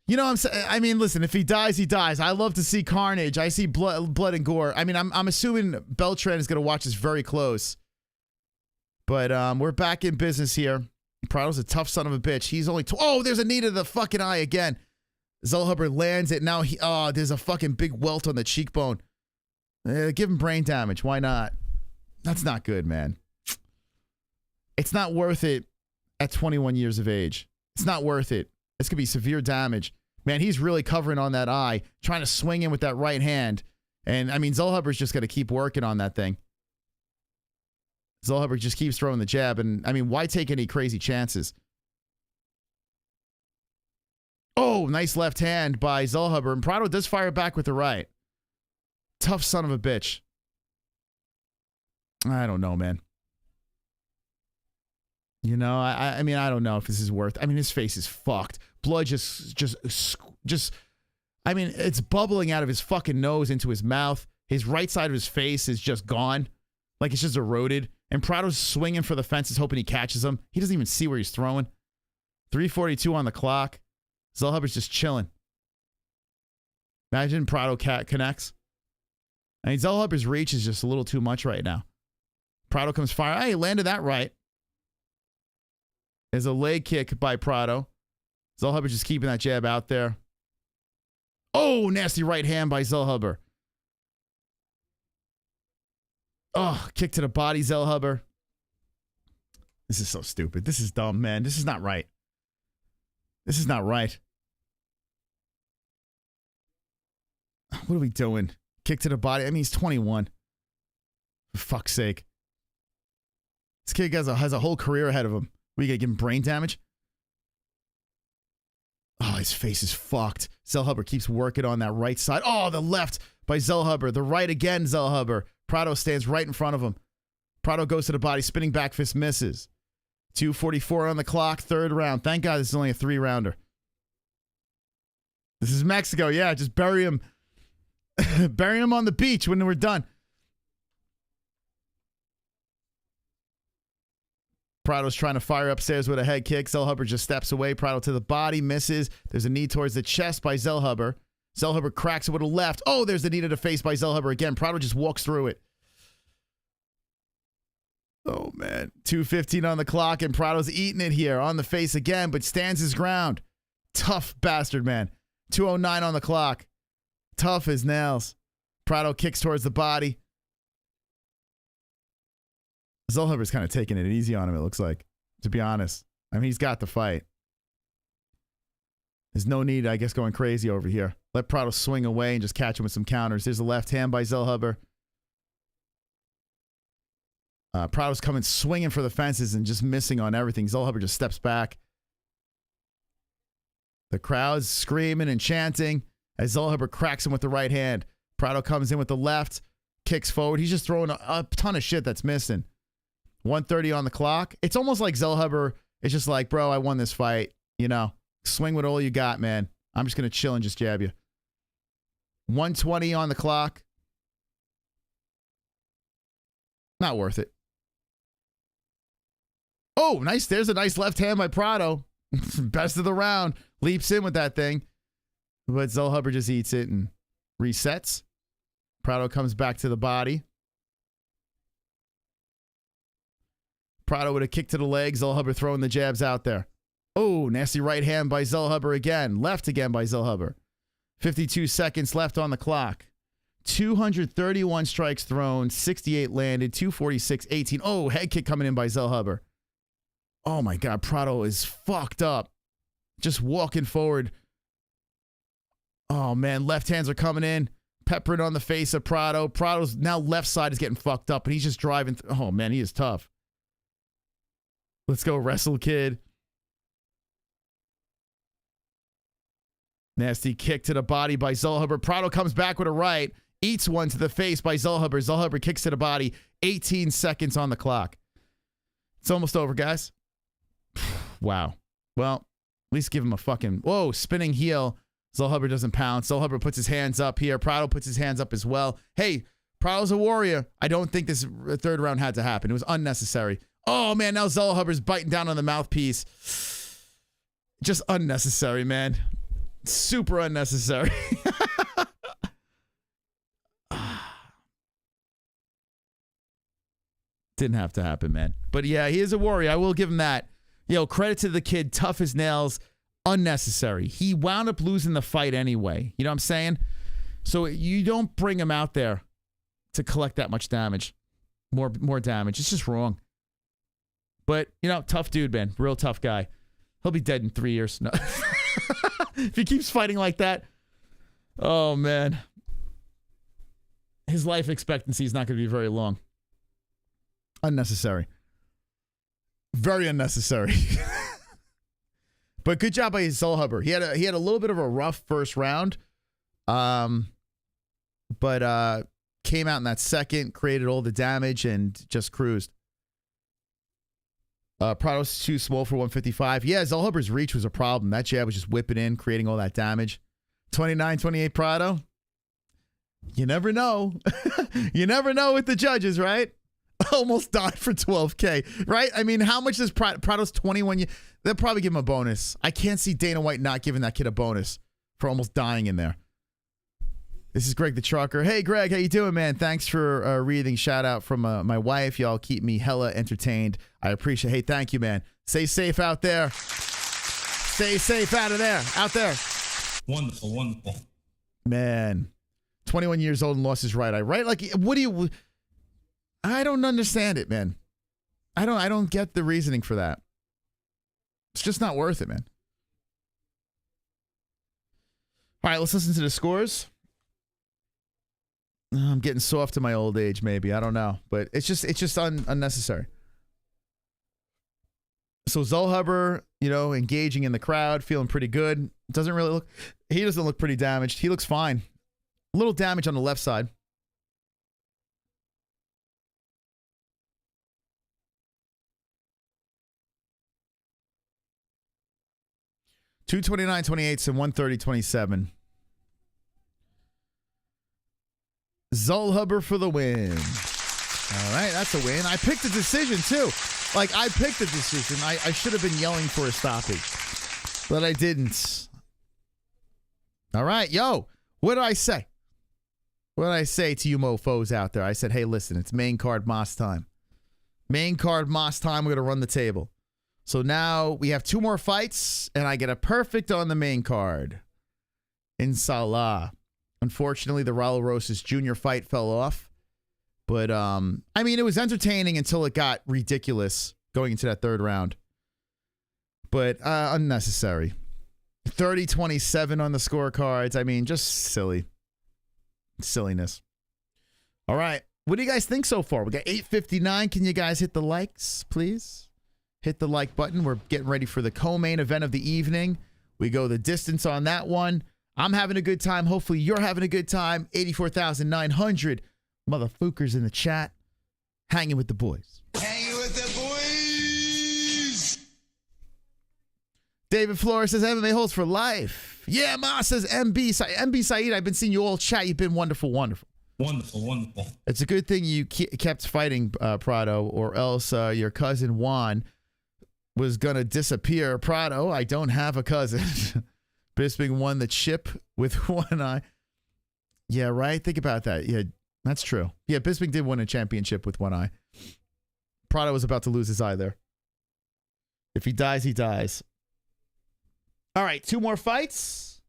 You know what I'm saying? I mean, listen, if he dies, he dies. I love to see carnage. I see blood and gore. I mean, I'm assuming Beltran is going to watch this very close. But we're back in business here. Prado's a tough son of a bitch. He's only... Oh, there's a knee to the fucking eye again. Zellhuber lands it. Now there's a fucking big welt on the cheekbone. Give him brain damage. Why not? That's not good, man. It's not worth it at 21 years of age. It's not worth it. This could be severe damage. Man, he's really covering on that eye, trying to swing in with that right hand. And, I mean, Zellhuber's just going to keep working on that thing. Zellhuber just keeps throwing the jab. And, I mean, why take any crazy chances? Oh, nice left hand by Zellhuber. And Prado does fire back with the right. Tough son of a bitch. I don't know, man. You know, I mean, I don't know if this is worth... I mean, his face is fucked. Blood just... I mean, it's bubbling out of his fucking nose into his mouth. His right side of his face is just gone. Like, it's just eroded. And Prado's swinging for the fences, hoping he catches him. He doesn't even see where he's throwing. 3:42 on the clock. Zellhuber's just chilling. Imagine Prado connects. I mean, Zellhuber's reach is just a little too much right now. Prado comes fire. Hey, landed that right. There's a leg kick by Prado. Zellhuber just keeping that jab out there. Oh, nasty right hand by Zellhuber. Oh, kick to the body, Zellhuber. This is so stupid. This is dumb, man. This is not right. This is not right. What are we doing? Kick to the body. I mean, he's 21. For fuck's sake. This kid has a whole career ahead of him. We gotta give him brain damage? Oh, his face is fucked. Zellhuber keeps working on that right side. Oh, the left by Zellhuber. The right again, Zellhuber. Prado stands right in front of him. Prado goes to the body. Spinning back fist misses. 2:44 on the clock. Third round. Thank God this is only a 3-rounder. This is Mexico. Yeah, just bury him. Bury him on the beach when we're done. Prado's trying to fire upstairs with a head kick. Zellhuber just steps away. Prado to the body, misses. There's a knee towards the chest by Zellhuber. Zellhuber cracks it with a left. Oh, there's the knee to the face by Zellhuber again. Prado just walks through it. Oh, man. 2:15 on the clock, and Prado's eating it here on the face again, but stands his ground. Tough bastard, man. 2:09 on the clock. Tough as nails. Prado kicks towards the body. Zellhuber's kind of taking it easy on him, it looks like, to be honest. I mean, he's got the fight. There's no need, I guess, going crazy over here. Let Prado swing away and just catch him with some counters. There's a left hand by Zellhuber. Prado's coming swinging for the fences and just missing on everything. Zellhuber just steps back. The crowd's screaming and chanting as Zellhuber cracks him with the right hand. Prado comes in with the left, kicks forward. He's just throwing a ton of shit that's missing. 1:30 on the clock. It's almost like Zellhuber is just like, bro, I won this fight. You know, swing with all you got, man. I'm just going to chill and just jab you. 1:20 on the clock. Not worth it. Oh, nice. There's a nice left hand by Prado. Best of the round. Leaps in with that thing. But Zellhuber just eats it and resets. Prado comes back to the body. Prado with a kick to the leg. Zellhuber throwing the jabs out there. Oh, nasty right hand by Zellhuber again. Left again by Zellhuber. 52 seconds left on the clock. 231 strikes thrown. 68 landed. 246-18. Oh, head kick coming in by Zellhuber. Oh, my God. Prado is fucked up. Just walking forward. Oh, man. Left hands are coming in. Peppering on the face of Prado. Prado's now left side is getting fucked up, and he's just driving. Oh, man. He is tough. Let's go, wrestle, kid. Nasty kick to the body by Zellhuber. Prado comes back with a right. Eats one to the face by Zellhuber. Zellhuber kicks to the body. 18 seconds on the clock. It's almost over, guys. Wow. Well, at least give him a fucking... Whoa, spinning heel. Zellhuber doesn't pounce. Zellhuber puts his hands up here. Prado puts his hands up as well. Hey, Prado's a warrior. I don't think this third round had to happen. It was unnecessary. Oh, man, now Zellhuber's biting down on the mouthpiece. Just unnecessary, man. Super unnecessary. Didn't have to happen, man. But yeah, he is a warrior. I will give him that. Yo, credit to the kid. Tough as nails. Unnecessary. He wound up losing the fight anyway. You know what I'm saying? So you don't bring him out there to collect that much damage. More damage. It's just wrong. But, you know, tough dude, man. Real tough guy. He'll be dead in 3 years. No. If he keeps fighting like that. Oh, man. His life expectancy is not going to be very long. Unnecessary. Very unnecessary. But good job by Zellhuber. He had a little bit of a rough first round. But came out in that second, created all the damage, and just cruised. Prado's too small for 155. Yeah, Zellhuber's reach was a problem. That jab was just whipping in, creating all that damage. 29-28 Prado. You never know. You never know with the judges, right? Almost died for 12K, right? I mean, how much does Prado's 21? They'll probably give him a bonus. I can't see Dana White not giving that kid a bonus for almost dying in there. This is Greg the Trucker. Hey, Greg, how you doing, man? Thanks for reading. Shout out from my wife. Y'all keep me hella entertained. I appreciate it. Hey, thank you, man. Stay safe out there. Stay safe out there. Wonderful, wonderful. Man, 21 years old and lost his right eye, right? Like, what do you... I don't understand it, man. I don't get the reasoning for that. It's just not worth it, man. All right, let's listen to the scores. I'm getting soft in my old age, maybe. I don't know. But it's just unnecessary. So Zellhuber, you know, engaging in the crowd, feeling pretty good. He doesn't look pretty damaged. He looks fine. A little damage on the left side. $229.28 and $130.27. Zellhuber for the win. All right, that's a win. I picked a decision, too. Like, I picked a decision. I should have been yelling for a stoppage, but I didn't. All right, yo, what did I say? What did I say to you mofos out there? I said, hey, listen, it's main card Moss time. Main card Moss time. We're going to run the table. So now we have 2 more fights, and I get a perfect on the main card. Inshallah. Unfortunately, the Raul Rosas Jr. fight fell off. But, I mean, it was entertaining until it got ridiculous going into that third round. But unnecessary. 30-27 on the scorecards. I mean, just silly. Silliness. All right. What do you guys think so far? We got 859. Can you guys hit the likes, please? Hit the like button. We're getting ready for the co-main event of the evening. We go the distance on that one. I'm having a good time. Hopefully you're having a good time. 84,900 motherfuckers in the chat. Hanging with the boys. Hanging with the boys. David Flores says MMA holds for life. Yeah, Ma says MB Saeed. I've been seeing you all chat. You've been wonderful, wonderful. Wonderful, wonderful. It's a good thing you kept fighting, Prado, or else your cousin Juan was going to disappear. Prado, I don't have a cousin. Bisping won the chip with one eye. Yeah, right? Think about that. Yeah, that's true. Yeah, Bisping did win a championship with one eye. Prado was about to lose his eye there. If he dies, he dies. All right, 2 more fights.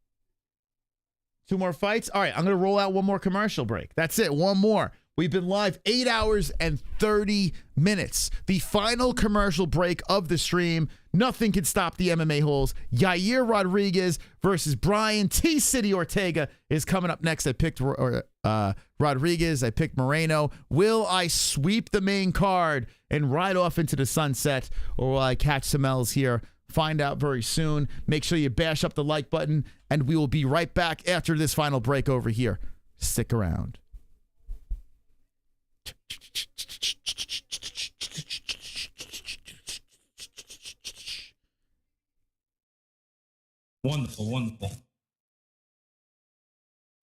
2 more fights. All right, I'm going to roll out one more commercial break. That's it, one more. We've been live 8 hours and 30 minutes. The final commercial break of the stream. Nothing can stop the MMA holes. Yair Rodriguez versus Brian T-City Ortega is coming up next. I picked Rodriguez. I picked Moreno. Will I sweep the main card and ride off into the sunset, or will I catch some L's here? Find out very soon. Make sure you bash up the like button, and we will be right back after this final break over here. Stick around. Wonderful, wonderful.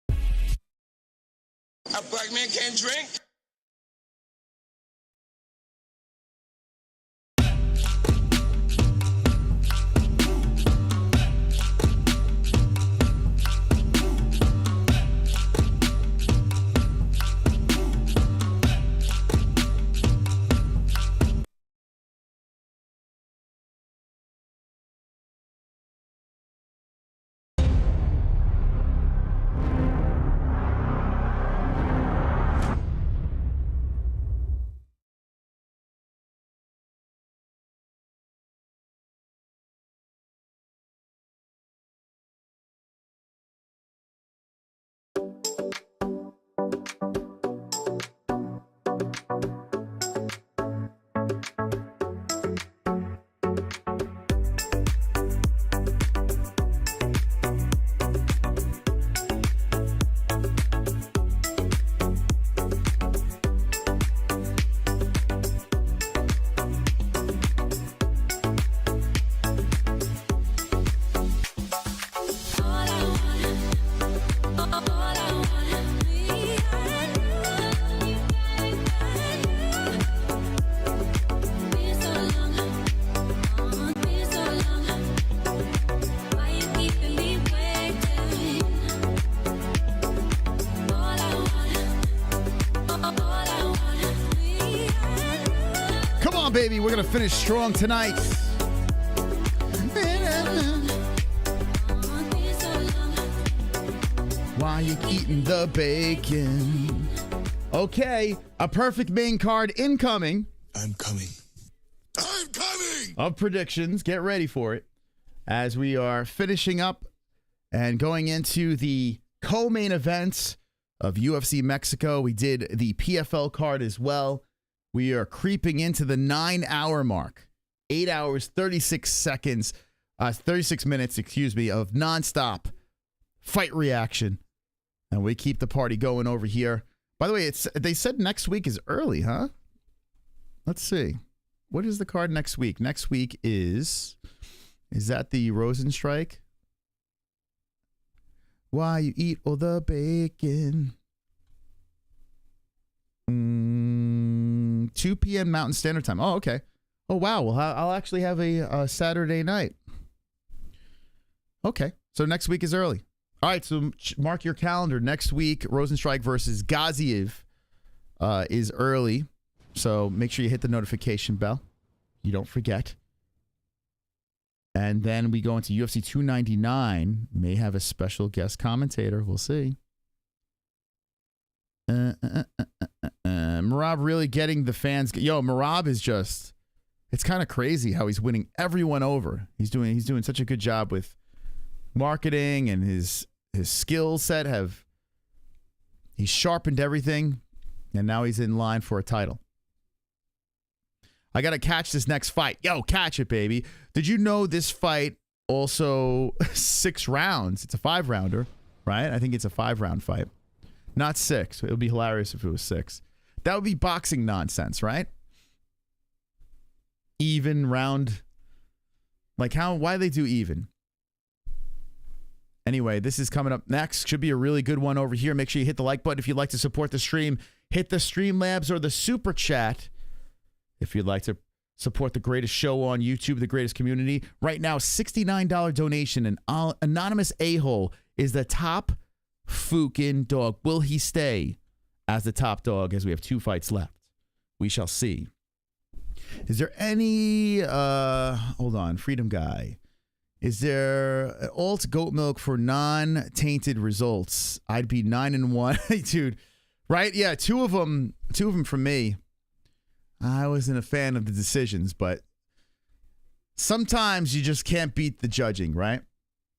A black man can't drink. Baby, we're gonna finish strong tonight. Why you eating the bacon? Okay, a perfect main card incoming. I'm coming. I'm coming. Of predictions. Get ready for it. As we are finishing up and going into the co-main events of UFC Mexico. We did the PFL card as well. We are creeping into the 9-hour mark. 8 hours, 36 seconds, 36 minutes, of nonstop fight reaction. And we keep the party going over here. By the way, they said next week is early, huh? Let's see. What is the card next week? Next week is that the Rosenstrike? Why you eat all the bacon? 2 p.m. Mountain Standard Time. Oh, okay. Oh, wow. Well, I'll actually have a Saturday night. Okay. So next week is early. All right. So mark your calendar. Next week, Rosenstrike versus Gaziev is early. So make sure you hit the notification bell. You don't forget. And then we go into UFC 299. May have a special guest commentator. We'll see. Merab really getting the fans. Yo, Merab is just, it's kind of crazy how he's winning everyone over. He's doing such a good job with marketing, and his skill set he's sharpened everything, and now he's in line for a title. I got to catch this next fight. Yo, catch it, baby. Did you know this fight also 6 rounds? It's a 5-rounder, right? I think it's a 5-round fight. Not 6. It would be hilarious if it was 6. That would be boxing nonsense, right? Even round. Like why they do even? Anyway, this is coming up next. Should be a really good one over here. Make sure you hit the like button if you'd like to support the stream. Hit the Streamlabs or the Super Chat if you'd like to support the greatest show on YouTube, the greatest community. Right now, $69 donation. An anonymous a-hole is the top Fukin dog. Will he stay as the top dog as we have 2 fights left? We shall see. Is there any hold on, Freedom Guy? Is there alt goat milk for non-tainted results? I'd be 9-1. Dude, right? Yeah, two of them from me. I wasn't a fan of the decisions, but sometimes you just can't beat the judging, right?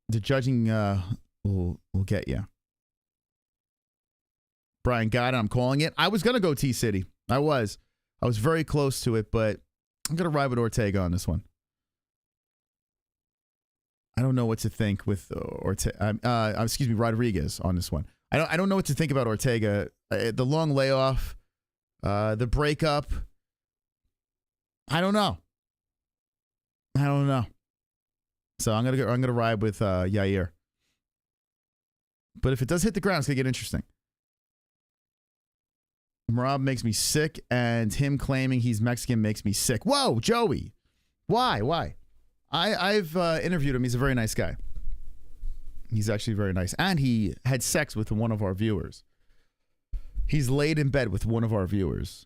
The judging will get you. Brian got it. I'm calling it. I was going to go T-City. I was very close to it, but I'm going to ride with Ortega on this one. I don't know what to think with Rodriguez on this one. I don't know what to think about Ortega. The long layoff, the breakup. I don't know. So I'm gonna ride with Yair. But if it does hit the ground, it's gonna get interesting. Merab makes me sick, and him claiming he's Mexican makes me sick. Whoa, Joey. Why? I've interviewed him. He's a very nice guy. He's actually very nice. And he had sex with one of our viewers. He's laid in bed with one of our viewers.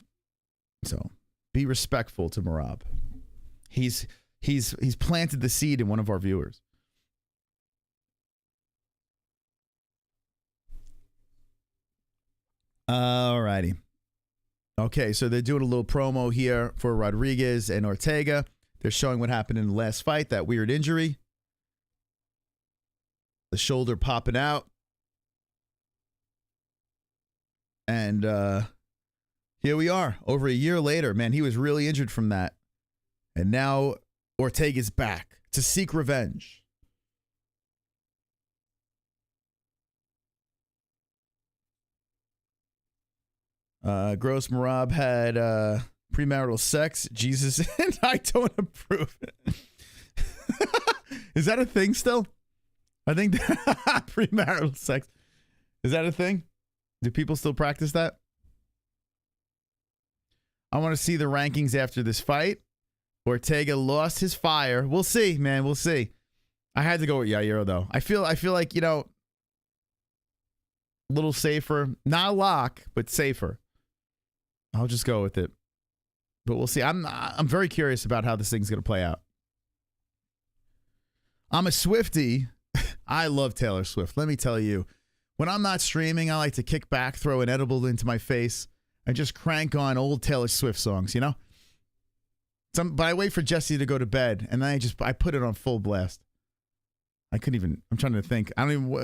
So be respectful to Merab. He's planted the seed in one of our viewers. Alrighty. Okay, so they're doing a little promo here for Rodriguez and Ortega. They're showing what happened in the last fight, that weird injury. The shoulder popping out. And, Here we are, over a year later. Man, he was really injured from that. And now Ortega's back to seek revenge. Gross Marab had premarital sex. Jesus, and I don't approve. Is that a thing still? I think premarital sex. Is that a thing? Do people still practice that? I want to see the rankings after this fight. Ortega lost his fire. We'll see, man. We'll see. I had to go with Yair, though. I feel like, you know, a little safer. Not a lock, but safer. I'll just go with it. But we'll see. I'm very curious about how this thing's going to play out. I'm a Swiftie. I love Taylor Swift. Let me tell you. When I'm not streaming, I like to kick back, throw an edible into my face, and just crank on old Taylor Swift songs, you know? But I wait for Jesse to go to bed, and then I put it on full blast. I'm trying to think.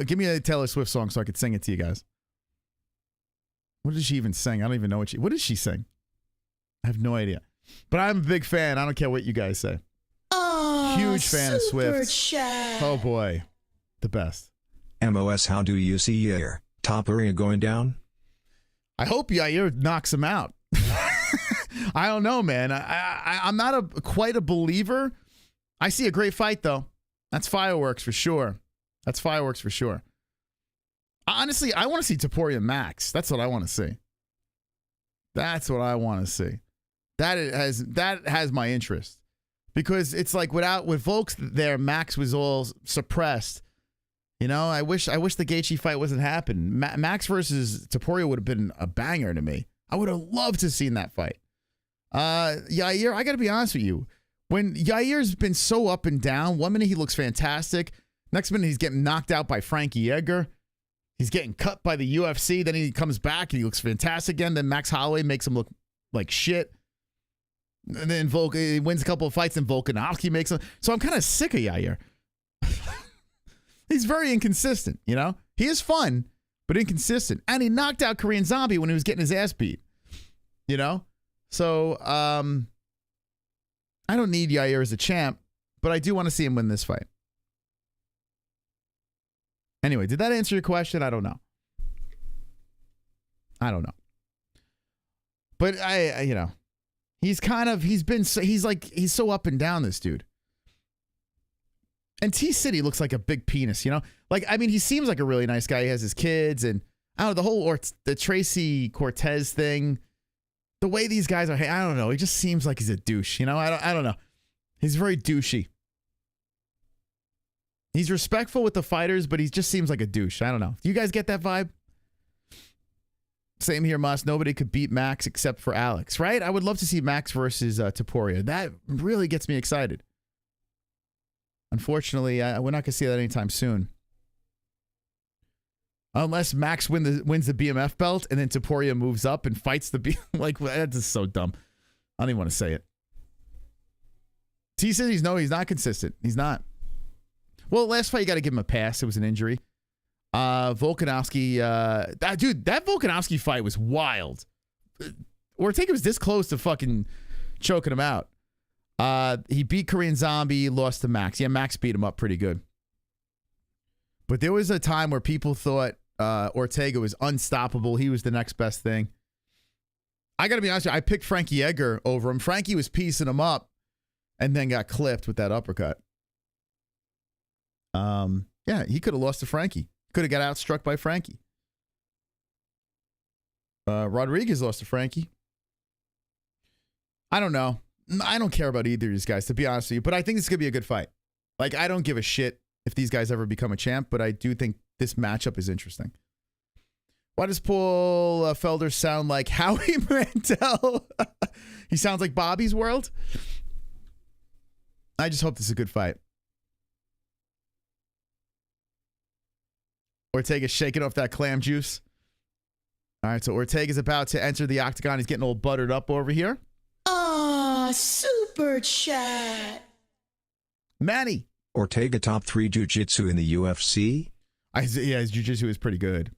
Give me a Taylor Swift song so I could sing it to you guys. What did she even sing? I don't even know what did she sing? I have no idea. But I'm a big fan. I don't care what you guys say. Oh, huge fan of Swift. Chat. Oh boy. The best. MOS, how do you see Yair? Top area going down? I hope Yair knocks him out. I don't know, man. I'm not quite a believer. I see a great fight, though. That's fireworks for sure. Honestly, I want to see Topuria Max. That's what I want to see. That has my interest. Because it's like with Volks there, Max was all suppressed. You know, I wish the Gaethje fight wasn't happening. Max versus Topuria would have been a banger to me. I would have loved to have seen that fight. Yair, I got to be honest with you. When Yair's been so up and down, one minute he looks fantastic. Next minute he's getting knocked out by Frankie Edgar. He's getting cut by the UFC. Then he comes back and he looks fantastic again. Then Max Holloway makes him look like shit. And then he wins a couple of fights and Volkanovski makes him. So I'm kind of sick of Yair. He's very inconsistent, you know? He is fun, but inconsistent. And he knocked out Korean Zombie when he was getting his ass beat, you know? So I don't need Yair as a champ, but I do want to see him win this fight. Anyway, did that answer your question? I don't know. But he's so up and down, this dude. And T-City looks like a big penis, you know? Like, I mean, he seems like a really nice guy. He has his kids and, I don't know, the whole the Tracy Cortez thing. The way these guys are, I don't know. He just seems like he's a douche, you know? I don't know. He's very douchey. He's respectful with the fighters, but he just seems like a douche. I don't know. Do you guys get that vibe? Same here, Moss. Nobody could beat Max except for Alex, right? I would love to see Max versus Topuria. That really gets me excited. Unfortunately, we're not going to see that anytime soon. Unless Max wins the BMF belt and then Topuria moves up and fights the like, that's just so dumb. I don't even want to say it. T says he's not consistent. He's not. Well, last fight you got to give him a pass. It was an injury. Volkanovski, that Volkanovski fight was wild. Ortega was this close to fucking choking him out. He beat Korean Zombie, lost to Max. Yeah, Max beat him up pretty good. But there was a time where people thought Ortega was unstoppable. He was the next best thing. I got to be honest with you, I picked Frankie Edgar over him. Frankie was piecing him up and then got clipped with that uppercut. Yeah, he could have lost to Frankie. Could have got outstruck by Frankie. Rodriguez lost to Frankie. I don't know. I don't care about either of these guys, to be honest with you, but I think this is going to be a good fight. Like, I don't give a shit if these guys ever become a champ, but I do think this matchup is interesting. Why does Paul Felder sound like Howie Mandel? He sounds like Bobby's World. I just hope this is a good fight. Ortega shaking off that clam juice. All right, so Ortega's about to enter the octagon. He's getting all buttered up over here. Super chat. Manny. Ortega top 3 jiu-jitsu in the UFC? Yeah, his jiu-jitsu is pretty good.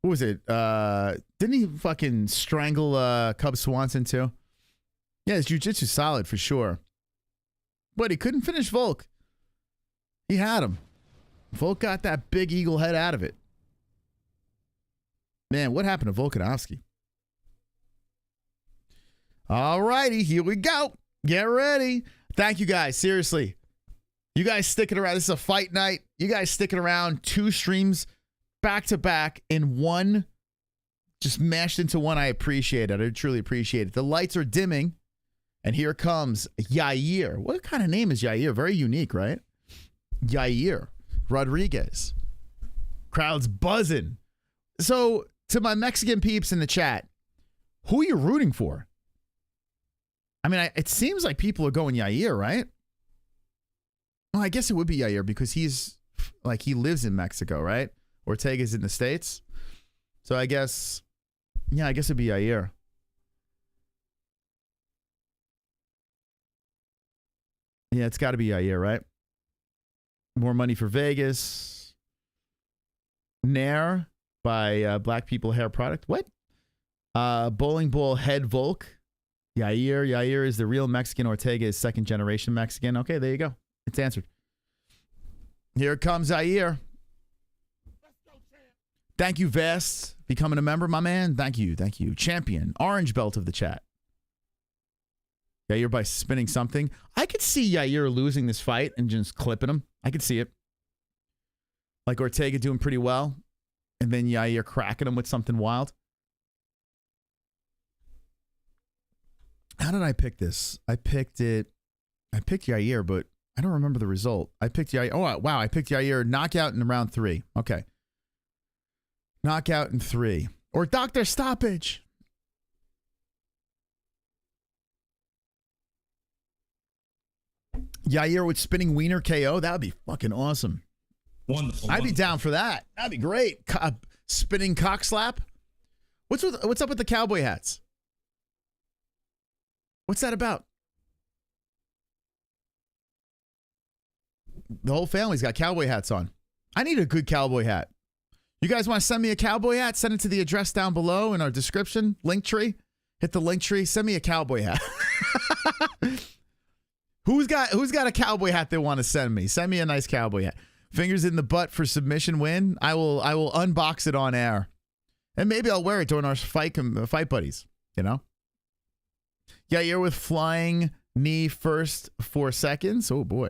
What was it? Didn't he fucking strangle Cub Swanson too? Yeah, his jiu-jitsu solid for sure. But he couldn't finish Volk. He had him. Volk got that big eagle head out of it. Man, what happened to Volkanovski? All righty, here we go. Get ready. Thank you guys. Seriously. You guys sticking around. This is a fight night. You guys sticking around. 2 streams back to back in one. Just mashed into one. I appreciate it. I truly appreciate it. The lights are dimming. And here comes Yair. What kind of name is Yair? Very unique, right? Yair Rodriguez. Crowd's buzzing. So, to my Mexican peeps in the chat, who are you rooting for? I mean, it seems like people are going Yair, right? Well, I guess it would be Yair because he's like, he lives in Mexico, right? Ortega's in the States. So I guess, yeah, I guess it'd be Yair. Yeah, it's got to be Yair, right? More money for Vegas. Nair by Black People Hair Product. What? Bowling Ball Head Volk. Yair. Yair is the real Mexican. Ortega is second generation Mexican. Okay, there you go. It's answered. Here comes Yair. Thank you, Vest. Becoming a member, my man. Thank you. Thank you. Champion. Orange belt of the chat. Yair by spinning something. I could see Yair losing this fight and just clipping him. I could see it. Like Ortega doing pretty well. And then Yair cracking him with something wild. How did I pick this? I picked Yair, but I don't remember the result. I picked Yair. Oh, wow. I picked Yair knockout in round 3. Okay. Knockout in 3. Or doctor stoppage. Yair with spinning wiener KO. That would be fucking awesome. Wonderful. I'd be down for that. That'd be great. Spinning cock slap. What's up with the cowboy hats? What's that about? The whole family's got cowboy hats on. I need a good cowboy hat. You guys want to send me a cowboy hat? Send it to the address down below in our description. Link tree. Hit the link tree. Send me a cowboy hat. Who's got a cowboy hat they want to send me? Send me a nice cowboy hat. Fingers in the butt for submission win. I will unbox it on air. And maybe I'll wear it during our fight buddies, you know? Yair with flying knee first 4 seconds. Oh boy.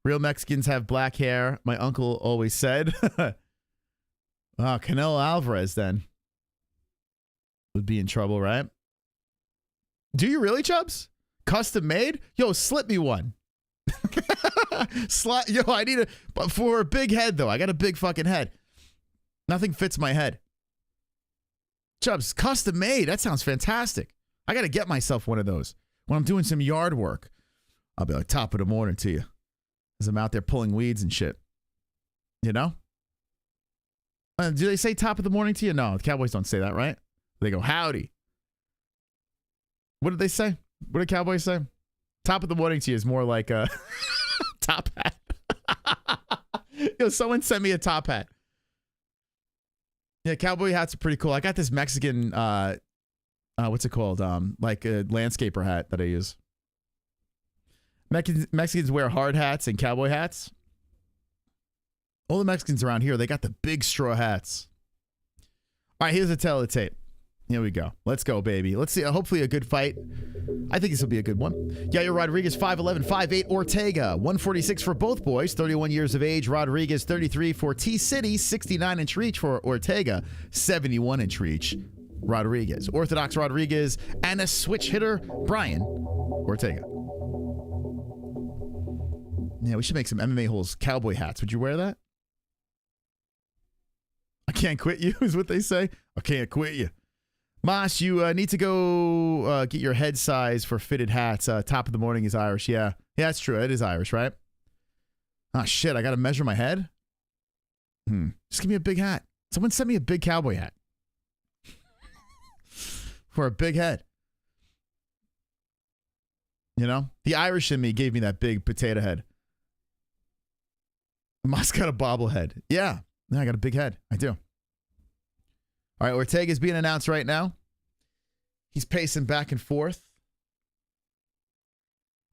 Real Mexicans have black hair. My uncle always said. Canelo Alvarez then would be in trouble, right? Do you really, Chubbs? Custom made? Yo, slip me one. Yo, I need but for a big head though. I got a big fucking head. Nothing fits my head. Chubbs, custom made. That sounds fantastic. I got to get myself one of those when I'm doing some yard work. I'll be like top of the morning to you as I'm out there pulling weeds and shit. You know? Do they say top of the morning to you? No, the Cowboys don't say that, right? They go, howdy. What did they say? What did Cowboys say? Top of the morning to you is more like a top hat. Yo, someone send me a top hat. Yeah, cowboy hats are pretty cool. I got this Mexican, what's it called? Like a landscaper hat that I use. Mexicans wear hard hats and cowboy hats. All the Mexicans around here, they got the big straw hats. All right, here's the tail of the tape. Here we go. Let's go, baby. Let's see. Hopefully a good fight. I think this will be a good one. Yair Rodriguez, 5'11", 5'8". Ortega, 146 for both boys, 31 years of age. Rodriguez, 33 for T-City, 69-inch reach for Ortega, 71-inch reach. Rodriguez. Orthodox Rodriguez, and a switch hitter, Brian Ortega. Yeah, we should make some MMA holes cowboy hats. Would you wear that? I can't quit you, is what they say. I can't quit you. Moss, you need to go get your head size for fitted hats. Top of the morning is Irish. Yeah, that's true. It is Irish, right? Oh, shit. I got to measure my head? Just give me a big hat. Someone send me a big cowboy hat. For a big head. You know? The Irish in me gave me that big potato head. Moss got a bobblehead. Yeah. I got a big head. I do. All right, Ortega's being announced right now. He's pacing back and forth.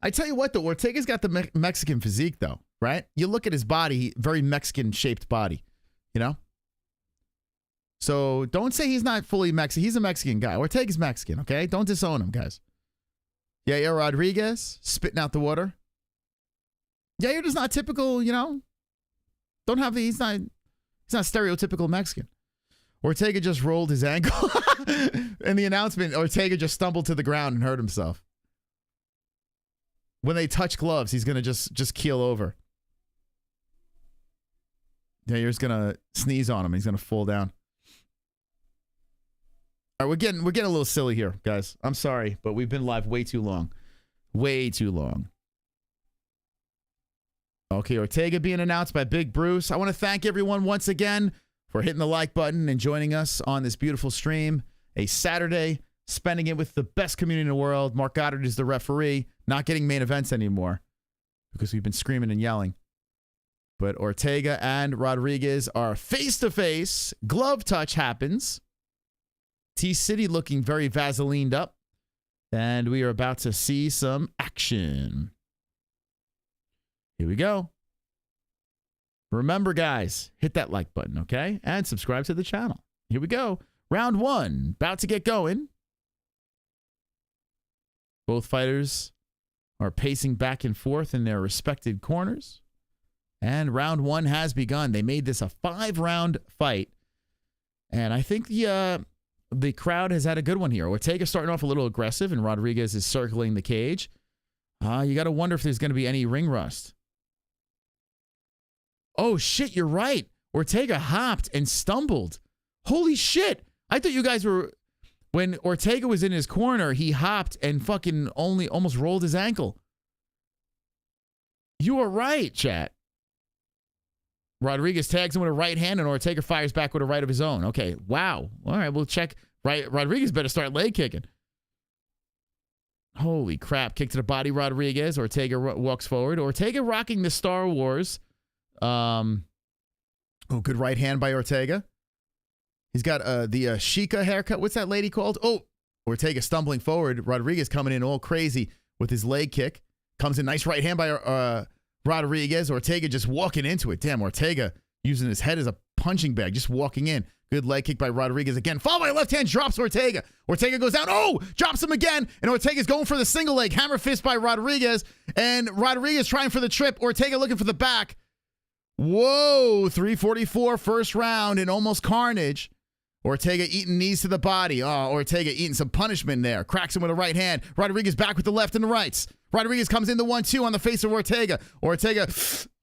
I tell you what, though, Ortega's got the Mexican physique, though, right? You look at his body, very Mexican-shaped body, you know? So don't say he's not fully Mexican. He's a Mexican guy. Ortega's Mexican, okay? Don't disown him, guys. Yair Rodriguez, spitting out the water. Yair is not typical, you know? He's not stereotypical Mexican. Ortega just rolled his ankle. In the announcement, Ortega just stumbled to the ground and hurt himself. When they touch gloves, he's going to just keel over. Yair's going to sneeze on him. He's going to fall down. All right, we're getting a little silly here, guys. I'm sorry, but we've been live way too long. Way too long. Okay, Ortega being announced by Big Bruce. I want to thank everyone once again for hitting the like button and joining us on this beautiful stream. A Saturday, spending it with the best community in the world. Mark Goddard is the referee, not getting main events anymore because we've been screaming and yelling. But Ortega and Rodriguez are face-to-face. Glove touch happens. T-City looking very Vaselined up. And we are about to see some action. Here we go. Remember, guys, hit that like button, okay? And subscribe to the channel. Here we go. Round one, about to get going. Both fighters are pacing back and forth in their respected corners. And round one has begun. They made this a 5-round fight. And I think the crowd has had a good one here. Ortega starting off a little aggressive, and Rodriguez is circling the cage. You got to wonder if there's going to be any ring rust. Oh, shit, you're right. Ortega hopped and stumbled. Holy shit. I thought you guys were... When Ortega was in his corner, he hopped and fucking almost rolled his ankle. You were right, chat. Rodriguez tags him with a right hand, and Ortega fires back with a right of his own. Okay, wow. All right, we'll check. Right, Rodriguez better start leg kicking. Holy crap. Kick to the body, Rodriguez. Ortega walks forward. Ortega rocking the Star Wars. Good right hand by Ortega. He's got the Sheikah haircut. What's that lady called? Oh, Ortega stumbling forward. Rodriguez coming in all crazy with his leg kick. Comes in nice right hand by Rodriguez. Ortega just walking into it. Damn, Ortega using his head as a punching bag, just walking in. Good leg kick by Rodriguez again. Followed by left hand, drops Ortega. Ortega goes down. Oh, drops him again. And Ortega's going for the single leg. Hammer fist by Rodriguez. And Rodriguez trying for the trip. Ortega looking for the back. Whoa, 344 first round and almost carnage. Ortega eating knees to the body. Oh, Ortega eating some punishment there. Cracks him with a right hand. Rodriguez back with the left and the rights. Rodriguez comes in the 1-2 on the face of Ortega. Ortega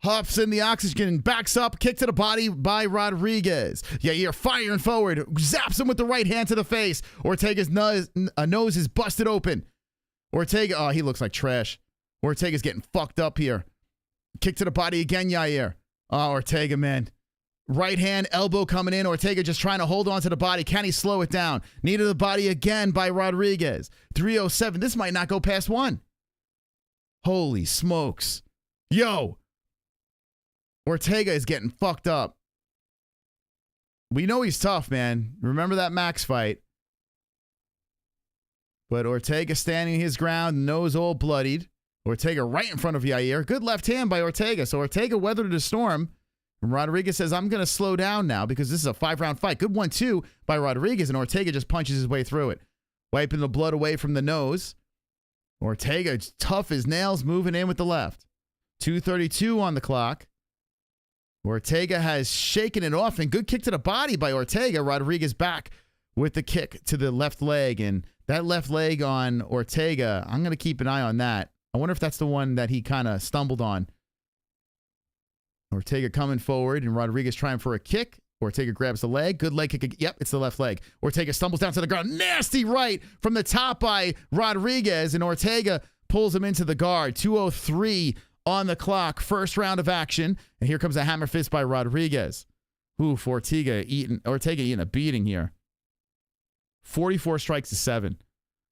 huffs in the oxygen, backs up, kick to the body by Rodriguez. Yair firing forward, zaps him with the right hand to the face. Ortega's nose is busted open. Ortega, oh, he looks like trash. Ortega's getting fucked up here. Kick to the body again, Yair. Oh, Ortega, man. Right hand, elbow coming in. Ortega just trying to hold on to the body. Can he slow it down? Knee to the body again by Rodriguez. 307. This might not go past 1. Holy smokes. Yo. Ortega is getting fucked up. We know he's tough, man. Remember that Max fight. But Ortega standing his ground, nose all bloodied. Ortega right in front of Yair. Good left hand by Ortega. So Ortega weathered the storm. And Rodriguez says, I'm going to slow down now because this is a 5-round fight. Good 1-2 by Rodriguez, and Ortega just punches his way through it. Wiping the blood away from the nose. Ortega, tough as nails, moving in with the left. 2:32 on the clock. Ortega has shaken it off, and good kick to the body by Ortega. Rodriguez back with the kick to the left leg, and that left leg on Ortega, I'm going to keep an eye on that. I wonder if that's the one that he kind of stumbled on. Ortega coming forward, and Rodriguez trying for a kick. Ortega grabs the leg. Good leg kick. Yep, it's the left leg. Ortega stumbles down to the ground. Nasty right from the top by Rodriguez, and Ortega pulls him into the guard. 2:03 on the clock. First round of action, and here comes a hammer fist by Rodriguez. Oof, Ortega eating a beating here. 44 strikes to 7.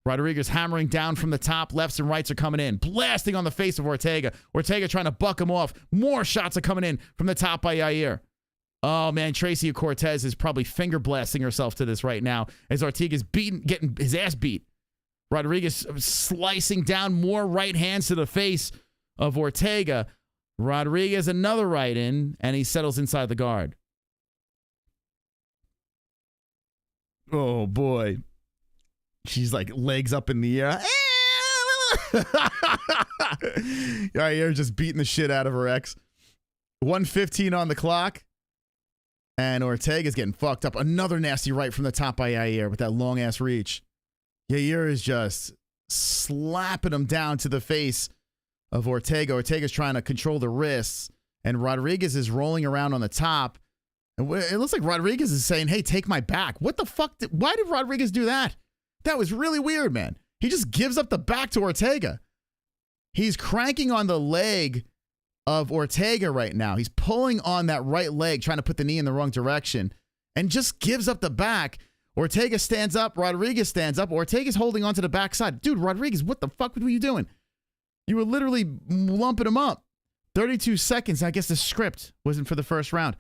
Rodriguez hammering down from the top. Lefts and rights are coming in. Blasting on the face of Ortega. Ortega trying to buck him off. More shots are coming in from the top by Yair. Oh, man, Tracy Cortez is probably finger blasting herself to this right now as Ortega's getting his ass beat. Rodriguez slicing down more right hands to the face of Ortega. Rodriguez another right in, and he settles inside the guard. Oh, boy. She's like legs up in the air. Yair just beating the shit out of her ex. 1:15 on the clock. And Ortega's getting fucked up. Another nasty right from the top by Yair with that long-ass reach. Yair is just slapping him down to the face of Ortega. Ortega's trying to control the wrists. And Rodriguez is rolling around on the top. And it looks like Rodriguez is saying, hey, take my back. What the fuck? Why did Rodriguez do that? That was really weird, man. He just gives up the back to Ortega. He's cranking on the leg of Ortega right now. He's pulling on that right leg, trying to put the knee in the wrong direction, and just gives up the back. Ortega stands up. Rodriguez stands up. Ortega's holding onto the backside. Dude, Rodriguez, what the fuck were you doing? You were literally lumping him up. 32 seconds. I guess the script wasn't for the first round.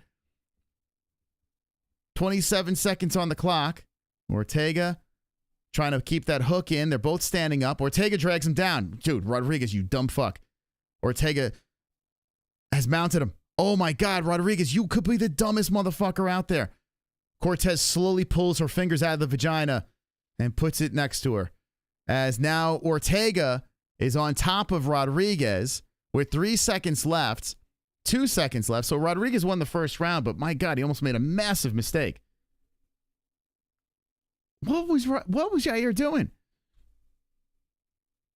27 seconds on the clock. Ortega trying to keep that hook in. They're both standing up. Ortega drags him down. Dude, Rodriguez, you dumb fuck. Ortega has mounted him. Oh my God, Rodriguez, you could be the dumbest motherfucker out there. Cortez slowly pulls her fingers out of the vagina and puts it next to her. As now Ortega is on top of Rodriguez with 3 seconds left. 2 seconds left. So Rodriguez won the first round, but my God, he almost made a massive mistake. What was Yair doing?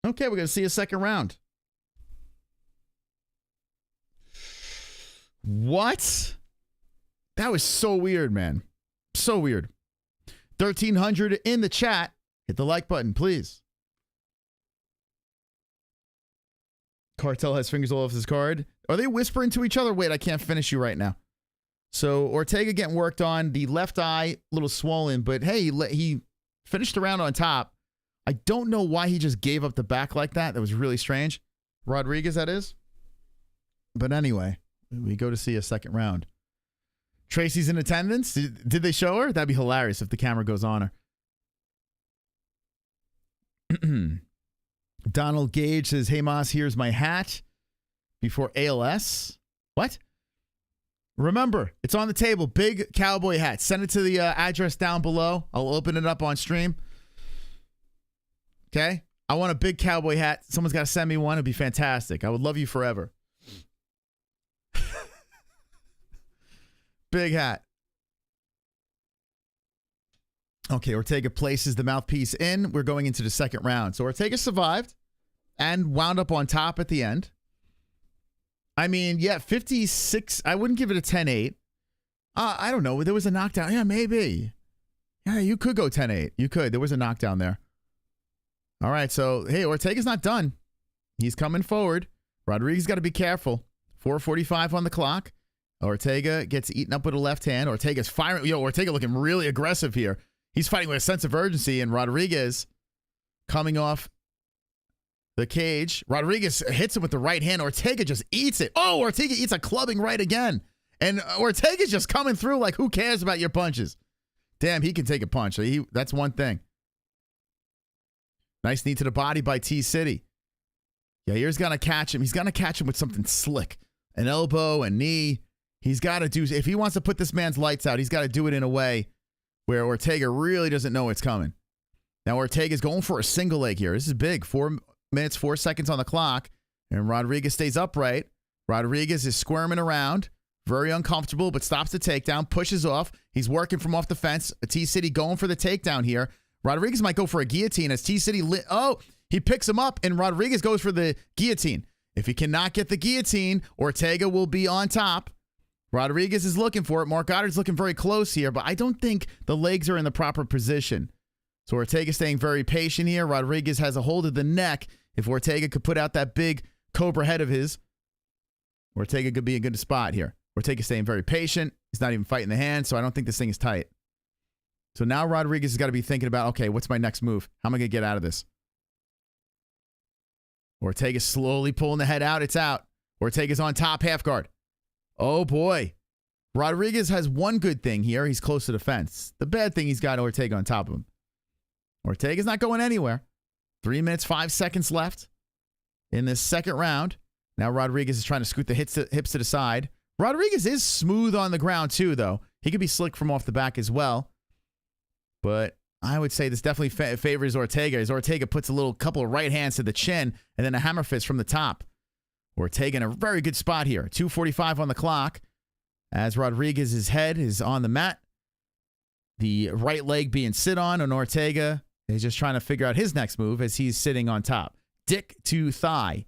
Okay, we're going to see a second round. What? That was so weird, man. So weird. 1,300 in the chat. Hit the like button, please. Cartel has fingers all over his card. Are they whispering to each other? Wait, I can't finish you right now. So Ortega getting worked on. The left eye, a little swollen, but hey, he finished the round on top. I don't know why he just gave up the back like that. That was really strange. Rodriguez, that is. But anyway, we go to see a second round. Tracy's in attendance. Did they show her? That'd be hilarious if the camera goes on her. Donald Gage says, hey, Moss, here's my hat before ALS. What? Remember, it's on the table. Big cowboy hat. Send it to the address down below. I'll open it up on stream. Okay? I want a big cowboy hat. Someone's got to send me one. It'd be fantastic. I would love you forever. Big hat. Okay, Ortega places the mouthpiece in. We're going into the second round. So Ortega survived and wound up on top at the end. I mean, yeah, 56. I wouldn't give it a 10-8. I don't know. There was a knockdown. Yeah, maybe. Yeah, you could go 10-8. You could. There was a knockdown there. All right, so, hey, Ortega's not done. He's coming forward. Rodriguez got to be careful. 4:45 on the clock. Ortega gets eaten up with a left hand. Ortega's firing. Yo, Ortega looking really aggressive here. He's fighting with a sense of urgency, and Rodriguez coming off the cage. Rodriguez hits him with the right hand. Ortega just eats it. Oh, Ortega eats a clubbing right again. And Ortega's just coming through like, who cares about your punches? Damn, he can take a punch. That's one thing. Nice knee to the body by T-City. Yair's going to catch him. He's going to catch him with something slick. An elbow, a knee. He's got to do, if he wants to put this man's lights out, he's got to do it in a way where Ortega really doesn't know it's coming. Now Ortega's going for a single leg here. This is big. 4 minutes, 4 seconds on the clock. And Rodriguez stays upright. Rodriguez is squirming around. Very uncomfortable, but stops the takedown. Pushes off. He's working from off the fence. T-City going for the takedown here. Rodriguez might go for a guillotine as T-City he picks him up, and Rodriguez goes for the guillotine. If he cannot get the guillotine, Ortega will be on top. Rodriguez is looking for it. Mark Goddard's looking very close here, but I don't think the legs are in the proper position. So Ortega staying very patient here. Rodriguez has a hold of the neck. If Ortega could put out that big cobra head of his, Ortega could be a good spot here. Ortega staying very patient. He's not even fighting the hand, so I don't think this thing is tight. So now Rodriguez has got to be thinking about, okay, what's my next move? How am I going to get out of this? Ortega's slowly pulling the head out. It's out. Ortega's on top, half guard. Oh, boy. Rodriguez has one good thing here. He's close to the fence. The bad thing, he's got Ortega on top of him. Ortega's not going anywhere. 3 minutes, 5 seconds left in this second round. Now Rodriguez is trying to scoot the hips to the side. Rodriguez is smooth on the ground too, though. He could be slick from off the back as well. But I would say this definitely favors Ortega, as Ortega puts a couple of right hands to the chin and then a hammer fist from the top. Ortega in a very good spot here. 2:45 on the clock as Rodriguez's head is on the mat. The right leg being sit on, and Ortega is just trying to figure out his next move as he's sitting on top. Dick to thigh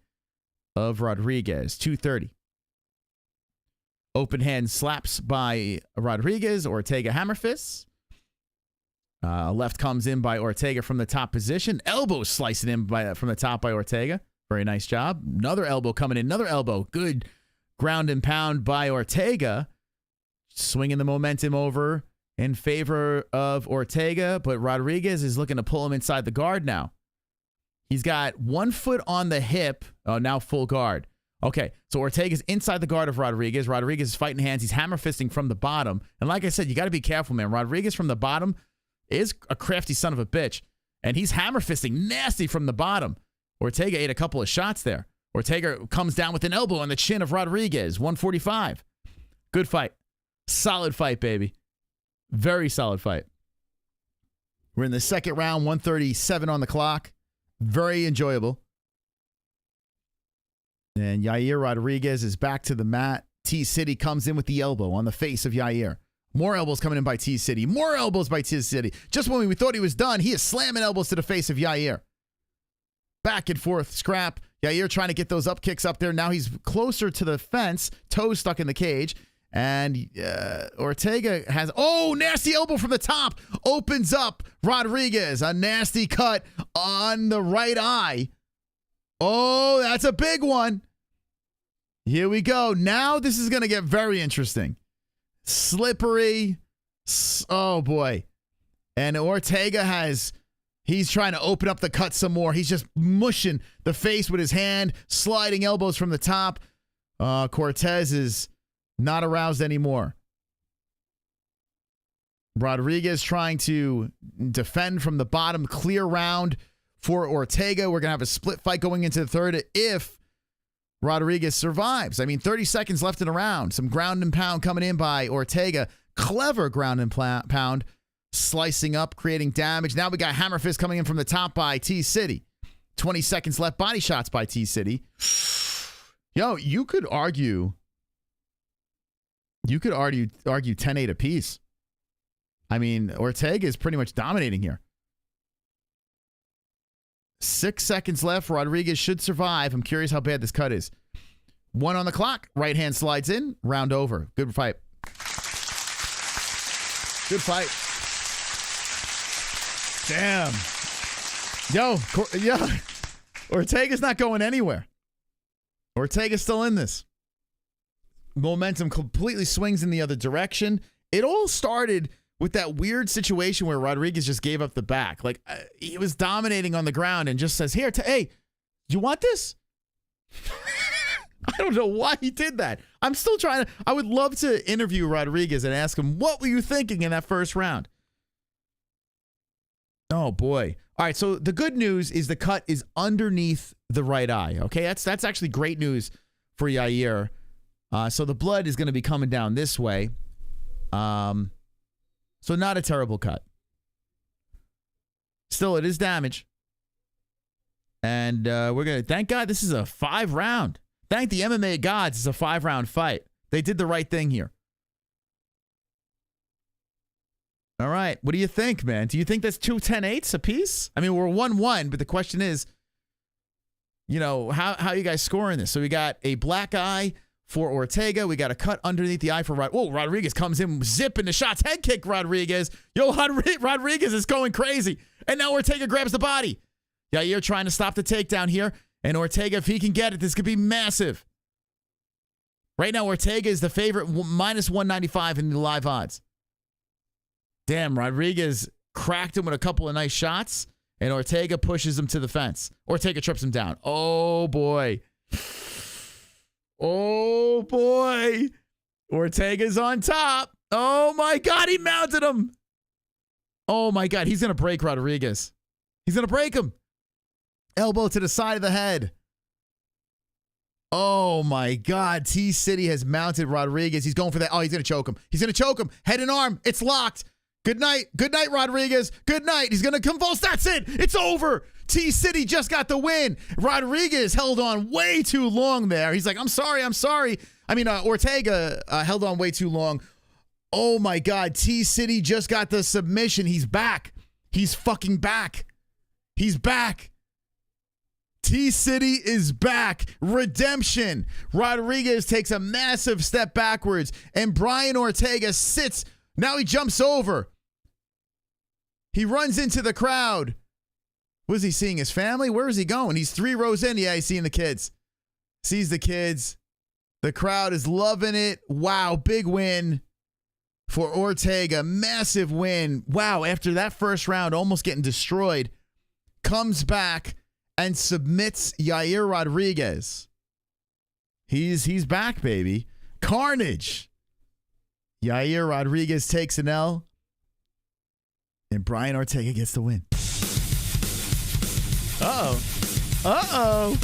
of Rodriguez. 2:30. Open hand slaps by Rodriguez. Ortega hammer fists. Left comes in by Ortega from the top position. Elbow slicing in from the top by Ortega. Very nice job. Another elbow coming in. Another elbow. Good ground and pound by Ortega. Swinging the momentum over in favor of Ortega, but Rodriguez is looking to pull him inside the guard now. He's got 1 foot on the hip. Oh, now full guard. Okay, so Ortega's inside the guard of Rodriguez. Rodriguez is fighting hands. He's hammer fisting from the bottom. And like I said, you got to be careful, man. Rodriguez from the bottom is a crafty son of a bitch. And he's hammer fisting nasty from the bottom. Ortega ate a couple of shots there. Ortega comes down with an elbow on the chin of Rodriguez. 145. Good fight. Solid fight, baby. Very solid fight. We're in the second round, 137 on the clock. Very enjoyable. And Yair Rodriguez is back to the mat. T-City comes in with the elbow on the face of Yair. More elbows coming in by T-City. More elbows by T-City. Just when we thought he was done, he is slamming elbows to the face of Yair. Back and forth scrap. Yair trying to get those up kicks up there. Now he's closer to the fence. Toes stuck in the cage. And Ortega has, nasty elbow from the top. Opens up Rodriguez. A nasty cut on the right eye. Oh, that's a big one. Here we go. Now this is going to get very interesting. Slippery. Oh, boy. And Ortega he's trying to open up the cut some more. He's just mushing the face with his hand, sliding elbows from the top. Cortez is not aroused anymore. Rodriguez trying to defend from the bottom. Clear round for Ortega. We're going to have a split fight going into the third if Rodriguez survives. 30 seconds left in the round. Some ground and pound coming in by Ortega. Clever ground and pound. Slicing up, creating damage. Now we got hammer fist coming in from the top by T-City. 20 seconds left. Body shots by T-City. Yo, you could argue 10-8 apiece. Ortega is pretty much dominating here. 6 seconds left. Rodriguez should survive. I'm curious how bad this cut is. 1 on the clock. Right hand slides in. Round over. Good fight. Good fight. Damn. Yo. Ortega's not going anywhere. Ortega's still in this. Momentum completely swings in the other direction. It all started with that weird situation where Rodriguez just gave up the back. He was dominating on the ground and just says, hey, do you want this? I don't know why he did that. I'm still trying to, I would love to interview Rodriguez and ask him, what were you thinking in that first round? Oh, boy. All right, so the good news is the cut is underneath the right eye. Okay, that's actually great news for Yair. So the blood is going to be coming down this way. So not a terrible cut. Still, it is damage. And we're going to, thank God this is a 5-round. Thank the MMA gods, it's a 5-round fight. They did the right thing here. All right, what do you think, man? Do you think that's 2 10-8s apiece? We're 1-1, but the question is, how you guys scoring this? So we got a black eye for Ortega. We got a cut underneath the eye for Rodriguez comes in, zipping the shots. Head kick, Rodriguez. Yo, Rodriguez is going crazy. And now Ortega grabs the body. Yair trying to stop the takedown here. And Ortega, if he can get it, this could be massive. Right now, Ortega is the favorite, minus 195 in the live odds. Damn, Rodriguez cracked him with a couple of nice shots. And Ortega pushes him to the fence. Ortega trips him down. Oh, boy. Oh, boy. Ortega's on top. Oh, my God. He mounted him. Oh, my God. He's going to break Rodriguez. He's going to break him. Elbow to the side of the head. Oh, my God. T-City has mounted Rodriguez. He's going for that. Oh, he's going to choke him. He's going to choke him. Head and arm. It's locked. Good night. Good night, Rodriguez. Good night. He's going to convulse. That's it. It's over. T-City just got the win. Rodriguez held on way too long there. He's like, I'm sorry. I'm sorry. I mean, Ortega held on way too long. Oh, my God. T-City just got the submission. He's back. He's fucking back. He's back. T-City is back. Redemption. Rodriguez takes a massive step backwards, and Brian Ortega sits. Now he jumps over. He runs into the crowd. Was he seeing his family? Where is he going? He's 3 rows in. Yeah, he's seeing the kids. Sees the kids. The crowd is loving it. Wow, big win for Ortega. Massive win. Wow, after that first round almost getting destroyed, comes back and submits Yair Rodriguez. He's back, baby. Carnage. Yair Rodriguez takes an L, and Brian Ortega gets the win. Uh-oh. Uh-oh.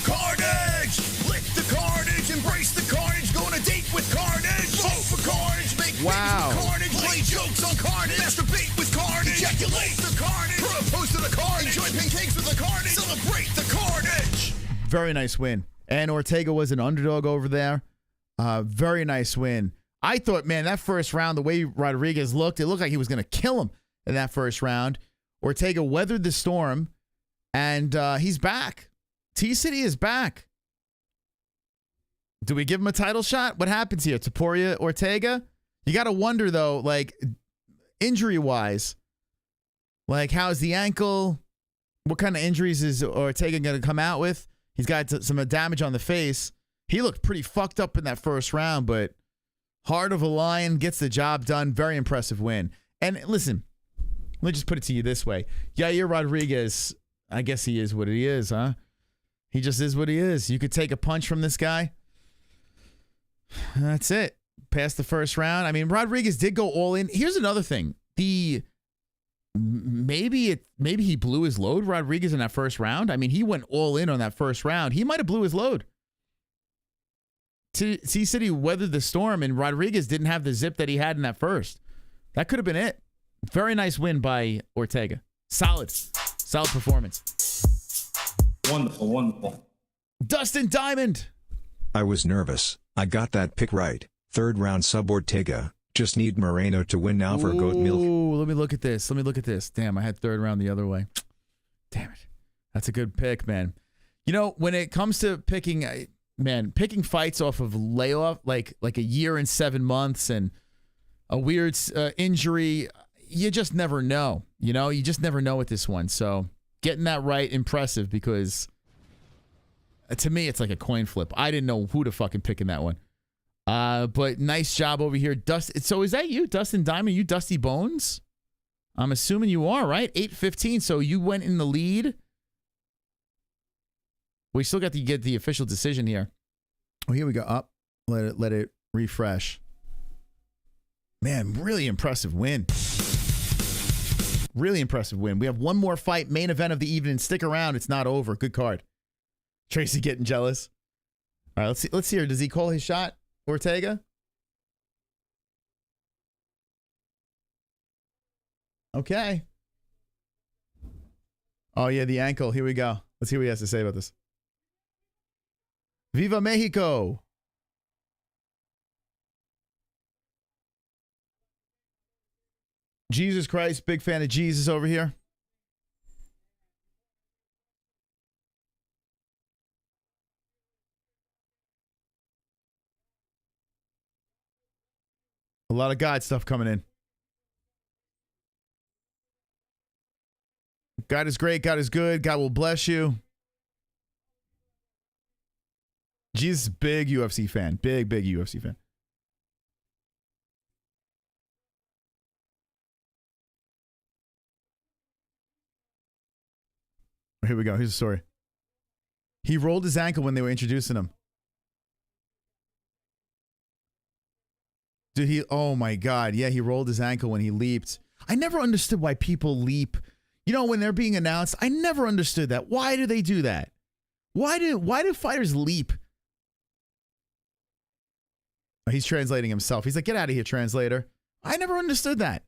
Carnage! Lick the carnage, embrace the carnage, go on a date with carnage, vote for carnage, make Wow. babies with carnage, play jokes on carnage, masturbate with carnage, ejaculate the carnage, propose to the carnage, enjoy pancakes with the carnage, celebrate the carnage. Very nice win. And Ortega was an underdog over there. Very nice win. I thought, man, that first round, the way Rodriguez looked, it looked like he was going to kill him in that first round. Ortega weathered the storm, and he's back. T-City is back. Do we give him a title shot? What happens here? Topuria, Ortega? You got to wonder, though, like, injury-wise, like, how's the ankle? What kind of injuries is Ortega going to come out with? He's got some damage on the face. He looked pretty fucked up in that first round, but heart of a lion, gets the job done. Very impressive win. And listen, let me just put it to you this way. Yair Rodriguez, I guess he is what he is, huh? He just is what he is. You could take a punch from this guy. That's it. Past the first round. I mean, Rodriguez did go all in. Here's another thing. Maybe he blew his load, Rodriguez, in that first round. I mean, he went all in on that first round. He might have blew his load. T-City weathered the storm, and Rodriguez didn't have the zip that he had in that first. That could have been it. Very nice win by Ortega. Solid performance. Wonderful, wonderful. Dustin Diamond. I was nervous. I got that pick right. 3rd round sub Ortega. Just need Moreno to win now for goat milk. Ooh, let me look at this. Damn, I had 3rd round the other way. Damn it. That's a good pick, man. You know, when it comes to picking, picking fights off of layoff, like a year and 7 months and a weird injury, you just never know. You know, you just never know with this one. So getting that right, impressive, because to me, it's like a coin flip. I didn't know who to fucking pick in that one. But nice job over here. So is that you, Dustin Diamond? You Dusty Bones? I'm assuming you are, right? 8-15. So you went in the lead. We still got to get the official decision here. Oh, here we go. Up. Let it refresh. Man, really impressive win. Really impressive win. We have one more fight, main event of the evening. Stick around. It's not over. Good card. Tracy getting jealous. All right, let's see here. Does he call his shot, Ortega? Okay. Oh, yeah, the ankle. Here we go. Let's see what he has to say about this. Viva Mexico. Jesus Christ, big fan of Jesus over here. A lot of God stuff coming in. God is great. God is good. God will bless you. Jesus, big UFC fan. Big UFC fan. Here we go. Here's the story. He rolled his ankle when they were introducing him. Did he? Oh my God. Yeah, he rolled his ankle when he leaped. I never understood why people leap. You know, when they're being announced, I never understood that. Why do they do that? Why do fighters leap? Oh, he's translating himself. He's like, get out of here, translator. I never understood that.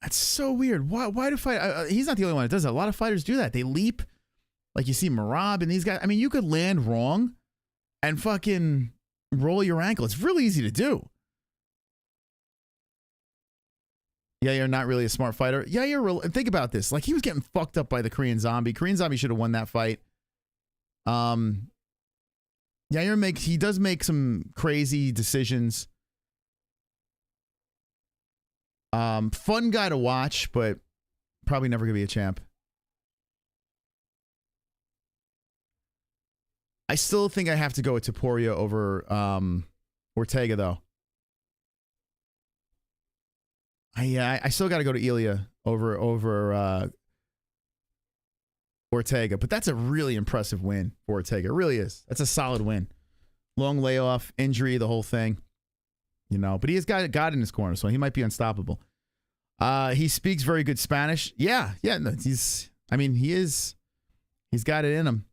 That's so weird. Why do fight? He's not the only one that does that. A lot of fighters do that. They leap. Like you see Marab and these guys. I mean, you could land wrong and fucking roll your ankle. It's really easy to do. Yeah, you're not really a smart fighter. Yeah, you're real. Think about this. Like, he was getting fucked up by the Korean Zombie. Korean Zombie should have won that fight. Yeah, he does make some crazy decisions. Fun guy to watch, but probably never gonna be a champ. I still think I have to go with Topuria over Ortega, though. I still got to go to Ilya over Ortega, but that's a really impressive win for Ortega. It really is. That's a solid win. Long layoff, injury, the whole thing. You know, but he has got God in his corner, so he might be unstoppable. He speaks very good Spanish. Yeah. No, he's got it in him.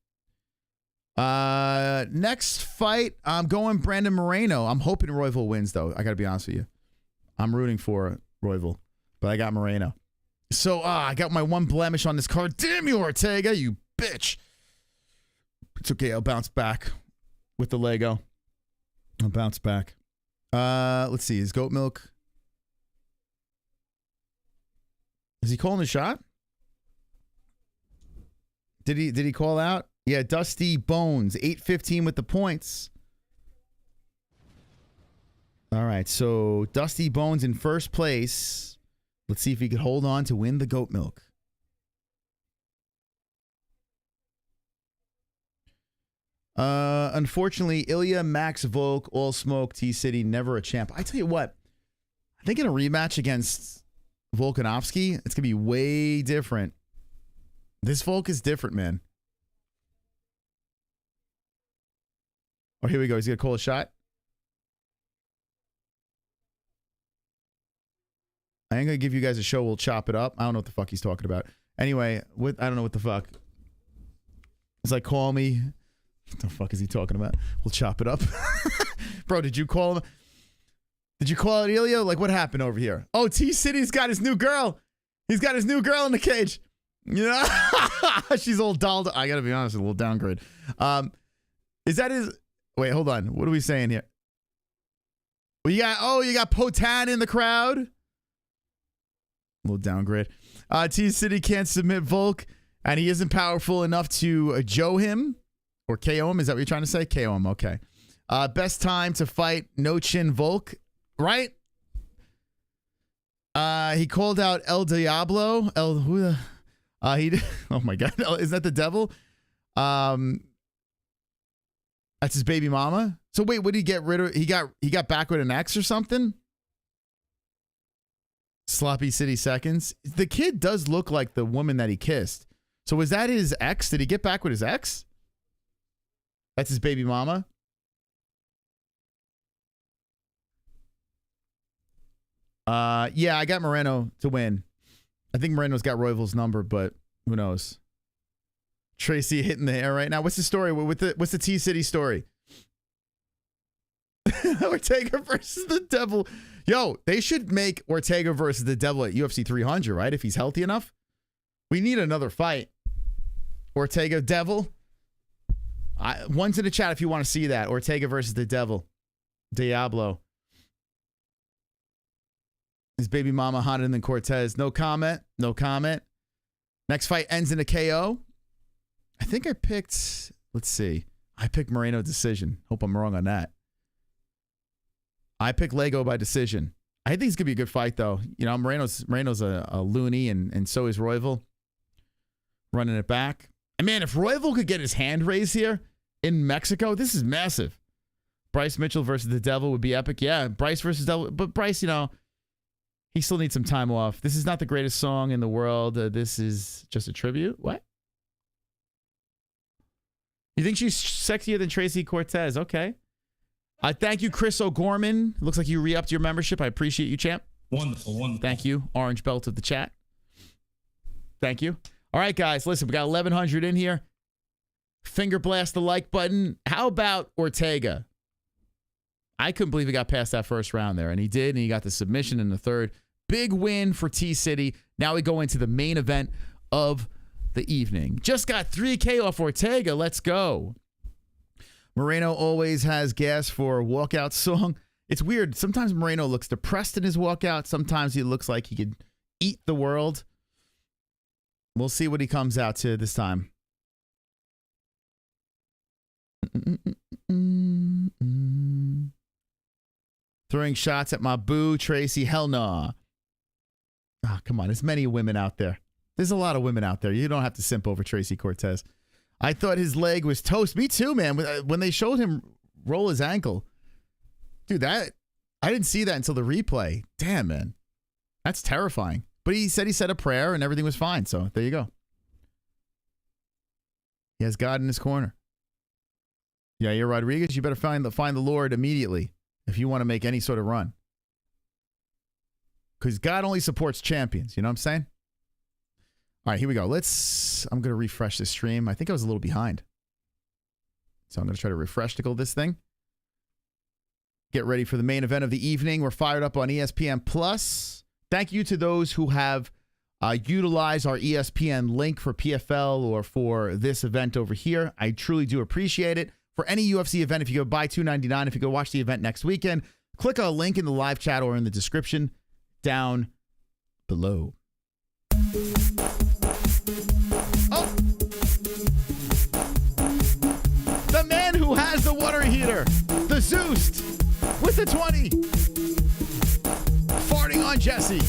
Next fight, I'm going Brandon Moreno. I'm hoping Royval wins, though. I got to be honest with you. I'm rooting for Royval, but I got Moreno. So I got my one blemish on this card. Damn you, Ortega, you bitch. It's okay. I'll bounce back with the Lego. I'll bounce back. Let's see. Is Goat Milk? Is he calling a shot? Did he call out? Yeah, Dusty Bones, 8-15 with the points. All right, so Dusty Bones in first place. Let's see if he could hold on to win the Goat Milk. Unfortunately, Ilya, Max Volk, All Smoke, T-City, never a champ. I tell you what, I think in a rematch against Volkanovski, it's going to be way different. This Volk is different, man. Oh, here we go. He's going to call a shot. I ain't going to give you guys a show. We'll chop it up. I don't know what the fuck he's talking about. Anyway, I don't know what the fuck. It's like, call me. What the fuck is he talking about? We'll chop it up. Bro, did you call him? Did you call out Ilya? Like, what happened over here? Oh, T-City's got his new girl. He's got his new girl in the cage. Yeah. She's all dolled. I got to be honest, a little downgrade. Is that his... Wait, hold on. What are we saying here? Well, you got Potan in the crowd. A little downgrade. T-City can't submit Volk, and he isn't powerful enough to Joe him or KO him. Is that what you're trying to say? KO him. Okay. Best time to fight No Chin Volk, right? He called out El Diablo. Oh my God. Is that the devil? That's his baby mama. So wait, what did he get rid of? He got back with an X or something? Sloppy City Seconds. The kid does look like the woman that he kissed. So was that his ex? Did he get back with his ex? That's his baby mama. Yeah, I got Moreno to win. I think Moreno's got Royval's number, but who knows? Tracy hitting the air right now. What's the story? What's the T-City story? Ortega versus the Devil. Yo, they should make Ortega versus the Devil at UFC 300, right? If he's healthy enough. We need another fight. Ortega, Devil. One's in the chat if you want to see that. Ortega versus the Devil. Diablo. His baby mama hotter than Cortez. No comment. No comment. Next fight ends in a KO. I think I picked, let's see. I picked Moreno decision. Hope I'm wrong on that. I picked Lego by decision. I think it's going to be a good fight, though. You know, Moreno's a loony, and so is Royval. Running it back. And, man, if Royval could get his hand raised here in Mexico, this is massive. Bryce Mitchell versus the Devil would be epic. Yeah, Bryce versus Devil. But Bryce, you know, he still needs some time off. This is not the greatest song in the world. This is just a tribute. What? You think she's sexier than Tracy Cortez? Okay. Thank you, Chris O'Gorman. Looks like you re-upped your membership. I appreciate you, champ. Wonderful, wonderful. Thank you. Orange belt of the chat. Thank you. All right, guys. Listen, we got 1,100 in here. Finger blast the like button. How about Ortega? I couldn't believe he got past that first round there, and he did, and he got the submission in the third. Big win for T-City. Now we go into the main event of the evening. Just got 3K off Ortega. Let's go. Moreno always has gas for a walkout song. It's weird. Sometimes Moreno looks depressed in his walkout. Sometimes he looks like he could eat the world. We'll see what he comes out to this time. Throwing shots at my boo, Tracy. Hell nah. Oh, come on. There's many women out there. There's a lot of women out there. You don't have to simp over Tracy Cortez. I thought his leg was toast. Me too, man. When they showed him roll his ankle. Dude, I didn't see that until the replay. Damn, man. That's terrifying. But he said a prayer and everything was fine. So there you go. He has God in his corner. Yair Rodriguez, you better find the Lord immediately if you want to make any sort of run. Because God only supports champions. You know what I'm saying? All right, here we go. I'm going to refresh this stream. I think I was a little behind. So I'm going to try to refresh this thing. Get ready for the main event of the evening. We're fired up on ESPN Plus. Thank you to those who have utilized our ESPN link for PFL or for this event over here. I truly do appreciate it. For any UFC event, if you go buy $2.99, if you go watch the event next weekend, click on a link in the live chat or in the description down below. Oh! The man who has the water heater, the Zeus, with the 20. Farting on Jesse.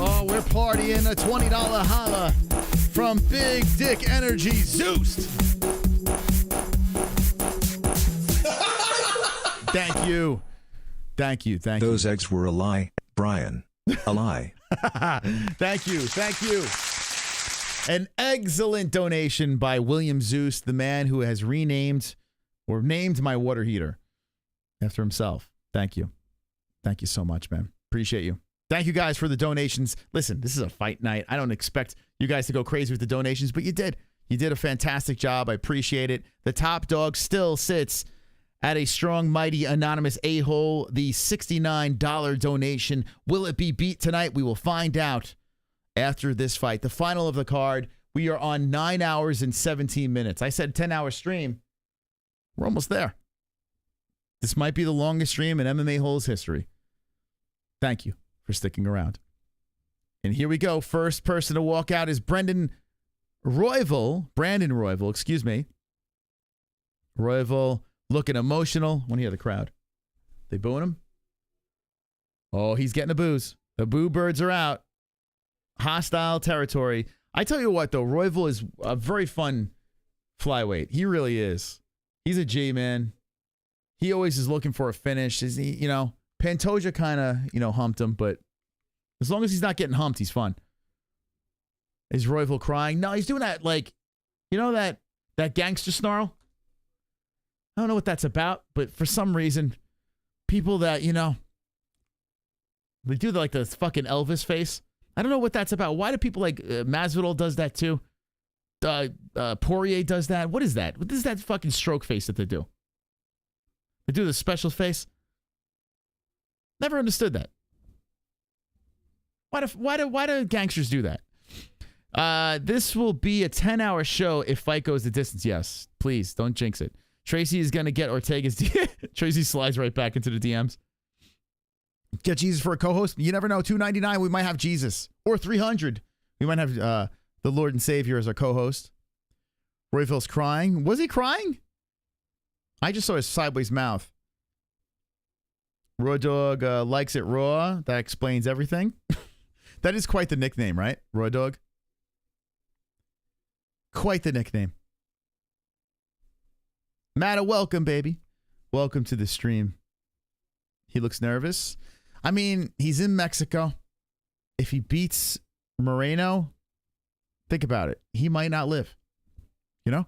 Oh, we're partying a $20 holla from Big Dick Energy Zeus. Thank you. Thank you. Those eggs were a lie, Brian. A lie. Thank you. Thank you. An excellent donation by William Zeus, the man who has renamed or named my water heater after himself. Thank you. Thank you so much, man. Appreciate you. Thank you guys for the donations. Listen, this is a fight night. I don't expect you guys to go crazy with the donations, but you did. You did a fantastic job. I appreciate it. The top dog still sits at a strong, mighty, anonymous a-hole. The $69 donation. Will it be beat tonight? We will find out after this fight. The final of the card. We are on 9 hours and 17 minutes. I said 10-hour stream. We're almost there. This might be the longest stream in MMA Hole's history. Thank you for sticking around. And here we go. First person to walk out is Brandon Royval, excuse me. Royval looking emotional. I want to hear the crowd. They booing him? Oh, he's getting the boos. The boo birds are out. Hostile territory. I tell you what, though, Royval is a very fun flyweight. He really is. He's a G, man. He always is looking for a finish. Is he, Pantoja kind of, humped him, but as long as he's not getting humped, he's fun. Is Royval crying? No, he's doing that, that gangster snarl. I don't know what that's about, but for some reason, people that, they do the fucking Elvis face. I don't know what that's about. Why do people Masvidal does that too? Poirier does that. What is that? What is that fucking stroke face that they do? They do the special face. Never understood that. Why do gangsters do that? This will be a 10-hour show if fight goes the distance. Yes, please don't jinx it. Tracy is gonna get Ortega's. Tracy slides right back into the DMs. Get Jesus for a co-host. You never know. $2.99. We might have Jesus, or $300. We might have the Lord and Savior as our co-host. Royval's crying. Was he crying? I just saw his sideways mouth. Raw Dog likes it raw. That explains everything. That is quite the nickname, right? Raw Dog. Quite the nickname. Matta, welcome, baby. Welcome to the stream. He looks nervous. I mean, he's in Mexico. if he beats Moreno, think about it. He might not live. You know?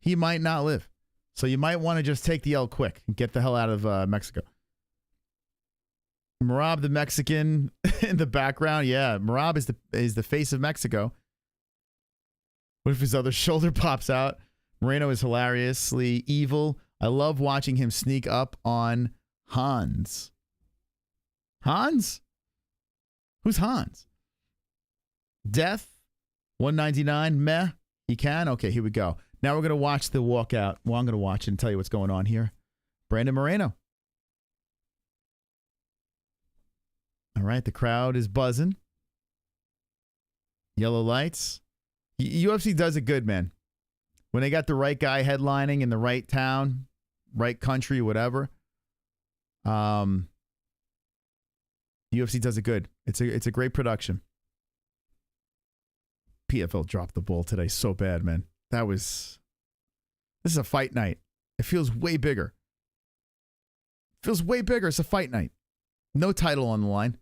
He might not live. So you might want to just take the L quick and get the hell out of Mexico. Merab, the Mexican in the background. Yeah, Merab is the face of Mexico. What if his other shoulder pops out? Moreno is hilariously evil. I love watching him sneak up on Hans. Hans? Who's Hans? Death, 199. Meh. He can? Okay, here we go. Now we're going to watch the walkout. Well, I'm going to watch it and tell you what's going on here. Brandon Moreno. All right, the crowd is buzzing. Yellow lights. UFC does it good, man. When they got the right guy headlining in the right town, right country, whatever. UFC does it good. It's a great production. PFL dropped the ball today so bad, man. This is a fight night. It feels way bigger. It's a fight night. No title on the line.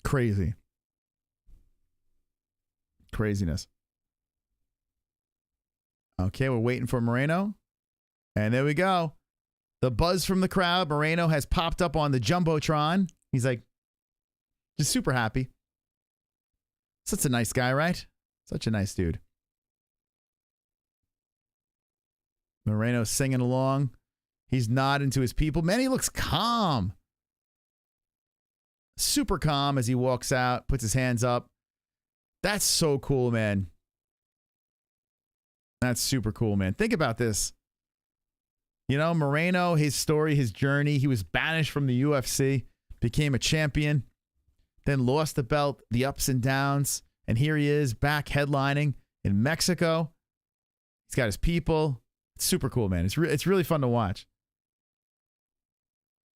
Crazy. Craziness. Okay, we're waiting for Moreno. And there we go. The buzz from the crowd. Moreno has popped up on the Jumbotron. He's like, just super happy. Such a nice guy, right? Such a nice dude. Moreno singing along. He's nodding to his people. Man, he looks calm. Super calm as he walks out, puts his hands up. That's so cool, man. That's super cool, man. Think about this. You know, Moreno, his story, his journey. He was banished from the UFC, became a champion, then lost the belt, the ups and downs. And here he is back headlining in Mexico. He's got his people. It's super cool, man. It's really fun to watch.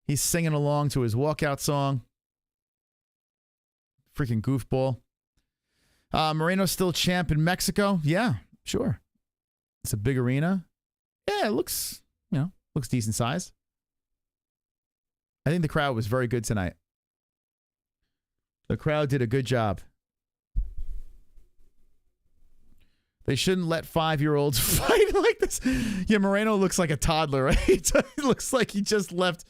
He's singing along to his walkout song. Freaking goofball. Moreno's still champ in Mexico. Yeah, sure. It's a big arena. Yeah, it looks decent sized. I think the crowd was very good tonight. The crowd did a good job. They shouldn't let 5-year-olds fight like this. Yeah, Moreno looks like a toddler, right? He looks like he just left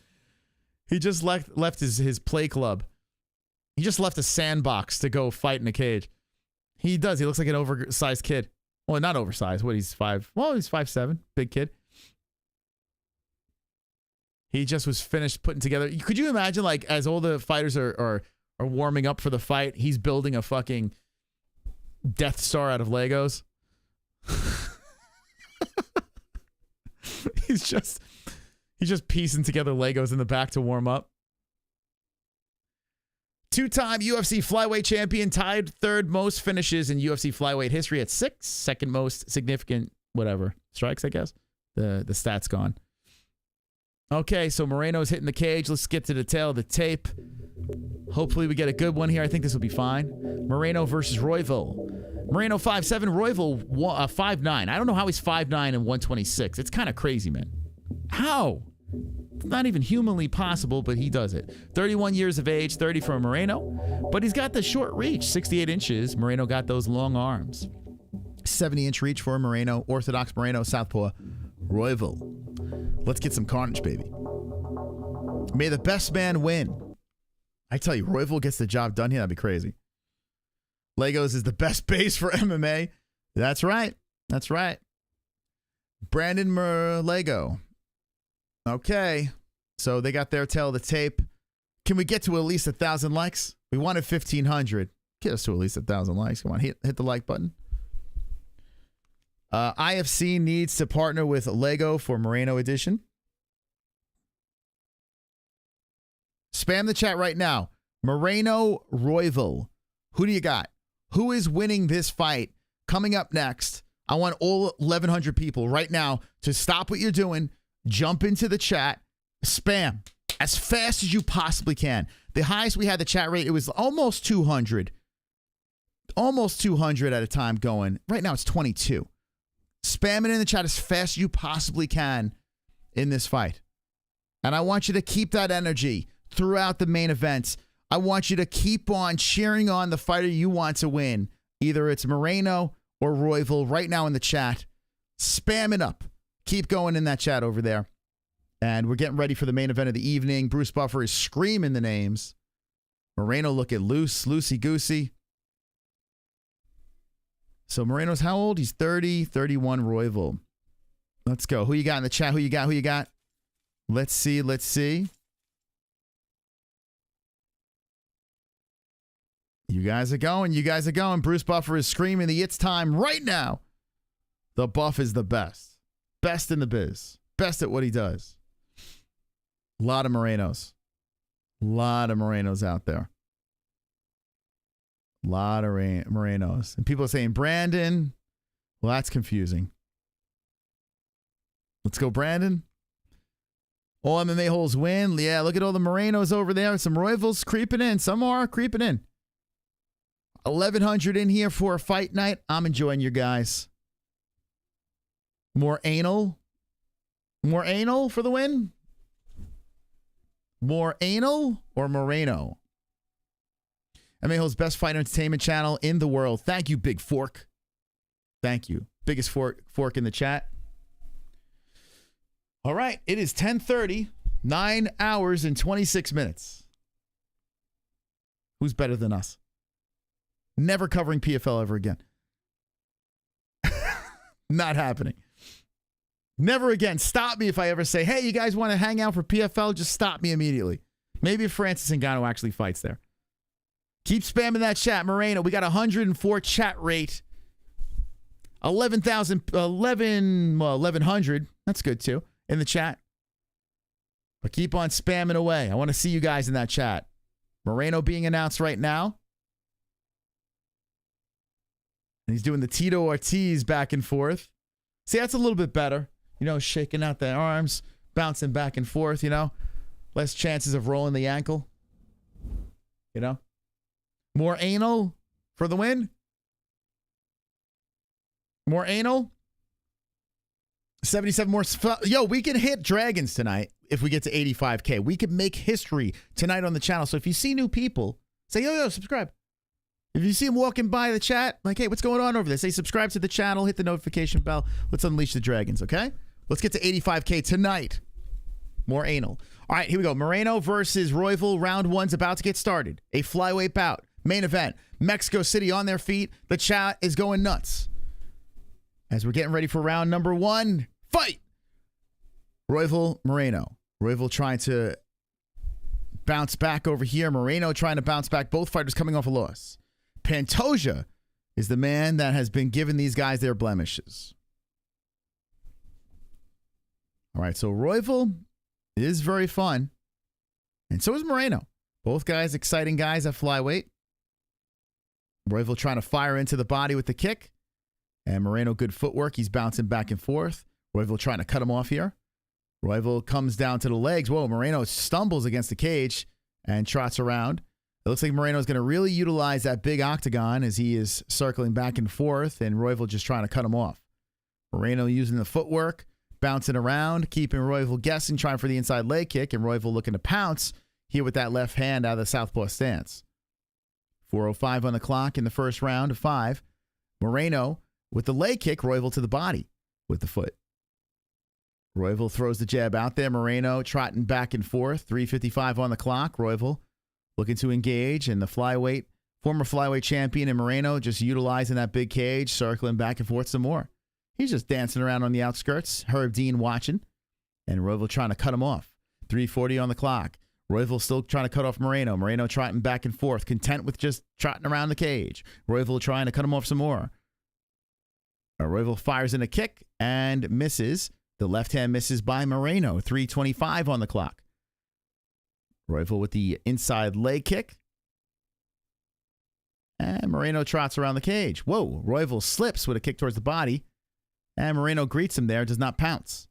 his play club. He just left a sandbox to go fight in a cage. He does. He looks like an oversized kid. Well, not oversized. What, he's 5? Well, he's 5'7", big kid. He just was finished putting together. Could you imagine, like, as all the fighters are warming up for the fight, he's building a fucking Death Star out of Legos? He's just piecing together Legos in the back to warm up. Two-time UFC flyweight champion, tied third most finishes in UFC flyweight history at 6. Second most significant, whatever, strikes, I guess. The stat's gone. Okay, so Moreno's hitting the cage. Let's get to the tail of the tape. Hopefully we get a good one here. I think this will be fine. Moreno versus Royval. Moreno 5'7", Royval 5'9". I don't know how he's 5'9" and 126. It's kind of crazy, man. How? It's not even humanly possible, but he does it. 31 years of age, 30 for Moreno. But he's got the short reach, 68 inches. Moreno got those long arms. 70-inch reach for Moreno. Orthodox Moreno, southpaw Royval. Let's get some carnage, baby. May the best man win. I tell you, Royval gets the job done here. That'd be crazy. Legos is the best base for MMA. That's right. That's right. Brandon Lego. Okay. So they got their tail of the tape. Can we get to at least 1,000 likes? We wanted 1,500. Get us to at least 1,000 likes. Come on, hit the like button. IFC needs to partner with Lego for Moreno edition. Spam the chat right now. Moreno Royval. Who do you got? Who is winning this fight? Coming up next, I want all 1,100 people right now to stop what you're doing, jump into the chat, spam as fast as you possibly can. The highest we had the chat rate, it was almost 200. Almost 200 at a time going. Right now it's 22. Spam it in the chat as fast as you possibly can in this fight. And I want you to keep that energy throughout the main events. I want you to keep on cheering on the fighter you want to win. Either it's Moreno or Royval right now in the chat. Spam it up. Keep going in that chat over there. And we're getting ready for the main event of the evening. Bruce Buffer is screaming the names. Moreno looking loose, loosey-goosey. So Moreno's how old? He's 30, 31 Royval. Let's go. Who you got in the chat? Who you got? Let's see. You guys are going. Bruce Buffer is screaming the it's time right now. The Buff is the best. Best in the biz. Best at what he does. A lot of Morenos out there. A lot of Morenos. And people are saying, Brandon. Well, that's confusing. Let's go, Brandon. All MMA holes win. Yeah, look at all the Morenos over there. Some Royvals creeping in. Some are creeping in. 1,100 in here for a fight night. I'm enjoying you guys. More anal for the win? More anal or Moreno? MMA Hole's best fight entertainment channel in the world. Thank you, Big Fork. Thank you. Biggest fork in the chat. All right. It is 10:30. 9 hours and 26 minutes. Who's better than us? Never covering PFL ever again. Not happening. Never again. Stop me if I ever say, hey, you guys want to hang out for PFL? Just stop me immediately. Maybe if Francis Ngannou actually fights there. Keep spamming that chat. Moreno, we got 104 chat rate. 1,100. That's good too. In the chat. But keep on spamming away. I want to see you guys in that chat. Moreno being announced right now. And he's doing the Tito Ortiz back and forth. See, that's a little bit better. You know, shaking out the arms, bouncing back and forth, you know. Less chances of rolling the ankle. You know. More anal for the win. More anal. 77 more. Yo, we can hit dragons tonight if we get to 85K. We could make history tonight on the channel. So if you see new people, say, yo, subscribe. If you see them walking by the chat, like, hey, what's going on over there? Say subscribe to the channel, hit the notification bell. Let's unleash the dragons, okay? Let's get to 85K tonight. More anal. All right, here we go. Moreno versus Royval. Round one's about to get started. A flyweight bout. Main event. Mexico City on their feet. The chat is going nuts. As we're getting ready for round number one. Fight! Royval, Moreno. Royval trying to bounce back over here. Moreno trying to bounce back. Both fighters coming off a loss. Pantoja is the man that has been giving these guys their blemishes. All right, so Royval is very fun. And so is Moreno. Both guys, exciting guys at flyweight. Royval trying to fire into the body with the kick. And Moreno, good footwork. He's bouncing back and forth. Royval trying to cut him off here. Royval comes down to the legs. Whoa, Moreno stumbles against the cage and trots around. It looks like Moreno is going to really utilize that big octagon as he is circling back and forth, and Royval just trying to cut him off. Moreno using the footwork, bouncing around, keeping Royval guessing, trying for the inside leg kick, and Royval looking to pounce here with that left hand out of the southpaw stance. 4:05 on the clock in the first round of 5. Moreno with the leg kick, Royval to the body with the foot. Royval throws the jab out there. Moreno trotting back and forth. 3:55 on the clock. Royval looking to engage, and the former flyweight champion in Moreno just utilizing that big cage, circling back and forth some more. He's just dancing around on the outskirts. Herb Dean watching, and Royval trying to cut him off. 3:40 on the clock. Royval still trying to cut off Moreno. Moreno trotting back and forth, content with just trotting around the cage. Royval trying to cut him off some more. Royval fires in a kick and misses. The left hand misses by Moreno. 3:25 on the clock. Royval with the inside leg kick. And Moreno trots around the cage. Whoa, Royval slips with a kick towards the body. And Moreno greets him there, does not pounce.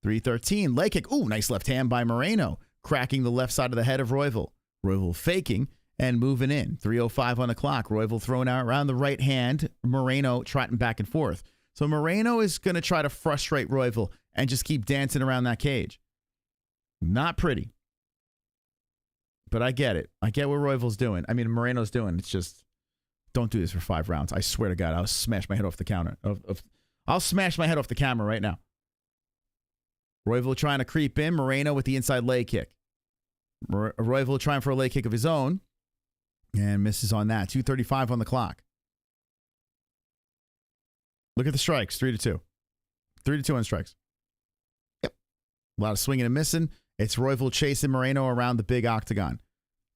3:13, leg kick. Ooh, nice left hand by Moreno, cracking the left side of the head of Royval. Royval faking and moving in. 3:05 on the clock. Royval throwing out around the right hand. Moreno trotting back and forth. So Moreno is going to try to frustrate Royval and just keep dancing around that cage. Not pretty. But I get it. I get what Royval's doing. I mean, Moreno's doing. It's just, don't do this for 5 rounds. I swear to God, I'll smash my head off the counter. I'll smash my head off the camera right now. Royval trying to creep in. Moreno with the inside leg kick. Royval trying for a leg kick of his own. And misses on that. 2:35 on the clock. Look at the strikes. 3-2. 3-2 on strikes. Yep. A lot of swinging and missing. It's Royval chasing Moreno around the big octagon.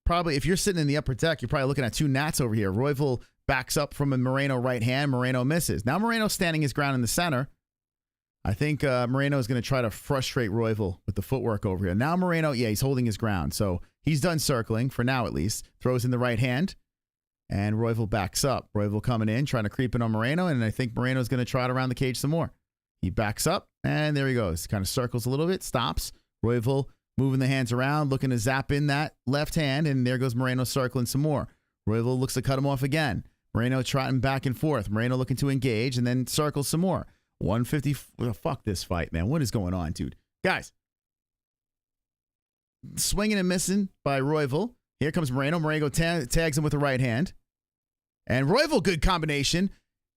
Probably, if you're sitting in the upper deck, you're probably looking at 2 gnats over here. Royval backs up from a Moreno right hand. Moreno misses. Now Moreno's standing his ground in the center. I think Moreno is going to try to frustrate Royval with the footwork over here. Now Moreno, yeah, he's holding his ground. So he's done circling, for now at least. Throws in the right hand. And Royval backs up. Royval coming in, trying to creep in on Moreno. And I think Moreno's going to trot around the cage some more. He backs up, and there he goes. Kind of circles a little bit, stops. Royval moving the hands around, looking to zap in that left hand, and there goes Moreno circling some more. Royval looks to cut him off again. Moreno trotting back and forth. Moreno looking to engage, and then circles some more. 150. Fuck this fight, man. What is going on, dude? Guys. Swinging and missing by Royval. Here comes Moreno. Moreno tags him with the right hand. And Royval, good combination.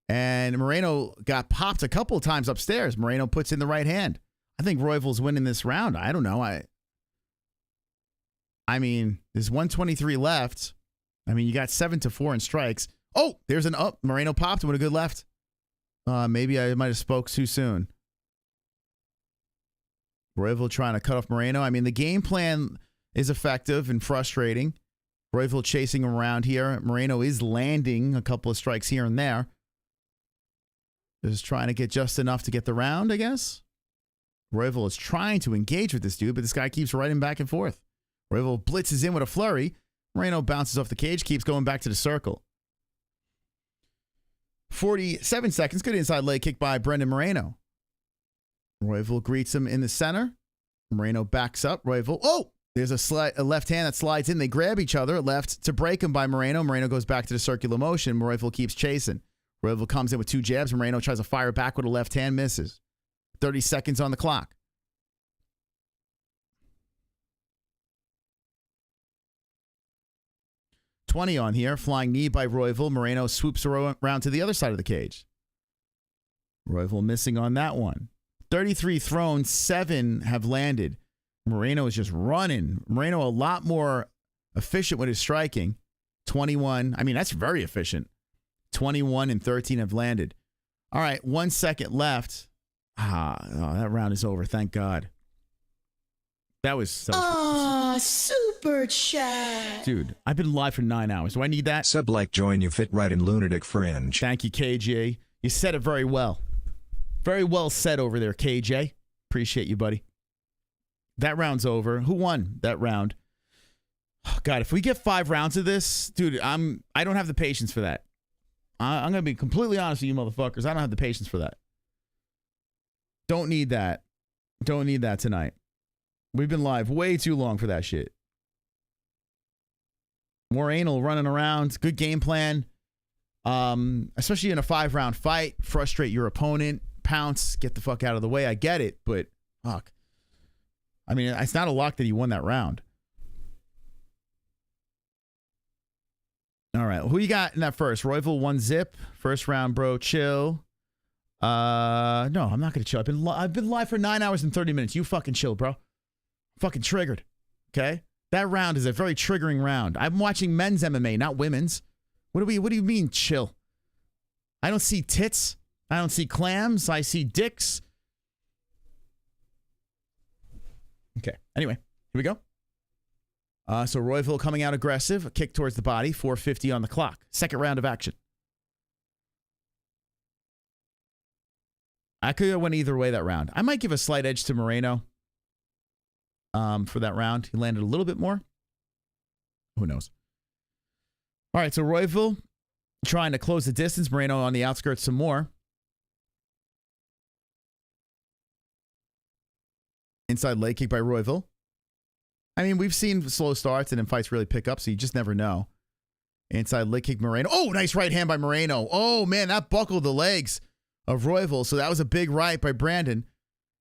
And Moreno got popped a couple of times upstairs. Moreno puts in the right hand. I think Royval's winning this round. I don't know. I mean, there's 123 left. I mean, you got 7-4 in strikes. Oh, there's an up. Moreno popped him with a good left. Maybe I might have spoke too soon. Royval trying to cut off Moreno. I mean, the game plan is effective and frustrating. Royval chasing him around here. Moreno is landing a couple of strikes here and there. Just trying to get just enough to get the round, I guess. Royval is trying to engage with this dude, but this guy keeps riding back and forth. Royval blitzes in with a flurry. Moreno bounces off the cage, keeps going back to the circle. 47 seconds. Good inside leg kick by Brendan Moreno. Royval greets him in the center. Moreno backs up. Royval. Oh! There's a left hand that slides in. They grab each other. Left to break him by Moreno. Moreno goes back to the circular motion. Royval keeps chasing. Royval comes in with 2 jabs. Moreno tries to fire back with a left hand. Misses. 30 seconds on the clock. $20 on here. Flying knee by Royval. Moreno swoops around to the other side of the cage. Royval missing on that one. 33 thrown. 7 have landed. Moreno is just running. Moreno a lot more efficient with his striking. 21. I mean, that's very efficient. 21 and 13 have landed. All right, 1 second left. That round is over. Thank God. That was so. Super chat. Dude, I've been live for 9 hours. Do I need that? Sub like join you fit right in lunatic fringe. Thank you, KJ. You said it very well. Very well said over there, KJ. Appreciate you, buddy. That round's over. Who won that round? Oh, God, if we get 5 rounds of this, dude, I don't have the patience for that. I'm going to be completely honest with you motherfuckers. I don't have the patience for that. Don't need that. Don't need that tonight. We've been live way too long for that shit. More anal running around. Good game plan. Especially in a 5-round fight. Frustrate your opponent. Pounce. Get the fuck out of the way. I get it, but fuck. I mean, it's not a lock that he won that round. All right. Who you got in that first? Royval 1-zip. First round, bro. Chill. No, I'm not going to chill. I've been live for 9 hours and 30 minutes. You fucking chill, bro. Fucking triggered. Okay? That round is a very triggering round. I'm watching men's MMA, not women's. What do you mean chill? I don't see tits. I don't see clams. I see dicks. Okay. Anyway, here we go. So Royval coming out aggressive. A kick towards the body. 4:50 on the clock. Second round of action. I could have went either way that round. I might give a slight edge to Moreno for that round. He landed a little bit more. Who knows? All right, so Royval trying to close the distance. Moreno on the outskirts some more. Inside leg kick by Royval. I mean, we've seen slow starts and then fights really pick up, so you just never know. Inside leg kick Moreno. Oh, nice right hand by Moreno. Oh, man, that buckled the legs of Royval. So that was a big right by Brandon.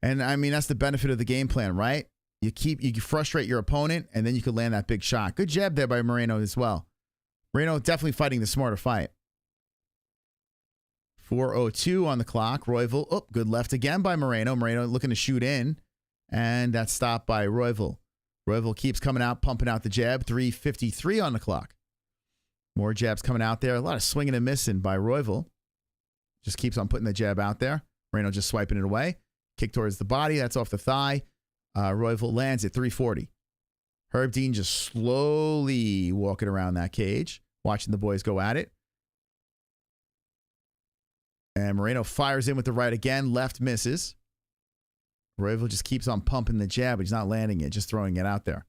And, I mean, that's the benefit of the game plan, right? You frustrate your opponent, and then you could land that big shot. Good jab there by Moreno as well. Moreno definitely fighting the smarter fight. 4:02 on the clock. Royval. Oh, good left again by Moreno. Moreno looking to shoot in, and that's stopped by Royval. Royval keeps coming out, pumping out the jab. 3:53 on the clock. More jabs coming out there. A lot of swinging and missing by Royval. Just keeps on putting the jab out there. Moreno just swiping it away. Kick towards the body. That's off the thigh. Royval lands at 3:40. Herb Dean just slowly walking around that cage, watching the boys go at it. And Moreno fires in with the right again. Left misses. Royval just keeps on pumping the jab, but he's not landing it, just throwing it out there.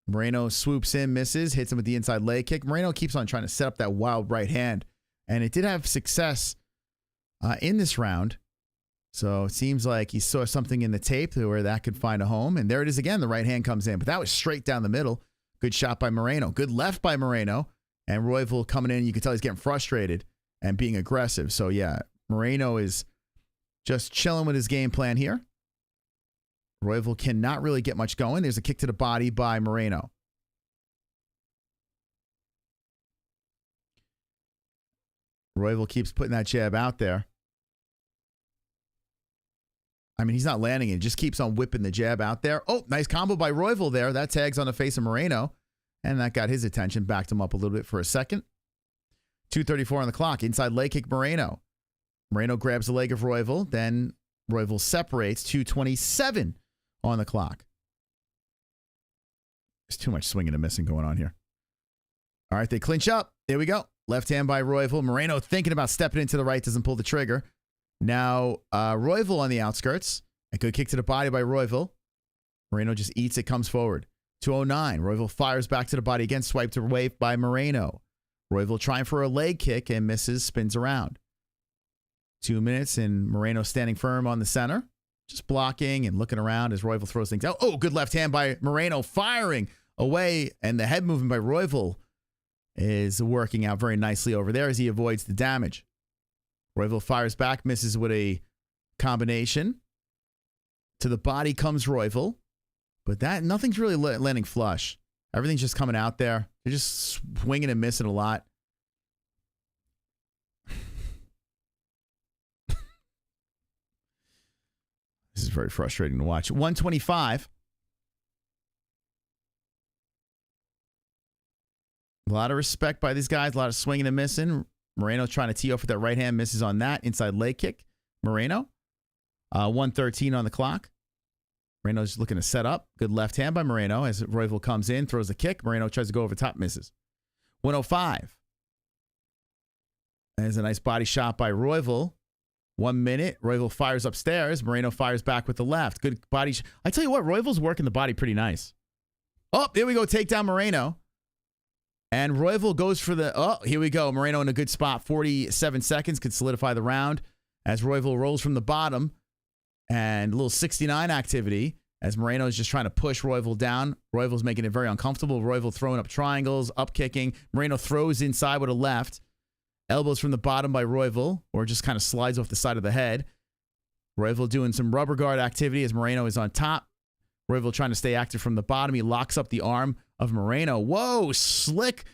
Moreno swoops in, misses, hits him with the inside leg kick. Moreno keeps on trying to set up that wild right hand, and it did have success in this round. So it seems like he saw something in the tape where that could find a home. And there it is again. The right hand comes in, but that was straight down the middle. Good shot by Moreno. Good left by Moreno. And Royval coming in. You can tell he's getting frustrated and being aggressive. So, yeah, Moreno is just chilling with his game plan here. Royval cannot really get much going. There's a kick to the body by Moreno. Royval keeps putting that jab out there. I mean, he's not landing it. He just keeps on whipping the jab out there. Oh, nice combo by Royval there. That tags on the face of Moreno. And that got his attention. Backed him up a little bit for a second. 2:34 on the clock. Inside leg kick, Moreno. Moreno grabs the leg of Royval. Then Royval separates. 2:27 on the clock. There's too much swinging and missing going on here. All right, they clinch up. There we go. Left hand by Royval. Moreno thinking about stepping into the right. Doesn't pull the trigger. Now, Royval on the outskirts. A good kick to the body by Royval. Moreno just eats it, comes forward. 2:09. Royval fires back to the body again, swiped away by Moreno. Royval trying for a leg kick and misses, spins around. 2 minutes, and Moreno standing firm on the center, just blocking and looking around as Royval throws things out. Oh, good left hand by Moreno, firing away, and the head movement by Royval is working out very nicely over there as he avoids the damage. Royval fires back, misses with a combination. To the body comes Royval, but nothing's really landing flush. Everything's just coming out there. They're just swinging and missing a lot. This is very frustrating to watch. 125. A lot of respect by these guys. A lot of swinging and missing. Moreno trying to tee off with that right hand. Misses on that. Inside leg kick. Moreno. 1:13 on the clock. Moreno's looking to set up. Good left hand by Moreno as Royval comes in. Throws a kick. Moreno tries to go over top. Misses. 105. There's a nice body shot by Royval. 1 minute. Royval fires upstairs. Moreno fires back with the left. Good body. I tell you what, Royval's working the body pretty nice. Oh, there we go. Take down Moreno. And Royval goes for the... Oh, here we go. Moreno in a good spot. 47 seconds. Could solidify the round as Royval rolls from the bottom. And a little 69 activity as Moreno is just trying to push Royval down. Royval's making it very uncomfortable. Royval throwing up triangles, up kicking. Moreno throws inside with a left. Elbows from the bottom by Royval, or just kind of slides off the side of the head. Royval doing some rubber guard activity as Moreno is on top. Royval trying to stay active from the bottom. He locks up the arm of Moreno. Whoa, slick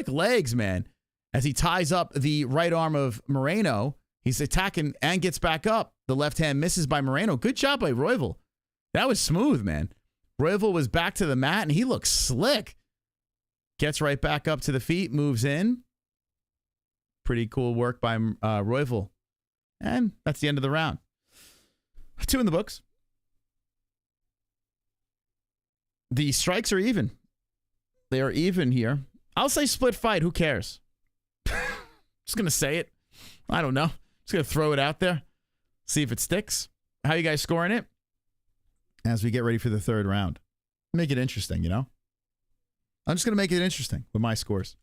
legs, man. As he ties up the right arm of Moreno, he's attacking and gets back up. The left hand misses by Moreno. Good job by Royval. That was smooth, man. Royval was back to the mat, and he looks slick. Gets right back up to the feet, moves in. Pretty cool work by Royval. And that's the end of the round. 2 in the books. The strikes are even. They are even here. I'll say split fight. Who cares? Just going to say it. I don't know. Just going to throw it out there. See if it sticks. How you guys scoring it? As we get ready for the third round. Make it interesting, you know? I'm just going to make it interesting with my scores.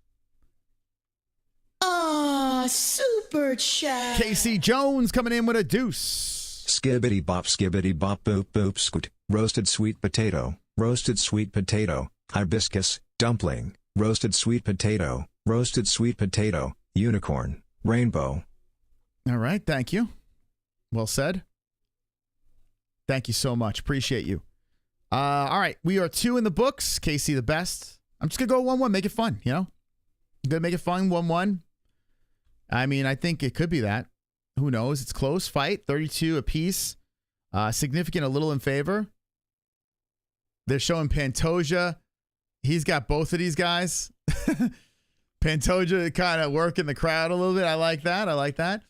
Super chat. Casey Jones coming in with a deuce. Skibbity bop boop boop scoot. Roasted sweet potato. Roasted sweet potato. Hibiscus. Dumpling. Roasted sweet potato. Roasted sweet potato. Unicorn. Rainbow. All right. Thank you. Well said. Thank you so much. Appreciate you. All right. We are 2 in the books. KC the best. I'm just going to go 1-1. Make it fun, you know? Good. Make it fun. 1-1. I mean, I think it could be that. Who knows? It's close fight. 32 apiece. Significant, a little in favor. They're showing Pantoja. He's got both of these guys. Pantoja kind of working the crowd a little bit. I like that.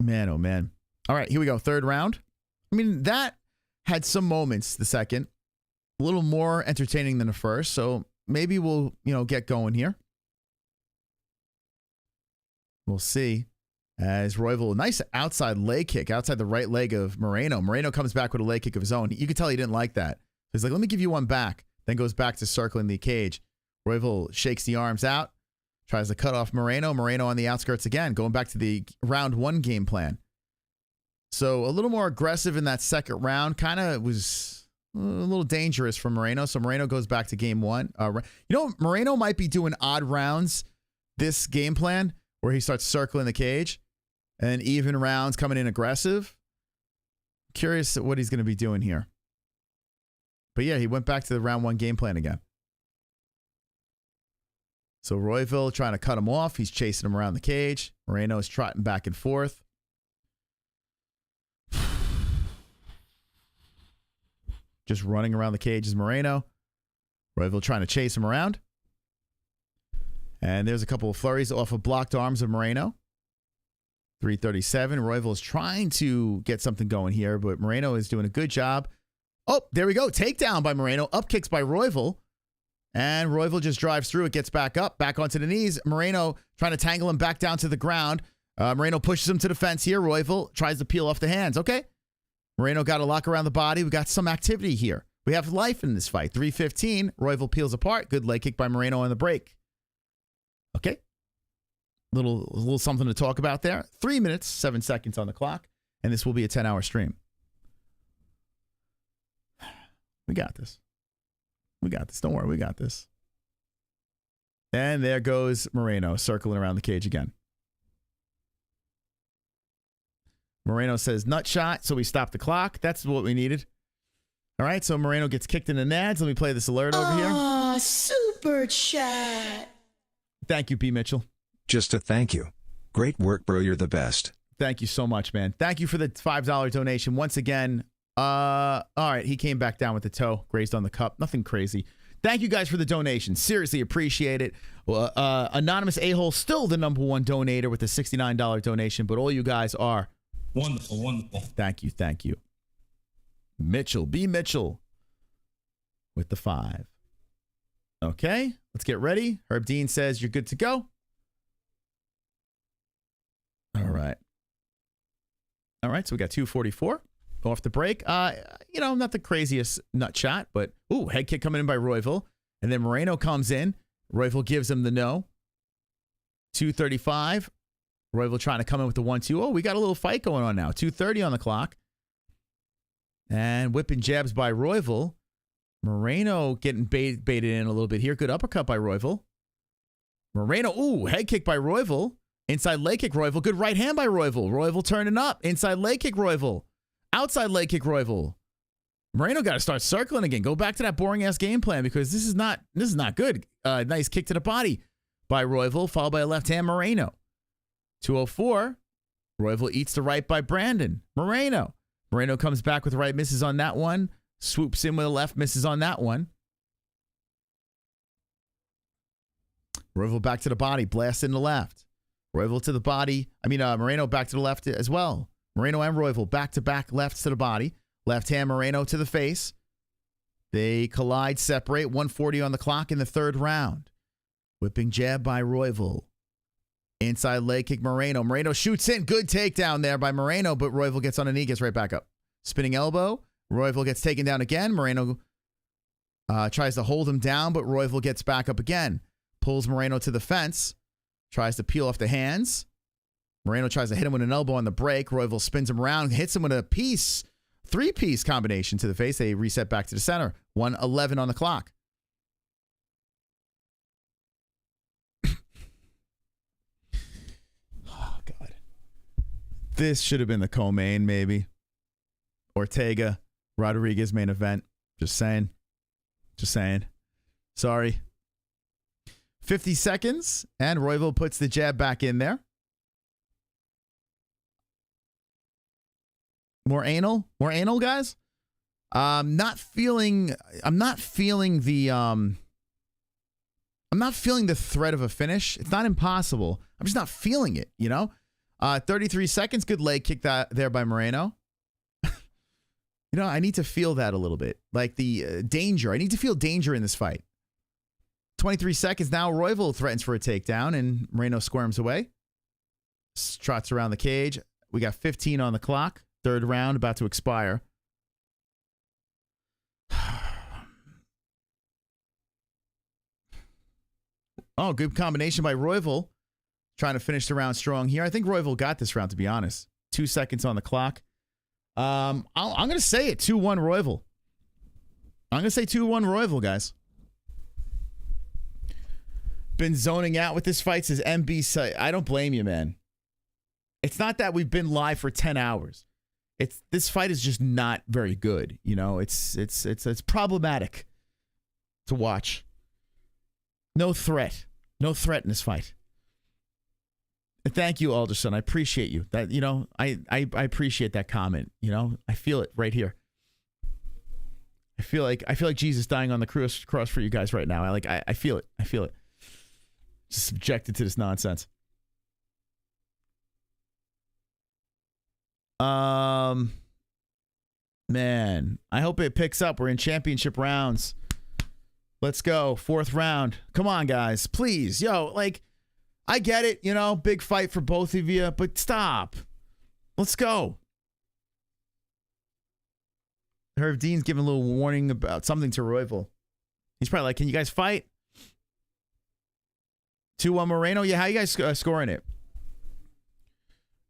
Man, oh man. All right, here we go. Third round. I mean, that had some moments, the second. A little more entertaining than the first. So maybe we'll, get going here. We'll see. As Royval, nice outside leg kick, outside the right leg of Moreno. Moreno comes back with a leg kick of his own. You could tell he didn't like that. He's like, let me give you one back. Then goes back to circling the cage. Royval shakes the arms out, tries to cut off Moreno. Moreno on the outskirts again, going back to the round 1 game plan. So a little more aggressive in that second round. Kind of was a little dangerous for Moreno. So Moreno goes back to game 1. Moreno might be doing odd rounds this game plan where he starts circling the cage. And even rounds coming in aggressive. Curious what he's going to be doing here. But yeah, he went back to the round 1 game plan again. So Royval trying to cut him off. He's chasing him around the cage. Moreno is trotting back and forth. Just running around the cage is Moreno. Royval trying to chase him around. And there's a couple of flurries off of blocked arms of Moreno. 337. Royval is trying to get something going here, but Moreno is doing a good job. Oh, there we go. Takedown by Moreno. Up kicks by Royval. And Royval just drives through it, gets back up, back onto the knees. Moreno trying to tangle him back down to the ground. Moreno pushes him to the fence here. Royval tries to peel off the hands. Okay. Moreno got a lock around the body. We got some activity here. We have life in this fight. 315. Royval peels apart. Good leg kick by Moreno on the break. Okay. Little something to talk about there. 3 minutes, 7 seconds on the clock, and this will be a 10-hour stream. We got this. Don't worry, we got this. And there goes Moreno circling around the cage again. Moreno says nut shot, so we stop the clock. That's what we needed. All right, so Moreno gets kicked in the nads. Let me play this alert over here. Oh, super chat. Thank you, P. Mitchell. Just a thank you. Great work, bro. You're the best. Thank you so much, man. Thank you for the $5 donation. Once again, all right, he came back down with the toe, grazed on the cup. Nothing crazy. Thank you guys for the donation. Seriously appreciate it. Anonymous A-hole, still the #1 donator with a $69 donation, but all you guys are wonderful. Thank you. Mitchell, B. Mitchell with the 5. Okay, let's get ready. Herb Dean says you're good to go. All right, so we got 244 off the break. Not the craziest nut shot, but head kick coming in by Royval. And then Moreno comes in. Royval gives him the no. 235. Royval trying to come in with the 1-2. Oh, we got a little fight going on now. 2:30 on the clock. And whipping jabs by Royval. Moreno getting baited in a little bit here. Good uppercut by Royval. Moreno, head kick by Royval. Inside leg kick, Royval. Good right hand by Royval. Royval turning up. Inside leg kick, Royval. Outside leg kick, Royval. Moreno got to start circling again. Go back to that boring ass game plan because this is not good. Nice kick to the body by Royval, followed by a left hand Moreno. 204. Royval eats the right by Brandon. Moreno comes back with the right, misses on that one. Swoops in with a left, misses on that one. Royval back to the body, blast in the left. Royval to the body. Moreno back to the left as well. Moreno and Royval back-to-back lefts to the body. Left hand Moreno to the face. They collide, separate. 140 on the clock in the third round. Whipping jab by Royval. Inside leg kick Moreno. Moreno shoots in. Good takedown there by Moreno, but Royval gets on a knee, gets right back up. Spinning elbow. Royval gets taken down again. Moreno tries to hold him down, but Royval gets back up again. Pulls Moreno to the fence. Tries to peel off the hands. Moreno tries to hit him with an elbow on the break. Royval spins him around, hits him with a three-piece combination to the face. They reset back to the center. 1:11 on the clock. Oh, God. This should have been the co-main, maybe. Ortega, Rodriguez main event. Just saying. Just saying. Sorry. 50 seconds, and Royval puts the jab back in there. More anal, guys. I'm not feeling the threat of a finish. It's not impossible. I'm just not feeling it, you know? 33 seconds, good leg kick there by Moreno. You know, I need to feel that a little bit. Like the danger. I need to feel danger in this fight. 23 seconds now. Royval threatens for a takedown, and Moreno squirms away. Trots around the cage. We got 15 on the clock. Third round about to expire. Oh, good combination by Royval. Trying to finish the round strong here. I think Royval got this round, to be honest. 2 seconds on the clock. I'm going to say it. 2-1 Royval. I'm going to say 2-1 Royval, guys. Been zoning out with this fight, says MB. I don't blame you, man. It's not that we've been live for 10 hours. This fight is just not very good. You know, it's problematic to watch. No threat. No threat in this fight. Thank you, Alderson. I appreciate you. That, you know, I appreciate that comment. You know, I feel it right here. I feel like Jesus dying on the cross for you guys right now. I feel it. I feel it. Just subjected to this nonsense. Man, I hope it picks up. We're in championship rounds. Let's go. 4th round. Come on, guys. Please. Yo, like, I get it, you know, big fight for both of you, but stop. Let's go. Herb Dean's giving a little warning about something to Royval. He's probably like, can you guys fight? 2-1 Moreno. Yeah, how you guys scoring it?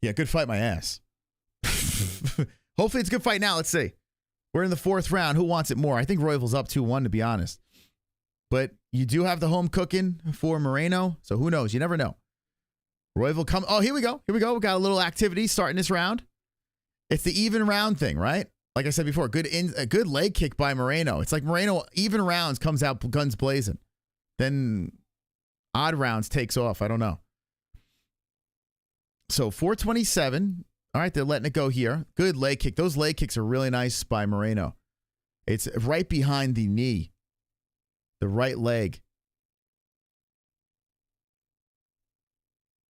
Yeah, good fight, my ass. Hopefully it's a good fight now. Let's see. We're in the 4th round. Who wants it more? I think Royval's up 2-1, to be honest. But you do have the home cooking for Moreno, so who knows? You never know. Royval come. Oh, here we go. Here we go. We got a little activity starting this round. It's the even round thing, right? Like I said before, a good leg kick by Moreno. It's like Moreno, even rounds, comes out guns blazing. Then odd rounds takes off. I don't know. So 427. All right, they're letting it go here. Good leg kick. Those leg kicks are really nice by Moreno. It's right behind the knee. The right leg.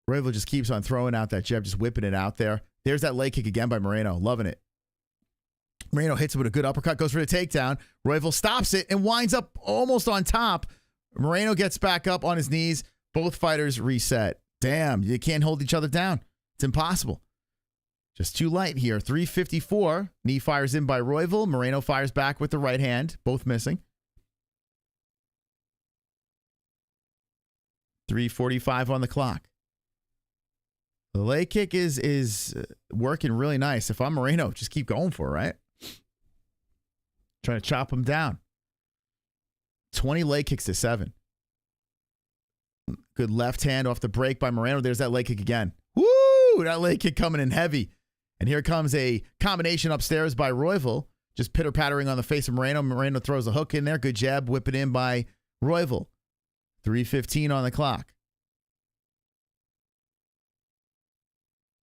Royval just keeps on throwing out that jab, just whipping it out there. There's that leg kick again by Moreno. Loving it. Moreno hits it with a good uppercut, goes for the takedown. Royval stops it and winds up almost on top. Moreno gets back up on his knees. Both fighters reset. Damn, you can't hold each other down. It's impossible. Just too light here. 354. Knee fires in by Royval. Moreno fires back with the right hand. Both missing. 3:45 on the clock. The leg kick is working really nice. If I'm Moreno, just keep going for it, right? Trying to chop him down. 20 leg kicks to 7. Good left hand off the break by Moreno. There's that leg kick again. Woo! That leg kick coming in heavy. And here comes a combination upstairs by Royval. Just pitter-pattering on the face of Moreno. Moreno throws a hook in there. Good jab. Whip it in by Royval. 3:15 on the clock.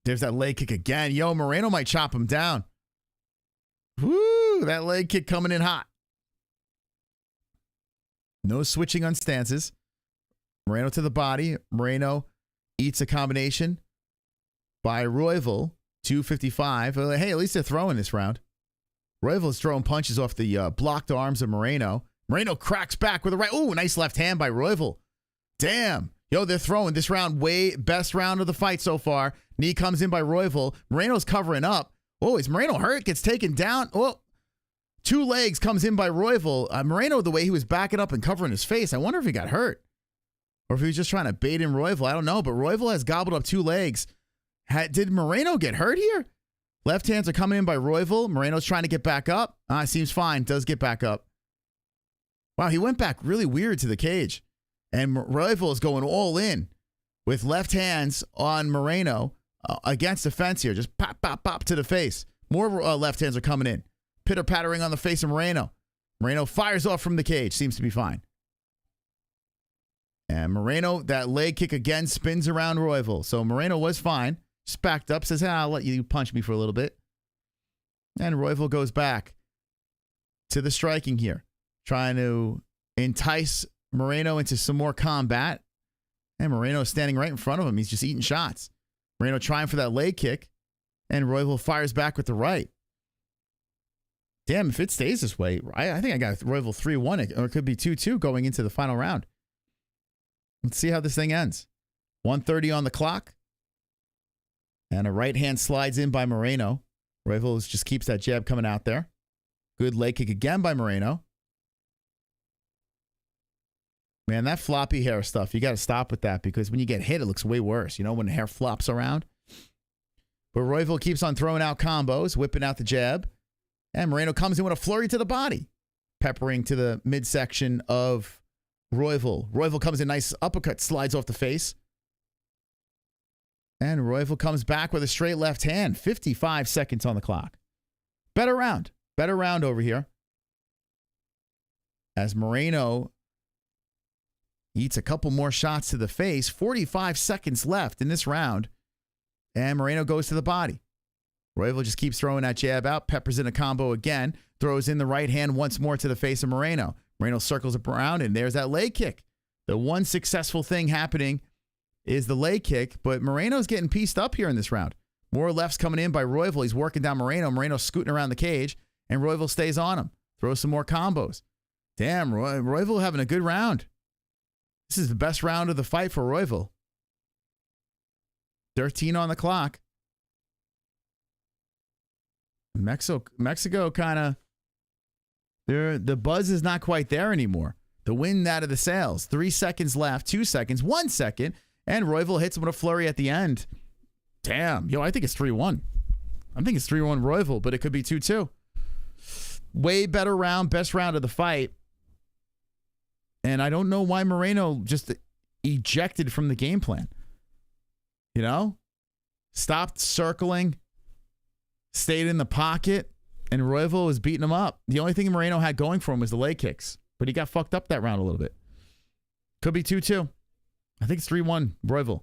There's that leg kick again. Yo, Moreno might chop him down. Woo! That leg kick coming in hot. No switching on stances. Moreno to the body. Moreno eats a combination by Royval. 2:55. Hey, at least they're throwing this round. Royval's throwing punches off the blocked arms of Moreno. Moreno cracks back with a right. Ooh, nice left hand by Royval. Damn. Yo, they're throwing this round. Best round of the fight so far. Knee comes in by Royval. Moreno's covering up. Oh, is Moreno hurt? Gets taken down. Oh, 2 legs comes in by Royval. Moreno, the way he was backing up and covering his face, I wonder if he got hurt. Or if he was just trying to bait in Royval. I don't know, but Royval has gobbled up 2 legs. Did Moreno get hurt here? Left hands are coming in by Royval. Moreno's trying to get back up. Seems fine. Does get back up. Wow, he went back really weird to the cage. And Royval is going all in with left hands on Moreno. against the fence here. Just pop, pop, pop to the face. More left hands are coming in. Pitter-pattering on the face of Moreno. Moreno fires off from the cage. Seems to be fine. And Moreno, that leg kick again spins around Royval. So Moreno was fine. Just backed up. Says, I'll let you punch me for a little bit. And Royval goes back to the striking here. Trying to entice Moreno into some more combat. And Moreno is standing right in front of him. He's just eating shots. Moreno trying for that leg kick. And Royval fires back with the right. Damn, if it stays this way, I think I got Royval 3-1, or it could be 2-2 going into the final round. Let's see how this thing ends. 1:30 on the clock. And a right hand slides in by Moreno. Royval just keeps that jab coming out there. Good leg kick again by Moreno. Man, that floppy hair stuff, you got to stop with that, because when you get hit, it looks way worse, you know, when the hair flops around. But Royval keeps on throwing out combos, whipping out the jab. And Moreno comes in with a flurry to the body, peppering to the midsection of Royval. Royval comes in, nice uppercut, slides off the face. And Royval comes back with a straight left hand. 55 seconds on the clock. Better round over here. As Moreno eats a couple more shots to the face. 45 seconds left in this round. And Moreno goes to the body. Royval just keeps throwing that jab out, peppers in a combo again, throws in the right hand once more to the face of Moreno. Moreno circles up around, and there's that leg kick. The one successful thing happening is the leg kick, but Moreno's getting pieced up here in this round. More lefts coming in by Royval. He's working down Moreno. Moreno's scooting around the cage, and Royval stays on him. Throws some more combos. Damn, Royval having a good round. This is the best round of the fight for Royval. 13 on the clock. Mexico kind of, the buzz is not quite there anymore. The wind out of the sails. 3 seconds left, 2 seconds, 1 second, and Royval hits him with a flurry at the end. Damn, I think it's 3-1. I think it's 3-1 Royval, but it could be 2-2. Way better round, best round of the fight. And I don't know why Moreno just ejected from the game plan. You know? Stopped circling. Stayed in the pocket, and Royval was beating him up. The only thing Moreno had going for him was the leg kicks, but he got fucked up that round a little bit. Could be 2-2. I think it's 3-1 Royval.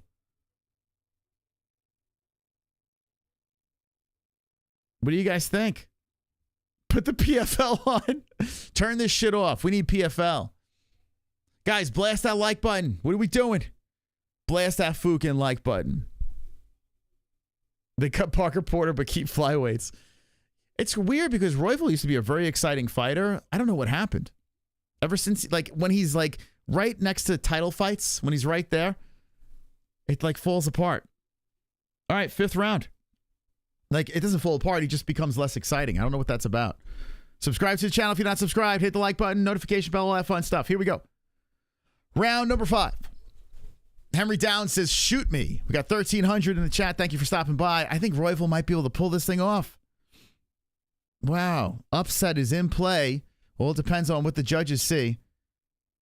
What do you guys think? Put the PFL on. Turn this shit off. We need PFL. Guys, blast that like button. What are we doing? Blast that fucking like button. They cut Parker Porter but keep flyweights. It's weird because Royval used to be a very exciting fighter. I don't know what happened. Ever since, like, when he's, like, right next to title fights, when he's right there, it, like, falls apart. All right, 5th round. Like, it doesn't fall apart. He just becomes less exciting. I don't know what that's about. Subscribe to the channel if you're not subscribed. Hit the like button, notification bell, all that fun stuff. Here we go. Round number 5. Henry Downs says, shoot me. We got 1,300 in the chat. Thank you for stopping by. I think Royval might be able to pull this thing off. Wow. Upset is in play. Well, it depends on what the judges see.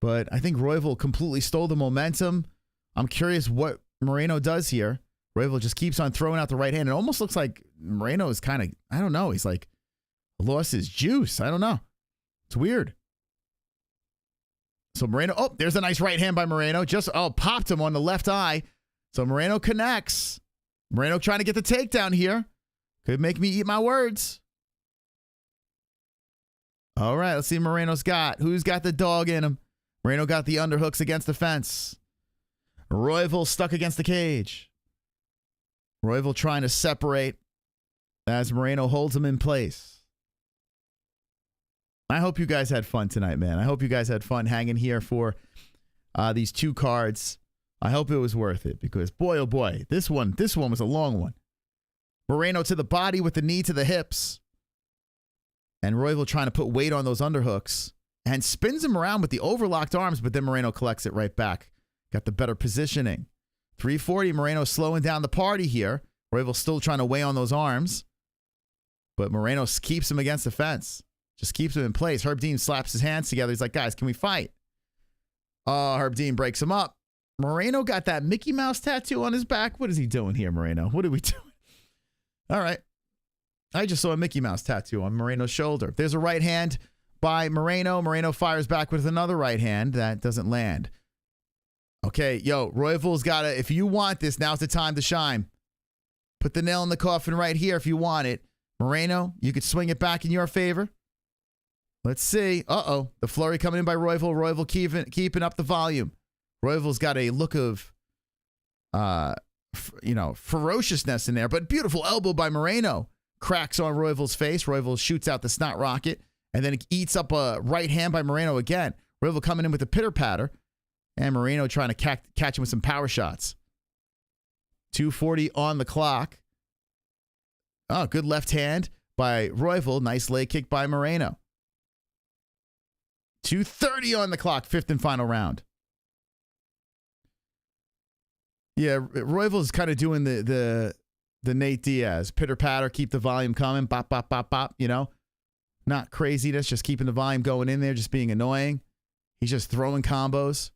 But I think Royval completely stole the momentum. I'm curious what Moreno does here. Royval just keeps on throwing out the right hand. It almost looks like Moreno is kind of, I don't know. He's like lost his juice. I don't know. It's weird. So Moreno, there's a nice right hand by Moreno. Just, popped him on the left eye. So Moreno connects. Moreno trying to get the takedown here. Could make me eat my words. All right, let's see what Moreno's got. Who's got the dog in him? Moreno got the underhooks against the fence. Royval stuck against the cage. Royval trying to separate as Moreno holds him in place. I hope you guys had fun tonight, man. I hope you guys had fun hanging here for these 2 cards. I hope it was worth it because, boy, oh boy, this one was a long one. Moreno to the body with the knee to the hips. And Royval trying to put weight on those underhooks and spins him around with the overlocked arms, but then Moreno collects it right back. Got the better positioning. 340, Moreno slowing down the party here. Royval still trying to weigh on those arms. But Moreno keeps him against the fence. Just keeps him in place. Herb Dean slaps his hands together. He's like, guys, can we fight? Oh, Herb Dean breaks him up. Moreno got that Mickey Mouse tattoo on his back. What is he doing here, Moreno? What are we doing? All right. I just saw a Mickey Mouse tattoo on Moreno's shoulder. There's a right hand by Moreno. Moreno fires back with another right hand. That doesn't land. Okay, yo, Royval's got to, if you want this, now's the time to shine. Put the nail in the coffin right here if you want it. Moreno, you could swing it back in your favor. Let's see. Uh-oh. The flurry coming in by Royval. Royval keeping up the volume. Royval's got a look of, ferociousness in there, but beautiful elbow by Moreno. Cracks on Royval's face. Royval shoots out the snot rocket, and then it eats up a right hand by Moreno again. Royval coming in with a pitter-patter, and Moreno trying to catch him with some power shots. 2:40 on the clock. Oh, good left hand by Royval. Nice leg kick by Moreno. 2:30 on the clock, fifth and final round. Yeah, Royval's kind of doing the Nate Diaz. Pitter-patter, keep the volume coming. Bop, bop, bop, bop, Not craziness, just keeping the volume going in there, just being annoying. He's just throwing combos.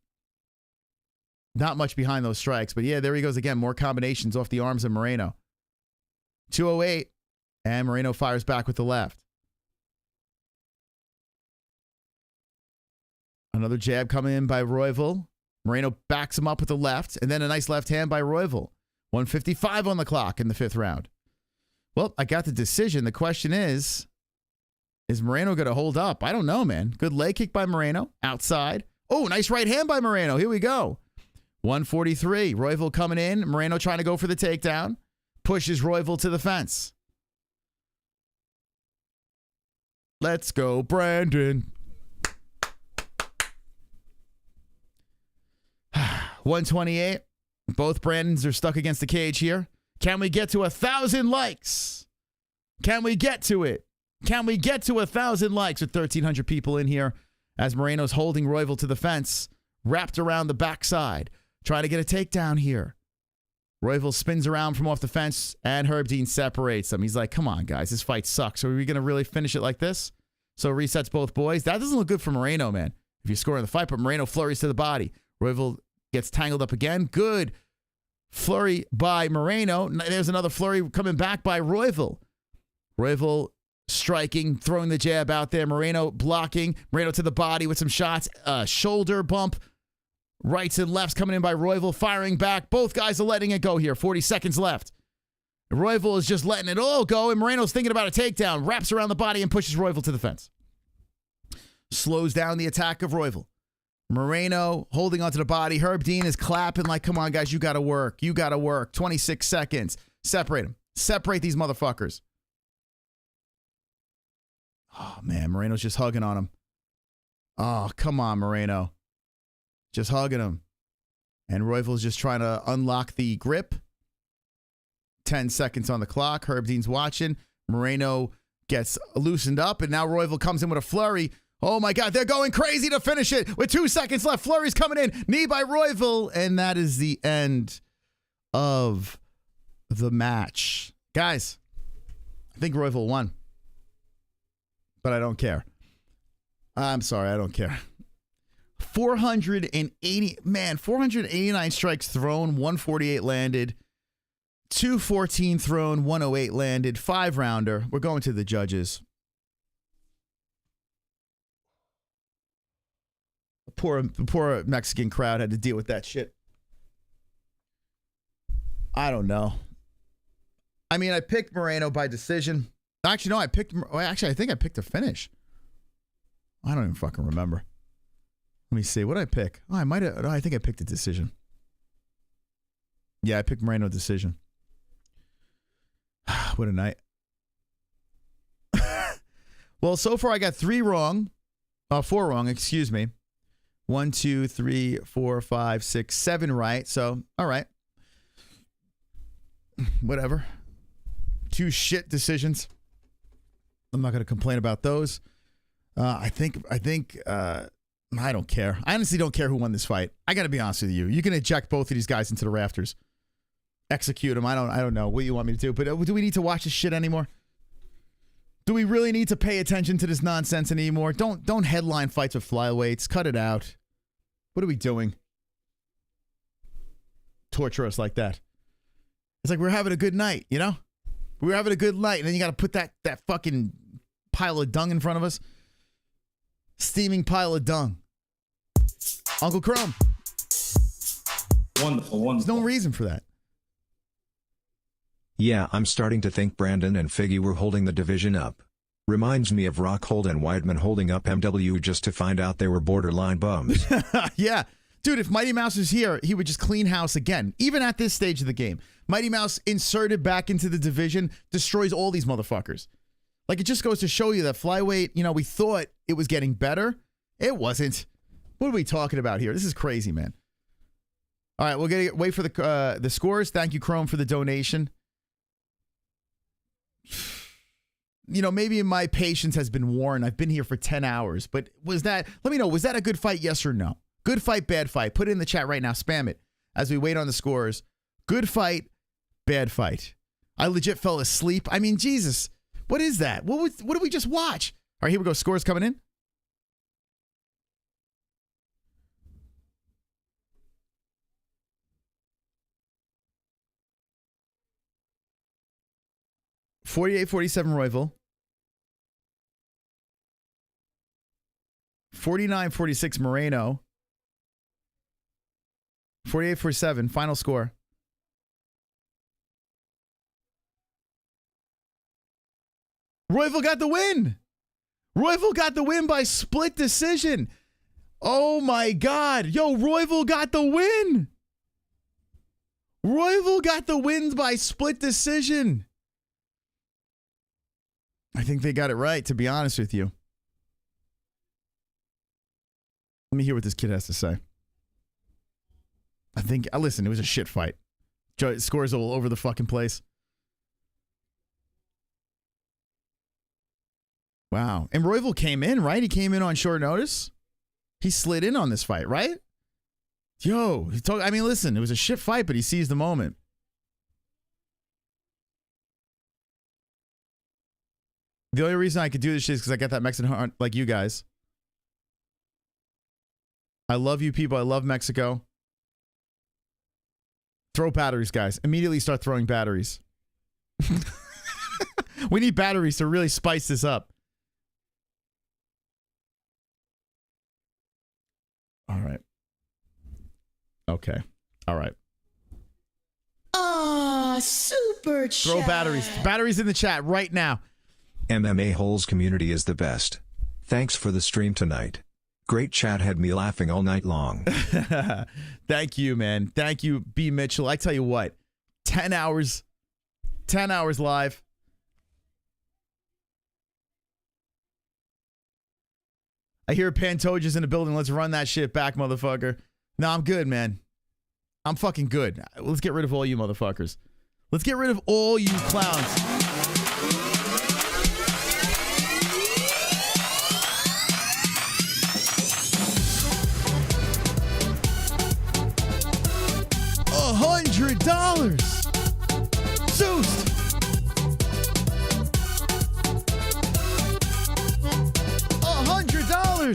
Not much behind those strikes, but yeah, there he goes again. More combinations off the arms of Moreno. 2:08, and Moreno fires back with the left. Another jab coming in by Royval. Moreno backs him up with the left, and then a nice left hand by Royval. 1:55 on the clock in the fifth round. Well, I got the decision. The question is Moreno going to hold up? I don't know, man. Good leg kick by Moreno. Outside. Oh, nice right hand by Moreno. Here we go. 1:43. Royval coming in. Moreno trying to go for the takedown. Pushes Royval to the fence. Let's go, Brandon. 128. Both Brandons are stuck against the cage here. Can we get to 1,000 likes? Can we get to it? Can we get to 1,000 likes with 1,300 people in here as Moreno's holding Royval to the fence, wrapped around the backside, trying to get a takedown here. Royval spins around from off the fence, and Herb Dean separates them. He's like, come on, guys, this fight sucks. Are we going to really finish it like this? So resets both boys. That doesn't look good for Moreno, man, if you score in the fight, but Moreno flurries to the body. Royval gets tangled up again. Good flurry by Moreno. There's another flurry coming back by Royval. Royval striking, throwing the jab out there. Moreno blocking. Moreno to the body with some shots. Shoulder bump. Rights and lefts coming in by Royval, firing back. Both guys are letting it go here. 40 seconds left. Royval is just letting it all go, and Moreno's thinking about a takedown. Wraps around the body and pushes Royval to the fence. Slows down the attack of Royval. Moreno holding onto the body. Herb Dean is clapping like, come on, guys, you got to work. You got to work. 26 seconds. Separate them. Separate these motherfuckers. Oh, man, Moreno's just hugging on him. Oh, come on, Moreno. Just hugging him. And Royval's just trying to unlock the grip. 10 seconds on the clock. Herb Dean's watching. Moreno gets loosened up, and now Royval comes in with a flurry. Oh, my God, they're going crazy to finish it. With 2 seconds left, flurry's coming in. Knee by Royval, and that is the end of the match. Guys, I think Royval won. But I don't care. I'm sorry, I don't care. 489 strikes thrown, 148 landed, 214 thrown, 108 landed, 5-rounder. We're going to the judges. The poor Mexican crowd had to deal with that shit. I don't know. I mean, I picked Moreno by decision. Actually, no, I think I picked a finish. I don't even fucking remember. Let me see. What did I pick? Oh, I think I picked a decision. Yeah, I picked Moreno decision. What a night. Well, so far I got 4 wrong, excuse me. 1, 2, 3, 4, 5, 6, 7 right. So, all right. Whatever. 2 shit decisions. I'm not going to complain about those. I don't care. I honestly don't care who won this fight. I got to be honest with you. You can eject both of these guys into the rafters. Execute them. I don't know what you want me to do, but do we need to watch this shit anymore? Do we really need to pay attention to this nonsense anymore? Don't headline fights with flyweights. Cut it out. What are we doing? torture us like that. It's like we're having a good night, you know? We were having a good night, and then you got to put that fucking pile of dung in front of us. Steaming pile of dung. Uncle Chrome. Wonderful. There's no reason for that. Yeah, I'm starting to think Brandon and Figgy were holding the division up. Reminds me of Rockhold and Weidman holding up MW just to find out they were borderline bums. Yeah. Dude, if Mighty Mouse was here, he would just clean house again, even at this stage of the game. Mighty Mouse inserted back into the division, destroys all these motherfuckers. Like, it just goes to show you that flyweight, you know, we thought it was getting better. It wasn't. What are we talking about here? This is crazy, man. All right, we'll wait for the scores. Thank you, Chrome, for the donation. You know, maybe my patience has been worn. I've been here for 10 hours, but let me know, was that a good fight, yes or no? Good fight, bad fight. Put it in the chat right now. Spam it as we wait on the scores. Good fight, bad fight. I legit fell asleep. I mean, Jesus, what is that? What did we just watch? All right, here we go. Scores coming in. $48-47 Royval. 49-46 Moreno. 48-47 final score. Royval got the win. Royval got the win by split decision. Oh my God. Yo, Royval got the win. Royval got the win by split decision. I think they got it right, to be honest with you. Let me hear what this kid has to say. Listen, it was a shit fight. Scores all over the fucking place. Wow. And Royval came in, right? He came in on short notice. He slid in on this fight, right? Yo, listen, it was a shit fight, but he seized the moment. The only reason I could do this shit is because I got that Mexican heart like you guys. I love you people. I love Mexico. Throw batteries, guys. Immediately start throwing batteries. We need batteries to really spice this up. All right. Okay. All right. Super chat. Throw batteries. Batteries in the chat right now. MMA Holes community is the best. Thanks for the stream tonight. Great chat, had me laughing all night long. Thank you, man. Thank you, B. Mitchell. I tell you what, 10 hours live. I hear Pantoja's in the building. Let's run that shit back, motherfucker. No, I'm good, man. I'm fucking good. Let's get rid of all you motherfuckers. Let's get rid of all you clowns. $100. Zeus. $100.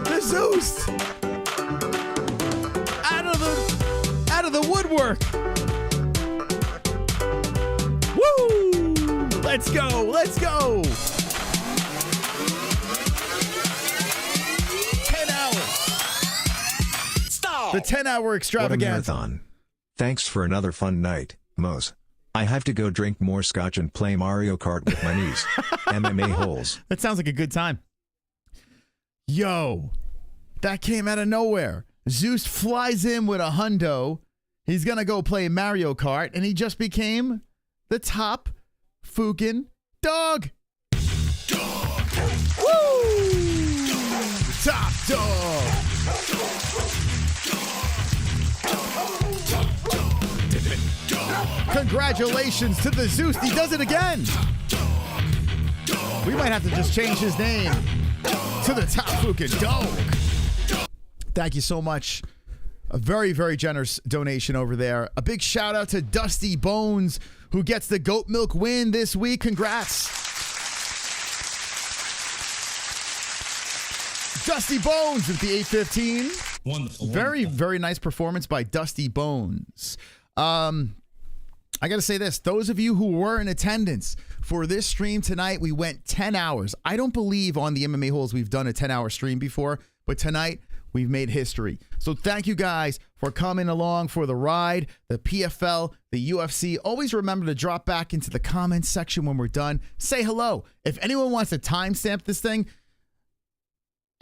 The Zeus. Out of the woodwork. Woo! Let's go. Let's go. 10 hours. Stop. The 10-hour extravaganza. What a marathon. Thanks for another fun night, Mose. I have to go drink more scotch and play Mario Kart with my niece. MMA Holes. That sounds like a good time. Yo, that came out of nowhere. Zeus flies in with a hundo. He's going to go play Mario Kart, and he just became the top fucking dog. Dog. Woo! Top dog. Congratulations to the Zeus. He does it again. We might have to just change his name to the top fucking dog. Thank you so much. A very, very generous donation over there. A big shout out to Dusty Bones, who gets the goat milk win this week. Congrats. Dusty Bones with the 815. Wonderful. Very, very nice performance by Dusty Bones. I got to say this. Those of you who were in attendance for this stream tonight, we went 10 hours. I don't believe on the MMA Holes we've done a 10-hour stream before, but tonight we've made history. So thank you guys for coming along for the ride, the PFL, the UFC. Always remember to drop back into the comments section when we're done. Say hello. If anyone wants to timestamp this thing,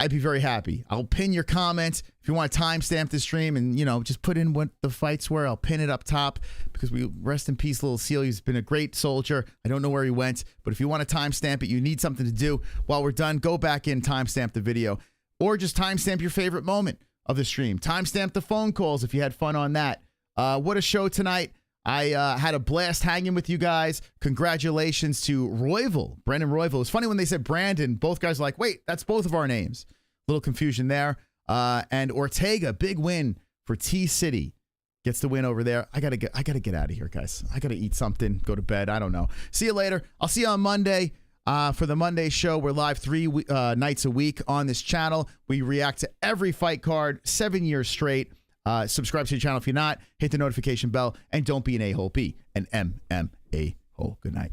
I'd be very happy. I'll pin your comments. If you want to timestamp the stream and, just put in what the fights were, I'll pin it up top because we rest in peace, Little Seal. He's been a great soldier. I don't know where he went, but if you want to timestamp it, you need something to do while we're done, go back in, timestamp the video, or just timestamp your favorite moment of the stream. Timestamp the phone calls if you had fun on that. What a show tonight. I had a blast hanging with you guys. Congratulations to Royval, Brandon Royval. It's funny when they said Brandon, both guys were like, wait, that's both of our names. Little confusion there. And Ortega, big win for T-City. Gets the win over there. I gotta get out of here, guys. I gotta eat something, go to bed. I don't know. See you later. I'll see you on Monday. For the Monday show, we're live 3 nights a week on this channel. We react to every fight card 7 years straight. Subscribe to the channel if you're not. Hit the notification bell. And don't be an a-hole. Be an MMA hole. Good night.